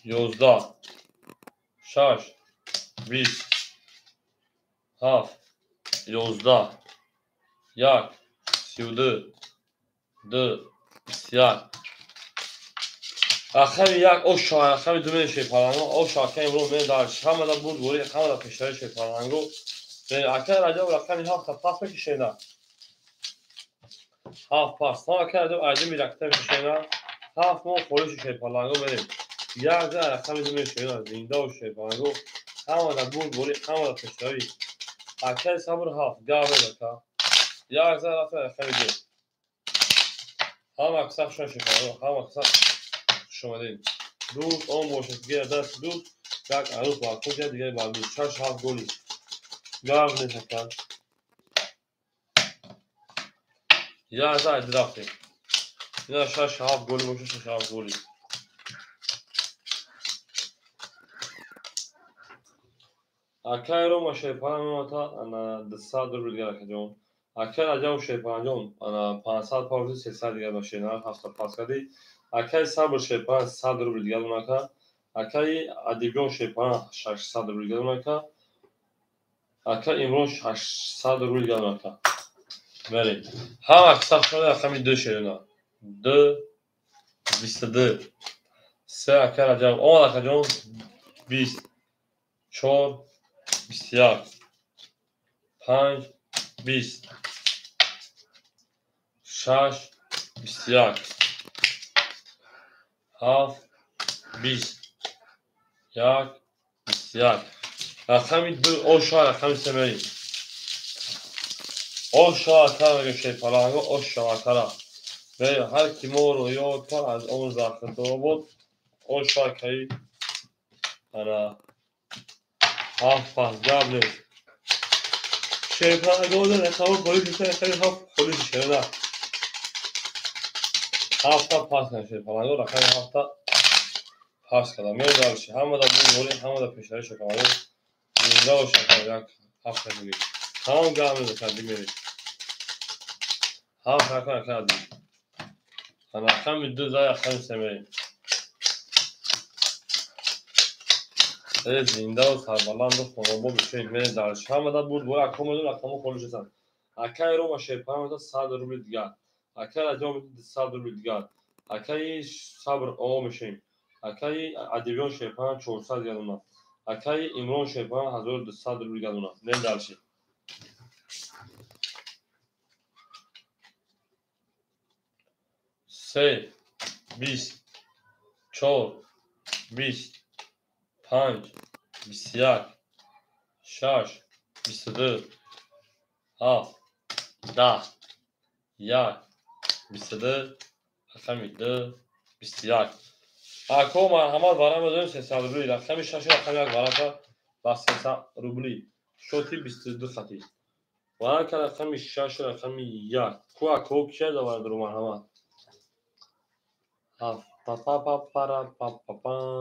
Speaker 1: 11 6 20 7 11 1 32 2 21 رقم یک اوش رقم دو میشه پالانگو اوش رقم امرو می دارش همه در بود گوری همه در پشتای شه پالانگو اکر رجب رقم هفت پاس میکشینا هفت پاس ما اکر رجب ایدی می رقم میکشینا هفت ما خورش شه پالانگو بریم یک در رقم دو میشه زنده و شه پالانگو همه در بود گوری همه در پشتای اکر صبر هفت گاوه دکا یک در رقم دو همه اکثر شون شه پالانگو همه اکثر شمالین دوست اون باشد گیر دست دوست یک عروض بالکن کرد دیگه بالکن شش هفت گلی گاو نشکن یا از درختی اینا شش هفت گلی باشه شش هفت گلی اکای رو ما شیپان میماتا انا 200 رو دیگر کجون اکای عجب شیپان جون انا 500 پاوردی 300 دیگر باشه نه 700 پاس کردی اکای صبر شیپان 100 رو دیگر ماکا اکای ادیبیون شیپان 600 رو دیگر ماکا اکای امروز 800 رو دیگر ماکا بریم هم اکثر شده رقمی دو شده دو 22 سه اکر عجب اون اکر جون 20 4 21 5 20 6 21 7 20 1 21 رقمی دو اوشا رقمی سمری اوشا اکر اگه شید پرانگو اوشا اکر بریم هر کی ما رو یاد کن از اون زخم تو بود اوشا اکری انا هفت پاس جاب نیست شیپانگو در رقم پولیس خیلی هفت پولیس شده هفت پاس کنه شیپانگو رقم هفت 7 کلمه دارشی همه دا بود همه دا پیشتری شکمانه زنده و شکمانه 7 کلمه تمام گرمه دا کردی میری 7 کلمه کردی رقم 2 زای رقم 3 میری زنده و سربلند و خونابا بشه میری دارشی همه دا بود رقم خلوش هستن اکای رو ما شیپانه دا 100 روبل دیگر اکای راجع میده 100 روبل دیگر اکای صبر آقا میشیم اکای ادیبیان شیپان 400 گردونه اکای امران شیپان 1200 روبل گردونه نه دارشی 3 20 4 20 5 21 6 22 7 10 1 22 رقم 2 21 اکو مرحمت برام بدون 300 روبلی رقم 6 رقم 1 برابر با 300 روبلی شوتی 22 خطی و که رقم 6 رقم 1 کو اکو که دوباره درو مرحمت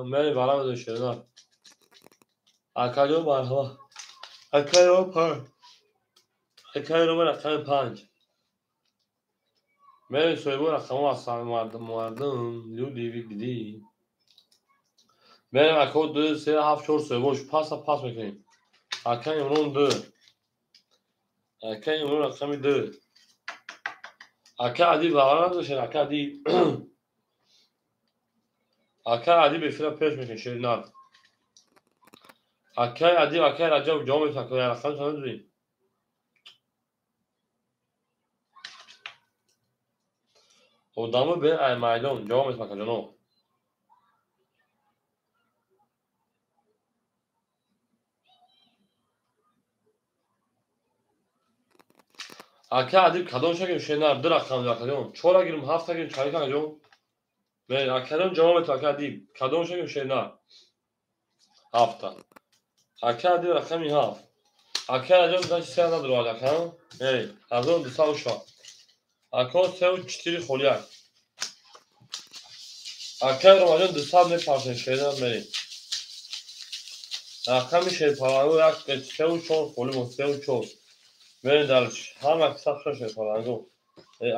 Speaker 1: میری برام بدون شدن اکادو مرحمت اکادو رقم 5 میری سویبو رقم اصلا مردم لولی بگیدی میریم اکو 2 3 7 4 سویبوش پاس میکنیم اکا امرون 2 اکا امرون رقم 2 اکا عدی بغران نداشتن اکا عدی اکا عدی به فیلم پیش میکنیم شیرینار اکا عدی و اکا رجب جامعه تکایی رقم چند داریم ادامه به میدان جامعه تکایی جانو اکا عدی کدام شکل شیرینار 2 رقم جان 4 گیریم 7 گیریم 4 جان میریم اکا جامعه تکایی عدی کدام شکل شیرینار 7 اکا عدی رقم 7 اکا رجب داشت 3 ندارو اکا میریم 1200 اکا 3 و 4 خولیک اکای رومانیان 200 میپرسن شیرینار میریم رقم شیپارانگو یک 3 و 4 خولیم 3 و 4 میریم درش هم اکساب شد شیپارانگو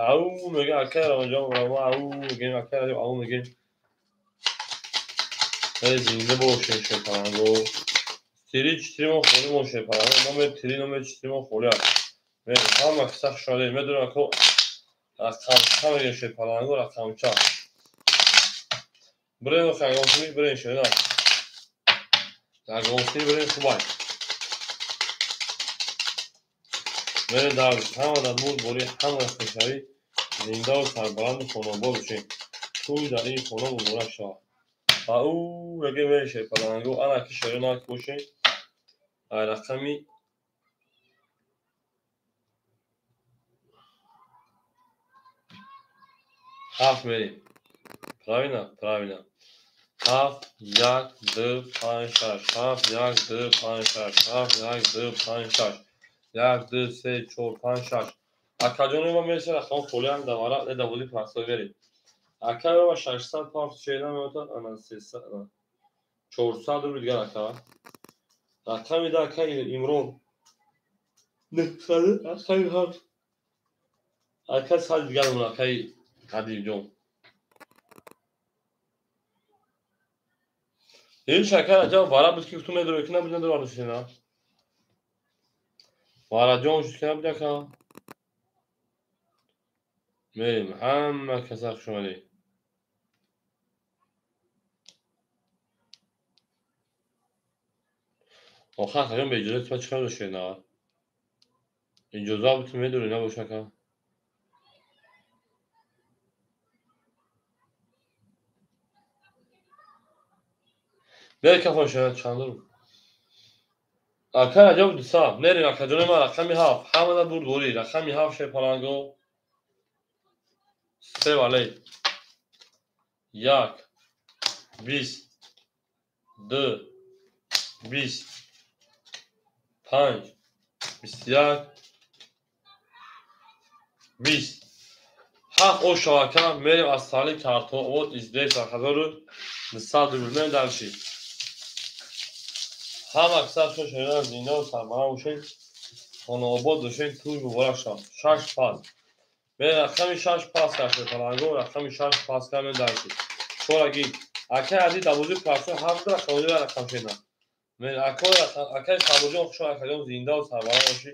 Speaker 1: او میگه اکای رومانیان او میگیم اکای رجب او میگیم زنده باشه شیپارانگو تیری 4 خولیم شیپارانگو نمیر تیری نمیر 4 خولیم میریم هم اکساب شده میدونم اکو رقم چه میگه شیپارانگو رقم چه بریم خیلی بریم شیرینار گوستی بریم خوبای میریم درش همه در بود بوری همه خوشحالی زنده و سربلند و خانوابا بشیم توی در این خونه مبارک شد و او بگه میری شیپارانگو انا که شیرینار باشیم رقمی 7 میریم پراوینا 7 1 2 5 6 7 1 2 5 6 7 1 2 5 6 1 2 3 4 5 6 اکاجونو ما میشه رقم خولی هم دواره ندولی پرسای بریم اکا رو با 600 پارس شیرینار میمتن انا 300 400 رو دیگر اکا رقمی ده اکا امرون نخده اکای هست اکا سال دیگر اون اکای قدیم جون این شکر عجب وارا بود که تو میدونی که نبود نداره آرشی نه وارا جون شد که نبود اکا میریم همه کسر شمالی آخه خیلی به اجازه تو چکار داشته نه اجازه بود تو میدونی نباشه اکا نه که خوشه چند رو اکا عجب دوستا میریم اکا جون ما رقمی 7 همه در بود بوری رقمی 7 شیپارانگو 3 والی 1 20 2 20 5 21 20 7 او شواکه میریم از سالی کارتو او ازده سرخزا رو صد روبل در چی هم اکثر شو شدن زینده و سرمانه باشین خانه آباد باشین توی مبارک شد 6 پاس به رقم 6 پاس کرده پلنگو رقم 6 پاس کرده در چی چون اگه اکه عدی دوازی پاسو هفت رقم و رقم شدن من اکه سبوجی خوشو اکه زینده و سرمانه باشی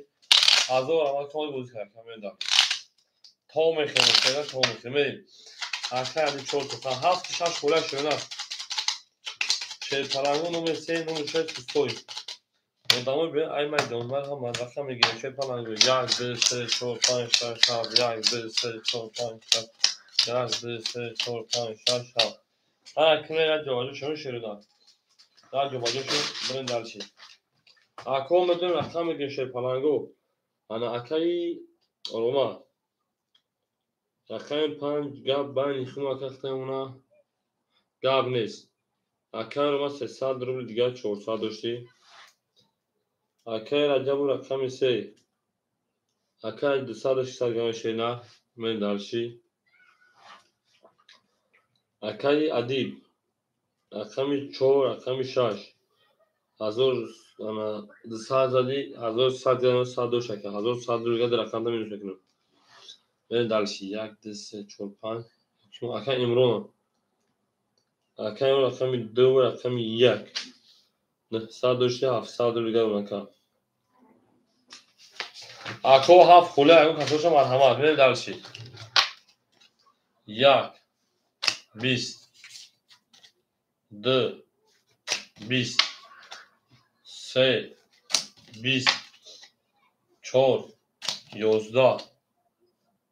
Speaker 1: از او رقم کامل بودی کرد من در تا میخوام تا میخوام اکه عدی چون تو هفت 6 خوله شدن چه پلنگو نمره 3 نمره 6 توی ادامه به ای میدان هم رقم میگیره چه پلنگو 1 2 3 4 5 6 7 1 2 3 4 5 6 1 2 3 4 5 6 7 هر کله را جوابش شما شروع در جوابش برن درشی اکو میدون رقم میگیره چه پلنگو انا اکی روما رقم 5 گاب بین شما کخته اونا گاب نیست اکی روما 300 روبل دیگه 400 داشتی اکی رجب رقم 3 اکی 200 گام شینا من درشی اکی ادیب رقم 4 رقم 6 هزار انا 200 زدی 1100 گام 100 دوش که 1100 دیگه در رقم دا میشه کنم من درشی 1 2 3 4 5 شما اکی امرون اکی رقم 2 رقم 1 900 داشتی 700 دیگه اون اکو هفت خوله اکو کسوش مرحمت من درشی 1 20 2 20 3 20 4 11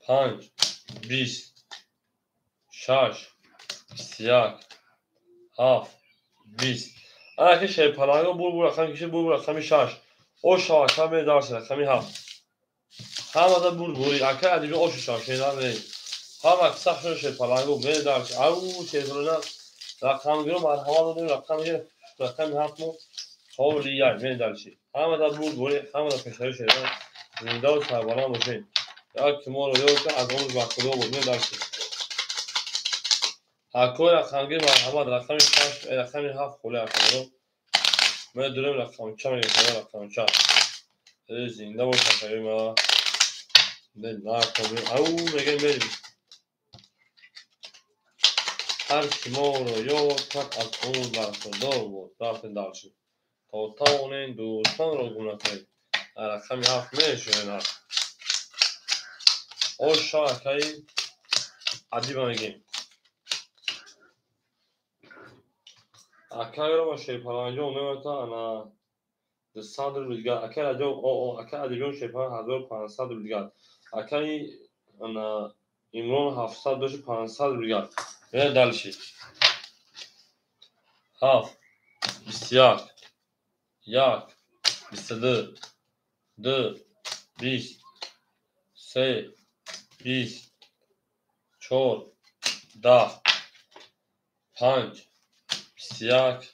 Speaker 1: 5 20 6 21 7 20 انا که شب پلنگو بول رقم کشید بول رقم 6 او شاکه می درس رقمی 7 هم دا بول بوری اکه ادیبی او شاکه نه هم اکثر شب پلنگو می درس او چه زونه رقم گیرو مرحمت دادیم رقم گیر رقم 7 مو حالی یک می درسی هم دا بول بوری هم دا پشتری شده زنده و سربانه باشین یا که ما رو که از اون وقتلو بود می درسی اکو رقم گیر مرحمت رقم 6 رقم 7 خوله اکو من دارم رقم 4 میگم رقم 4 زنده باشه که ما نه کنیم او میگم بریم هر کی ما رو یاد کرد از اون برخوردار بود رفتن درسی تا توانین دوستان رو گمراه کنید رقم 7 میشه او شاکی ادیب میگیم اکای رو با شیپرانجو نمیتا انا 200 روبل دیگر اکای راجو او اکای ادیبیون شیپران 1500 روبل دیگر اکای انا امرون 700 دوش 500 روبل دیگر یه دلشی 7 21 1 22 2 20 3 20 4 10 5 21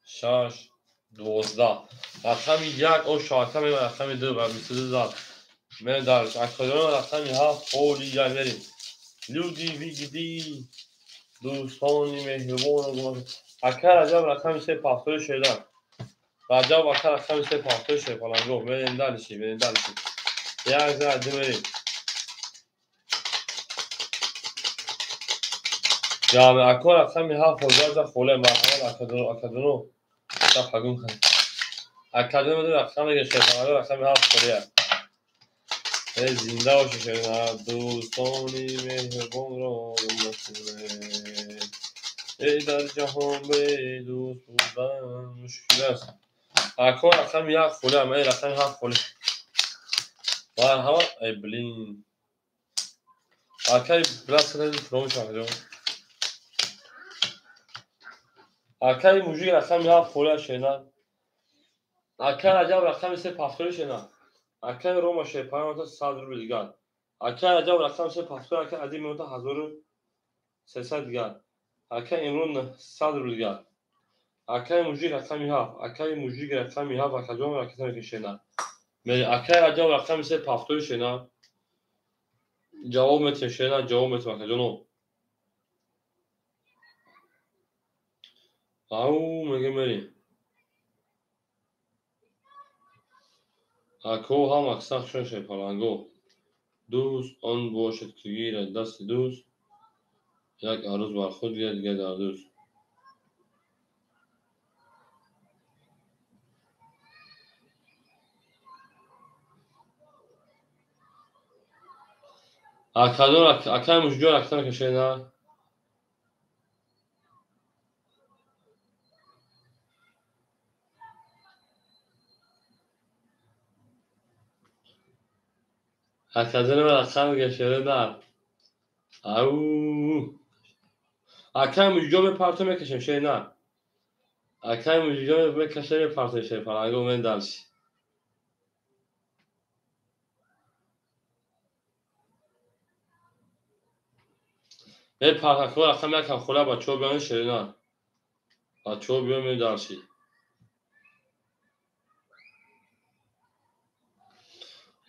Speaker 1: 6 12 رقم 1 او شاکه می رقم 2 و 22 زد من درش اکادون رقم 7 اولی یک بریم لودی ویگیدی دوستانی مهربان و گمان اکر رجب رقم 3 پافتور شدن رجب اکر رقم 3 پافتور شد پلنگو بریم درشی یک زده بریم جامعه اکر رقم 7 حضرت خوله مرحمت اکادونو شب حقون کنیم اکادون بده رقم دیگه شد رقم 7 خوله زنده باشه شدن دوستانی مهربان را مسئله ای در جهان به دوست بودن مشکل است اکو رقم 1 خوله هم ای رقم 7 خوله مرحبا ای بلین اکی بلاس کنید فراموش کنید اکی موجی رقم 7 خوله شدن اکی عجب رقم 3 پافتوری شدن اکی روما شیپان تا 100 روبل دیگر اکی عجب رقم 3 پافتور اکی عدی میموتا 1300 دیگر اکی امرون 100 روبل دیگر اکی موجی رقم 7 اکی موجی رقم 7 اکجام رقم کشیدن میگه اکی عجب رقم 3 پافتوری شدن جواب میتونه شدن جواب میتونه اکجانو او میگه بریم اکو هم اکساق شوشه پلنگو دوست آن باشد که گیرد دست دوست یک عروض بر خود گرد دیگه در دوست اکادون اکای مشجور اکتان کشه نه اکادون من اکتان کشه نه او اکای مشجور به پارتو میکشم شه نه اکای مشجور به کشه به پارتو شه پلنگو من دلش به پارتو اکای میکم خوله با چوب بیان شه نه با چوب بیان من دلشی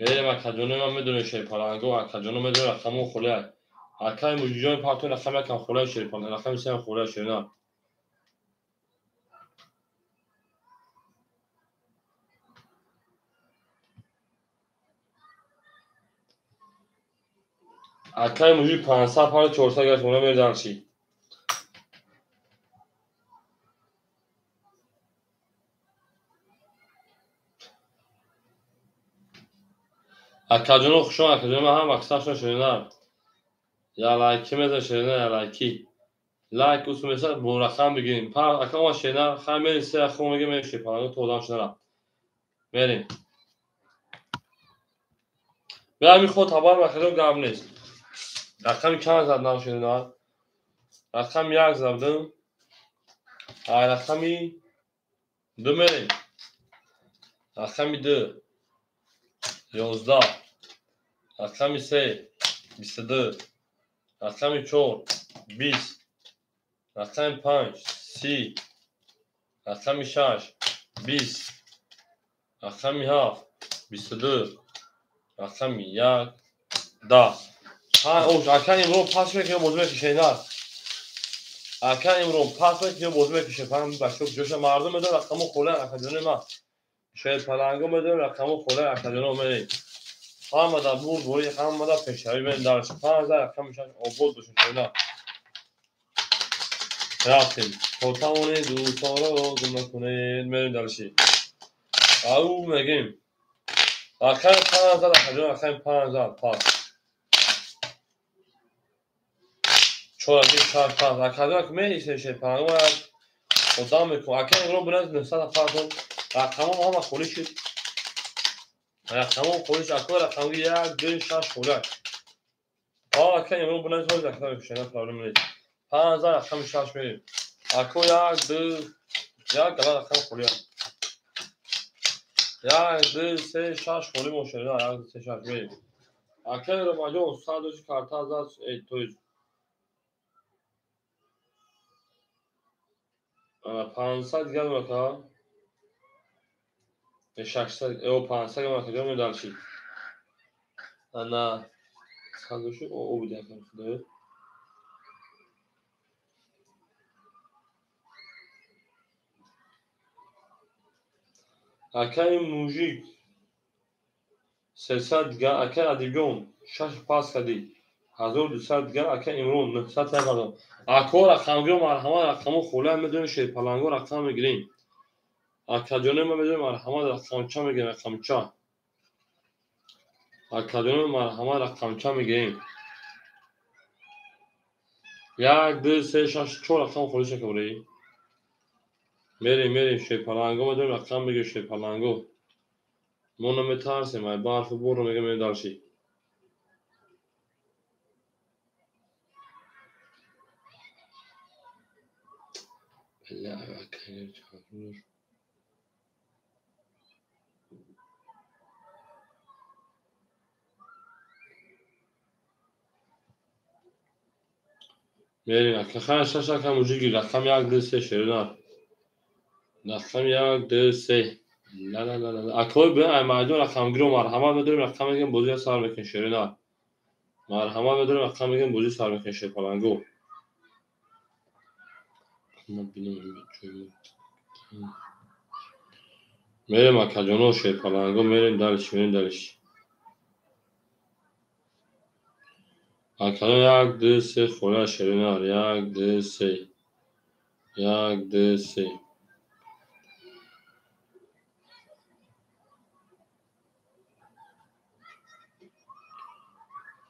Speaker 1: بریم اکادون من میدونه شه پلنگو اکادون میدونه اکامو خوله اکای مشجور پارتو اکای میکم خوله شه پلنگو اکای میسیم خوله شه نه اکای مشجور 500 پار 400 گرفت اونم من دلشی اکادون خوشم اکادون من هم اکساق شده نه یا لایکی میذاره شده نه یا لایکی لایک اوس مثلا با رقم بگیریم پر اکا شنا خم بریم سه خم میگه میشه پلنگو تو دام شنا بریم به همین خود تبار مخدوم گام نیست رقم چند زدم شنا رقم یک زدم رقمی دو بریم رقمی دو 11 رقمی سه 22 رقمی 4 20 رقمی 5 30 رقمی 6 20 رقمی 7 22 رقمی 1 10 ها اوش اکن امرو پاس میکنه موضوع میکشه نه اکن امرو پاس میکنه موضوع میکشه فهم باشو جوش مردم میدن رقمو خوله اکادون ما شاید پلنگو میدن رقمو خوله اکادون میری هم مدا بور بوری هم مدا پیشایی بین دارش 5000 رقم میشه آبود دوشون نه رفتیم کوتاونه دوستا رو گم نکنید میریم دارشی او میگیم رقم 5000 اکادون رقم 5000 پاس چورا دی شاش پاس اکادون که میریشه شه پلنگو خدا میکنه اکن امرو بنز 900 فرد رقمو ما هم خولی شد رقمو خولیش اکو رقمو یک دو شش خوله اکن امرو بنز باز رقم میشه پرابلم نیست 5000 رقم شش میریم اکو یک دو یک گلا رقم خولی یک دو سه شش خولی مشهده یک دو سه شش میریم اکن رو ماجو استاد دوش کارتا از توی 500 گل مکا 600 او 500 مکا جمع دالشی انا سازوشو او بوده کنه اکای موجی 300 گل اکای ادیگون شش پاس کدی 1200 گل اکای امرون 900 تا اکو رقمگو مرحمت رقمو خوله میدونی شه پلنگو رقم میگیریم اکادونه ما میدونیم مرحمت رقم چا میگیریم رقم چا اکادونه مرحمت رقم چا میگیریم یک دو سه شش چهار رقم خوله شه کوری میریم شه پلنگو میدونیم رقم میگیریم شه پلنگو مونو میترسیم ای برف برو میگه میدالشی بله اکای چهار میریم که خیلی شش رقم موجودی رقم یک دو سه شروع رقم یک دو سه لا لا لا لا اکوی به ایمادون رقم گرو مرحمت بداریم رقم میگیم بوزی سر میکن شروع نه مرحمت بداریم رقم میگیم بوزی سر میکن شروع پلنگو ما بینم میریم اکجانو شی پلنگو میریم درش اکجان یک دو سه خوره شرینار یک دو سه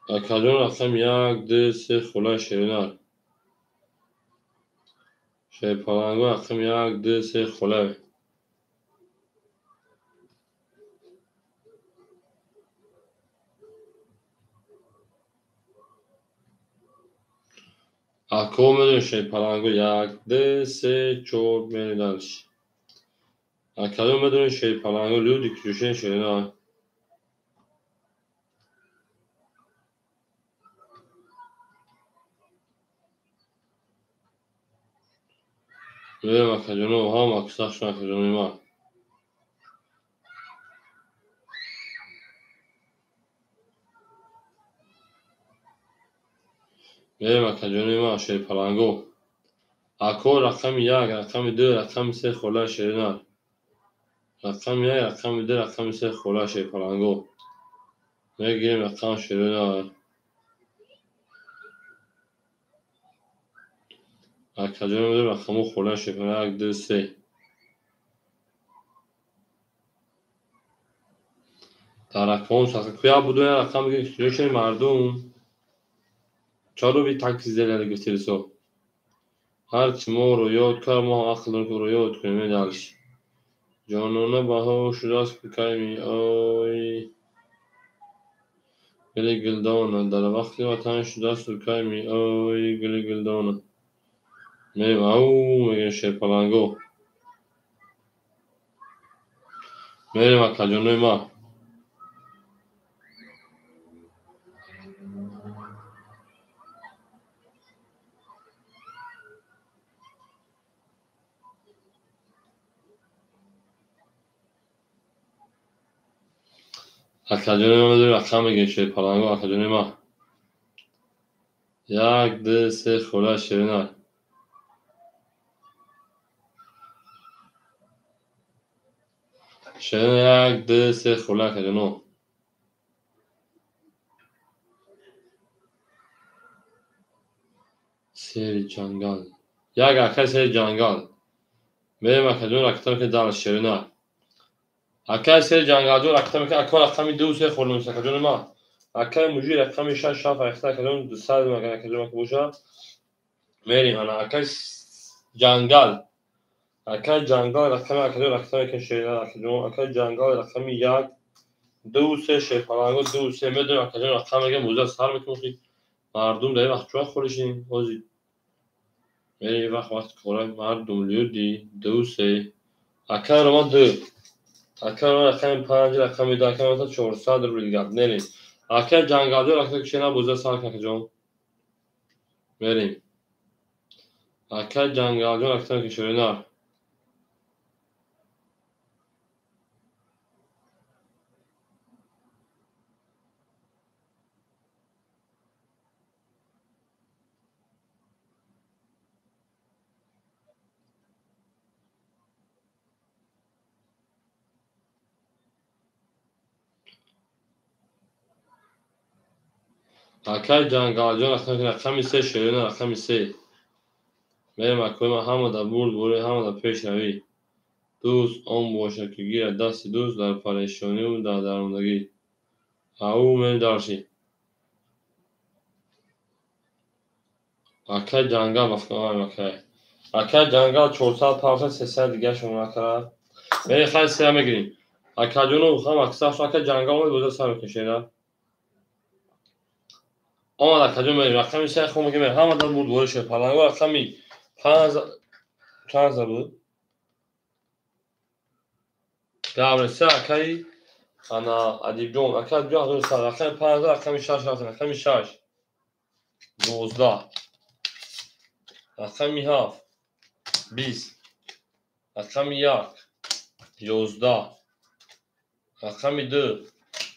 Speaker 1: اکجان رقم یک دو سه خوره شرینار شی پلنگو رقم یک دو سه خوره اکو میریم شی پلنگو یک دو سه چور میریم درش اکجان میریم شی پلنگو لودی کجوشه شرینار میریم اکجانو هم اکساخشون اکجانوی ما میریم اکجانوی ما شی پلنگو اکو رقم یک رقم دو رقم سه خوره شرینار رقم یک رقم دو رقم سه خوره شی پلنگو میگیریم رقم شرینار اکجانو میریم رقمو خوره شی پلنگو یک دو سه در رقم سخت کویا بودو یا رقم بگیر کجوشه مردم چارو بی تکزیزه لیده گفتیرسو هرچی ما رو یاد کر ما عقل رو یاد کنیم دلش جانانه بها شداست بکایمی آی گلی گلدانه در وقتی وطن شداست بکایمی آی گلی گلدانه میریم او میگه شی پلنگو میریم اکجانوی ما اکجانوی ما میریم رقم میگه شی پلنگو اکجانوی ما یک دو سه خوره شرینار شرین یک دو سه خوره اکجانو سیر جنگل یک اکه سیر جنگل میریم اکجانو رقم که دلش شرینار اکه سیر جنگل جو رقم که اکو رقم دو سه خوره میشه اکجانوی ما اکه موجی رقم شش شاف اخته اکجانو دو سال مگه اکجانو که بوشه میریم انا اکه جنگل اکه جنگل رقم اکجانو رقم که شرینار اکجانو اکه جنگل رقم یک دو سه شی پلنگو دو سه میدونیم اکجانو رقم میگه موزه سر میکنی مردم در وقت چوه خورشیم بازی میری وقت خوره مردم لیودی دو سه اکه رو ما دو اکه رو رقم پنج رقم دو اکه رو 400 رو بیلگرد نریم اکه جنگل دو رقم کشینا بوزه سر که اکجان میریم اکه جنگل دو رقم کشینا اکه جنگل دو رقم سه شیرینا رقم سه میریم اکوی ما همه در برد بوری همه در پیش روی دوست آن باشه که گیرد دست دوست در پریشانی و در درماندگی او میریم درشی اکه جنگل بفکنم اکه جنگل 400 500 300 دیگه شما نکرد میریم خیلی سیره میگیریم اکه جونو هم اکساف اکه جنگل آمد بوده سر کشیده آمد اکه جون میریم رقمی سه خون میگیم همه در برد بوری شد پلنگو رقمی 5 بود قبل سه اکه انا ادیب جون اکه جون دو سر رقم 5 رقم 6 رقم 6 12 رقم 7 20 رقم 1 11 رقم 2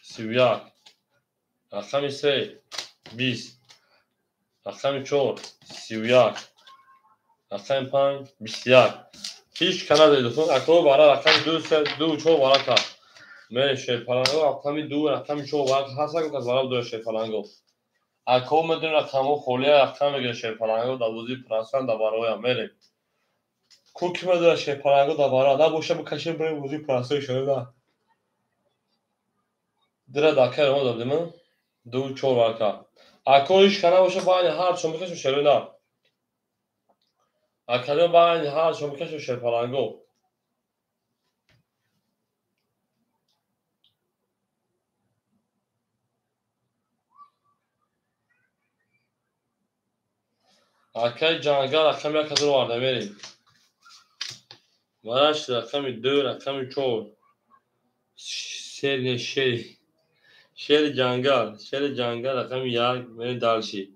Speaker 1: 31 رقم 3 20 رقم 4 31 رقم 5 بسیار هیچ کنه دوستان اکو برای رقم 2 3 2 4 برای میره شیر پلنگو رقم 2 رقم 4 برای هست که برای 2 شیر پلنگو اکو میدون رقمو خالی رقم میگه شیر پلنگو در بازی پرسان در برای میره کوکی میدون شیر پلنگو در برای نباشه بکشیم برای بازی پرسان شده دیره دکه رو دادیم 2 4 برای اکو هیچ کنه باشه باید هر چون بکشیم شیر نه اکو باید هر چون بکشیم شیر پلنگو اکای جنگل رقم 1 رو وارده میریم براش رقم 2 رقم 4 شیر جنگل رقم 1 میریم دلشی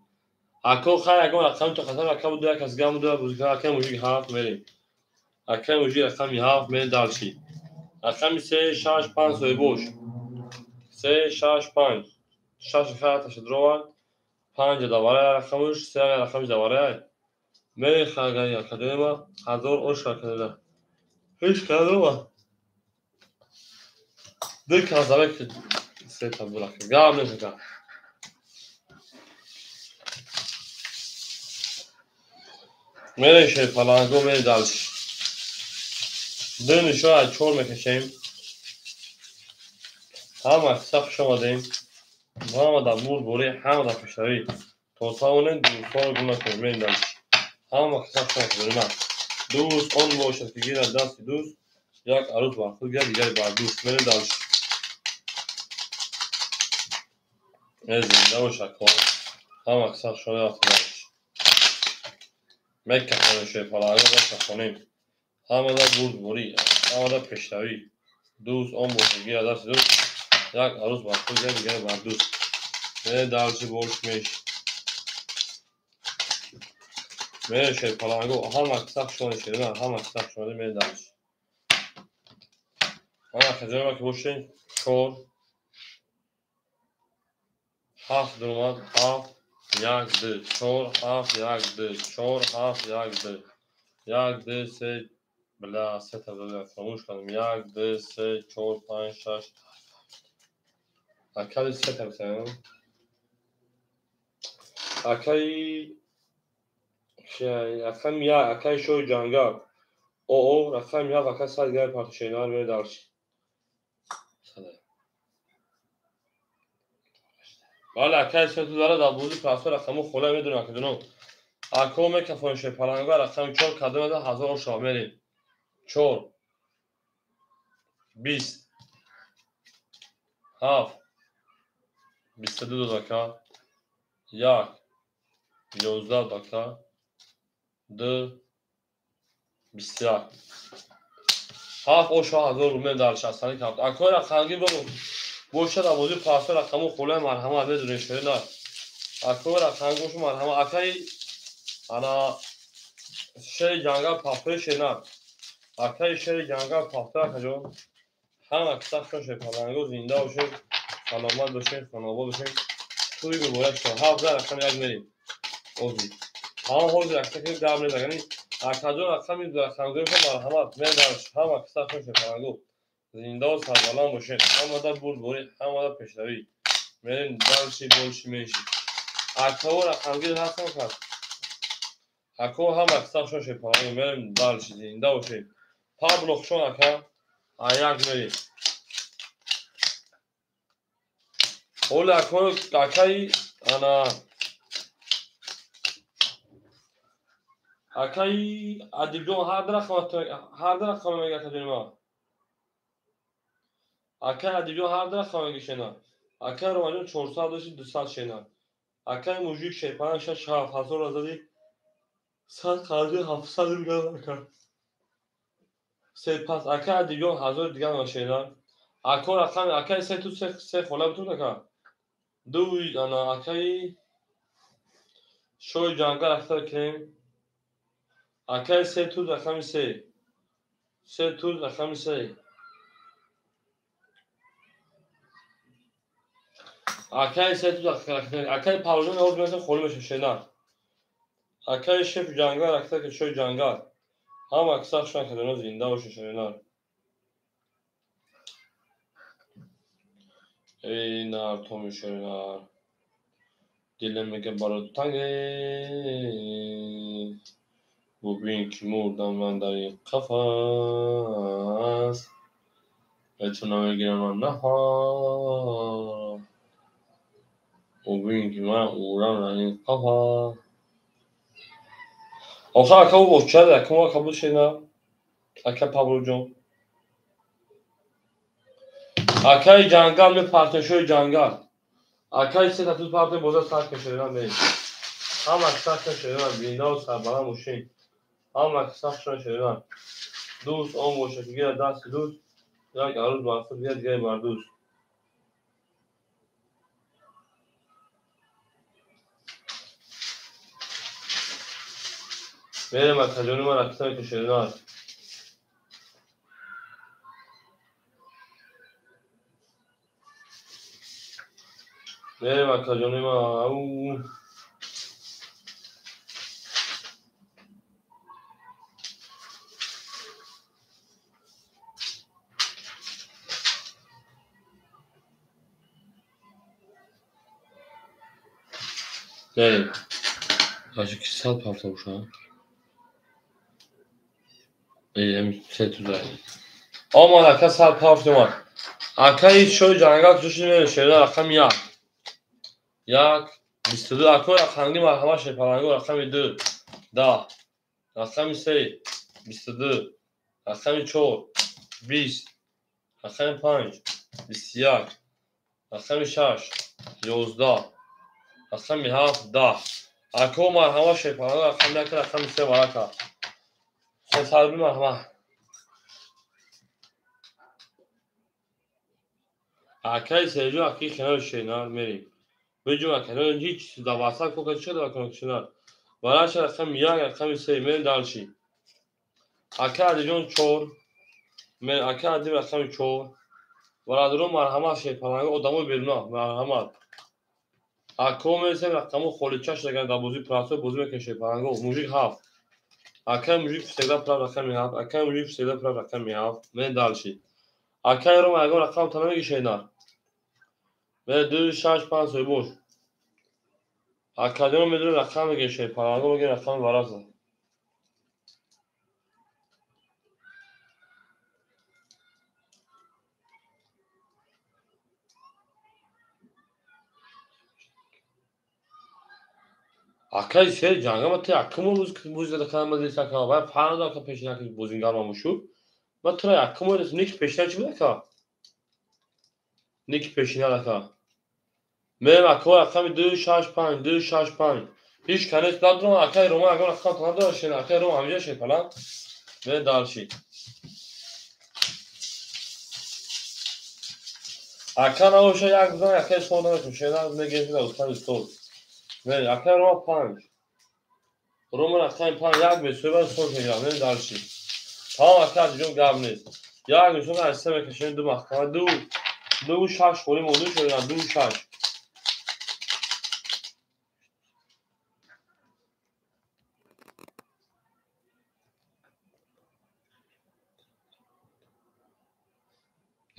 Speaker 1: اکو خیلی اگه رقم تو خطر اکو دو یک از گام دو بزرگ اکو موجی 7 میریم اکو موجی رقم 7 میریم دلشی رقم 3 6 5 سوی بوش 3 6 5 6 خط شدروان 5 دواره رقمش 3 رقم دواره میریم خرگانی اکادمی هزار اوش اکادمی هیچ کدوم ديك هذاك نسيتها بالك قاعد نفكر میره شیر پلنگو میره دلش دونشو از چور میکشیم همه سخت شمادیم همه در مور بوری همه در پشتوی توتا اونین دوستان گونه کنیم میره دلش همه سخت شمادیم دوست اون باشد که گیره دست دوست یک عروض بر خود گیره دیگری بر دوست میره دلش میره زنده و شکار همه سخت شمادیم دلش میکشیم شیر پلنگو میکشیم همه در مور بوری همه در پشتوی دوست اون باشد گیره دست دوست یک عروض بر خود گیره دیگری بر دوست میره دلش بولش میش میره شیر پلنگو همه سخت شماده شده نه همه سخت شماده میره دلش همه خجرمه که باشین 4 7 درماد 7 1 2 4 7 1 2 4 7 1 2 1 2 3 بلا 3 تا بلا فراموش کنم 1 2 3 4 5 6 اکل 3 تا بسیم اکای رقم 1 اکای شوی جنگل او رقم 1 اکای سال گره پارتشینار میره دلش ولی اکای سه تو داره در بودی پرسو رقمو خوله میدونه که دونو اکو میکفون شیر پلنگو رقم 4 کدوم ده هزار شاملی 4 20 7 22 دکا 1 11 دکا 2 21 7 اوشا هزار رومه در شستانی کرد اکو رقمگی بگو بوشه در بودی پرسو رقمو خوله مرحمه بدونه شده نه اکو رقمگی بوشه مرحمه اکای انا شیر جنگل پاپه شنه اکای شیر جنگل پاپه کجا همه سخت شیر پلنگو زنده باشین سلامت باشین خانواده باشین توی مبارک شد 17 رقم یک میریم اوزی همه حوزی رقم که دام نیست یعنی اکادو رقم دو رقم دوش مرحمت میره درش همه سخت شیر پلنگو زنده و سربلند باشین همه در بود بوری همه در پشتوی میرین درشی بولشی میشی اکو رقم گیر هست نکرد اکو همه سخت شیر پلنگو میرین درشی زنده باشین پابلو خشون اکا آیاک میریم اول اکای انا اکای ادیبجون هر درخت میگه که ما اکای ادیبجون هر درخت میگه شنا اکای روانجون 400 داشت 200 شنا اکای موجود شیپان شش 7000 آزادی 100 خارجی 700 میلیون اکا سپاس اکای ادیبجون هزار دیگه ماشینا اکو رقم اکای سه تو سه خوله بتون اکا دو انا اکای شوی جنگل اختر کنیم اکای سه تو رقم سه تو رقم سه اکای سه تو اکای پاولون اوز میشه خول میشه شنا اکای شف جنگال اکتا که شوی جنگال هم اکساق شون که دنو زنده باشه شوینار ای نار تومی شوینار دلم میگه برات تنگه ببین که مردم من در این قفس بتونم بگیرم من نها ببین که من اورم در این قفس آخه اکا او بچه ده اکا ما kabul şeyine اکا پابلو جون اکای جنگال می پرتشوی جنگال اکای سه تطول پرت بوزا ساک کشیدن بریم هم اکساق کشیدن بینده و سربرم موشین هم اکساق کشیدن دوست اون باشه که گیره دست دوست یک عروض محفظ گیره دیگه بردوست میریم اکجانی من اکساق کشیدن میریم اکجانی من او میریم Hacı kişisel parçamış ha. İyi, şey tutar. Ama laka sal parçamak. Akay şoy jangak düşün şeyler rakam yak. Yak. Bistudu akor rakamli marhama şey parango rakam 2. Da. Rakam 3. Bistudu. Rakam 4. 20. Rakam 5. 21. Rakam 6. 11. Rakam 7. 10. Akor marhama şey parango rakam yak rakam 3 varaka. Hesabı marhama. Akay seyirci akı kenar şeyler meri. Bıcıma kenar hiç davasa kokacı da konuşuyor. Varaş rakam ya rakam sevmeyen dalşi. Akay dijon çor. Men akay di rakam çor. Varadro marhama şey falan odamı birna marhama. Ako mesela rakamı xoliçaş da dabuzi praso buzu ke şey falan mujik haf. Akay mujik seda pra rakam haf. Akay mujik seda pra rakam haf. Men dalşi. Akay ro mago rakam tanıma şeyler. Ve 2 6 5 boş. اکادمی میدونه رقم بگه شی پرانگو بگه رقم ورازه اکای سر جنگا مته اکمو بوز ده کنم مدرسه سکا و پرانگو که پیشنه که بوزینگار ماموشو و ترا اکمو ده نیک پیشنه چی بوده که نیک پیشنه لکا من اکو رقم 2 6 5 2 6 5 هیچ کنه دادرم اکای روما اگه رقم تنها داشته اکای روما همیشه شی فلان من دالشی اکا نوشه یک زن اکای سودا میشه نه نگه نه استاد استاد من اکای روما 5 روما رقم 5 یک به سوی صلح میگیرم من دالشی تمام اکاد جون گام نیست یک میشون هسته بکشین دو محکمه دو شش خوری موضوع شده دو شش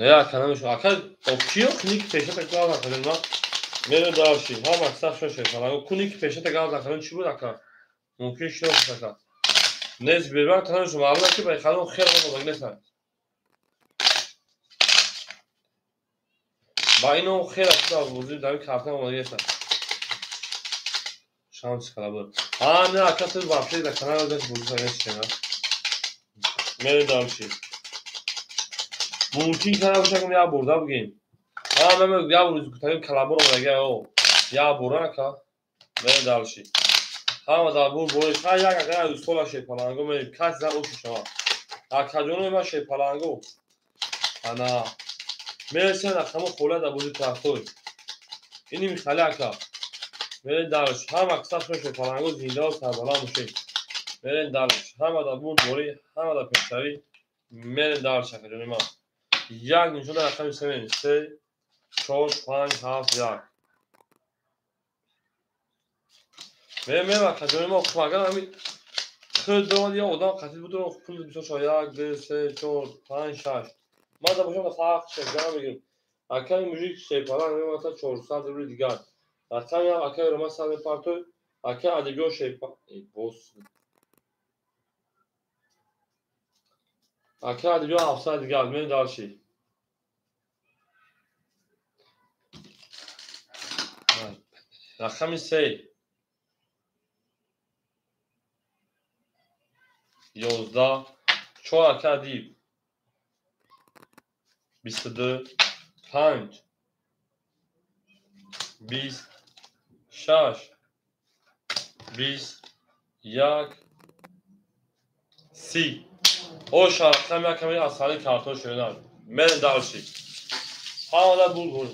Speaker 1: نه کنمش اکاد اوکیو کنیک پیشه تکرار نکنیم ما میره دالشی ها مکسب شده فلان کنیک پیشه تکرار نکنیم چی بود اکاد ممکن شده اکاد نیز بیرون تنش معلومه که به خانم خیلی بزرگ نیست با اینو خیلی اصلا وجود داره کارتن اومده است شانس کلابر نه اکاد تو واقعی در کانال داشت بزرگ نیست نه میره دالشی ممکن کنه باشه که یا برده بگیم من یا روز کتابیم کلابر اومده او یا برده که میره دالشی هم در بور بورش ها یک اگر از سولا شی پلانگو می کس زن اوش شما اکادونو ما شی پلانگو انا میرسن اخمو خوله در بودی ترختوی اینی میخالی اکا میرین دارش هم اکساس شی پلانگو زنده و سربالا موشی میرین دارش هم در بور بوری هم در پشتری میرین دارش اکادونو ما یک میشون در اخمی سمین 3 4 5 7 1 Benim akademi okumagan hami خدمات یا آدم قتیل بود رو پول بیشتر شاید دو سه چهار پنج شش ما دا باشم فرق شکل بگیم اکای موزیک شیپالا نمی مثلا 400 روی دیگر اکای یا اکای روما سال پارتو اکای ادیگو شیپا بوس اکای ادیگو 700 دیگر من دارشی رقم 3 11 4 اکای دیب 22 5 20 6 20 1 30 o şarkıdan bir kemi asali karton şöyle men dalşi hala bulgur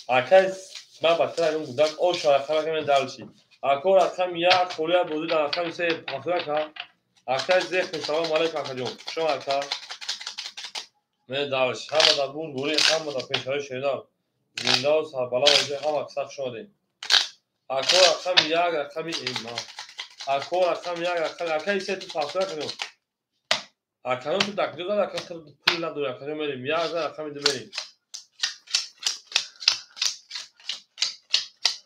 Speaker 1: akaz ben bakıyorum budak o şarkıdan kemi dalşi akor akam ya kolya bozu da akam ise afraka akaz zeh selam aleyküm akacım şu arka men dalşi hala da bulguri hala da peşare şöyle zinda و sabala ve ham aksak şode akor akam ya akam ima akor akam ya akam ise tu afraka Arkanın tu takdir da arkanın pırla dur arkanın benim ya da arkanın benim.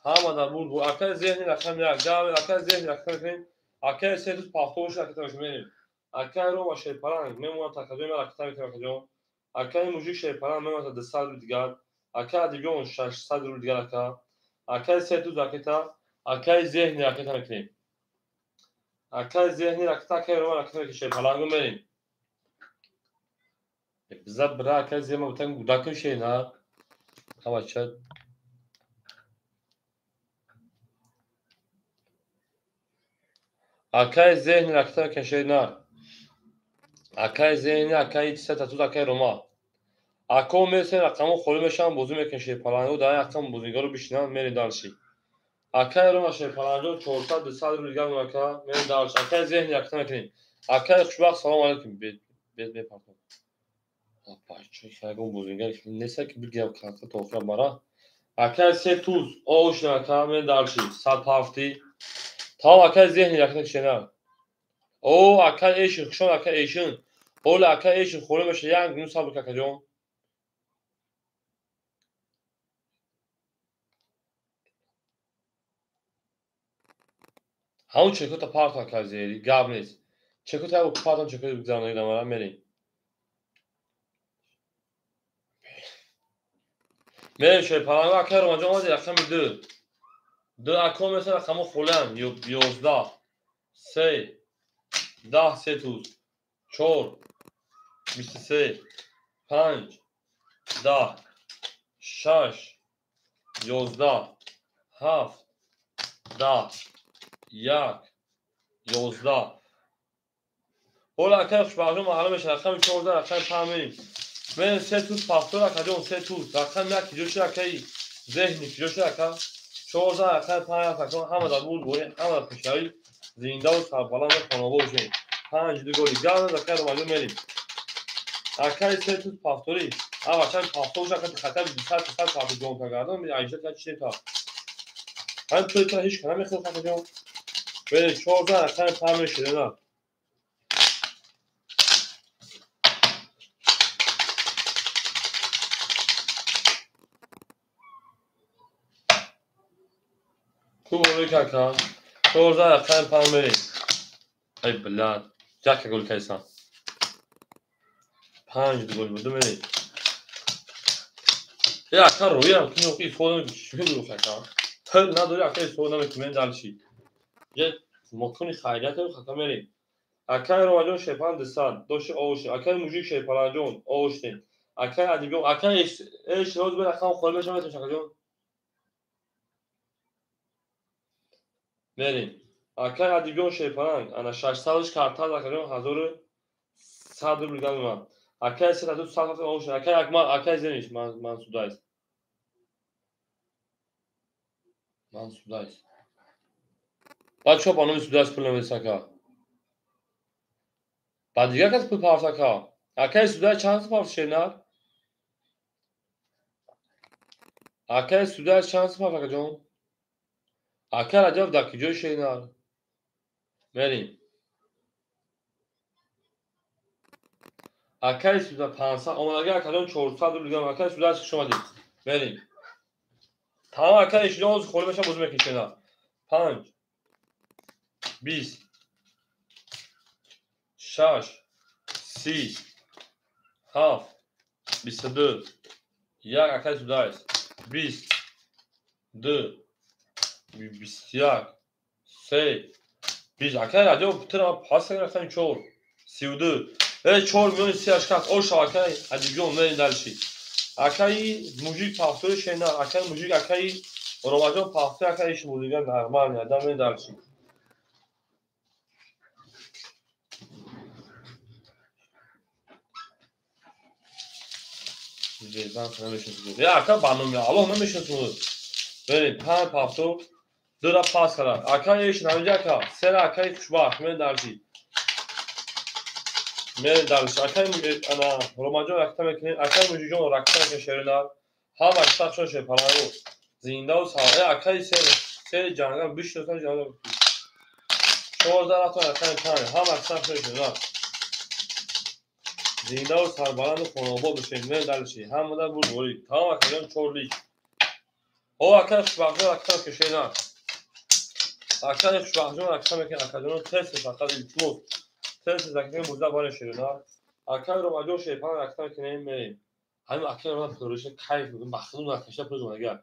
Speaker 1: Hamada bu arkan zihni arkan ya gavel arkan zihni arkan arkan sedut pahtoş arkan benim. Arkan Roma şey paran memnun takdir arkan takdir arkan müzik şey paran memnun da sal digar arkan digon 600 rul digar arkan sedut arkan arkan zihni arkan arkan zihni arkan Roma arkan şey paran benim. bize bırak az yeme utan gudakın şey na ama çat akay zihni aktar ki şey na akay zihni akay tise tatu akay Roma ako mesela akamu خالی meşan bozu mekan şey falan o da akam bozugaru bişinan meri dalşi akay Roma şey falan jo 400 sal rüzgar maka meri dalşi akay zihni aktar ki akay şubak selam aleyküm be pardon Apa çok şey bozugar neyse ki bir gel kanka tofra bara akay se tuz o şaka meri dalşi sal pafti Tamam akay zihni yakın şeyler. O akay eşin, şun akay eşin. Ola akay eşin خورم بشه یه günü sabır kakacağım. Hamı çekot apart akay zihni, gabniz. Çekot ya bu pardon çekot bir zaman aydan var meri. Meri şey paranı akay romancı olmadı yakın bir dö. Dö akay mesela kamu خولم 11 3 10 3 tuz 4 23 5 10 6 11 7 10 یک 11 Ola akay şubağım معلومه رقم 14 رقم 5 من سه توز پافتور akacağım سه توز رقم یک جوش akay ذهنی جوش akay 14 akay 5 akacağım همه da bulgur همه da peşari zinda و sabbalan ve konoboje 5 goli gane akay romalı melim akay سه توز پافتوری ama sen paftor akay خطر 20 سال پافتور کردم می ayşe kaç şey ta ben توی hiç kanam yok akacağım ve 14 akay 5 şirena خوب روی کاکا 14 akay 5 ای بلاد جاك اقول كيسان 5 تقول بدو مني يا كرو يا كنو قي صودا شنو كاكا تل نداری اکای صودا میکنن دالشی یه مکانی خیلیت رو خطا میریم اکای روانجون شپان دستان دوش اوش اکای موجی شپانجون اوشتین اکای ادیگو اکای ايش روز بر اکام خورمه شما تو شکجون میریم اکای ادیگو شپان انا 6 سالش کارتا دکارم 1100 روبل گالم اکای سه تا سال فقط اوش اکای اکما اکای زنیش من سودایس من سودایس بعد شو بانو سودایس پول نمیساکا بعد دیگه کس پول پارساکا اکای سودای چند پارس شینار اکای سودای چند پارساکا جون اکر عجب در کجای شینار بریم اکر سودا 500 آمدگی اکران 400 رو بگم اکر سودا از شما دید بریم تمام اکر اشیاء از خوری بشن بزرگ میکنه 5 20 6 30 7 22 یک اکر سودا است 20 2 21 3 20 اکر عجب تر پاس گرفتن 4 32 ve 4 milyon ihtiyaç kat o şarkı adibyon ve dalşi akay müzik pahtı şeyler akay müzik akay romajon pahtı akay iş müzik normal ya da ve dalşi ben sana meşhur ya akay banım ya Allah ne meşhur böyle pahtı dura pas kara akay iş namca ka sera akay kuşbah ve dalşi मेरे Danish akay ana romajon rakta mekin akay müzijon rakta şeriler ham akşam şey falan o zinde o sahaya akay se cangan bir şey sonra cangan şurada atın akay tane ham akşam şey şeriler zinde o sarbalan konu bu bir şey ne dalşi ham da bu doğru tamam akayın çorlu o akay şubahı rakta şeriler akay şubahı rakta mekin akayın test fakat ilk Test zakine muzda bana şeriler akay romajon şey falan rakta mekin mi همین اکثر من پروژه کیف می‌کنم مخصوص نکشه پروژه مگر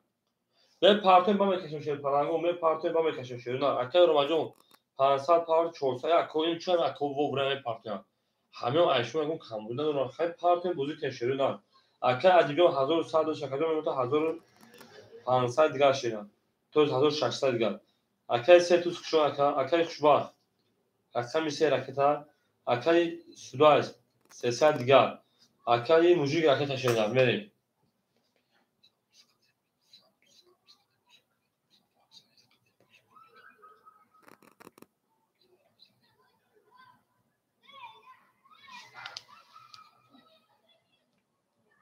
Speaker 1: به پارتن با میکشم شیر پلنگو به پارتن با میکشم شیر نه اکثر روماجون 500 پارت 400 یا کوین چون اکو و برای پارتن همه ایشون میگم کم بودن اون خیلی پارتن بزرگ شیر نه اکثر ادیگه 1100 شکایت میگم 1500 دیگه شیر تو 1600 دیگه اکثر سه تو شو اکثر خوشبخ اکثر میشه رکتا اکثر سوداز 300 دیگه akay müzik akay taşıyacağım vereyim.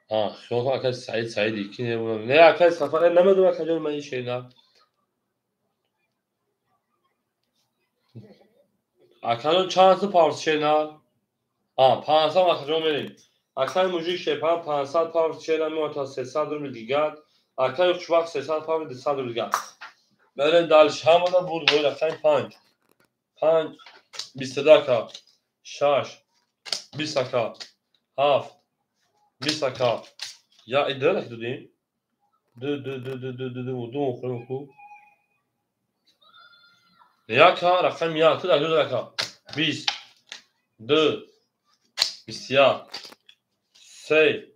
Speaker 1: Ha, şu an akay Said iki ne bu? Ne akay safar ne medu akay ben şeyler. Akayın çantası parça şeyler. Ha, pansa akay vereyim. akay müzik şey pansa parça şeyler mi orta 300 دیگر akay خوش وقت 300 پاور 200 دیگر برن دالش همون بود بود akay 5 5 20 dakika 6 20 dakika 7 20 dakika ya idare edin ودوم خلوكو ياكا رقم يا تدا دو دكا 20 2 21 3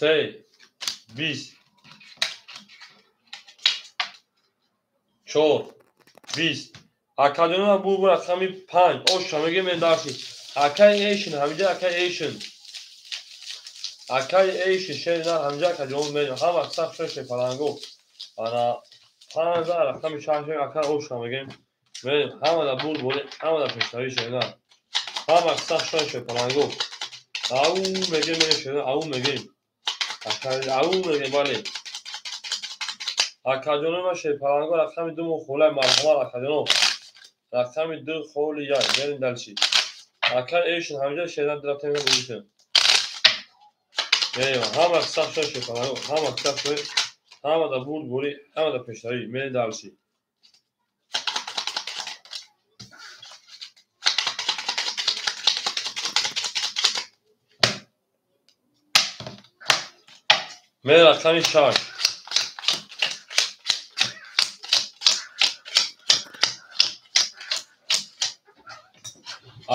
Speaker 1: 3 20 4 20 akademia bu raqami 5 o şamege mendashi akay asian hamja akay asian akay asian şeyler hamja akademia men ham aksaf şey falango ana 5000 raqami şahşe akay o şamege men hamada bul bol hamada peştari şeyler ham aksaf şey falango au mege men şeyler au mege akay au mege bale akademia şey falango raqami dum khula marhama akademia raqami 2 kholi ya yerin dalshi akay asian hamja şeyler drafte men buluyor eyvah ham aksaf şey falango ham aksaf hamada bul bol hamada peştari men dalshi men raqami 6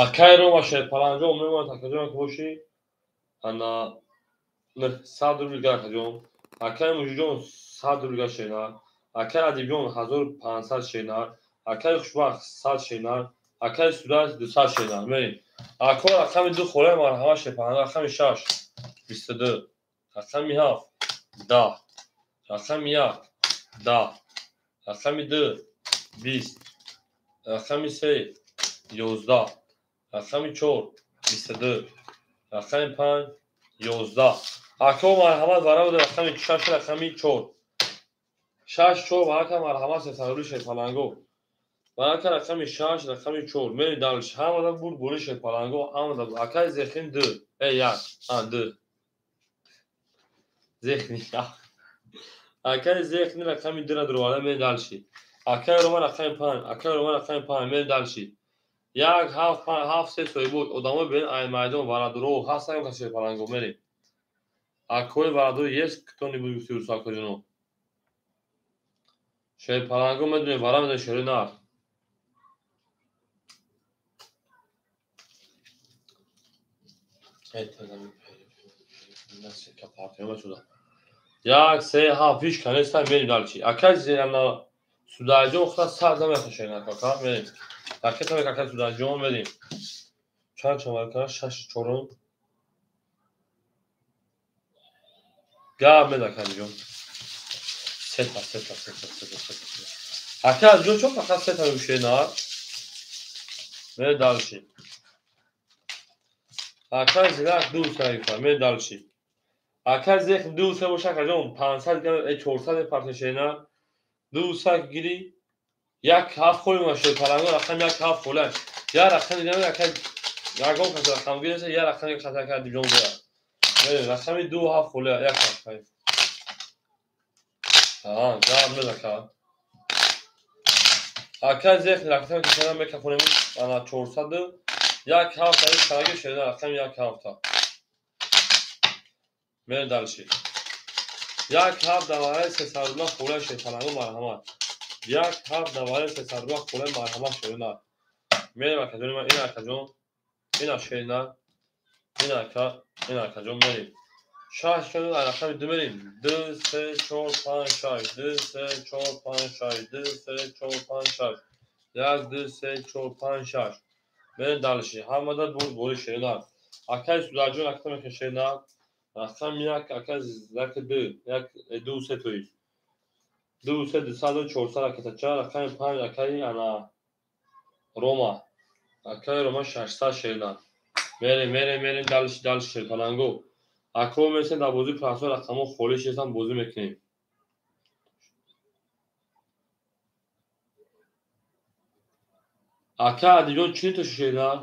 Speaker 1: akay رو باشه پلنجا عمومی تکجون کوشی انا نه 100 روبل گه کجون akay موجون 100 روبل گه شینار akay ادیبیون 1500 شینار akay خوشبخت 100 شینار akay سوداز 200 شینار بریم akay رقم دو خوره مرحمه شپنه رقم 6 22 رقم 7 10 رقم 1 10 رقم 2 20 رقم 3 11 رقم 4 22 رقم 5 11 akay مرحمه ضرب رقم 6 رقم 4 6 4 برکه مرحمت ستاروش پلنگو برکه رقم 6 رقم 4 میری دالش همه بود بولش پلنگو همه اکای زخین دو یک دو زخنی اکای زخنی رقم 2 درواله میری دالشی اکای روما رقم 5 اکای روما رقم 5 میری دالشی یک هفت سه سوی بود ادامه بین این میدان برادرو هستیم که پلنگو میری اکوی برادرو یک کتونی بود سور ساکو جنو شیر پلنگو میدونی برام میدونی شیری نه یک سه هفت پیش کنیستم میریم دالچی اکای زیرم سوداجون خدا سر زمین خشین نکاکا میریم تاکت هم اکای سوداجون میریم چند شماره کنه شش چورون گاب میده اکای جون ستا اکای جون چون فقط ستا میشه نه میریم دالچی اکای زیرک دو سری کنه میریم دالچی اکای زیرک دو سری باشه که جون 500 گرم 400 پارتشینه دو سری گیری یک هفت خوری ماشه پلنگو رقم یک هفت خوله یا رقم دیگه یکم کسی رقم گیره یا رقم یک خطر کرد دیجون بیره رقم دو هفت خوله یک هفت خیلی جواب میده که اکا زیخ رقم که شدن بکفونیم انا 400 یک هفت تایید فرگی شده رقم یک هفت تا میره دلشی یک هفت دواره 300 خوله شده پلنگو مرحمت یک هفت دواره 300 خوله مرحمت شده نه میره مکدونیم این اکا جون این اشکری نه این اکا جون میریم شاش شده رقم دو میریم 2 3 4 5 6 2 3 4 5 6 2 3 4 5 6 1 2 3 4 5 6 میریم دالشی همه داد بود بوری شیرینار اکای سوداجون اکتم که شیرینار رقم یک اکای زک دو یک دو سه توی دو سه دو سه دو چور سه اکتا چه رقم 5 اکای انا روما اکای روما 600 شیرینار میریم دالشی پلنگو اکو مثل در بازی پرسو رقمو خولیش هم بازی میکنیم اکا دیجون چی تو شیده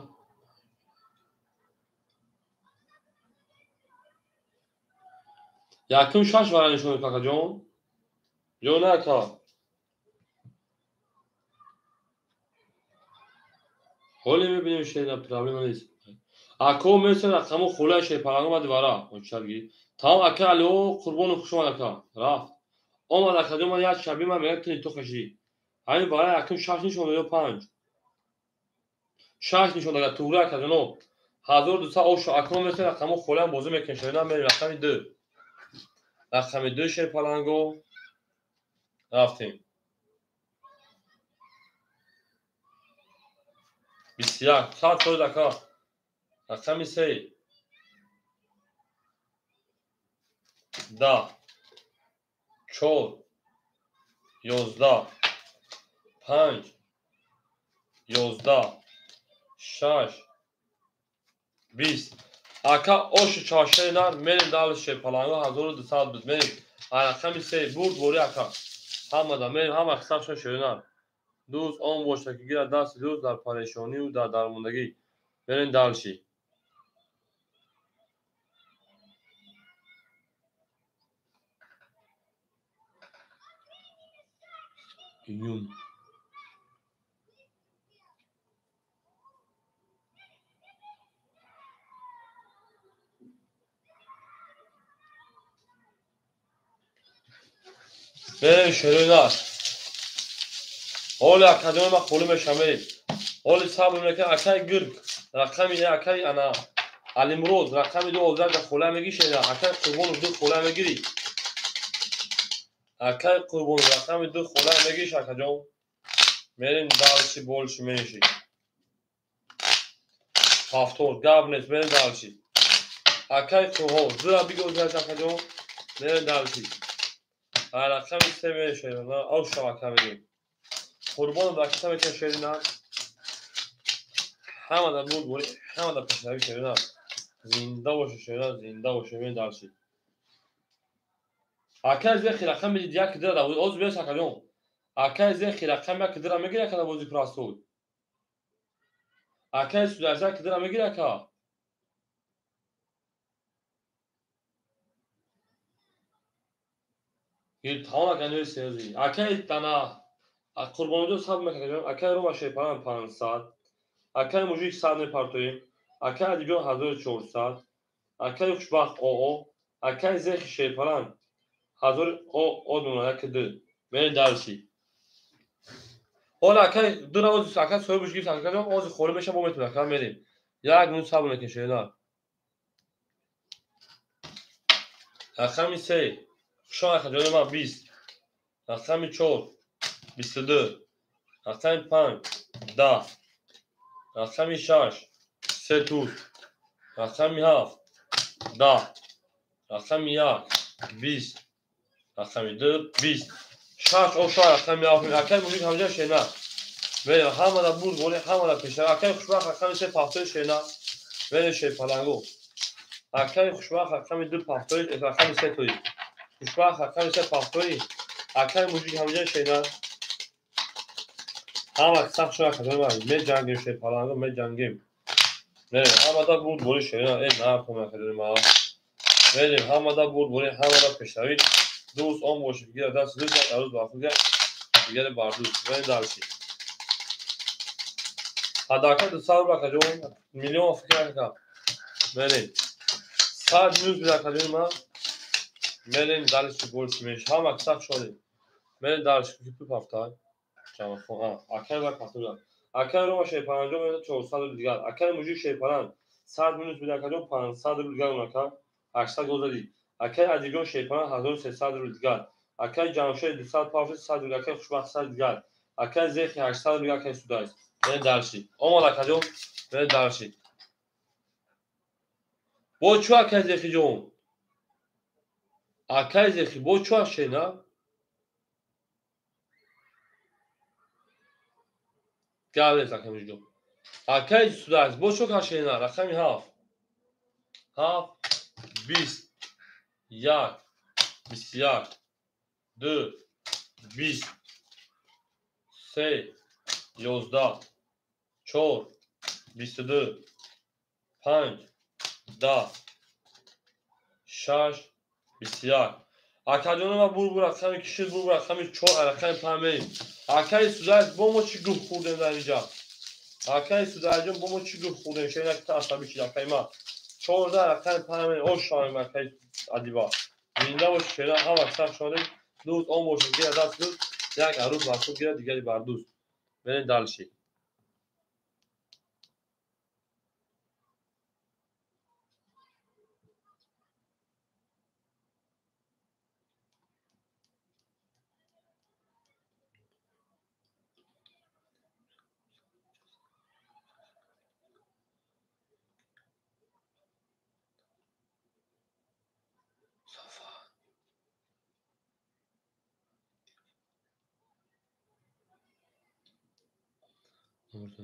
Speaker 1: یکم شش ورانشون کاکا جون جو نه اکا خولی میبینیم شیده پرابلم نیست اکو مثل رقمو خولیش پرانگو مدی وارا چرگی تمام اکا الو قربون خوش اومد اکا رفت اومد اکا جون من یک شبی من میگه تو خشی همین برای اکم شش نشون یا 5 6 نشون اگر توره اکا جونو 1200 اوشو اکو مثل رقمو خولی بازی میکنه شیده میریم رقم 2 رقم 2 شیر پلنگو رفتیم 21 ساعت شد اکا رقم 3 10 4 11 5 11 6 20 اکا اوش چاشه نار میریم دالش پلنگو 1200 بود میریم رقم 3 بود بوری اکا همه دا میریم همه حساب شد شدنار دوست آن باشه که گیره دست دوست در پریشانی و در درموندگی برین دالشی یون برین شدنار اول اکادمی ما خولو میشم اول صبر میکنه اکای گرگ رقم اینه اکای انا الامروز رقم 12 در خوله میگی شده اکای قربون دو خوله میگیری اکای قربون رقم 2 خوله میگی شاکا جون میریم دالشی بولشی میشی هفتور گاب نیست میریم دالشی اکای قربون زیرا بگو شاکا جون میریم دالشی رقم 3 میشه او شاکا میگیم قربون رقم میشه شده نه همه در بود بولی همه در پشنوی شده نه زنده باشه شده زنده باشه میریم دالشی акай зехи рақами як кидра давуд оз бес акадом акай зехи рақами кидра мегира када бози прастуд акай судаза кидра мегира ка ин тамам акай сези акай тана қурбониду саб мекадем акай рома шепаран 500 акай мужик садне партоим акай адибён 1400 акай хушбахт оо акай зехи шепаран 1000 о думана киди мен дарси حالا اگه دو نواز اگه سوی بوش گیفت اگه آز خوری میشه با میتونه اگه میریم یک نون صبر نکشه نه اگه می سه شان اگه جای ما 20 اگه می 4 22 اگه می 5 10 اگه می 6 3 توز اگه می 7 10 اگه می 1 20 اگه می 2 20 6 او شان اگه می 7 اگه موجود همجا شنا بریم همه دا بود بولی همه دا پیش اگه خوشبخت اگه می سه پافتوی شنا بریم شی پلنگو اگه خوشبخت اگه می 2 پافتوی اگه می سه توی خوشبخت اگه می سه پافتوی اگه موجود همجا شنا همه سخت شو اگه می جنگیم شی پلنگو می جنگیم بریم همه دا بود بولی شنا این نه کنم اگه ما بریم همه دا بود بولی همه دا پیشروی دوست آن باشه بگیر دست دوست روز بافوگه بگیر باردوز بریم درسی حداقل 200 روبل کجا میلیون فکر کنم بریم 100 میلیون بیاد کجا ما بریم درسی گلش میشه هم اکثر شده بریم درسی کیپی پافتای جمع خون اکر و پافتای اکر رو شی پنجم میاد 400 دیگر اکر موجی شی پنج 100 میلیون بیاد کجا 500 روبل دیگر اونکا 800 گذاری اکر ادیگون شی پنج 1300 روبل دیگر اکر جمشید 200 پافتای 100 روبل اکر خوشبخت 100 دیگر اکر زخی 800 روبل اکر سودای بریم درسی آماده کجا بریم درسی با چو اکر زخی جون اکر زخی با چو شینا گاوی زخی میجو اکر سودای با چو کشینا رقمی هاف 20 1 21 2 20 3 11 4 22 5 10 6 21 اکادون ما بور رقمی کشید بور رقمی 4 رقمی 5 اکر سودای با ما چی گفت خوردن در اینجا اکر سودای جون با ما چی گفت خوردن شینا که عصبی چی اکر ما 14 رقم 5 او شان ما اکر ادیبا زنده باشه شینا هم اکثر شده دوست آن باشه گیر دست دوست یک عروض وقت گیر دیگری بردوست برین دلشی orada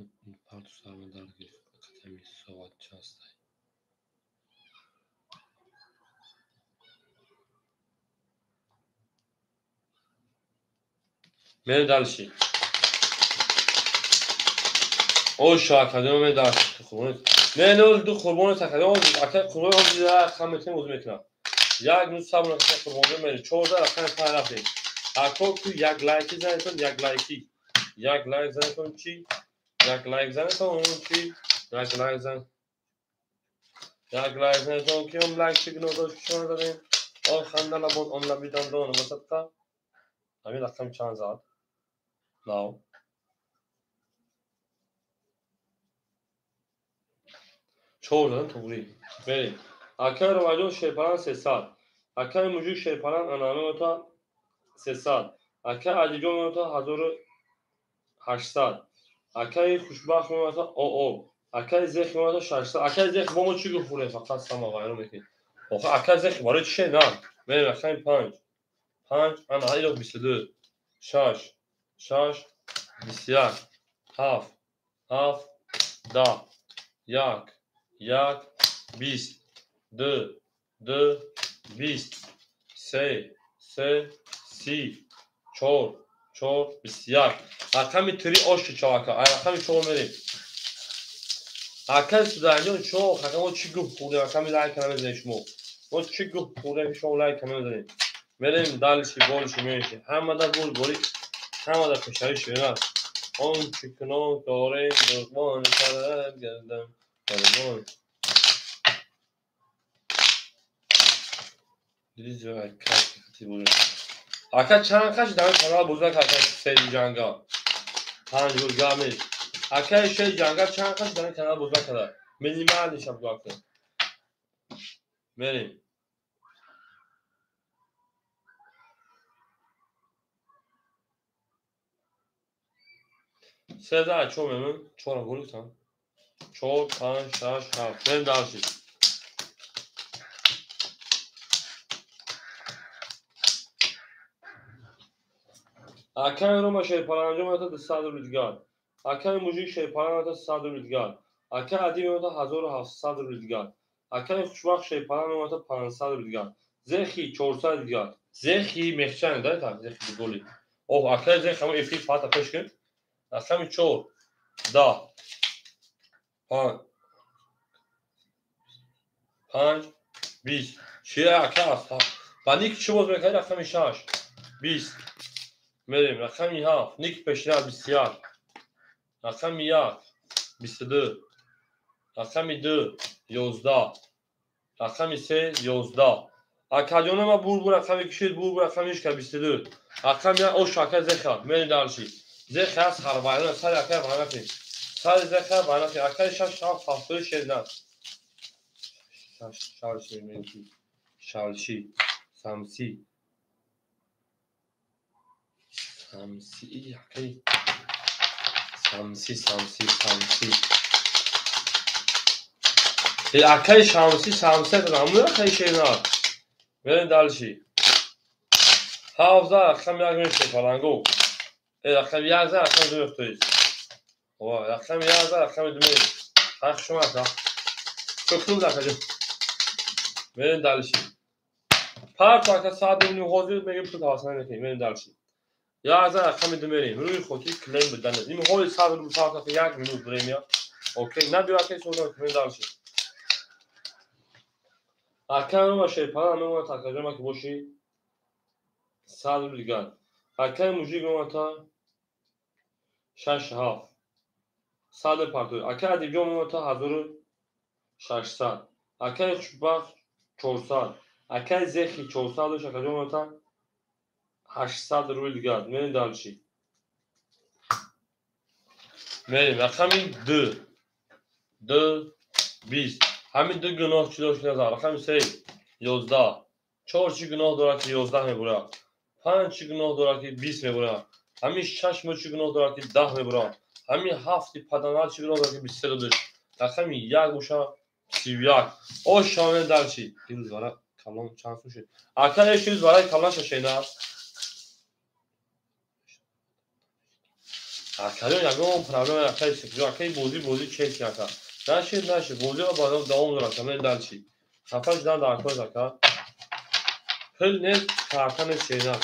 Speaker 1: partuslarını dargir akademi savat çastay برین دلشی او شاکدم می داشت خونه نه نه دو قربان تکدم اکر قربان هم دیده خمتیم موضوع میکنم یک نوع صبر نکنه قربان میره 14 رقم 5 رفتیم اکر تو یک لایکی زنیتون یک لایکی یک لایک زنیتون چی یک لایک زنیتون چی یک لایک زن یک لایک زنیتون که هم لایک چی گناه شما داریم آن خنده لبود آن لبیدن دانه بسطه همین رقم چند زد ناو چهار توری بریم اکر وجود شیپران 300 اکر موجود شیپران انامه تا 300 اکر عدیجون تا 1800 اکر خوشبخت تا او اکر زخ تا 600 اکر زخ با ما چی گفته فقط سما غیرو میکنی آخه اکر زخ برای چی نه بریم اکر 5 انا هیلو 22 6 6 21 7 7 10 1 1 20 2 2 20 3 سه سی چهار بسیار رقم تری آش چاکا رقم چهار میریم اکل سودانیون چهار رقم چی گفت خوده رقم لایک کنم بزنید شما ما چی گفت خوده شما لایک کنم بزنید میریم دالشی گلشی میشه همه در گلی همه در پشتری شده اون چکنان داره درمان کرد گردم درمان دیدی اکل کتی بوده اکل چند کش در کانال بزرگ اکل سری جنگا 5 گرگامی اکل شی جنگا چند کش در کانال بزرگ کرد مینیمال نشم دکتر بریم سه چهار میمون چهار گل کن 4 5 6 7 بریم دالشی اکل روما شی پالانجا متا 200 روزگار اکل موجی شی پالانجا 100 روزگار اکل عادی متا 1700 روزگار اکل خوشبخت شی پالانجا متا 500 روزگار زخی 400 روزگار زخی مخچن داره تا زخی گلی او اکل زخ همون افی فاتا پیش کن اکل 4 10 5 20 چیه اکل است بانیک چه باز میکنه اکل 6 20 میریم رقم 7 نیک پیشنهاد بسیار رقم 1 22 رقم 2 11 رقم 3 11 اکاجون ما بور رقم کشید بور رقمش که 22 رقم 1 او شاکه زخم میریم دالشی زخم از خربایان سال اکل باناتی سال زخم باناتی اکل 6 هفته شدن شالشی میگی شالشی سامسی اکل سامسی اکل شامسی تمامه خیلی شینا بریم دالشی 17 رقم 1 میشه پالانگو رقم 11 رقم 2 میفتویز رقم 11 رقم 2 میشه حق شما اکا چکلوم دکجا بریم دالشی پرت اکا ساعت بینیم حوضی میگیم تو تاسنه نکنیم بریم دالشی 11 رقم 2 میریم روی خودی کلیم بدن این حوضی ساعت رو ساعت که 1 منوت بریم یا اوکی نه بیو اکی سودان بریم دالشی اکل رو باشه پالانگو تاکجا ما که باشی 100 روزگار اکل موجی گمتا 6 7 100 پارتوی اکل ادیبجا متا 1600 اکل خوشبخت 400 اکل زخی 400 شکجا متا 800 روی دیگر میریم دالشی میریم رقم 2 20 همین دو گناه چی داشت نزار رقم 3 11 4 چی گناه داره که 11 میبره 5 چی گناه داره که 20 میبره همین 6 چی گناه داره که 10 میبره همین 7 پدانال چی گناه داره که 23 داشت رقم 1 گوشه 31 او شامل دالشی دیروز برای کلام چند سو شد اکل ایشیز برای کلام ششینه اکل یکم پرابلم اکل سکجو اکل بوزی چیز نکن نشه بوزی رو باید دوام داره کامل دالشی خفاش دان دارکوز اکل پل نیز کارتن شینا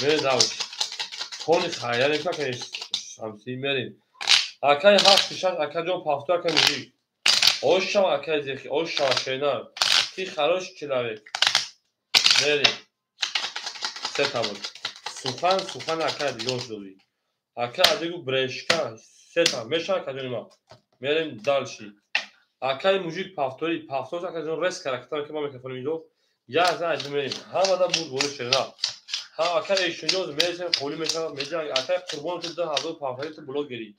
Speaker 1: میره دالشی کونی خیلی نکن که شمسی میریم اکل 7 6 اکل جون پافتو اکل میگی اوشا اکل زیخی اوشا شینا کی خروش کلاوی میریم سه تا بود سوخن اکل دیگه شدی اکل دیگه برشکا سه تا میشه اکل ما میریم دالشی اکل موجود پافتوری اکل جون رس کاراکتر که ما میکنیم اینجا یا زاد میریم همه دا بود شده ها اکل ایشونجوز میشه خولی میشه میگه اکل قربان تو ده هزار پافتوری تو بلوگ گیری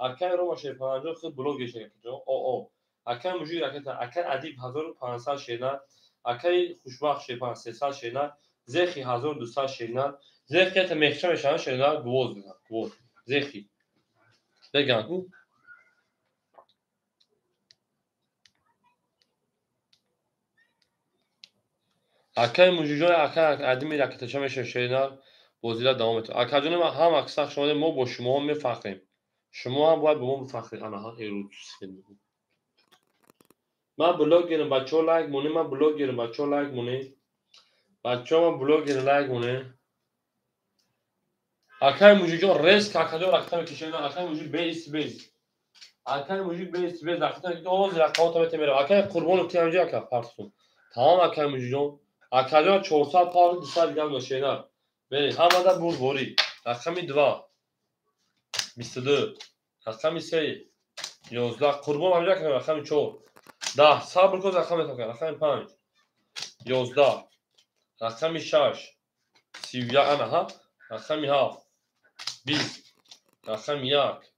Speaker 1: اکل رو باشه پنجاه خود بلوگ گیشه او اکل موجود اکل ادیب 1500 شینا اکل خوشبخت شیپان 300 شینا زخی 1200 شینا زخی که مخچه میشن شینا گوز بزن گوز زخی بگن کو اکل موجود اکل ادیمی را که تشا میشه شینا بازیلا دوام بده اکل جون ما هم اکثر شما ما با شما میفخریم شما هم باید به ما بفخرید انا ها ایروز من بلوگ گیرم بچه‌ها لایک مونی من بلوگ گیرم بچه‌ها لایک مونی بچه ها من بلوگ لایک کنه. Akay mujijon res kakador aktam kishena akay mujij beis. Akay mujij beis aktam oz rakam ta mere. Akay qurbon tiyamja ka partun. Tamam akay mujijon. Akador 400 pound 200 gram kishena. Beri hamada bur bori. Rakami 2 22 rakami 3 11 qurbon amja ka rakami 4 10 sabr ko rakami ta rakami 5 11 rakami 6 30 ana ha rakami 7 20 rakami 1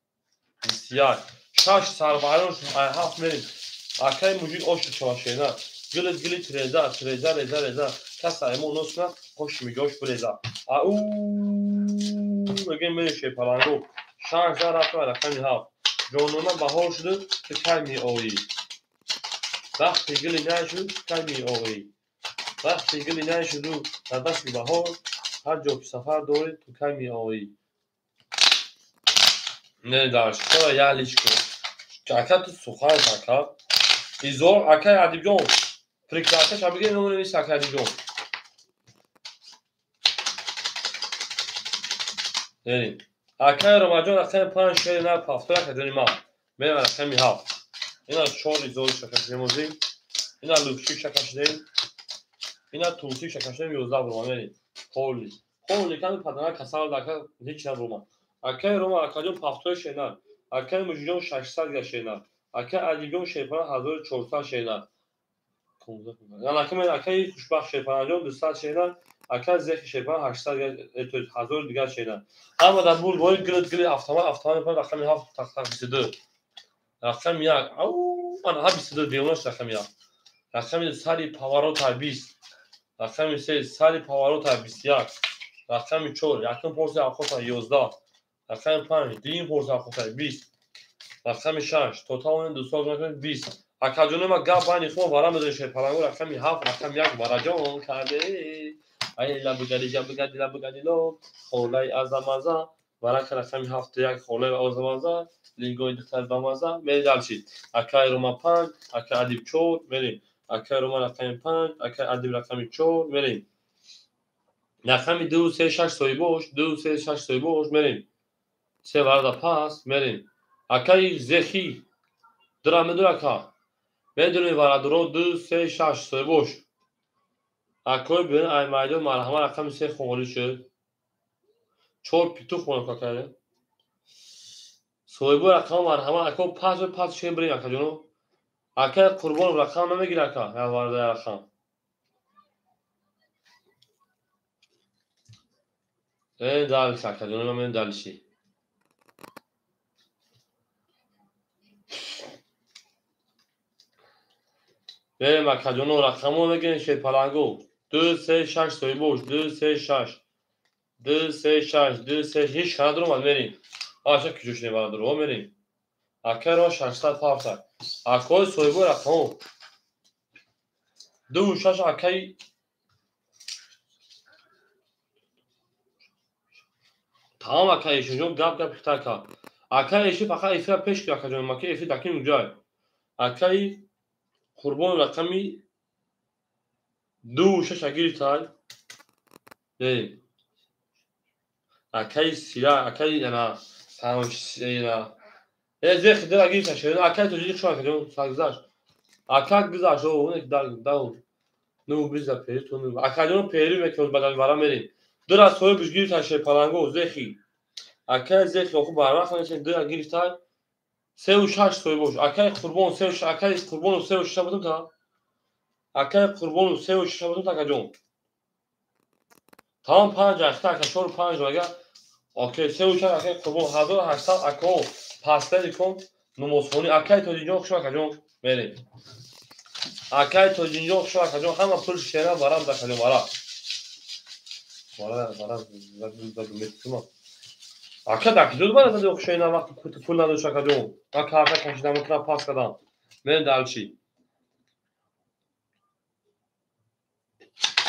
Speaker 1: 21 6 سربالون هفت میریم اکای موجود آش چواشینا گلت رزا کس ایمون نسنا خوش میگوش برزا او میگه میشه شپالانگو شانس دار رفت رقمی هفت جانونا بهار شده که کمی آوی وقتی گلی نشد کمی آوی وقتی گلی نشد در دست بهار هر جا که سفر داری تو کمی آوی نه داشت تو یالیش کن Aká tu suchar aká. Izor aká adibjon. Prekrata şabige numune nis aká adibjon. Yani aká Ramazan aká 5 şey ne pafta kadar ma. Ben aká mi ha. İna çor izor şakaşlemozi. İna lufşu şakaşlem. İna tulsi şakaşlem 11 vurma yani. Holy kan padana kasar aká hiç ne vurma. Aká Roma aká pafta şeyler. Aká mujon 600 yaşaylar. Aká adibjon şeypara 1400 şeyler. یعنی اکه من اکه خوشبخت شیپانجان 200 شیدن اکه زخ شیپان 800 1000 دیگر شیدن اما در بول باید گلت افتما میپن رقمی 7 تق 22 رقم 1 او آنها 22 دیوناش رقم 1 رقم سری پاورو تا 20 رقم 3 سری پاورو تا 21 رقم 4 یکم پرس اخوتا 11 رقم 5 دیم پرس اخوتا 20 رقم 6 توتال 220 اکاجون ما گپ بانی خو وارم بده شه پلنگو رقم 7 رقم 1 وراجون کرده ای لبگدی لو خولای ازمازا ورق رقم 7 1 خولای ازمازا لینگوی دختر بامازا می دالشید اکای روما 5 اکا ادیب 4 بریم اکای روما رقم 5 اکا ادیب رقم 4 بریم رقم 2 3 6 سوی boş 2 3 6 سوی boş بریم سه وردا پاس بریم اکای زخی درامدو اکا بدون وردرو 2 3 6 سوی boş اکای بین ایمایدو مرحمه رقم 3 خونگلی شد 4 پیتو خونه کرده سوی بو رقم مرحمه اکا پاس شیم بریم اکا جونو اکای قربان رقم نمیگیره اکا یا ورده رقم این دالش اکا جونو من دالشی بریم اکا جونو رقمو بگیرین شید پلنگو 2 3 6 سوی boş 2 3 6 2 3 6 2 3 hiç kana durmadı vereyim. Aşağı küçük ne bana durum vereyim. Akar o şaşlar pavsa. Akoy soybu rakam. 2 6 akay tamam akay işin yok gap ihtar ka. Akay işi fakat ifra peş ki akacağım maki ifi dakin ucay. Akay kurban rakami 2 6 agir tay. Vereyim. Akay siyah akay yana tamam yana. Ezek de agir taşıyor. Akay tocuk şu akacağım sagzaş. Akay güzel o ne dar. Ну биза перитон акадон пери мекон бадан вара мерин дура сой бизгир таше паланго зехи ака зехи ху барма ханchen дура гиртай се у шаш сой бош ака қурбон се у ака қурбон се у шабатун та ака қурбон се у шабатун та каҷон тамом 5 ахта ака шор 5 рага окей се у шаш ака қурбон 1800 ака паста дикон номозхони ака то динҷо шо каҷон мерин Akay tojinjo şu akacağım ama pul şera varam da kacağım vara. Vara da mettima. Akay da kacağım bana da yok şeyine vakti kutu pulna da şu akacağım. Akay kaçına mutla pas kadam. Ben dalşi.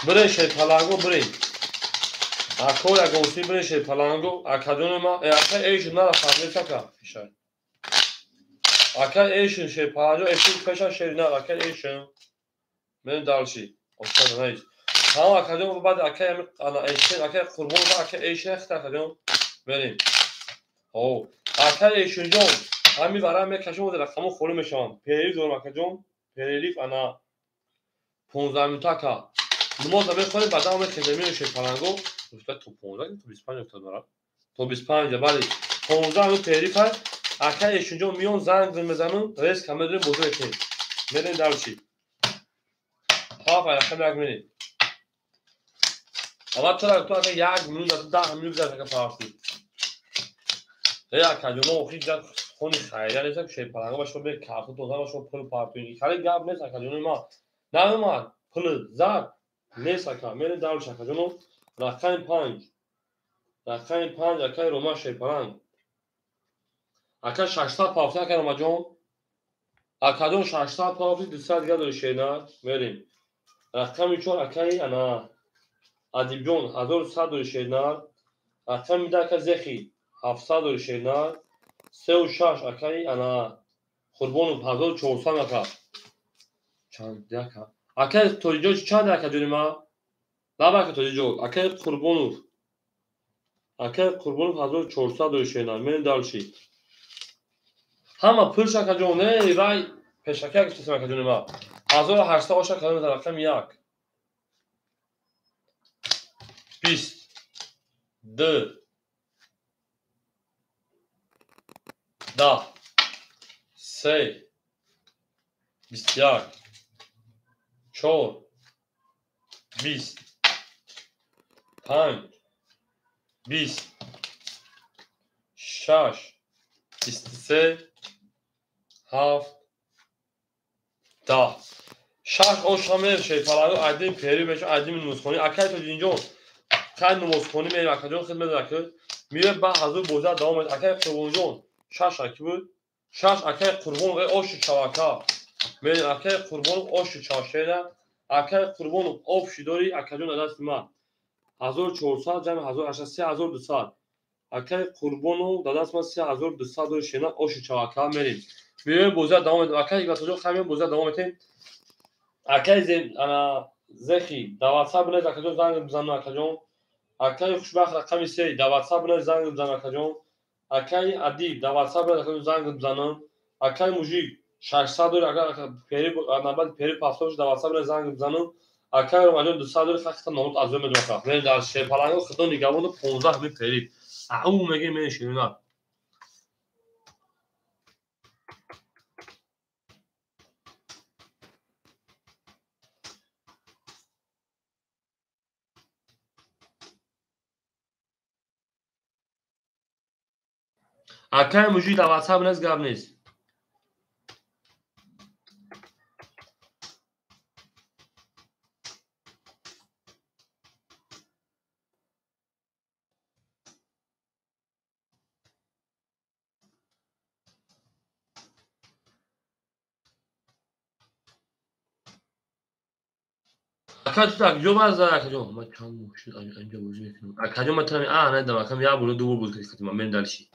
Speaker 1: Bre şey palango bre. Akay ya gosi bre şey palango akacağım ama akay eş nara fazla çaka. İşte. Akay eşin şey palango eşin peşa şey nara akay eşin. Ben dalşi. O kadar neyse. ها اکجون بعد اکی انا ایشن اکی قربون با اکی ایشخت اکجون بریم او اکی ایشنجون همی برام میکشم و رقمو خورم میشم پیری دور اکجون پیریف انا 15 minute ka نماز میخونیم بعد هم که میشه پلنگو گفت تو 15 تو 25 افتاد برام تو 25 بعد 15 minute پیریف اکی ایشنجون میون زنگ میزنم ریس کامل بوده که بریم دالچی ها فرق میکنه اما تو اگه یک minut 10 minut زدن که فارسی یا کجونو خیلی جد خونی خیلی نیست که پلنگو باشه به کارت تو باشه پول پارتونی خیلی گاب نیست کجونو ما نه ما پول زد نیست که میره دال شه کجونو رقم 5 رقم 5 اکی روما شه پلنگ اکی 600 پافیا که روما جون اکادون 600 پافی 200 دیگه داره شینا میریم رقم 4 اکی انا ادیب جون 1100 داره شینا رقم میده که زخی 700 داره شینا 3 و 6 اکی انا قربون 1400 اکا چند دکا اکی توجو چند دکا دونیما لابا که توجو اکی قربون 1400 داره شینا من دالشی همه پولش که جونه رای پیشکی که سیستم که دونیما 1800 باشه کلمه در رقم 1 20 2 10 3 21 4 20 5 20 6 23 7 10 شش اوشامر شی پلنگو ادیم پیری بشه ادیم نمازخونی اکی تو اینجا خیلی نمازخونی میریم اکجون خدمت دکتر میره با حضور بوزه دوام اکی قربون شش اکی بود شش اکی قربون اوش چواکا میریم اکی قربون اوش چاشینا اکی قربون اوش داری اکجون دست ما 1400 جمع 1800 3200 اکی قربون دست ما 3200 داری شینا اوش چواکا میریم میره بوزه دوام اکی با تو خمین بوزه دوام تیم اکی زین انا زخی دا واتساپ نه اکجون زنگ بزنم اکجون اکی خوشبخت رقم 3 دا واتساپ نه زنگ بزنم اکجون اکی ادیب دا واتساپ نه اکجون زنگ بزنم اکی موجی 600 دور اگر پیری نبود پیری پاسپورت دا واتساپ نه زنگ بزنم اکی رو ماجون 200 دور فقط نمود از میدم فقط من در شه پلنگو خودم نگامون 15 می پیری او میگه من شینا اکی موجی دا واتساپ نه گاب نیست اکی تو جو باز اکجون ما چند موشی اینجا بوزی میکنم اکجون مثلا نه دم اکم یا بولو دو بول کسی من دالشی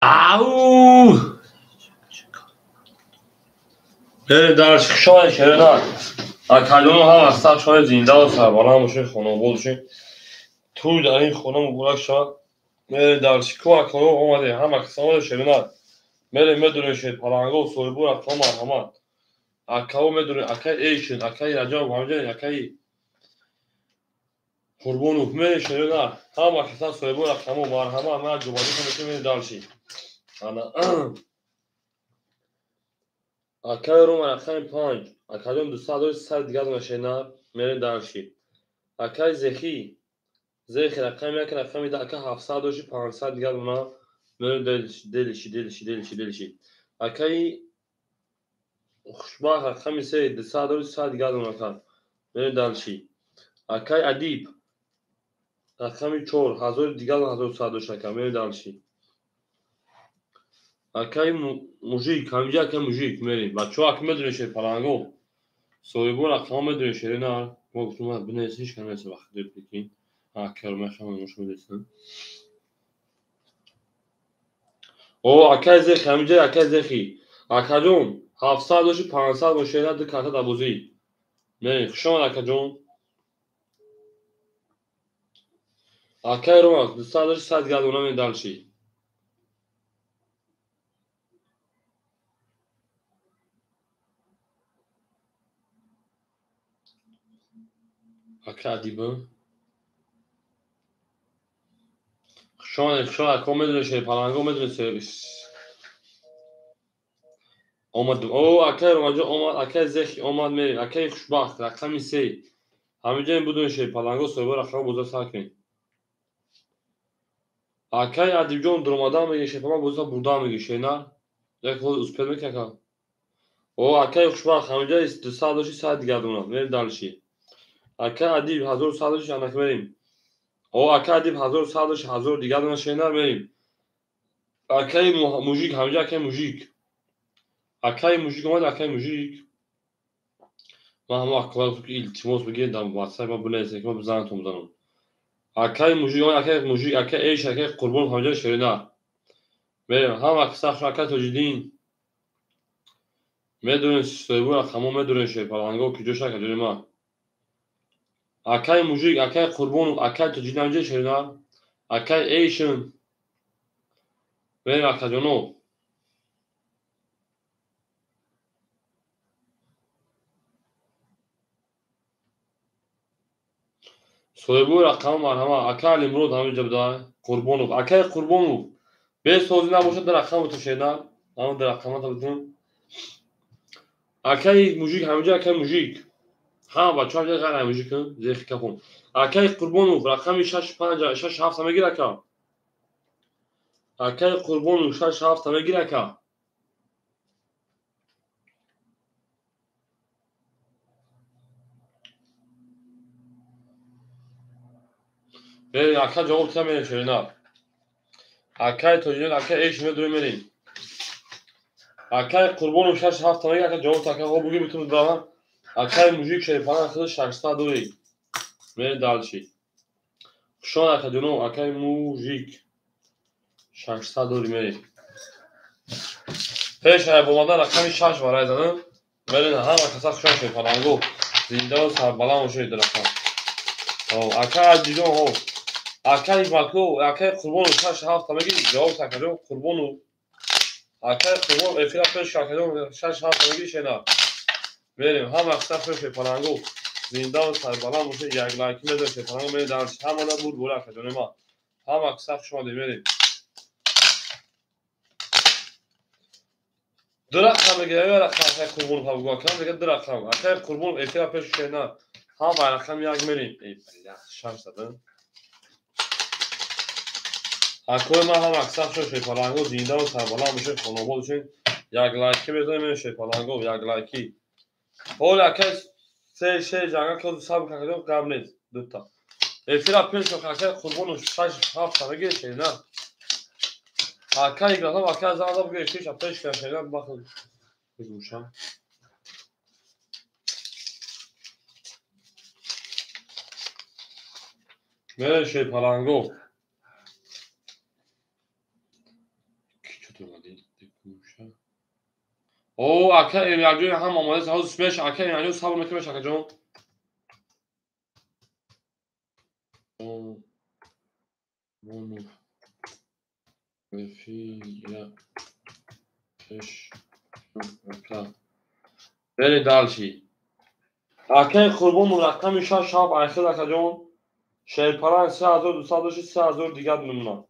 Speaker 1: Au! بره در شای شرنا اکادون هم هستم شای زنده و سربالان باشه خانواده باشه توی در این خونه مبارک شد بره در شکو اکادون اومده هم اکسان شرنا بره میدونه شد پلنگو سویبور اکام مرحمت اکاو میدونه اکای ایشن اکای رجاب همجن اکای قربونو میره شرنا هم اکسان سویبور اکام مرحمت من جوانی کنه میره دارشی انا اکای روم اکای پنج اکادون دو سال دیگه داشتن میره دارشی اکای زخی زخی رقم یک رقمی ده اکای 700 و 500 دیگه اونا میره دلشی اکای خوشبخت رقمی سه 200 دیگه اونا کار میره دلشی اکای ادیب رقمی 4000 دیگه 1100 شکر میره دلشی اکای موژیک همینجا اکای موژیک میریم بچه ها اکای میدونه شد پلنگو سویبون رقم میدونه شد نه ما گفتم بنویسین هیچ کنه مثل وقت دیر بکین اکای رو میخوام نموش میدیسن او اکای زخی همینجا اکای زخی اکادون 700 و 500 باشه نه دو کارت دبوزی میریم خوشم اکادون اکای رو 200 و 100 دیگه اونا میره دلشی اکای ادیبه خوشم اکای میدونه شد پلنگو میدونه سرویس اومد او اکای رو اومد اکای زخی اومد میریم اکای خوشبخت رقمی سه همینجا این بدون شد پلنگو سویبون رقم بوزا ساکن اکای ادیب جون درمادا میگه شد ما بوزا بودا میگه شد نه یک خود اسپل میکنه او اکای خوشبخت همینجا 200 و 100 دیگه اونا میره دلشی اکای ادیب 1100 انک میریم او اکای ادیب 1100 1000 دیگه اونا شینر میریم اکای موژیک همینجا اکای موژیک اومد اکای موژیک ما هم اکوال که التماس بگیرم واتساپ ما بنویسه که ما بزنم بزنم اکای موژیک اومد اکای ایش اکای قربون همینجا شینر میریم هم اکای توجیدین میدونن سویبون خمو میدونن شی پلنگو که جوش اکای ما اکای موژیک اکای قربون اکای توجیدین همینجا شینر اکای ایشن میریم اکای جونو سویبور رقم مرحمت اکای امروز همینجا بده قربونو اکای قربونو به سوزی نباشه در رقم تو شیدن اما در رقم تا بدون اکای موژیک همینجا اکای موژیک ها بچه ها غیر موژیک زیخ کفون اکای قربونو رقم 65 67 میگیره که اکای قربونو 67 میگیره که به اکای جواب تامین شیدن اکای توجیه اکای ایش میدونی میرین اکای قربونو 67 میگیره که جواب تا که او بگی میتونه دارم اکای موژیک شی پناه خود 600 دوری میره دالشی شون اکای جنو اکای موژیک 600 دوری میره پیش با مادر رقمی 6 برای زدن برین همه کسا خوشن شد پلنگو زنده و سربلند شد رقم اکای دیدون هو اکای مکلو اکای قربونو 67 میگی جواب تکریم قربونو اکای قربون افیلا پیش شاکدون 67 میگی شنا بریم همه کسا خوشن شد پلنگو زنده و سربلند شد یک لایکی میده شد پلنگو میره دانش همه دا بود بولا کدونه ما همه کسا خوشن بریم دو رقم میگیره یا رقم اکای قربون ها بگو کنم دیگه دو رقم اکای قربون افیلا پیش شنا هم با رقم یک میریم ای بله شانس دادن اکای ما هم اکثر شد پلنگو زنده و سربلند میشه خانواده بشین یک لایکی بزنیم میشه پلنگو یک لایکی اول اکای سه جنگل که سب کردم قبل نیست دو تا افیلا پیش که اکای قربون 6 7 میگیره شنا اکای گفتم اکای زنده بگیره پیش پیش که شنا بخون بگوشم میشه پلنگو اکه ایمیاجون هم آماده ساز سمش اکه ایمیاجون سابو میکنه شکر جون مونو رفیق کش بری دالشی اکه قربون مرقم شش شاب اخیر اکه جون شیرپران 3200 داشت 3000 دیگر نمونه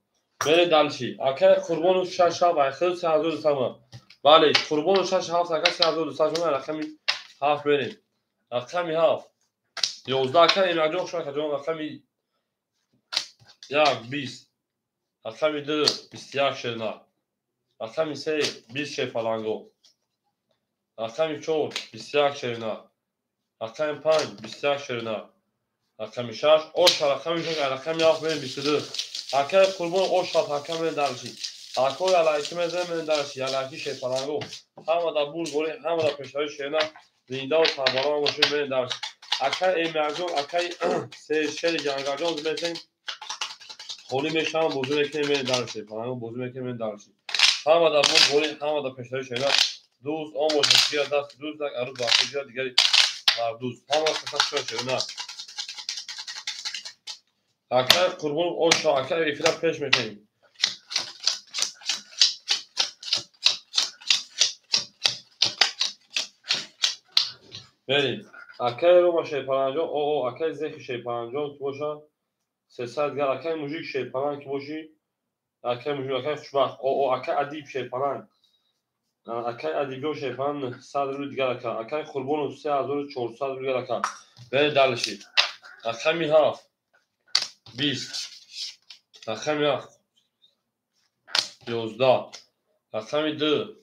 Speaker 1: بری دالشی اکه قربون شش شاب اخیر 3200 بله قربون شش هفت اکه 3200 شما رقمی هفت بریم رقمی هفت 11 اکه ایمیاجون شما اکه جون رقمی یک 20 رقمی 2 21 شرنا رقمی 3 20 شیرپرانگو رقمی 4 21 شرنا رقمی 5 21 شرنا رقمی 6 8 رقمی 6 رقمی 7 بریم 22 اکه قربون 8 رقم بریم دالشی اکه یالاکی مزم دالشی یالاکی شیرپرانگو همه دا بول گوری همه دا پشتای شرنا زنده و سربالان باشه بریم دالشی اکه ایمیاجون اکه سه شیر جانگاجون زمین خولی میشم بوزو میکنیم بریم دالشی پرانگو بوزو میکنیم بریم دالشی همه دا بول گوری همه دا پشتای شرنا دوست آن باشه که دست دوست دک عروض باقی جا دیگری دوست همه کسا شرنا اکه قربون اوشا اکه ایفیلا پیش میکنیم بریم اکه رو با شیپرانجون او اکه زیخ شیپرانجون که باشن 300 گر اکه موجیک شیپران که باشی اکه موجیک اکه خوشبخت او اکه ادیب شیپران اکه ادیبیو شیپران 100 رو دیگر اکه قربون 3400 رو دیگر اکه بریم دالشی اکه می هفت 20 اکه می هفت 11 اکه می 2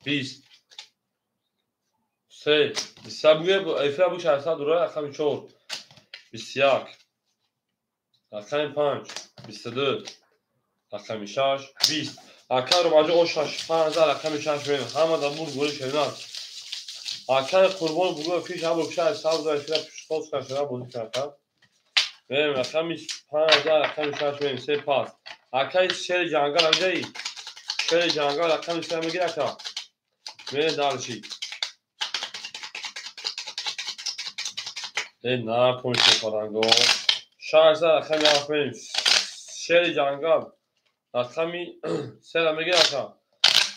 Speaker 1: 20 3 23 ایفیلا بوش 800 دوره اکه می 4 21 اکه می 5 22 اکه می 6 20 اکه رو ماجه او 6 5000 اکه می 6 بریم همه دا بول گوری شدن اکه قربان بگو فیش هم بکشه از سال داره ایفیلا پیش توز کنه شدن بودی کرده بریم اکه می 5000 اکه می 6 بریم 3 پاس اکه شیر جانگل همجایی شیر جانگل اکه می 3 میگیر اکه بریم دالشی این نکنی شیپرانگو 6000 اکه می 7 بریم شیر جانگل اکه می 3 میگیر اکه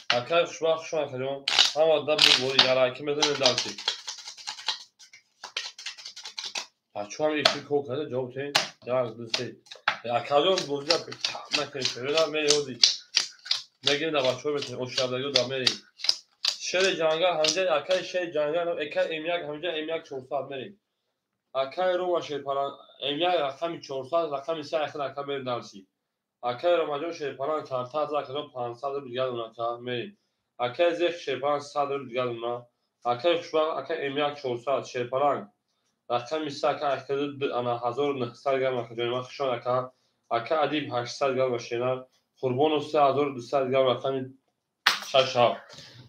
Speaker 1: اکه خوشبخت شما اکه جون همه دا بول گوری یالاکی مزم دالشی بچه هم ایفی کو کرده جواب چین یک دو سه اکه جون بوزی دا نکنی شیرنا میری اوزی میگیم دا بچه ها بکنی او شبدگی دا میری شیر جانگل همجا اکه شیر جانگل اکه ایمیاک همجا ایمیاک 400 میری اکه رو با شیرپران ایمیاک رقمی 400 رقمی 3 اکه اکه میری دالشی اکه رو ماجون شیرپران 400 اکه جون 500 رو دیگر اون اکه میری اکه زیخ شیرپران 100 رو دیگر اون اکه خوشبخت اکه ایمیاک 400 شیرپران رقمی 3 اکه اکه انا 1900 گرم اکه جون مخشون اکه ادیب 800 گرم شینر قربون و 3200 گرم رقمی 6 ها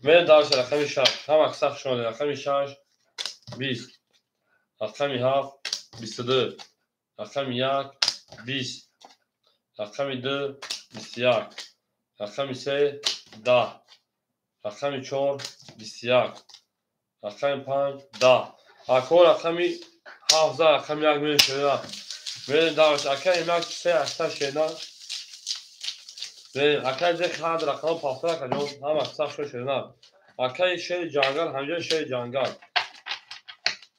Speaker 1: میریم دالشی رقمی 6 هم اکسخ شده رقمی 6 20 رقمی 7 22 رقمی 1 20 رقمی 2 21 رقمی 3 10 رقمی 4 21 رقمی 5 10 اکه رقمی 17 رقمی 1 میریم شده بریم دالشی اکه ایمیاک 3 اکسخ شده بریم اکه زیخ هند رقم پافتر اکه جون هم اکسخ شده اکه شیر جانگل همجا شیر جانگل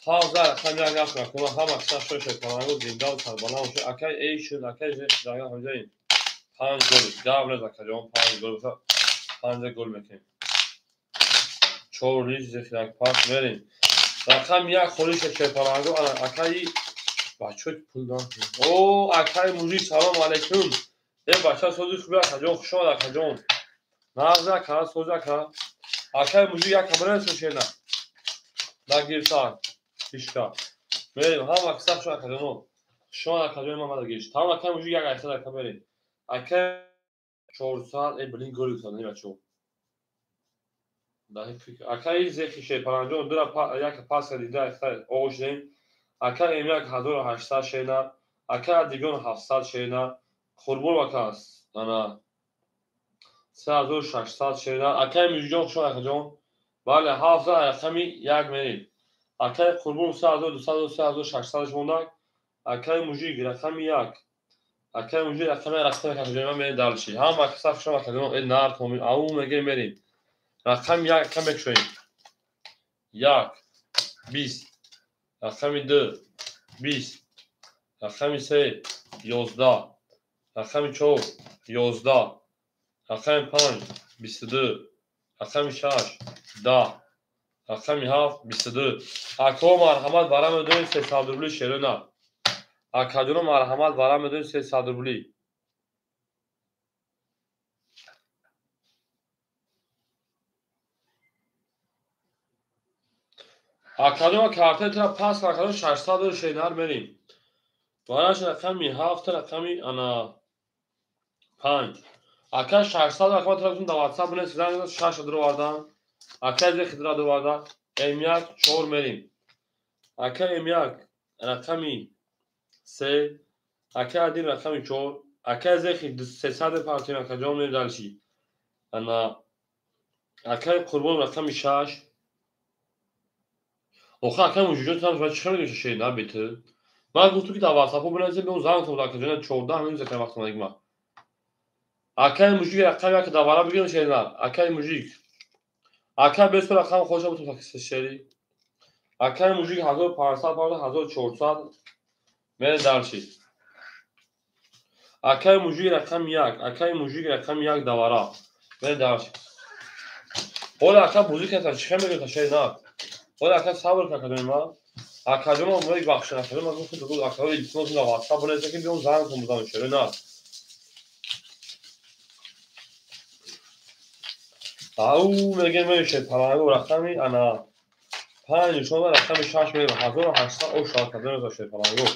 Speaker 1: 17 رقم یک اکه کنه هم اکسخ شده پرانگو زنده و سربالان باشه اکه ای شد اکه زیخ جانگل همجا این 5 گل گاب نز اکه جون 5 گل بسا 5 گل میکنیم 4 ریج زیخ یک پاس بریم رقم یک خوریش شیر پرانگو اکه ای بچه پول دارم او اکه موجی سلام علیکم ای بچه سوزی خوبی اکه جون خوش آمد اکه جون نازده اکه سوزی اکه موجی یک کمره سوشه نه نگیر سان پیشکا بریم هم اکسخ شو اکه جون شما اکه جون ما مدگیش هم اکه موجی یک اکه اکه بریم اکه 400 ای بلین گوری کنه بچه اکه ای زیخی شیپرانجون یک پاس دیده اکه اوش دیم اکه ایمیاک 1800 شینا اکه دیگون 700 شینا قربون وکاس انا 3600 شینا اکه موجی جون شو اکه جون بله 7 رقمی 1 میریم. اکای قربون 3200 موندک. اکای موجی رقمی 1. اکای موجی رقمی کاتجوری من دالشی. هم اکساف شما کاتجوری نار کومی او میگه میریم. رقم 1 کم بکشیم. 1 20. رقم 2 20. رقم 3 11. رقم 4 11. رقم 5 22. رقم 6 10. رقم 7 22. اکو مرحمت برام بدون 300 روبلی شیرونه. اکادون مرحمت برام بدون 300 روبلی. اکادون کارت ترا پاس اکادون 600 شینار میریم. باراش رقمی 7 رقمی انا 5. اکا 600 رقم ترا در واتساپ بنویس زنگ 6 درو واردن. اکا از خدرا درو واردن. امیاک 4 میریم. اکا امیاک رقمی 3. اکا ادین رقمی 4. اکا از خد 300 پارتی اکادون میریم دالشی. انا اکا قربون رقمی 6. آخه اکا موجود تام شما چه میگه شینار بیت. من گفتم که در واتساپ بنویس به اون زنگ تو اکادون 14 همین ذکر وقت میگم. اکای موجی رقمی که دوباره بگیرم شینار. اکای موجی اکای بیست رقم خوشم تو تاکسی شری. اکای موجی 1500 پارد 1400 میره دالشی. اکای موجی رقم 1. اکای موجی رقم 1 دوباره میره دالشی. اول اکای بوزی که تا چه میگه تا شینار. اول اکای صبر کردم ما. اکادون ما یک بخش اکادون ما گفتم تو اکای ایتونو تو واتساپ بنویس که بیام زنگ کنم بودم شری نه. او میگه میشه پرانگو رقمی انا 5 شما رقم 6 میره 1800 او شاید کردن داشته پرانگو.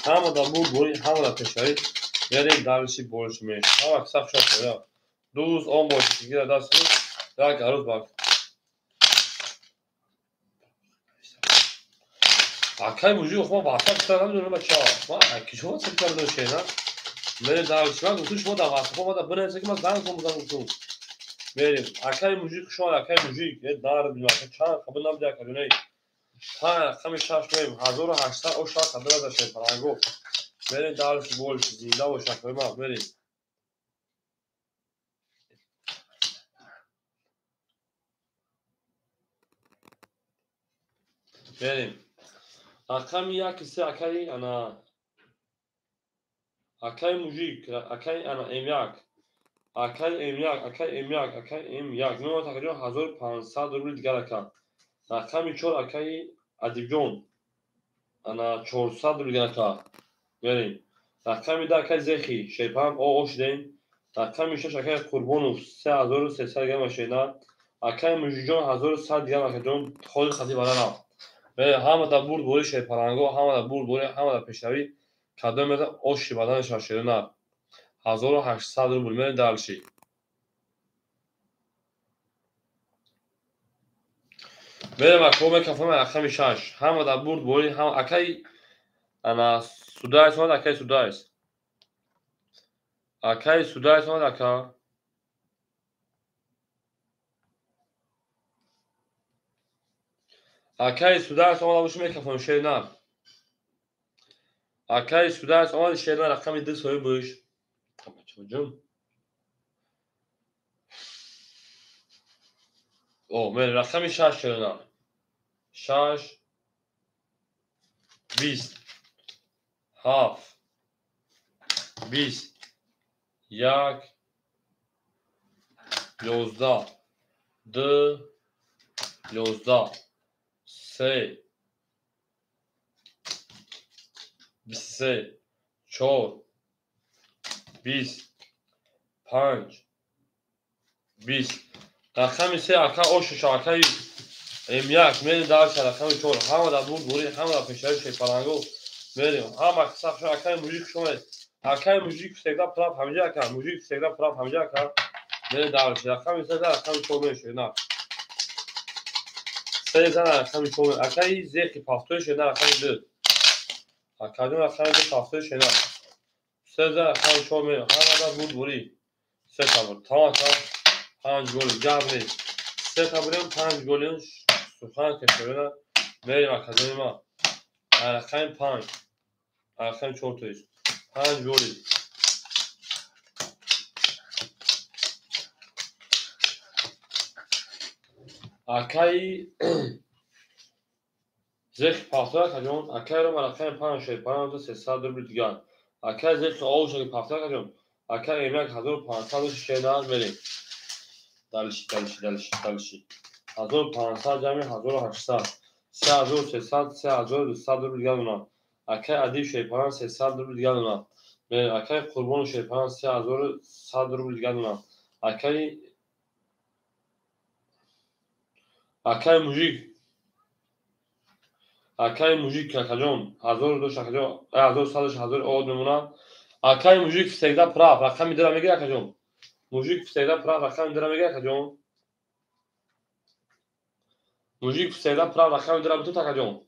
Speaker 1: همه دا بود بوری همه دا پشایی میریم دالشی بولش میشه. همه اکساف شد یا دوز اون بولش گیره دستی یک عروض باک. اکای موجی خود واتساپ استفاده نمی‌کنه بچه ها. ما اکی شما چه کار داشته نه؟ میریم دالشی من گفتم شما در واتساپ ما دا بنویسید که من زنگ کنم بودم میریم. اکای موجی شما اکای موجی یه دار بیمار چند قبل نبوده کدونه ای. ها خمیس شش میریم 1800 او شاید کردن داشته پرانگو. میریم دالشی بولش زنده و شکل ما میریم. بریم. رقم 1 3 اکای انا اکای موژیک اکای انا ام 1 اکای ام 1 نو تقریبا 1500 روبل دیگر اکا. رقم 4 اکای ادیب جون انا 400 روبل دیگر اکا. بریم. رقم 2 اکای زخی شیپام او اوشدین. رقم 6 اکای قربونو 3300 گرم ماشینا. اکای موژیجون 1100 گرم اکا خود خدی بالا همه دا برد بوری شیپارانگو همه دا برد بوری همه دا پیشروی کدوم میده اوشی بدن شاشیده نه 1800 روبل میره دالشی. میره مکروم کافه من رقم 6 همه دا برد بوری همه اکای انا سودایس ما اکای سودایس اکای سودایس ما اکا اکای سودایس ما باشه میکافم شیر نه اکای سودایس ما شیر نه رقم 2 سوی بوش چوجم او میره رقم 6 شیر نه 6 20 7 20 1 11 2 11 3 23 4 20 5 20 رقم 3 اکا اوش شاکای ام 1 میل دار رقم 4 همه دا بود بوری همه دا پیشای شیپارانگو میریم همه اکساف شو اکای موزیک شما اکای موزیک سیدا پراپ همجا اکا موزیک سیدا پراپ همجا اکا میل دار رقم 3 رقم 4 میشه نه 3 زن رقم 4 اکای زیکی پافتوش نه رقم 2 اکادون رقم 2 پافتوش نه 3 زن رقم 4 میره همه دا بود بوری 3 تا بود تا 5 گل جابری 3 سه تا بریم 5 گلیم سخن کشوره بریم اکادمی ما رقم 5 رقم 4 تایش 5 گلی اکای زخ پافتار کجون اکای رو رقم 5 شد 5300 روبل دیگر اکای زخ آوش پافتار کجون اکای ایمک 1500 شیدار بریم دلشی 1500 جمعی 1800 3300 3200 روبل دیگر اونا اکای ادیب شیپان 300 روبل دیگر اونا اکای قربان شیپان 3100 روبل دیگر اونا اکای موژیک کجون 1200 کجون 1100 اود میمونه اکای موژیک فسیده پراف رقم میداره میگیره کجون موژیک فسیده پراف رقم میداره میگیره کجون موژیک فسیده پراف رقم میداره بتوتا کجون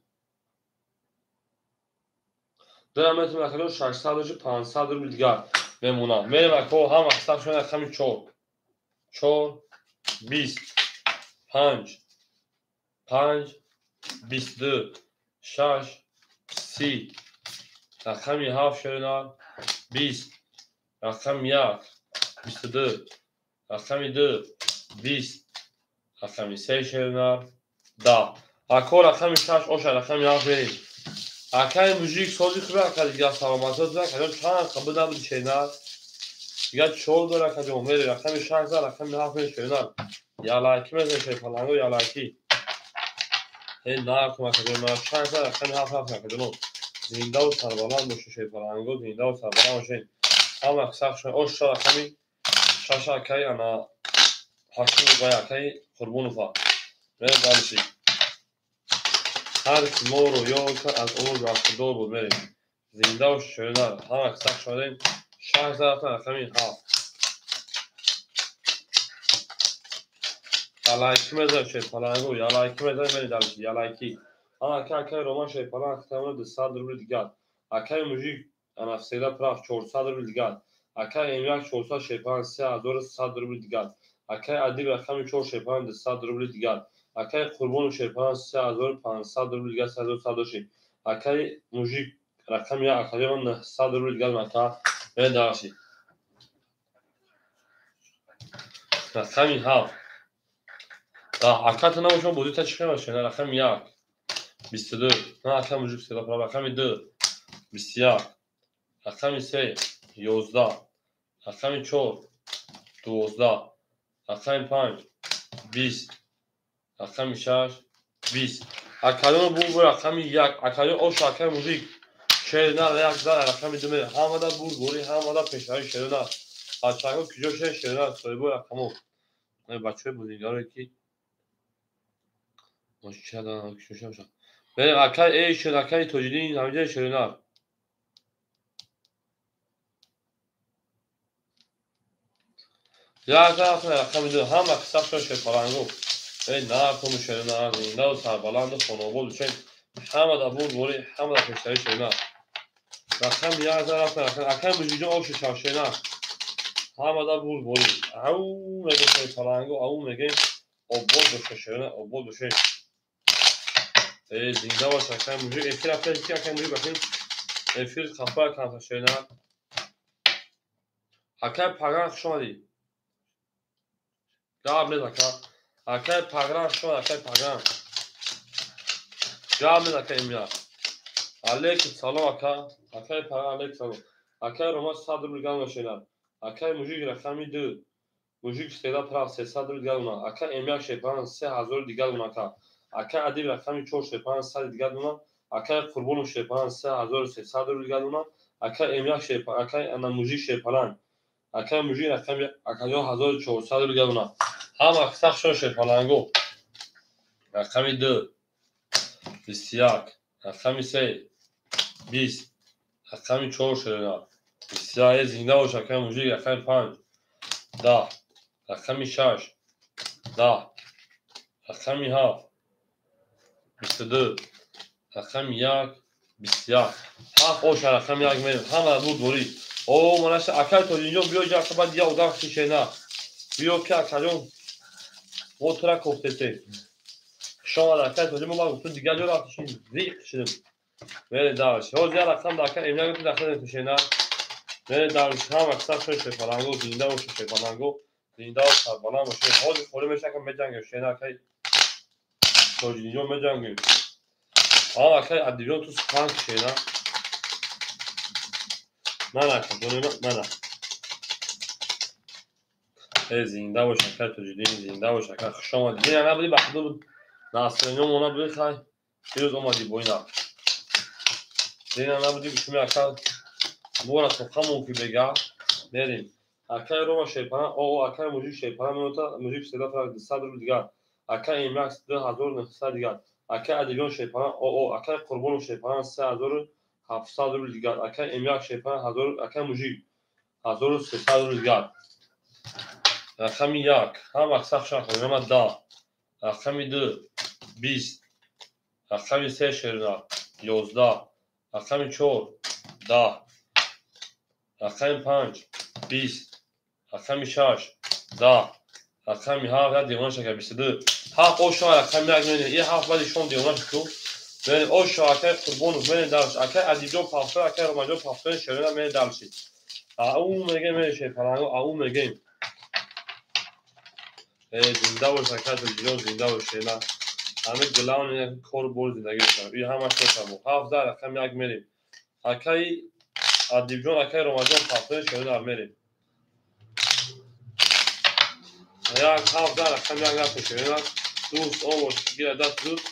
Speaker 1: دارم میتونم کجون 600 500 روبل دیگر میمونه میرم اکو هم حساب شده رقم 4 20 5 22 6 30 رقم 7 شده 20 رقم 1 22 رقم 2 20 رقم 3 شده 10 اکو رقم 6 اوش رقم 7 بریم اکای موژیک سازی خوبه اکای دیگه سلامتی داره کجون چند قبل نبود شده دیگه چول داره کجون میری رقم 6 رقم 7 شده یا لایکی میزنی پلنگو یا لایکی این نه کمک کجون ما چند رقم 7 کجون زنده و سربلند باشه پلنگو زنده و سربلند باشه هم اکثر شده اوش رقم 6 اکای انا حاشیه باید اکای قربون فا میریم دلشی هر کی ما رو یاد کرد از اون رفتار بود میریم زنده و شده هم اکثر شدیم 6000 تا رقم 7 یا لایکی میزنیم پلنگو یا لایکی میزنیم میریم دلشی یا لایکی اکای رومان پلنگ اختیامون 200 روبل دیگر اکای موژیک انفسیده پراف 400 روبل دیگر اکای ایمیک 400 شیپان 3100 روبل دیگر اکای ادیب رقم 4 شیپان 200 روبل دیگر اکای قربان شیپان 3500 روبل دیگر 3100 اکای موژیک رقم 1 اکای 900 روبل دیگر متا به داشی رقم 7 تا اکات نموشون بودی تا چیکار باشه رقم 1 22 نه اکای موژیک سیدا پراف رقم 2 21 رقم 3 11 رقم 4 12 رقم 5 20 رقم 6 20 اکادون بول رقم 1 اکادون اوش اکای موژیک شیرنا یک داره رقم 2 میره همه بول بولی همه پیشایی شیرنا بچه‌ها کجا شیرنا سویبو رقمو بچه‌های بودینگارو کی ماشاءالله کجا میشه میره اکای ای شد اکای توجیدی همینجا شیرنا یا رقم 2 هم اکثر شد پلنگو نه کم شیرنا زنده و سربلند و خانوبول چه همه بول بولی همه پیشایی شیرنا رقم 1000 رقم اکای موژیک اوش شاشینا همه بول بولی او میگه پلنگو او میگه obol باشه شیرنا obol باشه زنده و اکای موژیک افیر اکای موژیک بخیر افیر خفا کنه شیرنا اکای پاگان شمالی جواب نده اکای پاگان شما اکای پاگان جواب نده اکای میاد علیک سلام اکای پاگان علیک سلام اکای روما 100 روبل گام شیرنا اکای موژیک رقم 2 موژیک سیدا پراف 300 روبل دیگر اونا اکای ایمیک شیپان 3000 دیگر اونا اکای ادیب رقم 4 شیپان 100 دیگر اونا اکای قربون شیپان 3300 روبل دیگر اونا اکای ایمیک شیپان اکای انا موژیک شیپان اکای موژیک رقم اکای 1400 روبل دیگر اونا هم اکثر شون شیپانگو رقم 2 21 رقم 3 20 رقم 4 شیرنا 21 زنده و اکای موژیک رقم 5 10 رقم 6 10 رقم 7 22 رقم 1 21 7 اوش رقم 1 میریم همه بود بوری او منش اکای تو اینجا بیا جا بعد یا اوداخ شینا بیا که کجون Otura koftesi. Şu an arkadaşlar çocuğumu var mısın? Diğer yol atışın zik kişinin. Böyle davranış. O diğer akşam da arkadaşlar emniyet götür dakika etmişler. Böyle davranış. Ham akşam şöyle şey falan go. Zinde o şey falan go. Zinde o sar bana mı şey. O da kolu meşakım mecan gibi. Şeyler arkadaşlar. Çocuğun mecan gibi. Ama arkadaşlar adivyon tuz kan şeyler. Nana kadınına nana. زنده و شکر تو جدی زنده و شکر خوش آمدی دیگه نبودی بخدا بود ناصرینو اونا بودی خواهی بیروز اومدی با اینا دیگه نبودی بشمی اکر بورا صفحه که بگه بریم اکر رو ما شیپانه او اکر موجود شیپانه منوتا موجود سیدا فرق دسته رو دیگه اکر ایمکس 2900 دیگه اکر ادیلیون شیپانه او اکر قربون شیپانه 3700 رو دیگه اکر ایمکس شیپانه اکر موجود 1300 رو دیگه رقم یک هم اکثر شاخه رقم دا رقم دو 20 رقم سه شرنا 11 رقم چهار 10 رقم 5 20 رقم 6 10 رقم 7 دیوان شکر 22 هفت او شما رقم یک میدین این هفت بعد شما دیوان شکر بین او شما اکر قربون بین درش اکر ادیجو پافتر اکر رمجو پافتر شرنا میدین درشی او میگه میشه پرانگو او میگه زنده و شکر تو جیرو زنده و شینا همه گلان کور بول زندگی کنم این همه شد هم 17 رقم یک میریم اکی ادیب جون اکی رمضان پافتن شده میریم یک 17 رقم یک نفت شده دوست اون گیر دست دوست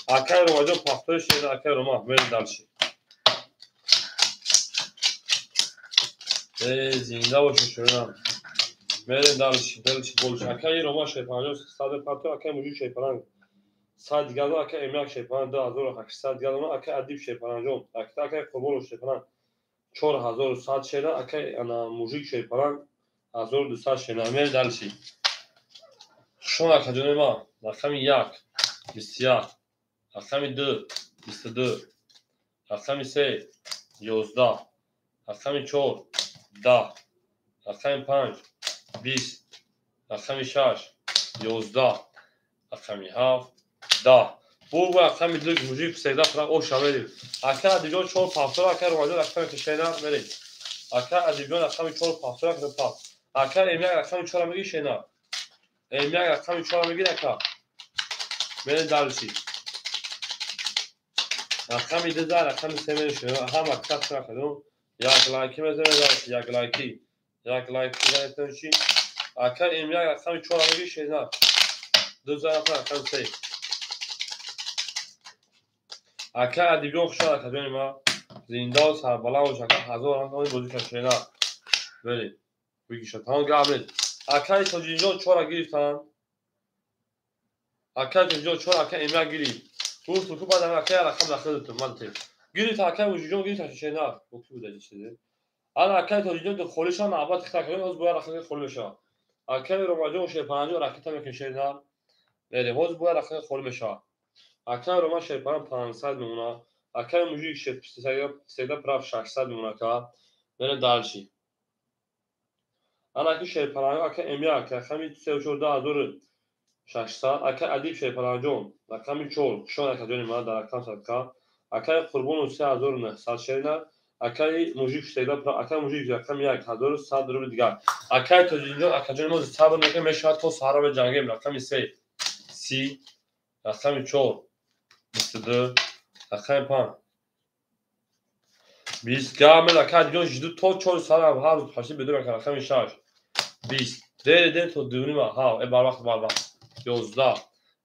Speaker 1: اکی رمضان پافتن شده اکی رما میریم دلشی زنده و شده میریم دلشی بولش اکی رما شیپانجا صد پاتو اکی موجود شیپانج صد دیگر اکی امیاک شیپانج 2800 دیگر اکی ادیب شیپانجون اکی قبول شیپانج 4100 شده اکی انا موجود شیپانج 1200 شده میریم دلشی شما اکی ما رقم یک 21 رقم دو 22 رقم سه 11 رقم چهار 10 رقم 5 20 رقم 6 11 رقم 7 10 bu raqam bilir müzik seyda falan o şameli. Aka adivyon çol paftor aka romajo raqam kişena meri. Aka adivyon raqam çol paftor aka paf. Aka emya raqam çol megi şena. Emya raqam çol megi aka. Meri dalşi. Raqam idza raqam semeri şena. Ham aktar şakadon. Ya like mezeme dalşi ya like. Ya like zaten şi. Aka emya raqam çol megi şena. Duzara raqam sey. اکر ادیبیون خوشحال اکادمی ما زنده و سربلند و شکر هزار همه بازی کشینا برید بگی شد همون گابل اکر تاجینجان چورا گیریفتن اکر تاجینجان چورا اکر ایمیا گیری روز تو بعد اکر رقم داخلتون منطق گیری تا اکر وجودون گیری کشینا وقتی بوده چیزی انا اکر تاجینجان تو خولشان عباد خاکرین از باید رقم خول بشه اکر روماجون شپانجو رقم میکشینا برید از باید رقم خول بشه اکر روما شیپان 500 میمونه اکر موجود سیدا پراف 600 میمونه که برن دالشی انا که شیپان اکر امیا اکر خمی 34,600 اکر ادیب شیپان جون رقمی چول شون اکر جونی ما در رقم صد که اکر قربون 3900 شیرنا اکر موجود سیدا پراف اکر موجود رقم 1100 رو دیگر اکر تجینجون اکر جونی ما صبر نکه میشه تو سهارا به جنگیم رقمی 3 سی رقمی چول 22 رقم 5 20 گامل اکر دیون جدو تو چول سال هم هر روز پاشی بدون اکر رقم 6 20 دیر تو دونی ما ها بار وقت 11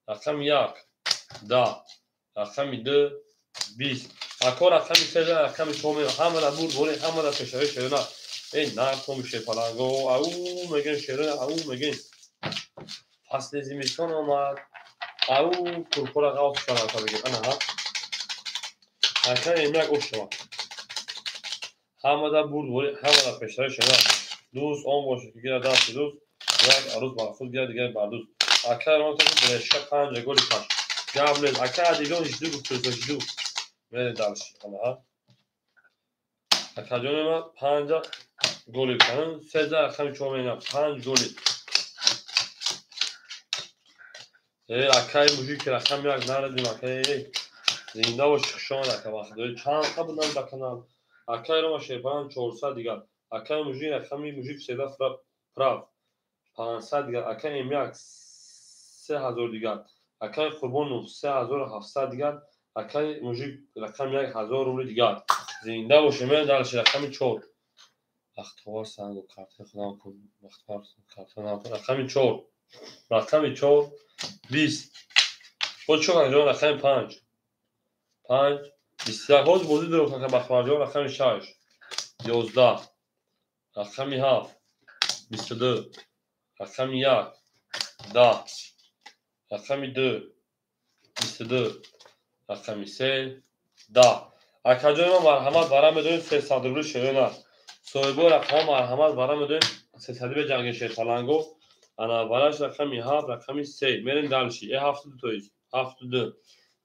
Speaker 1: رقم 1 10 رقم 2 20 اکر رقم 3 رقم 4 همه را بود بوری همه را فشاری شدنا این نه تو میشه پلنگو او میگن شیرین او میگن فصل زمستان اومد او کورکورا غاوت شدن تا بگیم انا ها اکر ایمک او شما همه دا بود بوری همه را فشاری شدنا دوست آن باشه که گیره دست دوست یک عروض برخود گیره دیگر بردوز اکر ما تاکی برشکه 5 گولی کش گابلیز اکر دیگون جدو گفتوزو جدو میره دلشی انا ها اکر جون ما 5 گولی کنن 13 رقم چومه اینا 5 گولی اکای موجی که رقم یک نردیم اکای زنده و شخشان اکا وقت چند قبل در کانال اکای رو ما شیپان 400 دیگر اکای موجی رقمی موجی سیده پراف 500 دیگر اکای امیاک 3000 دیگر اکای قربان 3700 دیگر اکای موجی رقم 1000 روبل دیگر زنده و شمیر دلش رقم 4 اختوار سنگ و کارت خودم کن اختوار کارت نام رقم 4 رقم 4 20 خود چون انجام رقم 5 بسیار باز بودی درو که بخوارجان رقم 6 11 رقم 7 22 رقم 1 10 رقم 2 22 رقم 3 10 اکاجان ما مرحمت برام بدون 300 روبل شیرین صاحب رقم مرحمت برام بدون 300 به جنگ شیر فلانگو انا ولش رقم 7 رقم 3 میرین دالشی 72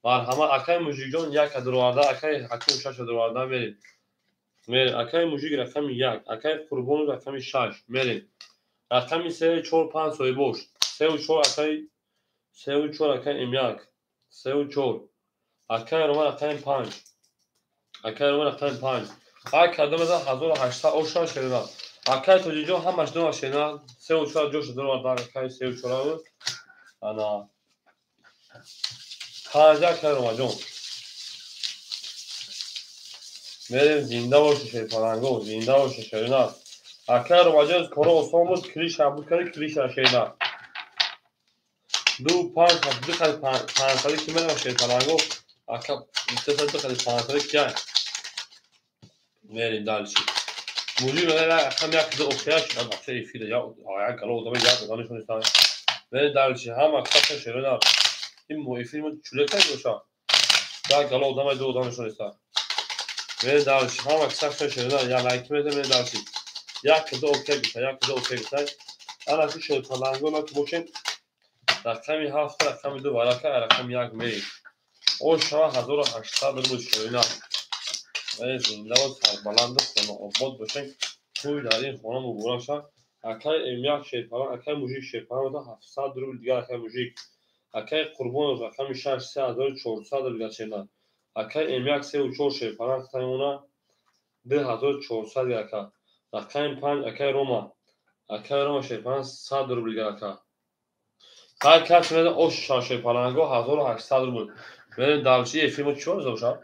Speaker 1: مرحمت اکای موجیجون یک درواده اکای حکم 6 درواده میرین اکای موجیگ رقم 1 اکای قربان رقم 6 میرین رقم 3 4 5 صاحبوش 3 و 4 اکای 3 و 4 اکای امیاک 3 و 4 اکای روما رقم 5 اکای روما رقم 5 های کدام از 1800 اوشا شدن اکای توجیجو همش دو شدن 3 و 4 جوش درواده اکای 3 و 4 انا 5 اکای روما جون میریم زنده باشه شیطانگو زنده باشه شیطان اکر رو مجاز کارو آسان بود کلیش هم بود کاری کلیش شیطان دو پنج هفت دو خیلی 500 که میرم شیطانگو اکر 300 خیلی 500 کیا میریم دالشی موجی میگه اکر یک دو اختیار شد بچه ایفیده یا آیا گلو دم یک دانشون است میریم دالشی هم اکر شیطان این مویفی من چوله کرد باشا یا گلو دم دو دانشون است میریم دالشی هم اکر شیطان یا لایک میده میریم دالشی یک دو اوکی بیشتر یک دو اوکی بیشتر انا تو شد فلانگو نا تو باشین رقمی 7 رقم 2 ورقه رقم 1 می او شما 1800 روبل شیرینا این زنده و سربلند خونه آباد باشین توی در این خونه مبارک شد اکای امیاک شیطان اکای موجیک شیطان و 700 روبل دیگر اکای موجیک اکای قربان رقم 6 3400 روبل شیرینا اکای امیاک 3 و 4 شیطان اکای اونا 2400 اکای رقم 5 اکای روما اکای روما شیطان 100 روبل دیگر اکای هر کس میده اوش شاشه پلنگو 1800 روبل میره دالچی فیلمو چور زوشا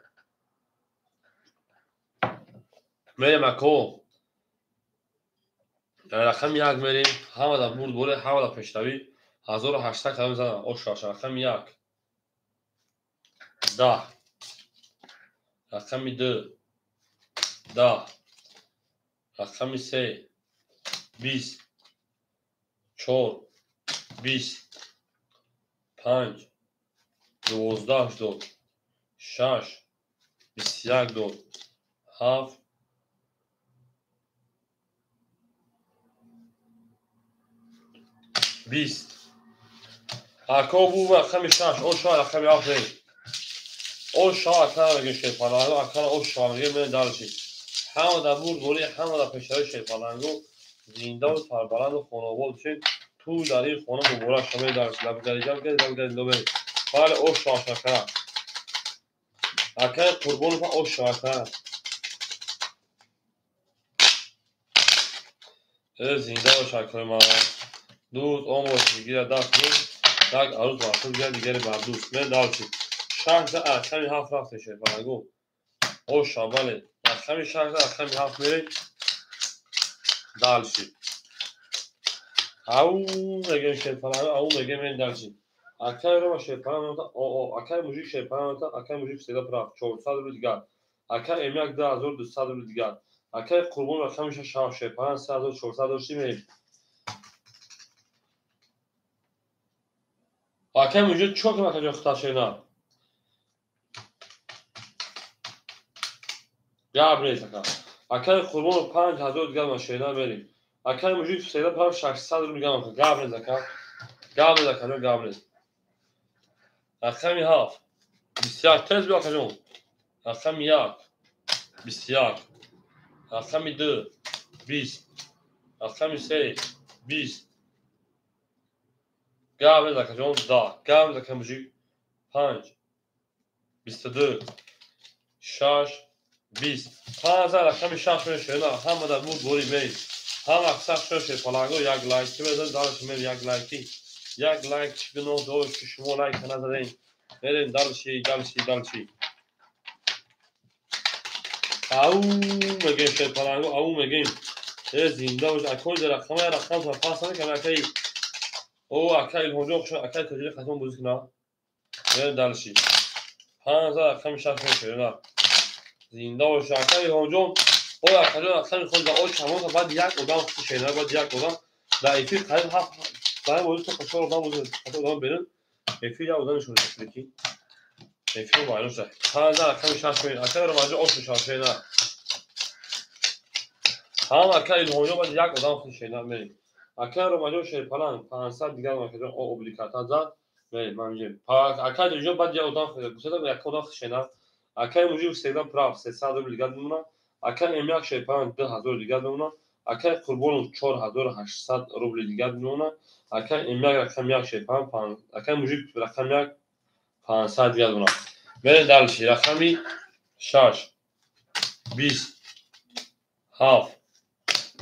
Speaker 1: میره مکو رقم 1 میریم همه دا بود بوله همه دا پشتوی 1800 کلمه زدن اوش شاشه رقم 1 10 رقم 2 10 رقم 3 20 4 20 5 12 دو 6 21 دو 7 20 اکو بو رقم 6 اوش رقم 7 او شاه اکرام میگه شیطانانگو اکرام او شاه میگه من دارشی همه دا بود بولی همه دا پشتای شیطانانگو زنده و سربلند و خانواده چین تو در این خانه مبارک شما دارشی لبگری جمع کردی لبگری دو بری بله او شاه شکرم اکرام قربون پا او شاه شکرم زنده و شکرم ما دوست عمر میگیره دست بود یک عروض محصول گرد دیگری بردوست من دارشی شخص اکرمی هفت رفت شیطانانگو او شاه بله اکرمی شخص اکرمی هفت میره دالشی او میگه شیطانانگو او میگه من دالشی اکای رو شیطانانگو او اکای موجی شیطانانگو اکای موجی سیدا پراف 400 روبل دیگر اکای امیاک 2200 روبل دیگر اکای قربون رقم شاه شیطان 3400 داشتی میریم اکای موجی چوک مکه اختار شینا یا برید اکای قربون 5000 دیگر ما شینا میریم اکای موجی سیدا پراف 600 روبل دیگر ما گابرید گابرید رقمی هاف بسیار تیز بیا کجون رقم 1 بسیار رقم 2 20 رقم 3 20 گرم زکجون دا گرم زکمجی 5 22 6 20 15 رقم 6 میشه نه همه در بود بوری می هم اکثر شش پلنگو یک لایکی بزن دارش میل یک لایک چگنو دو شما لایک نزدین بریم دالشی او میگه شه پلنگو او میگیم زنده باش اکل رقم تا پاسانه که اکی او اکی هجوم شو اکی تجربه ختم بوزی نه بریم دالشی 15 رقم 6 میشه نه زنده باش اکی هجوم او اکی خود او چمون بعد یک آدم شینه بعد یک آدم در ایفی قریب هفت برای موضوع تو خشار آدم بود حتی آدم برن ایفی یا آدم شده تفریکی ایفی رو معلوم شد 15 رقم 6 میشه اکی رو مجا اوش شاشه نه هم اکی هجوم بعد یک آدم شینه میریم اکی رو مجا شه پلنگ 500 دیگر مکدن او اوبلیکاتا زد میریم منجیم اکی هجوم بعد یک آدم بسیار یک آدم شینه اکی موجود سیدم پراف 300 روبل دیگر میمونه اکی امیاک شه پلنگ 2000 دیگر میمونه اکی قربون 4800 روبل دیگر میمونه اکی امیاک رقم یک شه پلنگ اکی موجود رقم یک 500 دیگر میمونه بریم دالشی رقمی 6 20 7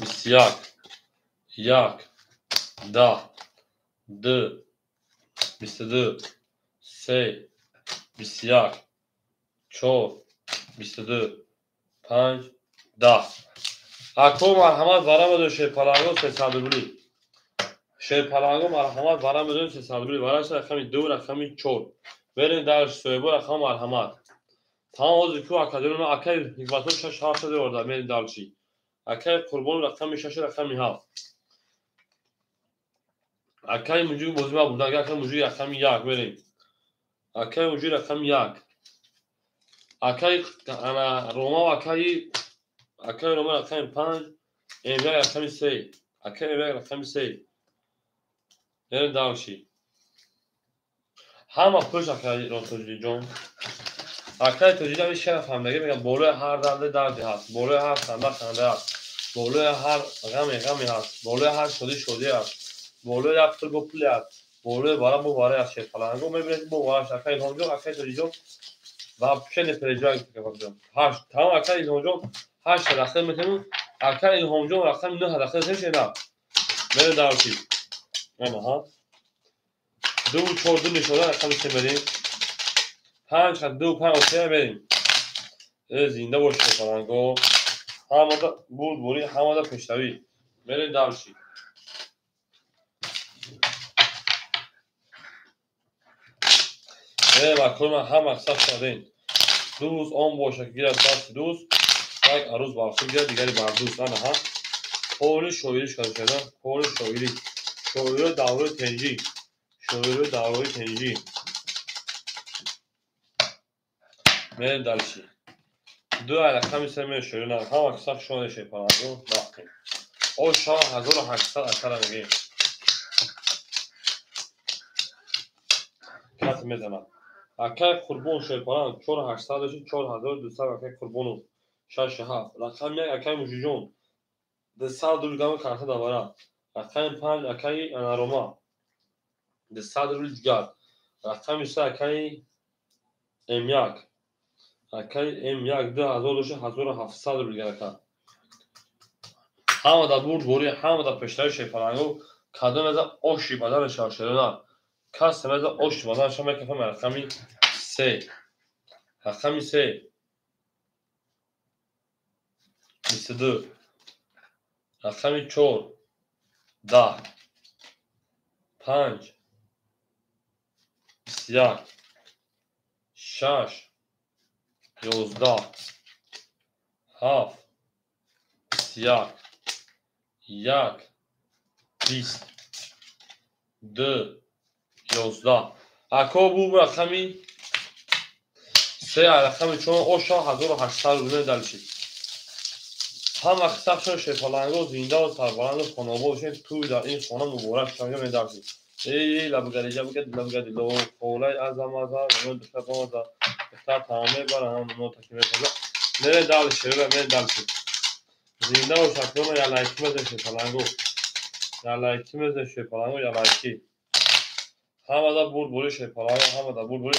Speaker 1: 21 1 10 2 22 3 21 4 22 5 10 اکو مرحمت برام دو شه پلنگو 300 روبلی شه پلنگو مرحمت برام دو 300 روبلی براش رقمی 2 رقمی 4 بریم دالش سویبو رقم مرحمت تمام حوزی که اکادون اکی حکمتون 6 7 شده ورده بریم دالشی اکی قربون رقمی 6 رقمی 7 اکی موجود بازی ما بودن اکی موجود رقمی 1 بریم اکی موجود رقمی 1 اکی انا روما و اکی روما رقمی 5 اینجا رقمی 3 اکی اینجا رقمی 3 بریم دالشی همه پوش اکی رو توجیه جون اکی توجیه همی شرف هم بگه میگم بولوی هر درده دردی هست بولوی هر خنده هست بولوی هر غمی هست بولوی هر شدی هست بولوی یک پول پولی هست بولوی بارا باره از شیط پلنگو میبینید بارش اکی الهامجون اکی توجیه و پشن پریجای که بگم هشت تمام اکی الهامجون 8 رقم میتونم اکی الهامجون رقم 9 رقم نمیشه نه بریم دارشی اما ها 2 4 2 نشونه رقم میشه بریم 5 2 5 اوکی بریم زنده باشه پلنگو همه بود بوری همه پشتوی بریم دارشی و کل من هم اکسپ شدین دوست آن باشه که گیرد دست دوست یک عروض برخون گیرد دیگری بردوست نه هم پولی شویری شده پولی شویری دوره تنجی بریم دارشی 2 رقمی سر شویری نه هم اکسپ شده شه پلنگو باقیم او شاه 1800 اکر میگیم کت میزنم اکی قربون شه پلنگ 4800 شه 4200 اکی قربونو 6 7 رقم یک اکی موجیجون 200 روبل گام کارت داورا رقم 5 اکی اناروما 200 روبل دیگر رقم 3 اکی ام1 اکی ام1 2000 شه 1700 روبل گرفت همه در برد بوری همه در پشتای شه پلنگو کدوم از اوشی بدن شاشرنا کس از اوشی بدن شما که فهم رقمی 3 رقمی 3 22 رقمی 4 10 5 21 6 11 7 21 1 20 2 11 اکو بو رقمی 3 رقمی چون اوشا 1800 روبل دلشید هم اکثر شده شه پلنگو زنده و سربلند و خانوابه باشین توی در این خانه مبارک شما میدرسید ای لبگریجه لبگری لو خولای ازم ازم من دفعه بازم دفعه تمامه برم نو تکیمه بازم نره دلشید نره دلشید زنده و شکلون یا لایکی مزه شه پلنگو یا لایکی همه بول شیپالانگو همه بول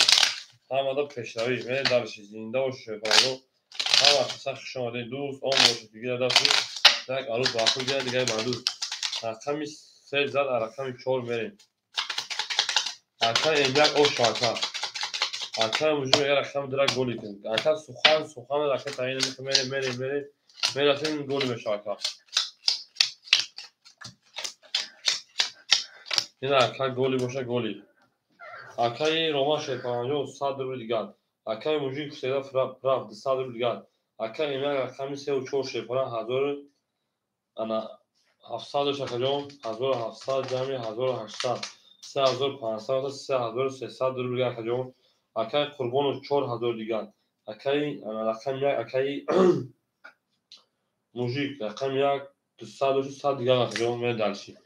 Speaker 1: همه پیشروی من دارشی زنده و شیپالانگو همه قصه شما دوست آن باشه دیگه دست یک عروض باقی دیگه دیگه بردوز رقمی 3 زد رقمی 4 بریم اکا املک او شاکا اکا موجود میگه رقم درک گلی کن اکا سخن رقم تعیین میکنه میره رقم گلی به شاکا این اکا گلی باشه گلی اکای روما شیپالانگو 100 روبل دیگه اکای موجود کسیده فرافت 100 روبل دیگه اکا املک رقمی 3 و 4 شیپالان 1000 انا 700 شکجون 1700 جمعی 1800 3500 3300 روبل شکجون اکای قربان و 4000 دیگه اکای رقم یک اکای موجود رقم یک 200 و 100 دیگه شکجون من دلشی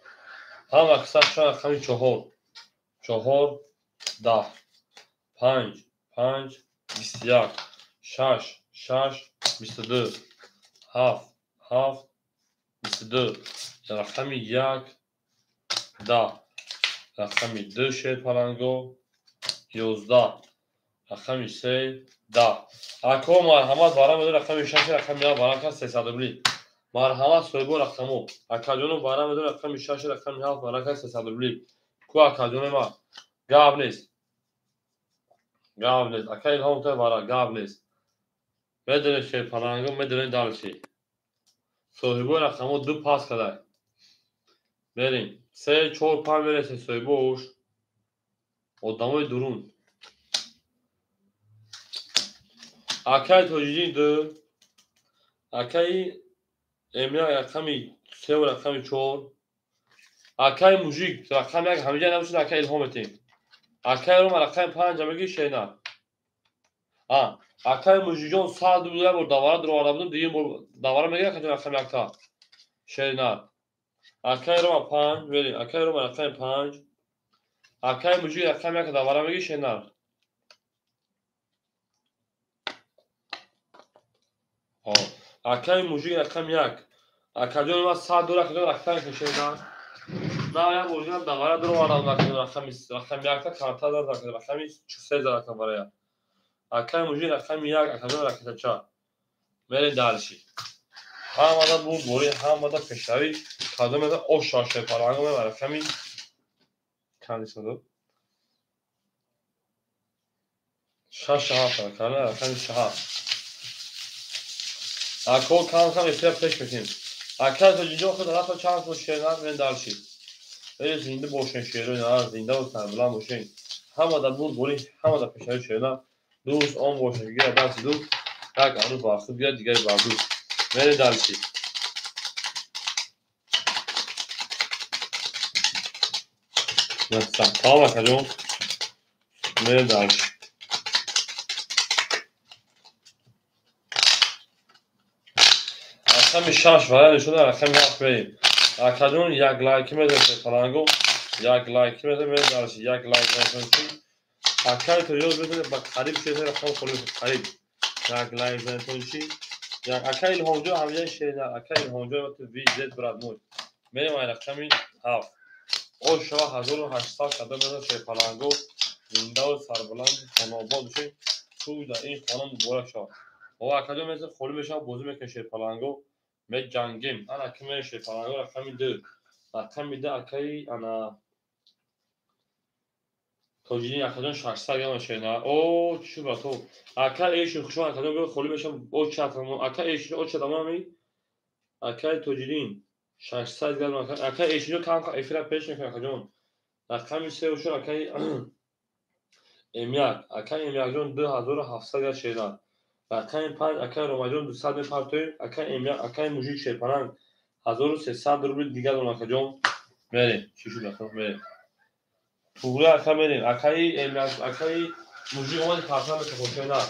Speaker 1: هم اکثر شد رقمی 4 10 5 21 6 22 7 22 رقمی 1 10 رقمی 2 شیپالانگو 11 رقمی 3 10 اکو مرحمت بارم بده رقمی 6 رقمی 7 بارم که 300 روبلی مرحمت سویبو رقمو اکادونو بارم بده رقمی 6 رقمی 7 بارم که 300 روبلی کو اکادونو ما گاب نیست اکای الهام تو بارا گاب نیست بدون شیپالانگو بدون دالشی سویبو رقمو 2 پاس کرده بریم 3 4 5 برسه سویبوش odamay durun اکای توجیهی 2 اکای امیا رقمی 3 و رقمی 4 اکای موژیک رقم 1 همه جا نمیشه اکای الهامتین اکای رو رقم 5 میگی شینا اکای موژیجون 100 روبل بر دوباره بودم دیگه دوباره میگه که رقم 1 تا شینا اکای رو 5 بریم اکای رو رقم 5 اکای موژیک رقم 1 دوباره میگی شینا اکای موژیک رقم 1 اکادون ما 100 دلار رقم کشیدن نه یا موژیک دوباره رقم 1 تا کارتا داد رقم 3 رقم برای اکای موژیک رقم 1 اکادون رقم 4 میره دالشی همه بوری همه پیشروی کادوم ده او شاشه پالانگو میبره رقمی کاندی شده 6 رقم 4 اکو کم افتیار پیش بکنیم اکای تو جیجو خود رفت چند خود شیرن من دالشی زنده باشین شیرین زنده و سربلند باشین همه بوری همه پیشروی شیرن دوست آن باشین که گیره دست دوست یک عروض باخت بیاد دیگه بردوز میره دالشی مثلا تمام اکجون میره دالشی رقم 6 وارد شده رقم 7 بریم اکادون یک لایکی میده شیپالانگو یک لایکی میده میره دالشی یک لایک میده اکای تو یاد بزنه با قریب شده رقم خلوص قریب یک لایک زنتونشی یک اکای الهامجو همیشه شده اکای الهامجو تو وی زد برادمون میریم این رقمی 7 او شما 1800 قدم میده شیپالانگو زنده و سربلند خانواباد بشین تو در این خانم مبارک شد و اکادون مثل خلو میشه بازی میکنه شیپالانگو می جنگیم انا کمی شیپالانگو رقمی 2 رقمی 2 اکای انا توجیهی اکادون 600 گرم شینا او چی با تو اکای ایشون خوشم اکادون بگو خلو میشم او چطرمون اکای ایشون او چطرمون می اکای توجیهی 600 گرم اکای ایشون کام که افراد پیش میکنه اکادون رقمی 3 وشون اکای امیاک اکای امیاک جون 2700 گرم شینا رقمی 5 اکای روماجون 200 پارتوی اکای امیاک اکای موجود شیپالان 1300 روبل دیگه دون اکادون میره چی شد اکادون میره توگره اکا میریم اکای امیاک اکای موجود اومد کارتان میشه نه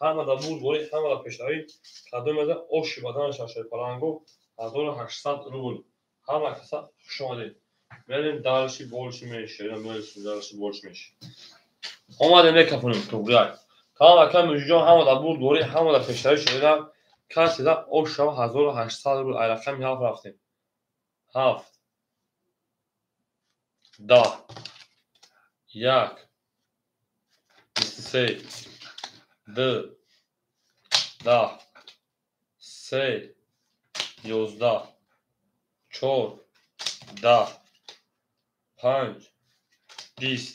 Speaker 1: همه بول بوری همه پیشروی کدوم از اوش بدن شاشه پالانگو 1800 روبل همه کسا خوش اومدید میریم دالشی بولشی میشه میریم دالشی بولش میشه اومدیم نکفونیم توگره تمام اکا موجود همه بول بوری همه پیشروی شدیدم کسی دا اوش 1800 روبل ایرقمی 7 رفتیم 7 10 یک 23 2 10 3 11 4 10 5 20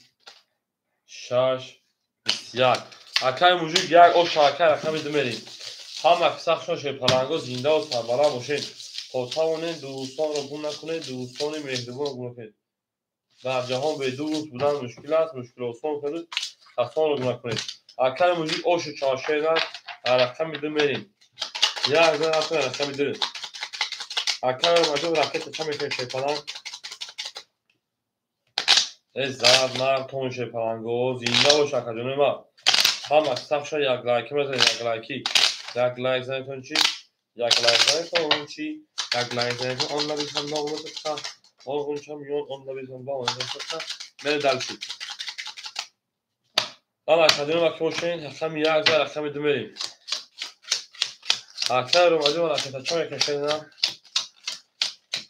Speaker 1: 6 21 акай мужик як об шакар рақами ду мерем ҳама қисақшон шепаланго зиндаву сарбаланд бошед то тавонед дӯстонро гум накунед дӯстони меҳрубонро гум накунед дар ҷаҳон бедӯст будан мушкил аст мушкил осон кунед касонро гум накунед акай мужик ошу чашена рақами ду мерем як зан акай рақами ду акай маҷоб ракета ча мекунед шепаланг зарад мард тон шепаланго зинда бош акаҷонои ма ҳама қисақшон як лайки мезанед як лайки як лайк занетон чӣ як лайк занетон чӣ як лайк занетон он лабизан баъонатаста он ғунча миён он лабизан баъонатаста мере далчӣ ҳама акаҷонои ма ки бошед рақами як зан рақами ду мерем акайро маҷоб ракета ча мекашедам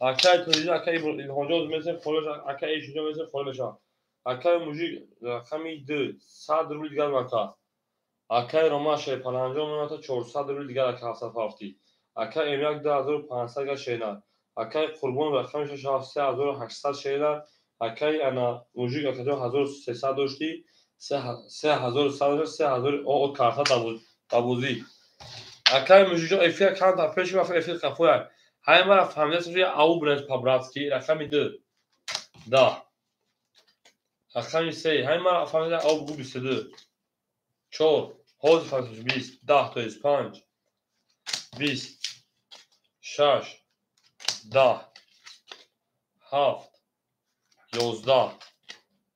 Speaker 1: акай тоҷи акай илҳоҷоз месе холиш акай ишиҷо месе хол мешавад акай мужик рақами ду 100 рубли дигар мекард акай рома шепаланҷон меоята 400 рубли дигар ака 750 акай эмяк 2500 дигар шенад акай қурбон рақами 3800 шенад акай ана мужик акаҷон 1300 дошти 3100 3000 карта табузӣ акай мужикҷон эфир канта пеши ва эфир қафояк ҳай мара фамилиясаш ау блес по-братски рақами 2 10 рақами 3 ҳай мара фамилия ау бугу 22 4 ҳозир фамилиясаш 20 10 то есть 5 20 6 10 7 11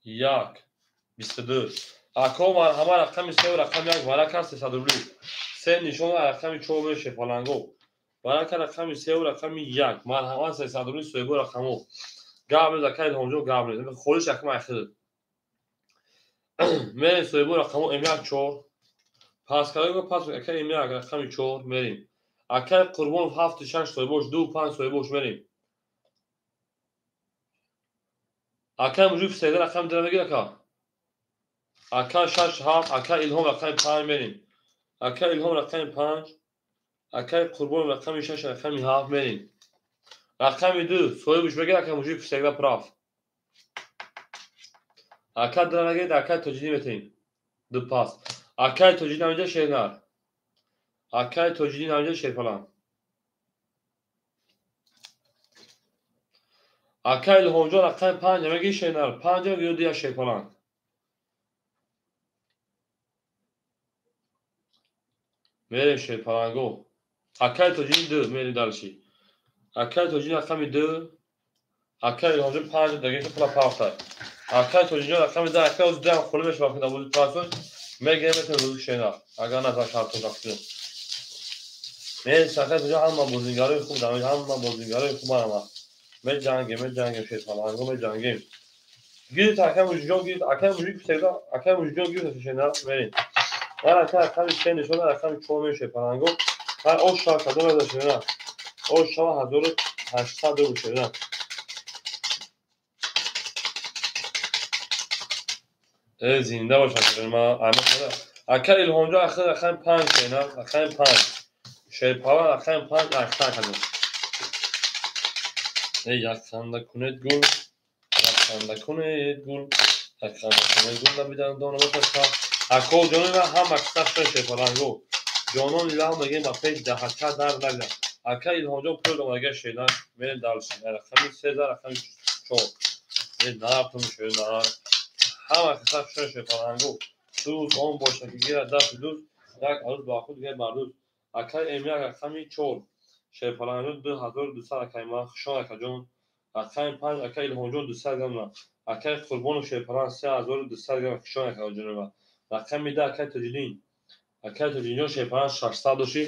Speaker 1: 1 22 акҳо марҳама рақами 3 рақами 1 варака 300 рубли 3 нишон рақами 4 бе шепаланго варака рақами 3 рақами 1 марҳама 300 рубли соҳибу рақамо гап нез акай илҳомҷон гап нез холиш якум айхир мерем соҳибу рақамо эмяк 4 паскараго пас акай эмяк рақами 4 мерем акай қурбонов 76 соҳибош 25 соҳибош мерем акай мужик седа рақами драмагир ака акай 67 акай илҳом рақами 5 мерем акай илҳом рақами 5 акай қурбонов рақами 6 рақами 7 мерем рақами 2 соҳибаш мегир акай мужик седа прав акай драмагир акай тоҷини метем ду пас акай тоҷини намиҷа шенар акай тоҷини намиҷа шепалан акай илҳомҷон рақами 5 намагир шенар 5 гиёди я шепалан мерем шепаланго акай тоҷини 2 мерем далши акай тоҷини рақами 2 акай илҳомҷон 5 дагеша пула пафта акай тоҷинҷон рақами 2 акай оз дам холӣ мешавад ки набуди пасон мегирем метавонад рӯзи шенар агар на шартон рахтидем мерем акай тоҷин ҳама бозингарои хуб дамед ҳама бозингарои хуб марама меҷангем шепаланго меҷангем гирит акай мужикҷон гирит акай мужик всегда акай мужикҷон гирит шенар мерем дар акай рақами 3 нишона рақами 4 мерем шепаланго ҳай ош шава кадом меза шенар ош шава 1800 рубли шенар зинда бош акай илҳомҷон ахир рақами 5 шенар рақами 5 шепалан рақами 5 ахтар кадом як ханда кунед гул як ханда кунед гул як ханда кунед гул набидан дона бошаста акҳо ҷонои ман ҳама қисақшон шепаланго ҷонони лав мегем ба пеш даҳака дар нагда акай илҳомҷон пӯл омага шенар мерем далши рақами 13 рақами 4 мерем нарафтум шенар ҳама қисақшон шепаланго дӯст он боша ки гирад дасти дӯст як арӯз ба худ гирад мардӯст акай эмяк рақами 4 шепаланҷон 2200 акай ма хушон акаҷон рақами 5 акай илҳомҷон 200 грамна акай қурбонов шепалан 3200 грам хушон акаҷонои ма рақами 2 акай тоҷинҷон шепалан 600 дошти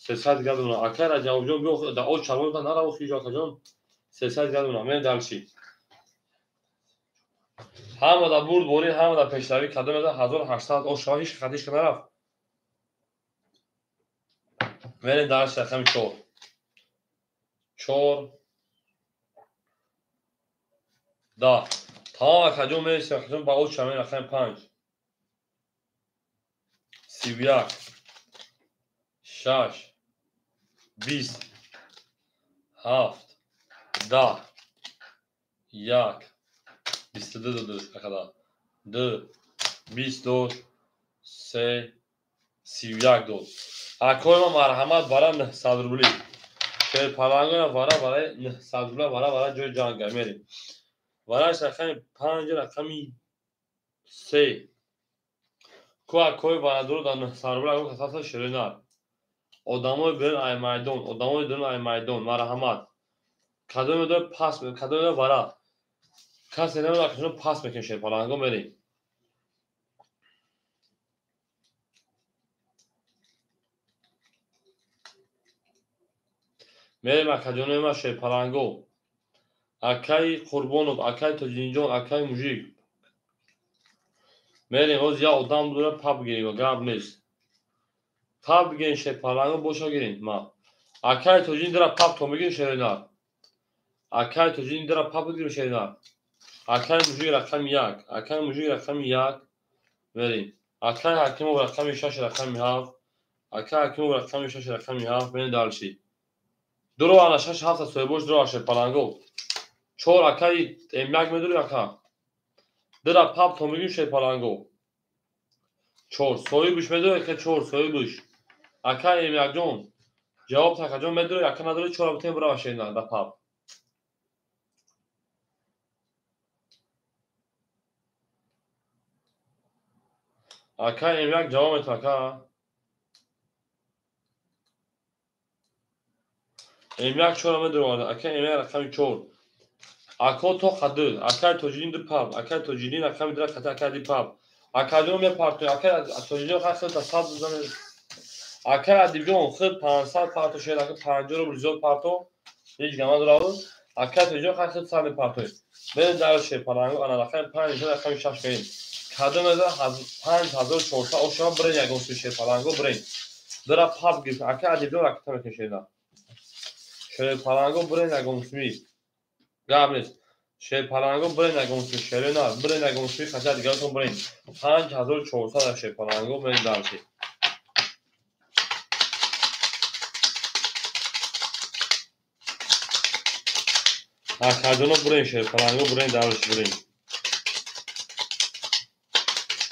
Speaker 1: 300 грамна акай раҷабовҷон биё да оч чарвон кан нараво хиҷо акаҷон 300 грамна мен далши ҳама да бурд бори ҳама да пешлавӣ кадом меза 1800 ош шава ҳич хатишка нарафт мерем далши рақами 4 10 تمام اکجون میرسیم اکجون با او چمین رقم 5 31 6 20 7 10 1 22 دو kadar 2 22 3 31 دو اکوی ما مرحمت برای 900 روبلی که پلنگو برای 900 روبلی برای جای جانگه میریم برایش رقم 5 رقمی 3 کو اکوی برای درو در 900 روبلی اگه کساس شرینار odamı bilen ay maydon odamı bilen ay maydon مرحمت کدوم دو پاس کدوم دو برا کسی نمیدونه که شما پاس میکنه شیر پلنگو بریم میریم اکجون ما شیر پلنگو اکای قربانو اکای تجینجون اکای موجی میریم اوز یا odam بوده پاپ گیریم و گرب نیست پاپ بگیرین شیر پلنگو بوشا گیرین ما اکای تجین در پاپ تو میگین شیرینار اکای تجین در پاپ بگیریم شیرینار اکای موجی رقم 1 اکای موجی رقم 1 بریم اکای حکیمو رقم 6 رقم 7 اکای حکیمو رقم 6 رقم 7 بریم دالشی درو انا 6 7 سویبوش درو شیر پلنگو چور اکای املاک میدونی اکا در پاپ تو میگین شیر پلنگو چور سویبوش میدونی که چور سویبوش اکای املاک جون جواب تا کجا میدونی اکا نداری چور بتیم برو شیرینار در پاپ اکای املاک جواب میتونه اکا املاک چور میدونی اکای املاک رقم چور اکا تو خدر اکای توجین در پاپ اکای توجین رقم در کتا اکای دی پاپ اکای جون می پارتو اکای توجین خاص تا صد زن اکای ادیجون خود 500 پارتو شیر اکای 50 رو بریزول پارتو هیچ گما دراو اکای توجین خاص 100 پارتو من در شیر پلنگو انا رقم 5 رقم 6 بین کادو مزه 5400 او شما برین یگون شیر پلنگو برین در پاپ گیف اکای ادیجون رقم میکشینا شیر پلنگو برین یگون می گابنس شیر پلنگو برین نگونسی شیرینار برین نگونسی خجا دیگر کن برین 5400 شیر پلنگو برین دارشی اکادونو برین شیر پلنگو برین دارشی برین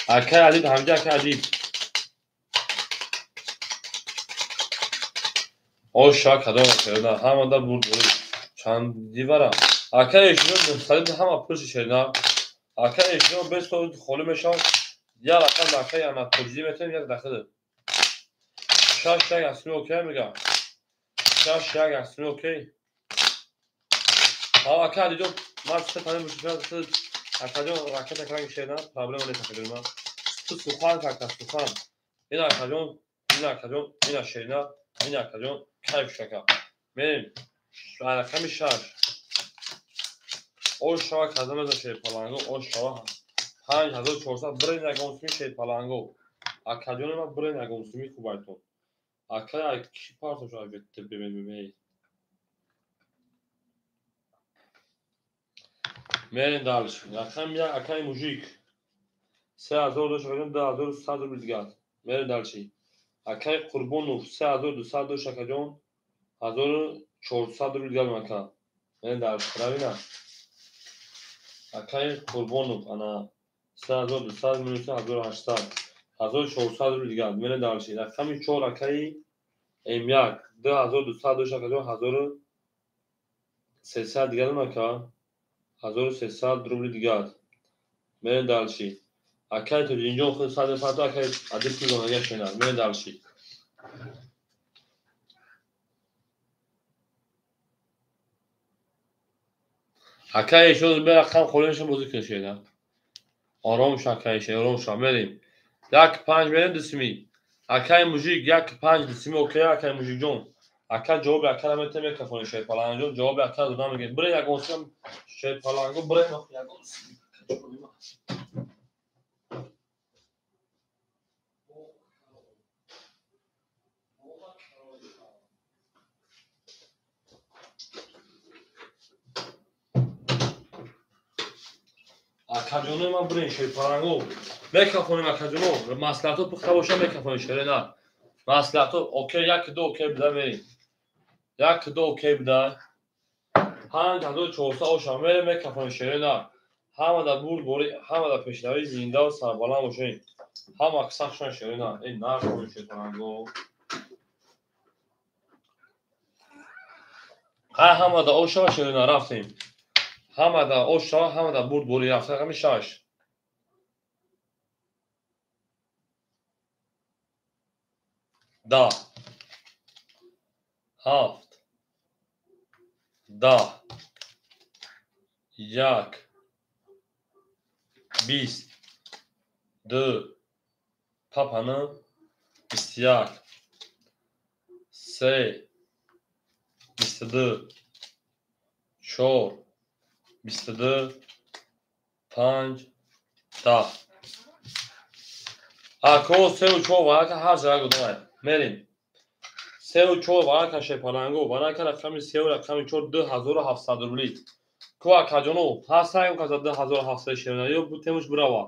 Speaker 1: اکای عدید همجا اکای عدید او شاک کدوم شیرینار همه در بود برین چند دیوارا اکای ایشونو نستالید همه پرش شیرینار اکای ایشونو بستو خولی میشون یا رقم اکای اما تجزی میتونیم یک دخل شاش یک اسمی اوکی میگم شاش یک اسمی اوکی ها اکای دیدو من سه تانه میشه اکادون راکت اکران شیرینار پرابلم نیست اکادون تو سوخان کاکا سوخان این اکادون این شیرینار این اکادون کیف شکا بریم رقم 6 او شوا کدوم از شیر پلنگو او شوا 5400 برین نگونسمی شیر پلنگو اکادون ما برین نگونسمی خوبایتون اکای کی پارتو شو بیت ببینید میرین دالش رقم یا اکای موجیک 3200 شکایون 2100 رو بیدگاد میرین دالشی اکای قربونو 3200 دو شکایون 1400 رو بیدگاد مکان میرین دالش روینا اکای قربونو انا 3200 میلیون 1800 1400 رو بیدگاد میرین دالشی رقمی چور اکای املاک 2200 دو شکایون 1300 دیگر مکان 1300 روبل دیگر میرین دالشی اکای تو اینجا خود صد پاتو اکای عدد کدوم یا شینا میرین دالشی اکای شو به رقم خورنش موزیک کشیدن آرام شکای شه آرام شو میریم یک 5 میرین دسمی اکای موزیک یک 5 دسمی اوکی اکای موزیک جون اکای جواب اکای میتونه میکرفون شه پلنگو جواب اکای دادن میگه برین یک اونسم شه پلنگو برین یک اونسم акаҷонои ман бурен шӯйпарангу мекафонем акаҷоно маслиҳатҳо пухта боша мекафонем шӯре на маслиҳатҳо окей 1-2 окей буда мерем 1-2 окей буда 5400 оша мерем мекафонем шӯре на ҳама дар бурбори ҳама дар пешравии зиндаву сарбаланд бошем ҳама қисақшон шӯре на нархони шӯйпарангу ҳама дар ош шава шӯре на рафтем ҳама дар ош шава ҳама дар бурбори рафта рақами 6 10 7 10 1 20 2 папана 21 3 22 4 22 5 10 ако 3 4 варака ҳар ҷоя гудояд мерем 3 4 варака шӯйпарангу варака рақами 3 рақами 4 2700 рубли ку акаҷоно ҳастаем каза 2700 шӯрена ё бутемуш бурава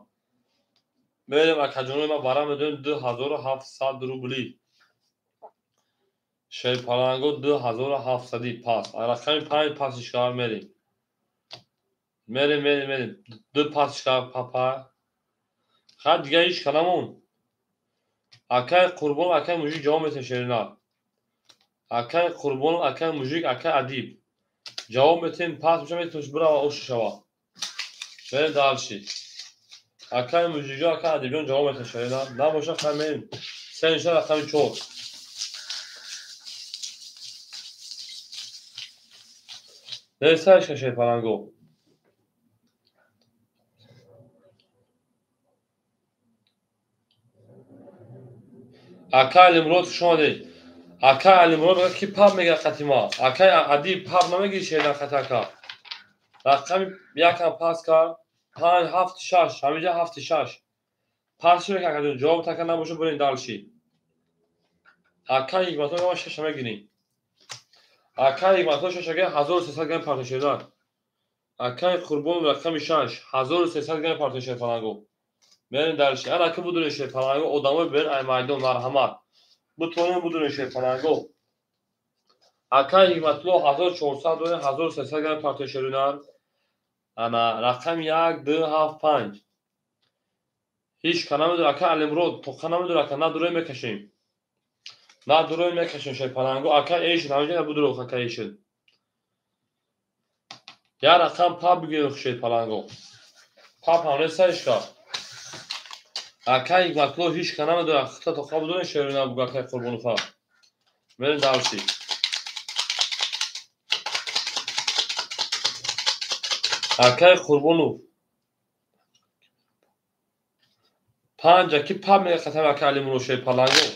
Speaker 1: мерем акаҷонои ма бара медоем 2700 рубли шӯйпарангу 2700 пас рақами 5 пасишкар мерем мерем 2 пасишкар папа ха дига иш канамон акай қурбон акай мужик ҷавоб метем шӯрена акай қурбон акай мужик акай адиб ҷавоб метем пас меша метемш бурава ошу шава мерем далши акай мужикҷон акай адибҷон ҷавоб метем шӯрена набоша хай мерем се ниша рақами 4 несаишка шӯйпарангу акай алимурод хушомадед акай алимурод мегӯяд ки паб мегӯяд қатима акай адиб паб намегирӣ шӯрена қатака рақами якам пас кард 5 7 6 ҳаминҷа 7 6 пасш мекард ҷавоб така набоша бурем далши акай ҳикматулло ма 6 мегирем акай ҳикматулло 6 гирем 1300 грам партои шӯрена акай қурбон рақами 6 1300 грам партои шӯйпарангу мерем далши анаки будунем шӯйпарангу одамои берун ай майдон марҳамат бутонем будунем шӯйпарангу акай ҳикматулло 1400 дорем 1300 грам партои шӯрена ана рақами 1 2 7 5 ҳич канамедор акай алимурод тоқа намедор ака на дурои мекашем на дурои мекашем шӯйпарангу акай эшин ҳаминҷа будурох акай эшин як рақам паб бигирем шӯйпарангу паб ҳам несаишка акай ҳикматулло ҳич канамедор ахта тоқа будурем шӯрена буга акай қурбонуфа мерем далши акай қурбонов 5 ки паб мегӯяд қатами акай алимурод шӯйпарангу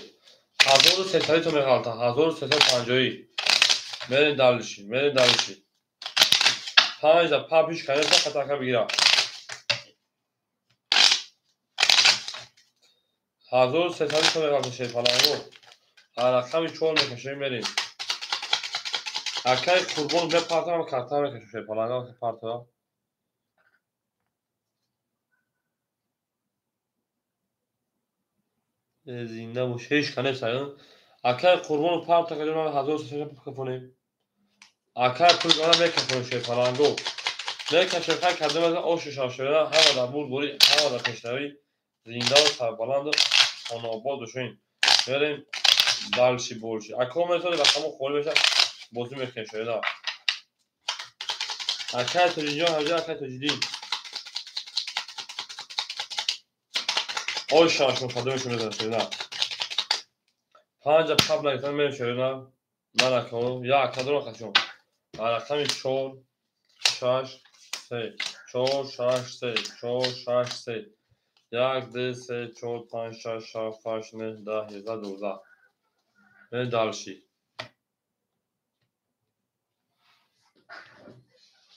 Speaker 1: 1300 то меғалта 1350 мерем далши 5 да паб ҳич канеса қатака бигира 1300 то меғалта шӯйпарангу рақами 4 мекашем мерем акай қурбон бе партоам карта мекашем шӯйпарангу партоа зинда бош ҳеч канеса акай қурбон паб такаҷона 1300 кафонем акай пулгона мекафонем шӯйпарангу мекашем хай кадомаза ошу шава шӯрена ҳама дар бурбори ҳама дар пешравӣ зиндаву сарбаланду хонобод бошем мерем далши болши ако метавонем рақамо холӣ меша бозӣ мекунем шӯрена акай тоҷиҷон ҳамҷа акай тоҷидин ош шавашон кадомешон мезанем шӯрена 5 паб нагирифтам мерем шӯрена наракамо як кадом акашон рақами 4 6 3 4 6 3 4 6 3 1 2 3 4 5 6 7 8 9 10 11 12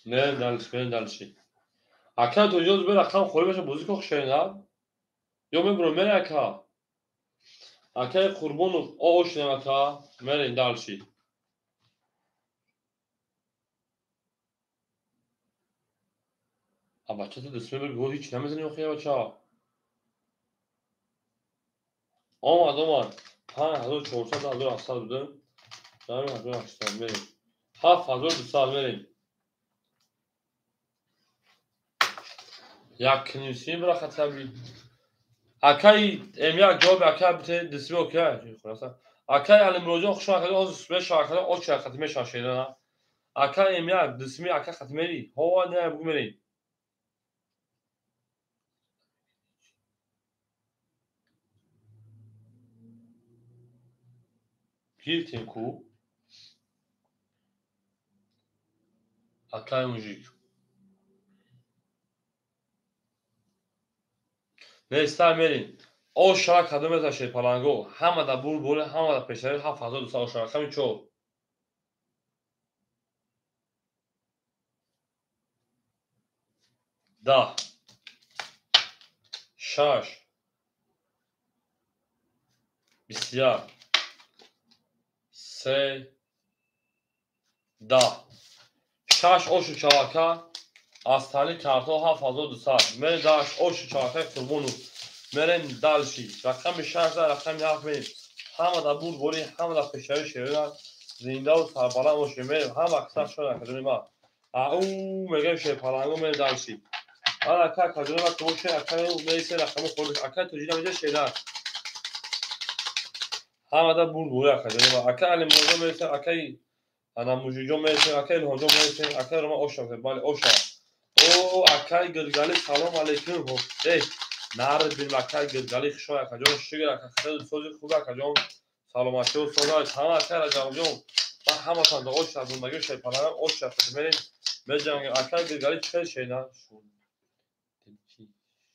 Speaker 1: мерем далши мерем далши акай тоҷиҷон зубе рақам холӣ меша бозӣ кун шӯрена ё мебурам мере ака акай қурбонов ошинем ака мерем далши بچه تو دسمه بگو هیچ نمیزنی آخه بچه ها. آمد 5400 1700 بوده. داریم 1800 میریم 7200 میریم. یک کنیسی برا خطبی اکای امیاک جواب اکای بته دسمی اوکی خلاص اکای علم روزو خوش آخر از سوی شاخر او چه ختمه شاشه نه اکای امیاک دسمی اکای ختمه ری هوا نه بگو میری گیرتین کو اکای موجی نستا میرین او شاخ خدمت تاشه پلنگو همه دا بول همه دا پسری 7200 شاخ همین چو ده شاش بسیار سه ده شاش اوشو چاکا استانی کارتو 7200 من داش اوشو چاکا قربونو مرن دالشی رقم 16 رقم 7 میریم همه دا بولی همه دا پشتری شیرین زنده و سربالا موشه میریم همه اکثر شده کدومی ما او میگم شه پلنگو من دالشی حالا اکا کدومی ما کموشه اکا میسه رقم خودش اکا توجیه نمیشه شیرین همه دا بولی کدومی ما اکا علی موضوع میسه اکای انا موجودو میسه اکای الهانجو میسه اکای رو ما اوشا بالی اوشا او اکای گلگلی سلام علیکم ای نارد بین اکای گلگلی خوشا اکجون شگر اکای سوزی خوب اکجون سلامتی و سوزای همه اکای راجعون من همه تان دو اوشا زندگی شی پلنم اوشا فتمرین میجنگ اکای گلگلی چه شی نه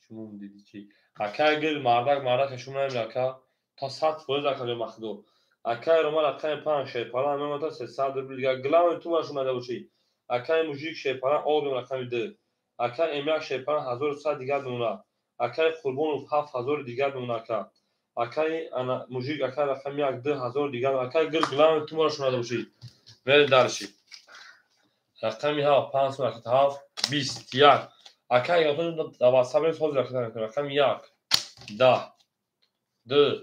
Speaker 1: شون دیدی چی اکای گل مردک شون نمی اکا تا 100 فوز اکجون مخدو اکای رو من اکای پنج شی پلنم من تا 300 دیگه گلام تو باش اومده باشی اکای موجیک شی پلنم او رقم ده اکای امیاک شی پلنم 1100 دیگه دونه اکای قربون 7000 دیگه دونه اکای انا موجیک اکای رقم 10000 دیگه اکای گل گلام تو باش اومده باشی ول دارشی رقمی ها 500 ها 20 یک اکای یاتون دوا صبر سوز رقم 1 10 2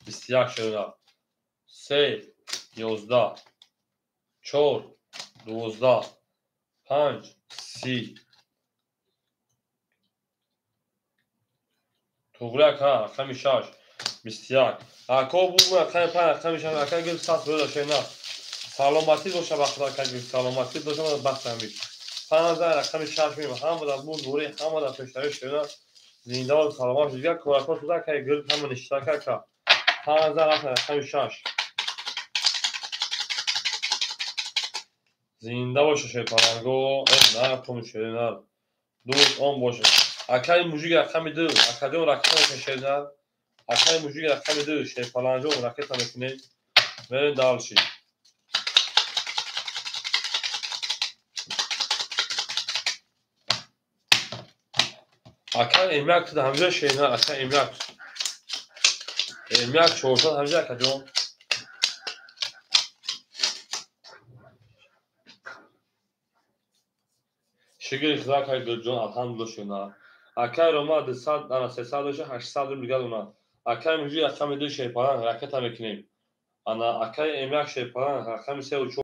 Speaker 1: 21 شده 3 11 4 12 5 30 توغرق ها رقم 6 21 اکا بو رقم 5 رقم 6 اکا گل 100 بود شینا سلامتی باشه بخدا که سلامتی باشه من بخت همین 5000 رقم 6 میرم هم بود بود دوری هم بود پشتری شینا زنده و سلامت دیگه کوراکو تو که گل هم اشتراک که 5000 رقم 6 زنده باشه شی پلنگو نه کم شینا دوست آن باشه اکای موجی رقم 2 اکادون رقم شینا اکای موجی رقم 2 شی پلنگو راکت میکنه و دالشی اکای امیاک تو همجا شینا اکای امیاک چورتا همجا اکادون شگر خدا که گرجون الحمدلله شینا اکای روما 200 انا 300 800 میگه اونا اکای موجی رقم 2 شی پلنگ راکت میکنه انا اکای امیاک شی پلنگ رقم 3 و